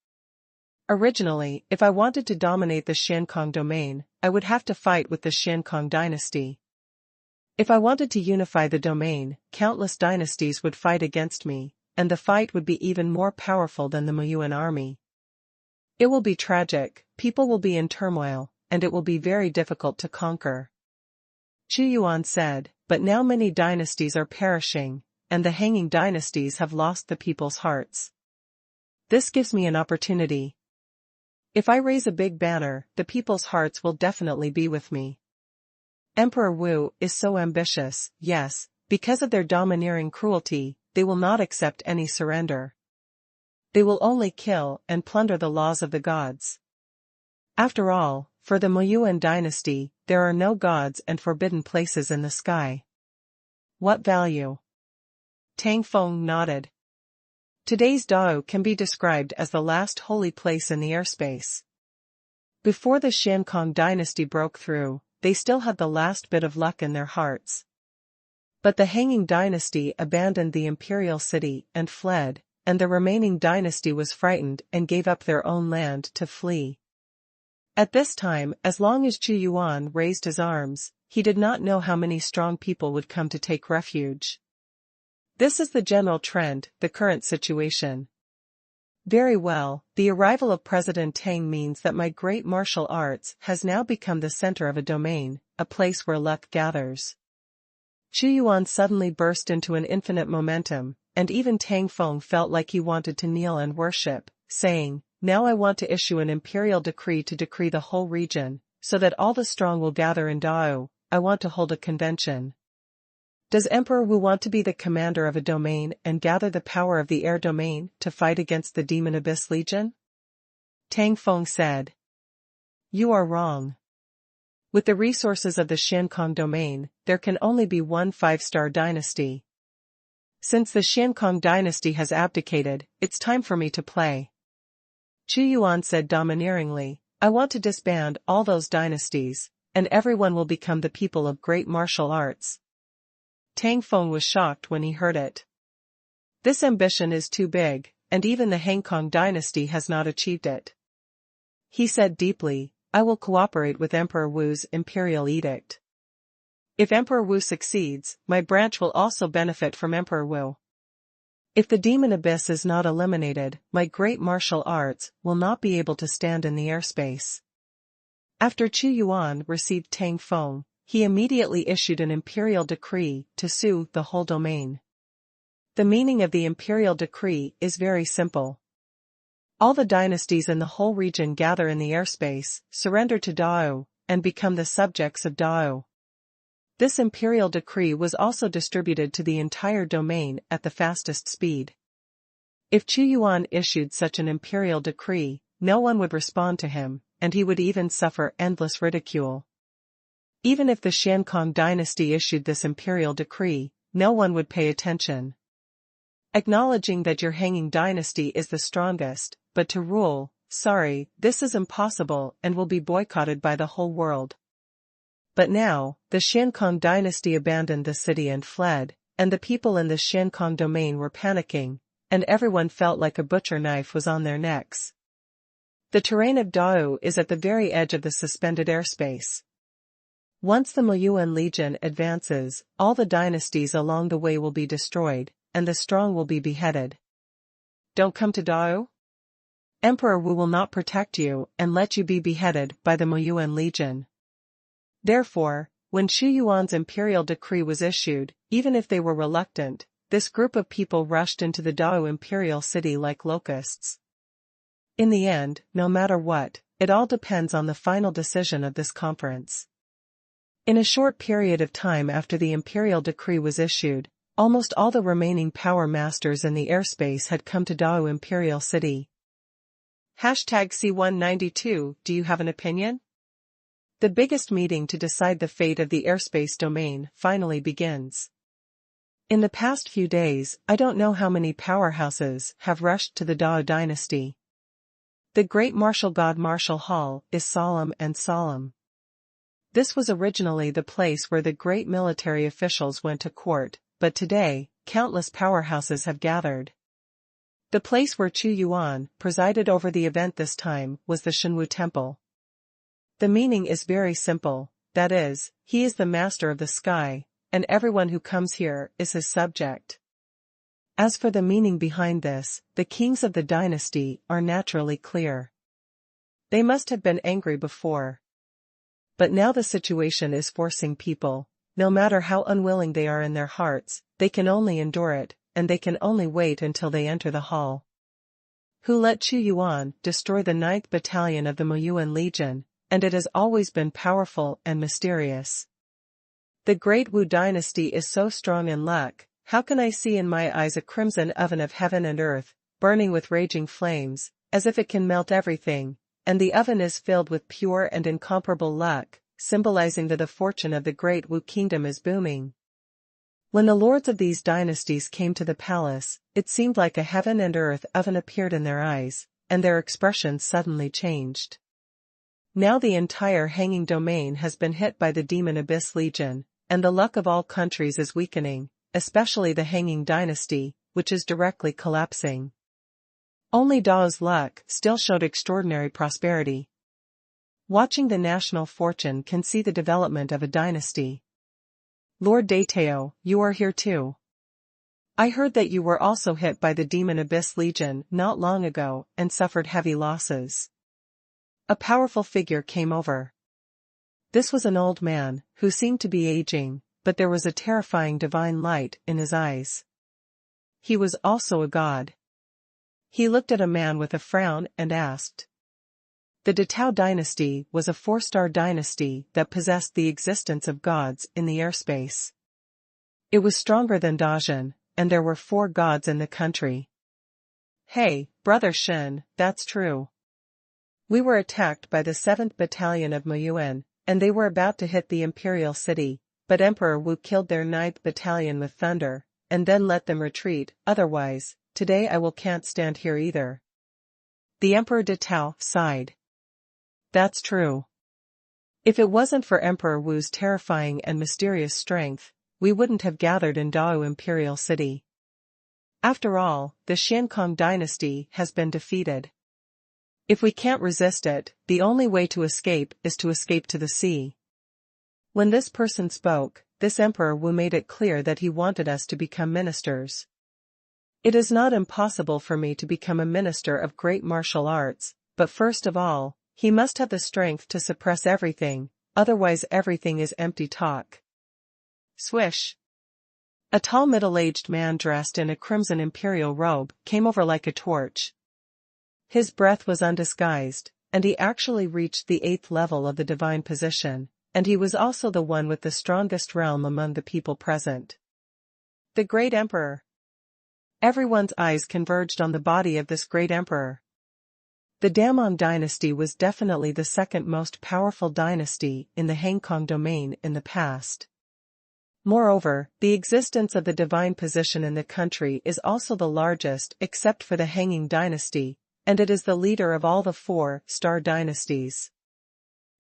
Speaker 1: Originally, if I wanted to dominate the Xiankong domain, I would have to fight with the Xiankong dynasty. If I wanted to unify the domain, countless dynasties would fight against me, and the fight would be even more powerful than the Muyuan army. It will be tragic, people will be in turmoil, and it will be very difficult to conquer. Chu Yuan said, but now many dynasties are perishing, and the hanging dynasties have lost the people's hearts. This gives me an opportunity. If I raise a big banner, the people's hearts will definitely be with me. Emperor Wu is so ambitious, yes, because of their domineering cruelty, they will not accept any surrender. They will only kill and plunder the laws of the gods. After all, for the Muyuan dynasty, there are no gods and forbidden places in the sky. What value? Tang Feng nodded. Today's Dao can be described as the last holy place in the airspace. Before the Xiankong dynasty broke through, they still had the last bit of luck in their hearts. But the hanging dynasty abandoned the imperial city and fled, and the remaining dynasty was frightened and gave up their own land to flee. At this time, as long as Chu Yuan raised his arms, he did not know how many strong people would come to take refuge. This is the general trend, the current situation. Very well, the arrival of President Tang means that my great martial arts has now become the center of a domain, a place where luck gathers. Chu Yuan suddenly burst into an infinite momentum, and even Tang Feng felt like he wanted to kneel and worship, saying, now I want to issue an imperial decree to decree the whole region, so that all the strong will gather in Dao. I want to hold a convention. Does Emperor Wu want to be the commander of a domain and gather the power of the air domain to fight against the Demon Abyss Legion? Tang Feng said. You are wrong. With the resources of the Xiankong domain, there can only be one 5-star dynasty. Since the Xiankong dynasty has abdicated, it's time for me to play. Chu Yuan said domineeringly, I want to disband all those dynasties, and everyone will become the people of great martial arts. Tang Feng was shocked when he heard it. This ambition is too big, and even the Hangkong dynasty has not achieved it. He said deeply, I will cooperate with Emperor Wu's imperial edict. If Emperor Wu succeeds, my branch will also benefit from Emperor Wu. If the Demon Abyss is not eliminated, my great martial arts will not be able to stand in the airspace. After Chu Yuan received Tang Feng, he immediately issued an imperial decree to sue the whole domain. The meaning of the imperial decree is very simple. All the dynasties in the whole region gather in the airspace, surrender to Dao, and become the subjects of Dao. This imperial decree was also distributed to the entire domain at the fastest speed. If Chu Yuan issued such an imperial decree, no one would respond to him, and he would even suffer endless ridicule. Even if the Xiankong dynasty issued this imperial decree, no one would pay attention. Acknowledging that your hanging dynasty is the strongest, but to rule, sorry, this is impossible and will be boycotted by the whole world. But now, the Xiankong dynasty abandoned the city and fled, and the people in the Xiankong domain were panicking, and everyone felt like a butcher knife was on their necks. The terrain of Dao is at the very edge of the suspended airspace. Once the Muyuan Legion advances, all the dynasties along the way will be destroyed, and the strong will be beheaded. Don't come to Dao? Emperor Wu will not protect you and let you be beheaded by the Muyuan Legion. Therefore, when Chu Yuan's imperial decree was issued, even if they were reluctant, this group of people rushed into the Dao imperial city like locusts. In the end, no matter what, it all depends on the final decision of this conference. In a short period of time after the imperial decree was issued, almost all the remaining power masters in the airspace had come to Dao imperial city. #C192 Do you have an opinion? The biggest meeting to decide the fate of the airspace domain finally begins. In the past few days, I don't know how many powerhouses have rushed to the Dao dynasty. The great martial god martial hall is solemn and solemn. This was originally the place where the great military officials went to court, but today, countless powerhouses have gathered. The place where Xuanhuan presided over the event this time was the Xuanwu Temple. The meaning is very simple, that is, he is the master of the sky, and everyone who comes here is his subject. As for the meaning behind this, the kings of the dynasty are naturally clear. They must have been angry before. But now the situation is forcing people, no matter how unwilling they are in their hearts, they can only endure it, and they can only wait until they enter the hall. Who let Xuanhuan destroy the 9th Battalion of the Muyuan Legion, and it has always been powerful and mysterious. The Great Wu dynasty is so strong in luck, how can I see in my eyes a crimson oven of heaven and earth, burning with raging flames, as if it can melt everything, and the oven is filled with pure and incomparable luck, symbolizing that the fortune of the Great Wu kingdom is booming. When the lords of these dynasties came to the palace, it seemed like a heaven and earth oven appeared in their eyes, and their expressions suddenly changed. Now the entire hanging domain has been hit by the Demon Abyss Legion, and the luck of all countries is weakening, especially the hanging dynasty, which is directly collapsing. Only Dao's luck still showed extraordinary prosperity. Watching the national fortune can see the development of a dynasty. Lord Tiao, you are here too. I heard that you were also hit by the Demon Abyss Legion not long ago and suffered heavy losses. A powerful figure came over. This was an old man, who seemed to be aging, but there was a terrifying divine light in his eyes. He was also a god. He looked at a man with a frown and asked. The Tiao dynasty was a 4-star dynasty that possessed the existence of gods in the airspace. It was stronger than Dajin, and there were 4 gods in the country. Hey, Brother Shen, that's true. We were attacked by the 7th Battalion of Muyuan, and they were about to hit the Imperial city, but Emperor Wu killed their 9th Battalion with thunder, and then let them retreat, otherwise, today I can't stand here either. The Emperor Tiao sighed. That's true. If it wasn't for Emperor Wu's terrifying and mysterious strength, we wouldn't have gathered in Dao Imperial City. After all, the Xiankong dynasty has been defeated. If we can't resist it, the only way to escape is to escape to the sea. When this person spoke, this Emperor Wu made it clear that he wanted us to become ministers. It is not impossible for me to become a minister of great martial arts, but first of all, he must have the strength to suppress everything, otherwise everything is empty talk. Swish! A tall middle-aged man dressed in a crimson imperial robe came over like a torch. His breath was undisguised, and he actually reached the 8th level of the divine position, and he was also the one with the strongest realm among the people present. The Great Emperor. Everyone's eyes converged on the body of this great emperor. The Damong dynasty was definitely the 2nd most powerful dynasty in the Hangkong domain in the past. Moreover, the existence of the divine position in the country is also the largest except for the Hanging dynasty, and it is the leader of all the 4-star dynasties.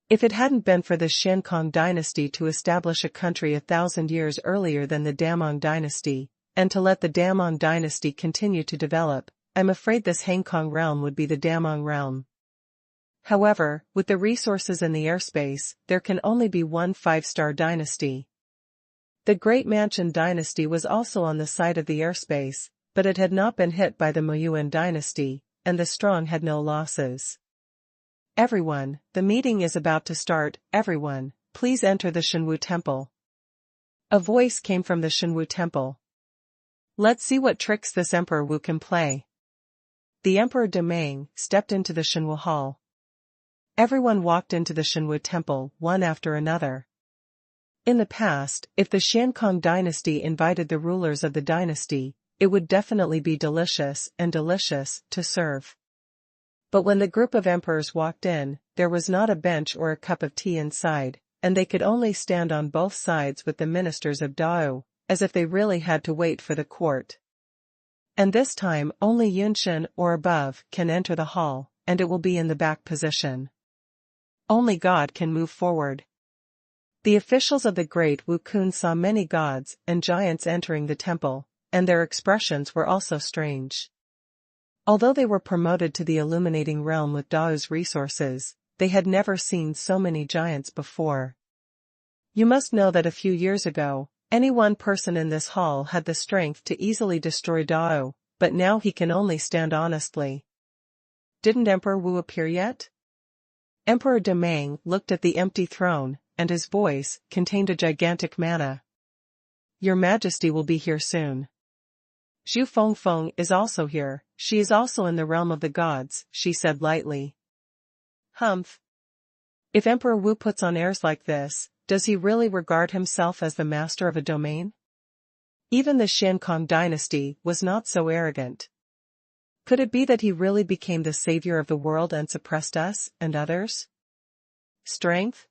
Speaker 1: If it hadn't been for the Xiankong dynasty to establish a country 1,000 years earlier than the Damong dynasty, and to let the Damong dynasty continue to develop, I'm afraid this Hangkong realm would be the Damong realm. However, with the resources in the airspace, there can only be one 5-star dynasty. The Great Mansion dynasty was also on the side of the airspace, but it had not been hit by the Muyuan dynasty, and the strong had no losses. Everyone, the meeting is about to start. Everyone, please enter the Xuanwu Temple. A voice came from the Xuanwu Temple. Let's see what tricks this Emperor Wu can play. The Emperor Demang stepped into the Xuanwu Hall. Everyone walked into the Xuanwu Temple one after another. In the past, if the Xiankong dynasty invited the rulers of the dynasty, it would definitely be delicious to serve. But when the group of emperors walked in, there was not a bench or a cup of tea inside, and they could only stand on both sides with the ministers of Dao, as if they really had to wait for the court. And this time only Yunshin or above can enter the hall, and it will be in the back position. Only God can move forward. The officials of the Great Wukun saw many gods and giants entering the temple, and their expressions were also strange. Although they were promoted to the illuminating realm with Dao's resources, they had never seen so many giants before. You must know that a few years ago, any one person in this hall had the strength to easily destroy Dao, but now he can only stand honestly. Didn't Emperor Wu appear yet? Emperor Demang looked at the empty throne, and his voice contained a gigantic manna. Your Majesty will be here soon. Zhu Fengfeng is also here, she is also in the realm of the gods, she said lightly. Humph. If Emperor Wu puts on airs like this, does he really regard himself as the master of a domain? Even the Xiankong dynasty was not so arrogant. Could it be that he really became the savior of the world and suppressed us and others? Strength?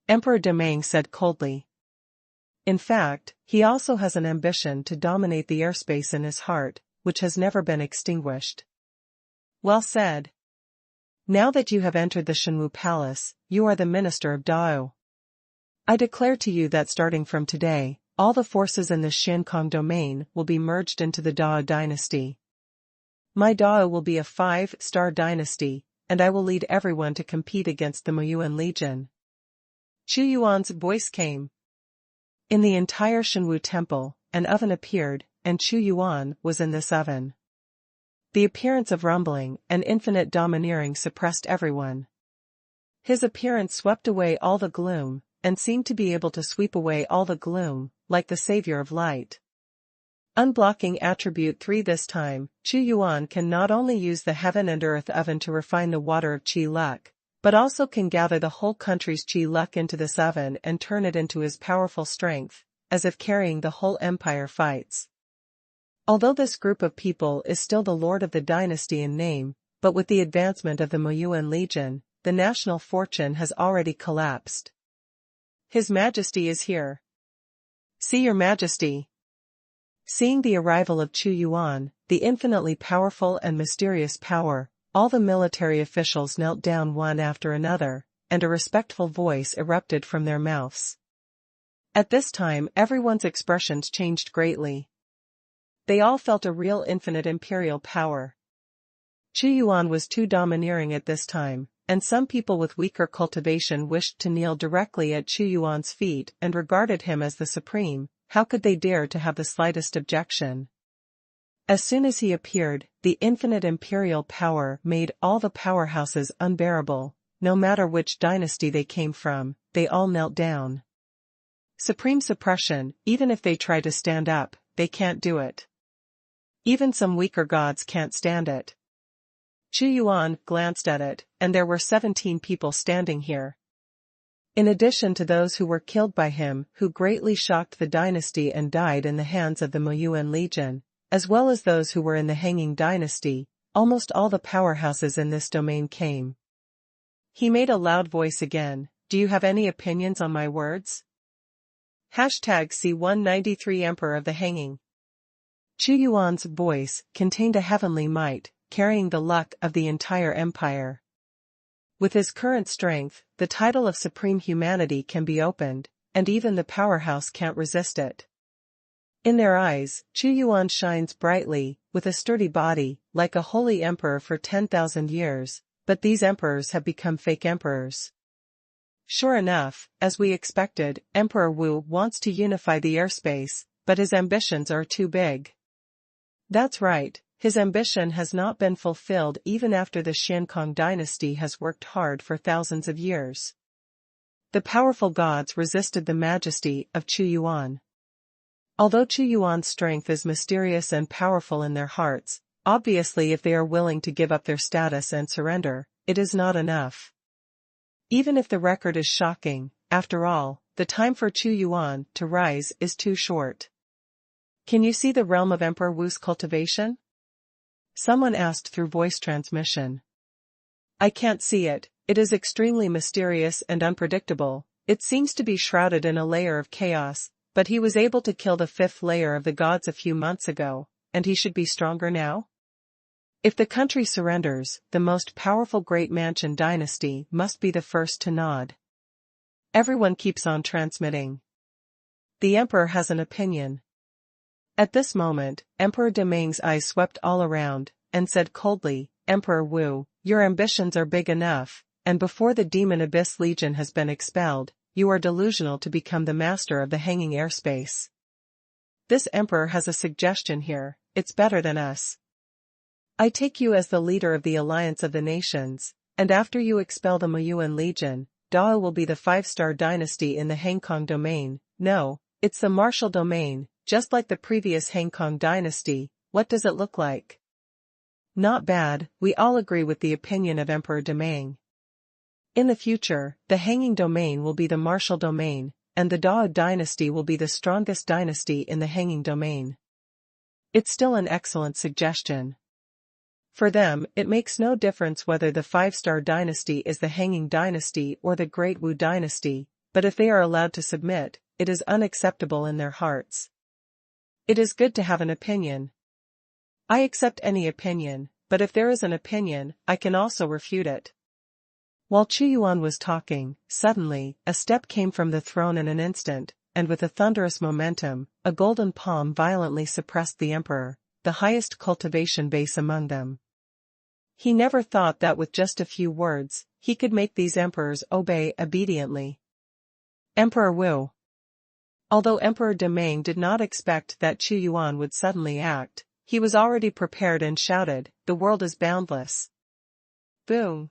Speaker 1: Emperor Demang said coldly. In fact, he also has an ambition to dominate the airspace in his heart, which has never been extinguished. Well said. Now that you have entered the Shenwu Palace, you are the minister of Dao. I declare to you that starting from today, all the forces in the Xiankong domain will be merged into the Dao dynasty. My Dao will be a 5-star dynasty, and I will lead everyone to compete against the Moyuan Legion. Chu Yuan's voice came. In the entire Shenwu temple, an oven appeared, and Chu Yuan was in this oven. The appearance of rumbling and infinite domineering suppressed everyone. His appearance swept away all the gloom, and seemed to be able to sweep away all the gloom, like the savior of light. Unblocking attribute 3 this time, Chu Yuan can not only use the heaven and earth oven to refine the water of Qi luck, but also can gather the whole country's Qi luck into this oven and turn it into his powerful strength, as if carrying the whole empire fights. Although this group of people is still the lord of the dynasty in name, but with the advancement of the Moyuan Legion, the national fortune has already collapsed. His Majesty is here. See your Majesty. Seeing the arrival of Chu Yuan, the infinitely powerful and mysterious power, all the military officials knelt down one after another, and a respectful voice erupted from their mouths. At this time everyone's expressions changed greatly. They all felt a real infinite imperial power. Chu Yuan was too domineering at this time, and some people with weaker cultivation wished to kneel directly at Chu Yuan's feet and regarded him as the supreme. How could they dare to have the slightest objection? As soon as he appeared, the infinite imperial power made all the powerhouses unbearable. No matter which dynasty they came from, they all knelt down. Supreme suppression, even if they try to stand up, they can't do it. Even some weaker gods can't stand it. Chu Yuan glanced at it, and there were 17 people standing here. In addition to those who were killed by him, who greatly shocked the dynasty and died in the hands of the Moyuan Legion, as well as those who were in the Hanging dynasty, almost all the powerhouses in this domain came. He made a loud voice again. Do you have any opinions on my words? #C193 Emperor of the Hanging. Chu Yuan's voice contained a heavenly might, carrying the luck of the entire empire. With his current strength, the title of Supreme Humanity can be opened, and even the powerhouse can't resist it. In their eyes, Chu Yuan shines brightly, with a sturdy body, like a holy emperor for 10,000 years, but these emperors have become fake emperors. Sure enough, as we expected, Emperor Wu wants to unify the airspace, but his ambitions are too big. That's right, his ambition has not been fulfilled even after the Xiankong dynasty has worked hard for thousands of years. The powerful gods resisted the majesty of Chu Yuan. Although Chu Yuan's strength is mysterious and powerful in their hearts, obviously if they are willing to give up their status and surrender, it is not enough. Even if the record is shocking, after all, the time for Chu Yuan to rise is too short. Can you see the realm of Emperor Wu's cultivation? Someone asked through voice transmission. I can't see it, it is extremely mysterious and unpredictable, it seems to be shrouded in a layer of chaos, but he was able to kill the 5th layer of the gods a few months ago, and he should be stronger now? If the country surrenders, the most powerful Great Mansion dynasty must be the first to nod. Everyone keeps on transmitting. The emperor has an opinion. At this moment, Emperor Demang's eyes swept all around, and said coldly, Emperor Wu, your ambitions are big enough, and before the Demon Abyss Legion has been expelled, you are delusional to become the master of the hanging airspace. This emperor has a suggestion here, it's better than us. I take you as the leader of the Alliance of the Nations, and after you expel the Muyuan Legion, Dao will be the 5-star dynasty in the Hangkong domain. No, it's the martial domain, just like the previous Hangkong dynasty. What does it look like? Not bad, we all agree with the opinion of Emperor Demang. In the future, the hanging domain will be the martial domain, and the Dao dynasty will be the strongest dynasty in the hanging domain. It's still an excellent suggestion. For them, it makes no difference whether the 5-star dynasty is the hanging dynasty or the Great Wu dynasty, but if they are allowed to submit, it is unacceptable in their hearts. It is good to have an opinion. I accept any opinion, but if there is an opinion, I can also refute it. While Xuanhuan was talking, suddenly, a step came from the throne in an instant, and with a thunderous momentum, a golden palm violently suppressed the emperor, the highest cultivation base among them. He never thought that with just a few words, he could make these emperors obey obediently. Emperor Wu. Although Emperor Demang did not expect that Xuanhuan would suddenly act, he was already prepared and shouted, the world is boundless. Boom.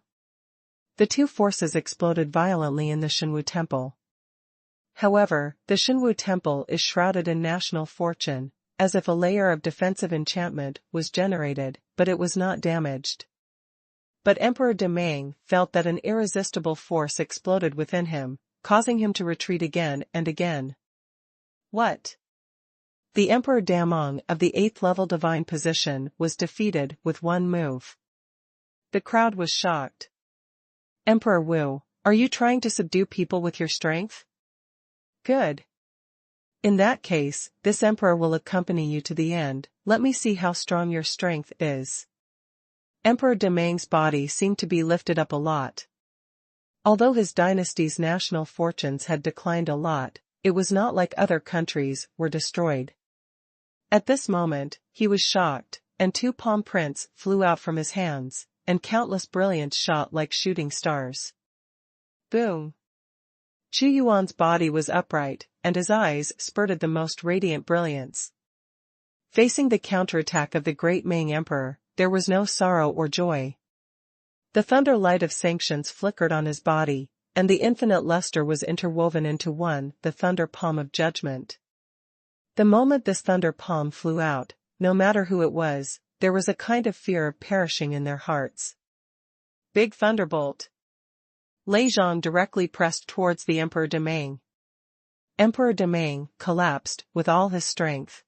Speaker 1: The two forces exploded violently in the Xuanwu Temple. However, the Xuanwu Temple is shrouded in national fortune, as if a layer of defensive enchantment was generated, but it was not damaged. But Emperor Demang felt that an irresistible force exploded within him, causing him to retreat again and again. What? The Emperor Damong of the 8th level divine position was defeated with one move. The crowd was shocked. Emperor Wu, are you trying to subdue people with your strength? Good. In that case, this emperor will accompany you to the end. Let me see how strong your strength is. Emperor Demang's body seemed to be lifted up a lot. Although his dynasty's national fortunes had declined a lot, it was not like other countries were destroyed. At this moment, he was shocked, and 2 palm prints flew out from his hands, and countless brilliants shot like shooting stars. Boom! Xuanhuan's body was upright, and his eyes spurted the most radiant brilliance. Facing the counterattack of the great Ming Emperor, there was no sorrow or joy. The thunder light of sanctions flickered on his body, and the infinite luster was interwoven into one, the thunder palm of judgment. The moment this thunder palm flew out, no matter who it was, there was a kind of fear of perishing in their hearts. Big thunderbolt. Lei Zhang directly pressed towards the Emperor Demang. Emperor Demang collapsed with all his strength.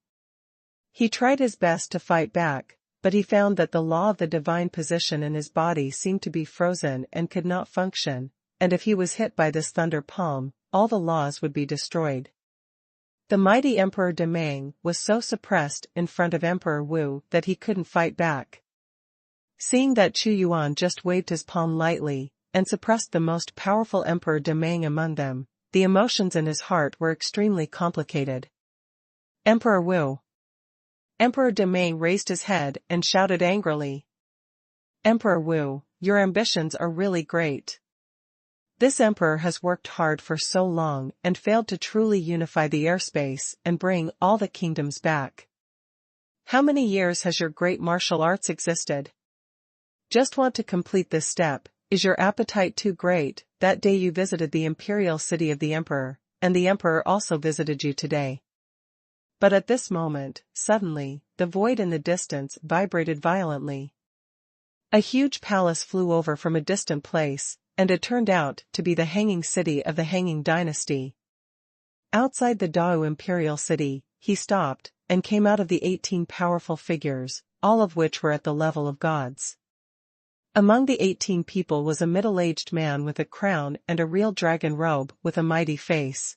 Speaker 1: He tried his best to fight back, but he found that the law of the divine position in his body seemed to be frozen and could not function, and if he was hit by this thunder palm, all the laws would be destroyed. The mighty Emperor Demang was so suppressed in front of Emperor Wu that he couldn't fight back. Seeing that Xuanhuan just waved his palm lightly, and suppressed the most powerful Emperor Demang among them, the emotions in his heart were extremely complicated. Emperor Wu. Emperor Demang raised his head and shouted angrily. Emperor Wu, your ambitions are really great. This emperor has worked hard for so long and failed to truly unify the airspace and bring all the kingdoms back. How many years has your great martial arts existed? Just want to complete this step. Is your appetite too great? That day you visited the imperial city of the emperor, and the emperor also visited you today. But at this moment, suddenly, the void in the distance vibrated violently. A huge palace flew over from a distant place, and it turned out to be the hanging city of the Hanging Dynasty. Outside the Dao imperial city, he stopped, and came out of the 18 powerful figures, all of which were at the level of gods. Among the 18 people was a middle-aged man with a crown and a real dragon robe with a mighty face.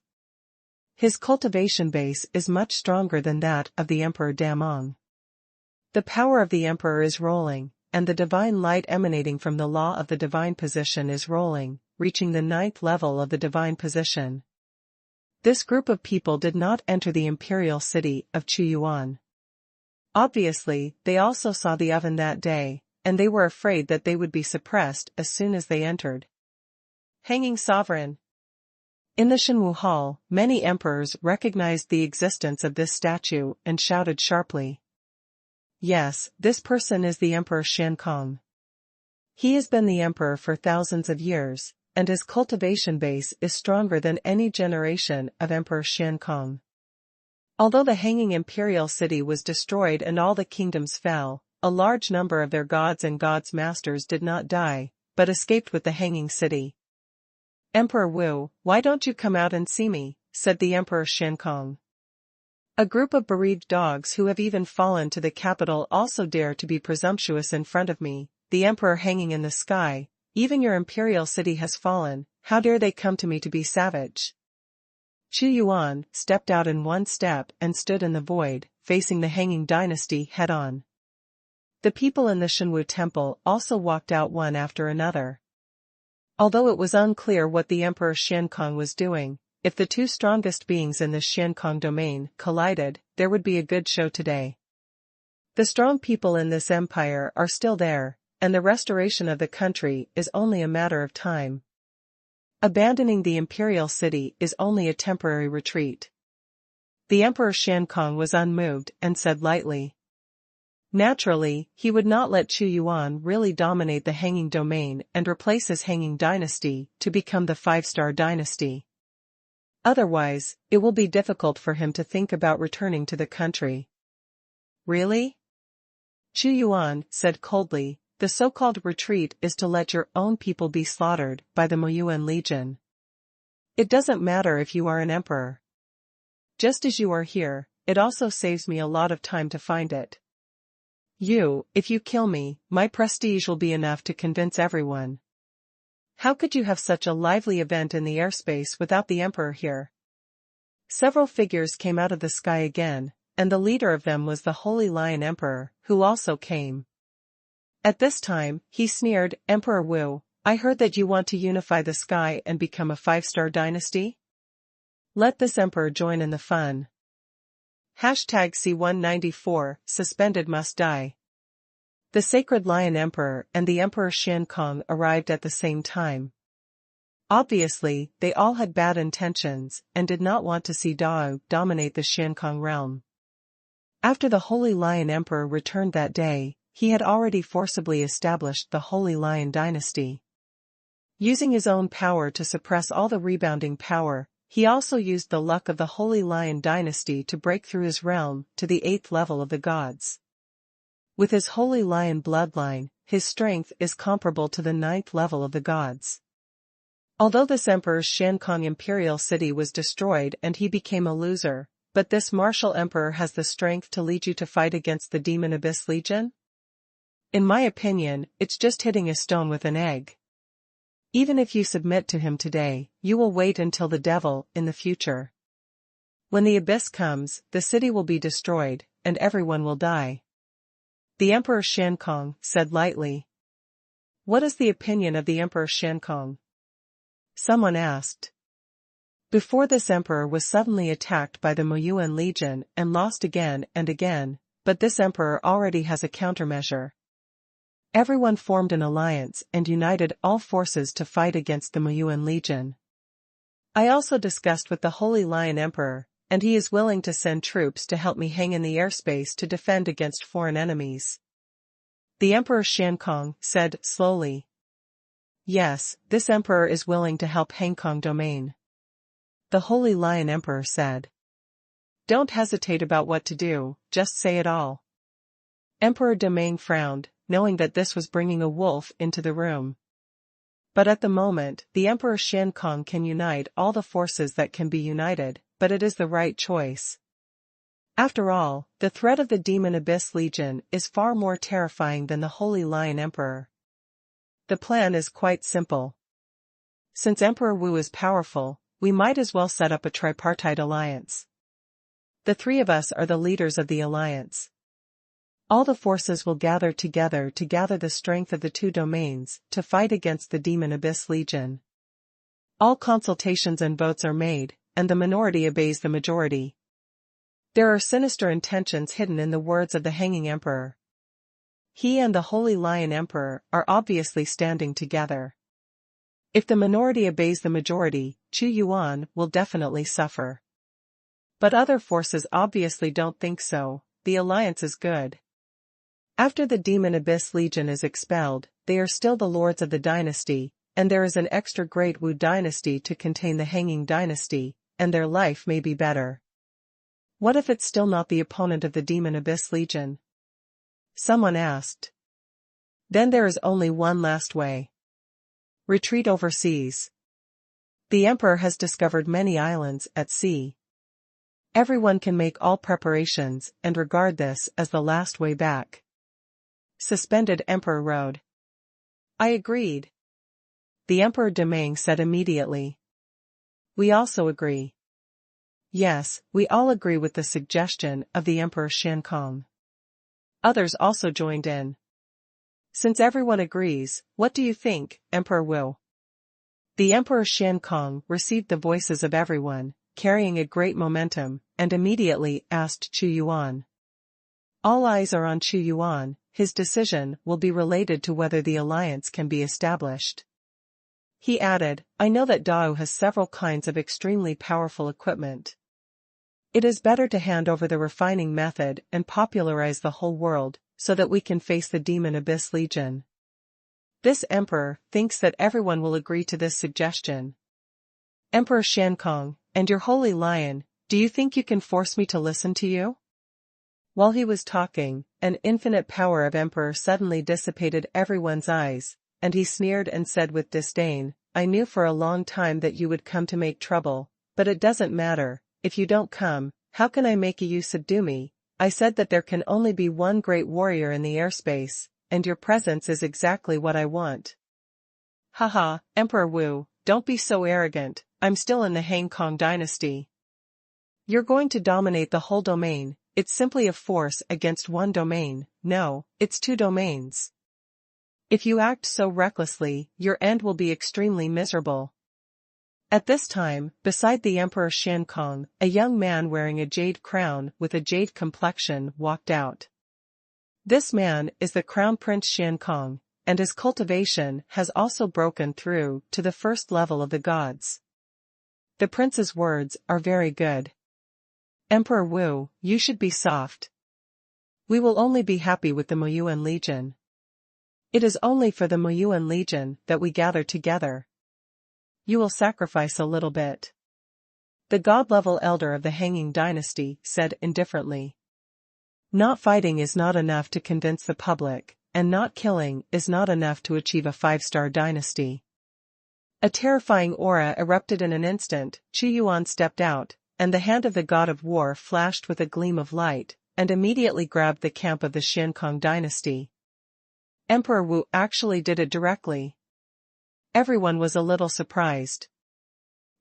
Speaker 1: His cultivation base is much stronger than that of the Emperor Damong. The power of the Emperor is rolling, and the divine light emanating from the law of the divine position is rolling, reaching the 9th level of the divine position. This group of people did not enter the imperial city of Xuanhuan. Obviously, they also saw the oven that day, and they were afraid that they would be suppressed as soon as they entered. Hanging Sovereign. In the Xuanwu Hall, many emperors recognized the existence of this statue and shouted sharply. Yes, this person is the Emperor Xiankong. He has been the emperor for thousands of years, and his cultivation base is stronger than any generation of Emperor Xiankong. Although the hanging imperial city was destroyed and all the kingdoms fell, a large number of their gods and gods' masters did not die, but escaped with the hanging city. Emperor Wu, why don't you come out and see me, said the Emperor Xiankong. A group of bereaved dogs who have even fallen to the capital also dare to be presumptuous in front of me, the emperor hanging in the sky. Even your imperial city has fallen, how dare they come to me to be savage? Xuanhuan stepped out in one step and stood in the void, facing the hanging dynasty head-on. The people in the Xuanwu temple also walked out one after another. Although it was unclear what the Emperor Xiankong was doing, if the two strongest beings in the Xiankong domain collided, there would be a good show today. The strong people in this empire are still there, and the restoration of the country is only a matter of time. Abandoning the imperial city is only a temporary retreat. The Emperor Xiankong was unmoved and said lightly. Naturally, he would not let Xuanhuan really dominate the hanging domain and replace his hanging dynasty to become the 5-star dynasty. Otherwise, it will be difficult for him to think about returning to the country. Really? Xuanhuan said coldly. The so-called retreat is to let your own people be slaughtered by the Moyuan Legion. It doesn't matter if you are an emperor. Just as you are here, it also saves me a lot of time to find it. If you kill me, my prestige will be enough to convince everyone. How could you have such a lively event in the airspace without the emperor here? Several figures came out of the sky again, and the leader of them was the Holy Lion Emperor, who also came. At this time, he sneered, Emperor Wu, I heard that you want to unify the sky and become a 5-star dynasty? Let this emperor join in the fun. #C194, suspended must die. The Sacred Lion Emperor and the Emperor Xiankong arrived at the same time. Obviously, they all had bad intentions and did not want to see Tiao dominate the Xiankong realm. After the Holy Lion Emperor returned that day, he had already forcibly established the Holy Lion dynasty. Using his own power to suppress all the rebounding power, he also used the luck of the Holy Lion dynasty to break through his realm to the 8th level of the gods. With his Holy Lion bloodline, his strength is comparable to the 9th level of the gods. Although this emperor's Xiankong imperial city was destroyed and he became a loser, but this martial emperor has the strength to lead you to fight against the Demon Abyss Legion? In my opinion, it's just hitting a stone with an egg. Even if you submit to him today, you will wait until the devil in the future. When the abyss comes, the city will be destroyed, and everyone will die. The Emperor Xiankong said lightly. What is the opinion of the Emperor Xiankong? Someone asked. Before this emperor was suddenly attacked by the Moyuan Legion and lost again and again, but this emperor already has a countermeasure. Everyone formed an alliance and united all forces to fight against the Moyuan Legion. I also discussed with the Holy Lion Emperor, and he is willing to send troops to help me hang in the airspace to defend against foreign enemies. The Emperor Xiankong said slowly. Yes, this emperor is willing to help Hangkong domain. The Holy Lion Emperor said. Don't hesitate about what to do, just say it all. Emperor Domain frowned, knowing that this was bringing a wolf into the room. But at the moment, the Emperor Xiankong can unite all the forces that can be united, but it is the right choice. After all, the threat of the Demon Abyss Legion is far more terrifying than the Holy Lion Emperor. The plan is quite simple. Since Emperor Wu is powerful, we might as well set up a tripartite alliance. The three of us are the leaders of the alliance. All the forces will gather together to gather the strength of the two domains to fight against the Demon Abyss Legion. All consultations and votes are made, and the minority obeys the majority. There are sinister intentions hidden in the words of the hanging emperor. He and the Holy Lion Emperor are obviously standing together. If the minority obeys the majority, Xuanhuan will definitely suffer. But other forces obviously don't think so. The alliance is good. After the Demon Abyss Legion is expelled, they are still the lords of the dynasty, and there is an extra great Wu dynasty to contain the Hanging Dynasty, and their life may be better. What if it's still not the opponent of the Demon Abyss Legion? Someone asked. Then there is only one last way. Retreat overseas. The Emperor has discovered many islands at sea. Everyone can make all preparations and regard this as the last way back. Suspended Emperor Road. I agreed. The Emperor Demang said immediately. We also agree. Yes, we all agree with the suggestion of the Emperor Xiankong. Others also joined in. Since everyone agrees, what do you think, Emperor Wu? The Emperor Xiankong received the voices of everyone, carrying a great momentum, and immediately asked Xuanhuan. All eyes are on Xuanhuan. His decision will be related to whether the alliance can be established. He added, I know that Dao has several kinds of extremely powerful equipment. It is better to hand over the refining method and popularize the whole world, so that we can face the Demon Abyss Legion. This emperor thinks that everyone will agree to this suggestion. Emperor Xiankong, and your Holy Lion, do you think you can force me to listen to you? While he was talking, an infinite power of emperor suddenly dissipated everyone's eyes, and he sneered and said with disdain, I knew for a long time that you would come to make trouble, but it doesn't matter, if you don't come, how can I make you subdue me? I said that there can only be one great warrior in the airspace, and your presence is exactly what I want. Haha, Emperor Wu, don't be so arrogant, I'm still in the Hangkong dynasty. You're going to dominate the whole domain, it's simply a force against one domain, no, it's two domains. If you act so recklessly, your end will be extremely miserable. At this time, beside the Emperor Xiankong, a young man wearing a jade crown with a jade complexion walked out. This man is the Crown Prince Xiankong, and his cultivation has also broken through to the first level of the gods. The prince's words are very good. Emperor Wu, you should be soft. We will only be happy with the Muyuan Legion. It is only for the Muyuan Legion that we gather together. You will sacrifice a little bit. The god-level elder of the Hanging Dynasty said indifferently. Not fighting is not enough to convince the public, and not killing is not enough to achieve a 5-star dynasty. A terrifying aura erupted in an instant. Xuanhuan stepped out, and the hand of the god of war flashed with a gleam of light, and immediately grabbed the camp of the Xiankong dynasty. Emperor Wu actually did it directly. Everyone was a little surprised.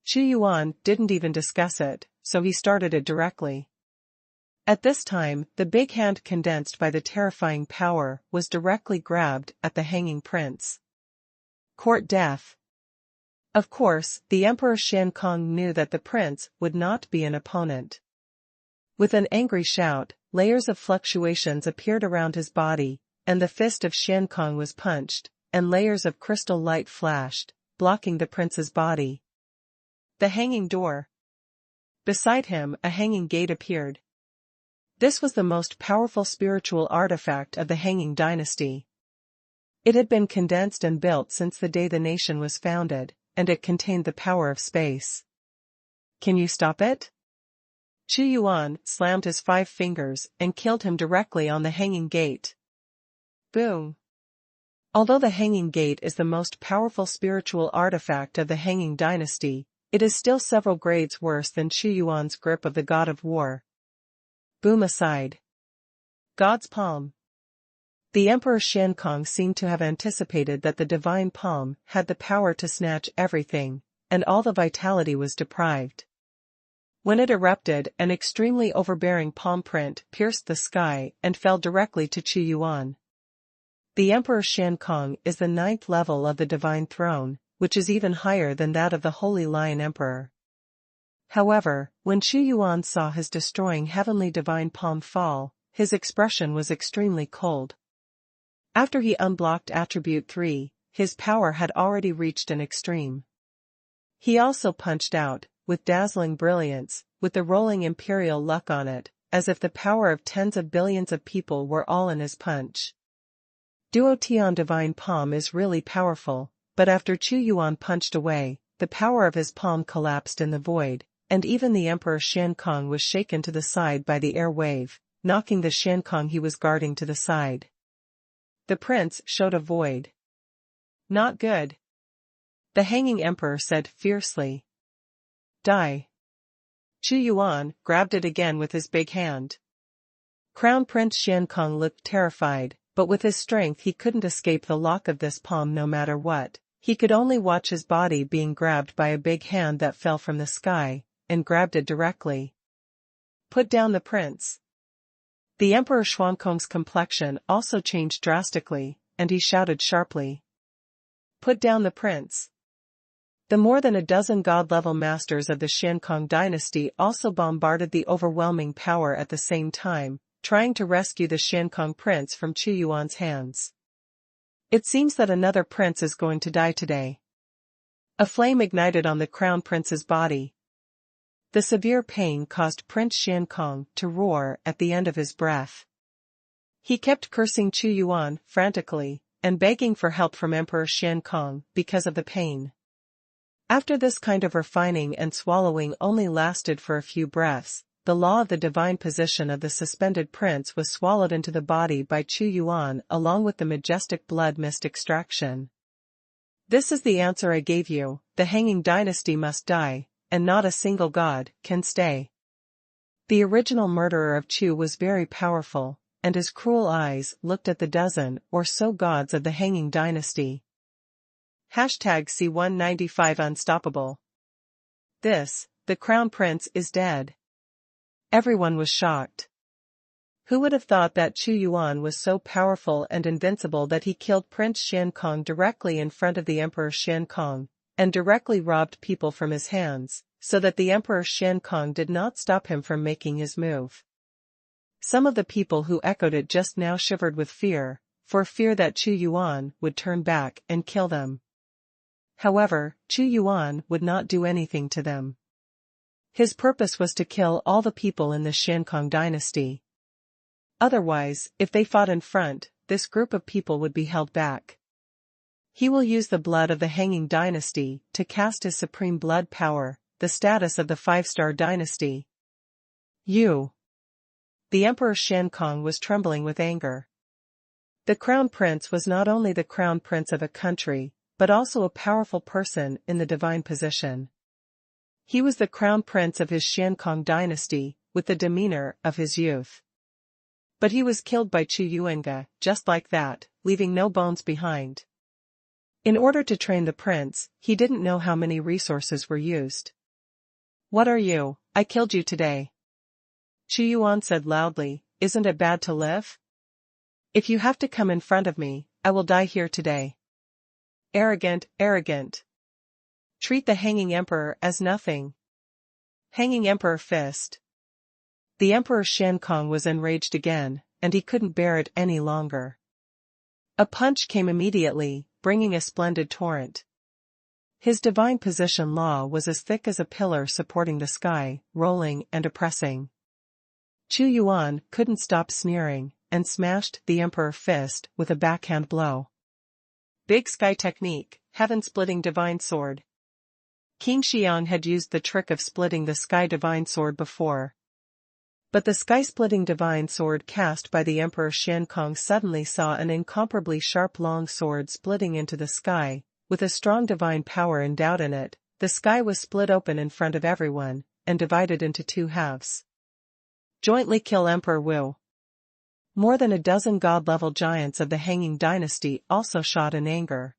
Speaker 1: Xuanhuan didn't even discuss it, so he started it directly. At this time, the big hand condensed by the terrifying power was directly grabbed at the hanging prince. Court death. Of course, the Emperor Xiankong knew that the prince would not be an opponent. With an angry shout, layers of fluctuations appeared around his body, and the fist of Xiankong was punched, and layers of crystal light flashed, blocking the prince's body. The hanging door. Beside him, a hanging gate appeared. This was the most powerful spiritual artifact of the Hanging Dynasty. It had been condensed and built since the day the nation was founded, and it contained the power of space. Can you stop it? Xuanhuan slammed his 5 fingers and killed him directly on the hanging gate. Boom. Although the Hanging Gate is the most powerful spiritual artifact of the Hanging Dynasty, it is still several grades worse than Xuanhuan's grip of the God of War. Boom aside. God's Palm. The Emperor Xiankong seemed to have anticipated that the Divine Palm had the power to snatch everything, and all the vitality was deprived. When it erupted, an extremely overbearing palm print pierced the sky and fell directly to Xuanhuan. The Emperor Xiankong is the 9th level of the Divine Throne, which is even higher than that of the Holy Lion Emperor. However, when Xuanhuan saw his destroying heavenly divine palm fall, his expression was extremely cold. After he unblocked Attribute 3, his power had already reached an extreme. He also punched out, with dazzling brilliance, with the rolling Imperial luck on it, as if the power of tens of billions of people were all in his punch. Duo Tian Divine Palm is really powerful, but after Xuanhuan punched away, the power of his palm collapsed in the void, and even the Emperor Xiankong was shaken to the side by the air wave, knocking the Xiankong he was guarding to the side. The prince showed a void. Not good. The hanging emperor said fiercely. Die. Xuanhuan grabbed it again with his big hand. Crown Prince Xiankong looked terrified, but with his strength he couldn't escape the lock of this palm no matter what. He could only watch his body being grabbed by a big hand that fell from the sky, and grabbed it directly. Put down the prince. The Emperor Xuankong's complexion also changed drastically, and he shouted sharply. Put down the prince. The more than a dozen god-level masters of the Xiankong dynasty also bombarded the overwhelming power at the same time, trying to rescue the Xiankong prince from Xuanhuan's hands. It seems that another prince is going to die today. A flame ignited on the crown prince's body. The severe pain caused Prince Xiankong to roar at the end of his breath. He kept cursing Xuanhuan frantically, and begging for help from Emperor Xiankong because of the pain. After this kind of refining and swallowing only lasted for a few breaths, the law of the divine position of the suspended prince was swallowed into the body by Xuanhuan along with the majestic blood mist extraction. This is the answer I gave you, the hanging dynasty must die, and not a single god can stay. The original murderer of Chu was very powerful, and his cruel eyes looked at the dozen or so gods of the hanging dynasty. #C195 Unstoppable. This, the crown prince is dead. Everyone was shocked. Who would have thought that Xuanhuan was so powerful and invincible that he killed Prince Xiankong directly in front of the Emperor Xiankong, and directly robbed people from his hands, so that the Emperor Xiankong did not stop him from making his move. Some of the people who echoed it just now shivered with fear, for fear that Xuanhuan would turn back and kill them. However, Xuanhuan would not do anything to them. His purpose was to kill all the people in the Xiankong dynasty. Otherwise, if they fought in front, this group of people would be held back. He will use the blood of the hanging dynasty to cast his supreme blood power, the status of the 5-star dynasty. You. The Emperor Xiankong was trembling with anger. The crown prince was not only the crown prince of a country, but also a powerful person in the divine position. He was the crown prince of his Xiankong dynasty, with the demeanor of his youth. But he was killed by Xuanhuan, just like that, leaving no bones behind. In order to train the prince, he didn't know how many resources were used. What are you? I killed you today. Xuanhuan said loudly, isn't it bad to live? If you have to come in front of me, I will die here today. Arrogant, arrogant. Treat the hanging emperor as nothing. Hanging emperor fist. The Emperor Xiankong was enraged again, and he couldn't bear it any longer. A punch came immediately, bringing a splendid torrent. His divine position law was as thick as a pillar supporting the sky, rolling and oppressing. Xuanhuan couldn't stop sneering, and smashed the Emperor fist with a backhand blow. Big Sky Technique, Heaven-Splitting Divine Sword. King Xiang had used the trick of splitting the Sky Divine Sword before. But the sky-splitting divine sword cast by the Emperor Xiankong suddenly saw an incomparably sharp long sword splitting into the sky, with a strong divine power endowed in it. The sky was split open in front of everyone, and divided into 2 halves. Jointly kill Emperor Wu. More than a dozen god-level giants of the Hanging Dynasty also shot in anger.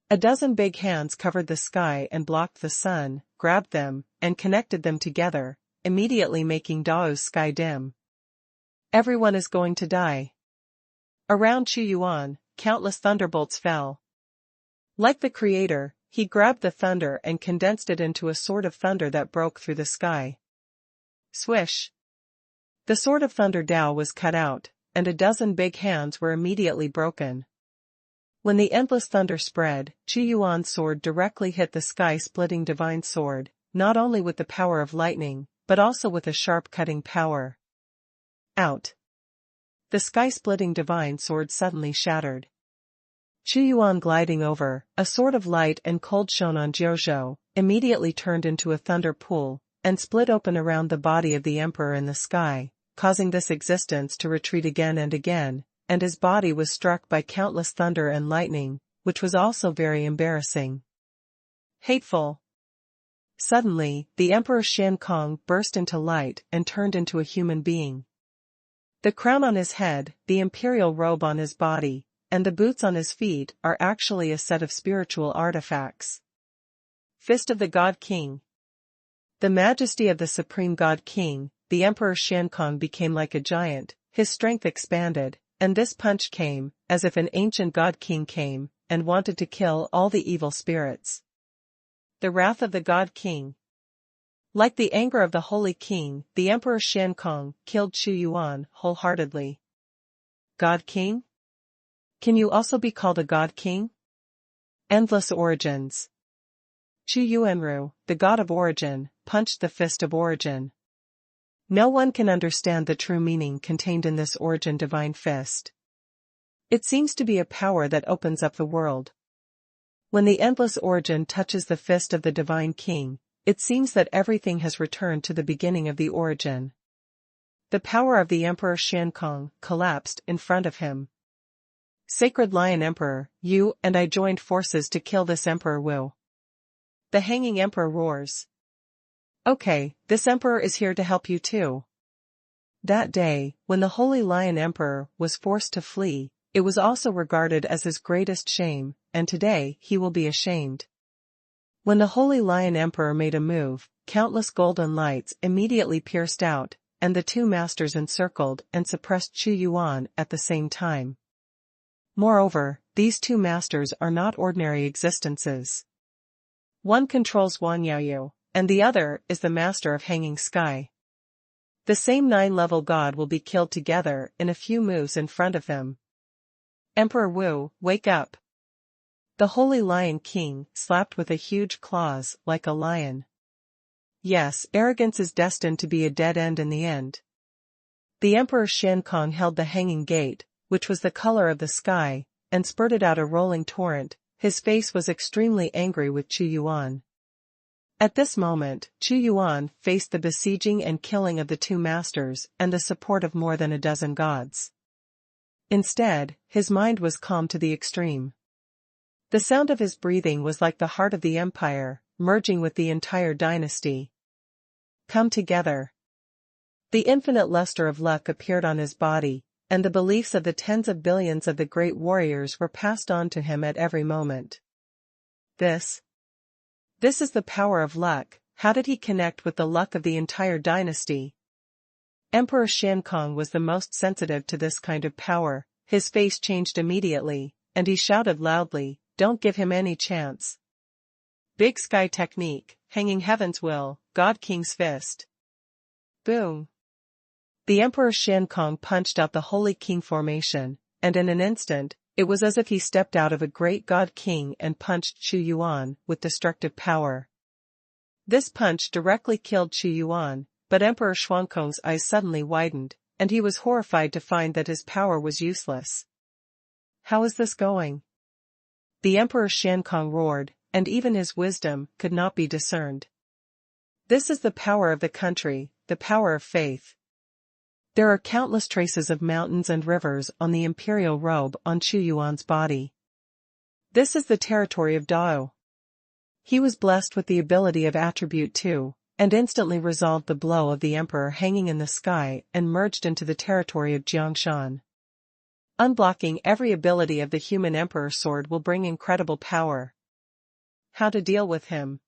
Speaker 1: A dozen big hands covered the sky and blocked the sun, grabbed them, and connected them together, immediately making Dao's sky dim. Everyone is going to die. Around Xuanhuan, countless thunderbolts fell. Like the creator, he grabbed the thunder and condensed it into a sword of thunder that broke through the sky. Swish! The sword of thunder Tao was cut out, and a dozen big hands were immediately broken. When the endless thunder spread, Qu Yuan's sword directly hit the sky-splitting divine sword, not only with the power of lightning, but also with a sharp cutting power. Out! The sky-splitting divine sword suddenly shattered. Qu Yuan gliding over, a sword of light and cold shone on Jiuzhou, immediately turned into a thunder pool, and split open around the body of the emperor in the sky, causing this existence to retreat again and again, and his body was struck by countless thunder and lightning, which was also very embarrassing. Hateful! Suddenly, the Emperor Shen Kong burst into light and turned into a human being. The crown on his head, the imperial robe on his body, and the boots on his feet are actually a set of spiritual artifacts. Fist of the God King. The majesty of the Supreme God King, the Emperor Shen Kong became like a giant, his strength expanded, and this punch came, as if an ancient God King came, and wanted to kill all the evil spirits. The wrath of the God King. Like the anger of the Holy King, the Emperor Shen Kong killed Qu Yuan wholeheartedly. God King? Can you also be called a God King? Endless origins. Qu Yuanru, the God of Origin, punched the Fist of Origin. No one can understand the true meaning contained in this origin divine fist. It seems to be a power that opens up the world. When the endless origin touches the fist of the divine king, it seems that everything has returned to the beginning of the origin. The power of the Emperor Shen Kong collapsed in front of him. Sacred Lion Emperor, you and I joined forces to kill this Emperor Wu. The Hanging Emperor roars. Okay, this emperor is here to help you too. That day, when the Holy Lion Emperor was forced to flee, it was also regarded as his greatest shame, and today he will be ashamed. When the Holy Lion Emperor made a move, countless golden lights immediately pierced out, and the two masters encircled and suppressed Qu Yuan at the same time. Moreover, these two masters are not ordinary existences. One controls Wanyaoyu, and the other is the master of Hanging Sky. The same 9-level god will be killed together in a few moves in front of them. Emperor Wu, wake up! The Holy Lion King slapped with a huge claws like a lion. Yes, arrogance is destined to be a dead end in the end. The Emperor Shen Kong held the hanging gate, which was the color of the sky, and spurted out a rolling torrent. His face was extremely angry with Qu Yuan. At this moment, Qu Yuan faced the besieging and killing of the two masters and the support of more than a dozen gods. Instead, his mind was calm to the extreme. The sound of his breathing was like the heart of the empire, merging with the entire dynasty. Come together. The infinite luster of luck appeared on his body, and the beliefs of the tens of billions of the great warriors were passed on to him at every moment. This is the power of luck. How did he connect with the luck of the entire dynasty? Emperor Shen Kong was the most sensitive to this kind of power. His face changed immediately, and he shouted loudly, "Don't give him any chance." Big Sky Technique, Hanging Heaven's Will, God King's Fist. Boom! The Emperor Shen Kong punched out the Holy King formation, and in an instant, it was as if he stepped out of a great God King and punched Qu Yuan with destructive power. This punch directly killed Qu Yuan, but Emperor Xuanhuan's eyes suddenly widened, and he was horrified to find that his power was useless. How is this going? The Emperor Shen Kong roared, and even his wisdom could not be discerned. This is the power of the country, the power of faith. There are countless traces of mountains and rivers on the imperial robe on Qu Yuan's body. This is the territory of Dao. He was blessed with the ability of Attribute 2, and instantly resolved the blow of the emperor hanging in the sky and merged into the territory of Jiangshan. Unblocking every ability of the human emperor sword will bring incredible power. How to deal with him?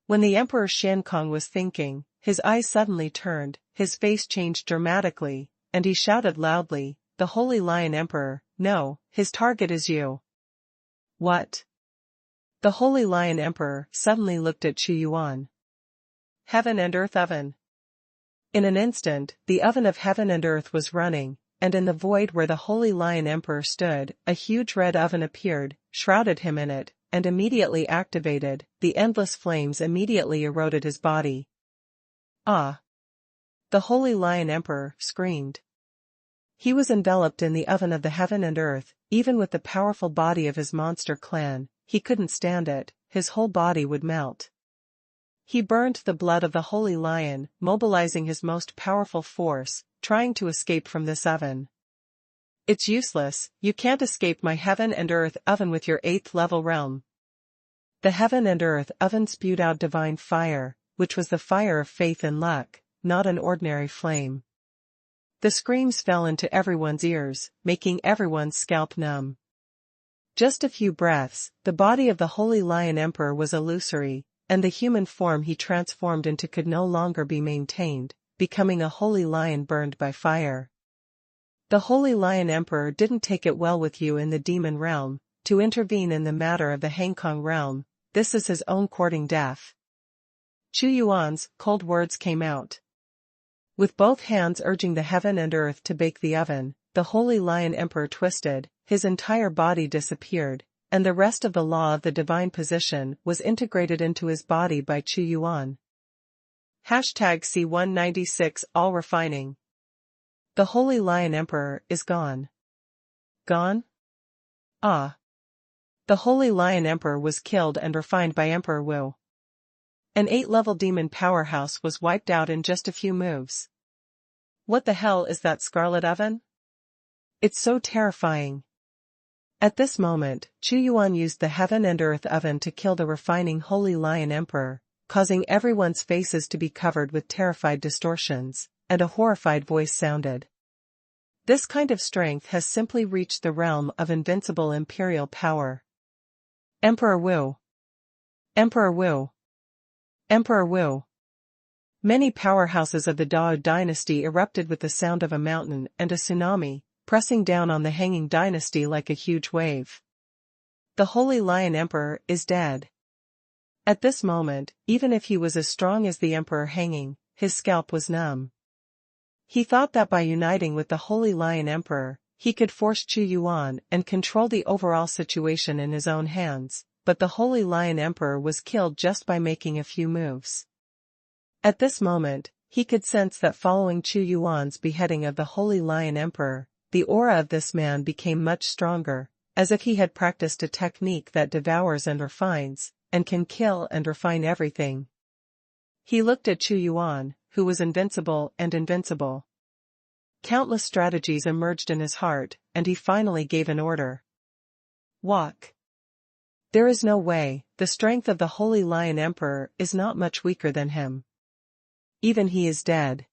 Speaker 1: When the Emperor Shen Kong was thinking, his eyes suddenly turned, his face changed dramatically, and he shouted loudly, "The Holy Lion Emperor, no, his target is you." What? The Holy Lion Emperor suddenly looked at Xuanhuan. Heaven and Earth Oven. In an instant, the oven of heaven and earth was running, and in the void where the Holy Lion Emperor stood, a huge red oven appeared, shrouded him in it, and immediately activated. The endless flames immediately eroded his body. Ah! The Holy Lion Emperor screamed. He was enveloped in the oven of the heaven and earth. Even with the powerful body of his monster clan, he couldn't stand it, his whole body would melt. He burned the blood of the Holy Lion, mobilizing his most powerful force, trying to escape from this oven. It's useless, you can't escape my heaven and earth oven with your 8th level realm. The heaven and earth oven spewed out divine fire, which was the fire of faith and luck, not an ordinary flame. The screams fell into everyone's ears, making everyone's scalp numb. Just a few breaths, the body of the Holy Lion Emperor was illusory, and the human form he transformed into could no longer be maintained, becoming a holy lion burned by fire. The Holy Lion Emperor didn't take it well with you in the demon realm, to intervene in the matter of the Hangkong realm. This is his own courting death. Xuanhuan's cold words came out. With both hands urging the heaven and earth to bake the oven, the Holy Lion Emperor twisted, his entire body disappeared, and the rest of the law of the divine position was integrated into his body by Xuanhuan. #C196 All refining. The Holy Lion Emperor is gone. Gone? Ah. The Holy Lion Emperor was killed and refined by Emperor Wu. An 8-level demon powerhouse was wiped out in just a few moves. What the hell is that scarlet oven? It's so terrifying. At this moment, Xuanhuan used the heaven and earth oven to kill the refining Holy Lion Emperor, causing everyone's faces to be covered with terrified distortions, and a horrified voice sounded. This kind of strength has simply reached the realm of invincible imperial power. Emperor Wu. Emperor Wu. Emperor Wu. Many powerhouses of the Dao dynasty erupted with the sound of a mountain and a tsunami, pressing down on the hanging dynasty like a huge wave. The Holy Lion Emperor is dead. At this moment, even if he was as strong as the Emperor hanging, his scalp was numb. He thought that by uniting with the Holy Lion Emperor, he could force Xuanhuan and control the overall situation in his own hands, but the Holy Lion Emperor was killed just by making a few moves. At this moment, he could sense that following Xuanhuan's beheading of the Holy Lion Emperor, the aura of this man became much stronger, as if he had practiced a technique that devours and refines, and can kill and refine everything. He looked at Xuanhuan, who was invincible and invincible. Countless strategies emerged in his heart, and he finally gave an order. Walk. There is no way, the strength of the Holy Lion Emperor is not much weaker than him. Even he is dead.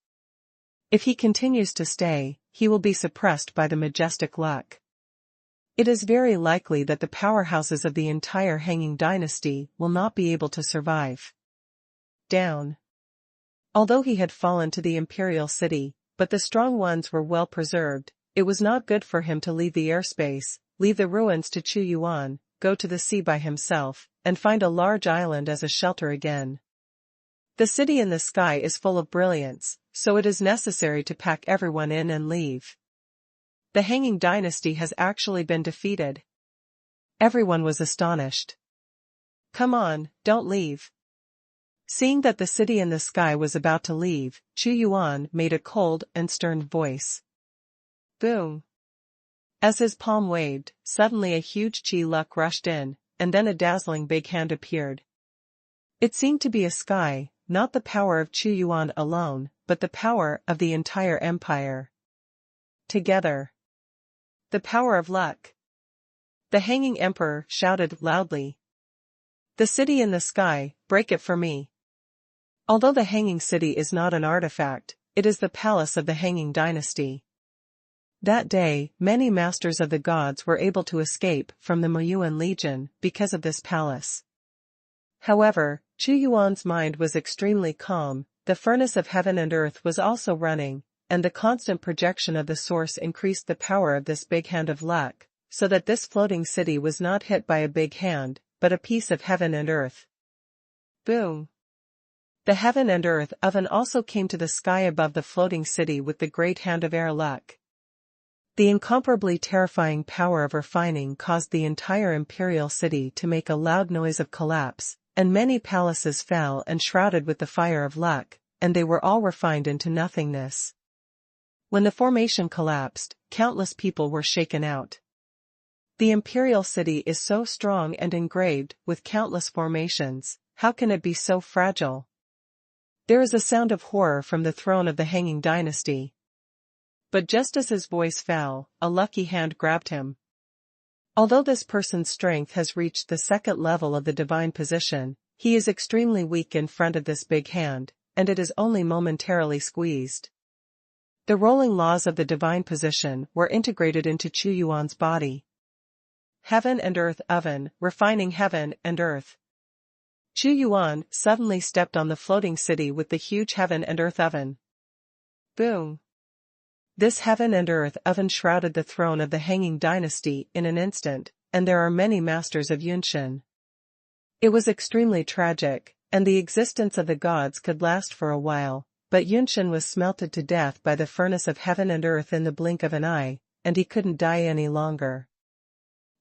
Speaker 1: If he continues to stay, he will be suppressed by the majestic luck. It is very likely that the powerhouses of the entire hanging dynasty will not be able to survive. Down. Although he had fallen to the Imperial city, but the strong ones were well preserved, it was not good for him to leave the airspace, leave the ruins to Xuanhuan, go to the sea by himself, and find a large island as a shelter again. The city in the sky is full of brilliance, so it is necessary to pack everyone in and leave. The hanging dynasty has actually been defeated. Everyone was astonished. Come on, don't leave. Seeing that the city in the sky was about to leave, Xuanhuan made a cold and stern voice. Boom. As his palm waved, suddenly a huge chi luck rushed in, and then a dazzling big hand appeared. It seemed to be a sky, not the power of Xuanhuan alone, but the power of the entire empire. Together. The power of luck. The hanging emperor shouted loudly. The city in the sky, break it for me. Although the hanging city is not an artifact, it is the palace of the hanging dynasty. That day, many masters of the gods were able to escape from the Moyuan Legion because of this palace. However, Xuanhuan's mind was extremely calm, the furnace of heaven and earth was also running, and the constant projection of the source increased the power of this big hand of luck, so that this floating city was not hit by a big hand, but a piece of heaven and earth. Boom! The heaven and earth oven also came to the sky above the floating city with the great hand of air luck. The incomparably terrifying power of refining caused the entire imperial city to make a loud noise of collapse, and many palaces fell and shrouded with the fire of luck, and they were all refined into nothingness. When the formation collapsed, countless people were shaken out. The imperial city is so strong and engraved with countless formations, how can it be so fragile? There is a sound of horror from the throne of the hanging dynasty. But just as his voice fell, a lucky hand grabbed him. Although this person's strength has reached the second level of the divine position, he is extremely weak in front of this big hand, and it is only momentarily squeezed. The rolling laws of the divine position were integrated into Xuanhuan's body. Heaven and earth oven, refining heaven and earth. Xuanhuan suddenly stepped on the floating city with the huge heaven and earth oven. Boom! This heaven and earth oven shrouded the throne of the hanging dynasty in an instant, and there are many masters of Yunshin. It was extremely tragic, and the existence of the gods could last for a while, but Yunshin was smelted to death by the furnace of heaven and earth in the blink of an eye, and he couldn't die any longer.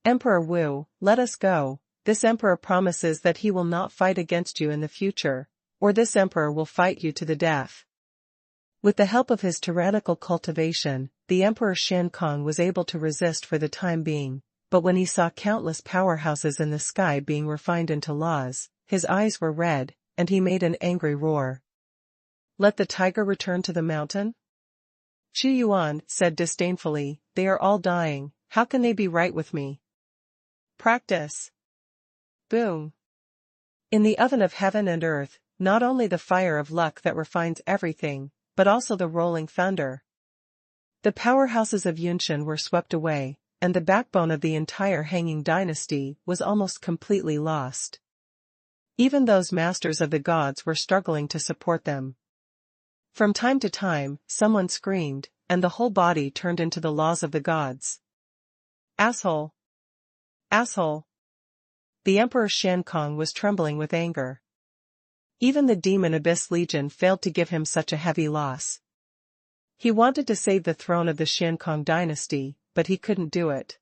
Speaker 1: Emperor Wu, let us go. This emperor promises that he will not fight against you in the future, or this emperor will fight you to the death. With the help of his tyrannical cultivation, the Emperor Shan Kong was able to resist for the time being, but when he saw countless powerhouses in the sky being refined into laws, his eyes were red, and he made an angry roar. Let the tiger return to the mountain? Xuanhuan said disdainfully, they are all dying, how can they be right with me? Practice. Boom. In the oven of heaven and earth, not only the fire of luck that refines everything, but also the rolling thunder. The powerhouses of Yunshin were swept away, and the backbone of the entire hanging dynasty was almost completely lost. Even those masters of the gods were struggling to support them. From time to time, someone screamed, and the whole body turned into the laws of the gods. Asshole! Asshole! The Emperor Shan Kong was trembling with anger. Even the Demon Abyss Legion failed to give him such a heavy loss. He wanted to save the throne of the Shan Kong dynasty, but he couldn't do it.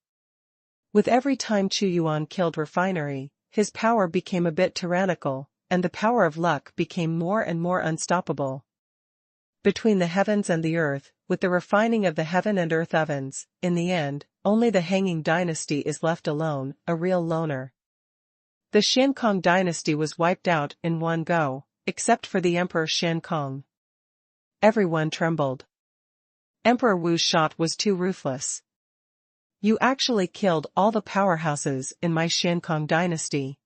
Speaker 1: With every time Xuanhuan killed Refinery, his power became a bit tyrannical, and the power of luck became more and more unstoppable. Between the heavens and the earth, with the refining of the heaven and earth ovens, in the end, only the hanging dynasty is left alone, a real loner. The Shan Kong dynasty was wiped out in one go, except for the Emperor Shan Kong. Everyone trembled. Emperor Wu's shot was too ruthless. You actually killed all the powerhouses in my Shan Kong dynasty.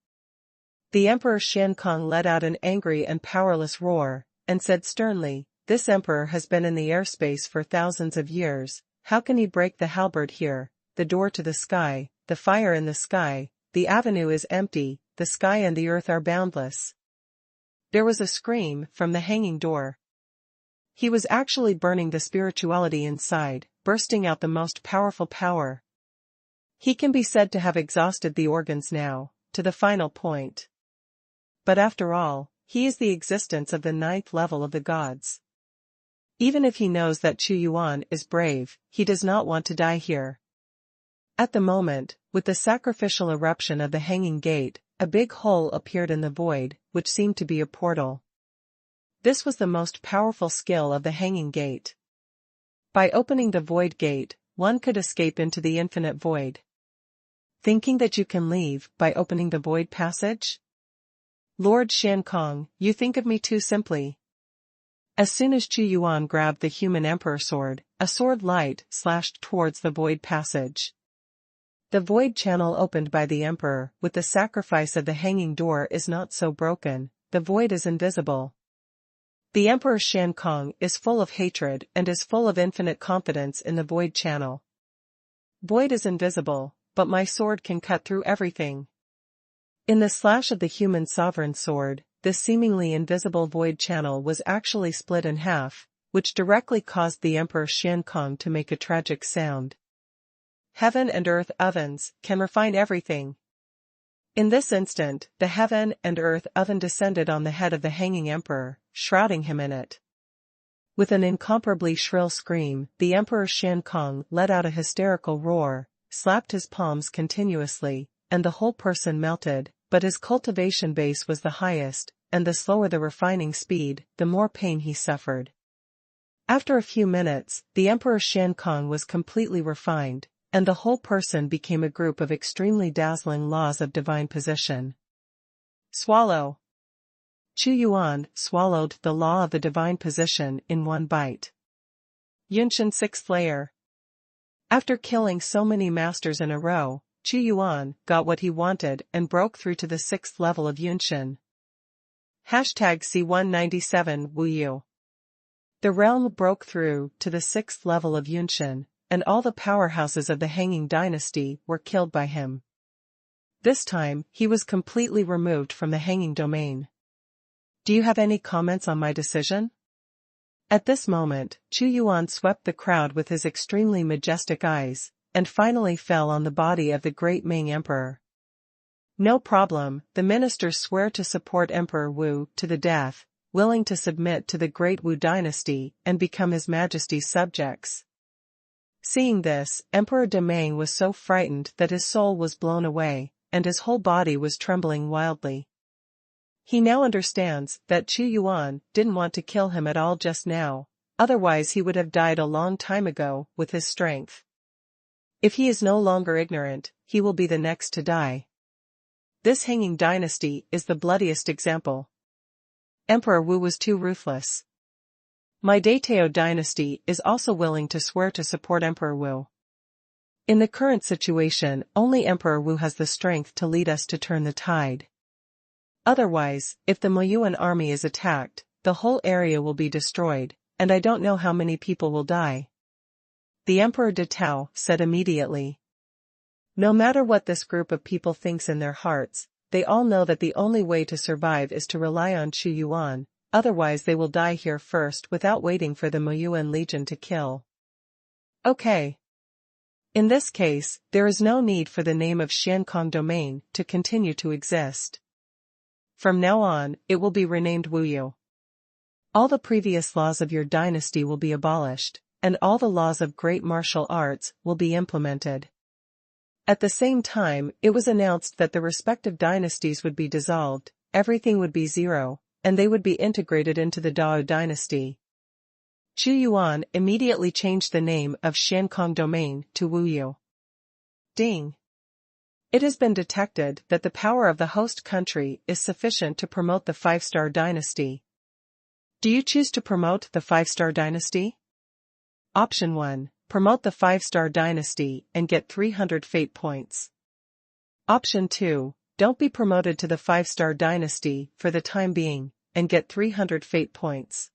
Speaker 1: The Emperor Shan Kong let out an angry and powerless roar, and said sternly, this emperor has been in the airspace for thousands of years, how can he break the halberd here, the door to the sky, the fire in the sky, the avenue is empty, the sky and the earth are boundless. There was a scream from the hanging door. He was actually burning the spirituality inside, bursting out the most powerful power. He can be said to have exhausted the organs now, to the final point. But after all, he is the existence of the ninth level of the gods. Even if he knows that Xuanhuan is brave, he does not want to die here. At the moment, with the sacrificial eruption of the hanging gate, a big hole appeared in the void, which seemed to be a portal. This was the most powerful skill of the hanging gate. By opening the void gate, one could escape into the infinite void. Thinking that you can leave by opening the void passage? Lord Shan Kong, you think of me too simply. As soon as Xuanhuan grabbed the human emperor sword, a sword light slashed towards the void passage. The void channel opened by the emperor with the sacrifice of the hanging door is not so broken, the void is invisible. The Emperor Shan Kong is full of hatred and is full of infinite confidence in the void channel. Void is invisible, but my sword can cut through everything. In the slash of the human sovereign sword, this seemingly invisible void channel was actually split in half, which directly caused the Emperor Shan Kong to make a tragic sound. Heaven and earth ovens can refine everything. In this instant, the heaven and earth oven descended on the head of the hanging emperor, shrouding him in it. With an incomparably shrill scream, the Emperor Shan Kong let out a hysterical roar, slapped his palms continuously, and the whole person melted, but his cultivation base was the highest, and the slower the refining speed, the more pain he suffered. After a few minutes, the Emperor Shan Kong was completely refined, and the whole person became a group of extremely dazzling laws of divine position. Swallow. Xuanhuan swallowed the law of the divine position in one bite. Yunshin 6th layer. After killing so many masters in a row, Xuanhuan got what he wanted and broke through to the 6th level of Yunshin. #C197 Wuyu. The realm broke through to the 6th level of Yunshin, and all the powerhouses of the Hanging Dynasty were killed by him. This time, he was completely removed from the Hanging domain. Do you have any comments on my decision? At this moment, Xuanhuan swept the crowd with his extremely majestic eyes, and finally fell on the body of the great Ming Emperor. No problem, the ministers swear to support Emperor Wu to the death, willing to submit to the great Wu dynasty and become His Majesty's subjects. Seeing this, Emperor Demang was so frightened that his soul was blown away, and his whole body was trembling wildly. He now understands that Xuanhuan didn't want to kill him at all just now, otherwise he would have died a long time ago with his strength. If he is no longer ignorant, he will be the next to die. This Hanging Dynasty is the bloodiest example. Emperor Wu was too ruthless. My Tiao dynasty is also willing to swear to support Emperor Wu. In the current situation, only Emperor Wu has the strength to lead us to turn the tide. Otherwise, if the Moyuan army is attacked, the whole area will be destroyed, and I don't know how many people will die. The Emperor de Tao said immediately. No matter what this group of people thinks in their hearts, they all know that the only way to survive is to rely on Xuanhuan, otherwise they will die here first without waiting for the Moyuan Legion to kill. Okay. In this case, there is no need for the name of Shankong Domain to continue to exist. From now on, it will be renamed Wuyu. All the previous laws of your dynasty will be abolished, and all the laws of great martial arts will be implemented. At the same time, it was announced that the respective dynasties would be dissolved, everything would be zero, and they would be integrated into the Dao dynasty. Xuanhuan immediately changed the name of Shankong Domain to Wuyu. Ding. It has been detected that the power of the host country is sufficient to promote the 5-star dynasty. Do you choose to promote the 5-star dynasty? Option 1. Promote the 5-star dynasty and get 300 fate points. Option 2. Don't be promoted to the 5-star dynasty for the time being, and get 300 fate points.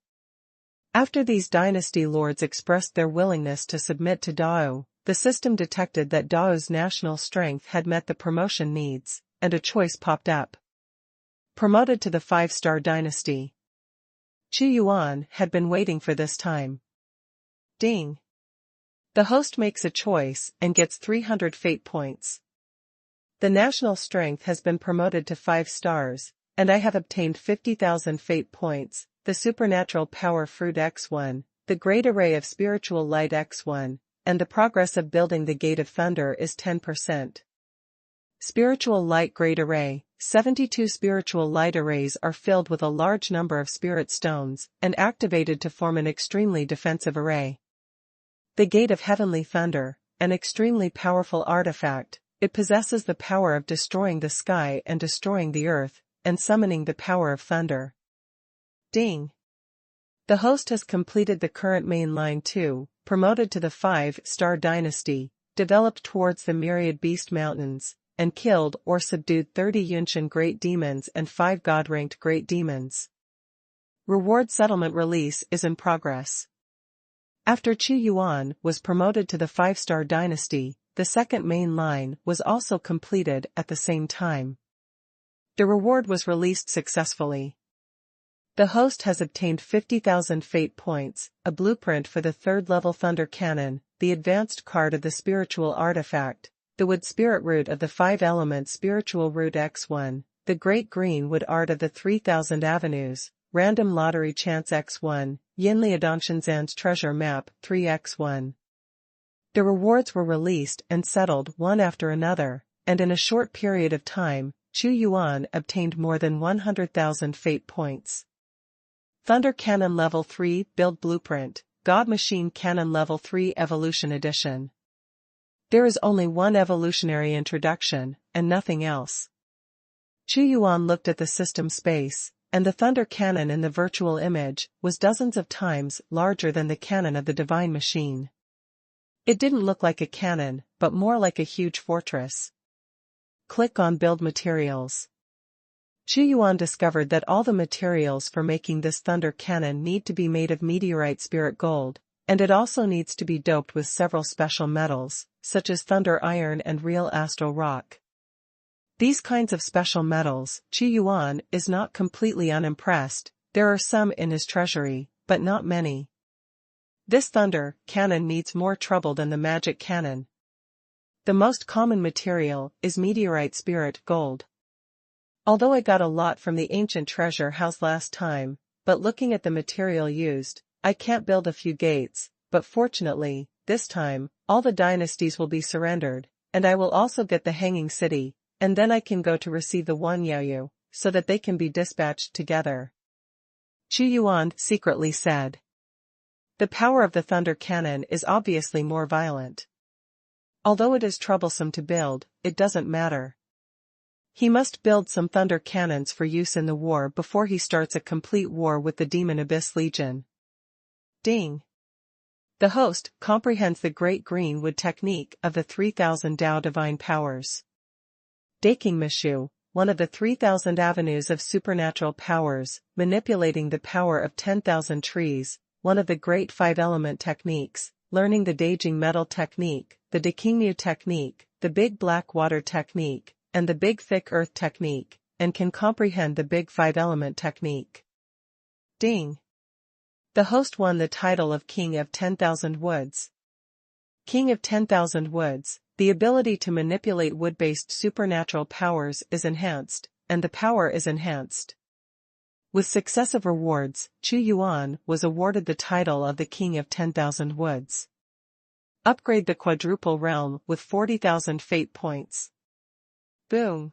Speaker 1: After these dynasty lords expressed their willingness to submit to Dao, the system detected that Dao's national strength had met the promotion needs, and a choice popped up. Promoted to the 5-star dynasty. Xuanhuan had been waiting for this time. Ding. The host makes a choice and gets 300 fate points. The national strength has been promoted to 5 stars, and I have obtained 50,000 fate points, the supernatural power fruit X1, the great array of spiritual light X1, and the progress of building the gate of thunder is 10%. Spiritual light great array, 72 spiritual light arrays are filled with a large number of spirit stones and activated to form an extremely defensive array. The gate of heavenly thunder, an extremely powerful artifact, it possesses the power of destroying the sky and destroying the earth, and summoning the power of thunder. Ding. The host has completed the current main line 2, promoted to the 5-star dynasty, developed towards the myriad beast mountains, and killed or subdued 30 Yunshin great demons and 5 god-ranked great demons. Reward settlement release is in progress. After Xuanhuan was promoted to the 5-star dynasty, the second main line was also completed at the same time. The reward was released successfully. The host has obtained 50,000 fate points, a blueprint for the 3rd level thunder cannon, the advanced card of the spiritual artifact, the wood spirit root of the 5 elements spiritual root x1, the great green wood art of the 3000 avenues, random lottery chance x1, Yinli Adonshanzan's treasure map 3x1. The rewards were released and settled one after another, and in a short period of time, Xuanhuan obtained more than 100,000 fate points. Thunder Cannon Level 3 Build Blueprint, God Machine Cannon Level 3 Evolution Edition. There is only one evolutionary introduction, and nothing else. Xuanhuan looked at the system space, and the thunder cannon in the virtual image was dozens of times larger than the cannon of the divine machine. It didn't look like a cannon, but more like a huge fortress. Click on Build Materials. Xuanhuan discovered that all the materials for making this thunder cannon need to be made of meteorite spirit gold, and it also needs to be doped with several special metals, such as thunder iron and real astral rock. These kinds of special metals, Xuanhuan is not completely unimpressed. There are some in his treasury, but not many. This thunder cannon needs more trouble than the magic cannon. The most common material is meteorite spirit gold. Although I got a lot from the ancient treasure house last time, but looking at the material used, I can't build a few gates, but fortunately, this time, all the dynasties will be surrendered, and I will also get the hanging city, and then I can go to receive the one Yaoyu, so that they can be dispatched together. Xuanhuan secretly said. The power of the thunder cannon is obviously more violent. Although it is troublesome to build, it doesn't matter. He must build some thunder cannons for use in the war before he starts a complete war with the Demon Abyss Legion. Ding! The host comprehends the Great Green Wood technique of the 3000 Tao divine powers. Daking Mishu, one of the 3000 avenues of supernatural powers, manipulating the power of 10,000 trees, one of the great 5-element techniques, learning the Daging Metal technique, the Dakingmu technique, the Big Black Water technique, and the Big Thick Earth technique, and can comprehend the Big 5-element technique. Ding! The host won the title of King of 10,000 Woods. King of 10,000 Woods, the ability to manipulate wood-based supernatural powers is enhanced, and the power is enhanced. With successive rewards, Xuanhuan was awarded the title of the King of 10,000 Woods. Upgrade the Quadruple Realm with 40,000 fate points. Boom!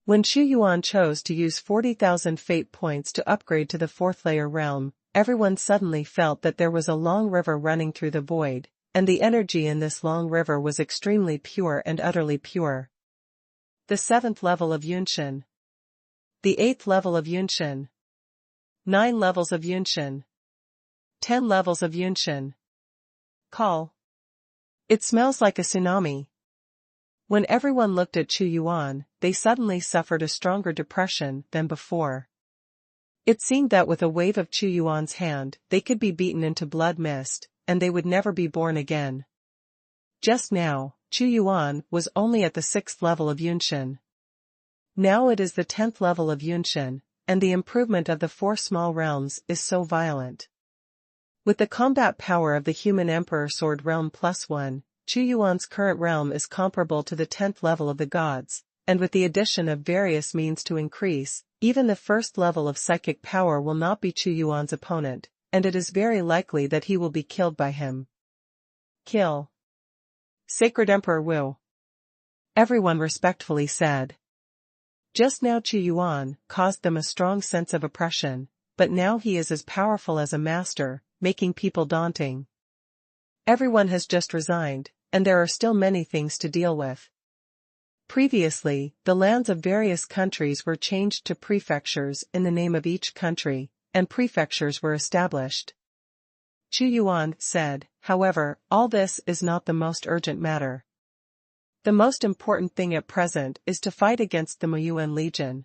Speaker 1: When Xuanhuan chose to use 40,000 fate points to upgrade to the 4th layer realm, everyone suddenly felt that there was a long river running through the void, and the energy in this long river was extremely pure and utterly pure. The 7th level of Yunshin. The 8th level of Yunshin. 9 levels of Yunshin. 10 levels of Yunshin. Call. It smells like a tsunami. When everyone looked at Xuanhuan, they suddenly suffered a stronger depression than before. It seemed that with a wave of Xuanhuan's hand, they could be beaten into blood mist, and they would never be born again. Just now, Xuanhuan was only at the 6th level of Yunshin. Now it is the 10th level of Yunshin, and the improvement of the 4 small realms is so violent. With the combat power of the human Emperor Sword Realm +1, Xuanhuan's current realm is comparable to the 10th level of the gods, and with the addition of various means to increase, even the 1st level of psychic power will not be Xuanhuan's opponent, and it is very likely that he will be killed by him. Kill. Sacred Emperor Wu. Everyone respectfully said. Just now Xuanhuan caused them a strong sense of oppression, but now he is as powerful as a master, making people daunting. Everyone has just resigned, and there are still many things to deal with. Previously, the lands of various countries were changed to prefectures in the name of each country, and prefectures were established. Xuanhuan said, however, all this is not the most urgent matter. The most important thing at present is to fight against the Muyuan Legion.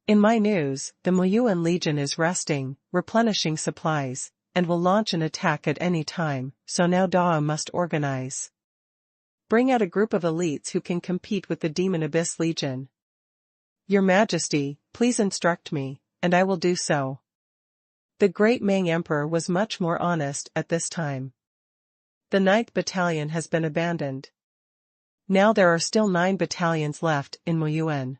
Speaker 1: In my news, the Muyuan Legion is resting, replenishing supplies, and will launch an attack at any time, so now Dao must organize. Bring out a group of elites who can compete with the Demon Abyss Legion. Your Majesty, please instruct me, and I will do so. The great Ming Emperor was much more honest at this time. The 9th Battalion has been abandoned. Now there are still 9 battalions left in Muyuan.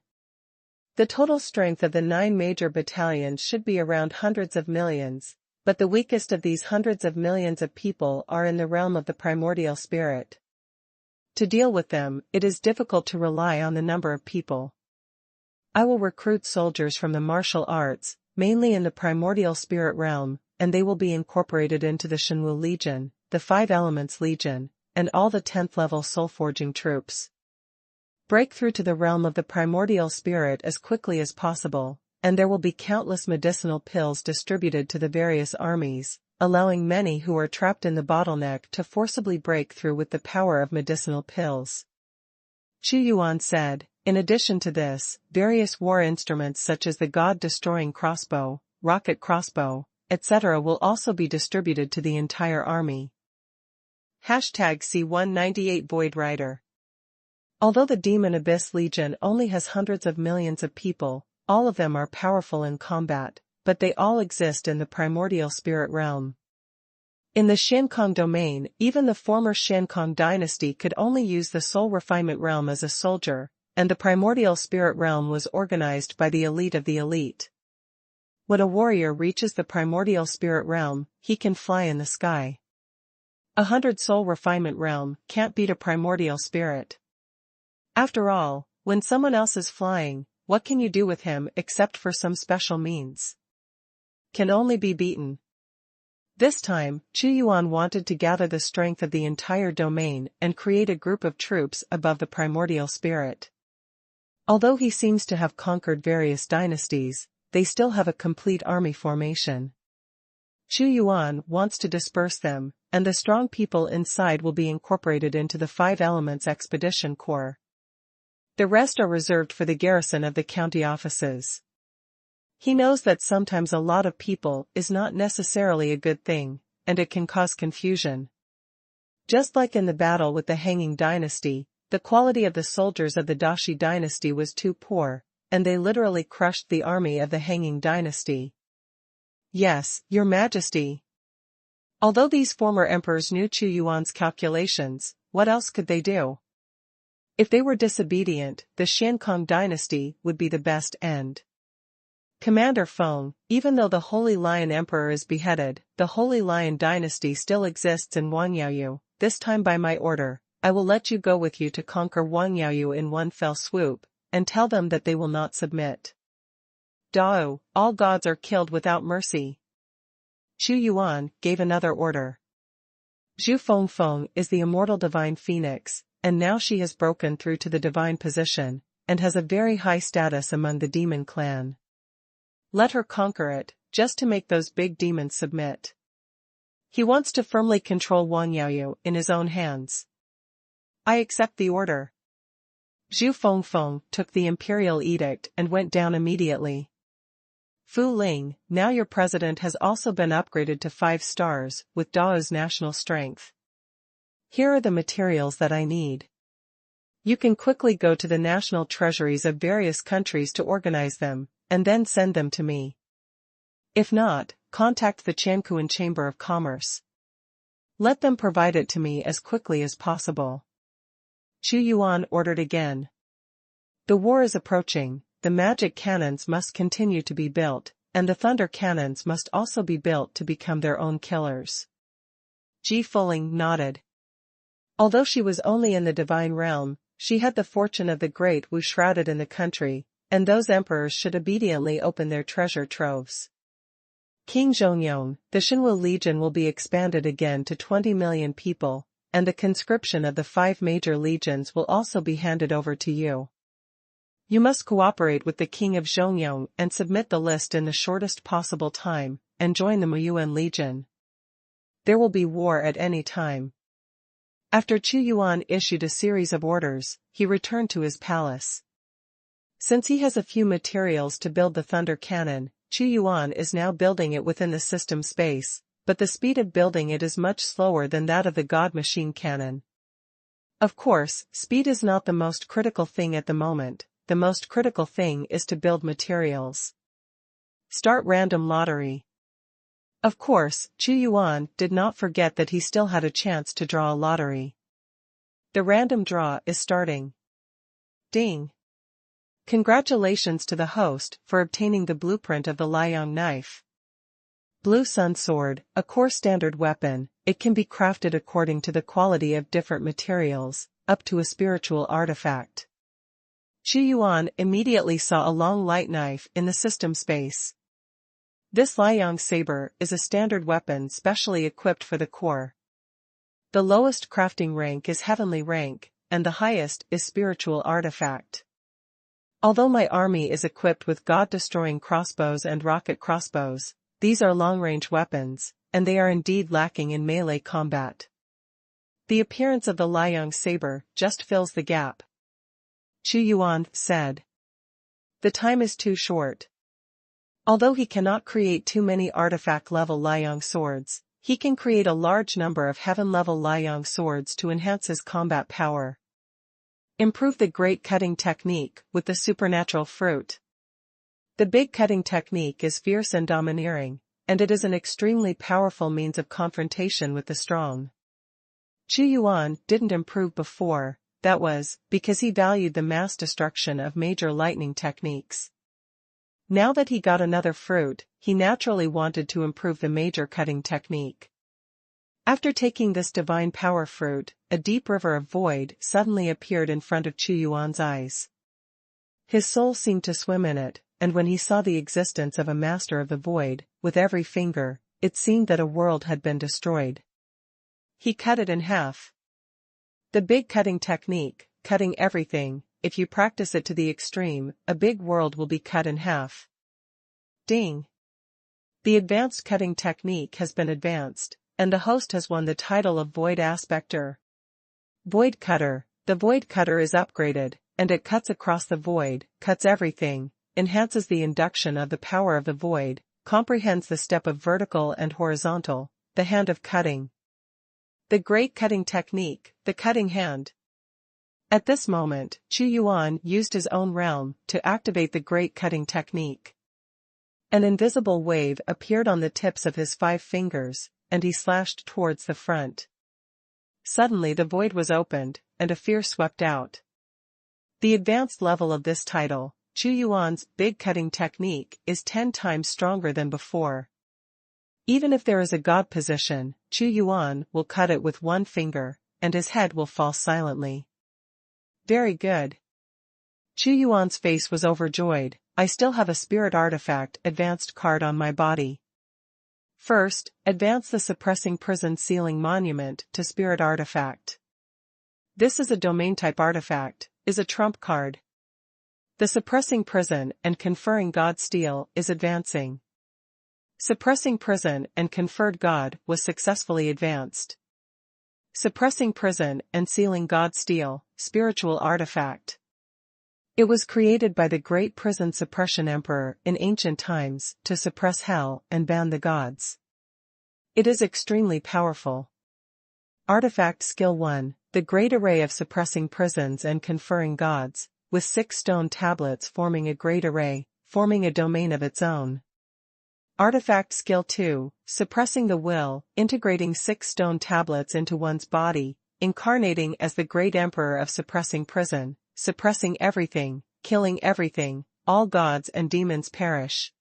Speaker 1: The total strength of the 9 major battalions should be around hundreds of millions, but the weakest of these hundreds of millions of people are in the realm of the primordial spirit. To deal with them, it is difficult to rely on the number of people. I will recruit soldiers from the martial arts, mainly in the primordial spirit realm, and they will be incorporated into the Xuanhuan Legion, the 5 Elements Legion, and all the 10th level soul-forging troops. Break through to the realm of the primordial spirit as quickly as possible, and there will be countless medicinal pills distributed to the various armies, allowing many who are trapped in the bottleneck to forcibly break through with the power of medicinal pills. Xuanhuan said. In addition to this, various war instruments such as the God-destroying crossbow, rocket crossbow, etc. will also be distributed to the entire army. #C198 Void Rider. Although the Demon Abyss Legion only has hundreds of millions of people, all of them are powerful in combat, but they all exist in the primordial spirit realm. In the Xiankong domain, even the former Xiankong dynasty could only use the soul refinement realm as a soldier, and the primordial spirit realm was organized by the elite of the elite. When a warrior reaches the primordial spirit realm, he can fly in the sky. 100 soul refinement realm can't beat a primordial spirit. After all, when someone else is flying, what can you do with him except for some special means? Can only be beaten. This time, Xuanhuan wanted to gather the strength of the entire domain and create a group of troops above the primordial spirit. Although he seems to have conquered various dynasties, they still have a complete army formation. Xuanhuan wants to disperse them, and the strong people inside will be incorporated into the 5 Elements Expedition Corps. The rest are reserved for the garrison of the county offices. He knows that sometimes a lot of people is not necessarily a good thing, and it can cause confusion. Just like in the battle with the Hanging Dynasty, the quality of the soldiers of the Dashi dynasty was too poor, and they literally crushed the army of the Hanging Dynasty. Yes, Your Majesty. Although these former emperors knew Xuanhuan's calculations, what else could they do? If they were disobedient, the Xiankong dynasty would be the best end. Commander Feng, even though the Holy Lion Emperor is beheaded, the Holy Lion dynasty still exists in Wanyaoyu. This time by my order, I will let you go with you to conquer Wanyaoyu in one fell swoop, and tell them that they will not submit. Dao, all gods are killed without mercy. Xuanhuan gave another order. Zhu Fengfeng is the immortal divine phoenix, and now she has broken through to the divine position, and has a very high status among the demon clan. Let her conquer it, just to make those big demons submit. He wants to firmly control Wanyaoyu in his own hands. I accept the order. Zhu Fengfeng took the imperial edict and went down immediately. Fu Ling, now your president has also been upgraded to 5 stars, with Dao's national strength. Here are the materials that I need. You can quickly go to the national treasuries of various countries to organize them, and then send them to me. If not, contact the Chankuan Chamber of Commerce. Let them provide it to me as quickly as possible. Xuanhuan ordered again. The war is approaching, the magic cannons must continue to be built, and the thunder cannons must also be built to become their own killers. Ji Fuling nodded. Although she was only in the divine realm, she had the fortune of the great Wu shrouded in the country, and those emperors should obediently open their treasure troves. King Zhongyong, the Xuanhuan Legion will be expanded again to 20 million people, and the conscription of the 5 major legions will also be handed over to you. You must cooperate with the King of Zhongyong and submit the list in the shortest possible time, and join the Muyuan Legion. There will be war at any time. After Xuanhuan issued a series of orders, he returned to his palace. Since he has a few materials to build the thunder cannon, Xuanhuan is now building it within the system space, but the speed of building it is much slower than that of the God Machine Cannon. Of course, speed is not the most critical thing at the moment, the most critical thing is to build materials. Start random lottery. Of course, Xuanhuan did not forget that he still had a chance to draw a lottery. The random draw is starting. Ding. Congratulations to the host for obtaining the blueprint of the Liang knife. Blue Sun Sword, a core standard weapon, it can be crafted according to the quality of different materials, up to a spiritual artifact. Xuanhuan immediately saw a long light knife in the system space. This Liang saber is a standard weapon specially equipped for the core. The lowest crafting rank is heavenly rank, and the highest is spiritual artifact. Although my army is equipped with god-destroying crossbows and rocket crossbows, these are long-range weapons, and they are indeed lacking in melee combat. The appearance of the Liang saber just fills the gap. Xuanhuan said. The time is too short. Although he cannot create too many artifact-level Liang swords, he can create a large number of heaven-level Liang swords to enhance his combat power. Improve the great cutting technique with the supernatural fruit. The big cutting technique is fierce and domineering, and it is an extremely powerful means of confrontation with the strong. Xuanhuan didn't improve before, that was, because he valued the mass destruction of major lightning techniques. Now that he got another fruit, he naturally wanted to improve the major cutting technique. After taking this divine power fruit, a deep river of void suddenly appeared in front of Xuanhuan's eyes. His soul seemed to swim in it, and when he saw the existence of a master of the void, with every finger, it seemed that a world had been destroyed. He cut it in half. The big cutting technique, cutting everything, if you practice it to the extreme, a big world will be cut in half. Ding. The advanced cutting technique has been advanced, and the host has won the title of Void Aspector. Void Cutter. The Void Cutter is upgraded, and it cuts across the void, cuts everything, enhances the induction of the power of the void, comprehends the step of vertical and horizontal, the hand of cutting. The great cutting technique, the cutting hand. At this moment, Xuanhuan used his own realm to activate the great cutting technique. An invisible wave appeared on the tips of his 5 fingers, and he slashed towards the front. Suddenly the void was opened, and a fear swept out. The advanced level of this title, Xuanhuan's big cutting technique, is 10 times stronger than before. Even if there is a god position, Xuanhuan will cut it with 1 finger, and his head will fall silently. Very good. Xuanhuan's face was overjoyed. I still have a spirit artifact advanced card on my body. First, advance the suppressing prison sealing monument to spirit artifact. This is a domain type artifact, is a trump card. The suppressing prison and conferring god steel is advancing. Suppressing prison and conferred god was successfully advanced. Suppressing prison and sealing god steel, spiritual artifact. It was created by the great prison suppression emperor in ancient times to suppress hell and ban the gods. It is extremely powerful. Artifact Skill 1, the great array of suppressing prisons and conferring gods, with 6 stone tablets forming a great array, forming a domain of its own. Artifact Skill 2, suppressing the will, integrating 6 stone tablets into one's body, incarnating as the great emperor of suppressing prison, suppressing everything, killing everything, all gods and demons perish.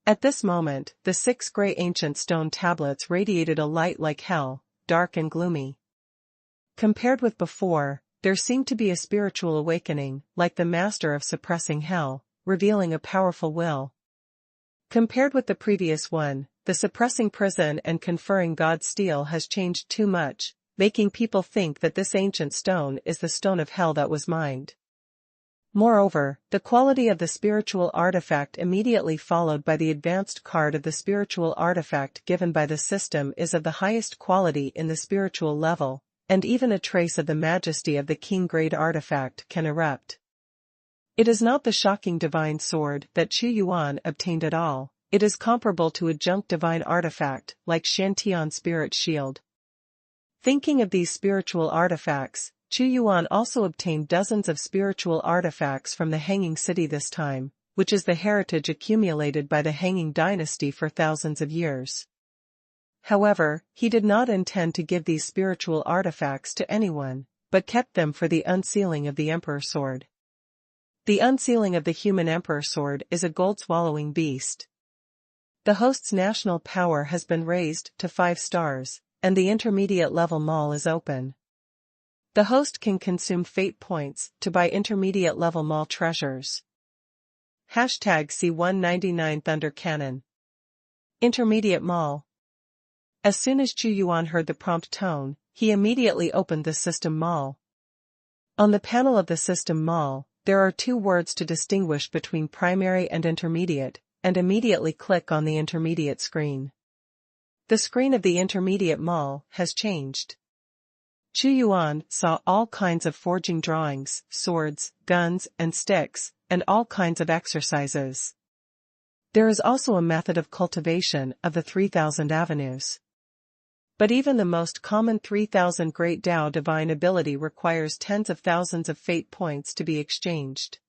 Speaker 1: At this moment, the 6 grey ancient stone tablets radiated a light like hell, dark and gloomy. Compared with before, there seemed to be a spiritual awakening, like the master of suppressing hell, revealing a powerful will. Compared with the previous one, the suppressing prison and conferring god steel has changed too much, making people think that this ancient stone is the stone of hell that was mined. Moreover, the quality of the spiritual artifact immediately followed by the advanced card of the spiritual artifact given by the system is of the highest quality in the spiritual level, and even a trace of the majesty of the king-grade artifact can erupt. It is not the shocking divine sword that Xuanhuan obtained at all, it is comparable to a junk divine artifact like Shantian Spirit Shield. Thinking of these spiritual artifacts, Xuanhuan also obtained dozens of spiritual artifacts from the Hanging City this time, which is the heritage accumulated by the Hanging Dynasty for thousands of years. However, he did not intend to give these spiritual artifacts to anyone, but kept them for the unsealing of the Emperor Sword. The unsealing of the human Emperor Sword is a gold-swallowing beast. The host's national power has been raised to 5 stars, and the intermediate level mall is open. The host can consume fate points to buy intermediate level mall treasures. #C199 Thunder Cannon. Intermediate Mall. As soon as Xuanhuan heard the prompt tone, he immediately opened the system mall. On the panel of the system mall, there are 2 words to distinguish between primary and intermediate, and immediately click on the intermediate screen. The screen of the intermediate mall has changed. Xuanhuan saw all kinds of forging drawings, swords, guns, and sticks, and all kinds of exercises. There is also a method of cultivation of the 3000 avenues. But even the most common 3000 Great Tao divine ability requires tens of thousands of fate points to be exchanged.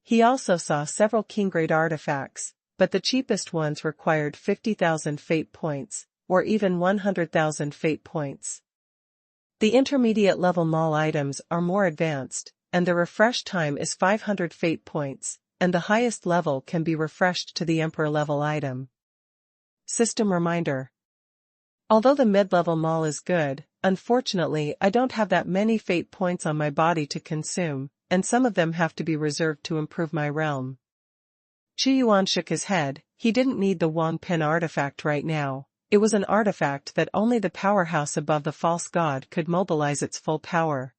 Speaker 1: He also saw several king-grade artifacts, but the cheapest ones required 50,000 fate points, or even 100,000 fate points. The intermediate level mall items are more advanced, and the refresh time is 500 fate points, and the highest level can be refreshed to the Emperor level item. System reminder. Although the mid-level mall is good, unfortunately I don't have that many fate points on my body to consume, and some of them have to be reserved to improve my realm. Xuanhuan shook his head. He didn't need the Wang Pin artifact right now. It was an artifact that only the powerhouse above the false god could mobilize its full power.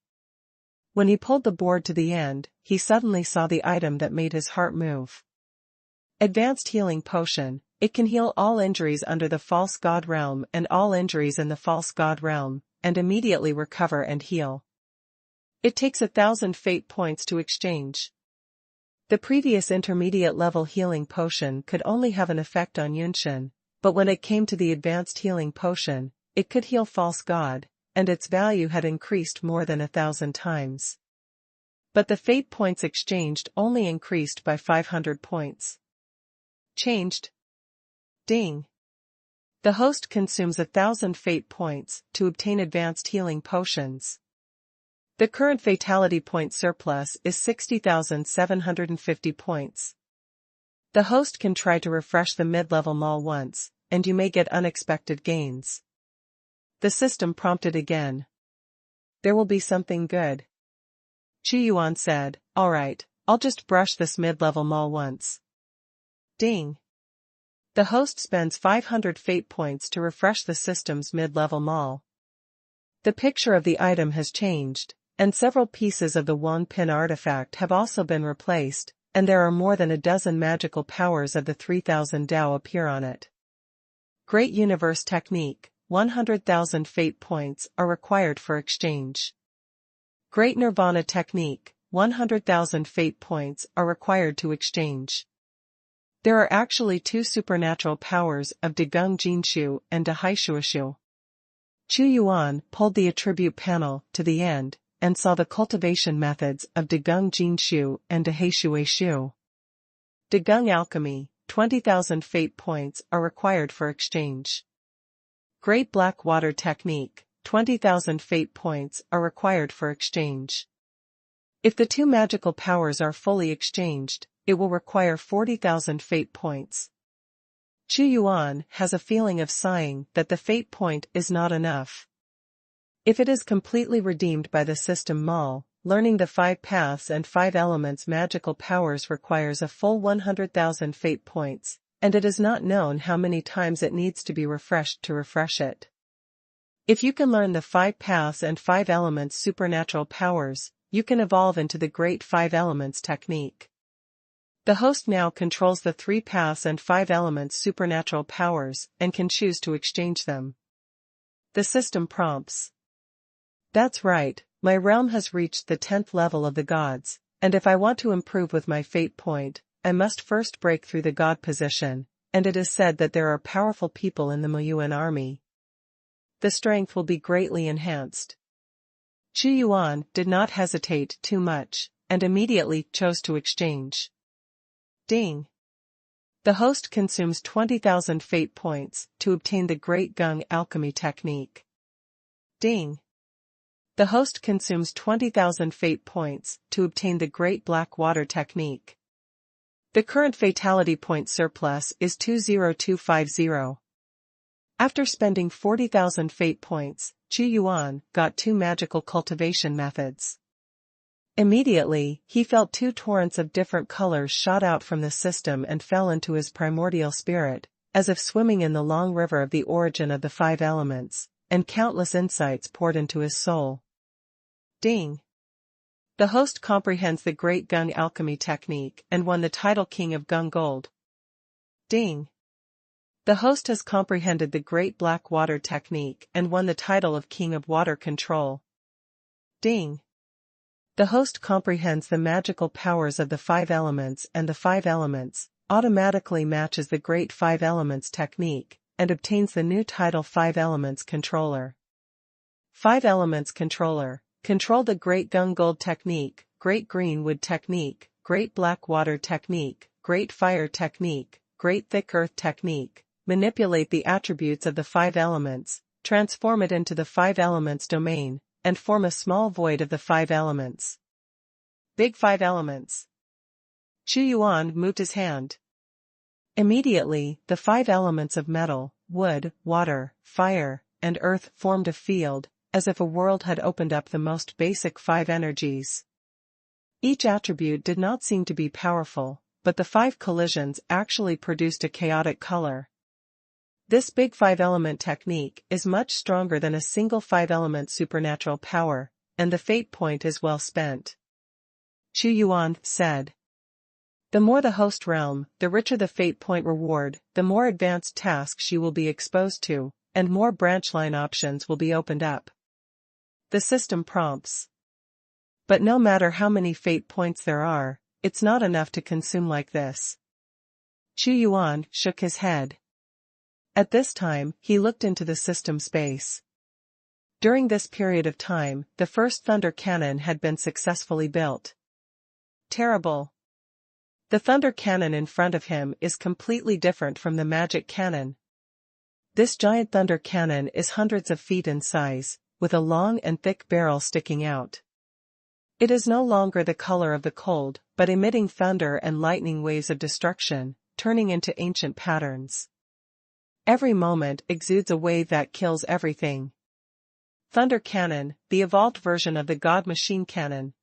Speaker 1: When he pulled the board to the end, he suddenly saw the item that made his heart move. Advanced Healing Potion. It can heal all injuries under the false god realm and all injuries in the false god realm, and immediately recover and heal. It takes 1,000 fate points to exchange. The previous intermediate level healing potion could only have an effect on Yunshin, but when it came to the advanced healing potion, it could heal false god, and its value had increased more than 1,000 times. But the fate points exchanged only increased by 500 points. Changed. Ding. The host consumes 1,000 fate points to obtain advanced healing potions. The current fatality point surplus is 60,750 points. The host can try to refresh the mid-level mall once, and you may get unexpected gains. The system prompted again. There will be something good. Xuanhuan said, alright, I'll just brush this mid-level mall once. Ding. The host spends 500 fate points to refresh the system's mid-level mall. The picture of the item has changed, and several pieces of the Wang Pin artifact have also been replaced, and there are more than a dozen magical powers of the 3000 Tao appear on it. Great Universe Technique. 100,000 fate points are required for exchange. Great Nirvana Technique. 100,000 fate points are required to exchange. There are actually 2 supernatural powers of Dagung Jinshu and Dahaishuishu. Xuanhuan pulled the attribute panel to the end, and saw the cultivation methods of Dagung Jinshu and Dahaishuishu. Dagung Alchemy. 20,000 fate points are required for exchange. Great Black Water Technique. 20,000 fate points are required for exchange. If the 2 magical powers are fully exchanged, it will require 40,000 fate points. Xuanhuan has a feeling of sighing that the fate point is not enough. If it is completely redeemed by the system mall, learning the 5 paths and 5 elements magical powers requires a full 100,000 fate points, and it is not known how many times it needs to be refreshed to refresh it. If you can learn the 5 paths and 5 elements supernatural powers, you can evolve into the Great 5 Elements technique. The host now controls the 3 paths and 5 elements supernatural powers and can choose to exchange them. The system prompts. That's right, my realm has reached the 10th level of the gods, and if I want to improve with my fate point, I must first break through the god position, and it is said that there are powerful people in the Muyuan army. The strength will be greatly enhanced. Xuanhuan did not hesitate too much, and immediately chose to exchange. Ding. The host consumes 20,000 fate points to obtain the Great Gung Alchemy Technique. Ding. The host consumes 20,000 fate points to obtain the Great Black Water technique. The current fatality point surplus is 20250. After spending 40,000 fate points, Xuanhuan got 2 magical cultivation methods. Immediately, he felt 2 torrents of different colors shot out from the system and fell into his primordial spirit, as if swimming in the long river of the origin of the 5 elements, and countless insights poured into his soul. Ding! The host comprehends the Great Gung Alchemy technique and won the title King of Gung Gold. Ding! The host has comprehended the Great Black Water technique and won the title of King of Water Control. Ding! The host comprehends the magical powers of the 5 elements, and the 5 elements automatically matches the Great 5 Elements technique and obtains the new title 5 Elements Controller. 5 Elements Controller. Control the Great Gung Gold technique, Great Green Wood technique, Great Black Water technique, Great Fire technique, Great Thick Earth technique. Manipulate the attributes of the 5 elements, transform it into the 5 elements domain, and form a small void of the 5 elements. Big 5 elements. Xuanhuan moved his hand. Immediately, the 5 elements of metal, wood, water, fire, and earth formed a field, as if a world had opened up the most basic 5 energies. Each attribute did not seem to be powerful, but the 5 collisions actually produced a chaotic color. This big 5-element technique is much stronger than a single 5-element supernatural power, and the fate point is well spent. Xuanhuan said. The more the host realm, the richer the fate point reward, the more advanced tasks you will be exposed to, and more branch line options will be opened up. The system prompts. But no matter how many fate points there are, it's not enough to consume like this. Xuanhuan shook his head. At this time, he looked into the system space. During this period of time, the first thunder cannon had been successfully built. Terrible. The thunder cannon in front of him is completely different from the magic cannon. This giant thunder cannon is hundreds of feet in size, with a long and thick barrel sticking out. It is no longer the color of the cold, but emitting thunder and lightning waves of destruction, turning into ancient patterns. Every moment exudes a wave that kills everything. Thunder Cannon, the evolved version of the God Machine Cannon.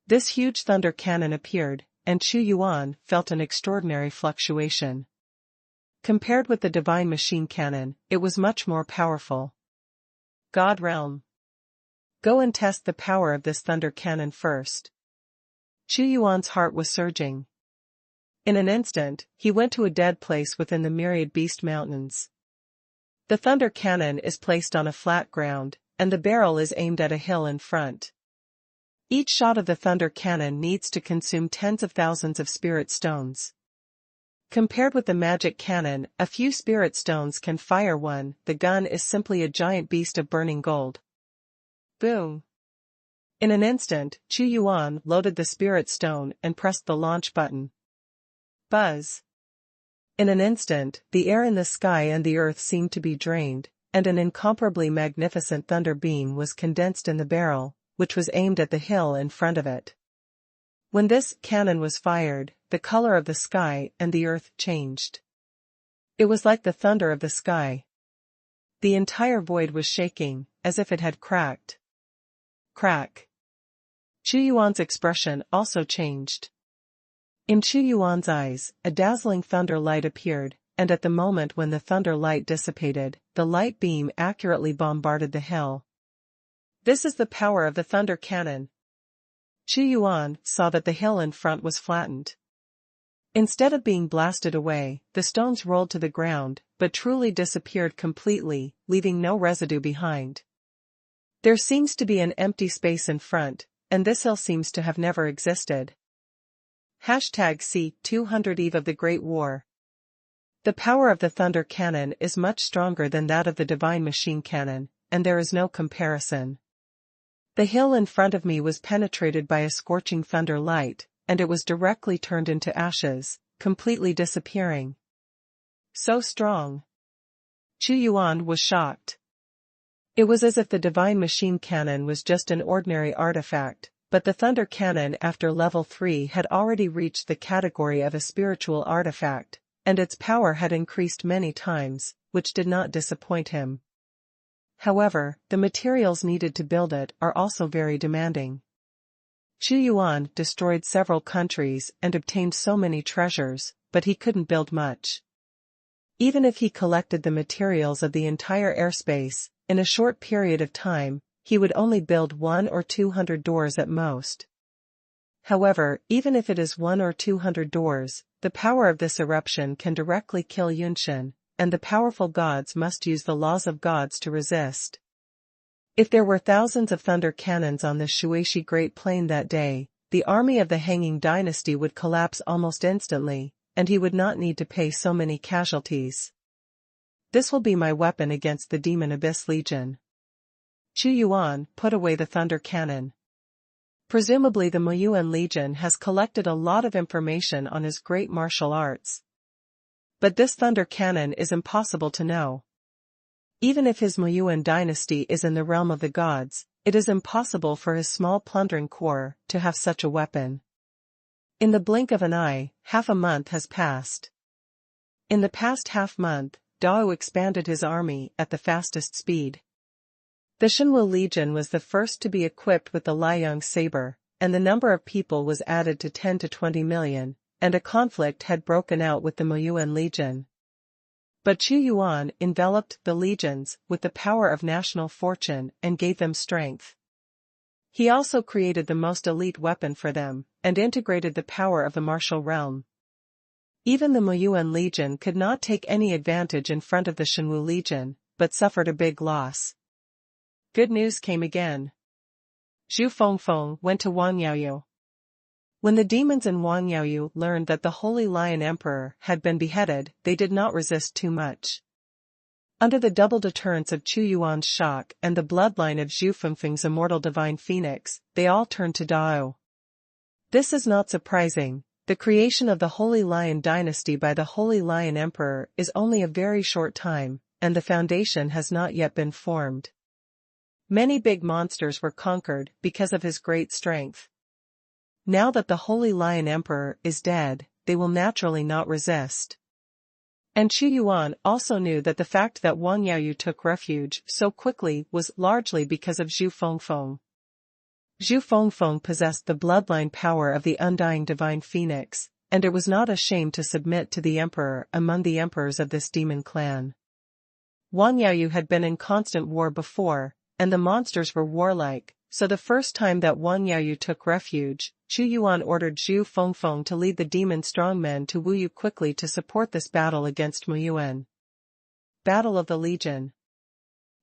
Speaker 1: This huge thunder cannon appeared, and Xuanhuan felt an extraordinary fluctuation. Compared with the Divine Machine Cannon, it was much more powerful. God Realm. Go and test the power of this thunder cannon first. Xuanhuan's heart was surging. In an instant, he went to a dead place within the myriad beast mountains. The thunder cannon is placed on a flat ground, and the barrel is aimed at a hill in front. Each shot of the thunder cannon needs to consume tens of thousands of spirit stones. Compared with the magic cannon, a few spirit stones can fire one. The gun is simply a giant beast of burning gold. Boom! In an instant, Xuanhuan loaded the spirit stone and pressed the launch button. Buzz! In an instant, the air in the sky and the earth seemed to be drained, and an incomparably magnificent thunder beam was condensed in the barrel, which was aimed at the hill in front of it. When this cannon was fired, the color of the sky and the earth changed. It was like the thunder of the sky. The entire void was shaking, as if it had cracked. Crack. Xuanhuan's expression also changed. In Xuanhuan's eyes, a dazzling thunder light appeared, and at the moment when the thunder light dissipated, the light beam accurately bombarded the hill. This is the power of the thunder cannon. Xuanhuan saw that the hill in front was flattened. Instead of being blasted away, the stones rolled to the ground, but truly disappeared completely, leaving no residue behind. There seems to be an empty space in front, and this hill seems to have never existed. #C200 Eve of the Great War. The power of the thunder cannon is much stronger than that of the divine machine cannon, and there is no comparison. The hill in front of me was penetrated by a scorching thunder light, and it was directly turned into ashes, completely disappearing. So strong. Xuanhuan was shocked. It was as if the divine machine cannon was just an ordinary artifact, but the thunder cannon after level 3 had already reached the category of a spiritual artifact, and its power had increased many times, which did not disappoint him. However, the materials needed to build it are also very demanding. Xuanhuan destroyed several countries and obtained so many treasures, but he couldn't build much. Even if he collected the materials of the entire airspace, in a short period of time, he would only build 1 or 200 doors at most. However, even if it is 1 or 200 doors, the power of this eruption can directly kill Yunshan, and the powerful gods must use the laws of gods to resist. If there were thousands of thunder cannons on the Shueisha Great Plain that day, the army of the Hanging Dynasty would collapse almost instantly, and he would not need to pay so many casualties. This will be my weapon against the Demon Abyss Legion. Xuanhuan put away the thunder cannon. Presumably the Muyuan Legion has collected a lot of information on his great martial arts. But this thunder cannon is impossible to know. Even if his Muyuan dynasty is in the realm of the gods, it is impossible for his small plundering corps to have such a weapon. In the blink of an eye, half a month has passed. In the past half-month, Tiao expanded his army at the fastest speed. The Shenwu Legion was the first to be equipped with the Liang saber, and the number of people was added to 10 to 20 million, and a conflict had broken out with the Muyuan Legion. But Xuanhuan enveloped the legions with the power of national fortune and gave them strength. He also created the most elite weapon for them, and integrated the power of the martial realm. Even the Muyuan Legion could not take any advantage in front of the Shenwu Legion, but suffered a big loss. Good news came again. Zhu Fengfeng went to Wang Yaoyu. When the demons in Wang Yaoyu learned that the Holy Lion Emperor had been beheaded, they did not resist too much. Under the double deterrence of Xuanhuan's shock and the bloodline of Zhu Fengfeng's immortal divine phoenix, they all turned to Tiao. This is not surprising. The creation of the Holy Lion dynasty by the Holy Lion Emperor is only a very short time, and the foundation has not yet been formed. Many big monsters were conquered because of his great strength. Now that the Holy Lion Emperor is dead, they will naturally not resist. And Xuanhuan also knew that the fact that Wang Yaoyu took refuge so quickly was largely because of Zhu Fengfeng. Zhu Fengfeng possessed the bloodline power of the undying divine phoenix, and it was not ashamed to submit to the emperor among the emperors of this demon clan. Wang Yaoyu had been in constant war before, and the monsters were warlike, so the first time that Wang Yaoyu took refuge, Xuanhuan ordered Zhu Fengfeng to lead the demon strongmen to Wuyu quickly to support this battle against Muyuan. Battle of the Legion.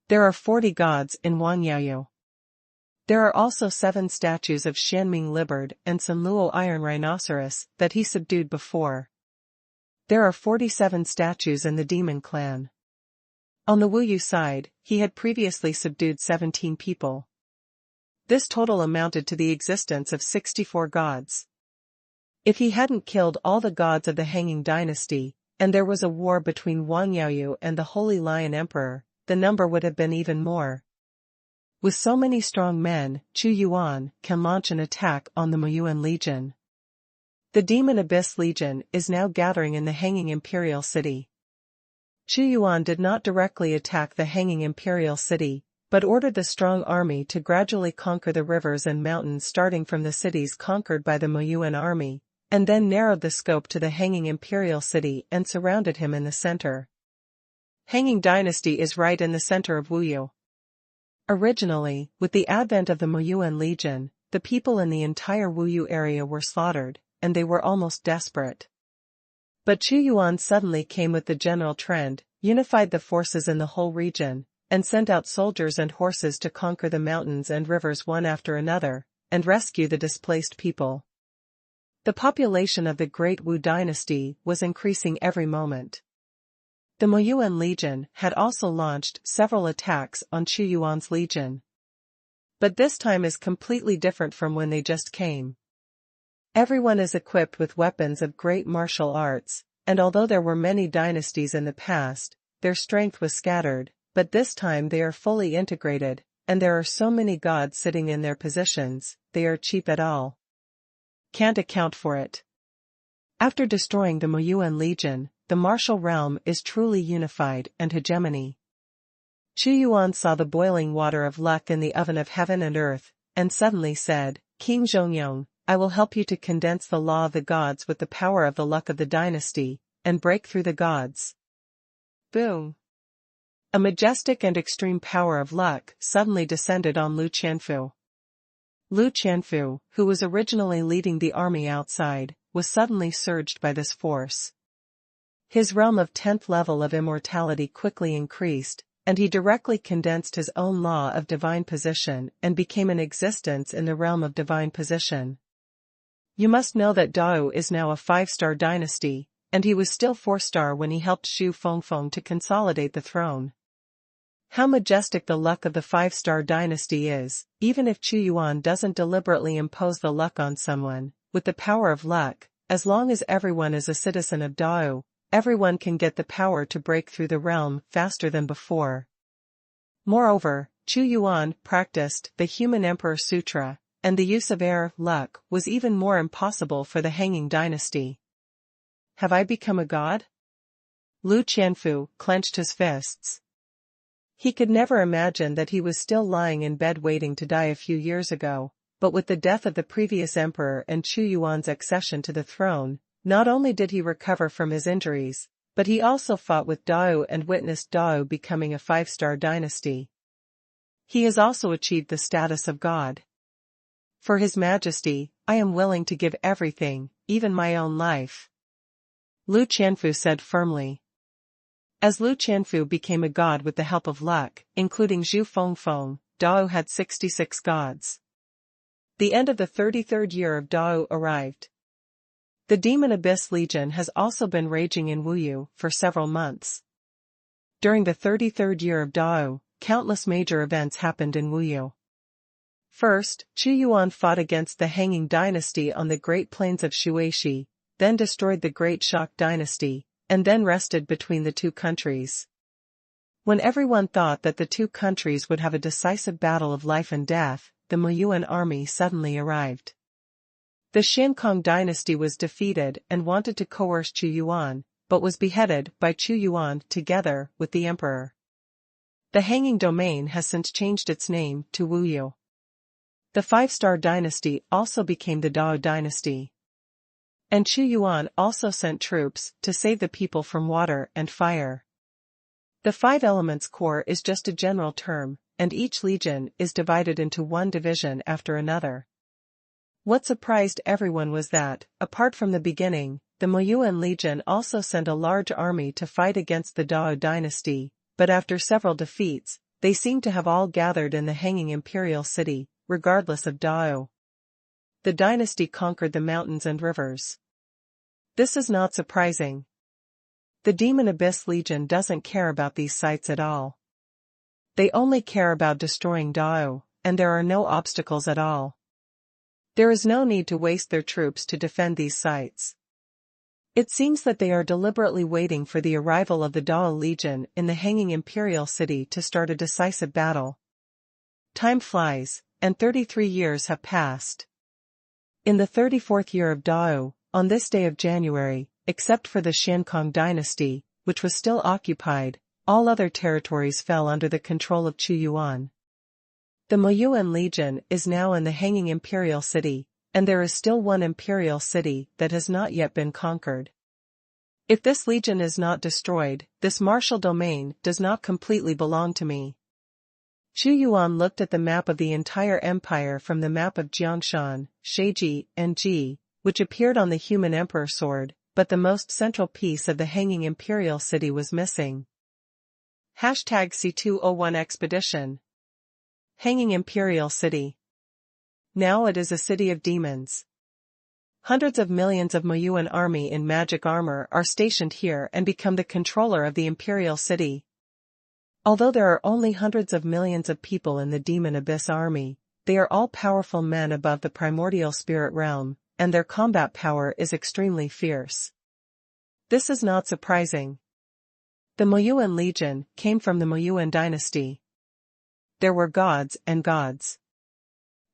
Speaker 1: There are 40 gods in Wang Yaoyu. There are also 7 statues of Xianming Liberd and Sunluo Iron Rhinoceros that he subdued before. There are 47 statues in the demon clan. On the Wuyu side, he had previously subdued 17 people. This total amounted to the existence of 64 gods. If he hadn't killed all the gods of the Hanging Dynasty, and there was a war between Wang Yaoyu and the Holy Lion Emperor, the number would have been even more. With so many strong men, Xuanhuan can launch an attack on the Muyuan Legion. The Demon Abyss Legion is now gathering in the Hanging Imperial City. Xuanhuan did not directly attack the Hanging Imperial City, but ordered the strong army to gradually conquer the rivers and mountains starting from the cities conquered by the Muyuan army, and then narrowed the scope to the Hanging Imperial City and surrounded him in the center. Hanging Dynasty is right in the center of Wuyu. Originally, with the advent of the Muyuan Legion, the people in the entire Wuyu area were slaughtered, and they were almost desperate. But Xuanhuan suddenly came with the general trend, unified the forces in the whole region, and sent out soldiers and horses to conquer the mountains and rivers one after another, and rescue the displaced people. The population of the Great Wu Dynasty was increasing every moment. The Muyuan Legion had also launched several attacks on Xuanhuan's legion. But this time is completely different from when they just came. Everyone is equipped with weapons of great martial arts, and although there were many dynasties in the past, their strength was scattered, but this time they are fully integrated, and there are so many gods sitting in their positions, they are cheap at all. Can't account for it. After destroying the Moyuan Legion, the martial realm is truly unified and hegemony. Chuyuan saw the boiling water of luck in the oven of heaven and earth, and suddenly said, King Zhongyong, I will help you to condense the law of the gods with the power of the luck of the dynasty, and break through the gods. Boom! A majestic and extreme power of luck suddenly descended on Lu Qianfu. Lu Qianfu, who was originally leading the army outside, was suddenly surged by this force. His realm of 10th level of immortality quickly increased, and he directly condensed his own law of divine position and became an existence in the realm of divine position. You must know that Dao is now a 5-star dynasty, and he was still 4-star when he helped Xu Fengfeng to consolidate the throne. How majestic the luck of the 5-star dynasty is, even if Chuyuan doesn't deliberately impose the luck on someone, with the power of luck, as long as everyone is a citizen of Dao, everyone can get the power to break through the realm faster than before. Moreover, Chuyuan practiced the Human Emperor Sutra, and the use of air luck was even more impossible for the Hanging Dynasty. Have I become a god? Lu Qianfu clenched his fists. He could never imagine that he was still lying in bed waiting to die a few years ago, but with the death of the previous emperor and Chuyuan's accession to the throne, not only did he recover from his injuries, but he also fought with Dao and witnessed Dao becoming a 5-star dynasty. He has also achieved the status of god. For His Majesty, I am willing to give everything, even my own life. Lu Qianfu said firmly. As Lu Qianfu became a god with the help of luck, including Xu Fengfeng, Dao had 66 gods. The end of the 33rd year of Dao arrived. The Demon Abyss Legion has also been raging in Wuyu for several months. During the 33rd year of Dao, countless major events happened in Wuyu. First, Chuyuan fought against the Hanging Dynasty on the Great Plains of Shuishi, then destroyed the Great Shock Dynasty, and then rested between the two countries. When everyone thought that the two countries would have a decisive battle of life and death, the Moyuan army suddenly arrived. The Xiankong dynasty was defeated and wanted to coerce Chuyuan, but was beheaded by Chuyuan together with the emperor. The Hanging Domain has since changed its name to Wuyu. The 5-star dynasty also became the Dao dynasty. And Chuyuan also sent troops to save the people from water and fire. The 5 Elements Corps is just a general term, and each legion is divided into one division after another. What surprised everyone was that, apart from the beginning, the Moyuan Legion also sent a large army to fight against the Dao dynasty, but after several defeats, they seem to have all gathered in the Hanging Imperial City, regardless of Dao. The dynasty conquered the mountains and rivers. This is not surprising. The Demon Abyss Legion doesn't care about these sites at all. They only care about destroying Dao, and there are no obstacles at all. There is no need to waste their troops to defend these sites. It seems that they are deliberately waiting for the arrival of the Dao Legion in the Hanging Imperial City to start a decisive battle. Time flies, and 33 years have passed. In the 34th year of Dao, on this day of January, except for the Xiankong dynasty, which was still occupied, all other territories fell under the control of Chuyuan. The Moyuan Legion is now in the Hanging Imperial City, and there is still one imperial city that has not yet been conquered. If this legion is not destroyed, this martial domain does not completely belong to me. Chuyuan looked at the map of the entire empire from the map of Jiangshan, Sheiji, and Ji, which appeared on the Human Emperor sword, but the most central piece of the Hanging Imperial City was missing. #C201 Expedition. Hanging Imperial City. Now it is a city of demons. Hundreds of millions of Moyuan army in magic armor are stationed here and become the controller of the Imperial City. Although there are only hundreds of millions of people in the Demon Abyss army, they are all powerful men above the primordial spirit realm, and their combat power is extremely fierce. This is not surprising. The Moyuan Legion came from the Moyuan dynasty. There were gods and gods.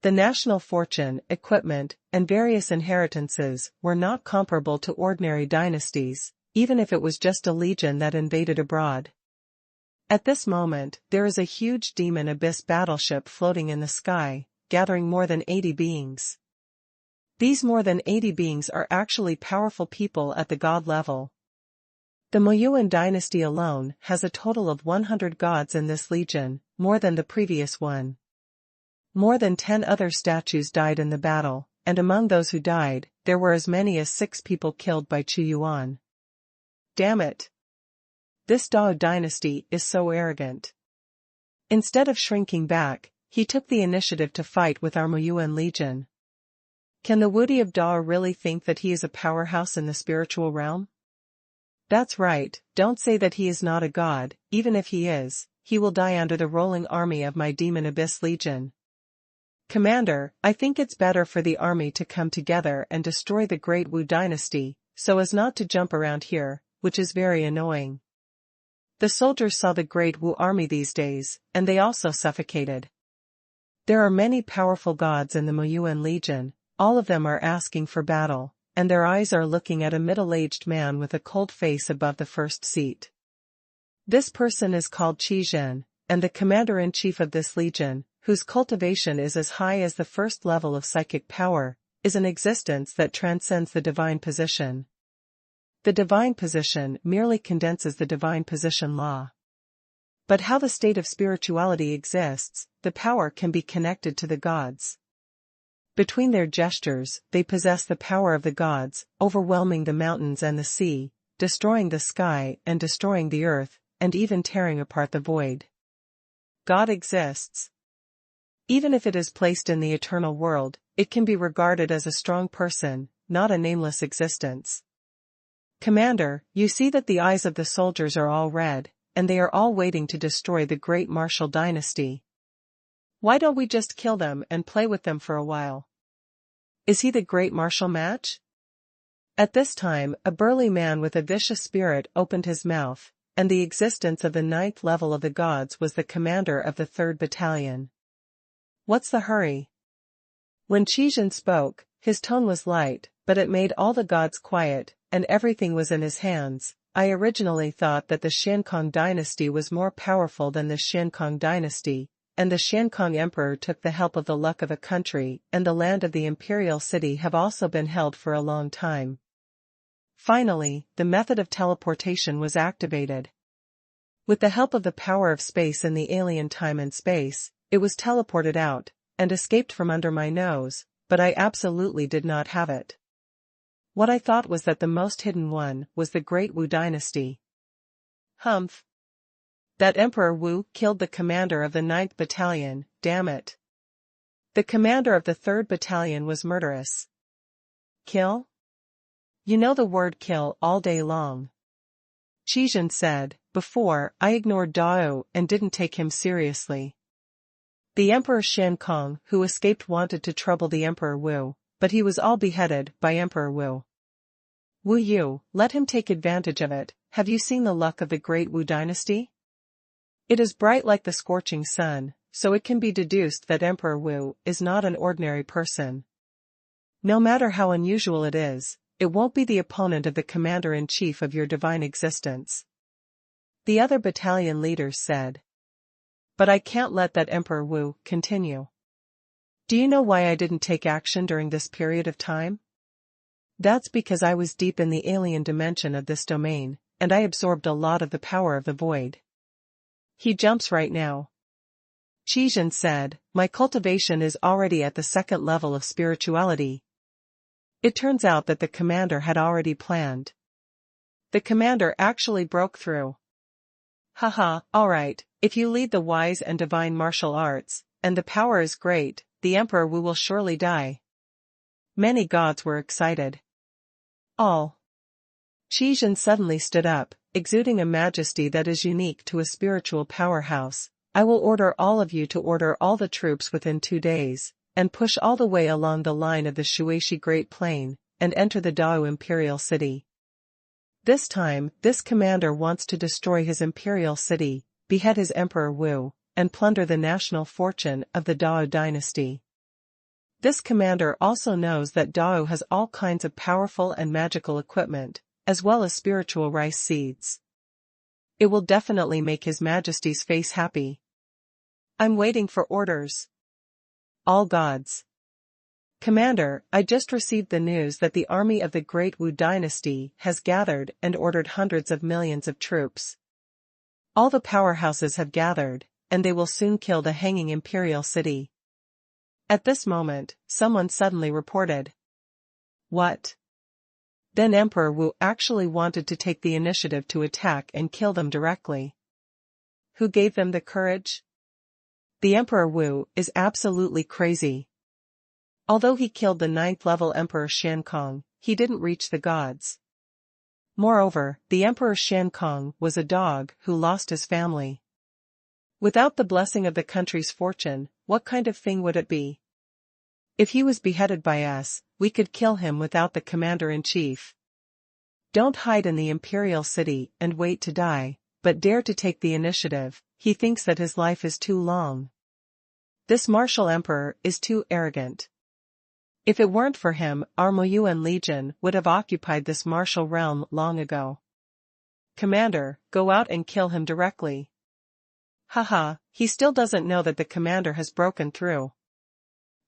Speaker 1: The national fortune, equipment, and various inheritances were not comparable to ordinary dynasties, even if it was just a legion that invaded abroad. At this moment, there is a huge demon abyss battleship floating in the sky, gathering more than 80 beings. These more than 80 beings are actually powerful people at the god level. The Moyuan dynasty alone has a total of 100 gods in this legion, more than the previous one. More than 10 other statues died in the battle, and among those who died, there were as many as 6 people killed by Xuanhuan. Damn it! This Dao dynasty is so arrogant. Instead of shrinking back, he took the initiative to fight with our Moyuan legion. Can the Wudi of Dao really think that he is a powerhouse in the spiritual realm? That's right, don't say that he is not a god. Even if he is, he will die under the rolling army of my demon abyss legion. Commander, I think it's better for the army to come together and destroy the Great Wu dynasty, so as not to jump around here, which is very annoying. The soldiers saw the Great Wu army these days, and they also suffocated. There are many powerful gods in the Moyuan Legion, all of them are asking for battle, and their eyes are looking at a middle-aged man with a cold face above the first seat. This person is called Qizhen, and the commander-in-chief of this legion, whose cultivation is as high as the first level of psychic power, is an existence that transcends the divine position. The divine position merely condenses the divine position law. But how the state of spirituality exists, the power can be connected to the gods. Between their gestures, they possess the power of the gods, overwhelming the mountains and the sea, destroying the sky and destroying the earth, and even tearing apart the void. God exists. Even if it is placed in the eternal world, it can be regarded as a strong person, not a nameless existence. Commander, you see that the eyes of the soldiers are all red, and they are all waiting to destroy the great martial dynasty. Why don't we just kill them and play with them for a while? Is he the great martial match? At this time, a burly man with a vicious spirit opened his mouth, and the existence of the 9th level of the gods was the commander of the 3rd battalion. What's the hurry? When Qizhen spoke, his tone was light, but it made all the gods quiet, and everything was in his hands. I originally thought that the Xiankong dynasty was more powerful than the Xiankong dynasty, and the Xiankong emperor took the help of the luck of a country, and the land of the Imperial city have also been held for a long time. Finally, the method of teleportation was activated. With the help of the power of space and the alien time and space, it was teleported out, and escaped from under my nose, but I absolutely did not have it. What I thought was that the most hidden one was the Great Wu dynasty. Humph. That Emperor Wu killed the commander of the 9th battalion, damn it. The commander of the 3rd battalion was murderous. Kill? You know the word kill all day long. Qizhen said, before, I ignored Dao and didn't take him seriously. The Emperor Xiankong who escaped wanted to trouble the Emperor Wu, but he was all beheaded by Emperor Wu. Wu Yu, let him take advantage of it. Have you seen the luck of the Great Wu dynasty? It is bright like the scorching sun, so it can be deduced that Emperor Wu is not an ordinary person. No matter how unusual it is, it won't be the opponent of the commander-in-chief of your divine existence. The other battalion leaders said. But I can't let that Emperor Wu continue. Do you know why I didn't take action during this period of time? That's because I was deep in the alien dimension of this domain, and I absorbed a lot of the power of the void. He jumps right now. Qizhen said, my cultivation is already at the 2nd level of spirituality. It turns out that the commander had already planned. The commander actually broke through. Haha, alright, if you lead the wise and divine martial arts, and the power is great, the Emperor Wu will surely die. Many gods were excited. All. Qizhen suddenly stood up, exuding a majesty that is unique to a spiritual powerhouse. I will order all of you to order all the troops within 2 days, and push all the way along the line of the Shuishi Great Plain, and enter the Dao Imperial City. This time, this commander wants to destroy his imperial city, behead his Emperor Wu, and plunder the national fortune of the Dao dynasty. This commander also knows that Dao has all kinds of powerful and magical equipment, as well as spiritual rice seeds. It will definitely make His Majesty's face happy. I'm waiting for orders. All gods. Commander, I just received the news that the army of the Great Wu dynasty has gathered and ordered hundreds of millions of troops. All the powerhouses have gathered, and they will soon kill the hanging imperial city. At this moment, someone suddenly reported. What? Then Emperor Wu actually wanted to take the initiative to attack and kill them directly. Who gave them the courage? The Emperor Wu is absolutely crazy. Although he killed the 9th level Emperor Xiankong, he didn't reach the gods. Moreover, the Emperor Xiankong was a dog who lost his family. Without the blessing of the country's fortune, what kind of thing would it be? If he was beheaded by us, we could kill him without the commander-in-chief. Don't hide in the imperial city and wait to die, but dare to take the initiative. He thinks that his life is too long. This martial emperor is too arrogant. If it weren't for him, our Moyuan Legion would have occupied this martial realm long ago. Commander, go out and kill him directly. Haha, he still doesn't know that the commander has broken through.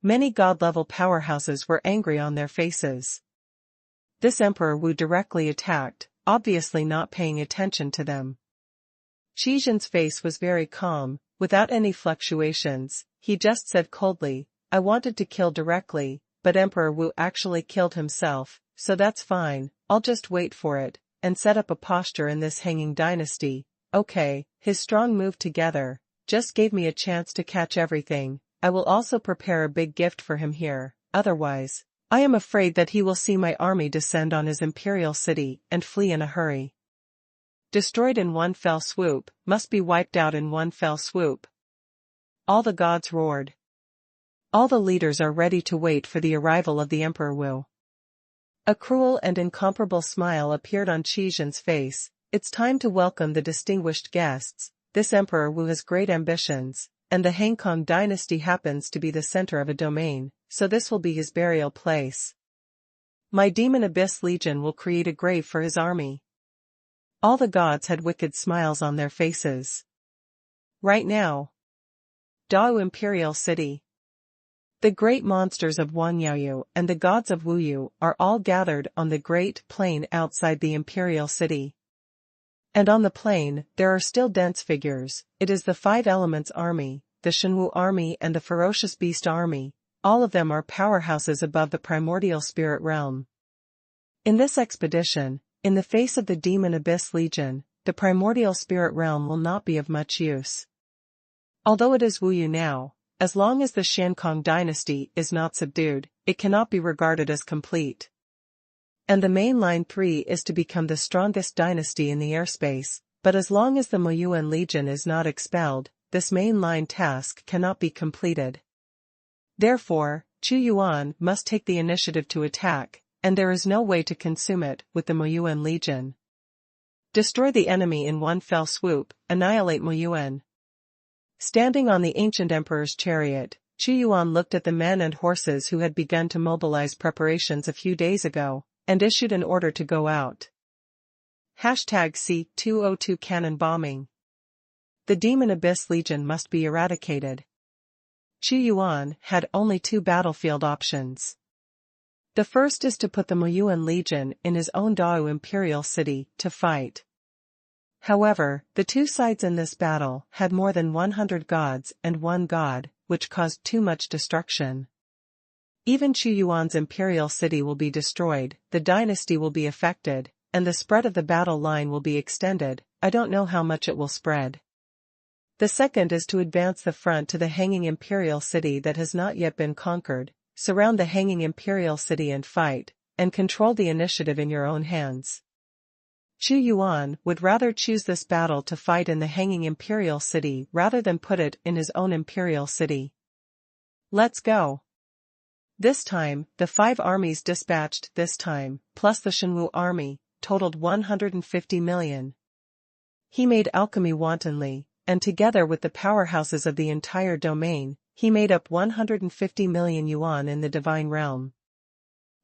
Speaker 1: Many god-level powerhouses were angry on their faces. This Emperor Wu directly attacked, obviously not paying attention to them. Xizhen's face was very calm, without any fluctuations. He just said coldly, I wanted to kill directly, but Emperor Wu actually killed himself, so that's fine, I'll just wait for it, and set up a posture in this hanging dynasty. Okay, his strong move together just gave me a chance to catch everything. I will also prepare a big gift for him here, otherwise, I am afraid that he will see my army descend on his imperial city and flee in a hurry. Destroyed in one fell swoop, must be wiped out in one fell swoop. All the gods roared. All the leaders are ready to wait for the arrival of the Emperor Wu. A cruel and incomparable smile appeared on Xizhen's face. It's time to welcome the distinguished guests. This Emperor Wu has great ambitions, and the Han Kong dynasty happens to be the center of a domain, so this will be his burial place. My Demon Abyss Legion will create a grave for his army. All the gods had wicked smiles on their faces. Right now. Dao Imperial City. The great monsters of Wanyaoyu and the gods of Wuyu are all gathered on the great plain outside the Imperial City. And on the plain, there are still dense figures. It is the 5 Elements Army, the Shenwu Army and the Ferocious Beast Army. All of them are powerhouses above the primordial spirit realm. In this expedition, in the face of the Demon Abyss Legion, the primordial spirit realm will not be of much use. Although it is Wuyu now, as long as the Xiankong dynasty is not subdued, it cannot be regarded as complete. And the main line 3 is to become the strongest dynasty in the airspace, but as long as the Moyuan Legion is not expelled, this main line task cannot be completed. Therefore, Chu Yuan must take the initiative to attack, and there is no way to consume it with the Moyuan Legion. Destroy the enemy in one fell swoop, annihilate Moyuan. Standing on the ancient emperor's chariot, Chu Yuan looked at the men and horses who had begun to mobilize preparations a few days ago, and issued an order to go out. #C202 Cannon Bombing. The Demon Abyss Legion must be eradicated. Chu Yuan had only 2 battlefield options. The first is to put the Moyuan Legion in his own Dao Imperial City to fight. However, the 2 sides in this battle had more than 100 gods and 1 god, which caused too much destruction. Even Chu Yuan's imperial city will be destroyed, the dynasty will be affected, and the spread of the battle line will be extended. I don't know how much it will spread. The second is to advance the front to the hanging imperial city that has not yet been conquered, surround the hanging imperial city and fight, and control the initiative in your own hands. Chu Yuan would rather choose this battle to fight in the hanging imperial city rather than put it in his own imperial city. Let's go. This time, the 5 armies dispatched this time, plus the Shenwu army, totaled 150 million. He made alchemy wantonly, and together with the powerhouses of the entire domain, he made up 150 million yuan in the divine realm.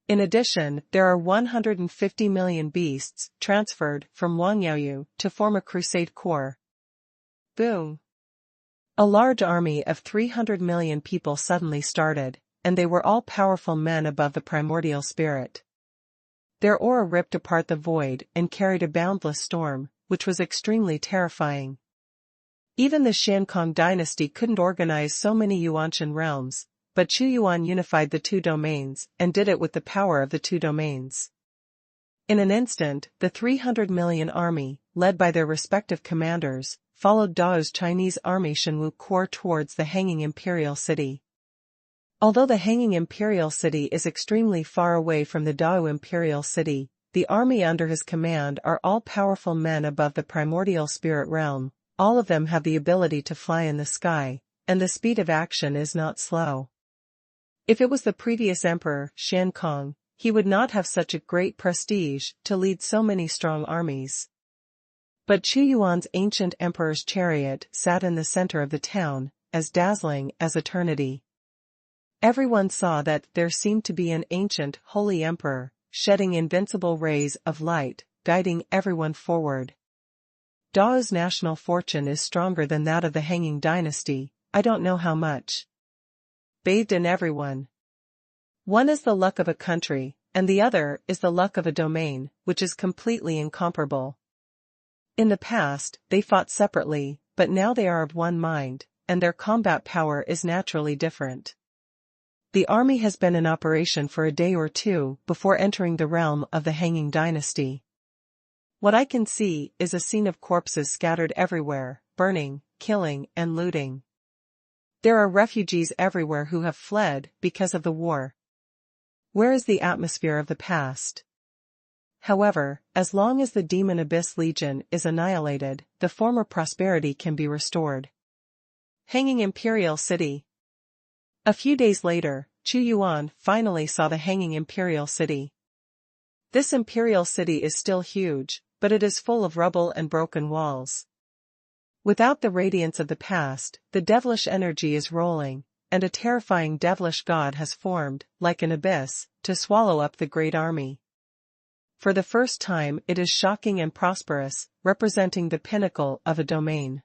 Speaker 1: In addition, there are 150 million beasts transferred from Wang Yaoyu to form a crusade corps. Boom! A large army of 300 million people suddenly started, and they were all powerful men above the primordial spirit. Their aura ripped apart the void and carried a boundless storm, which was extremely terrifying. Even the Xiankong dynasty couldn't organize so many Yuanshan realms, but Chu Yuan unified the two domains and did it with the power of the two domains. In an instant, the 300 million army, led by their respective commanders, followed Dao's Chinese army Xuanhuan corps towards the hanging imperial city. Although the hanging imperial city is extremely far away from the Dao imperial city, the army under his command are all powerful men above the primordial spirit realm. All of them have the ability to fly in the sky, and the speed of action is not slow. If it was the previous emperor, Xiankong, he would not have such a great prestige to lead so many strong armies. But Chu Yuan's ancient emperor's chariot sat in the center of the town, as dazzling as eternity. Everyone saw that there seemed to be an ancient, holy emperor, shedding invincible rays of light, guiding everyone forward. Dao's national fortune is stronger than that of the Hanging Dynasty, I don't know how much. Bathed in everyone. One is the luck of a country, and the other is the luck of a domain, which is completely incomparable. In the past, they fought separately, but now they are of one mind, and their combat power is naturally different. The army has been in operation for a day or two before entering the realm of the Hanging Dynasty. What I can see is a scene of corpses scattered everywhere, burning, killing, and looting. There are refugees everywhere who have fled because of the war. Where is the atmosphere of the past? However, as long as the Demon Abyss Legion is annihilated, the former prosperity can be restored. Hanging Imperial City. A few days later, Chu Yuan finally saw the Hanging Imperial City. This imperial city is still huge, but it is full of rubble and broken walls. Without the radiance of the past, the devilish energy is rolling, and a terrifying devilish god has formed, like an abyss, to swallow up the great army. For the first time it is shocking and prosperous, representing the pinnacle of a domain.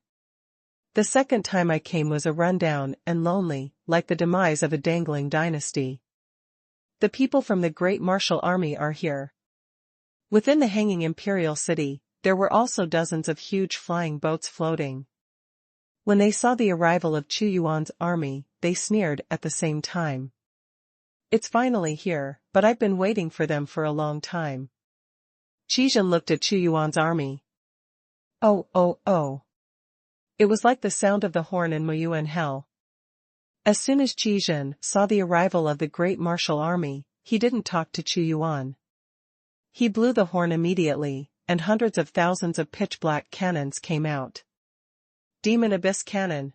Speaker 1: The second time I came was a rundown and lonely, like the demise of a dangling dynasty. The people from the great martial army are here. Within the Hanging Imperial City, there were also dozens of huge flying boats floating. When they saw the arrival of Chu Yuan's army, they sneered at the same time. It's finally here, but I've been waiting for them for a long time. Qizhen looked at Chu Yuan's army. Oh, oh, oh. It was like the sound of the horn in Muyuan Hell. As soon as Qizhen saw the arrival of the great martial army, he didn't talk to Chu Yuan. He blew the horn immediately, and hundreds of thousands of pitch-black cannons came out. Demon Abyss Cannon.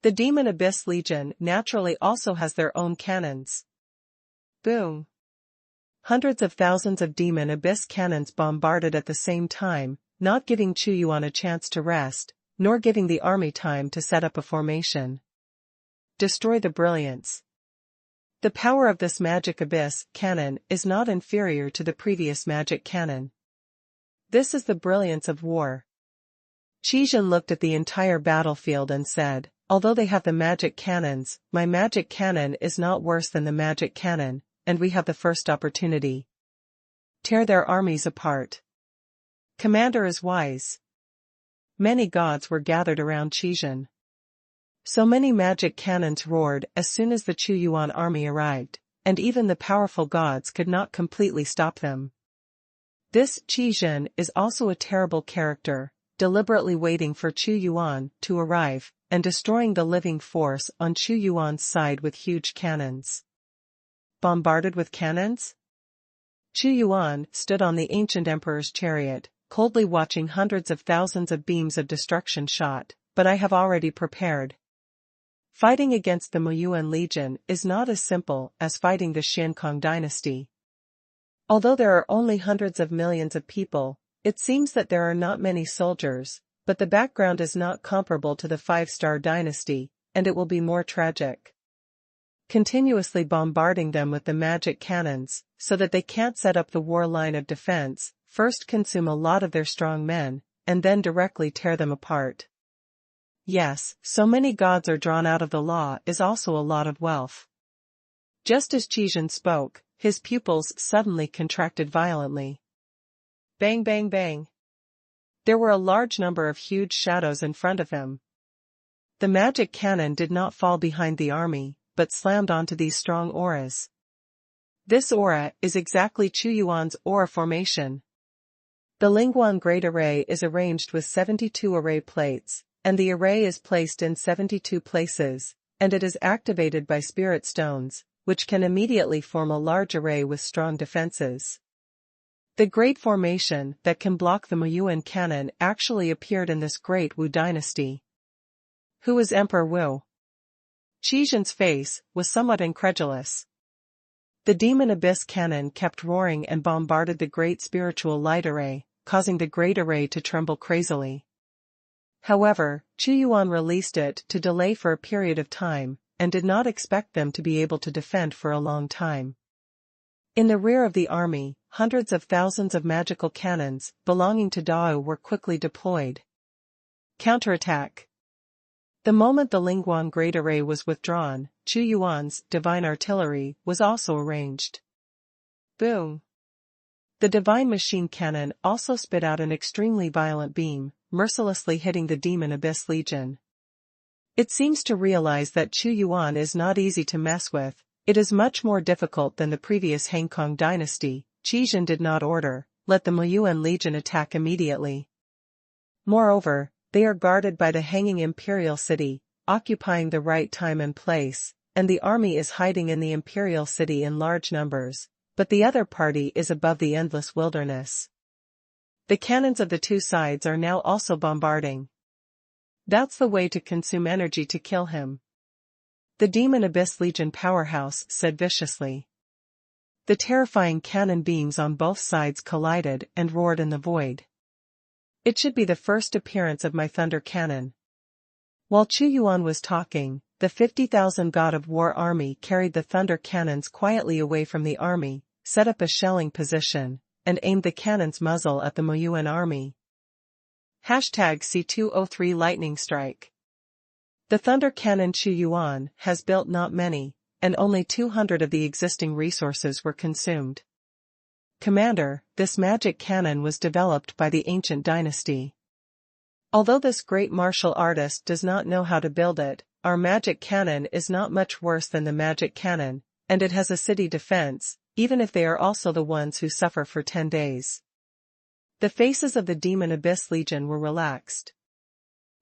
Speaker 1: The Demon Abyss Legion naturally also has their own cannons. Boom. Hundreds of thousands of Demon Abyss cannons bombarded at the same time, not giving Chu Yuan a chance to rest, nor giving the army time to set up a formation. Destroy the brilliance. The power of this magic abyss cannon is not inferior to the previous magic cannon. This is the brilliance of war. Qizhen looked at the entire battlefield and said, although they have the magic cannons, my magic cannon is not worse than the magic cannon, and we have the first opportunity. Tear their armies apart. Commander is wise. Many gods were gathered around Qizhen. So many magic cannons roared as soon as the Chu Yuan army arrived, and even the powerful gods could not completely stop them. This Qizhen is also a terrible character, deliberately waiting for Chu Yuan to arrive, and destroying the living force on Chu Yuan's side with huge cannons. Bombarded with cannons? Chu Yuan stood on the ancient emperor's chariot, coldly watching hundreds of thousands of beams of destruction shot, but I have already prepared. Fighting against the Muyuan Legion is not as simple as fighting the Xiankong dynasty. Although there are only hundreds of millions of people, it seems that there are not many soldiers, but the background is not comparable to the 5-star dynasty, and it will be more tragic. Continuously bombarding them with the magic cannons, so that they can't set up the war line of defense, first consume a lot of their strong men, and then directly tear them apart. Yes, so many gods are drawn out of the law is also a lot of wealth. Just as Qizhen spoke, his pupils suddenly contracted violently. Bang bang bang. There were a large number of huge shadows in front of him. The magic cannon did not fall behind the army, but slammed onto these strong auras. This aura is exactly Xuanhuan's aura formation. The Lingguan Great Array is arranged with 72 array plates, and the array is placed in 72 places, and it is activated by spirit stones, which can immediately form a large array with strong defenses. The Great Formation that can block the Muyuan cannon actually appeared in this Great Wu dynasty. Who is Emperor Wu? Qizhen's face was somewhat incredulous. The Demon Abyss cannon kept roaring and bombarded the Great Spiritual Light Array, causing the Great Array to tremble crazily. However, Xuanhuan released it to delay for a period of time, and did not expect them to be able to defend for a long time. In the rear of the army, hundreds of thousands of magical cannons belonging to Tiao were quickly deployed. Counterattack. The moment the Lingguan Great Array was withdrawn, Xuanhuan's divine artillery was also arranged. Boom! The divine machine cannon also spit out an extremely violent beam, mercilessly hitting the Demon Abyss Legion. It seems to realize that Xuanhuan is not easy to mess with. It is much more difficult than the previous Hankong dynasty. Qizhen did not order, let the Muyuan Legion attack immediately. Moreover, they are guarded by the hanging Imperial city, occupying the right time and place, and the army is hiding in the Imperial city in large numbers, but the other party is above the endless wilderness. The cannons of the two sides are now also bombarding. That's the way to consume energy to kill him. The Demon Abyss Legion powerhouse said viciously. The terrifying cannon beams on both sides collided and roared in the void. It should be the first appearance of my thunder cannon. While Xuanhuan was talking, the 50,000 God of War army carried the thunder cannons quietly away from the army, set up a shelling position, and aimed the cannon's muzzle at the Muyuan army. #C203 Lightning Strike. The thunder cannon Xuanhuan has built not many, and only 200 of the existing resources were consumed. Commander, this magic cannon was developed by the ancient dynasty. Although this great martial artist does not know how to build it, our magic cannon is not much worse than the magic cannon, and it has a city defense, even if they are also the ones who suffer for 10 days. The faces of the Demon Abyss Legion were relaxed.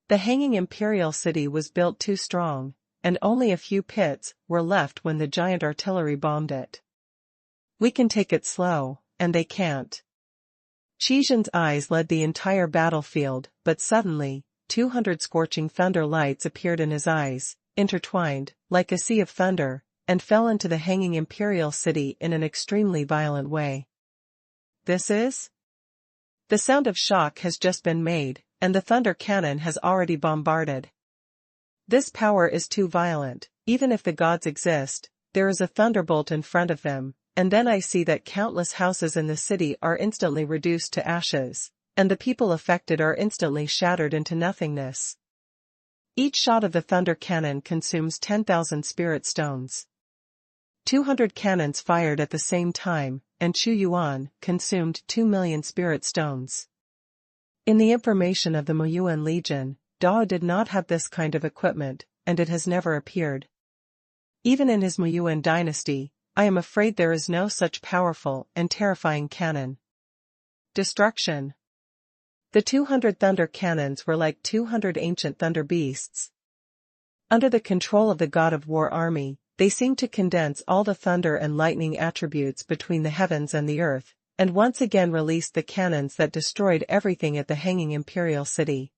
Speaker 1: The hanging Imperial city was built too strong, and only a few pits were left when the giant artillery bombed it. We can take it slow, and they can't. Qizhen's eyes led the entire battlefield, but suddenly, 200 scorching thunder lights appeared in his eyes, intertwined, like a sea of thunder, and fell into the hanging Imperial city in an extremely violent way. This is? The sound of shock has just been made, and the thunder cannon has already bombarded. This power is too violent. Even if the gods exist, there is a thunderbolt in front of them, and then I see that countless houses in the city are instantly reduced to ashes, and the people affected are instantly shattered into nothingness. Each shot of the thunder cannon consumes 10,000 spirit stones. 200 cannons fired at the same time, and Xuanhuan consumed 2 million spirit stones. In the information of the Muyuan Legion, Tiao did not have this kind of equipment, and it has never appeared. Even in his Muyuan dynasty, I am afraid there is no such powerful and terrifying cannon. Destruction. The 200 thunder cannons were like 200 ancient thunder beasts. Under the control of the God of War army, they seemed to condense all the thunder and lightning attributes between the heavens and the earth, and once again released the cannons that destroyed everything at the hanging Imperial city.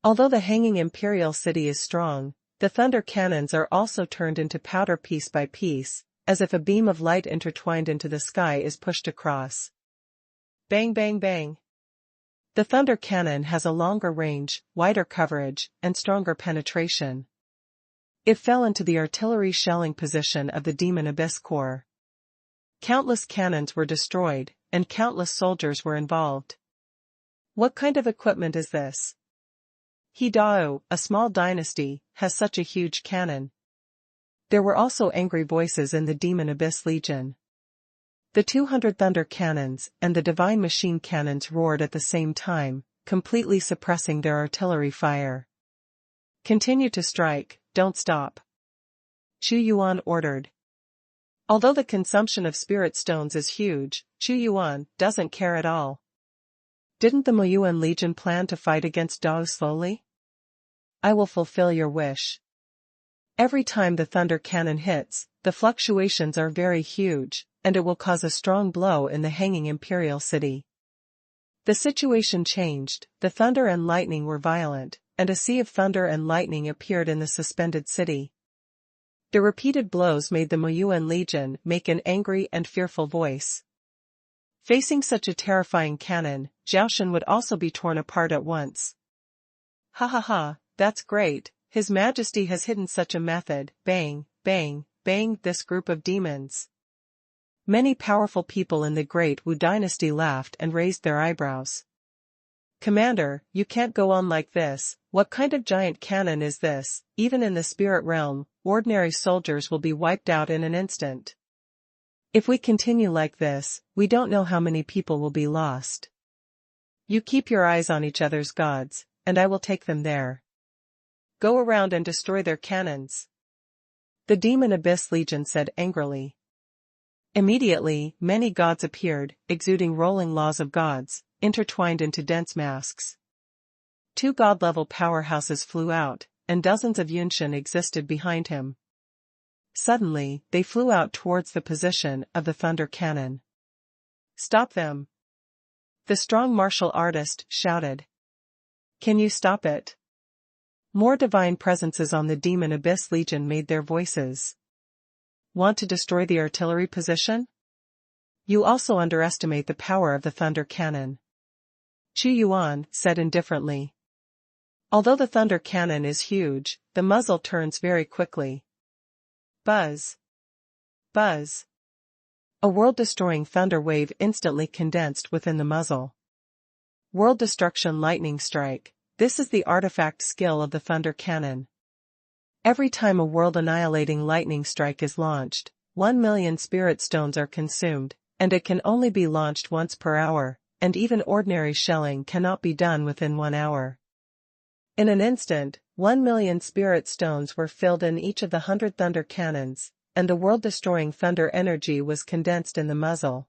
Speaker 1: Although the hanging Imperial city is strong, the thunder cannons are also turned into powder piece by piece, as if a beam of light intertwined into the sky is pushed across. Bang bang bang. The thunder cannon has a longer range, wider coverage, and stronger penetration. It fell into the artillery shelling position of the Demon Abyss Corps. Countless cannons were destroyed, and countless soldiers were involved. What kind of equipment is this? Tiao, a small dynasty, has such a huge cannon. There were also angry voices in the Demon Abyss Legion. The 200 thunder cannons and the divine machine cannons roared at the same time, completely suppressing their artillery fire. Continue to strike, don't stop. Xuanhuan ordered. Although the consumption of spirit stones is huge, Xuanhuan doesn't care at all. Didn't the Moyuan Legion plan to fight against Dao slowly? I will fulfill your wish. Every time the thunder cannon hits, the fluctuations are very huge, and it will cause a strong blow in the hanging Imperial city. The situation changed, the thunder and lightning were violent, and a sea of thunder and lightning appeared in the suspended city. The repeated blows made the Moyuan Legion make an angry and fearful voice. Facing such a terrifying cannon, Xuanhuan would also be torn apart at once. Ha ha ha, that's great, His Majesty has hidden such a method, bang, bang, bang this group of demons. Many powerful people in the Great Wu dynasty laughed and raised their eyebrows. Commander, you can't go on like this, what kind of giant cannon is this? Even in the spirit realm, ordinary soldiers will be wiped out in an instant. If we continue like this, we don't know how many people will be lost. You keep your eyes on each other's gods, and I will take them there. Go around and destroy their cannons. The Demon Abyss Legion said angrily. Immediately, many gods appeared, exuding rolling laws of gods, intertwined into dense masks. 2 god-level powerhouses flew out, and dozens of Yunshin existed behind him. Suddenly, they flew out towards the position of the thunder cannon. Stop them! The strong martial artist shouted. Can you stop it? More divine presences on the Demon Abyss Legion made their voices. Want to destroy the artillery position? You also underestimate the power of the thunder cannon. Xuanhuan said indifferently. Although the thunder cannon is huge, the muzzle turns very quickly. Buzz. Buzz. A world-destroying thunder wave instantly condensed within the muzzle. World Destruction Lightning Strike. This is the artifact skill of the thunder cannon. Every time a world-annihilating lightning strike is launched, 1 million spirit stones are consumed, and it can only be launched once per hour, and even ordinary shelling cannot be done within 1 hour. In an instant, 1 million spirit stones were filled in each of the 100 thunder cannons, and the world-destroying thunder energy was condensed in the muzzle.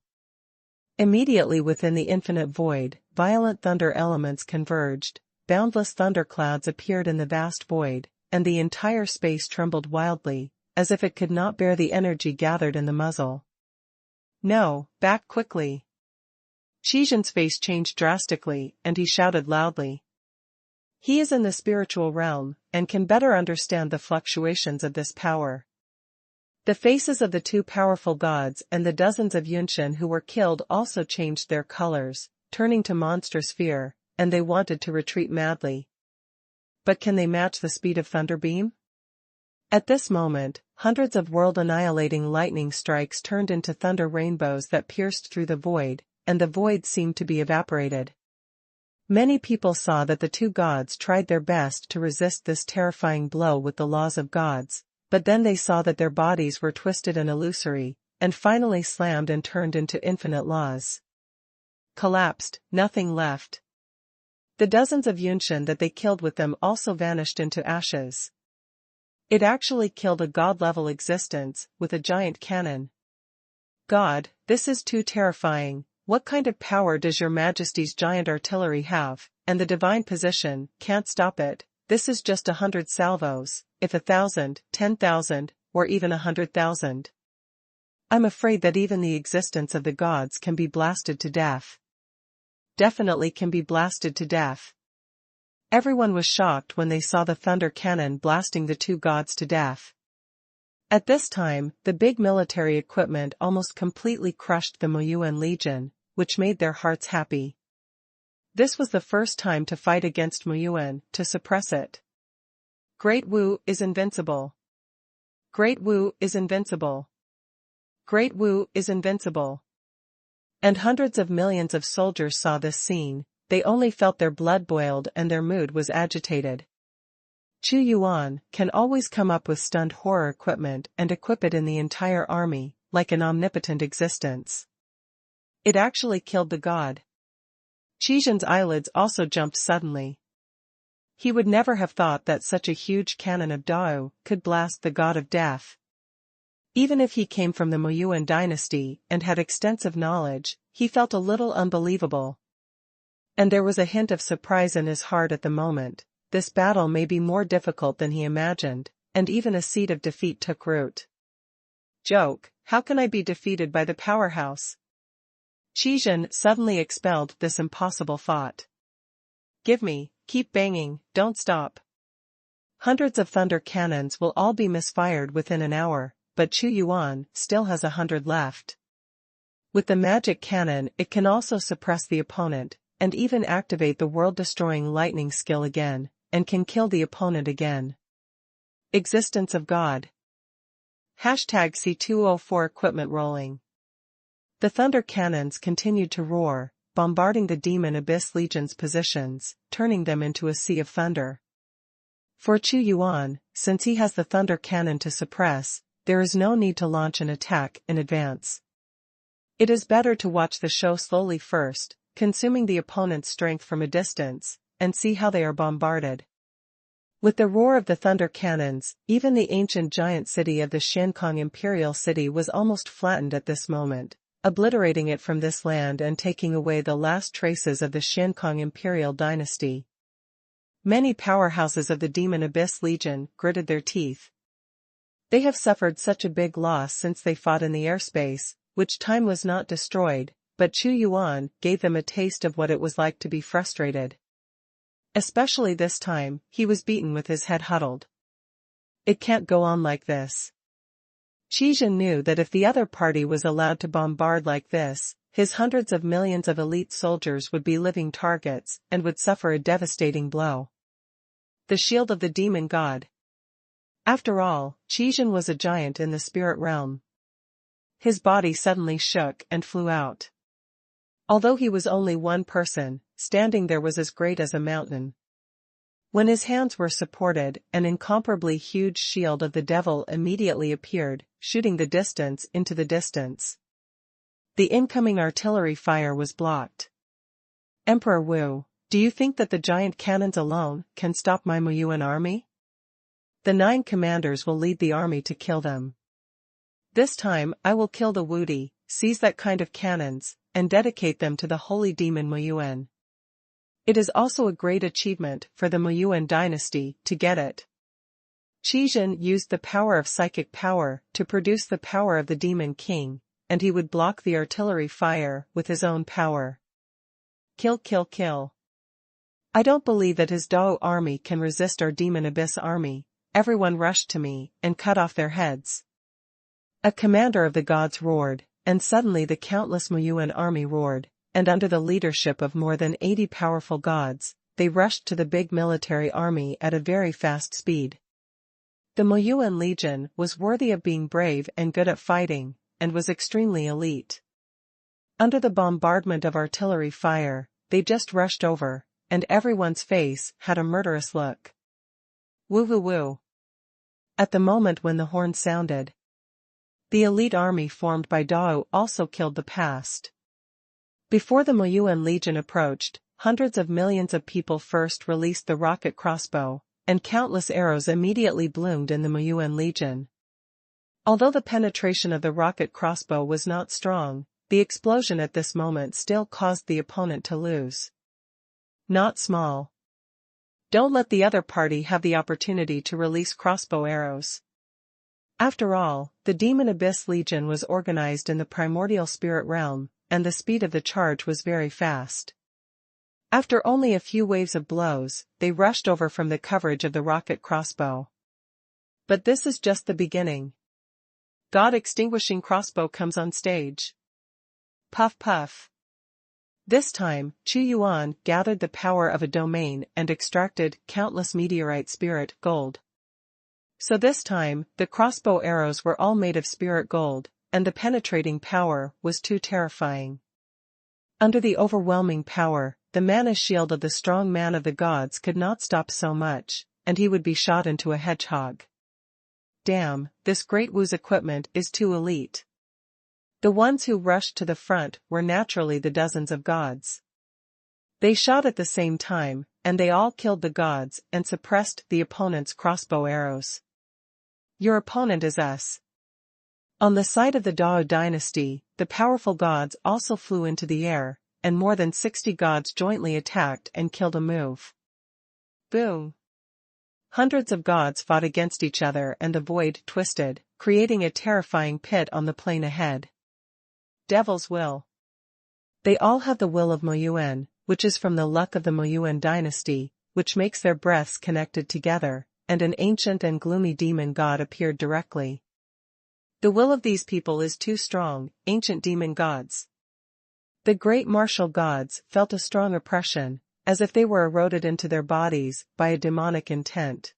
Speaker 1: Immediately within the infinite void, violent thunder elements converged, boundless thunderclouds appeared in the vast void, and the entire space trembled wildly, as if it could not bear the energy gathered in the muzzle. No, back quickly. Shizhen's face changed drastically, and he shouted loudly. He is in the spiritual realm, and can better understand the fluctuations of this power. The faces of the 2 powerful gods and the dozens of Yunshin who were killed also changed their colors, turning to monstrous fear, and they wanted to retreat madly. But can they match the speed of Thunderbeam? At this moment, hundreds of world-annihilating lightning strikes turned into thunder rainbows that pierced through the void, and the void seemed to be evaporated. Many people saw that the 2 gods tried their best to resist this terrifying blow with the laws of gods, but then they saw that their bodies were twisted and illusory, and finally slammed and turned into infinite laws. Collapsed, nothing left. The dozens of Yunshin that they killed with them also vanished into ashes. It actually killed a god-level existence, with a giant cannon. God, this is too terrifying. What kind of power does your Majesty's giant artillery have? And the divine position, can't stop it. This is just 100 salvos, if 1,000, 10,000, or even 100,000. I'm afraid that even the existence of the gods can be blasted to death. Definitely can be blasted to death. Everyone was shocked when they saw the thunder cannon blasting the 2 gods to death. At this time, the big military equipment almost completely crushed the Moyuan Legion, which made their hearts happy. This was the first time to fight against Moyuan, to suppress it. Great Wu is invincible. Great Wu is invincible. Great Wu is invincible. And hundreds of millions of soldiers saw this scene. They only felt their blood boiled and their mood was agitated. Xuanhuan can always come up with stunned horror equipment and equip it in the entire army, like an omnipotent existence. It actually killed the god. Qizhan's eyelids also jumped suddenly. He would never have thought that such a huge cannon of Dao could blast the god of death. Even if he came from the Moyuan dynasty and had extensive knowledge, he felt a little unbelievable. And there was a hint of surprise in his heart at the moment. This battle may be more difficult than he imagined, and even a seed of defeat took root. Joke, how can I be defeated by the powerhouse? Qizhan suddenly expelled this impossible thought. Give me, keep banging, don't stop. Hundreds of thunder cannons will all be misfired within an hour, but Xuanhuan still has 100 left. With the magic cannon it can also suppress the opponent, and even activate the world-destroying lightning skill again, and can kill the opponent again. Existence of God. #C204 Equipment rolling. The thunder cannons continued to roar, bombarding the Demon Abyss Legion's positions, turning them into a sea of thunder. For Xuanhuan, since he has the thunder cannon to suppress, there is no need to launch an attack in advance. It is better to watch the show slowly first, consuming the opponent's strength from a distance, and see how they are bombarded. With the roar of the thunder cannons, even the ancient giant city of the Xiankong Imperial City was almost flattened at this moment, obliterating it from this land and taking away the last traces of the Xiankong Imperial dynasty. Many powerhouses of the Demon Abyss Legion gritted their teeth. They have suffered such a big loss since they fought in the airspace, which time was not destroyed, but Xuanhuan gave them a taste of what it was like to be frustrated. Especially this time, he was beaten with his head huddled. It can't go on like this. Qizhan knew that if the other party was allowed to bombard like this, his hundreds of millions of elite soldiers would be living targets and would suffer a devastating blow. The shield of the demon god. After all, Qizhan was a giant in the spirit realm. His body suddenly shook and flew out. Although he was only one person, standing there was as great as a mountain. When his hands were supported, an incomparably huge shield of the devil immediately appeared, shooting the distance into the distance. The incoming artillery fire was blocked. Emperor Wu, do you think that the giant cannons alone can stop my Moyuan army? The 9 commanders will lead the army to kill them. This time I will kill the Wudi, seize that kind of cannons, and dedicate them to the holy demon Moyuan. It is also a great achievement for the Moyuan dynasty to get it. Qizhan used the power of psychic power to produce the power of the demon king, and he would block the artillery fire with his own power. Kill, kill, kill. I don't believe that his Dao army can resist our demon abyss army. Everyone rushed to me and cut off their heads. A commander of the gods roared, and suddenly the countless Moyuan army roared, and under the leadership of more than 80 powerful gods, they rushed to the big military army at a very fast speed. The Moyuan Legion was worthy of being brave and good at fighting, and was extremely elite. Under the bombardment of artillery fire, they just rushed over, and everyone's face had a murderous look. Woo woo woo. At the moment when the horn sounded, the elite army formed by Dao also killed the past. Before the Moyuan Legion approached, hundreds of millions of people first released the rocket crossbow, and countless arrows immediately bloomed in the Moyuan Legion. Although the penetration of the rocket crossbow was not strong, the explosion at this moment still caused the opponent to lose. Not small. Don't let the other party have the opportunity to release crossbow arrows. After all, the Demon Abyss Legion was organized in the primordial spirit realm, and the speed of the charge was very fast. After only a few waves of blows, they rushed over from the coverage of the rocket crossbow. But this is just the beginning. God-extinguishing crossbow comes on stage. Puff puff. This time, Xuanhuan gathered the power of a domain and extracted countless meteorite spirit gold. So this time, the crossbow arrows were all made of spirit gold, and the penetrating power was too terrifying. Under the overwhelming power, the mana shield of the strong man of the gods could not stop so much, and he would be shot into a hedgehog. Damn, this great Wu's equipment is too elite. The ones who rushed to the front were naturally the dozens of gods. They shot at the same time, and they all killed the gods and suppressed the opponent's crossbow arrows. Your opponent is us. On the side of the Dao dynasty, the powerful gods also flew into the air, and more than 60 gods jointly attacked and killed a move. Boom! Hundreds of gods fought against each other and the void twisted, creating a terrifying pit on the plain ahead. Devil's will. They all have the will of Moyuan, which is from the luck of the Moyuan dynasty, which makes their breaths connected together, and an ancient and gloomy demon god appeared directly. The will of these people is too strong, ancient demon gods. The great martial gods felt a strong oppression, as if they were eroded into their bodies by a demonic intent.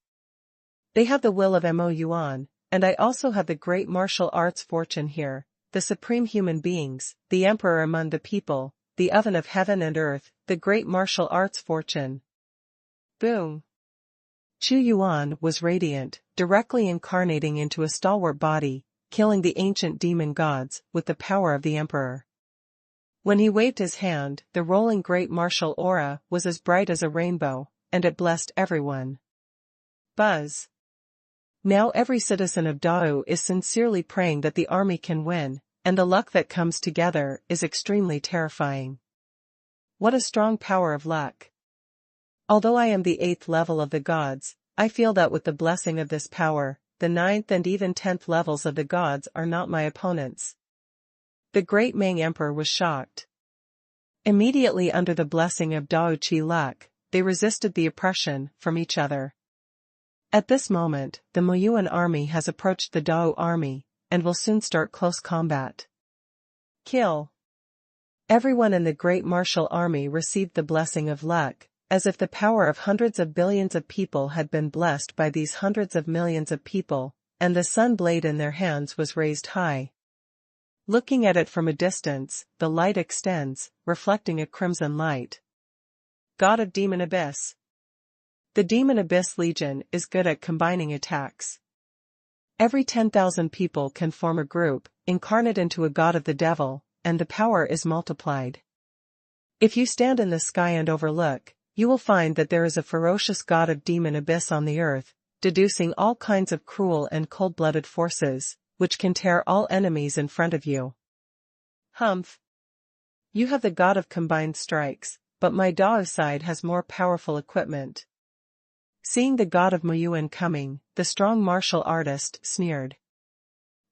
Speaker 1: They have the will of Mo Yuan, and I also have the great martial arts fortune here, the supreme human beings, the emperor among the people, the oven of heaven and earth, the great martial arts fortune. Boom! Xuanhuan was radiant, directly incarnating into a stalwart body, killing the ancient demon gods with the power of the emperor. When he waved his hand, the rolling great martial aura was as bright as a rainbow, and it blessed everyone. Buzz. Now every citizen of Dao is sincerely praying that the army can win, and the luck that comes together is extremely terrifying. What a strong power of luck. Although I am the 8th level of the gods, I feel that with the blessing of this power, the 9th and even 10th levels of the gods are not my opponents. The great Ming Emperor was shocked. Immediately under the blessing of Dao Qi luck, they resisted the oppression from each other. At this moment, the Moyuan army has approached the Dao army, and will soon start close combat. Kill. Everyone in the great martial army received the blessing of luck, as if the power of hundreds of billions of people had been blessed by these hundreds of millions of people, and the sun blade in their hands was raised high. Looking at it from a distance, the light extends, reflecting a crimson light. God of Demon Abyss. The Demon Abyss Legion is good at combining attacks. Every 10,000 people can form a group, incarnate into a god of the devil, and the power is multiplied. If you stand in the sky and overlook, you will find that there is a ferocious god of Demon Abyss on the earth, deducing all kinds of cruel and cold-blooded forces, which can tear all enemies in front of you. Humph. You have the god of combined strikes, but my Dao side has more powerful equipment. Seeing the god of Moyuan coming, the strong martial artist sneered.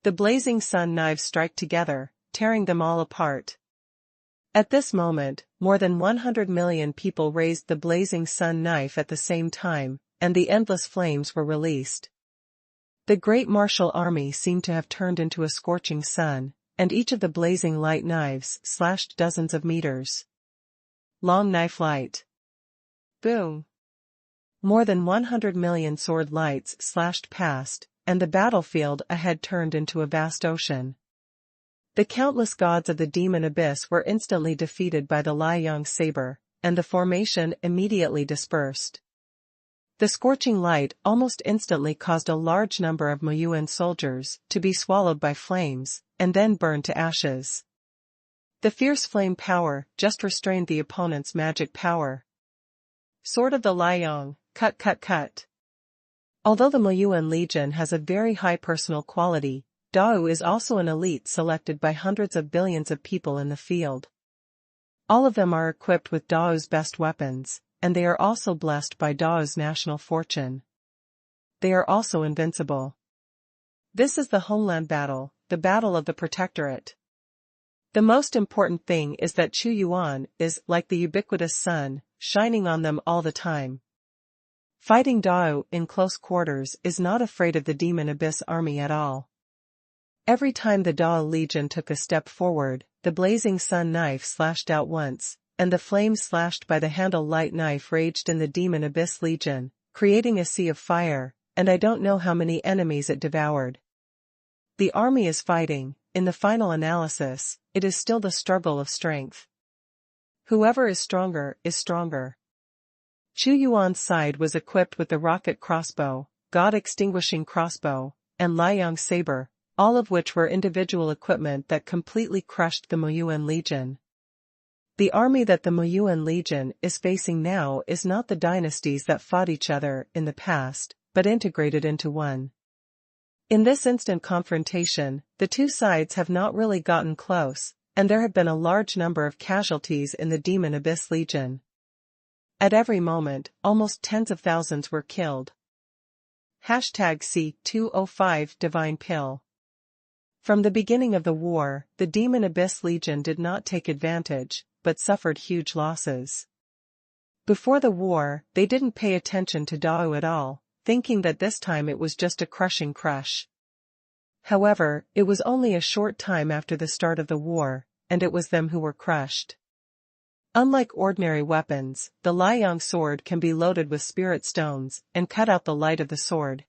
Speaker 1: The blazing sun knives strike together, tearing them all apart. At this moment, more than 100 million people raised the blazing sun knife at the same time, and the endless flames were released. The great martial army seemed to have turned into a scorching sun, and each of the blazing light knives slashed dozens of meters. Long knife light. Boom. More than 100 million sword lights slashed past, and the battlefield ahead turned into a vast ocean. The countless gods of the Demon Abyss were instantly defeated by the Liang saber, and the formation immediately dispersed. The scorching light almost instantly caused a large number of Moyuan soldiers to be swallowed by flames, and then burned to ashes. The fierce flame power just restrained the opponent's magic power. Sword of the Liang, cut cut cut. Although the Moyuan Legion has a very high personal quality, Dao is also an elite selected by hundreds of billions of people in the field. All of them are equipped with Dao's best weapons, and they are also blessed by Dao's national fortune. They are also invincible. This is the homeland battle, the battle of the protectorate. The most important thing is that Xuanhuan is, like the ubiquitous sun, shining on them all the time. Fighting Dao in close quarters is not afraid of the Demon Abyss army at all. Every time the Dao Legion took a step forward, the blazing sun knife slashed out once, and the flames slashed by the handle light knife raged in the Demon Abyss Legion, creating a sea of fire, and I don't know how many enemies it devoured. The army is fighting. In the final analysis, it is still the struggle of strength. Whoever is stronger is stronger. Xuanhuan's side was equipped with the rocket crossbow, God-extinguishing crossbow, and Liang saber, all of which were individual equipment that completely crushed the Moyuan Legion. The army that the Moyuan Legion is facing now is not the dynasties that fought each other in the past, but integrated into one. In this instant confrontation, the two sides have not really gotten close, and there have been a large number of casualties in the Demon Abyss Legion. At every moment, almost tens of thousands were killed. #C205 Divine Pill. From the beginning of the war, the Demon Abyss Legion did not take advantage, but suffered huge losses. Before the war, they didn't pay attention to Dao at all, thinking that this time it was just a crushing crush. However, it was only a short time after the start of the war, and it was them who were crushed. Unlike ordinary weapons, the Liang sword can be loaded with spirit stones and cut out the light of the sword.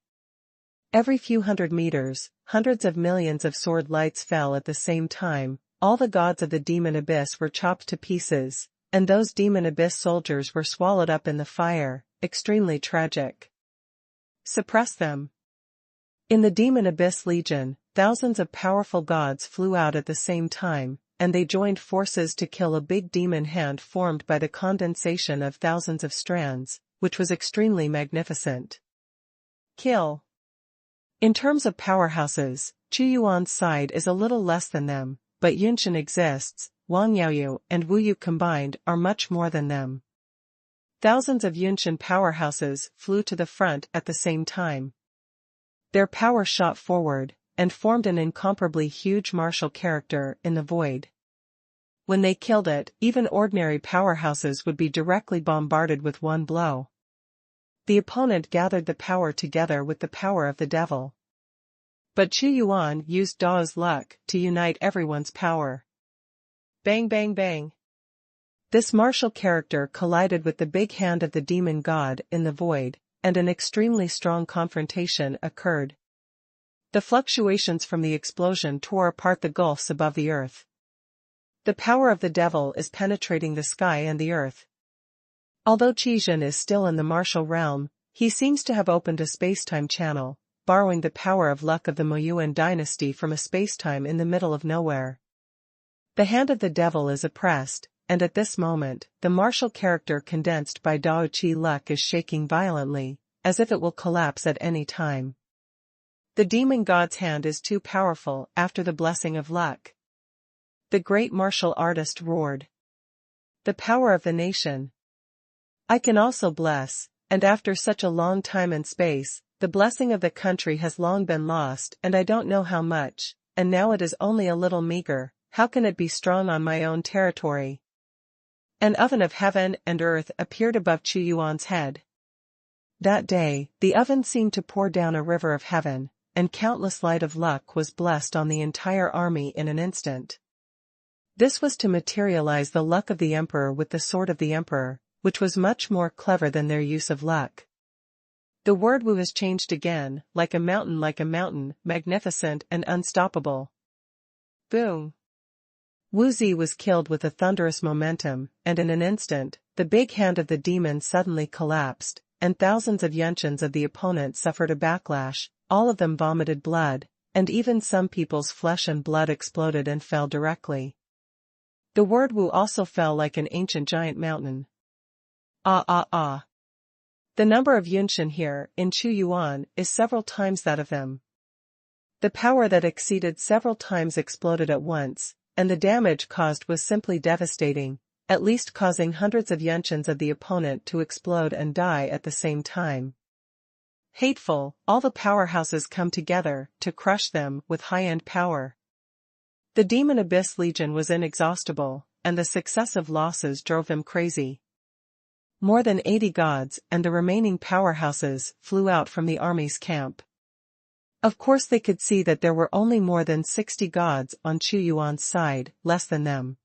Speaker 1: Every few hundred meters, hundreds of millions of sword lights fell at the same time. All the gods of the Demon Abyss were chopped to pieces, and those Demon Abyss soldiers were swallowed up in the fire, extremely tragic. Suppress them. In the Demon Abyss Legion, thousands of powerful gods flew out at the same time, and they joined forces to kill a big demon hand formed by the condensation of thousands of strands, which was extremely magnificent. Kill. In terms of powerhouses, Xuanhuan's side is a little less than them, but Yunshan exists. Wang Yaoyu and Wu Yu combined are much more than them. Thousands of Yunshan powerhouses flew to the front at the same time. Their power shot forward, and formed an incomparably huge martial character in the void. When they killed it, even ordinary powerhouses would be directly bombarded with one blow. The opponent gathered the power together with the power of the devil. But Xuanhuan used Dao's luck to unite everyone's power. Bang bang bang. This martial character collided with the big hand of the demon god in the void, and an extremely strong confrontation occurred. The fluctuations from the explosion tore apart the gulfs above the earth. The power of the devil is penetrating the sky and the earth. Although Qizhen is still in the martial realm, he seems to have opened a spacetime channel, borrowing the power of luck of the Moyuan dynasty from a spacetime in the middle of nowhere. The hand of the devil is oppressed, and at this moment, the martial character condensed by Dao Qi luck is shaking violently, as if it will collapse at any time. The demon god's hand is too powerful after the blessing of luck. The great martial artist roared. The power of the nation. I can also bless, and after such a long time and space, the blessing of the country has long been lost and I don't know how much, and now it is only a little meager. How can it be strong on my own territory? An oven of heaven and earth appeared above Xuanhuan's head. That day, the oven seemed to pour down a river of heaven, and countless light of luck was blessed on the entire army in an instant. This was to materialize the luck of the emperor with the sword of the emperor, which was much more clever than their use of luck. The word Wu has changed again, like a mountain, magnificent and unstoppable. Boom. Wu Zi was killed with a thunderous momentum, and in an instant, the big hand of the demon suddenly collapsed, and thousands of Yunshans of the opponent suffered a backlash, all of them vomited blood, and even some people's flesh and blood exploded and fell directly. The word Wu also fell like an ancient giant mountain. The number of Yunshan here, in Xuanhuan, is several times that of them. The power that exceeded several times exploded at once, and the damage caused was simply devastating, at least causing hundreds of Yunshans of the opponent to explode and die at the same time. Hateful, all the powerhouses come together to crush them with high-end power. The Demon Abyss Legion was inexhaustible, and the successive losses drove them crazy. More than 80 gods and the remaining powerhouses flew out from the army's camp. Of course they could see that there were only more than 60 gods on Xuanhuan's side, less than them.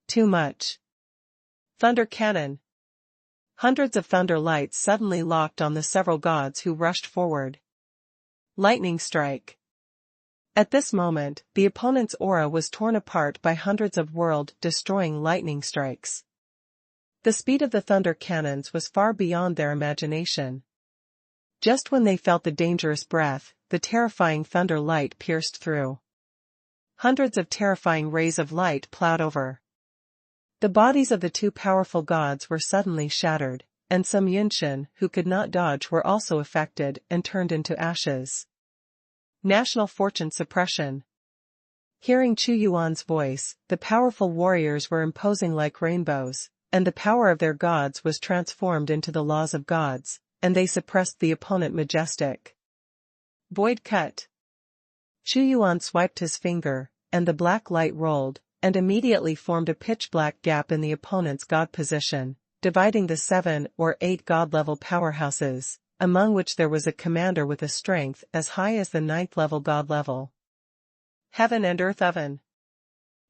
Speaker 1: Too much. Thunder cannon. Hundreds of thunder lights suddenly locked on the several gods who rushed forward. Lightning strike. At this moment, the opponent's aura was torn apart by hundreds of world-destroying lightning strikes. The speed of the thunder cannons was far beyond their imagination. Just when they felt the dangerous breath, the terrifying thunder light pierced through. Hundreds of terrifying rays of light plowed over. The bodies of the two powerful gods were suddenly shattered, and some Yunshin who could not dodge were also affected and turned into ashes. National fortune suppression. Hearing Xuanhuan's voice, the powerful warriors were imposing like rainbows, and the power of their gods was transformed into the laws of gods, and they suppressed the opponent majestic. Void cut. Xuanhuan swiped his finger, and the black light rolled, and immediately formed a pitch-black gap in the opponent's god position, dividing the 7 or 8 god-level powerhouses, among which there was a commander with a strength as high as the 9th level god level. Heaven and Earth Oven.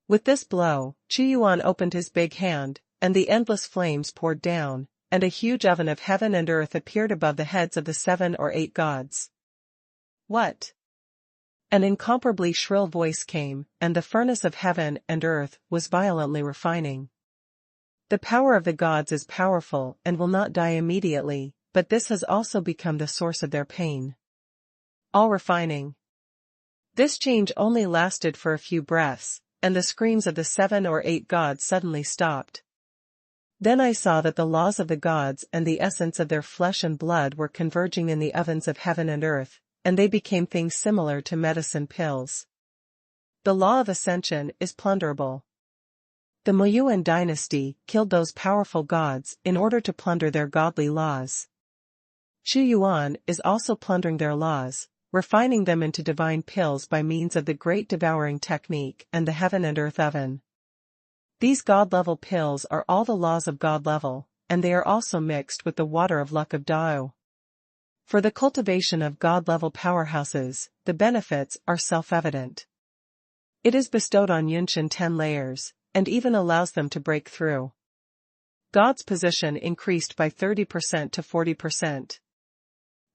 Speaker 1: With this blow, Xuanhuan opened his big hand, and the endless flames poured down, and a huge oven of heaven and earth appeared above the heads of the 7 or 8 gods. What? An incomparably shrill voice came, and the furnace of heaven and earth was violently refining. The power of the gods is powerful and will not die immediately, but this has also become the source of their pain. All refining. This change only lasted for a few breaths, and the screams of the 7 or 8 gods suddenly stopped. Then I saw that the laws of the gods and the essence of their flesh and blood were converging in the ovens of heaven and earth, and they became things similar to medicine pills. The law of ascension is plunderable. The Moyuan dynasty killed those powerful gods in order to plunder their godly laws. Xuanhuan is also plundering their laws, refining them into divine pills by means of the great devouring technique and the heaven and earth oven. These god-level pills are all the laws of god-level, and they are also mixed with the water of luck of Tiao. For the cultivation of god-level powerhouses, the benefits are self-evident. It is bestowed on Yunshin 10 layers, and even allows them to break through. God's position increased by 30% to 40%.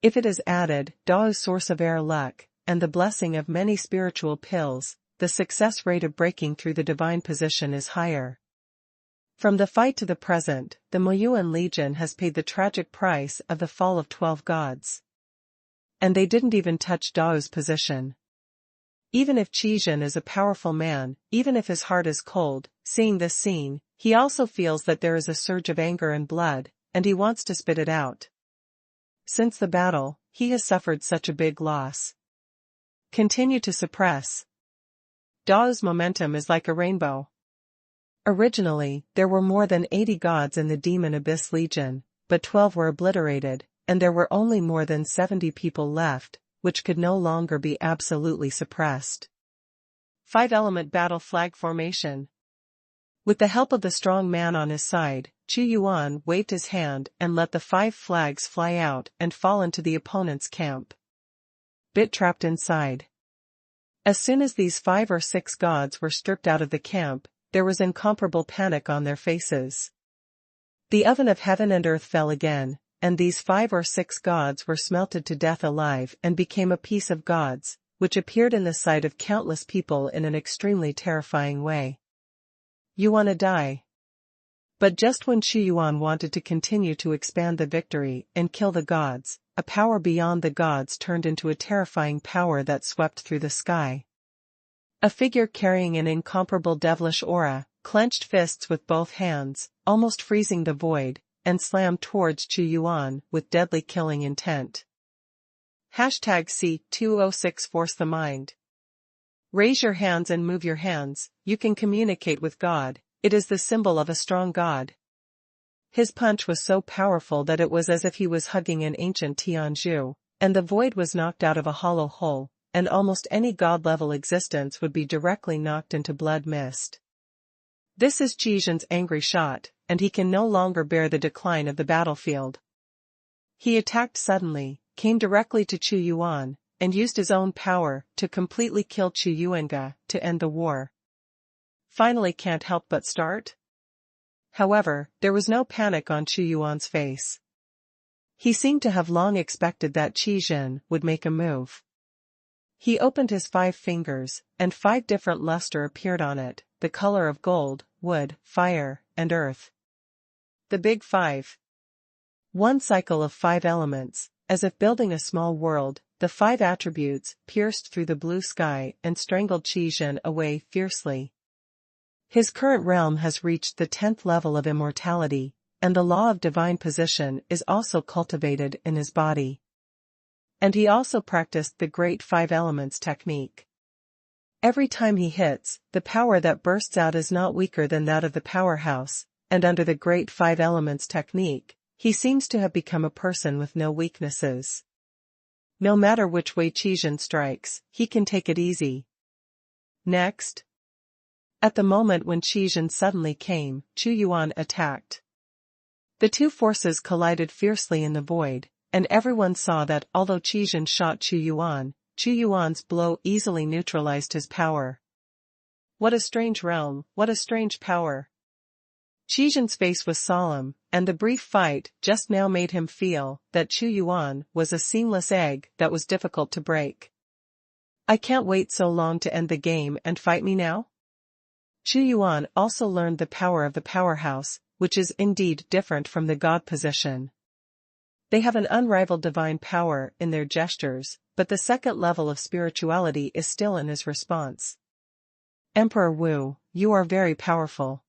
Speaker 1: If it is added, Dao's source of air luck, and the blessing of many spiritual pills, the success rate of breaking through the divine position is higher. From the fight to the present, the Moyuan Legion has paid the tragic price of the fall of 12 gods. And they didn't even touch Dao's position. Even if Qizhen is a powerful man, even if his heart is cold, seeing this scene, he also feels that there is a surge of anger and blood, and he wants to spit it out. Since the battle, he has suffered such a big loss. Continue to suppress. Dao's momentum is like a rainbow. Originally, there were more than 80 gods in the Demon Abyss Legion, but 12 were obliterated, and there were only more than 70 people left, which could no longer be absolutely suppressed. 5-element battle flag formation. With the help of the strong man on his side, Xuanhuan waved his hand and let the 5 flags fly out and fall into the opponent's camp. Bit trapped inside. As soon as these 5 or 6 gods were stripped out of the camp, there was incomparable panic on their faces. The oven of heaven and earth fell again, and these 5 or 6 gods were smelted to death alive and became a piece of gods, which appeared in the sight of countless people in an extremely terrifying way. You wanna die? But just when Xuanhuan wanted to continue to expand the victory and kill the gods, a power beyond the gods turned into a terrifying power that swept through the sky. A figure carrying an incomparable devilish aura, clenched fists with both hands, almost freezing the void, and slammed towards Xuanhuan with deadly killing intent. #C206 Force the mind. Raise your hands and move your hands, you can communicate with God, it is the symbol of a strong God. His punch was so powerful that it was as if he was hugging an ancient Tianzhu, and the void was knocked out of a hollow hole, and almost any god-level existence would be directly knocked into blood mist. This is Qizhen's angry shot, and he can no longer bear the decline of the battlefield. He attacked suddenly, came directly to Xuanhuan, and used his own power to completely kill Chu Yuanga to end the war. Finally, can't help but start? However, there was no panic on Chu Yuan's face. He seemed to have long expected that Qi Jin would make a move. He opened his 5 fingers, and 5 different luster appeared on it, the color of gold, wood, fire, and earth. The Big 5. One cycle of 5 elements, as if building a small world, the 5 attributes pierced through the blue sky and strangled Qi Jin away fiercely. His current realm has reached the 10th level of immortality, and the law of divine position is also cultivated in his body. And he also practiced the Great 5 Elements technique. Every time he hits, the power that bursts out is not weaker than that of the powerhouse, and under the Great 5 Elements technique, he seems to have become a person with no weaknesses. No matter which way Qi Jin strikes, he can take it easy. Next. At the moment when Qi Jin suddenly came, Chu Yuan attacked. The 2 forces collided fiercely in the void, and everyone saw that although Qi Jin shot Chu Yuan's blow easily neutralized his power. What a strange realm, what a strange power. Qi Jin's face was solemn, and the brief fight just now made him feel that Chu Yuan was a seamless egg that was difficult to break. I can't wait so long to end the game and fight me now? Chu Yuan also learned the power of the powerhouse, which is indeed different from the god position. They have an unrivaled divine power in their gestures, but the second level of spirituality is still in his response. Emperor Wu, you are very powerful.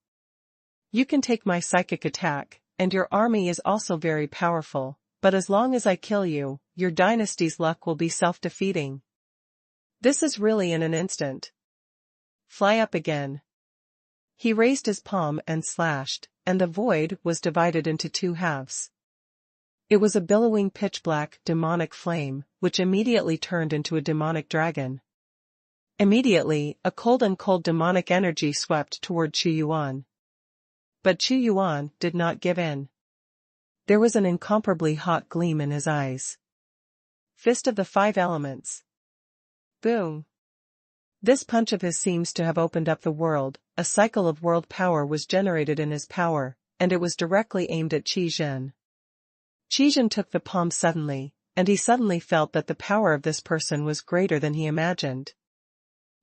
Speaker 1: You can take my psychic attack, and your army is also very powerful, but as long as I kill you, your dynasty's luck will be self-defeating. This is really in an instant. Fly up again. He raised his palm and slashed, and the void was divided into 2 halves. It was a billowing pitch-black, demonic flame, which immediately turned into a demonic dragon. Immediately, a cold demonic energy swept toward Chu Yuan. But Chu Yuan did not give in. There was an incomparably hot gleam in his eyes. Fist of the 5 Elements. Boom. This punch of his seems to have opened up the world. A cycle of world power was generated in his power, and it was directly aimed at Qi Jin. Qi Jin took the palm suddenly, and he suddenly felt that the power of this person was greater than he imagined.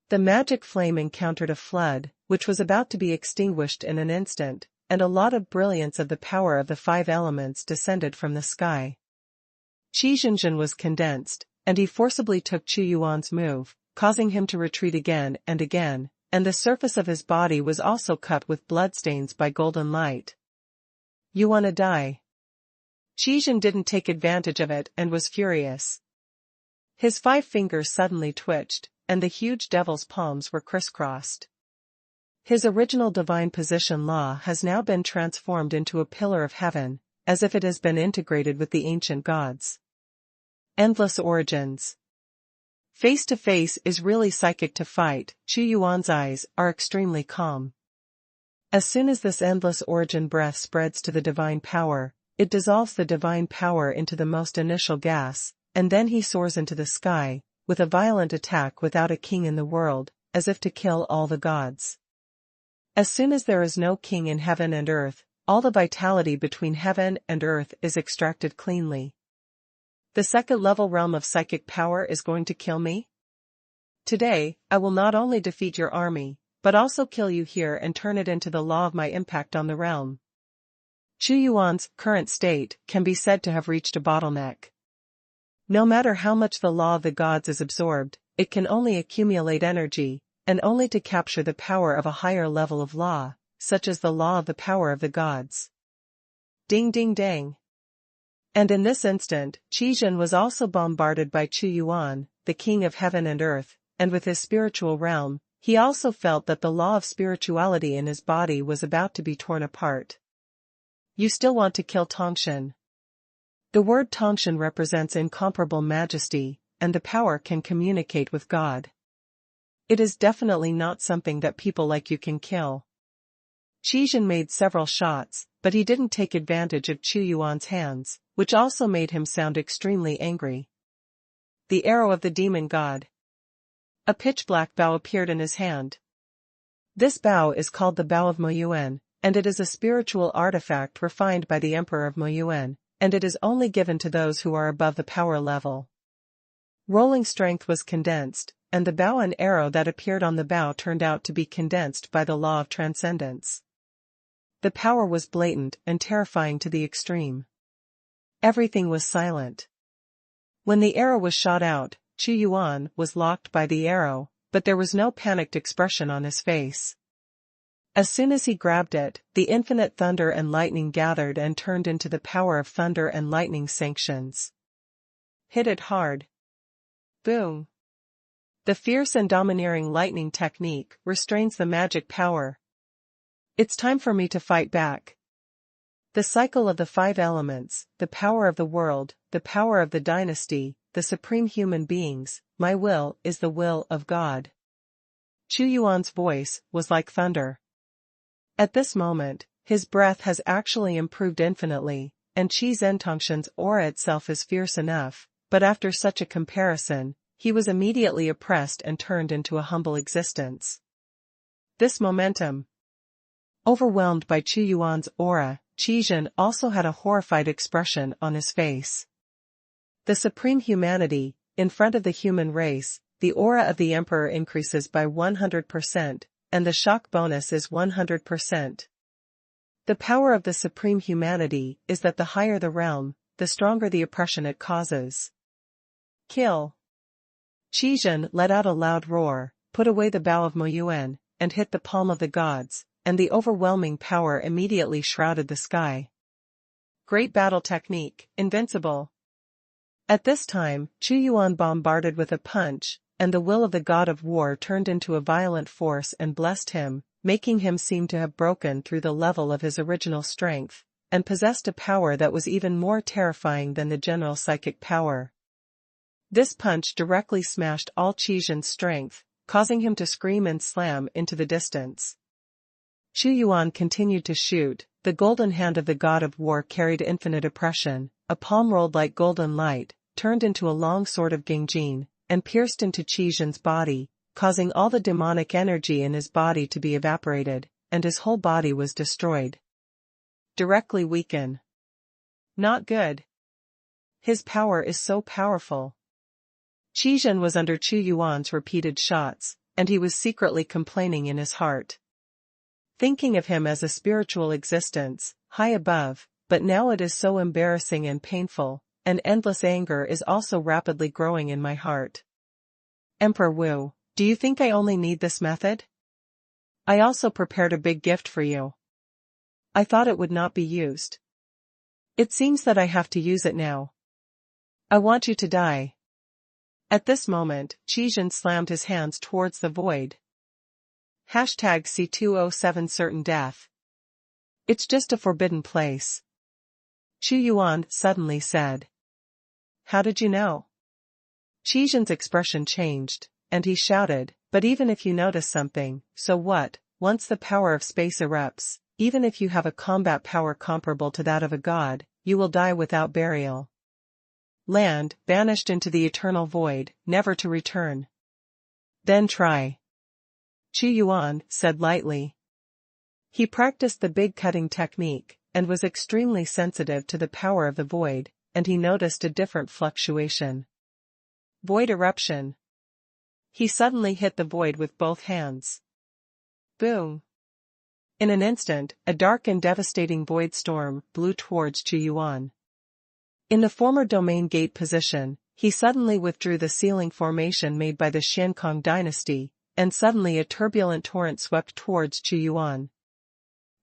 Speaker 1: The magic flame encountered a flood, which was about to be extinguished in an instant, and a lot of brilliance of the power of the 5 elements descended from the sky. Qi Jin was condensed, and he forcibly took Chu Yuan's move, causing him to retreat again, and the surface of his body was also cut with bloodstains by golden light. You wanna die? Qi Jin didn't take advantage of it and was furious. His 5 fingers suddenly twitched, and the huge devil's palms were crisscrossed. His original divine position law has now been transformed into a pillar of heaven, as if it has been integrated with the ancient gods. Endless origins. Face to face is really psychic to fight. Chu Yuan's eyes are extremely calm. As soon as this endless origin breath spreads to the divine power, it dissolves the divine power into the most initial gas, and then he soars into the sky, with a violent attack without a king in the world, as if to kill all the gods. As soon as there is no king in heaven and earth, all the vitality between heaven and earth is extracted cleanly. The second-level realm of psychic power is going to kill me? Today, I will not only defeat your army, but also kill you here and turn it into the law of my impact on the realm. Chu Yuan's current state can be said to have reached a bottleneck. No matter how much the law of the gods is absorbed, it can only accumulate energy, and only to capture the power of a higher level of law, such as the law of the power of the gods. Ding ding dang. And in this instant, Qi Jin was also bombarded by Chu Yuan, the king of heaven and earth, and with his spiritual realm, he also felt that the law of spirituality in his body was about to be torn apart. You still want to kill Tongshan? The word Tongshan represents incomparable majesty, and the power can communicate with God. It is definitely not something that people like you can kill. Qi Jin made several shots, but he didn't take advantage of Chu Yuan's hands, which also made him sound extremely angry. the arrow of the demon god. A pitch-black bow appeared in his hand. This bow is called the Bow of Moyuan, and it is a spiritual artifact refined by the Emperor of Moyuan, and it is only given to those who are above the power level. Rolling strength was condensed, and the bow and arrow that appeared on the bow turned out to be condensed by the law of transcendence. The power was blatant and terrifying to the extreme. Everything was silent. When the arrow was shot out, Xuanhuan was locked by the arrow, but there was no panicked expression on his face. As soon as he grabbed it, the infinite thunder and lightning gathered and turned into the power of thunder and lightning sanctions. Hit it hard. Boom. The fierce and domineering lightning technique restrains the magic power. It's time for me to fight back. The cycle of the 5 elements, the power of the world, the power of the dynasty, the supreme human beings, my will is the will of God. Xuanhuan's voice was like thunder. At this moment, his breath has actually improved infinitely, and Qi Zhentongxin's aura itself is fierce enough, but after such a comparison, he was immediately oppressed and turned into a humble existence. This momentum. Overwhelmed by Xuanhuan's aura, Qizhen also had a horrified expression on his face. The supreme humanity, in front of the human race, the aura of the emperor increases by 100%, and the shock bonus is 100%. The power of the supreme humanity is that the higher the realm, the stronger the oppression it causes. Kill. Qizhen let out a loud roar, put away the bow of Moyuan, and hit the palm of the gods, and the overwhelming power immediately shrouded the sky. Great battle technique, Invincible. At this time, Xuanhuan bombarded with a punch, and the will of the god of war turned into a violent force and blessed him, making him seem to have broken through the level of his original strength, and possessed a power that was even more terrifying than the general psychic power. This punch directly smashed all Qizhen's strength, causing him to scream and slam into the distance. Xuanhuan continued to shoot. The golden hand of the god of war carried infinite oppression. A palm rolled like golden light, turned into a long sword of Gengjin, and pierced into Qizhen's body, causing all the demonic energy in his body to be evaporated, and his whole body was destroyed. Directly weaken. Not good. His power is so powerful. Qizhen was under Xuanhuan's repeated shots, and he was secretly complaining in his heart. Thinking of him as a spiritual existence, high above, but now it is so embarrassing and painful, and endless anger is also rapidly growing in my heart. Emperor Wu, do you think I only need this method? I also prepared a big gift for you. I thought it would not be used. It seems that I have to use it now. I want you to die. At this moment, Qizhen slammed his hands towards the void. #C207 Certain Death. It's just a forbidden place. Xuanhuan suddenly said. How did you know? Qizhen's expression changed, and he shouted, but even if you notice something, so what? Once the power of space erupts, even if you have a combat power comparable to that of a god, you will die without burial. Land, banished into the eternal void, never to return. Then try. Xuanhuan said lightly. He practiced the big cutting technique, and was extremely sensitive to the power of the void, and he noticed a different fluctuation. Void eruption. He suddenly hit the void with both hands. Boom. In an instant, a dark and devastating void storm blew towards Xuanhuan. In the former domain gate position, he suddenly withdrew the sealing formation made by the Xiankong dynasty, and suddenly a turbulent torrent swept towards Xuanhuan.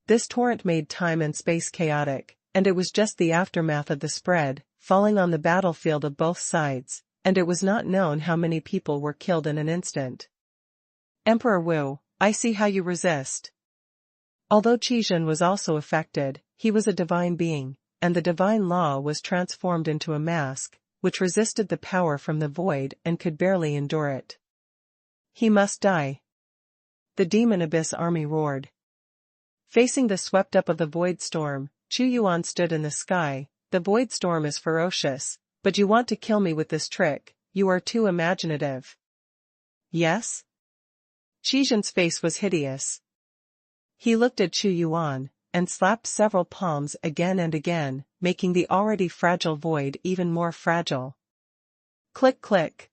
Speaker 1: This torrent made time and space chaotic, and it was just the aftermath of the spread, falling on the battlefield of both sides, and it was not known how many people were killed in an instant. Emperor Wu, I see how you resist. Although Qizhen was also affected, he was a divine being, and the divine law was transformed into a mask, which resisted the power from the void and could barely endure it. He must die. The demon abyss army roared. Facing the swept up of the void storm, Xuanhuan stood in the sky. The void storm is ferocious, but you want to kill me with this trick, you are too imaginative. Yes? Qizhen's face was hideous. He looked at Xuanhuan, and slapped several palms again and again, making the already fragile void even more fragile. Click click.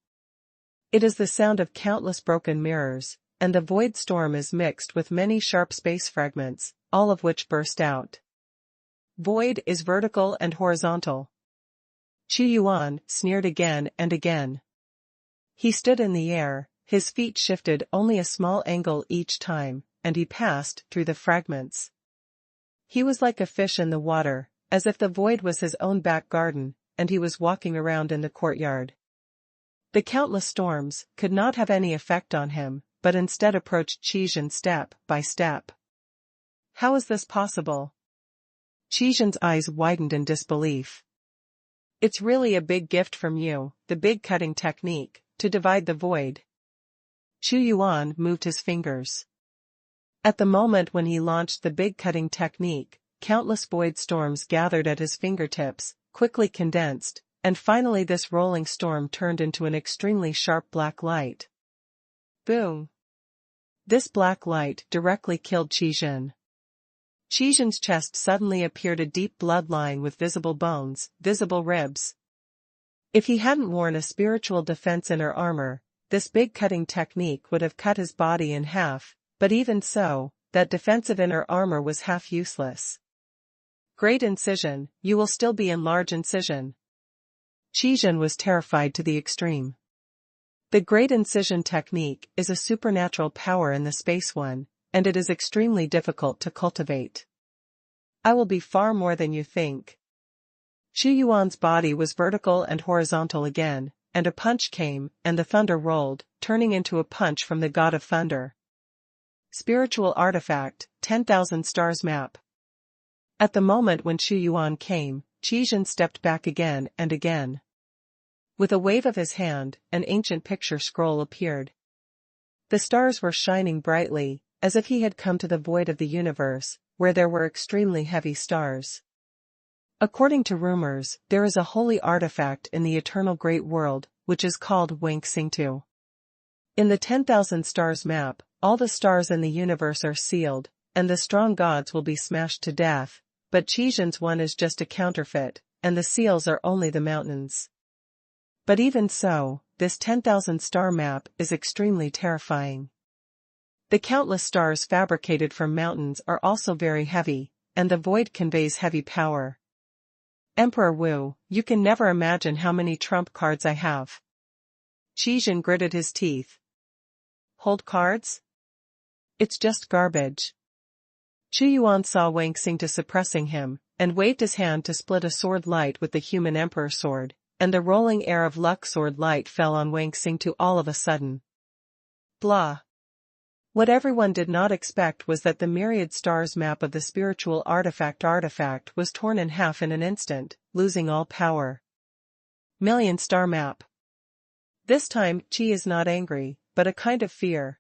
Speaker 1: It is the sound of countless broken mirrors, and the void storm is mixed with many sharp space fragments, all of which burst out. Void is vertical and horizontal. Xuanhuan sneered again and again. He stood in the air, his feet shifted only a small angle each time, and he passed through the fragments. He was like a fish in the water, as if the void was his own back garden, and he was walking around in the courtyard. The countless storms could not have any effect on him, but instead approached Qizhen step by step. How is this possible? Qizhen's eyes widened in disbelief. It's really a big gift from you, the big cutting technique, to divide the void. Xuanhuan moved his fingers. At the moment when he launched the big cutting technique, countless void storms gathered at his fingertips, quickly condensed, and finally this rolling storm turned into an extremely sharp black light. Boom! This black light directly killed Qizhen. Qizhen's chest suddenly appeared a deep blood line with visible bones, visible ribs. If he hadn't worn a spiritual defense inner armor, this big cutting technique would have cut his body in half, but even so, that defensive inner armor was half useless. Great incision, you will still be in large incision. Qizhen was terrified to the extreme. The great incision technique is a supernatural power in the space one, and it is extremely difficult to cultivate. I will be far more than you think. Xuanhuan's body was vertical and horizontal again, and a punch came, and the thunder rolled, turning into a punch from the god of thunder. Spiritual artifact, 10,000 stars map. At the moment when Xuanhuan came, Qizhen stepped back again and again. With a wave of his hand, an ancient picture scroll appeared. The stars were shining brightly, as if he had come to the void of the universe, where there were extremely heavy stars. According to rumors, there is a holy artifact in the eternal great world, which is called Wang-Xingtu. In the 10,000 stars map, all the stars in the universe are sealed, and the strong gods will be smashed to death, but Qizhen's one is just a counterfeit, and the seals are only the mountains. But even so, this 10,000 star map is extremely terrifying. The countless stars fabricated from mountains are also very heavy, and the void conveys heavy power. Emperor Wu, you can never imagine how many trump cards I have. Qizhen gritted his teeth. Hold cards? It's just garbage. Xuanhuan saw Wang-Xingtu suppressing him, and waved his hand to split a sword light with the human emperor sword, and the rolling air of luck sword light fell on Wang-Xingtu all of a sudden. Blah. What everyone did not expect was that the myriad stars map of the spiritual artifact was torn in half in an instant, losing all power. Million star map. This time, Qi is not angry, but a kind of fear.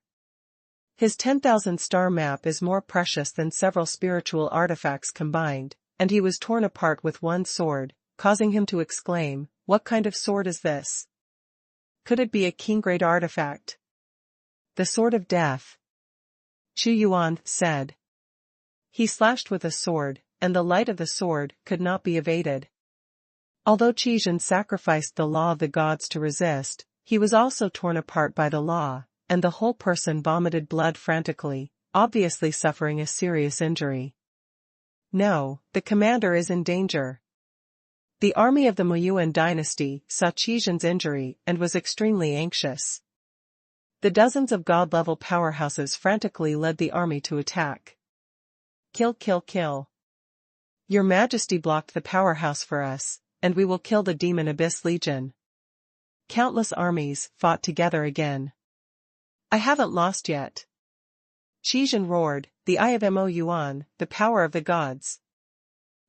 Speaker 1: His 10,000 star map is more precious than several spiritual artifacts combined, and he was torn apart with one sword, causing him to exclaim, "What kind of sword is this? Could it be a king-grade artifact?" The sword of death. Xuanhuan said. He slashed with a sword, and the light of the sword could not be evaded. Although Qizhen sacrificed the law of the gods to resist, he was also torn apart by the law, and the whole person vomited blood frantically, obviously suffering a serious injury. No, the commander is in danger. The army of the Muyuan dynasty saw Qizhen's injury and was extremely anxious. The dozens of god-level powerhouses frantically led the army to attack. Kill, kill, kill. Your Majesty blocked the powerhouse for us, and we will kill the Demon Abyss Legion. Countless armies fought together again. I haven't lost yet. Qizhen roared, the eye of Mo Yuan, the power of the gods.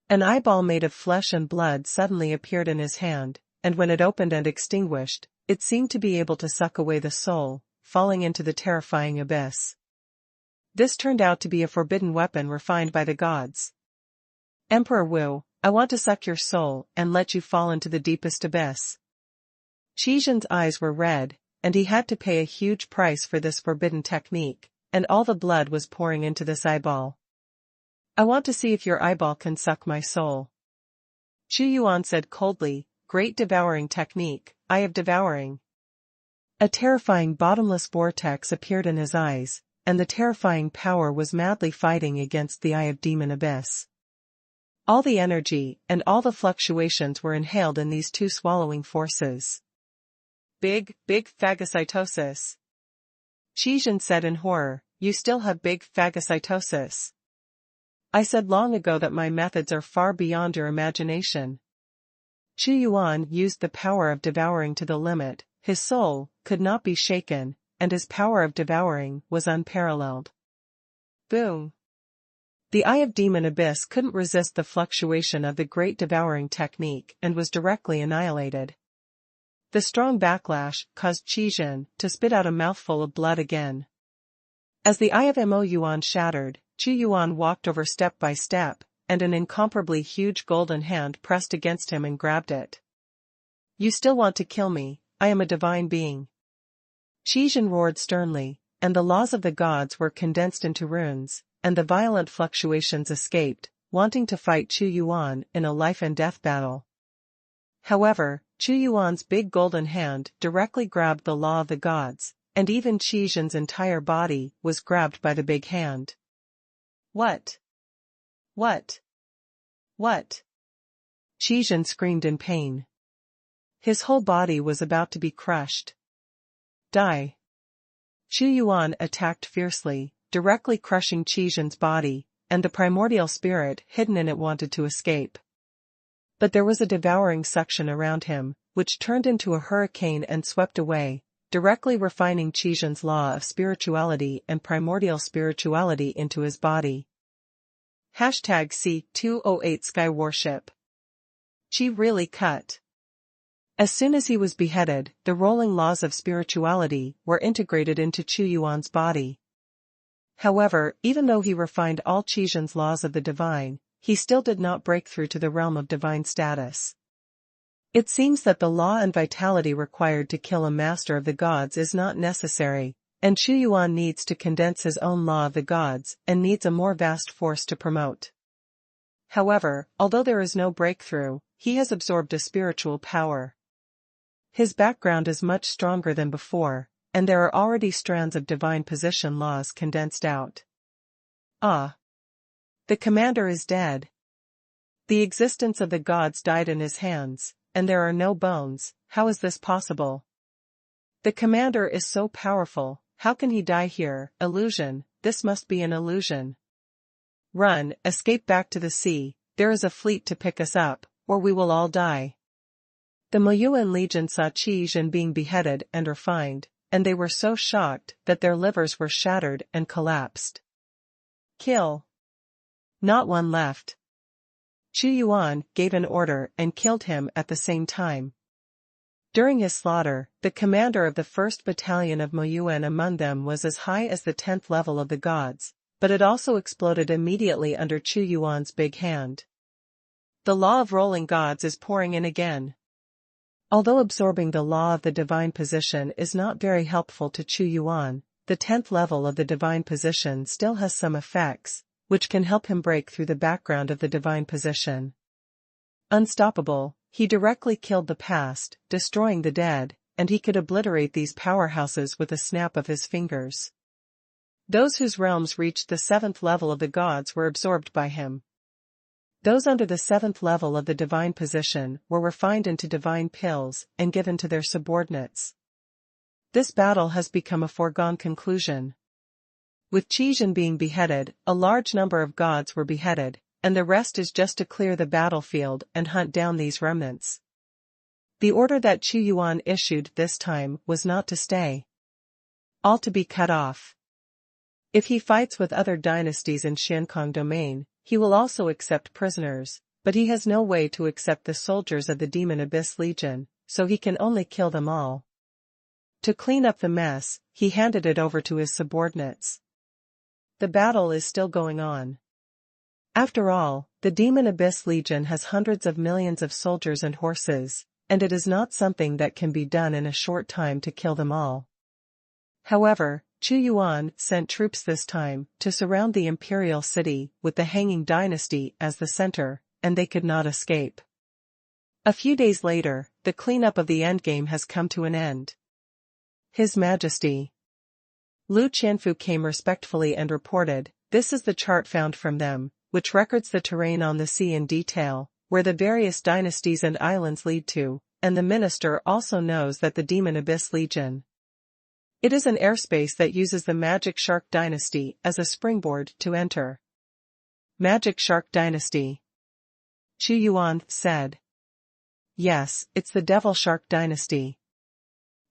Speaker 1: An eyeball made of flesh and blood suddenly appeared in his hand, and when it opened and extinguished, it seemed to be able to suck away the soul, falling into the terrifying abyss. This turned out to be a forbidden weapon refined by the gods. Emperor Wu, I want to suck your soul and let you fall into the deepest abyss. Qizhen's eyes were red, and he had to pay a huge price for this forbidden technique, and all the blood was pouring into this eyeball. I want to see if your eyeball can suck my soul. Xuanhuan said coldly, great devouring technique, eye of devouring. A terrifying bottomless vortex appeared in his eyes, and the terrifying power was madly fighting against the eye of demon abyss. All the energy and all the fluctuations were inhaled in these two swallowing forces. Big phagocytosis. Qizhen said in horror, you still have big phagocytosis. I said long ago that my methods are far beyond your imagination. Xuanhuan used the power of devouring to the limit, his soul could not be shaken, and his power of devouring was unparalleled. Boom! The eye of demon abyss couldn't resist the fluctuation of the great devouring technique and was directly annihilated. The strong backlash caused Qizhen to spit out a mouthful of blood again. As the eye of Mo shattered, Xuanhuan walked over step by step, and an incomparably huge golden hand pressed against him and grabbed it. You still want to kill me, I am a divine being. Qizhen roared sternly, and the laws of the gods were condensed into runes, and the violent fluctuations escaped, wanting to fight Xuanhuan in a life and death battle. However, Xuanhuan's big golden hand directly grabbed the law of the gods, and even Qizhen's entire body was grabbed by the big hand. What? What? What? Qizhen screamed in pain. His whole body was about to be crushed. Die. Xuanhuan attacked fiercely, directly crushing Qizhen's body, and the primordial spirit hidden in it wanted to escape. But there was a devouring suction around him, which turned into a hurricane and swept away, directly refining Qizhen's law of spirituality and primordial spirituality into his body. #C208 Sky Warship. She really cut. As soon as he was beheaded, the rolling laws of spirituality were integrated into Xuanhuan's body. However, even though he refined all Qizhen's laws of the divine, he still did not break through to the realm of divine status. It seems that the law and vitality required to kill a master of the gods is not necessary, and Xuanhuan needs to condense his own law of the gods and needs a more vast force to promote. However, although there is no breakthrough, he has absorbed a spiritual power. His background is much stronger than before, and there are already strands of divine position laws condensed out. Ah! The commander is dead. The existence of the gods died in his hands, and there are no bones. How is this possible? The commander is so powerful, how can he die here? Illusion, this must be an illusion. Run, escape back to the sea, there is a fleet to pick us up, or we will all die. The Moyuan Legion saw Qizhen being beheaded and refined, and they were so shocked that their livers were shattered and collapsed. Kill. Not one left. Xuanhuan gave an order and killed him at the same time. During his slaughter, the commander of the 1st Battalion of Moyuan among them was as high as the 10th level of the gods, but it also exploded immediately under Xuanhuan's big hand. The law of rolling gods is pouring in again. Although absorbing the law of the divine position is not very helpful to Xuanhuan, the 10th level of the divine position still has some effects, which can help him break through the background of the divine position. Unstoppable, he directly killed the past, destroying the dead, and he could obliterate these powerhouses with a snap of his fingers. Those whose realms reached the 7th level of the gods were absorbed by him. Those under the 7th level of the divine position were refined into divine pills and given to their subordinates. This battle has become a foregone conclusion. With Qizhen being beheaded, a large number of gods were beheaded, and the rest is just to clear the battlefield and hunt down these remnants. The order that Xuanhuan issued this time was not to stay. All to be cut off. If he fights with other dynasties in Xiankong domain, he will also accept prisoners, but he has no way to accept the soldiers of the Demon Abyss Legion, so he can only kill them all. To clean up the mess, he handed it over to his subordinates. The battle is still going on. After all, the Demon Abyss Legion has hundreds of millions of soldiers and horses, and it is not something that can be done in a short time to kill them all. However, Xuanhuan sent troops this time to surround the Imperial city with the Hanging Dynasty as the center, and they could not escape. A few days later, the cleanup of the endgame has come to an end. His Majesty Lu Qianfu came respectfully and reported, "This is the chart found from them, which records the terrain on the sea in detail, where the various dynasties and islands lead to, and the minister also knows that the Demon Abyss Legion. It is an airspace that uses the Magic Shark Dynasty as a springboard to enter." Magic Shark Dynasty, Xuanhuan said. "Yes, it's the Devil Shark Dynasty."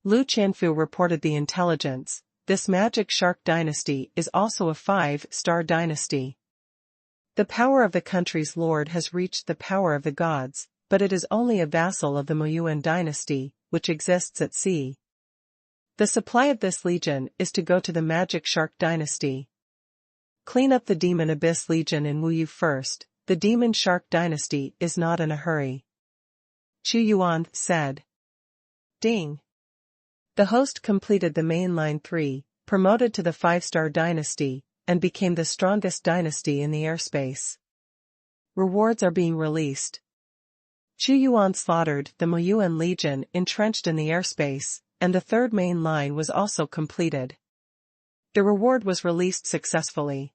Speaker 1: Lu Qianfu reported the intelligence. This Magic Shark Dynasty is also a 5-star dynasty. The power of the country's lord has reached the power of the gods, but it is only a vassal of the Moyuan dynasty, which exists at sea. The supply of this legion is to go to the Magic Shark Dynasty. Clean up the Demon Abyss Legion in Wuyu first. The Demon Shark Dynasty is not in a hurry. Xuanhuan said. Ding. The host completed the main line 3, promoted to the 5-star dynasty, and became the strongest dynasty in the airspace. Rewards are being released. Xuanhuan slaughtered the Moyuan Legion entrenched in the airspace, and the third main line was also completed. The reward was released successfully.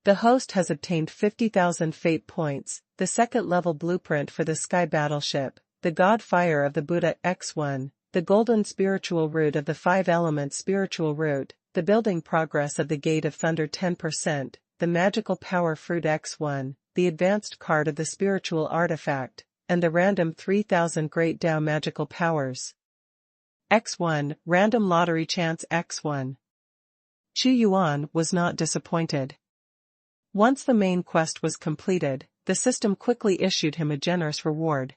Speaker 1: The host has obtained 50,000 fate points, the second-level blueprint for the sky battleship, the God Fire of the Buddha X1, the Golden Spiritual Root of the 5 Elements Spiritual Root, the Building Progress of the Gate of Thunder 10%, the Magical Power Fruit X1, the Advanced Card of the Spiritual Artifact, and the Random 3000 Great Tao Magical Powers. X1, Random Lottery Chance X1. Xuanhuan was not disappointed. Once the main quest was completed, the system quickly issued him a generous reward.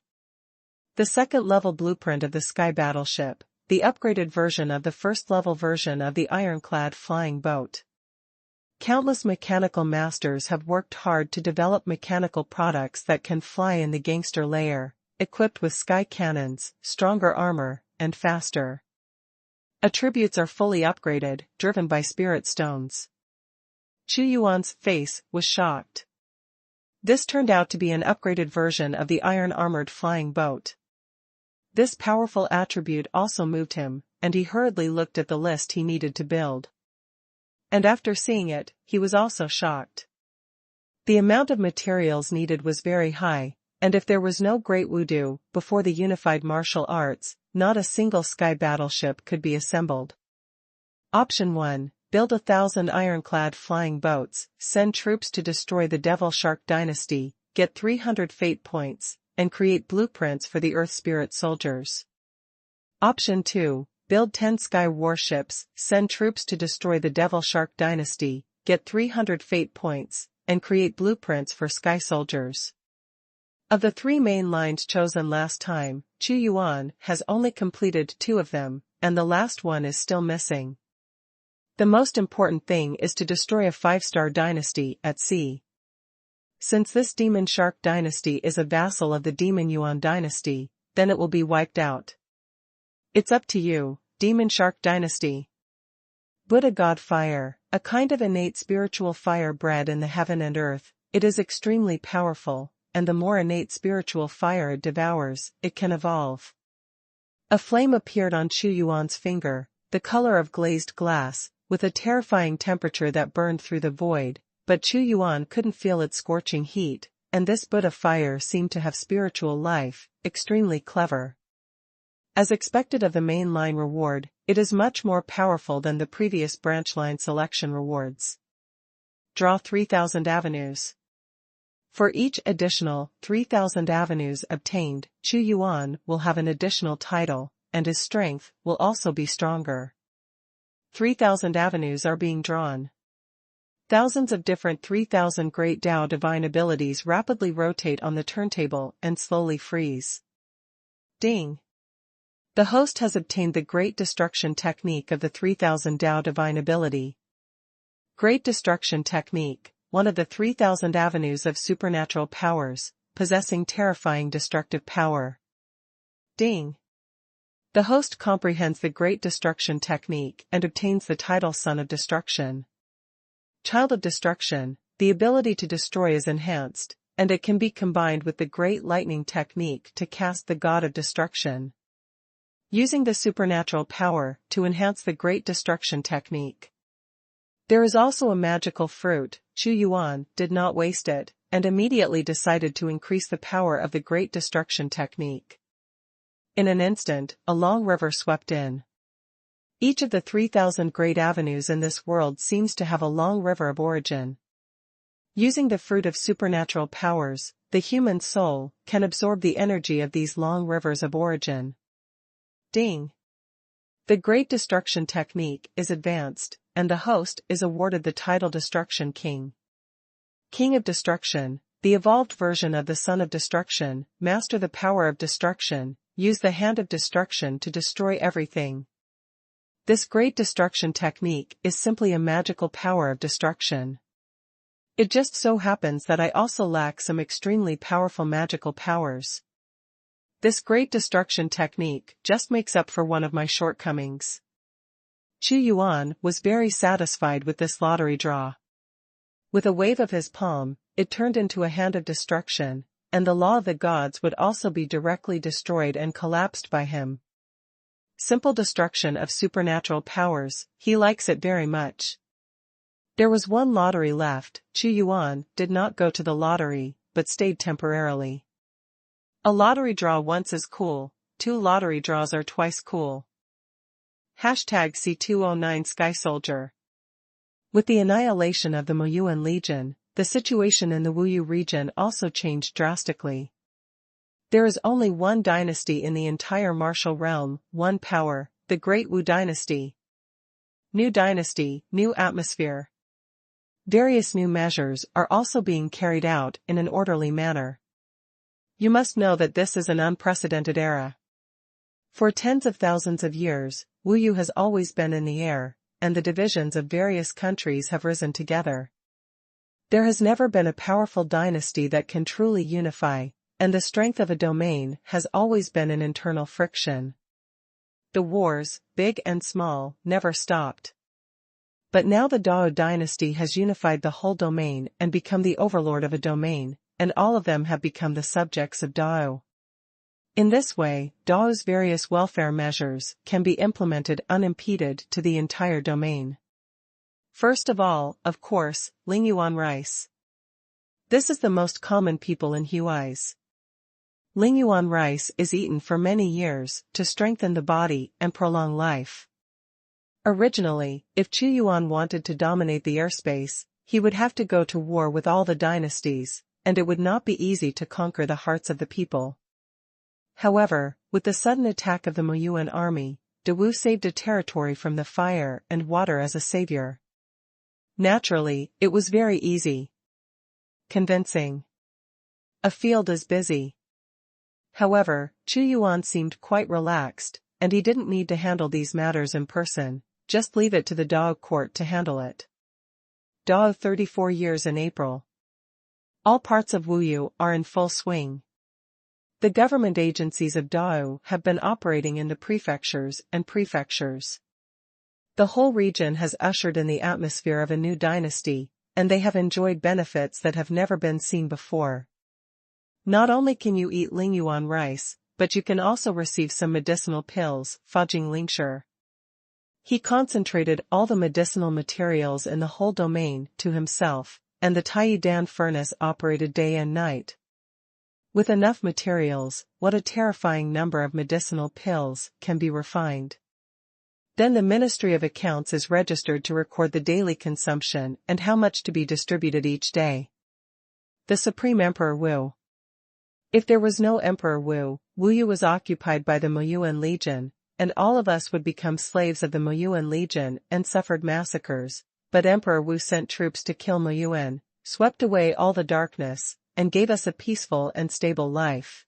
Speaker 1: The second-level blueprint of the sky battleship, the upgraded version of the first-level version of the ironclad flying boat. Countless mechanical masters have worked hard to develop mechanical products that can fly in the gangster layer, equipped with sky cannons, stronger armor, and faster. Attributes are fully upgraded, driven by spirit stones. Xuanhuan's face was shocked. This turned out to be an upgraded version of the iron-armored flying boat. This powerful attribute also moved him, and he hurriedly looked at the list he needed to build. And after seeing it, he was also shocked. The amount of materials needed was very high, and if there was no great wudu before the unified martial arts, not a single sky battleship could be assembled. Option 1. Build 1,000 ironclad flying boats, send troops to destroy the Devil Shark Dynasty, get 300 fate points, and create blueprints for the Earth Spirit soldiers. Option 2. Build 10 sky warships, send troops to destroy the Devil Shark Dynasty, get 300 fate points, and create blueprints for sky soldiers. Of the 3 main lines chosen last time, Xuanhuan has only completed 2 of them, and the last one is still missing. The most important thing is to destroy a 5-star dynasty at sea. Since this Demon Shark Dynasty is a vassal of the Demon Yuan Dynasty, then it will be wiped out. It's up to you, Demon Shark Dynasty. Buddha God Fire, a kind of innate spiritual fire bred in the heaven and earth, it is extremely powerful, and the more innate spiritual fire it devours, it can evolve. A flame appeared on Xuanhuan's finger, the color of glazed glass, with a terrifying temperature that burned through the void, but Xuanhuan couldn't feel its scorching heat, and this Buddha fire seemed to have spiritual life, extremely clever. As expected of the main line reward, it is much more powerful than the previous branch line selection rewards. Draw 3,000 avenues. For each additional 3,000 avenues obtained, Xuanhuan will have an additional title, and his strength will also be stronger. 3,000 avenues are being drawn. Thousands of different 3,000 Great Tao divine abilities rapidly rotate on the turntable and slowly freeze. Ding! The host has obtained the Great Destruction Technique of the 3,000 Tao divine ability. Great Destruction Technique, one of the 3,000 avenues of supernatural powers, possessing terrifying destructive power. Ding. The host comprehends the Great Destruction technique and obtains the title Son of Destruction. Child of Destruction, the ability to destroy is enhanced, and it can be combined with the Great Lightning technique to cast the God of Destruction. Using the supernatural power to enhance the Great Destruction technique. There is also a magical fruit. Xuanhuan did not waste it, and immediately decided to increase the power of the Great Destruction technique. In an instant, a long river swept in. Each of the 3,000 great avenues in this world seems to have a long river of origin. Using the fruit of supernatural powers, the human soul can absorb the energy of these long rivers of origin. Ding. The Great Destruction technique is advanced, and the host is awarded the title Destruction King. King of Destruction, the evolved version of the Son of Destruction, master the power of destruction, use the hand of destruction to destroy everything. This Great Destruction technique is simply a magical power of destruction. It just so happens that I also lack some extremely powerful magical powers. This Great Destruction technique just makes up for one of my shortcomings. Xuanhuan was very satisfied with this lottery draw. With a wave of his palm, it turned into a hand of destruction, and the law of the gods would also be directly destroyed and collapsed by him. Simple destruction of supernatural powers, he likes it very much. There was one lottery left. Xuanhuan did not go to the lottery, but stayed temporarily. A lottery draw once is cool, 2 lottery draws are twice cool. #C209 Sky Soldier. With the annihilation of the Moyuan Legion, the situation in the Wuyu region also changed drastically. There is only one dynasty in the entire martial realm, one power, the Great Wu Dynasty. New dynasty, new atmosphere. Various new measures are also being carried out in an orderly manner. You must know that this is an unprecedented era. For tens of thousands of years, Wuyu has always been in the air, and the divisions of various countries have risen together. There has never been a powerful dynasty that can truly unify, and the strength of a domain has always been in internal friction. The wars, big and small, never stopped. But now the Dao dynasty has unified the whole domain and become the overlord of a domain, and all of them have become the subjects of Dao. In this way, Dao's various welfare measures can be implemented unimpeded to the entire domain. First of all, of course, Lingyuan rice. This is the most common people in Huais. Lingyuan rice is eaten for many years to strengthen the body and prolong life. Originally, if Xuanhuan wanted to dominate the airspace, he would have to go to war with all the dynasties, and it would not be easy to conquer the hearts of the people. However, with the sudden attack of the Moyuan army, Dawu saved a territory from the fire and water as a savior. Naturally, it was very easy. Convincing. A field is busy. However, Xuanhuan seemed quite relaxed, and he didn't need to handle these matters in person, just leave it to the Dao court to handle it. Dao 34 years in April. All parts of Wuyu are in full swing. The government agencies of Dao have been operating in the prefectures and prefectures. The whole region has ushered in the atmosphere of a new dynasty, and they have enjoyed benefits that have never been seen before. Not only can you eat Lingyuan rice, but you can also receive some medicinal pills, Fajing Lingshi. He concentrated all the medicinal materials in the whole domain to himself, and the Taiyidan furnace operated day and night. With enough materials, what a terrifying number of medicinal pills can be refined. Then the Ministry of Accounts is registered to record the daily consumption and how much to be distributed each day. The Supreme Emperor Wu. If there was no Emperor Wu, Wuyu was occupied by the Moyuan Legion, and all of us would become slaves of the Moyuan Legion and suffered massacres, but Emperor Wu sent troops to kill Moyuan, swept away all the darkness, and gave us a peaceful and stable life.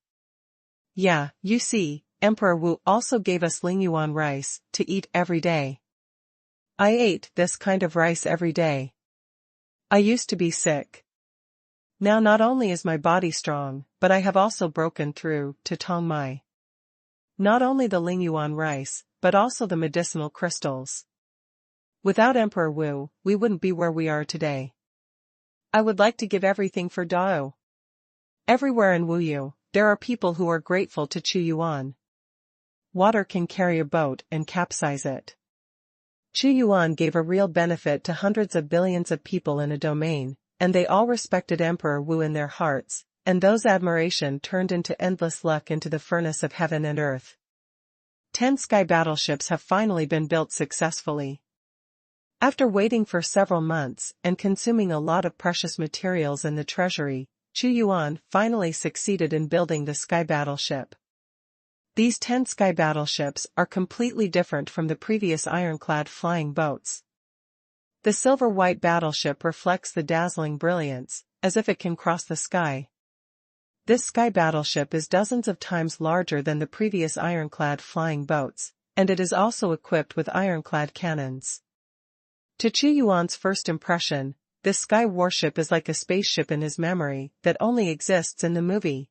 Speaker 1: Yeah, you see, Emperor Wu also gave us Lingyuan rice to eat every day. I ate this kind of rice every day. I used to be sick. Now not only is my body strong, but I have also broken through to Tongmai. Not only the Lingyuan rice, but also the medicinal crystals. Without Emperor Wu, we wouldn't be where we are today. I would like to give everything for Dao. Everywhere in Wuyu, there are people who are grateful to Chu Yuan. Water can carry a boat and capsize it. Chu Yuan gave a real benefit to hundreds of billions of people in a domain, and they all respected Emperor Wu in their hearts, and those admiration turned into endless luck into the furnace of heaven and earth. 10 sky battleships have finally been built successfully. After waiting for several months and consuming a lot of precious materials in the treasury, Chu Yuan finally succeeded in building the sky battleship. These 10 sky battleships are completely different from the previous ironclad flying boats. The silver-white battleship reflects the dazzling brilliance, as if it can cross the sky. This sky battleship is dozens of times larger than the previous ironclad flying boats, and it is also equipped with ironclad cannons. To Chu Yuan's first impression, this sky warship is like a spaceship in his memory that only exists in the movie.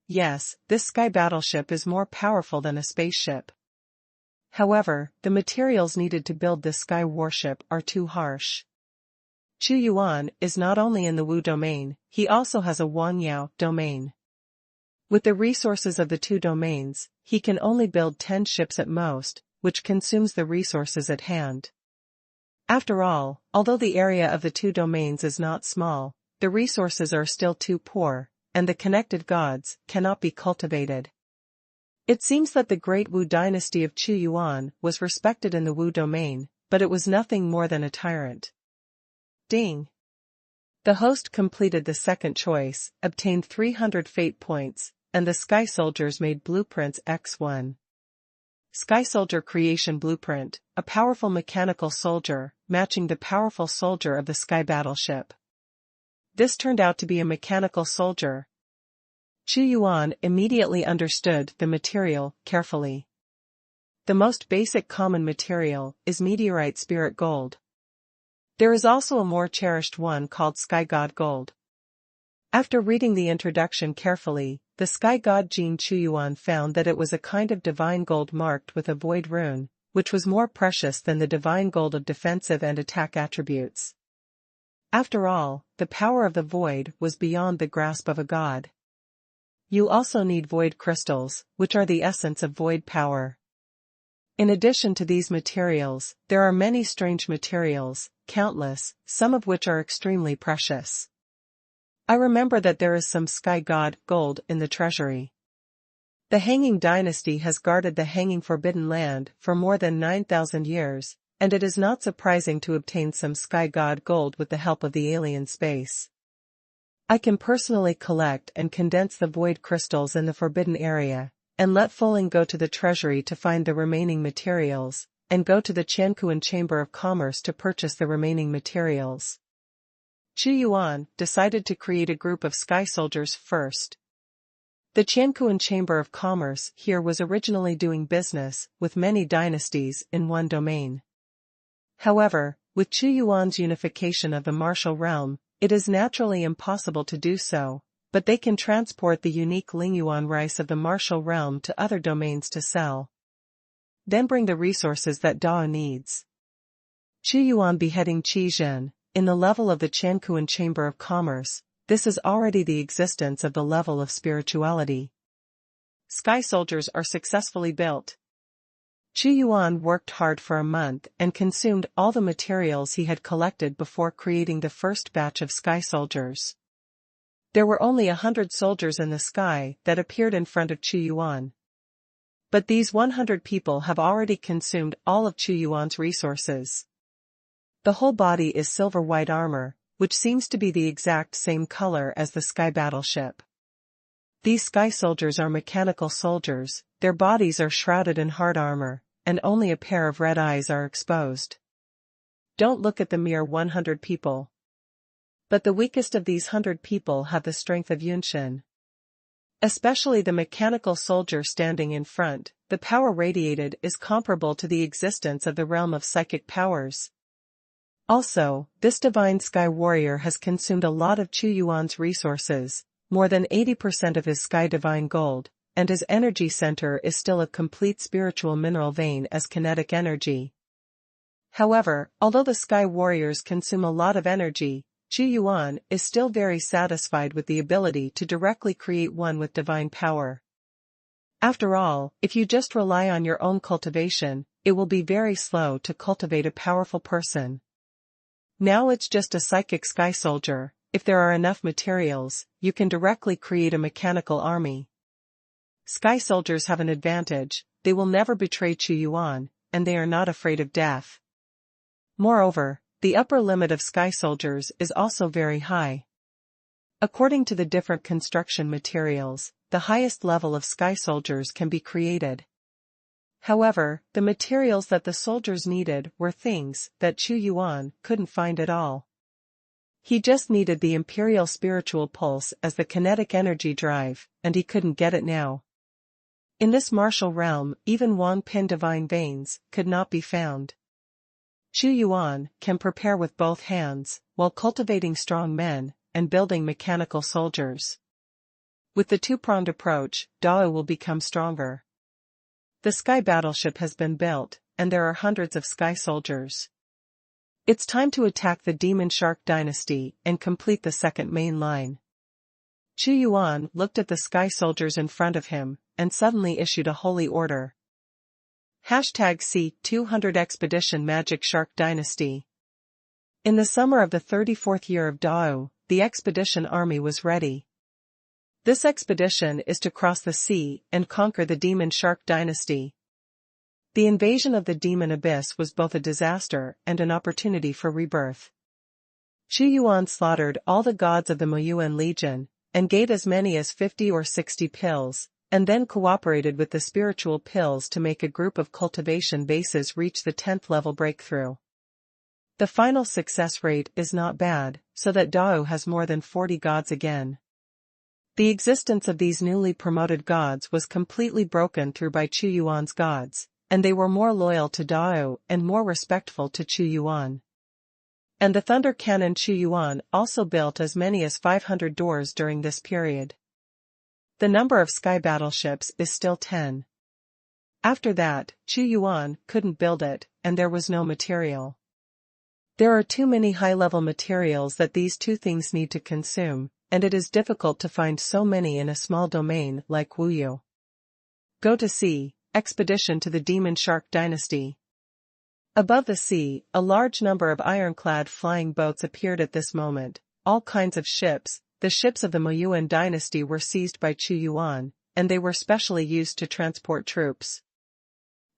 Speaker 1: Yes, this sky battleship is more powerful than a spaceship. However, the materials needed to build this sky warship are too harsh. Chu Yuan is not only in the Wu domain, he also has a Wanyao domain. With the resources of the two domains, he can only build 10 ships at most, which consumes the resources at hand. After all, although the area of the two domains is not small, the resources are still too poor, and the connected gods cannot be cultivated. It seems that the great Wu dynasty of Chu Yuan was respected in the Wu domain, but it was nothing more than a tyrant. Ding! The host completed the second choice, obtained 300 fate points, and the Sky Soldiers made blueprints X1. Sky Soldier Creation Blueprint, a powerful mechanical soldier, matching the powerful soldier of the Sky Battleship. This turned out to be a mechanical soldier. Chu Yuan immediately understood the material carefully. The most basic common material is meteorite spirit gold. There is also a more cherished one called Sky God Gold. After reading the introduction carefully, the Sky God Jin Chu Yuan found that it was a kind of divine gold marked with a void rune, which was more precious than the divine gold of defensive and attack attributes. After all, the power of the void was beyond the grasp of a god. You also need void crystals, which are the essence of void power. In addition to these materials, there are many strange materials, countless, some of which are extremely precious. I remember that there is some Sky God gold in the treasury. The Hanging Dynasty has guarded the Hanging Forbidden Land for more than 9,000 years, and it is not surprising to obtain some Sky God gold with the help of the alien space. I can personally collect and condense the void crystals in the forbidden area, and let Fuling go to the treasury to find the remaining materials, and go to the Qianquan Chamber of Commerce to purchase the remaining materials. Chu Yuan decided to create a group of sky soldiers first. The Qianquan Chamber of Commerce here was originally doing business with many dynasties in one domain. However, with Chu Yuan's unification of the martial realm, it is naturally impossible to do so, but they can transport the unique Lingyuan rice of the martial realm to other domains to sell. Then bring the resources that Dao needs. Chu Yuan beheading Qi Zhen. In the level of the Qianquan Chamber of Commerce, this is already the existence of the level of spirituality. Sky soldiers are successfully built. Chu Yuan worked hard for a month and consumed all the materials he had collected before creating the first batch of sky soldiers. There were only 100 soldiers in the sky that appeared in front of Chu Yuan. But these 100 people have already consumed all of Chu Yuan's resources. The whole body is silver-white armor, which seems to be the exact same color as the sky battleship. These sky soldiers are mechanical soldiers, their bodies are shrouded in hard armor, and only a pair of red eyes are exposed. Don't look at the mere 100 people. But the weakest of these 100 people have the strength of Yunshin. Especially the mechanical soldier standing in front, the power radiated is comparable to the existence of the realm of psychic powers. Also, this divine sky warrior has consumed a lot of Chu Yuan's resources, more than 80% of his sky divine gold, and his energy center is still a complete spiritual mineral vein as kinetic energy. However, although the Sky Warriors consume a lot of energy, Xuanhuan is still very satisfied with the ability to directly create one with divine power. After all, if you just rely on your own cultivation, it will be very slow to cultivate a powerful person. Now it's just a psychic sky soldier. If there are enough materials, you can directly create a mechanical army. Sky soldiers have an advantage: they will never betray Xuanhuan, and they are not afraid of death. Moreover, the upper limit of sky soldiers is also very high. According to the different construction materials, the highest level of sky soldiers can be created. However, the materials that the soldiers needed were things that Xuanhuan couldn't find at all. He just needed the Imperial spiritual pulse as the kinetic energy drive, and he couldn't get it now. In this martial realm, even Wangpin divine veins could not be found. Xuanhuan can prepare with both hands, while cultivating strong men, and building mechanical soldiers. With the two-pronged approach, Dao will become stronger. The sky battleship has been built, and there are hundreds of sky soldiers. It's time to attack the Demon Shark dynasty and complete the second main line. Xuanhuan looked at the sky soldiers in front of him, and suddenly issued a holy order. #C200 Expedition Magic Shark Dynasty. In the summer of the 34th year of Dao, the expedition army was ready. This expedition is to cross the sea and conquer the Demon Shark dynasty. The invasion of the Demon Abyss was both a disaster and an opportunity for rebirth. Xuanhuan slaughtered all the gods of the Moyuan Legion, and gave as many as 50 or 60 pills, and then cooperated with the spiritual pills to make a group of cultivation bases reach the 10th level breakthrough. The final success rate is not bad, so that Dao has more than 40 gods again. The existence of these newly promoted gods was completely broken through by Xuanhuan's gods, and they were more loyal to Dao and more respectful to Xuanhuan. And the thunder cannon Xuanhuan also built as many as 500 doors during this period. The number of sky battleships is still 10. After that, Xuanhuan couldn't build it, and there was no material. There are too many high-level materials that these two things need to consume, and it is difficult to find so many in a small domain like Wuyu. Go to sea, expedition to the Demon Shark dynasty. Above the sea, a large number of ironclad flying boats appeared at this moment, all kinds of ships. The ships of the Moyuan dynasty were seized by Xuanhuan, and they were specially used to transport troops.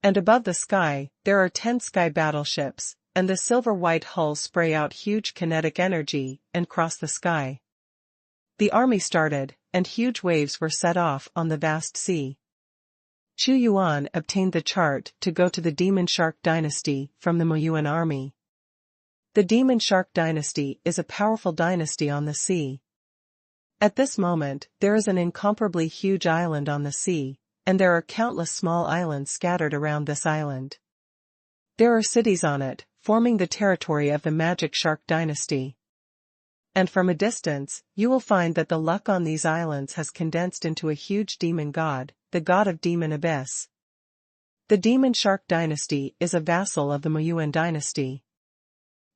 Speaker 1: And above the sky, there are 10 sky battleships, and the silver-white hulls spray out huge kinetic energy and cross the sky. The army started, and huge waves were set off on the vast sea. Xuanhuan obtained the chart to go to the Demon Shark dynasty from the Moyuan army. The Demon Shark dynasty is a powerful dynasty on the sea. At this moment, there is an incomparably huge island on the sea, and there are countless small islands scattered around this island. There are cities on it, forming the territory of the Magic Shark dynasty. And from a distance, you will find that the luck on these islands has condensed into a huge demon god, the god of Demon Abyss. The Demon Shark dynasty is a vassal of the Moyuan dynasty.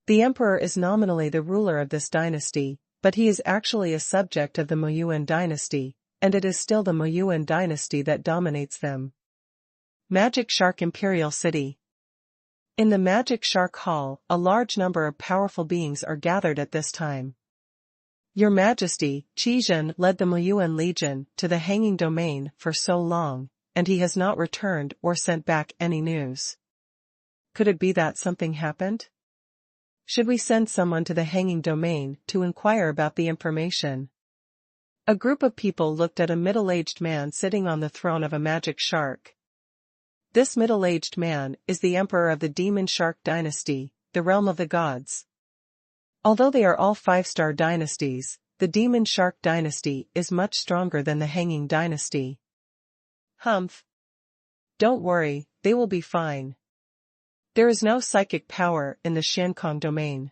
Speaker 1: The emperor is nominally the ruler of this dynasty, but he is actually a subject of the Moyuan dynasty, and it is still the Moyuan dynasty that dominates them. Magic Shark Imperial City. In the Magic Shark Hall, a large number of powerful beings are gathered at this time. Your Majesty, Qizhen led the Moyuan Legion to the Hanging Domain for so long, and he has not returned or sent back any news. Could it be that something happened? Should we send someone to the Hanging Domain to inquire about the information? A group of people looked at a middle-aged man sitting on the throne of a magic shark. This middle-aged man is the emperor of the Demon Shark dynasty, the realm of the gods. Although they are all 5-star dynasties, the Demon Shark dynasty is much stronger than the Hanging dynasty. Humph. Don't worry, they will be fine. There is no psychic power in the Xiankong domain.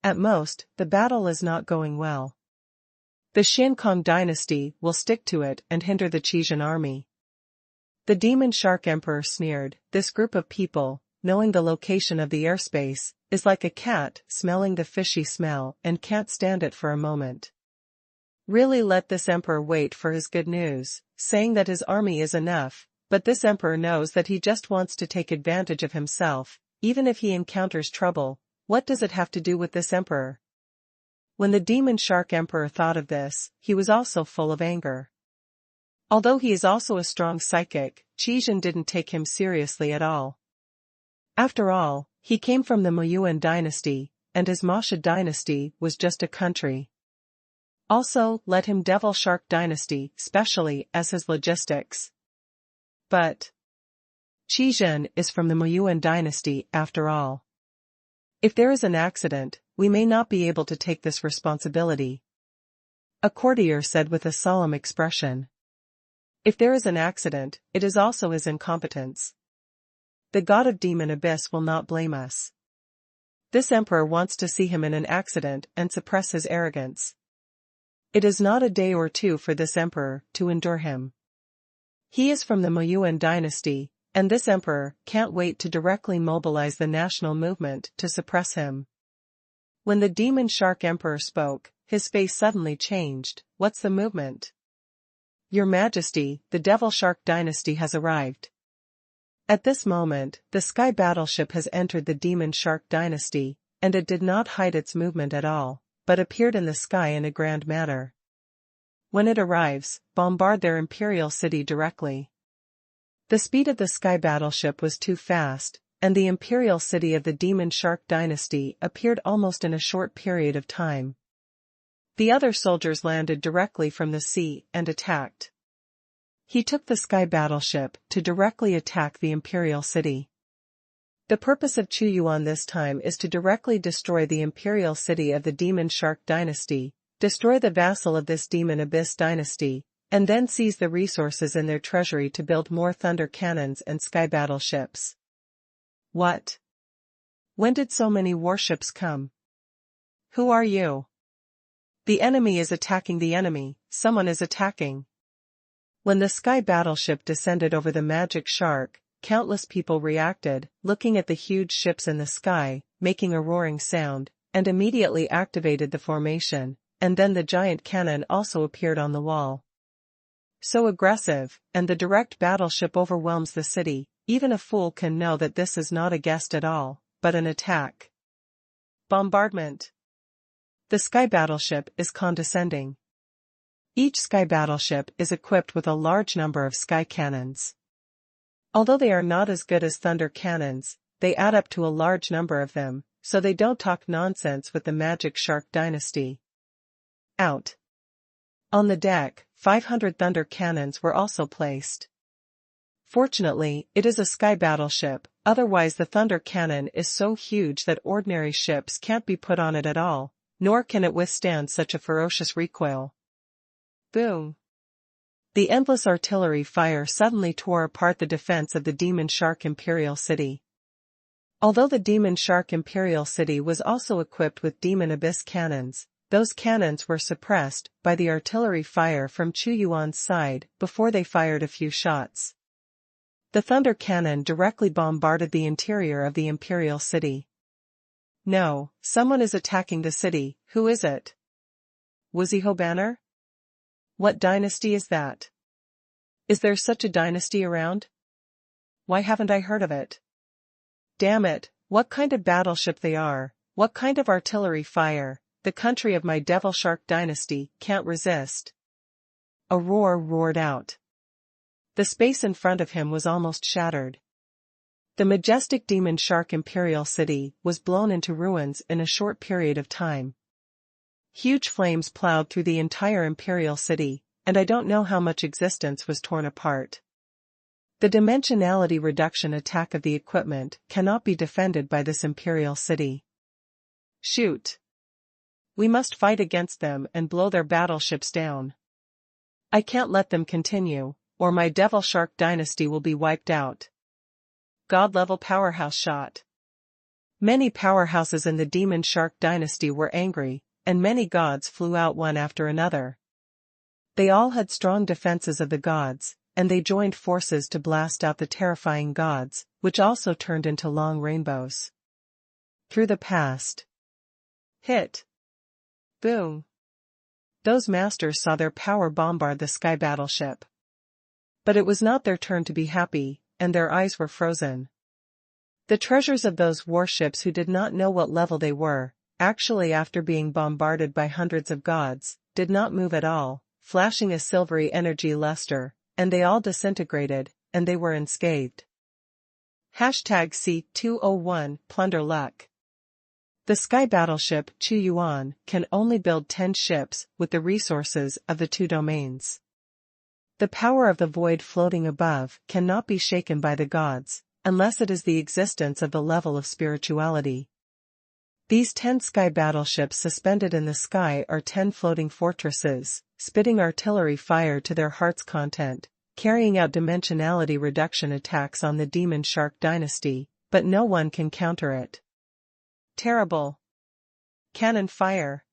Speaker 1: At most, the battle is not going well. The Xiankong dynasty will stick to it and hinder the Qizhan army. The Demon Shark Emperor sneered, this group of people, knowing the location of the airspace, is like a cat smelling the fishy smell and can't stand it for a moment. Really let this emperor wait for his good news, saying that his army is enough, but this emperor knows that he just wants to take advantage of himself, even if he encounters trouble. What does it have to do with this emperor? When the Demon Shark Emperor thought of this, he was also full of anger. Although he is also a strong psychic, Qizhan didn't take him seriously at all. After all, he came from the Muyuan dynasty, and his Masha dynasty was just a country. Also, let him Devil Shark dynasty, specially as his logistics. But Qizhan is from the Muyuan dynasty after all. If there is an accident, we may not be able to take this responsibility. A courtier said with a solemn expression. If there is an accident, it is also his incompetence. The god of demon abyss will not blame us. This emperor wants to see him in an accident and suppress his arrogance. It is not a day or two for this emperor to endure him. He is from the Muyuan dynasty, and this emperor can't wait to directly mobilize the national movement to suppress him. When the Demon Shark Emperor spoke, his face suddenly changed. What's the movement? Your Majesty, the Devil Shark dynasty has arrived. At this moment, the sky battleship has entered the Demon Shark dynasty, and it did not hide its movement at all, but appeared in the sky in a grand manner. When it arrives, bombard their imperial city directly. The speed of the sky battleship was too fast, and the imperial city of the Demon Shark dynasty appeared almost in a short period of time. The other soldiers landed directly from the sea and attacked. He took the sky battleship to directly attack the imperial city. The purpose of Xuanhuan this time is to directly destroy the imperial city of the Demon Shark dynasty, destroy the vassal of this Demon Abyss dynasty, and then seize the resources in their treasury to build more thunder cannons and sky battleships. What? When did so many warships come? Who are you? The enemy is attacking the enemy, someone is attacking. When the sky battleship descended over the magic shark, countless people reacted, looking at the huge ships in the sky, making a roaring sound, and immediately activated the formation, and then the giant cannon also appeared on the wall. So aggressive, and the direct battleship overwhelms the city, even a fool can know that this is not a guest at all, but an attack. Bombardment. The sky battleship is condescending. Each sky battleship is equipped with a large number of sky cannons. Although they are not as good as thunder cannons, they add up to a large number of them, so they don't talk nonsense with the Magic Shark dynasty. Out. On the deck, 500 thunder cannons were also placed. Fortunately, it is a sky battleship, otherwise the thunder cannon is so huge that ordinary ships can't be put on it at all, nor can it withstand such a ferocious recoil. Boom! The endless artillery fire suddenly tore apart the defense of the Demon Shark Imperial City. Although the Demon Shark Imperial City was also equipped with Demon Abyss cannons, those cannons were suppressed by the artillery fire from Xuanhuan's side before they fired a few shots. The thunder cannon directly bombarded the interior of the Imperial City. No, someone is attacking the city. Who is it? Wuziho Banner? What dynasty is that? Is there such a dynasty around? Why haven't I heard of it? Damn it, what kind of battleship they are, what kind of artillery fire, the country of my Devil Shark dynasty can't resist. A roar roared out. The space in front of him was almost shattered. The majestic Demon Shark Imperial City was blown into ruins in a short period of time. Huge flames plowed through the entire Imperial City, and I don't know how much existence was torn apart. The dimensionality reduction attack of the equipment cannot be defended by this Imperial City. Shoot! We must fight against them and blow their battleships down. I can't let them continue, or my Devil Shark dynasty will be wiped out. God-level powerhouse shot. Many powerhouses in the Demon Shark dynasty were angry, and many gods flew out one after another. They all had strong defenses of the gods, and they joined forces to blast out the terrifying gods, which also turned into long rainbows. Through the past. Hit. Boom. Those masters saw their power bombard the sky battleship. But it was not their turn to be happy, and their eyes were frozen. The treasures of those warships who did not know what level they were, actually after being bombarded by hundreds of gods, did not move at all, flashing a silvery energy luster, and they all disintegrated, and they were unscathed. #C201 Plunder Luck. The sky battleship Xuanhuan can only build 10 ships with the resources of the 2 domains. The power of the void floating above cannot be shaken by the gods, unless it is the existence of the level of spirituality. These 10 sky battleships suspended in the sky are 10 floating fortresses, spitting artillery fire to their heart's content, carrying out dimensionality reduction attacks on the Demon Shark dynasty, but no one can counter it. Terrible. Cannon fire.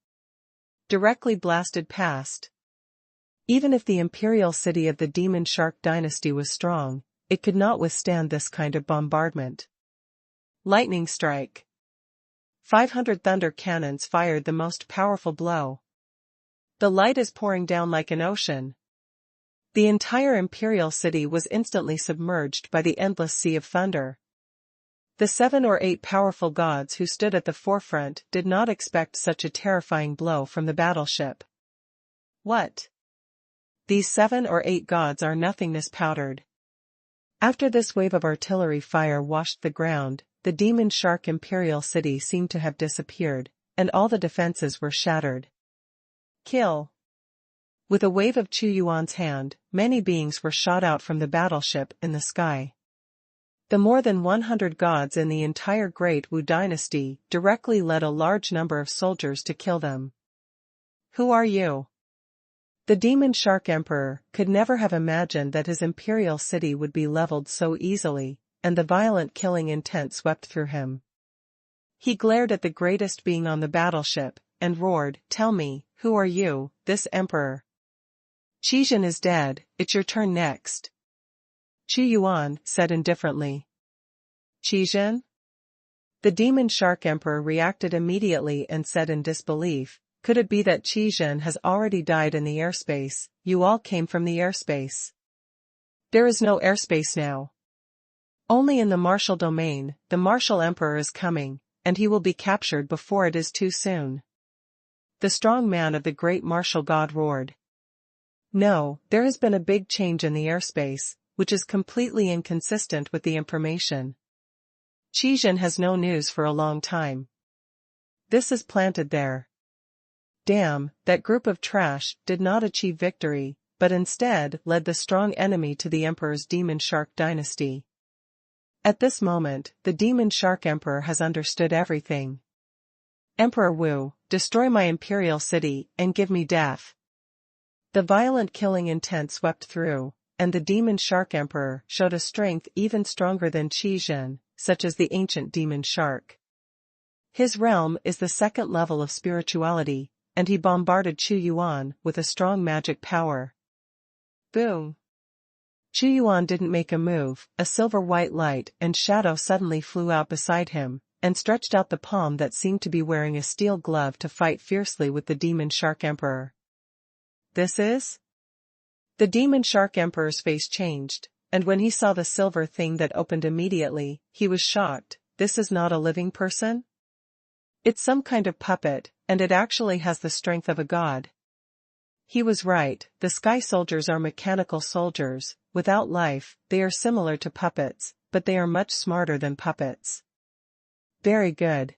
Speaker 1: Directly blasted past. Even if the Imperial city of the Demon Shark dynasty was strong, it could not withstand this kind of bombardment. Lightning strike. 500 thunder cannons fired the most powerful blow. The light is pouring down like an ocean. The entire Imperial city was instantly submerged by the endless sea of thunder. The 7 or 8 powerful gods who stood at the forefront did not expect such a terrifying blow from the battleship. What? These 7 or 8 gods are nothingness powdered. After this wave of artillery fire washed the ground, the Demon Shark Imperial city seemed to have disappeared, and all the defenses were shattered. Kill. With a wave of Xuanhuan's hand, many beings were shot out from the battleship in the sky. The more than 100 gods in the entire Great Wu dynasty directly led a large number of soldiers to kill them. Who are you? The Demon Shark Emperor could never have imagined that his imperial city would be leveled so easily, and the violent killing intent swept through him. He glared at the greatest being on the battleship, and roared, "Tell me, who are you, this emperor? Qizhen is dead, it's your turn next." Xuanhuan said indifferently. Qizhen? The Demon Shark Emperor reacted immediately and said in disbelief, "Could it be that Qizhen has already died in the airspace? You all came from the airspace." "There is no airspace now. Only in the martial domain. The martial emperor is coming, and he will be captured before it is too soon." The strong man of the great martial god roared. "No, there has been a big change in the airspace, which is completely inconsistent with the information. Qizhen has no news for a long time. This is planted there. Damn, that group of trash did not achieve victory, but instead led the strong enemy to the Emperor's Demon Shark dynasty." At this moment, the Demon Shark Emperor has understood everything. "Emperor Wu, destroy my imperial city and give me death." The violent killing intent swept through, and the Demon Shark Emperor showed a strength even stronger than Qizhen, such as the ancient Demon Shark. His realm is the second level of spirituality, and he bombarded Xuanhuan with a strong magic power. Boom. Xuanhuan didn't make a move, a silver-white light and shadow suddenly flew out beside him, and stretched out the palm that seemed to be wearing a steel glove to fight fiercely with the Demon Shark Emperor. "This is?" The Demon Shark Emperor's face changed, and when he saw the silver thing that opened immediately, he was shocked. "This is not a living person? It's some kind of puppet, and it actually has the strength of a god." He was right, the sky soldiers are mechanical soldiers, without life. They are similar to puppets, but they are much smarter than puppets. "Very good."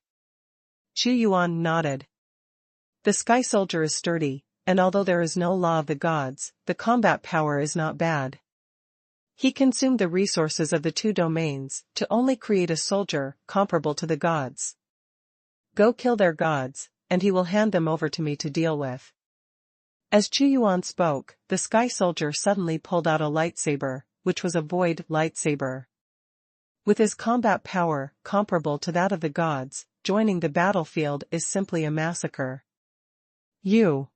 Speaker 1: Xuanhuan nodded. The sky soldier is sturdy, and although there is no law of the gods, the combat power is not bad. He consumed the resources of the 2 domains to only create a soldier comparable to the gods. "Go kill their gods, and he will hand them over to me to deal with." As Xuanhuan spoke, the sky soldier suddenly pulled out a lightsaber, which was a void lightsaber. With his combat power comparable to that of the gods, joining the battlefield is simply a massacre. "You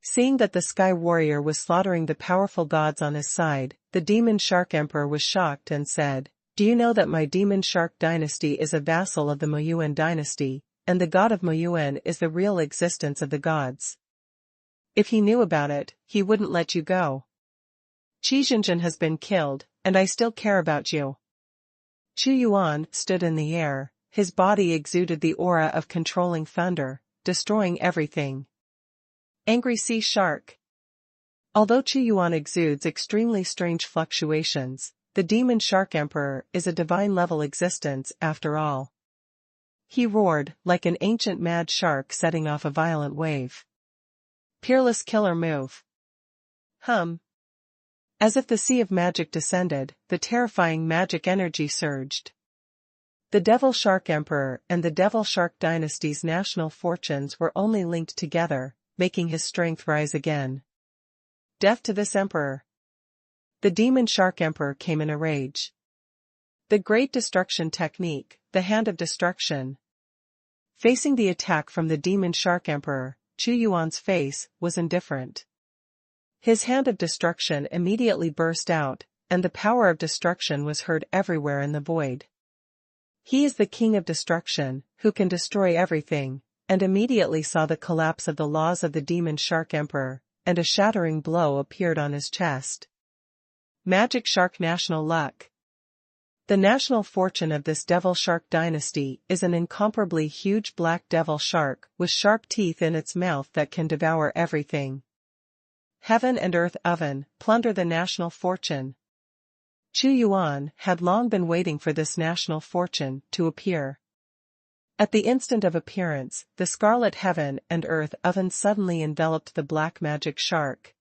Speaker 1: Seeing that the Sky Warrior was slaughtering the powerful gods on his side, the Demon Shark Emperor was shocked and said, "Do you know that my Demon Shark dynasty is a vassal of the Moyuan dynasty, and the god of Moyuan is the real existence of the gods? If he knew about it, he wouldn't let you go. Qi Jinjin has been killed, and I still care about you." Chu Yuan stood in the air, his body exuded the aura of controlling thunder, destroying everything. Angry Sea Shark. Although Chu Yuan exudes extremely strange fluctuations, the Demon Shark Emperor is a divine-level existence after all. He roared like an ancient mad shark setting off a violent wave. Peerless killer move. Hum. As if the sea of magic descended, the terrifying magic energy surged. The Devil Shark Emperor and the Devil Shark dynasty's national fortunes were only linked together, making his strength rise again. Death to this emperor. The Demon Shark Emperor came in a rage. The Great Destruction Technique, the Hand of Destruction. Facing the attack from the Demon Shark Emperor, Chu Yuan's face was indifferent. His Hand of Destruction immediately burst out, and the power of destruction was heard everywhere in the void. He is the King of Destruction, who can destroy everything, and immediately saw the collapse of the laws of the Demon Shark Emperor, and a shattering blow appeared on his chest. Magic Shark National Luck. The national fortune of this Devil Shark dynasty is an incomparably huge black devil shark with sharp teeth in its mouth that can devour everything. Heaven and Earth Oven, plunder the national fortune. Chu Yuan had long been waiting for this national fortune to appear. At the instant of appearance, the scarlet Heaven and Earth Oven suddenly enveloped the black magic shark.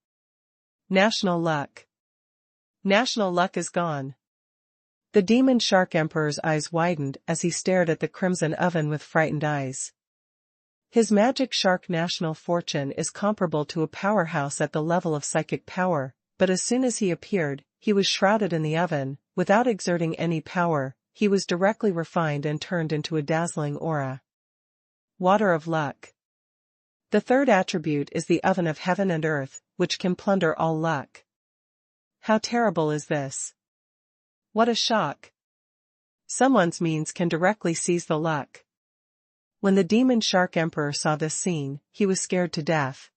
Speaker 1: National luck. National luck is gone. The Demon Shark Emperor's eyes widened as he stared at the crimson oven with frightened eyes. His magic shark national fortune is comparable to a powerhouse at the level of psychic power, but as soon as he appeared, he was shrouded in the oven, without exerting any power. He was directly refined and turned into a dazzling aura. Water of Luck. The third attribute is the Oven of Heaven and Earth, which can plunder all luck. How terrible is this? What a shock. Someone's means can directly seize the luck. When the Demon Shark Emperor saw this scene, he was scared to death.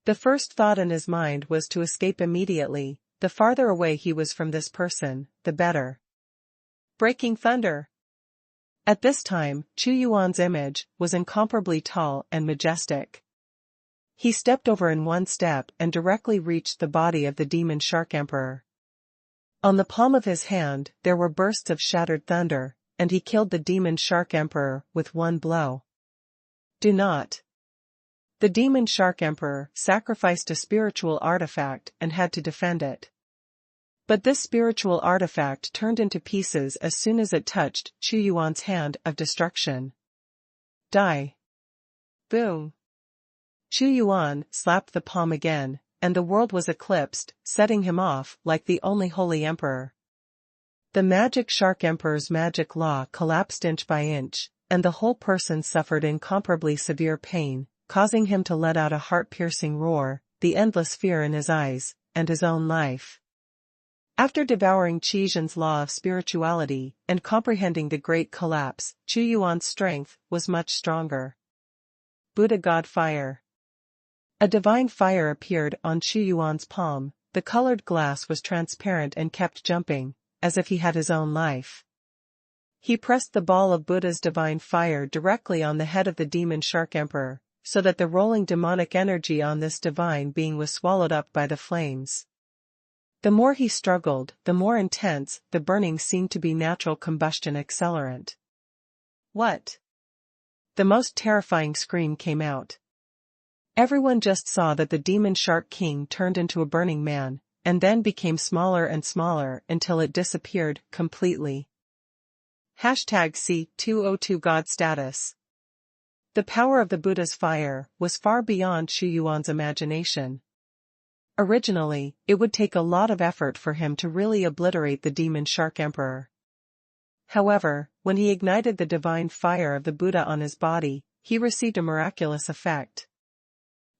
Speaker 1: The first thought in his mind was to escape immediately. The farther away he was from this person, the better. Breaking thunder. At this time, Chu Yuan's image was incomparably tall and majestic. He stepped over in one step and directly reached the body of the Demon Shark Emperor. On the palm of his hand, there were bursts of shattered thunder, and he killed the Demon Shark Emperor with one blow. Do not. The Demon Shark Emperor sacrificed a spiritual artifact and had to defend it. But this spiritual artifact turned into pieces as soon as it touched Chu Yuan's hand of destruction. Die. Boom. Chu Yuan slapped the palm again, and the world was eclipsed, setting him off like the only holy emperor. The Magic Shark Emperor's magic law collapsed inch by inch, and the whole person suffered incomparably severe pain, causing him to let out a heart-piercing roar, the endless fear in his eyes, and his own life. After devouring Qi Jin's law of spirituality and comprehending the great collapse, Chu Yuan's strength was much stronger. Buddha God Fire. A divine fire appeared on Chu Yuan's palm. The colored glass was transparent and kept jumping, as if he had his own life. He pressed the ball of Buddha's divine fire directly on the head of the Demon Shark Emperor, so that the rolling demonic energy on this divine being was swallowed up by the flames. The more he struggled, the more intense the burning seemed to be natural combustion accelerant. What? The most terrifying scream came out. Everyone just saw that the Demon Shark King turned into a burning man, and then became smaller and smaller until it disappeared completely. #C202 God Status. The power of the Buddha's fire was far beyond Chu Yuan's imagination. Originally, it would take a lot of effort for him to really obliterate the Demon Shark Emperor. However, when he ignited the divine fire of the Buddha on his body, he received a miraculous effect.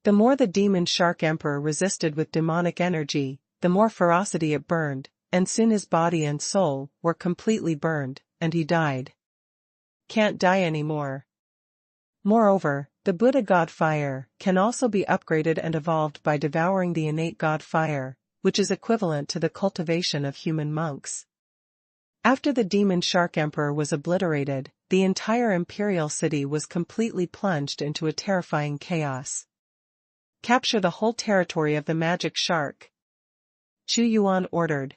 Speaker 1: The more the demon shark emperor resisted with demonic energy, the more ferocity it burned, and soon his body and soul were completely burned, and he died. Can't die anymore. Moreover, the Buddha God Fire can also be upgraded and evolved by devouring the innate God Fire, which is equivalent to the cultivation of human monks. After the demon shark emperor was obliterated, the entire imperial city was completely plunged into a terrifying chaos. Capture the whole territory of the magic shark, Xuanhuan ordered.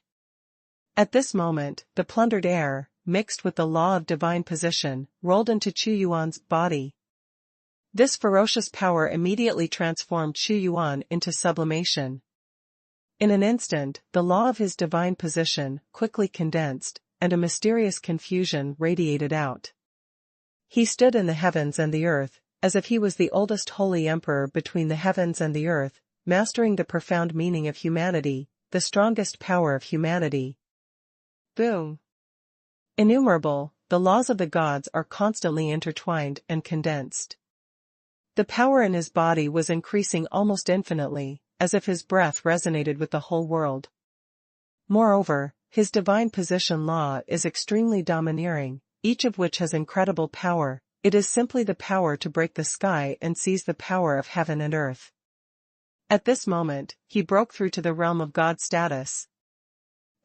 Speaker 1: At this moment, the plundered air, mixed with the law of divine position, rolled into Xuanhuan's body. This ferocious power immediately transformed Xuanhuan into sublimation. In an instant, the law of his divine position quickly condensed, and a mysterious confusion radiated out. He stood in the heavens and the earth, as if he was the oldest holy emperor between the heavens and the earth, mastering the profound meaning of humanity, the strongest power of humanity. Boom! Innumerable, the laws of the gods are constantly intertwined and condensed. The power in his body was increasing almost infinitely, as if his breath resonated with the whole world. Moreover, his divine position law is extremely domineering, each of which has incredible power. It is simply the power to break the sky and seize the power of heaven and earth. At this moment, he broke through to the realm of God status.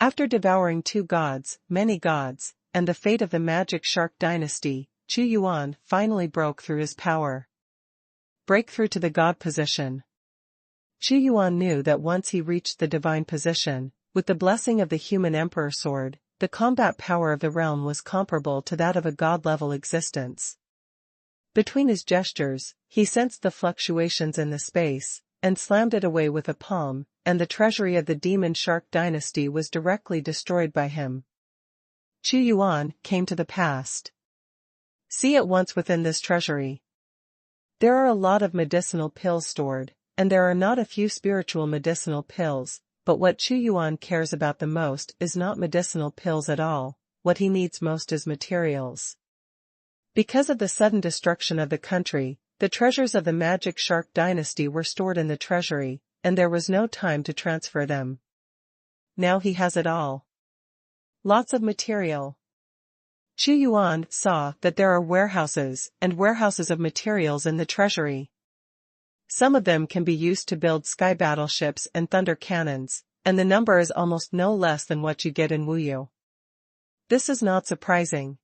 Speaker 1: After devouring 2 gods, many gods, and the fate of the magic shark dynasty, Xuanhuan finally broke through his power. Breakthrough to the God position. Xuanhuan knew that once he reached the divine position, with the blessing of the human emperor sword, the combat power of the realm was comparable to that of a god-level existence. Between his gestures, he sensed the fluctuations in the space, and slammed it away with a palm, and the treasury of the demon shark dynasty was directly destroyed by him. Xuanhuan came to the past. See at once within this treasury. There are a lot of medicinal pills stored, and there are not a few spiritual medicinal pills, but what Xuanhuan cares about the most is not medicinal pills at all. What he needs most is materials. Because of the sudden destruction of the country, the treasures of the magic shark dynasty were stored in the treasury, and there was no time to transfer them. Now he has it all. Lots of material. Xuanhuan saw that there are warehouses and warehouses of materials in the treasury. Some of them can be used to build sky battleships and thunder cannons, and the number is almost no less than what you get in Wuyu. This is not surprising.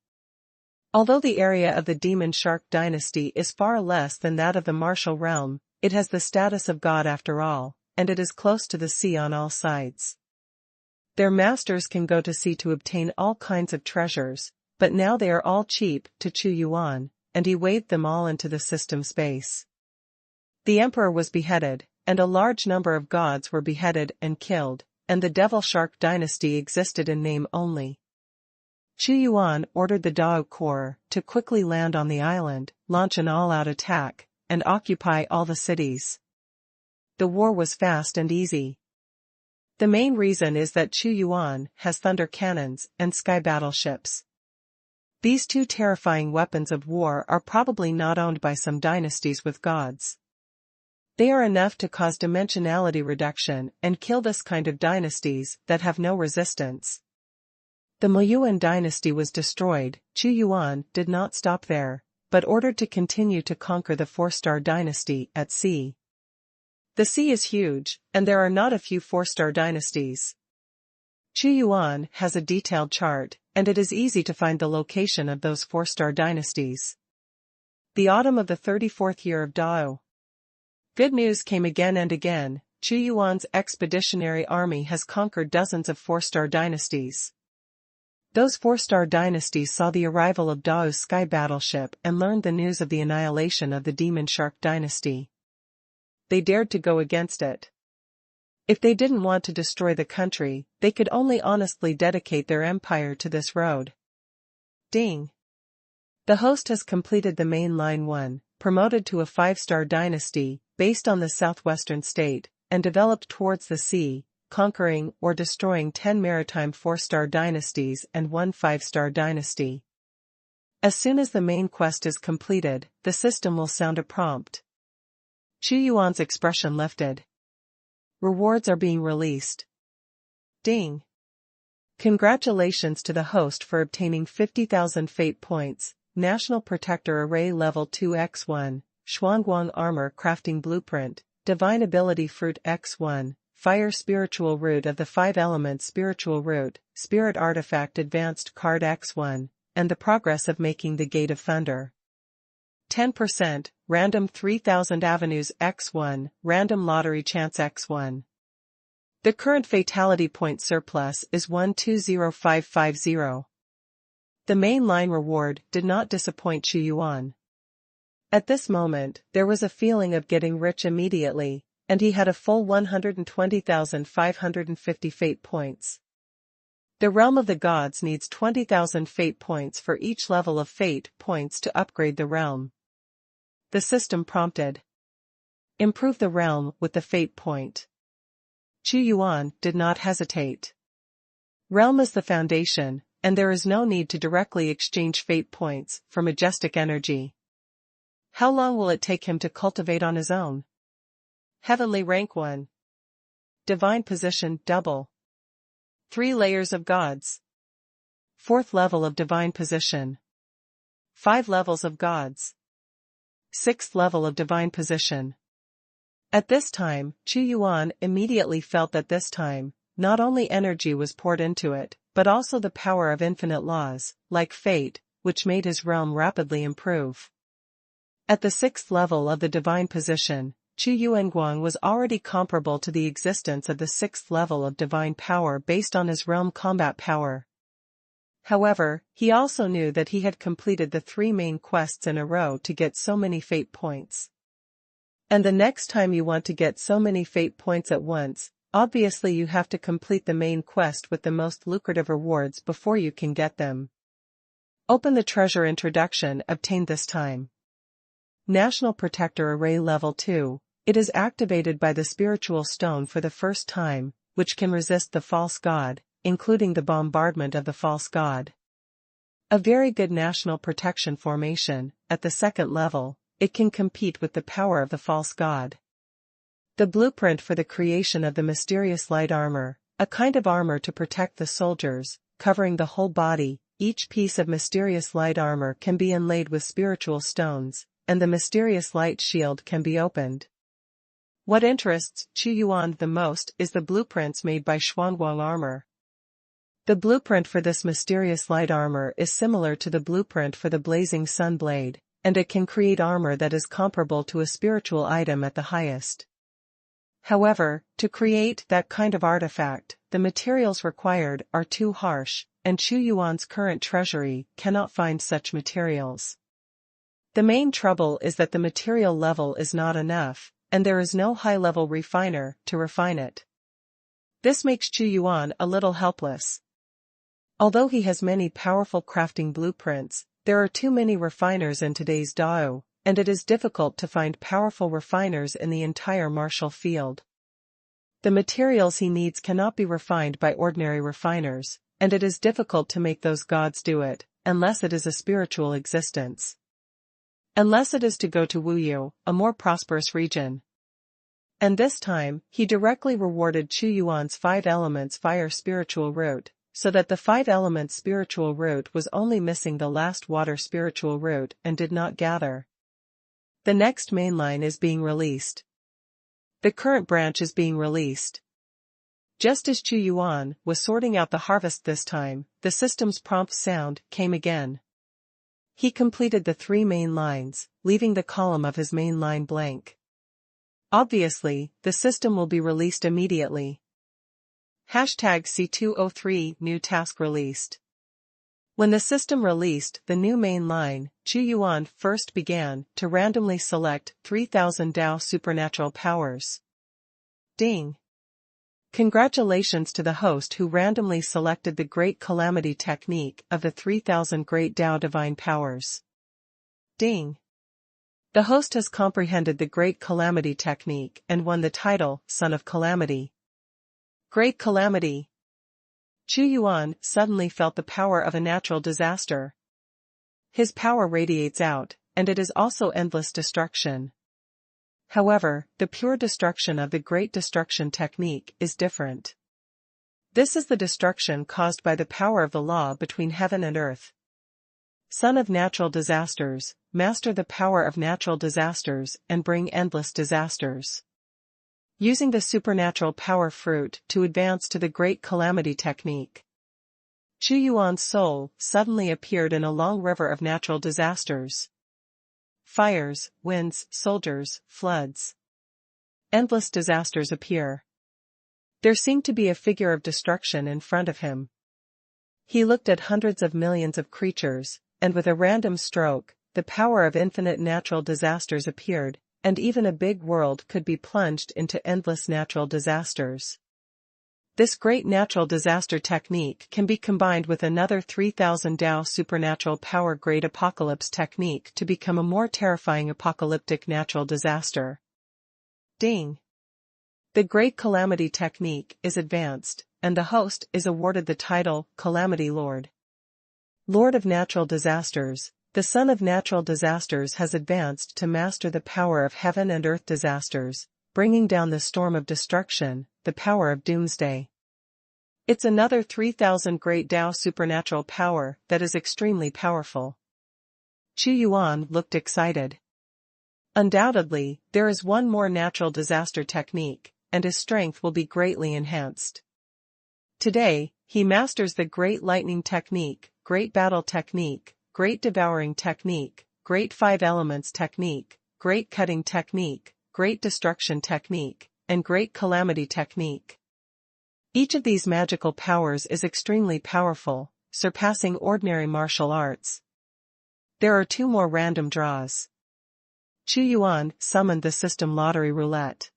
Speaker 1: Although the area of the demon shark dynasty is far less than that of the martial realm, it has the status of God after all, and it is close to the sea on all sides. Their masters can go to sea to obtain all kinds of treasures, but now they are all cheap to Xuanhuan, and he waved them all into the system space. The emperor was beheaded, and a large number of gods were beheaded and killed, and the devil shark dynasty existed in name only. Xuanhuan ordered the Dao Corps to quickly land on the island, launch an all-out attack, and occupy all the cities. The war was fast and easy. The main reason is that Xuanhuan has thunder cannons and sky battleships. These 2 terrifying weapons of war are probably not owned by some dynasties with gods. They are enough to cause dimensionality reduction and kill this kind of dynasties that have no resistance. The Moyuan dynasty was destroyed. Xuanhuan did not stop there, but ordered to continue to conquer the 4-star dynasty at sea. The sea is huge, and there are not a few 4-star dynasties. Xuanhuan has a detailed chart, and it is easy to find the location of those 4-star dynasties. The autumn of the 34th year of Dao. Good news came again and again. Xuanhuan's expeditionary army has conquered dozens of 4-star dynasties. Those 4-star dynasties saw the arrival of Dao's sky battleship and learned the news of the annihilation of the demon shark dynasty. They dared to go against it. If they didn't want to destroy the country, they could only honestly dedicate their empire to this road. Ding! The host has completed the main line 1, promoted to a 5-star dynasty, based on the southwestern state, and developed towards the sea, conquering or destroying 10 maritime 4-star dynasties and 1 5-star dynasty. As soon as the main quest is completed, the system will sound a prompt. Chu Yuan's expression lifted. Rewards are being released. Ding. Congratulations to the host for obtaining 50,000 fate points. National Protector Array Level 2 X1, Xuanhuan Armor Crafting Blueprint, Divine Ability Fruit X1, Fire Spiritual Root of the 5 Elements Spiritual Root, Spirit Artifact Advanced Card X1, and the Progress of Making the Gate of Thunder. 10%, Random 3000 Avenues X1, Random Lottery Chance X1. The current Fatality Point surplus is 120550. The main line reward did not disappoint Chu Yuan. At this moment, there was a feeling of getting rich immediately, and he had a full 120,550 fate points. The Realm of the Gods needs 20,000 fate points for each level of fate points to upgrade the realm. The system prompted. Improve the realm with the fate point. Chu Yuan did not hesitate. Realm is the foundation, and there is no need to directly exchange fate points for majestic energy. How long will it take him to cultivate on his own? Heavenly Rank 1. Divine Position Double. 3 layers of gods. 4th level of Divine Position. 5 levels of gods. 6th level of Divine Position. At this time, Chu Yuan immediately felt that this time, not only energy was poured into it, but also the power of infinite laws, like fate, which made his realm rapidly improve. At the 6th level of the Divine Position, Chu Yuanguang was already comparable to the existence of the 6th level of divine power based on his realm combat power. However, he also knew that he had completed the 3 main quests in a row to get so many fate points. And the next time you want to get so many fate points at once, obviously you have to complete the main quest with the most lucrative rewards before you can get them. Open the treasure introduction obtained this time. National Protector Array Level 2, it is activated by the spiritual stone for the first time, which can resist the false god, including the bombardment of the false god. A very good national protection formation, at the 2nd level, it can compete with the power of the false god. The blueprint for the creation of the mysterious light armor, a kind of armor to protect the soldiers, covering the whole body. Each piece of mysterious light armor can be inlaid with spiritual stones, and the mysterious light shield can be opened. What interests Chu Yuan the most is the blueprints made by Xuanhuan armor. The blueprint for this mysterious light armor is similar to the blueprint for the blazing sun blade, and it can create armor that is comparable to a spiritual item at the highest. However, to create that kind of artifact, the materials required are too harsh, and Chu Yuan's current treasury cannot find such materials. The main trouble is that the material level is not enough, and there is no high-level refiner to refine it. This makes Chu Yuan a little helpless. Although he has many powerful crafting blueprints, there are too many refiners in today's Dao, and it is difficult to find powerful refiners in the entire martial field. The materials he needs cannot be refined by ordinary refiners, and it is difficult to make those gods do it, unless it is a spiritual existence. Unless it is to go to Wuyu, a more prosperous region. And this time, he directly rewarded Chu Yuan's 5 elements fire spiritual root, so that the 5 elements spiritual root was only missing the last water spiritual root and did not gather. The next main line is being released. The current branch is being released. Just as Chu Yuan was sorting out the harvest this time, the system's prompt sound came again. He completed the 3 main lines, leaving the column of his main line blank. Obviously, the system will be released immediately. #C203 New task released. When the system released the new main line, Chu Yuan first began to randomly select 3000 Dao supernatural powers. Ding! Congratulations to the host who randomly selected the Great Calamity technique of the 3000 Great Dao Divine Powers. Ding! The host has comprehended the Great Calamity technique and won the title, Son of Calamity. Great Calamity! Chu Yuan suddenly felt the power of a natural disaster. His power radiates out, and it is also endless destruction. However, the pure destruction of the Great Destruction technique is different. This is the destruction caused by the power of the law between heaven and earth. Son of natural disasters, master the power of natural disasters and bring endless disasters. Using the supernatural power fruit to advance to the Great Calamity technique. Xuanhuan's soul suddenly appeared in a long river of natural disasters. Fires, winds, soldiers, floods. Endless disasters appear. There seemed to be a figure of destruction in front of him. He looked at hundreds of millions of creatures, and with a random stroke, the power of infinite natural disasters appeared, and even a big world could be plunged into endless natural disasters. This great natural disaster technique can be combined with another 3000 Dao supernatural power Great Apocalypse technique to become a more terrifying apocalyptic natural disaster. Ding! The Great Calamity technique is advanced, and the host is awarded the title Calamity Lord. Lord of Natural Disasters, the Son of Natural Disasters has advanced to master the power of heaven and earth disasters, bringing down the storm of destruction, the power of doomsday. It's another 3000 Great Dao supernatural power that is extremely powerful. Xuanhuan looked excited. Undoubtedly, there is one more natural disaster technique, and his strength will be greatly enhanced. Today, he masters the Great Lightning technique, Great Battle technique, Great Devouring technique, Great Five Elements technique, Great Cutting technique, Great Destruction technique, and Great Calamity technique. Each of these magical powers is extremely powerful, surpassing ordinary martial arts. There are 2 more random draws. Xuanhuan summoned the system lottery roulette.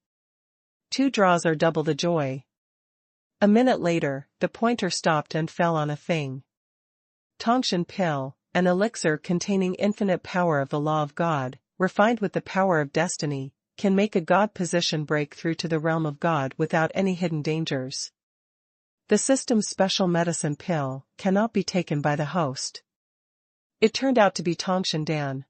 Speaker 1: 2 draws are double the joy. A minute later, the pointer stopped and fell on a thing. Tongshan pill, an elixir containing infinite power of the law of God, refined with the power of destiny, can make a God position break through to the realm of God without any hidden dangers. The system's special medicine pill cannot be taken by the host. It turned out to be Tongshan Dan.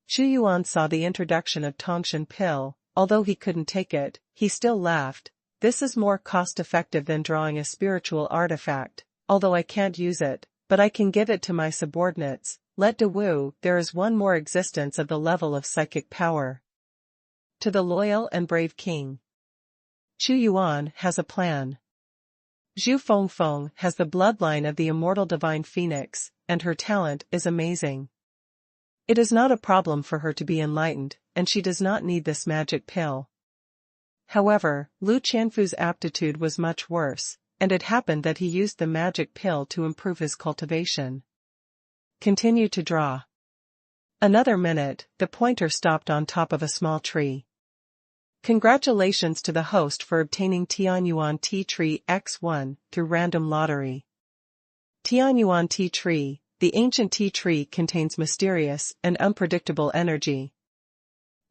Speaker 1: Xuanhuan saw the introduction of Tongshan pill, although he couldn't take it, he still laughed. This is more cost-effective than drawing a spiritual artifact, although I can't use it, but I can give it to my subordinates. Let De Wu, there is one more existence of the level of psychic power. To the loyal and brave king. Xuanhuan has a plan. Zhu Fengfeng has the bloodline of the immortal divine phoenix, and her talent is amazing. It is not a problem for her to be enlightened, and she does not need this magic pill. However, Lu Qianfu's aptitude was much worse, and it happened that he used the magic pill to improve his cultivation. Continue to draw. Another minute, the pointer stopped on top of a small tree. Congratulations to the host for obtaining Tianyuan Tea Tree X1 through random lottery. Tianyuan Tea Tree, the ancient tea tree contains mysterious and unpredictable energy.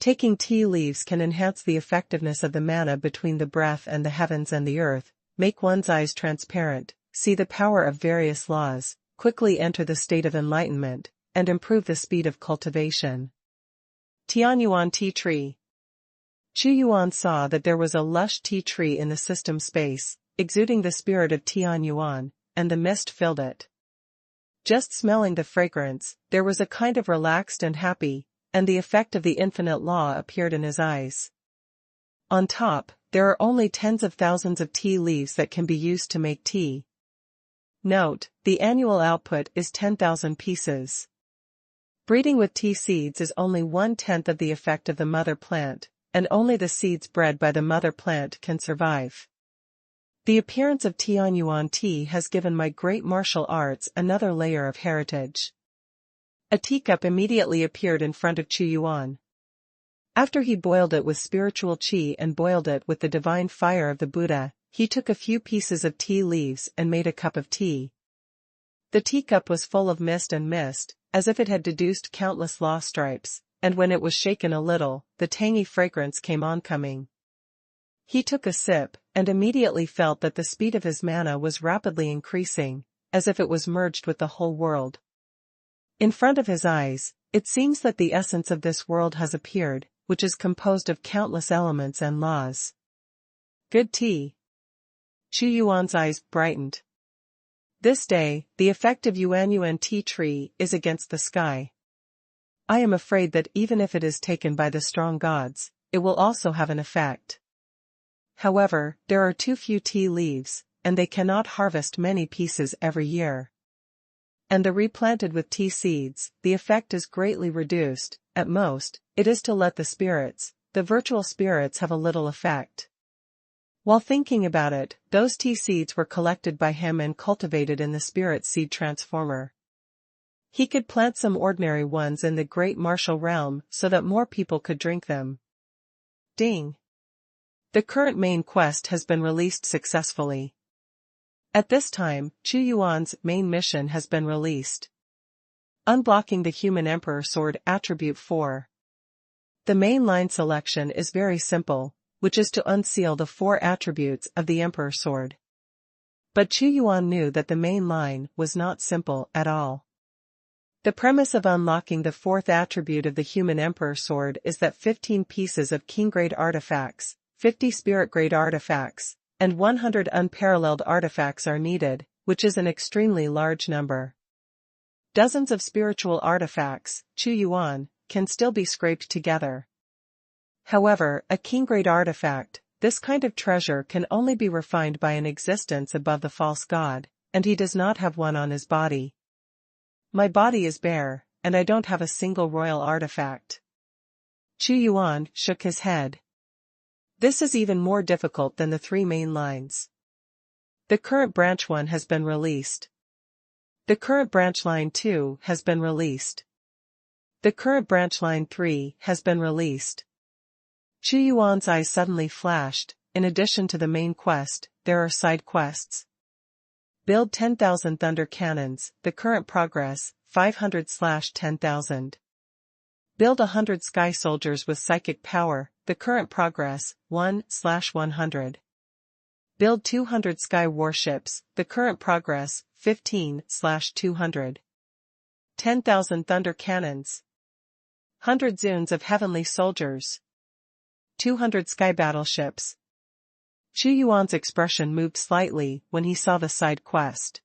Speaker 1: Taking tea leaves can enhance the effectiveness of the mana between the breath and the heavens and the earth, make one's eyes transparent, see the power of various laws, quickly enter the state of enlightenment, and improve the speed of cultivation. Tianyuan Tea Tree. Xuanhuan saw that there was a lush tea tree in the system space, exuding the spirit of Tianyuan, and the mist filled it. Just smelling the fragrance, there was a kind of relaxed and happy, and the effect of the infinite law appeared in his eyes. On top, there are only tens of thousands of tea leaves that can be used to make tea. Note, the annual output is 10,000 pieces. Breeding with tea seeds is only 1/10 of the effect of the mother plant, and only the seeds bred by the mother plant can survive. The appearance of Tianyuan tea has given my great martial arts another layer of heritage. A teacup immediately appeared in front of Xuanhuan. After he boiled it with spiritual qi and boiled it with the divine fire of the Buddha, he took a few pieces of tea leaves and made a cup of tea. The teacup was full of mist, as if it had deduced countless law stripes, and when it was shaken a little, the tangy fragrance came oncoming. He took a sip, and immediately felt that the speed of his mana was rapidly increasing, as if it was merged with the whole world. In front of his eyes, it seems that the essence of this world has appeared, which is composed of countless elements and laws. Good tea. Chu Yuan's eyes brightened. This day, the effective Yuanyuan tea tree is against the sky. I am afraid that even if it is taken by the strong gods, it will also have an effect. However, there are too few tea leaves, and they cannot harvest many pieces every year. And the replanted with tea seeds, the effect is greatly reduced. At most, it is to let the virtual spirits have a little effect. While thinking about it, those tea seeds were collected by him and cultivated in the spirit seed transformer. He could plant some ordinary ones in the great martial realm so that more people could drink them. Ding! The current main quest has been released successfully. At this time, Chu Yuan's main mission has been released. Unblocking the Human Emperor Sword Attribute 4. The main line selection is very simple, which is to unseal the 4 attributes of the Emperor Sword. But Chu Yuan knew that the main line was not simple at all. The premise of unlocking the 4th attribute of the Human Emperor Sword is that 15 pieces of King-grade artifacts, 50 Spirit-grade artifacts, and 100 unparalleled artifacts are needed, which is an extremely large number. Dozens of spiritual artifacts, Chu Yuan, can still be scraped together. However, a king-grade artifact, this kind of treasure can only be refined by an existence above the false god, and he does not have one on his body. My body is bare, and I don't have a single royal artifact. Chu Yuan shook his head. This is even more difficult than the 3 main lines. The current branch 1 has been released. The current branch line 2 has been released. The current branch line 3 has been released. Chu Yuan's eyes suddenly flashed. In addition to the main quest, there are side quests. Build 10,000 thunder cannons, the current progress, 500/10,000. Build 100 sky soldiers with psychic power, the current progress, 1/100. Build 200 sky warships, the current progress, 15/200. 10,000 thunder cannons. 100 zoons of heavenly soldiers. 200 sky battleships. Chu Yuan's expression moved slightly when he saw the side quest.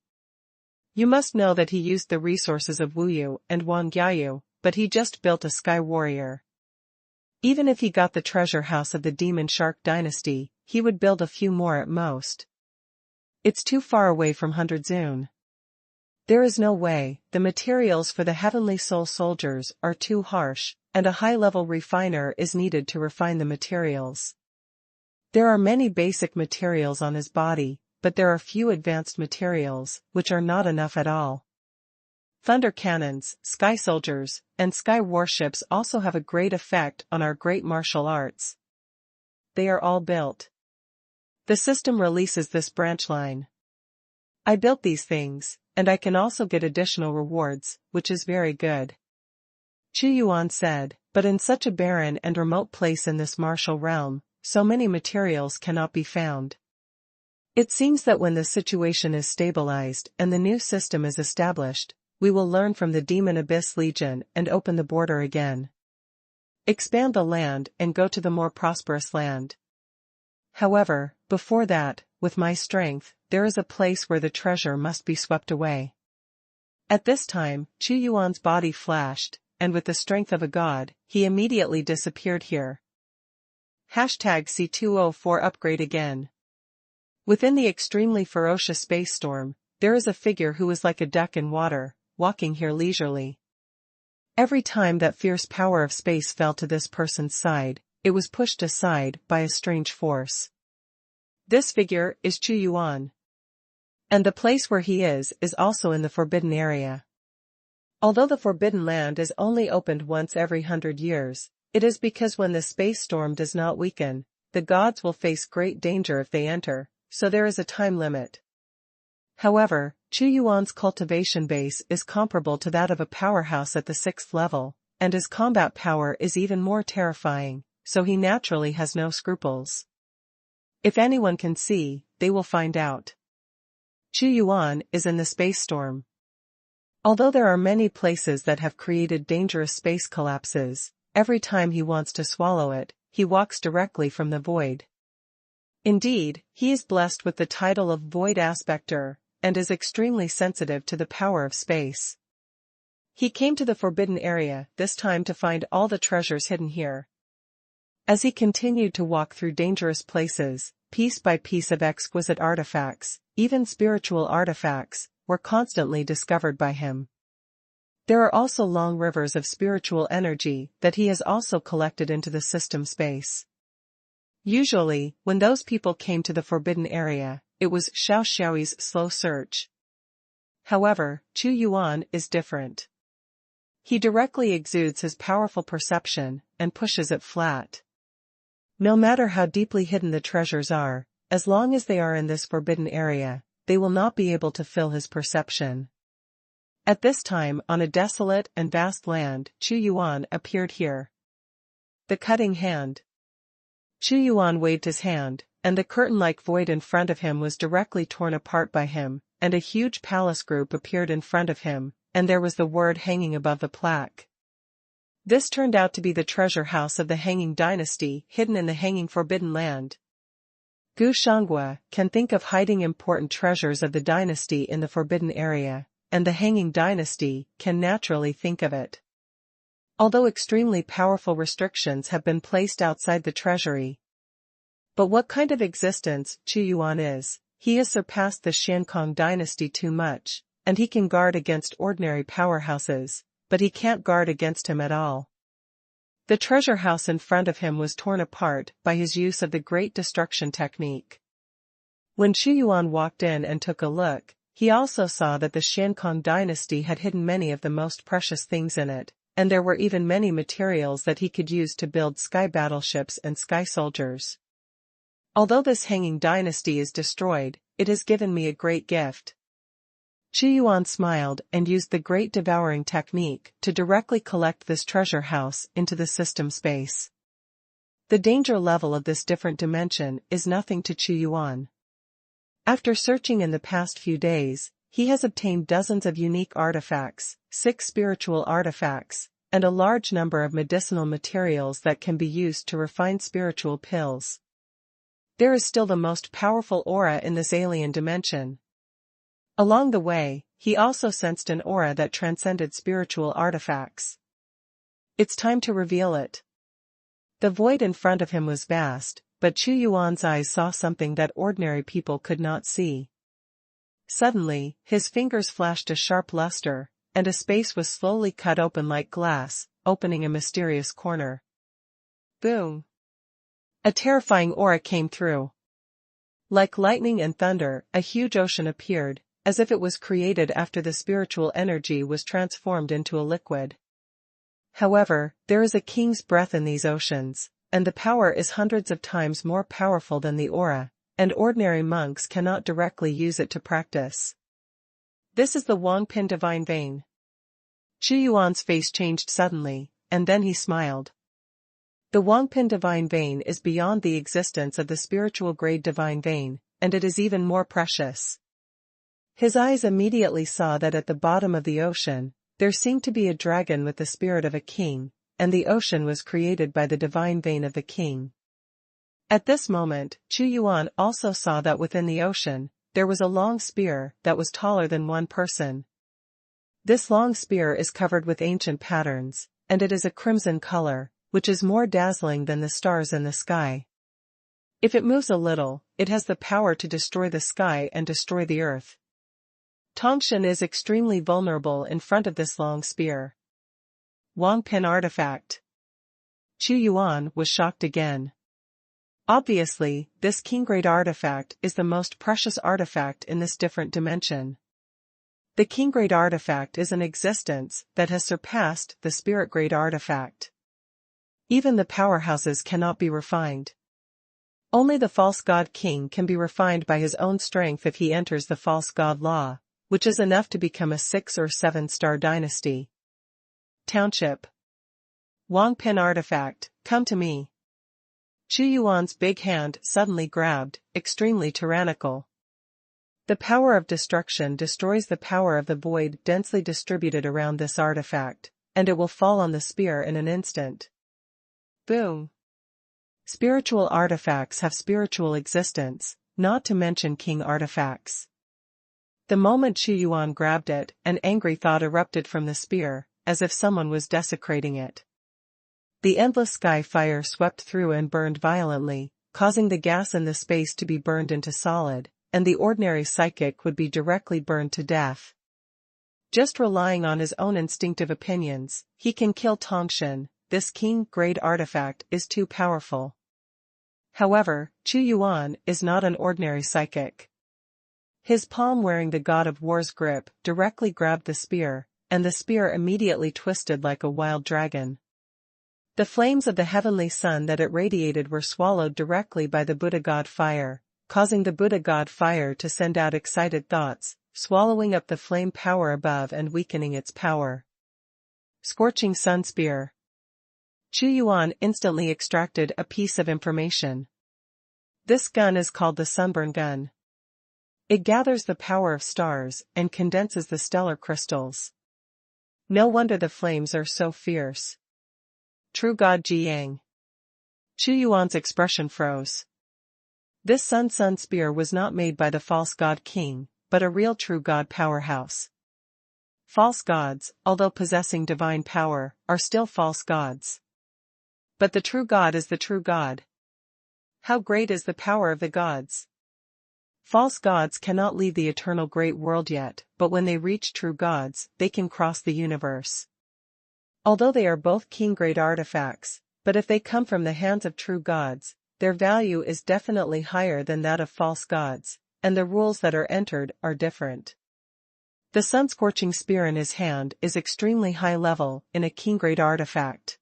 Speaker 1: You must know that he used the resources of Wuyu and Wang Jiayu, but he just built a sky warrior. Even if he got the treasure house of the Demon Shark dynasty, he would build a few more at most. It's too far away from 100 zoon. There is no way. The materials for the heavenly soul soldiers are too harsh, and a high-level refiner is needed to refine the materials. There are many basic materials on his body, but there are few advanced materials, which are not enough at all. Thunder cannons, sky soldiers, and sky warships also have a great effect on our great martial arts. They are all built. The system releases this branch line. I built these things, and I can also get additional rewards, which is very good. Chu Yuan said, but in such a barren and remote place in this martial realm, so many materials cannot be found. It seems that when the situation is stabilized and the new system is established, we will learn from the Demon Abyss Legion and open the border again. Expand the land and go to the more prosperous land. However, before that, with my strength, there is a place where the treasure must be swept away. At this time, Chu Yuan's body flashed, and with the strength of a god, he immediately disappeared here. #C204 upgrade again. Within the extremely ferocious space storm, there is a figure who is like a duck in water, walking here leisurely. Every time that fierce power of space fell to this person's side, it was pushed aside by a strange force. This figure is Chu Yuan. And the place where he is also in the forbidden area. Although the Forbidden Land is only opened once every 100 years, it is because when the space storm does not weaken, the gods will face great danger if they enter, so there is a time limit. However, Chu Yuan's cultivation base is comparable to that of a powerhouse at the 6th level, and his combat power is even more terrifying, so he naturally has no scruples. If anyone can see, they will find out. Chu Yuan is in the space storm. Although there are many places that have created dangerous space collapses, every time he wants to swallow it, he walks directly from the void. Indeed, he is blessed with the title of Void Aspector, and is extremely sensitive to the power of space. He came to the forbidden area, this time to find all the treasures hidden here. As he continued to walk through dangerous places, piece by piece of exquisite artifacts, even spiritual artifacts, were constantly discovered by him. There are also long rivers of spiritual energy that he has also collected into the system space. Usually, when those people came to the forbidden area, it was Xiao Xiaoyi's slow search. However, Chu Yuan is different. He directly exudes his powerful perception, and pushes it flat. No matter how deeply hidden the treasures are, as long as they are in this forbidden area, they will not be able to fill his perception. At this time, on a desolate and vast land, Chu Yuan appeared here. The cutting hand. Chu Yuan waved his hand, and the curtain-like void in front of him was directly torn apart by him, and a huge palace group appeared in front of him, and there was the word hanging above the plaque. This turned out to be the treasure house of the Hanging Dynasty, hidden in the Hanging Forbidden Land. Gu Shanghua can think of hiding important treasures of the dynasty in the forbidden area, and the Hanging Dynasty can naturally think of it. Although extremely powerful restrictions have been placed outside the treasury. But what kind of existence Chu Yuan is, he has surpassed the Xiankong dynasty too much, and he can guard against ordinary powerhouses, but he can't guard against him at all. The treasure house in front of him was torn apart by his use of the Great Destruction technique. When Chu Yuan walked in and took a look, he also saw that the Xiankong dynasty had hidden many of the most precious things in it, and there were even many materials that he could use to build sky battleships and sky soldiers. Although this Hanging Dynasty is destroyed, it has given me a great gift. Chu Yuan smiled and used the Great Devouring technique to directly collect this treasure house into the system space. The danger level of this different dimension is nothing to Chu Yuan. After searching in the past few days, he has obtained dozens of unique artifacts, 6 spiritual artifacts, and a large number of medicinal materials that can be used to refine spiritual pills. There is still the most powerful aura in this alien dimension. Along the way, he also sensed an aura that transcended spiritual artifacts. It's time to reveal it. The void in front of him was vast, but Chu Yuan's eyes saw something that ordinary people could not see. Suddenly, his fingers flashed a sharp luster, and a space was slowly cut open like glass, opening a mysterious corner. Boom! A terrifying aura came through. Like lightning and thunder, a huge ocean appeared, as if it was created after the spiritual energy was transformed into a liquid. However, there is a king's breath in these oceans, and the power is hundreds of times more powerful than the aura, and ordinary monks cannot directly use it to practice. This is the Wangpin Divine Vein. Chu Yuan's face changed suddenly, and then he smiled. The Wangpin Divine Vein is beyond the existence of the spiritual grade Divine Vein, and it is even more precious. His eyes immediately saw that at the bottom of the ocean, there seemed to be a dragon with the spirit of a king, and the ocean was created by the divine vein of the king. At this moment, Chu Yuan also saw that within the ocean, there was a long spear that was taller than one person. This long spear is covered with ancient patterns, and it is a crimson color, which is more dazzling than the stars in the sky. If it moves a little, it has the power to destroy the sky and destroy the earth. Tongshan is extremely vulnerable in front of this long spear. Wangpin artifact. Chu Yuan was shocked again. Obviously, this king-grade artifact is the most precious artifact in this different dimension. The king-grade artifact is an existence that has surpassed the spirit-grade artifact. Even the powerhouses cannot be refined. Only the false god king can be refined by his own strength if he enters the false god law, which is enough to become a 6 or 7-star dynasty. Township. Wangpin artifact, come to me. Chu Yuan's big hand suddenly grabbed, extremely tyrannical. The power of destruction destroys the power of the void densely distributed around this artifact, and it will fall on the spear in an instant. Boom. Spiritual artifacts have spiritual existence, not to mention king artifacts. The moment Xuanhuan grabbed it, an angry thought erupted from the spear, as if someone was desecrating it. The endless sky fire swept through and burned violently, causing the gas in the space to be burned into solid, and the ordinary psychic would be directly burned to death. Just relying on his own instinctive opinions, he can kill Tongshan. This king-grade artifact is too powerful. However, Xuanhuan is not an ordinary psychic. His palm, wearing the God of War's grip, directly grabbed the spear, and the spear immediately twisted like a wild dragon. The flames of the heavenly sun that it radiated were swallowed directly by the Buddha God fire, causing the Buddha God fire to send out excited thoughts, swallowing up the flame power above and weakening its power. Scorching Sun Spear. Xuanhuan instantly extracted a piece of information. This gun is called the Sunburn Gun. It gathers the power of stars and condenses the stellar crystals. No wonder the flames are so fierce. True God Jiang. Xuanhuan's expression froze. This Sun Spear was not made by the false god king, but a real true god powerhouse. False gods, although possessing divine power, are still false gods. But the true God is the true God. How great is the power of the gods! False gods cannot leave the eternal great world yet, but when they reach true gods, they can cross the universe. Although they are both king-grade artifacts, but if they come from the hands of true gods, their value is definitely higher than that of false gods, and the rules that are entered are different. The sun-scorching spear in his hand is extremely high level in a king-grade artifact.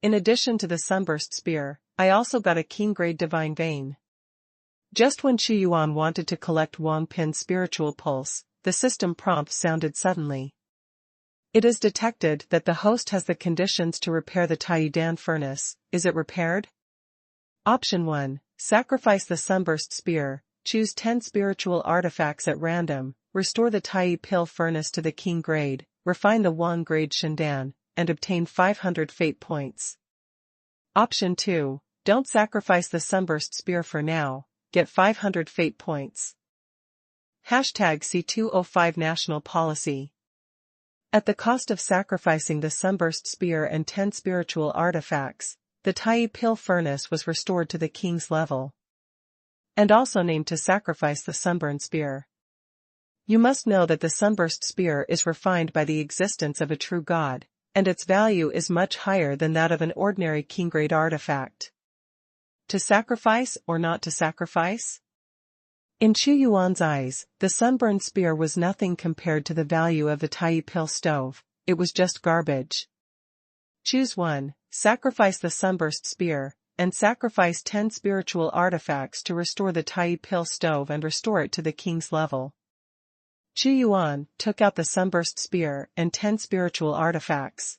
Speaker 1: In addition to the sunburst spear, I also got a king-grade divine vein. Just when Xuanhuan wanted to collect Wang Pin's spiritual pulse, the system prompt sounded suddenly. It is detected that the host has the conditions to repair the Tiao furnace. Is it repaired? Option 1. Sacrifice the sunburst spear, choose 10 spiritual artifacts at random, restore the Tiao furnace to the king grade, refine the Wang grade Shindan, and obtain 500 fate points. Option 2. Don't sacrifice the sunburst spear for now, get 500 fate points. #C205 National Policy. At the cost of sacrificing the sunburst spear and 10 spiritual artifacts, the Tiao furnace was restored to the king's level. And also named to sacrifice the sunburned spear. You must know that the sunburst spear is refined by the existence of a true god, and its value is much higher than that of an ordinary king-grade artifact. To sacrifice or not to sacrifice? In Xuanhuan's eyes, the sunburned spear was nothing compared to the value of the Tiao stove. It was just garbage. Choose one, sacrifice the sunburst spear, and sacrifice 10 spiritual artifacts to restore the Tiao stove and restore it to the king's level. Xuanhuan took out the sunburst spear and 10 spiritual artifacts.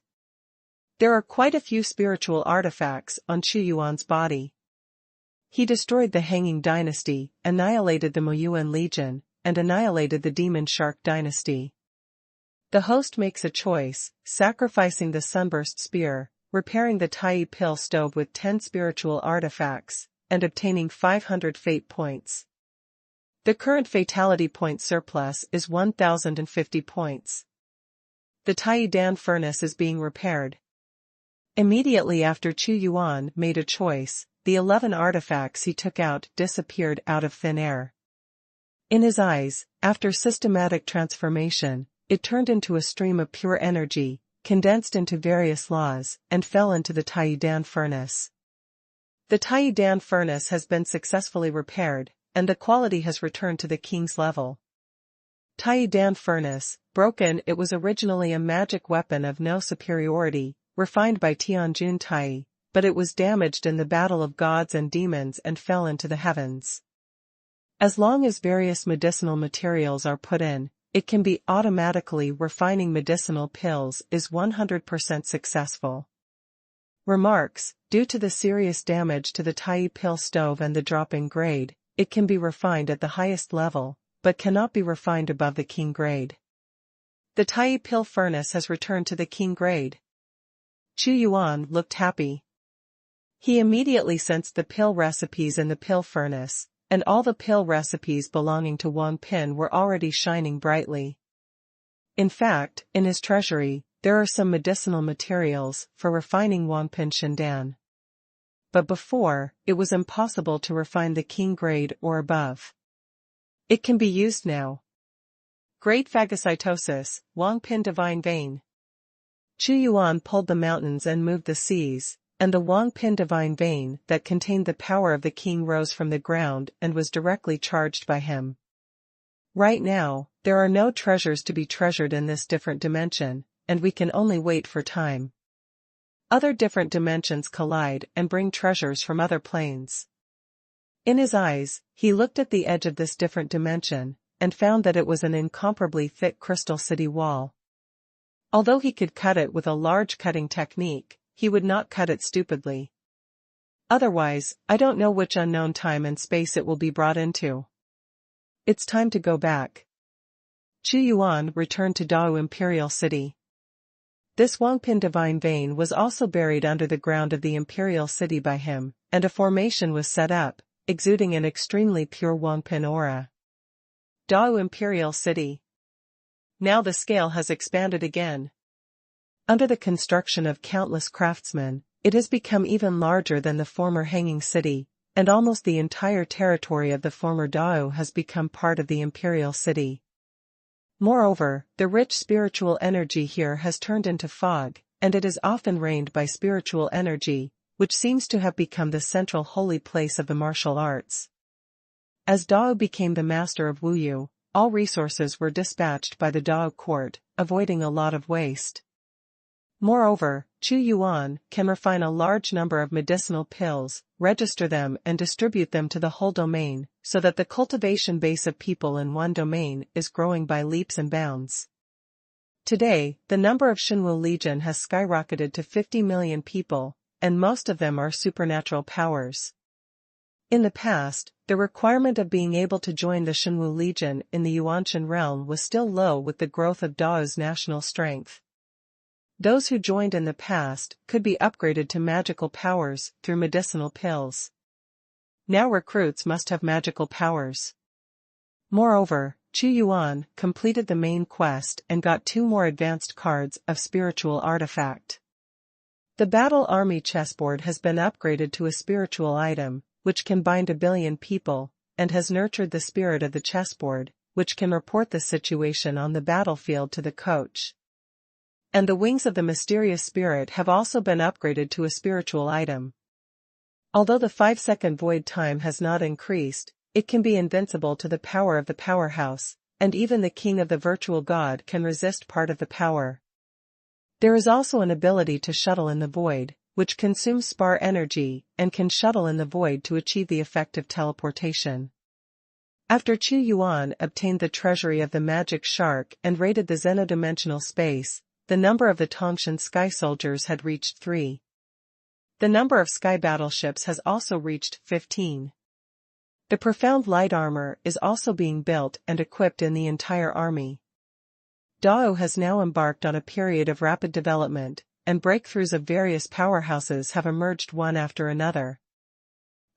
Speaker 1: There are quite a few spiritual artifacts on Xuanhuan's body. He destroyed the Hanging Dynasty, annihilated the Moyuan Legion, and annihilated the Demon Shark Dynasty. The host makes a choice, sacrificing the sunburst spear, repairing the Tiao stove with 10 spiritual artifacts, and obtaining 500 fate points. The current fatality point surplus is 1050 points. The Tiao furnace is being repaired. Immediately after Xuanhuan made a choice, the 11 artifacts he took out disappeared out of thin air. In his eyes, after systematic transformation, it turned into a stream of pure energy, condensed into various laws, and fell into the Tiao furnace. The Tiao furnace has been successfully repaired, and the quality has returned to the king's level. Tiao furnace, broken. It was originally a magic weapon of no superiority, refined by Tianjun Tai, but it was damaged in the battle of gods and demons and fell into the heavens. As long as various medicinal materials are put in, it can be automatically refining medicinal pills is 100% successful. Remarks: due to the serious damage to the Tiao stove and the drop in grade, it can be refined at the highest level, but cannot be refined above the king grade. The Tiao furnace has returned to the king grade. Xuanhuan looked happy. He immediately sensed the pill recipes in the pill furnace, and all the pill recipes belonging to Wang Pin were already shining brightly. In fact, in his treasury, there are some medicinal materials for refining Wang Pin Shindan. But before, it was impossible to refine the king grade or above. It can be used now. Great phagocytosis, Wang Pin divine vein. Chu Yuan pulled the mountains and moved the seas, and the Wang Pin divine vein that contained the power of the king rose from the ground and was directly charged by him. Right now, there are no treasures to be treasured in this different dimension, and we can only wait for time. Other different dimensions collide and bring treasures from other planes. In his eyes, he looked at the edge of this different dimension, and found that it was an incomparably thick crystal city wall. Although he could cut it with a large cutting technique, he would not cut it stupidly. Otherwise, I don't know which unknown time and space it will be brought into. It's time to go back. Chu Yuan returned to Dao Imperial City. This Wangpin divine vein was also buried under the ground of the Imperial City by him, and a formation was set up, exuding an extremely pure Wangpin aura. Dao Imperial City. Now the scale has expanded again. Under the construction of countless craftsmen, it has become even larger than the former hanging city, and almost the entire territory of the former Dao has become part of the Imperial City. Moreover, the rich spiritual energy here has turned into fog, and it is often rained by spiritual energy, which seems to have become the central holy place of the martial arts. As Dao became the master of Wuyu, all resources were dispatched by the Dao court, avoiding a lot of waste. Moreover, Chu Yuan can refine a large number of medicinal pills, register them and distribute them to the whole domain, so that the cultivation base of people in one domain is growing by leaps and bounds. Today, the number of Xinwu Legion has skyrocketed to 50 million people, and most of them are supernatural powers. In the past, the requirement of being able to join the Xinwu Legion in the Yuanshan realm was still low with the growth of Dao's national strength. Those who joined in the past could be upgraded to magical powers through medicinal pills. Now recruits must have magical powers. Moreover, Chu Yuan completed the main quest and got 2 more advanced cards of spiritual artifact. The battle army chessboard has been upgraded to a spiritual item, which can bind 1 billion people, and has nurtured the spirit of the chessboard, which can report the situation on the battlefield to the coach. And the wings of the mysterious spirit have also been upgraded to a spiritual item. Although the 5-second void time has not increased, it can be invincible to the power of the powerhouse, and even the king of the virtual god can resist part of the power. There is also an ability to shuttle in the void, which consumes spar energy and can shuttle in the void to achieve the effect of teleportation. After Chu Yuan obtained the treasury of the magic shark and raided the xenodimensional space, the number of the Tongshan sky soldiers had reached 3. The number of sky battleships has also reached 15. The profound light armor is also being built and equipped in the entire army. Dao has now embarked on a period of rapid development, and breakthroughs of various powerhouses have emerged one after another.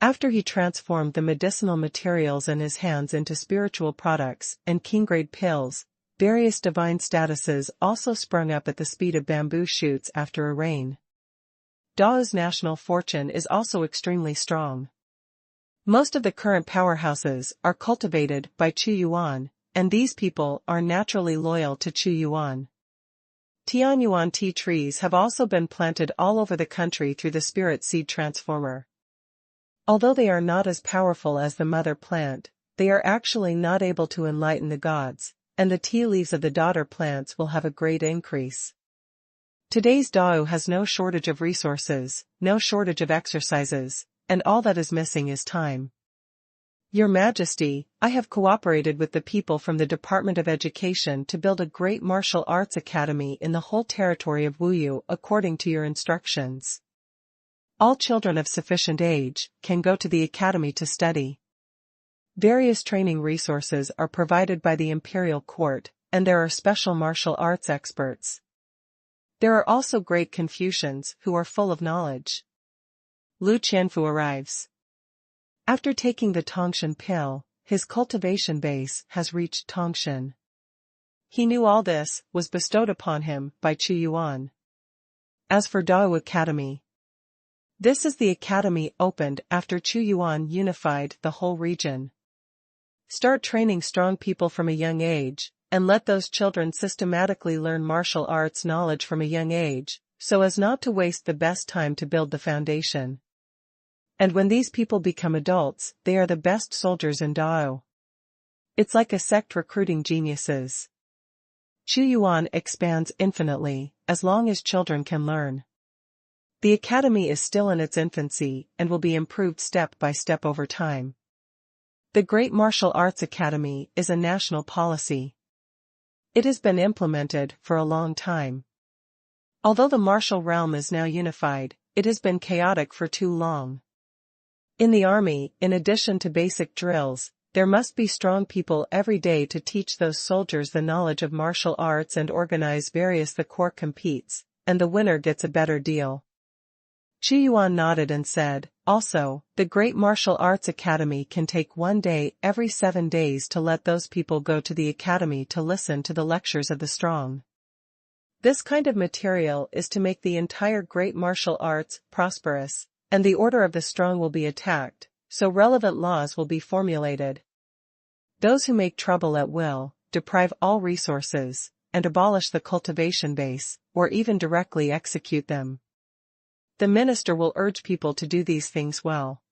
Speaker 1: After he transformed the medicinal materials in his hands into spiritual products and king-grade pills, various divine statuses also sprung up at the speed of bamboo shoots after a rain. Dao's national fortune is also extremely strong. Most of the current powerhouses are cultivated by Chu Yuan, and these people are naturally loyal to Chu Yuan. Tianyuan tea trees have also been planted all over the country through the spirit seed transformer. Although they are not as powerful as the mother plant, they are actually not able to enlighten the gods, and the tea leaves of the daughter plants will have a great increase. Today's Dao has no shortage of resources, no shortage of exercises, and all that is missing is time. Your Majesty, I have cooperated with the people from the Department of Education to build a great martial arts academy in the whole territory of Wuyu according to your instructions. All children of sufficient age can go to the academy to study. Various training resources are provided by the Imperial Court, and there are special martial arts experts. There are also great Confucians who are full of knowledge. Lu Qianfu arrives. After taking the Tongshan pill, his cultivation base has reached Tongshan. He knew all this was bestowed upon him by Xuanhuan. As for Dao Academy, this is the academy opened after Xuanhuan unified the whole region. Start training strong people from a young age, and let those children systematically learn martial arts knowledge from a young age, so as not to waste the best time to build the foundation. And when these people become adults, they are the best soldiers in Dao. It's like a sect recruiting geniuses. Xuanhuan expands infinitely, as long as children can learn. The academy is still in its infancy and will be improved step by step over time. The Great Martial Arts Academy is a national policy. It has been implemented for a long time. Although the martial realm is now unified, it has been chaotic for too long. In the army, in addition to basic drills, there must be strong people every day to teach those soldiers the knowledge of martial arts and organize various. The corps competes, and the winner gets a better deal. Xuanhuan nodded and said, also, the Great Martial Arts Academy can take 1 day every 7 days to let those people go to the academy to listen to the lectures of the strong. This kind of material is to make the entire great martial arts prosperous, and the order of the strong will be attacked, so relevant laws will be formulated. Those who make trouble at will, deprive all resources, and abolish the cultivation base, or even directly execute them. The minister will urge people to do these things well.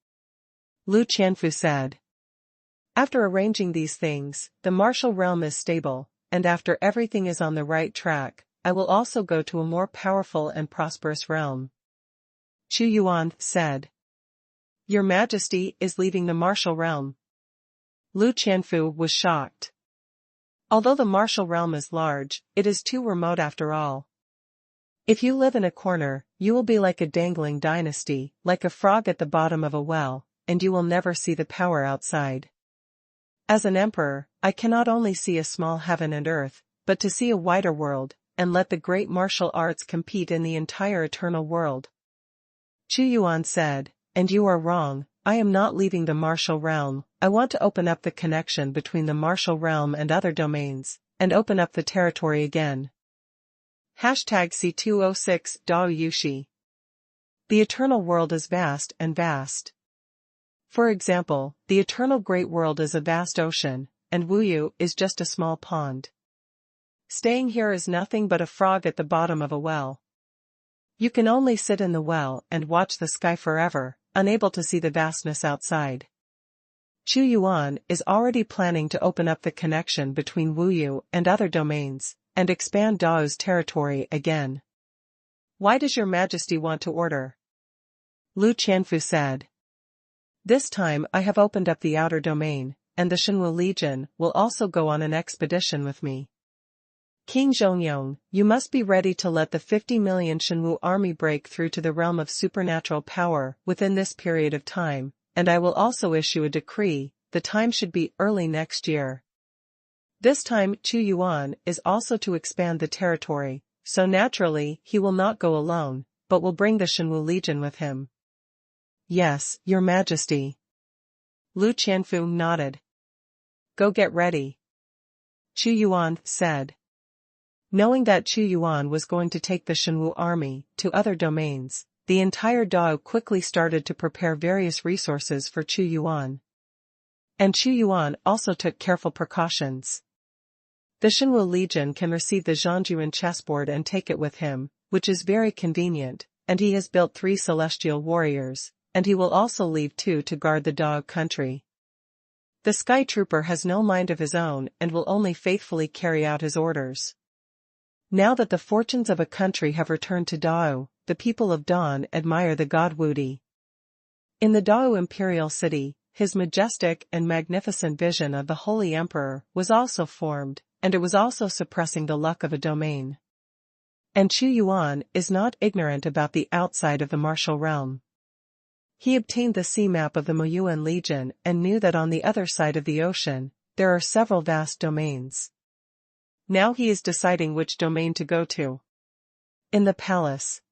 Speaker 1: Lu Qianfu said. After arranging these things, the martial realm is stable, and after everything is on the right track, I will also go to a more powerful and prosperous realm. Xuanhuan said. Your Majesty is leaving the martial realm. Lu Qianfu was shocked. Although the martial realm is large, it is too remote after all. If you live in a corner, you will be like a dangling dynasty, like a frog at the bottom of a well, and you will never see the power outside. As an emperor, I cannot only see a small heaven and earth, but to see a wider world, and let the great martial arts compete in the entire eternal world. Xuanhuan said, and you are wrong, I am not leaving the martial realm, I want to open up the connection between the martial realm and other domains, and open up the territory again. #C206 Dao Yushi. The eternal world is vast and vast. For example, the eternal great world is a vast ocean, and Wuyu is just a small pond. Staying here is nothing but a frog at the bottom of a well. You can only sit in the well and watch the sky forever, unable to see the vastness outside. Xuanhuan is already planning to open up the connection between Wuyu and other domains, and expand Dao's territory again. Why does your Majesty want to order? Lu Qianfu said. This time I have opened up the outer domain, and the Xuanwu Legion will also go on an expedition with me. King Zhongyong, you must be ready to let the 50 million Xuanwu army break through to the realm of supernatural power within this period of time, and I will also issue a decree, the time should be early next year. This time Xuanhuan is also to expand the territory, so naturally he will not go alone, but will bring the Xuanwu Legion with him. Yes, Your Majesty. Lu Qianfu nodded. Go get ready. Xuanhuan said. Knowing that Xuanhuan was going to take the Xuanwu army to other domains, the entire Dao quickly started to prepare various resources for Xuanhuan. And Xuanhuan also took careful precautions. The Xuanwu Legion can receive the Zhangjuan chessboard and take it with him, which is very convenient, and he has built 3 celestial warriors, and he will also leave 2 to guard the Dao country. The Sky Trooper has no mind of his own and will only faithfully carry out his orders. Now that the fortunes of a country have returned to Dao, the people of Dawn admire the god Wudi. In the Dao Imperial city, his majestic and magnificent vision of the Holy Emperor was also formed, and it was also suppressing the luck of a domain. And Xuanhuan is not ignorant about the outside of the martial realm. He obtained the sea map of the Moyuan Legion and knew that on the other side of the ocean, there are several vast domains. Now he is deciding which domain to go to. In the palace.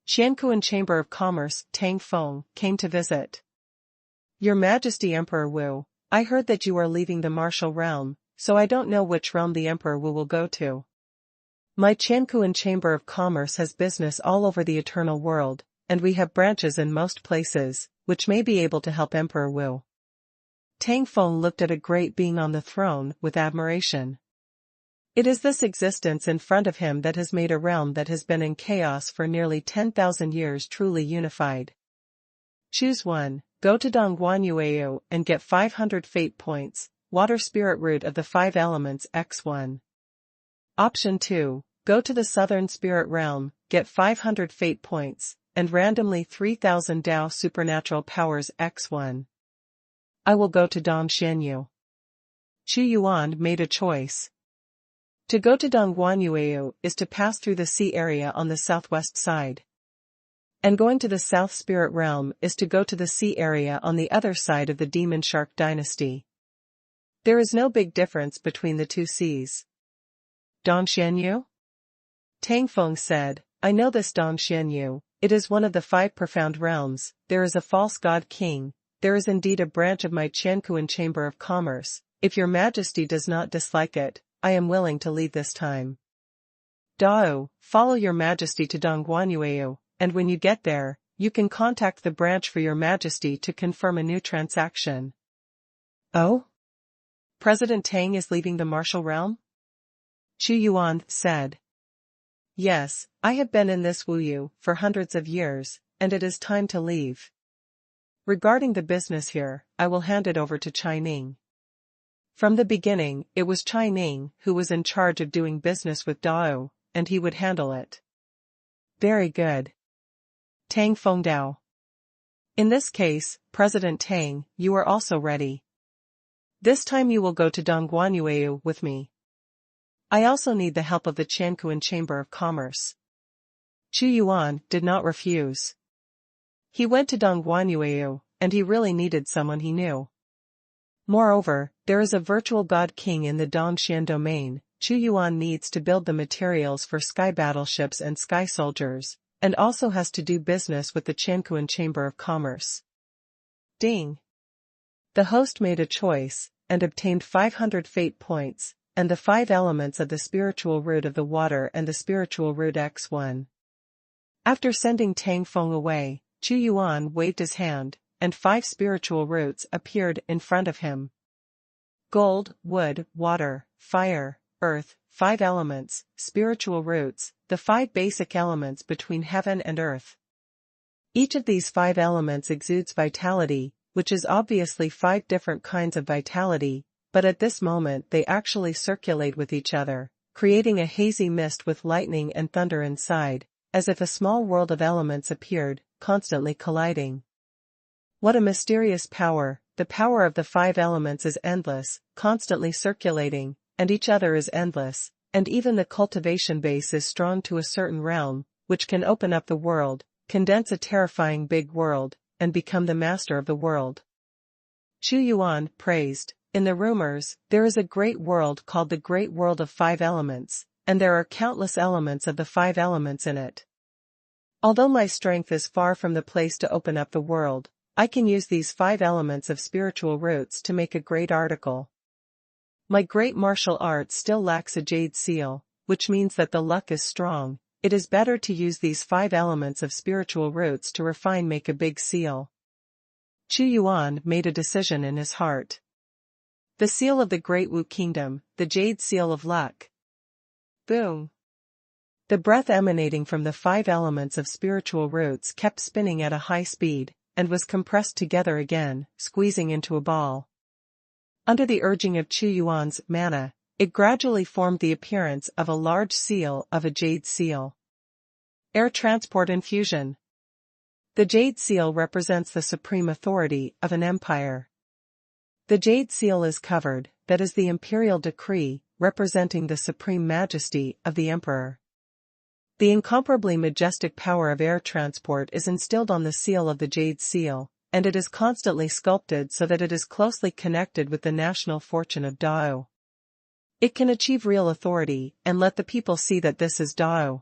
Speaker 1: Xuanhuan Chamber of Commerce, Tang Feng, came to visit. Your Majesty Emperor Wu, I heard that you are leaving the martial realm, so I don't know which realm the Emperor Wu will go to. My Xuanhuan Chamber of Commerce has business all over the eternal world, and we have branches in most places, which may be able to help Emperor Wu. Tang Feng looked at a great being on the throne with admiration. It is this existence in front of him that has made a realm that has been in chaos for nearly 10,000 years truly unified. Choose one, go to Dongguanyueu and get 500 fate points, water spirit root of the 5 elements X1. Option 2, go to the southern spirit realm, get 500 fate points, and randomly 3000 Dao supernatural powers X1. I will go to Dongshanyu. Chu Yuan made a choice. To go to Dongguanyueu is to pass through the sea area on the southwest side. And going to the South Spirit Realm is to go to the sea area on the other side of the Demon Shark Dynasty. There is no big difference between the two seas. Dongshanyu? Tang Feng said, I know this Dongshanyu, it is one of the 5 profound realms, there is a false god king, there is indeed a branch of my Xuanhuan Chamber of Commerce, if your Majesty does not dislike it, I am willing to leave this time. Dao, follow your Majesty to Dongguanyueu, and when you get there, you can contact the branch for your Majesty to confirm a new transaction. Oh? President Tang is leaving the martial realm? Chu Yuan said. Yes, I have been in this Wuyu for hundreds of years, and it is time to leave. Regarding the business here, I will hand it over to Chai Ning. From the beginning, it was Chai Ning who was in charge of doing business with Dao, and he would handle it. Very good. Tang Feng Dao. In this case, President Tang, you are also ready. This time you will go to Dongguanyueu with me. I also need the help of the Xuanhuan Chamber of Commerce. Chu Yuan did not refuse. He went to Dongguanyueu, and he really needed someone he knew. Moreover, there is a virtual god king in the Dongxian domain. Chu Yuan needs to build the materials for sky battleships and sky soldiers, and also has to do business with the Xuanhuan Chamber of Commerce. Ding! The host made a choice, and obtained 500 fate points, and the 5 elements of the spiritual root of the water and the spiritual root X1. After sending Tang Feng away, Chu Yuan waved his hand, and 5 spiritual roots appeared in front of him. Gold, wood, water, fire, earth, 5 elements, spiritual roots, the 5 basic elements between heaven and earth. Each of these 5 elements exudes vitality, which is obviously 5 different kinds of vitality, but at this moment they actually circulate with each other, creating a hazy mist with lightning and thunder inside, as if a small world of elements appeared, constantly colliding. What a mysterious power! The power of the 5 elements is endless, constantly circulating, and each other is endless, and even the cultivation base is strong to a certain realm, which can open up the world, condense a terrifying big world, and become the master of the world. Chu Yuan praised, in the rumors, there is a great world called the Great World of 5 Elements, and there are countless elements of the 5 elements in it. Although my strength is far from the place to open up the world, I can use these 5 elements of spiritual roots to make a great article. My great martial art still lacks a jade seal, which means that the luck is strong. It is better to use these 5 elements of spiritual roots to refine make a big seal. Chu Yuan made a decision in his heart. The seal of the Great Wu Kingdom, the jade seal of luck. Boom! The breath emanating from the 5 elements of spiritual roots kept spinning at a high speed, and was compressed together again, squeezing into a ball. Under the urging of Chu Yuan's mana, it gradually formed the appearance of a large seal of a jade seal. Air transport infusion. The jade seal represents the supreme authority of an empire. The jade seal is covered, that is the imperial decree, representing the supreme majesty of the emperor. The incomparably majestic power of air transport is instilled on the seal of the jade seal, and it is constantly sculpted so that it is closely connected with the national fortune of Dao. It can achieve real authority and let the people see that this is Dao's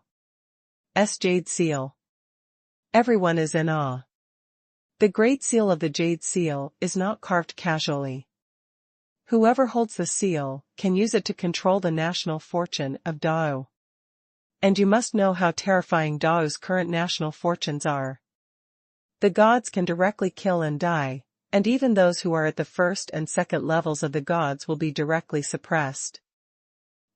Speaker 1: jade seal. Everyone is in awe. The Great Seal of the Jade Seal is not carved casually. Whoever holds the seal can use it to control the national fortune of Dao. And you must know how terrifying Dao's current national fortunes are. The gods can directly kill and die, and even those who are at the first and second levels of the gods will be directly suppressed.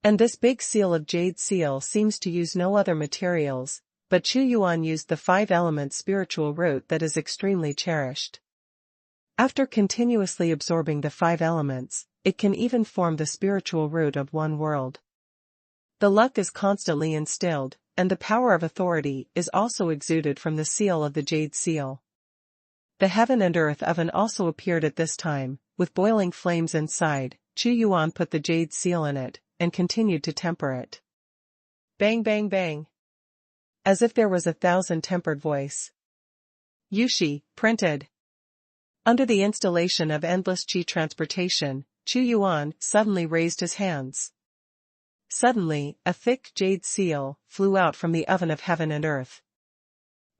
Speaker 1: And this big seal of Jade Seal seems to use no other materials, but Xuanhuan used the 5-element spiritual root that is extremely cherished. After continuously absorbing the 5 elements, it can even form the spiritual root of one world. The luck is constantly instilled, and the power of authority is also exuded from the seal of the Jade Seal. The heaven and earth oven also appeared at this time, with boiling flames inside. Xuanhuan put the Jade Seal in it, and continued to temper it. Bang bang bang. As if there was 1,000 tempered voice. Yushi, printed. Under the installation of endless qi transportation, Xuanhuan suddenly raised his hands. Suddenly, a thick jade seal flew out from the oven of heaven and earth.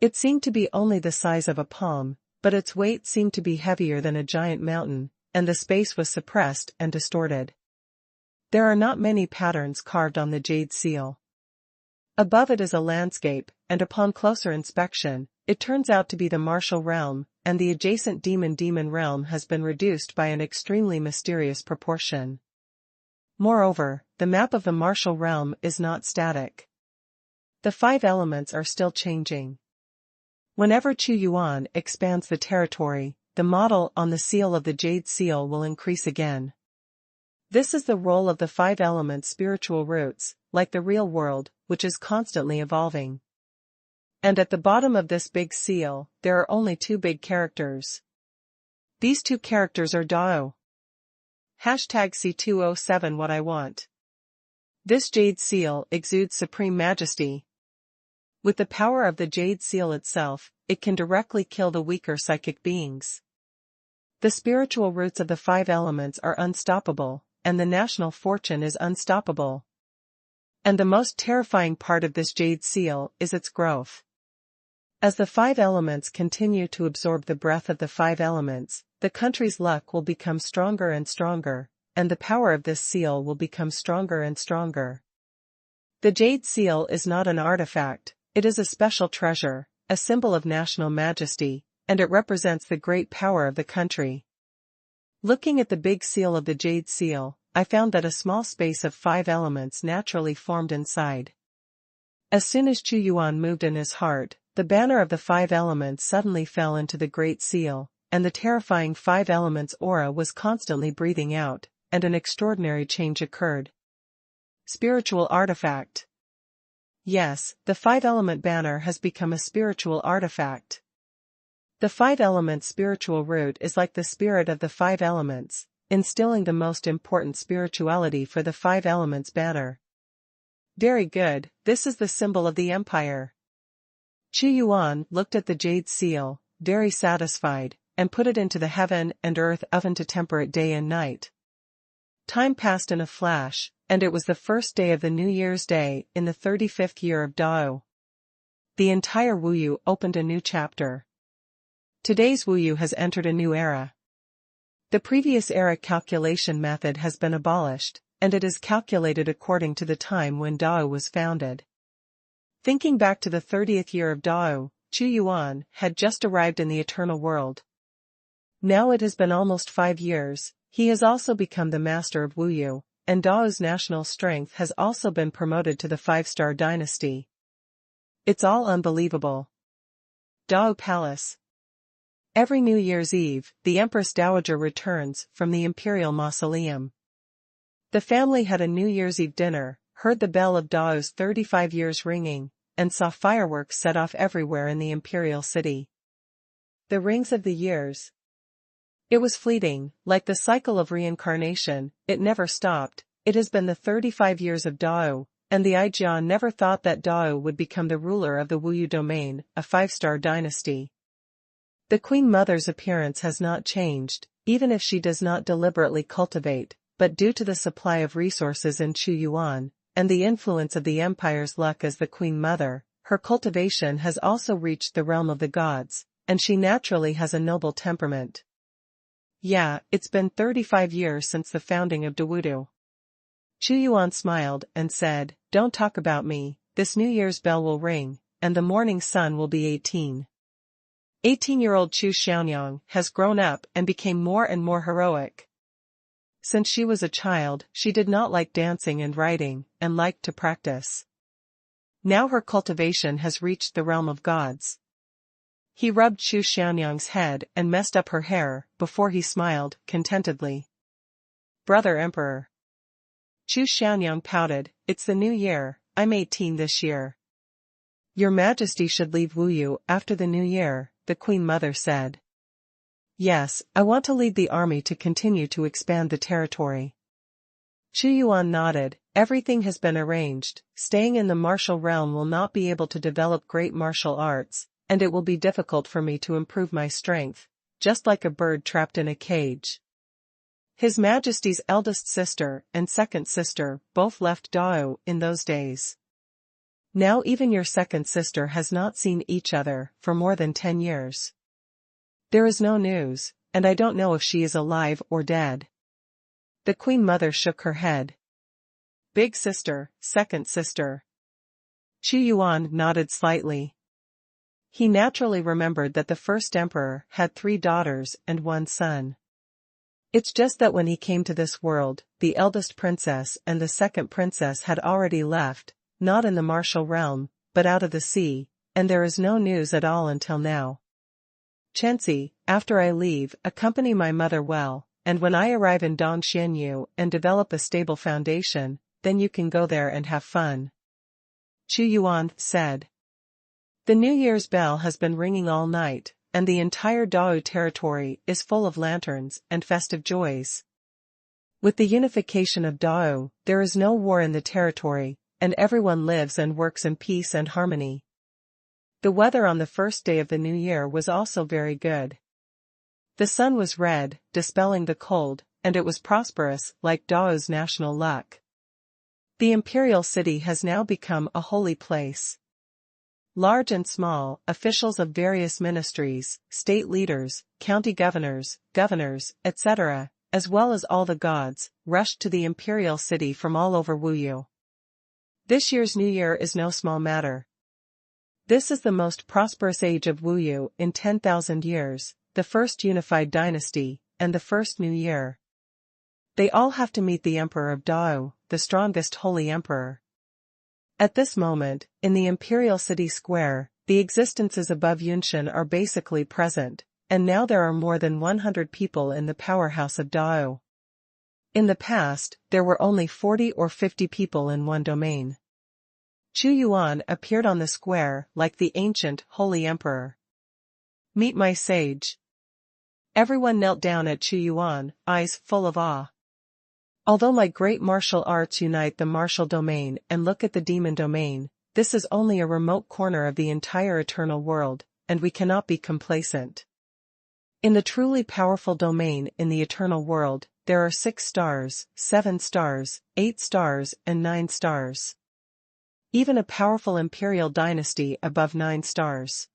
Speaker 1: It seemed to be only the size of a palm, but its weight seemed to be heavier than a giant mountain, and the space was suppressed and distorted. There are not many patterns carved on the jade seal. Above it is a landscape, and upon closer inspection, it turns out to be the martial realm, and the adjacent demon realm has been reduced by an extremely mysterious proportion. Moreover, the map of the martial realm is not static. The 5 elements are still changing. Whenever Xuanhuan expands the territory, the model on the seal of the Jade Seal will increase again. This is the role of the 5 elements spiritual roots, like the real world, which is constantly evolving. And at the bottom of this big seal, there are only 2 big characters. These 2 characters are Dao. #C207 What I want. This Jade Seal exudes supreme majesty. With the power of the Jade Seal itself, it can directly kill the weaker psychic beings. The spiritual roots of the 5 elements are unstoppable, and the national fortune is unstoppable. And the most terrifying part of this Jade Seal is its growth. As the 5 elements continue to absorb the breath of the 5 elements, the country's luck will become stronger and stronger, and the power of this seal will become stronger and stronger. The Jade Seal is not an artifact, it is a special treasure, a symbol of national majesty, and it represents the great power of the country. Looking at the big seal of the Jade Seal, I found that a small space of 5 elements naturally formed inside. As soon as Xuanhuan moved in his heart, the banner of the 5 elements suddenly fell into the Great Seal, and the terrifying 5 elements aura was constantly breathing out, and an extraordinary change occurred. Spiritual artifact. Yes, the 5-element banner has become a spiritual artifact. The 5-element spiritual root is like the spirit of the 5 elements, instilling the most important spirituality for the 5 elements banner. Very good, this is the symbol of the empire. Xuanhuan looked at the Jade Seal, very satisfied, and put it into the heaven and earth oven to temper it day and night. Time passed in a flash, and it was the first day of the New Year's Day in the 35th year of Dao. The entire Wuyu opened a new chapter. Today's Wuyu has entered a new era. The previous era calculation method has been abolished, and it is calculated according to the time when Dao was founded. Thinking back to the 30th year of Dao, Xuanhuan had just arrived in the eternal world. Now it has been almost 5 years, he has also become the master of Wuyu, and Dao's national strength has also been promoted to the 5-star dynasty. It's all unbelievable. Dao Palace. Every New Year's Eve, the Empress Dowager returns from the Imperial Mausoleum. The family had a New Year's Eve dinner, heard the bell of Dao's 35 years ringing, and saw fireworks set off everywhere in the Imperial city. The rings of the years. It was fleeting, like the cycle of reincarnation, it never stopped. It has been the 35 years of Dao, and the Aijian never thought that Dao would become the ruler of the Wuyu domain, a 5-star dynasty. The Queen Mother's appearance has not changed, even if she does not deliberately cultivate, but due to the supply of resources in Xuanhuan, and the influence of the empire's luck as the Queen Mother, her cultivation has also reached the realm of the gods, and she naturally has a noble temperament. Yeah, it's been 35 years since the founding of Dawudu. Xuanhuan smiled and said, "Don't talk about me, this New Year's bell will ring, and the morning sun will be 18. 18-year-old Chu Xiaonyang has grown up and became more and more heroic. Since she was a child, she did not like dancing and writing, and liked to practice. Now her cultivation has reached the realm of gods." He rubbed Chu Xiaonyang's head and messed up her hair, before he smiled, contentedly. "Brother Emperor." Chu Xiaonyang pouted, "It's the new year, I'm 18 this year." "Your Majesty should leave Wuyu after the new year," the Queen Mother said. "Yes, I want to lead the army to continue to expand the territory." Xuanhuan nodded, "Everything has been arranged, staying in the martial realm will not be able to develop great martial arts, and it will be difficult for me to improve my strength, just like a bird trapped in a cage." His Majesty's eldest sister and second sister both left Dao in those days. Now even your second sister has not seen each other for more than 10 years. There is no news, and I don't know if she is alive or dead. The Queen Mother shook her head. "Big sister, second sister." Xuanhuan nodded slightly. He naturally remembered that the first emperor had 3 daughters and 1 son. It's just that when he came to this world, the eldest princess and the second princess had already left, not in the martial realm, but out of the sea, and there is no news at all until now. "Chenzi, after I leave, accompany my mother well, and when I arrive in Dongxianyu and develop a stable foundation, then you can go there and have fun," Xuanhuan said. The New Year's bell has been ringing all night, and the entire Dao territory is full of lanterns and festive joys. With the unification of Dao, there is no war in the territory, and everyone lives and works in peace and harmony. The weather on the first day of the new year was also very good. The sun was red, dispelling the cold, and it was prosperous like Dao's national luck. The Imperial city has now become a holy place. Large and small, officials of various ministries, state leaders, county governors, etc., as well as all the gods, rushed to the Imperial city from all over Wuyu. This year's New Year is no small matter. This is the most prosperous age of Wuyu in 10,000 years, the first unified dynasty, and the first New Year. They all have to meet the Emperor of Dao, the strongest holy emperor. At this moment, in the Imperial City Square, the existences above Yunshan are basically present, and now there are more than 100 people in the powerhouse of Dao. In the past, there were only 40 or 50 people in one domain. Xuanhuan appeared on the square like the ancient, holy emperor. "Meet my sage." Everyone knelt down at Xuanhuan, eyes full of awe. "Although my great martial arts unite the martial domain and look at the demon domain, this is only a remote corner of the entire eternal world, and we cannot be complacent. In the truly powerful domain in the eternal world, there are 6 stars, 7 stars, 8 stars, and 9 stars. Even a powerful imperial dynasty above 9 stars.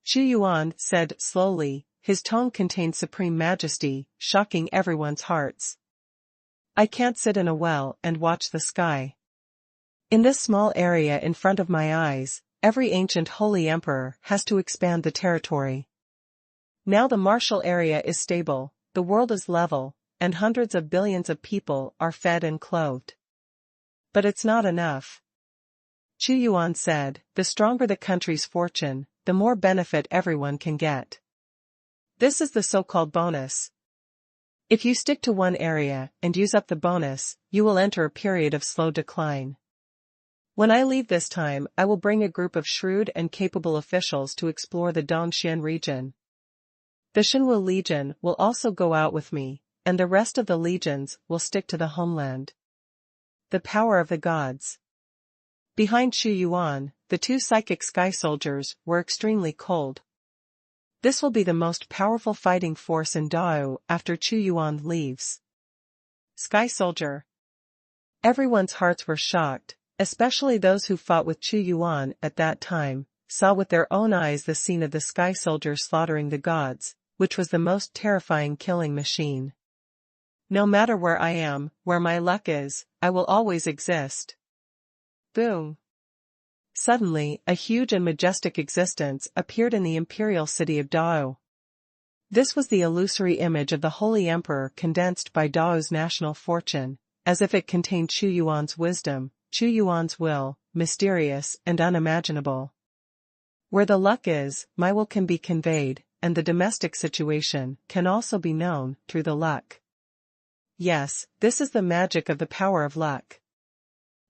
Speaker 1: Xuanhuan said slowly, his tone contained supreme majesty, shocking everyone's hearts. "I can't sit in a well and watch the sky. In this small area in front of my eyes, every ancient holy emperor has to expand the territory. Now the martial area is stable, the world is level, and hundreds of billions of people are fed and clothed. But it's not enough." Xuanhuan said, "The stronger the country's fortune, the more benefit everyone can get. This is the so-called bonus. If you stick to one area and use up the bonus, you will enter a period of slow decline. When I leave this time, I will bring a group of shrewd and capable officials to explore the Dongxian region. The Xinwu Legion will also go out with me, and the rest of the legions will stick to the homeland." The power of the gods. Behind Xuanhuan, the 2 psychic sky soldiers were extremely cold. This will be the most powerful fighting force in Dao after Xuanhuan leaves. Sky soldier. Everyone's hearts were shocked, Especially those who fought with Chu Yuan at that time, saw with their own eyes the scene of the sky soldiers slaughtering the gods, which was the most terrifying killing machine. No matter where I am, where my luck is, I will always exist. Boom. Suddenly, a huge and majestic existence appeared in the imperial city of Dao. This was the illusory image of the Holy Emperor condensed by Dao's national fortune, as if it contained Chu Yuan's wisdom, Chu Yuan's will, mysterious and unimaginable. Where the luck is, my will can be conveyed, and the domestic situation can also be known through the luck. Yes, this is the magic of the power of luck.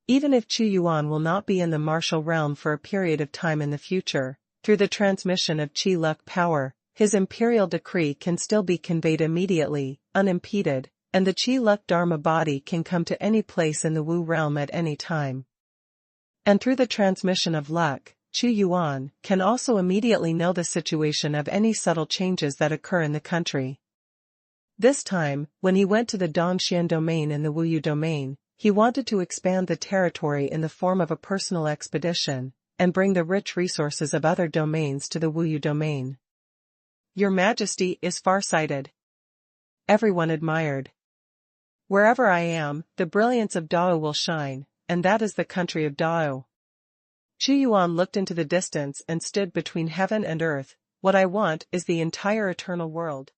Speaker 1: Even if Chu Yuan will not be in the martial realm for a period of time in the future, through the transmission of Qi luck power, his imperial decree can still be conveyed immediately, unimpeded, and the Qi luck Dharma body can come to any place in the Wu realm at any time. And through the transmission of luck, Chu Yuan can also immediately know the situation of any subtle changes that occur in the country. This time, when he went to the Dongxian domain in the Wuyu domain, he wanted to expand the territory in the form of a personal expedition, and bring the rich resources of other domains to the Wuyu domain. Your Majesty is far-sighted. Everyone admired. Wherever I am, the brilliance of Dao will shine, and that is the country of Dao. Chu Yuan looked into the distance and stood between heaven and earth. What I want is the entire eternal world.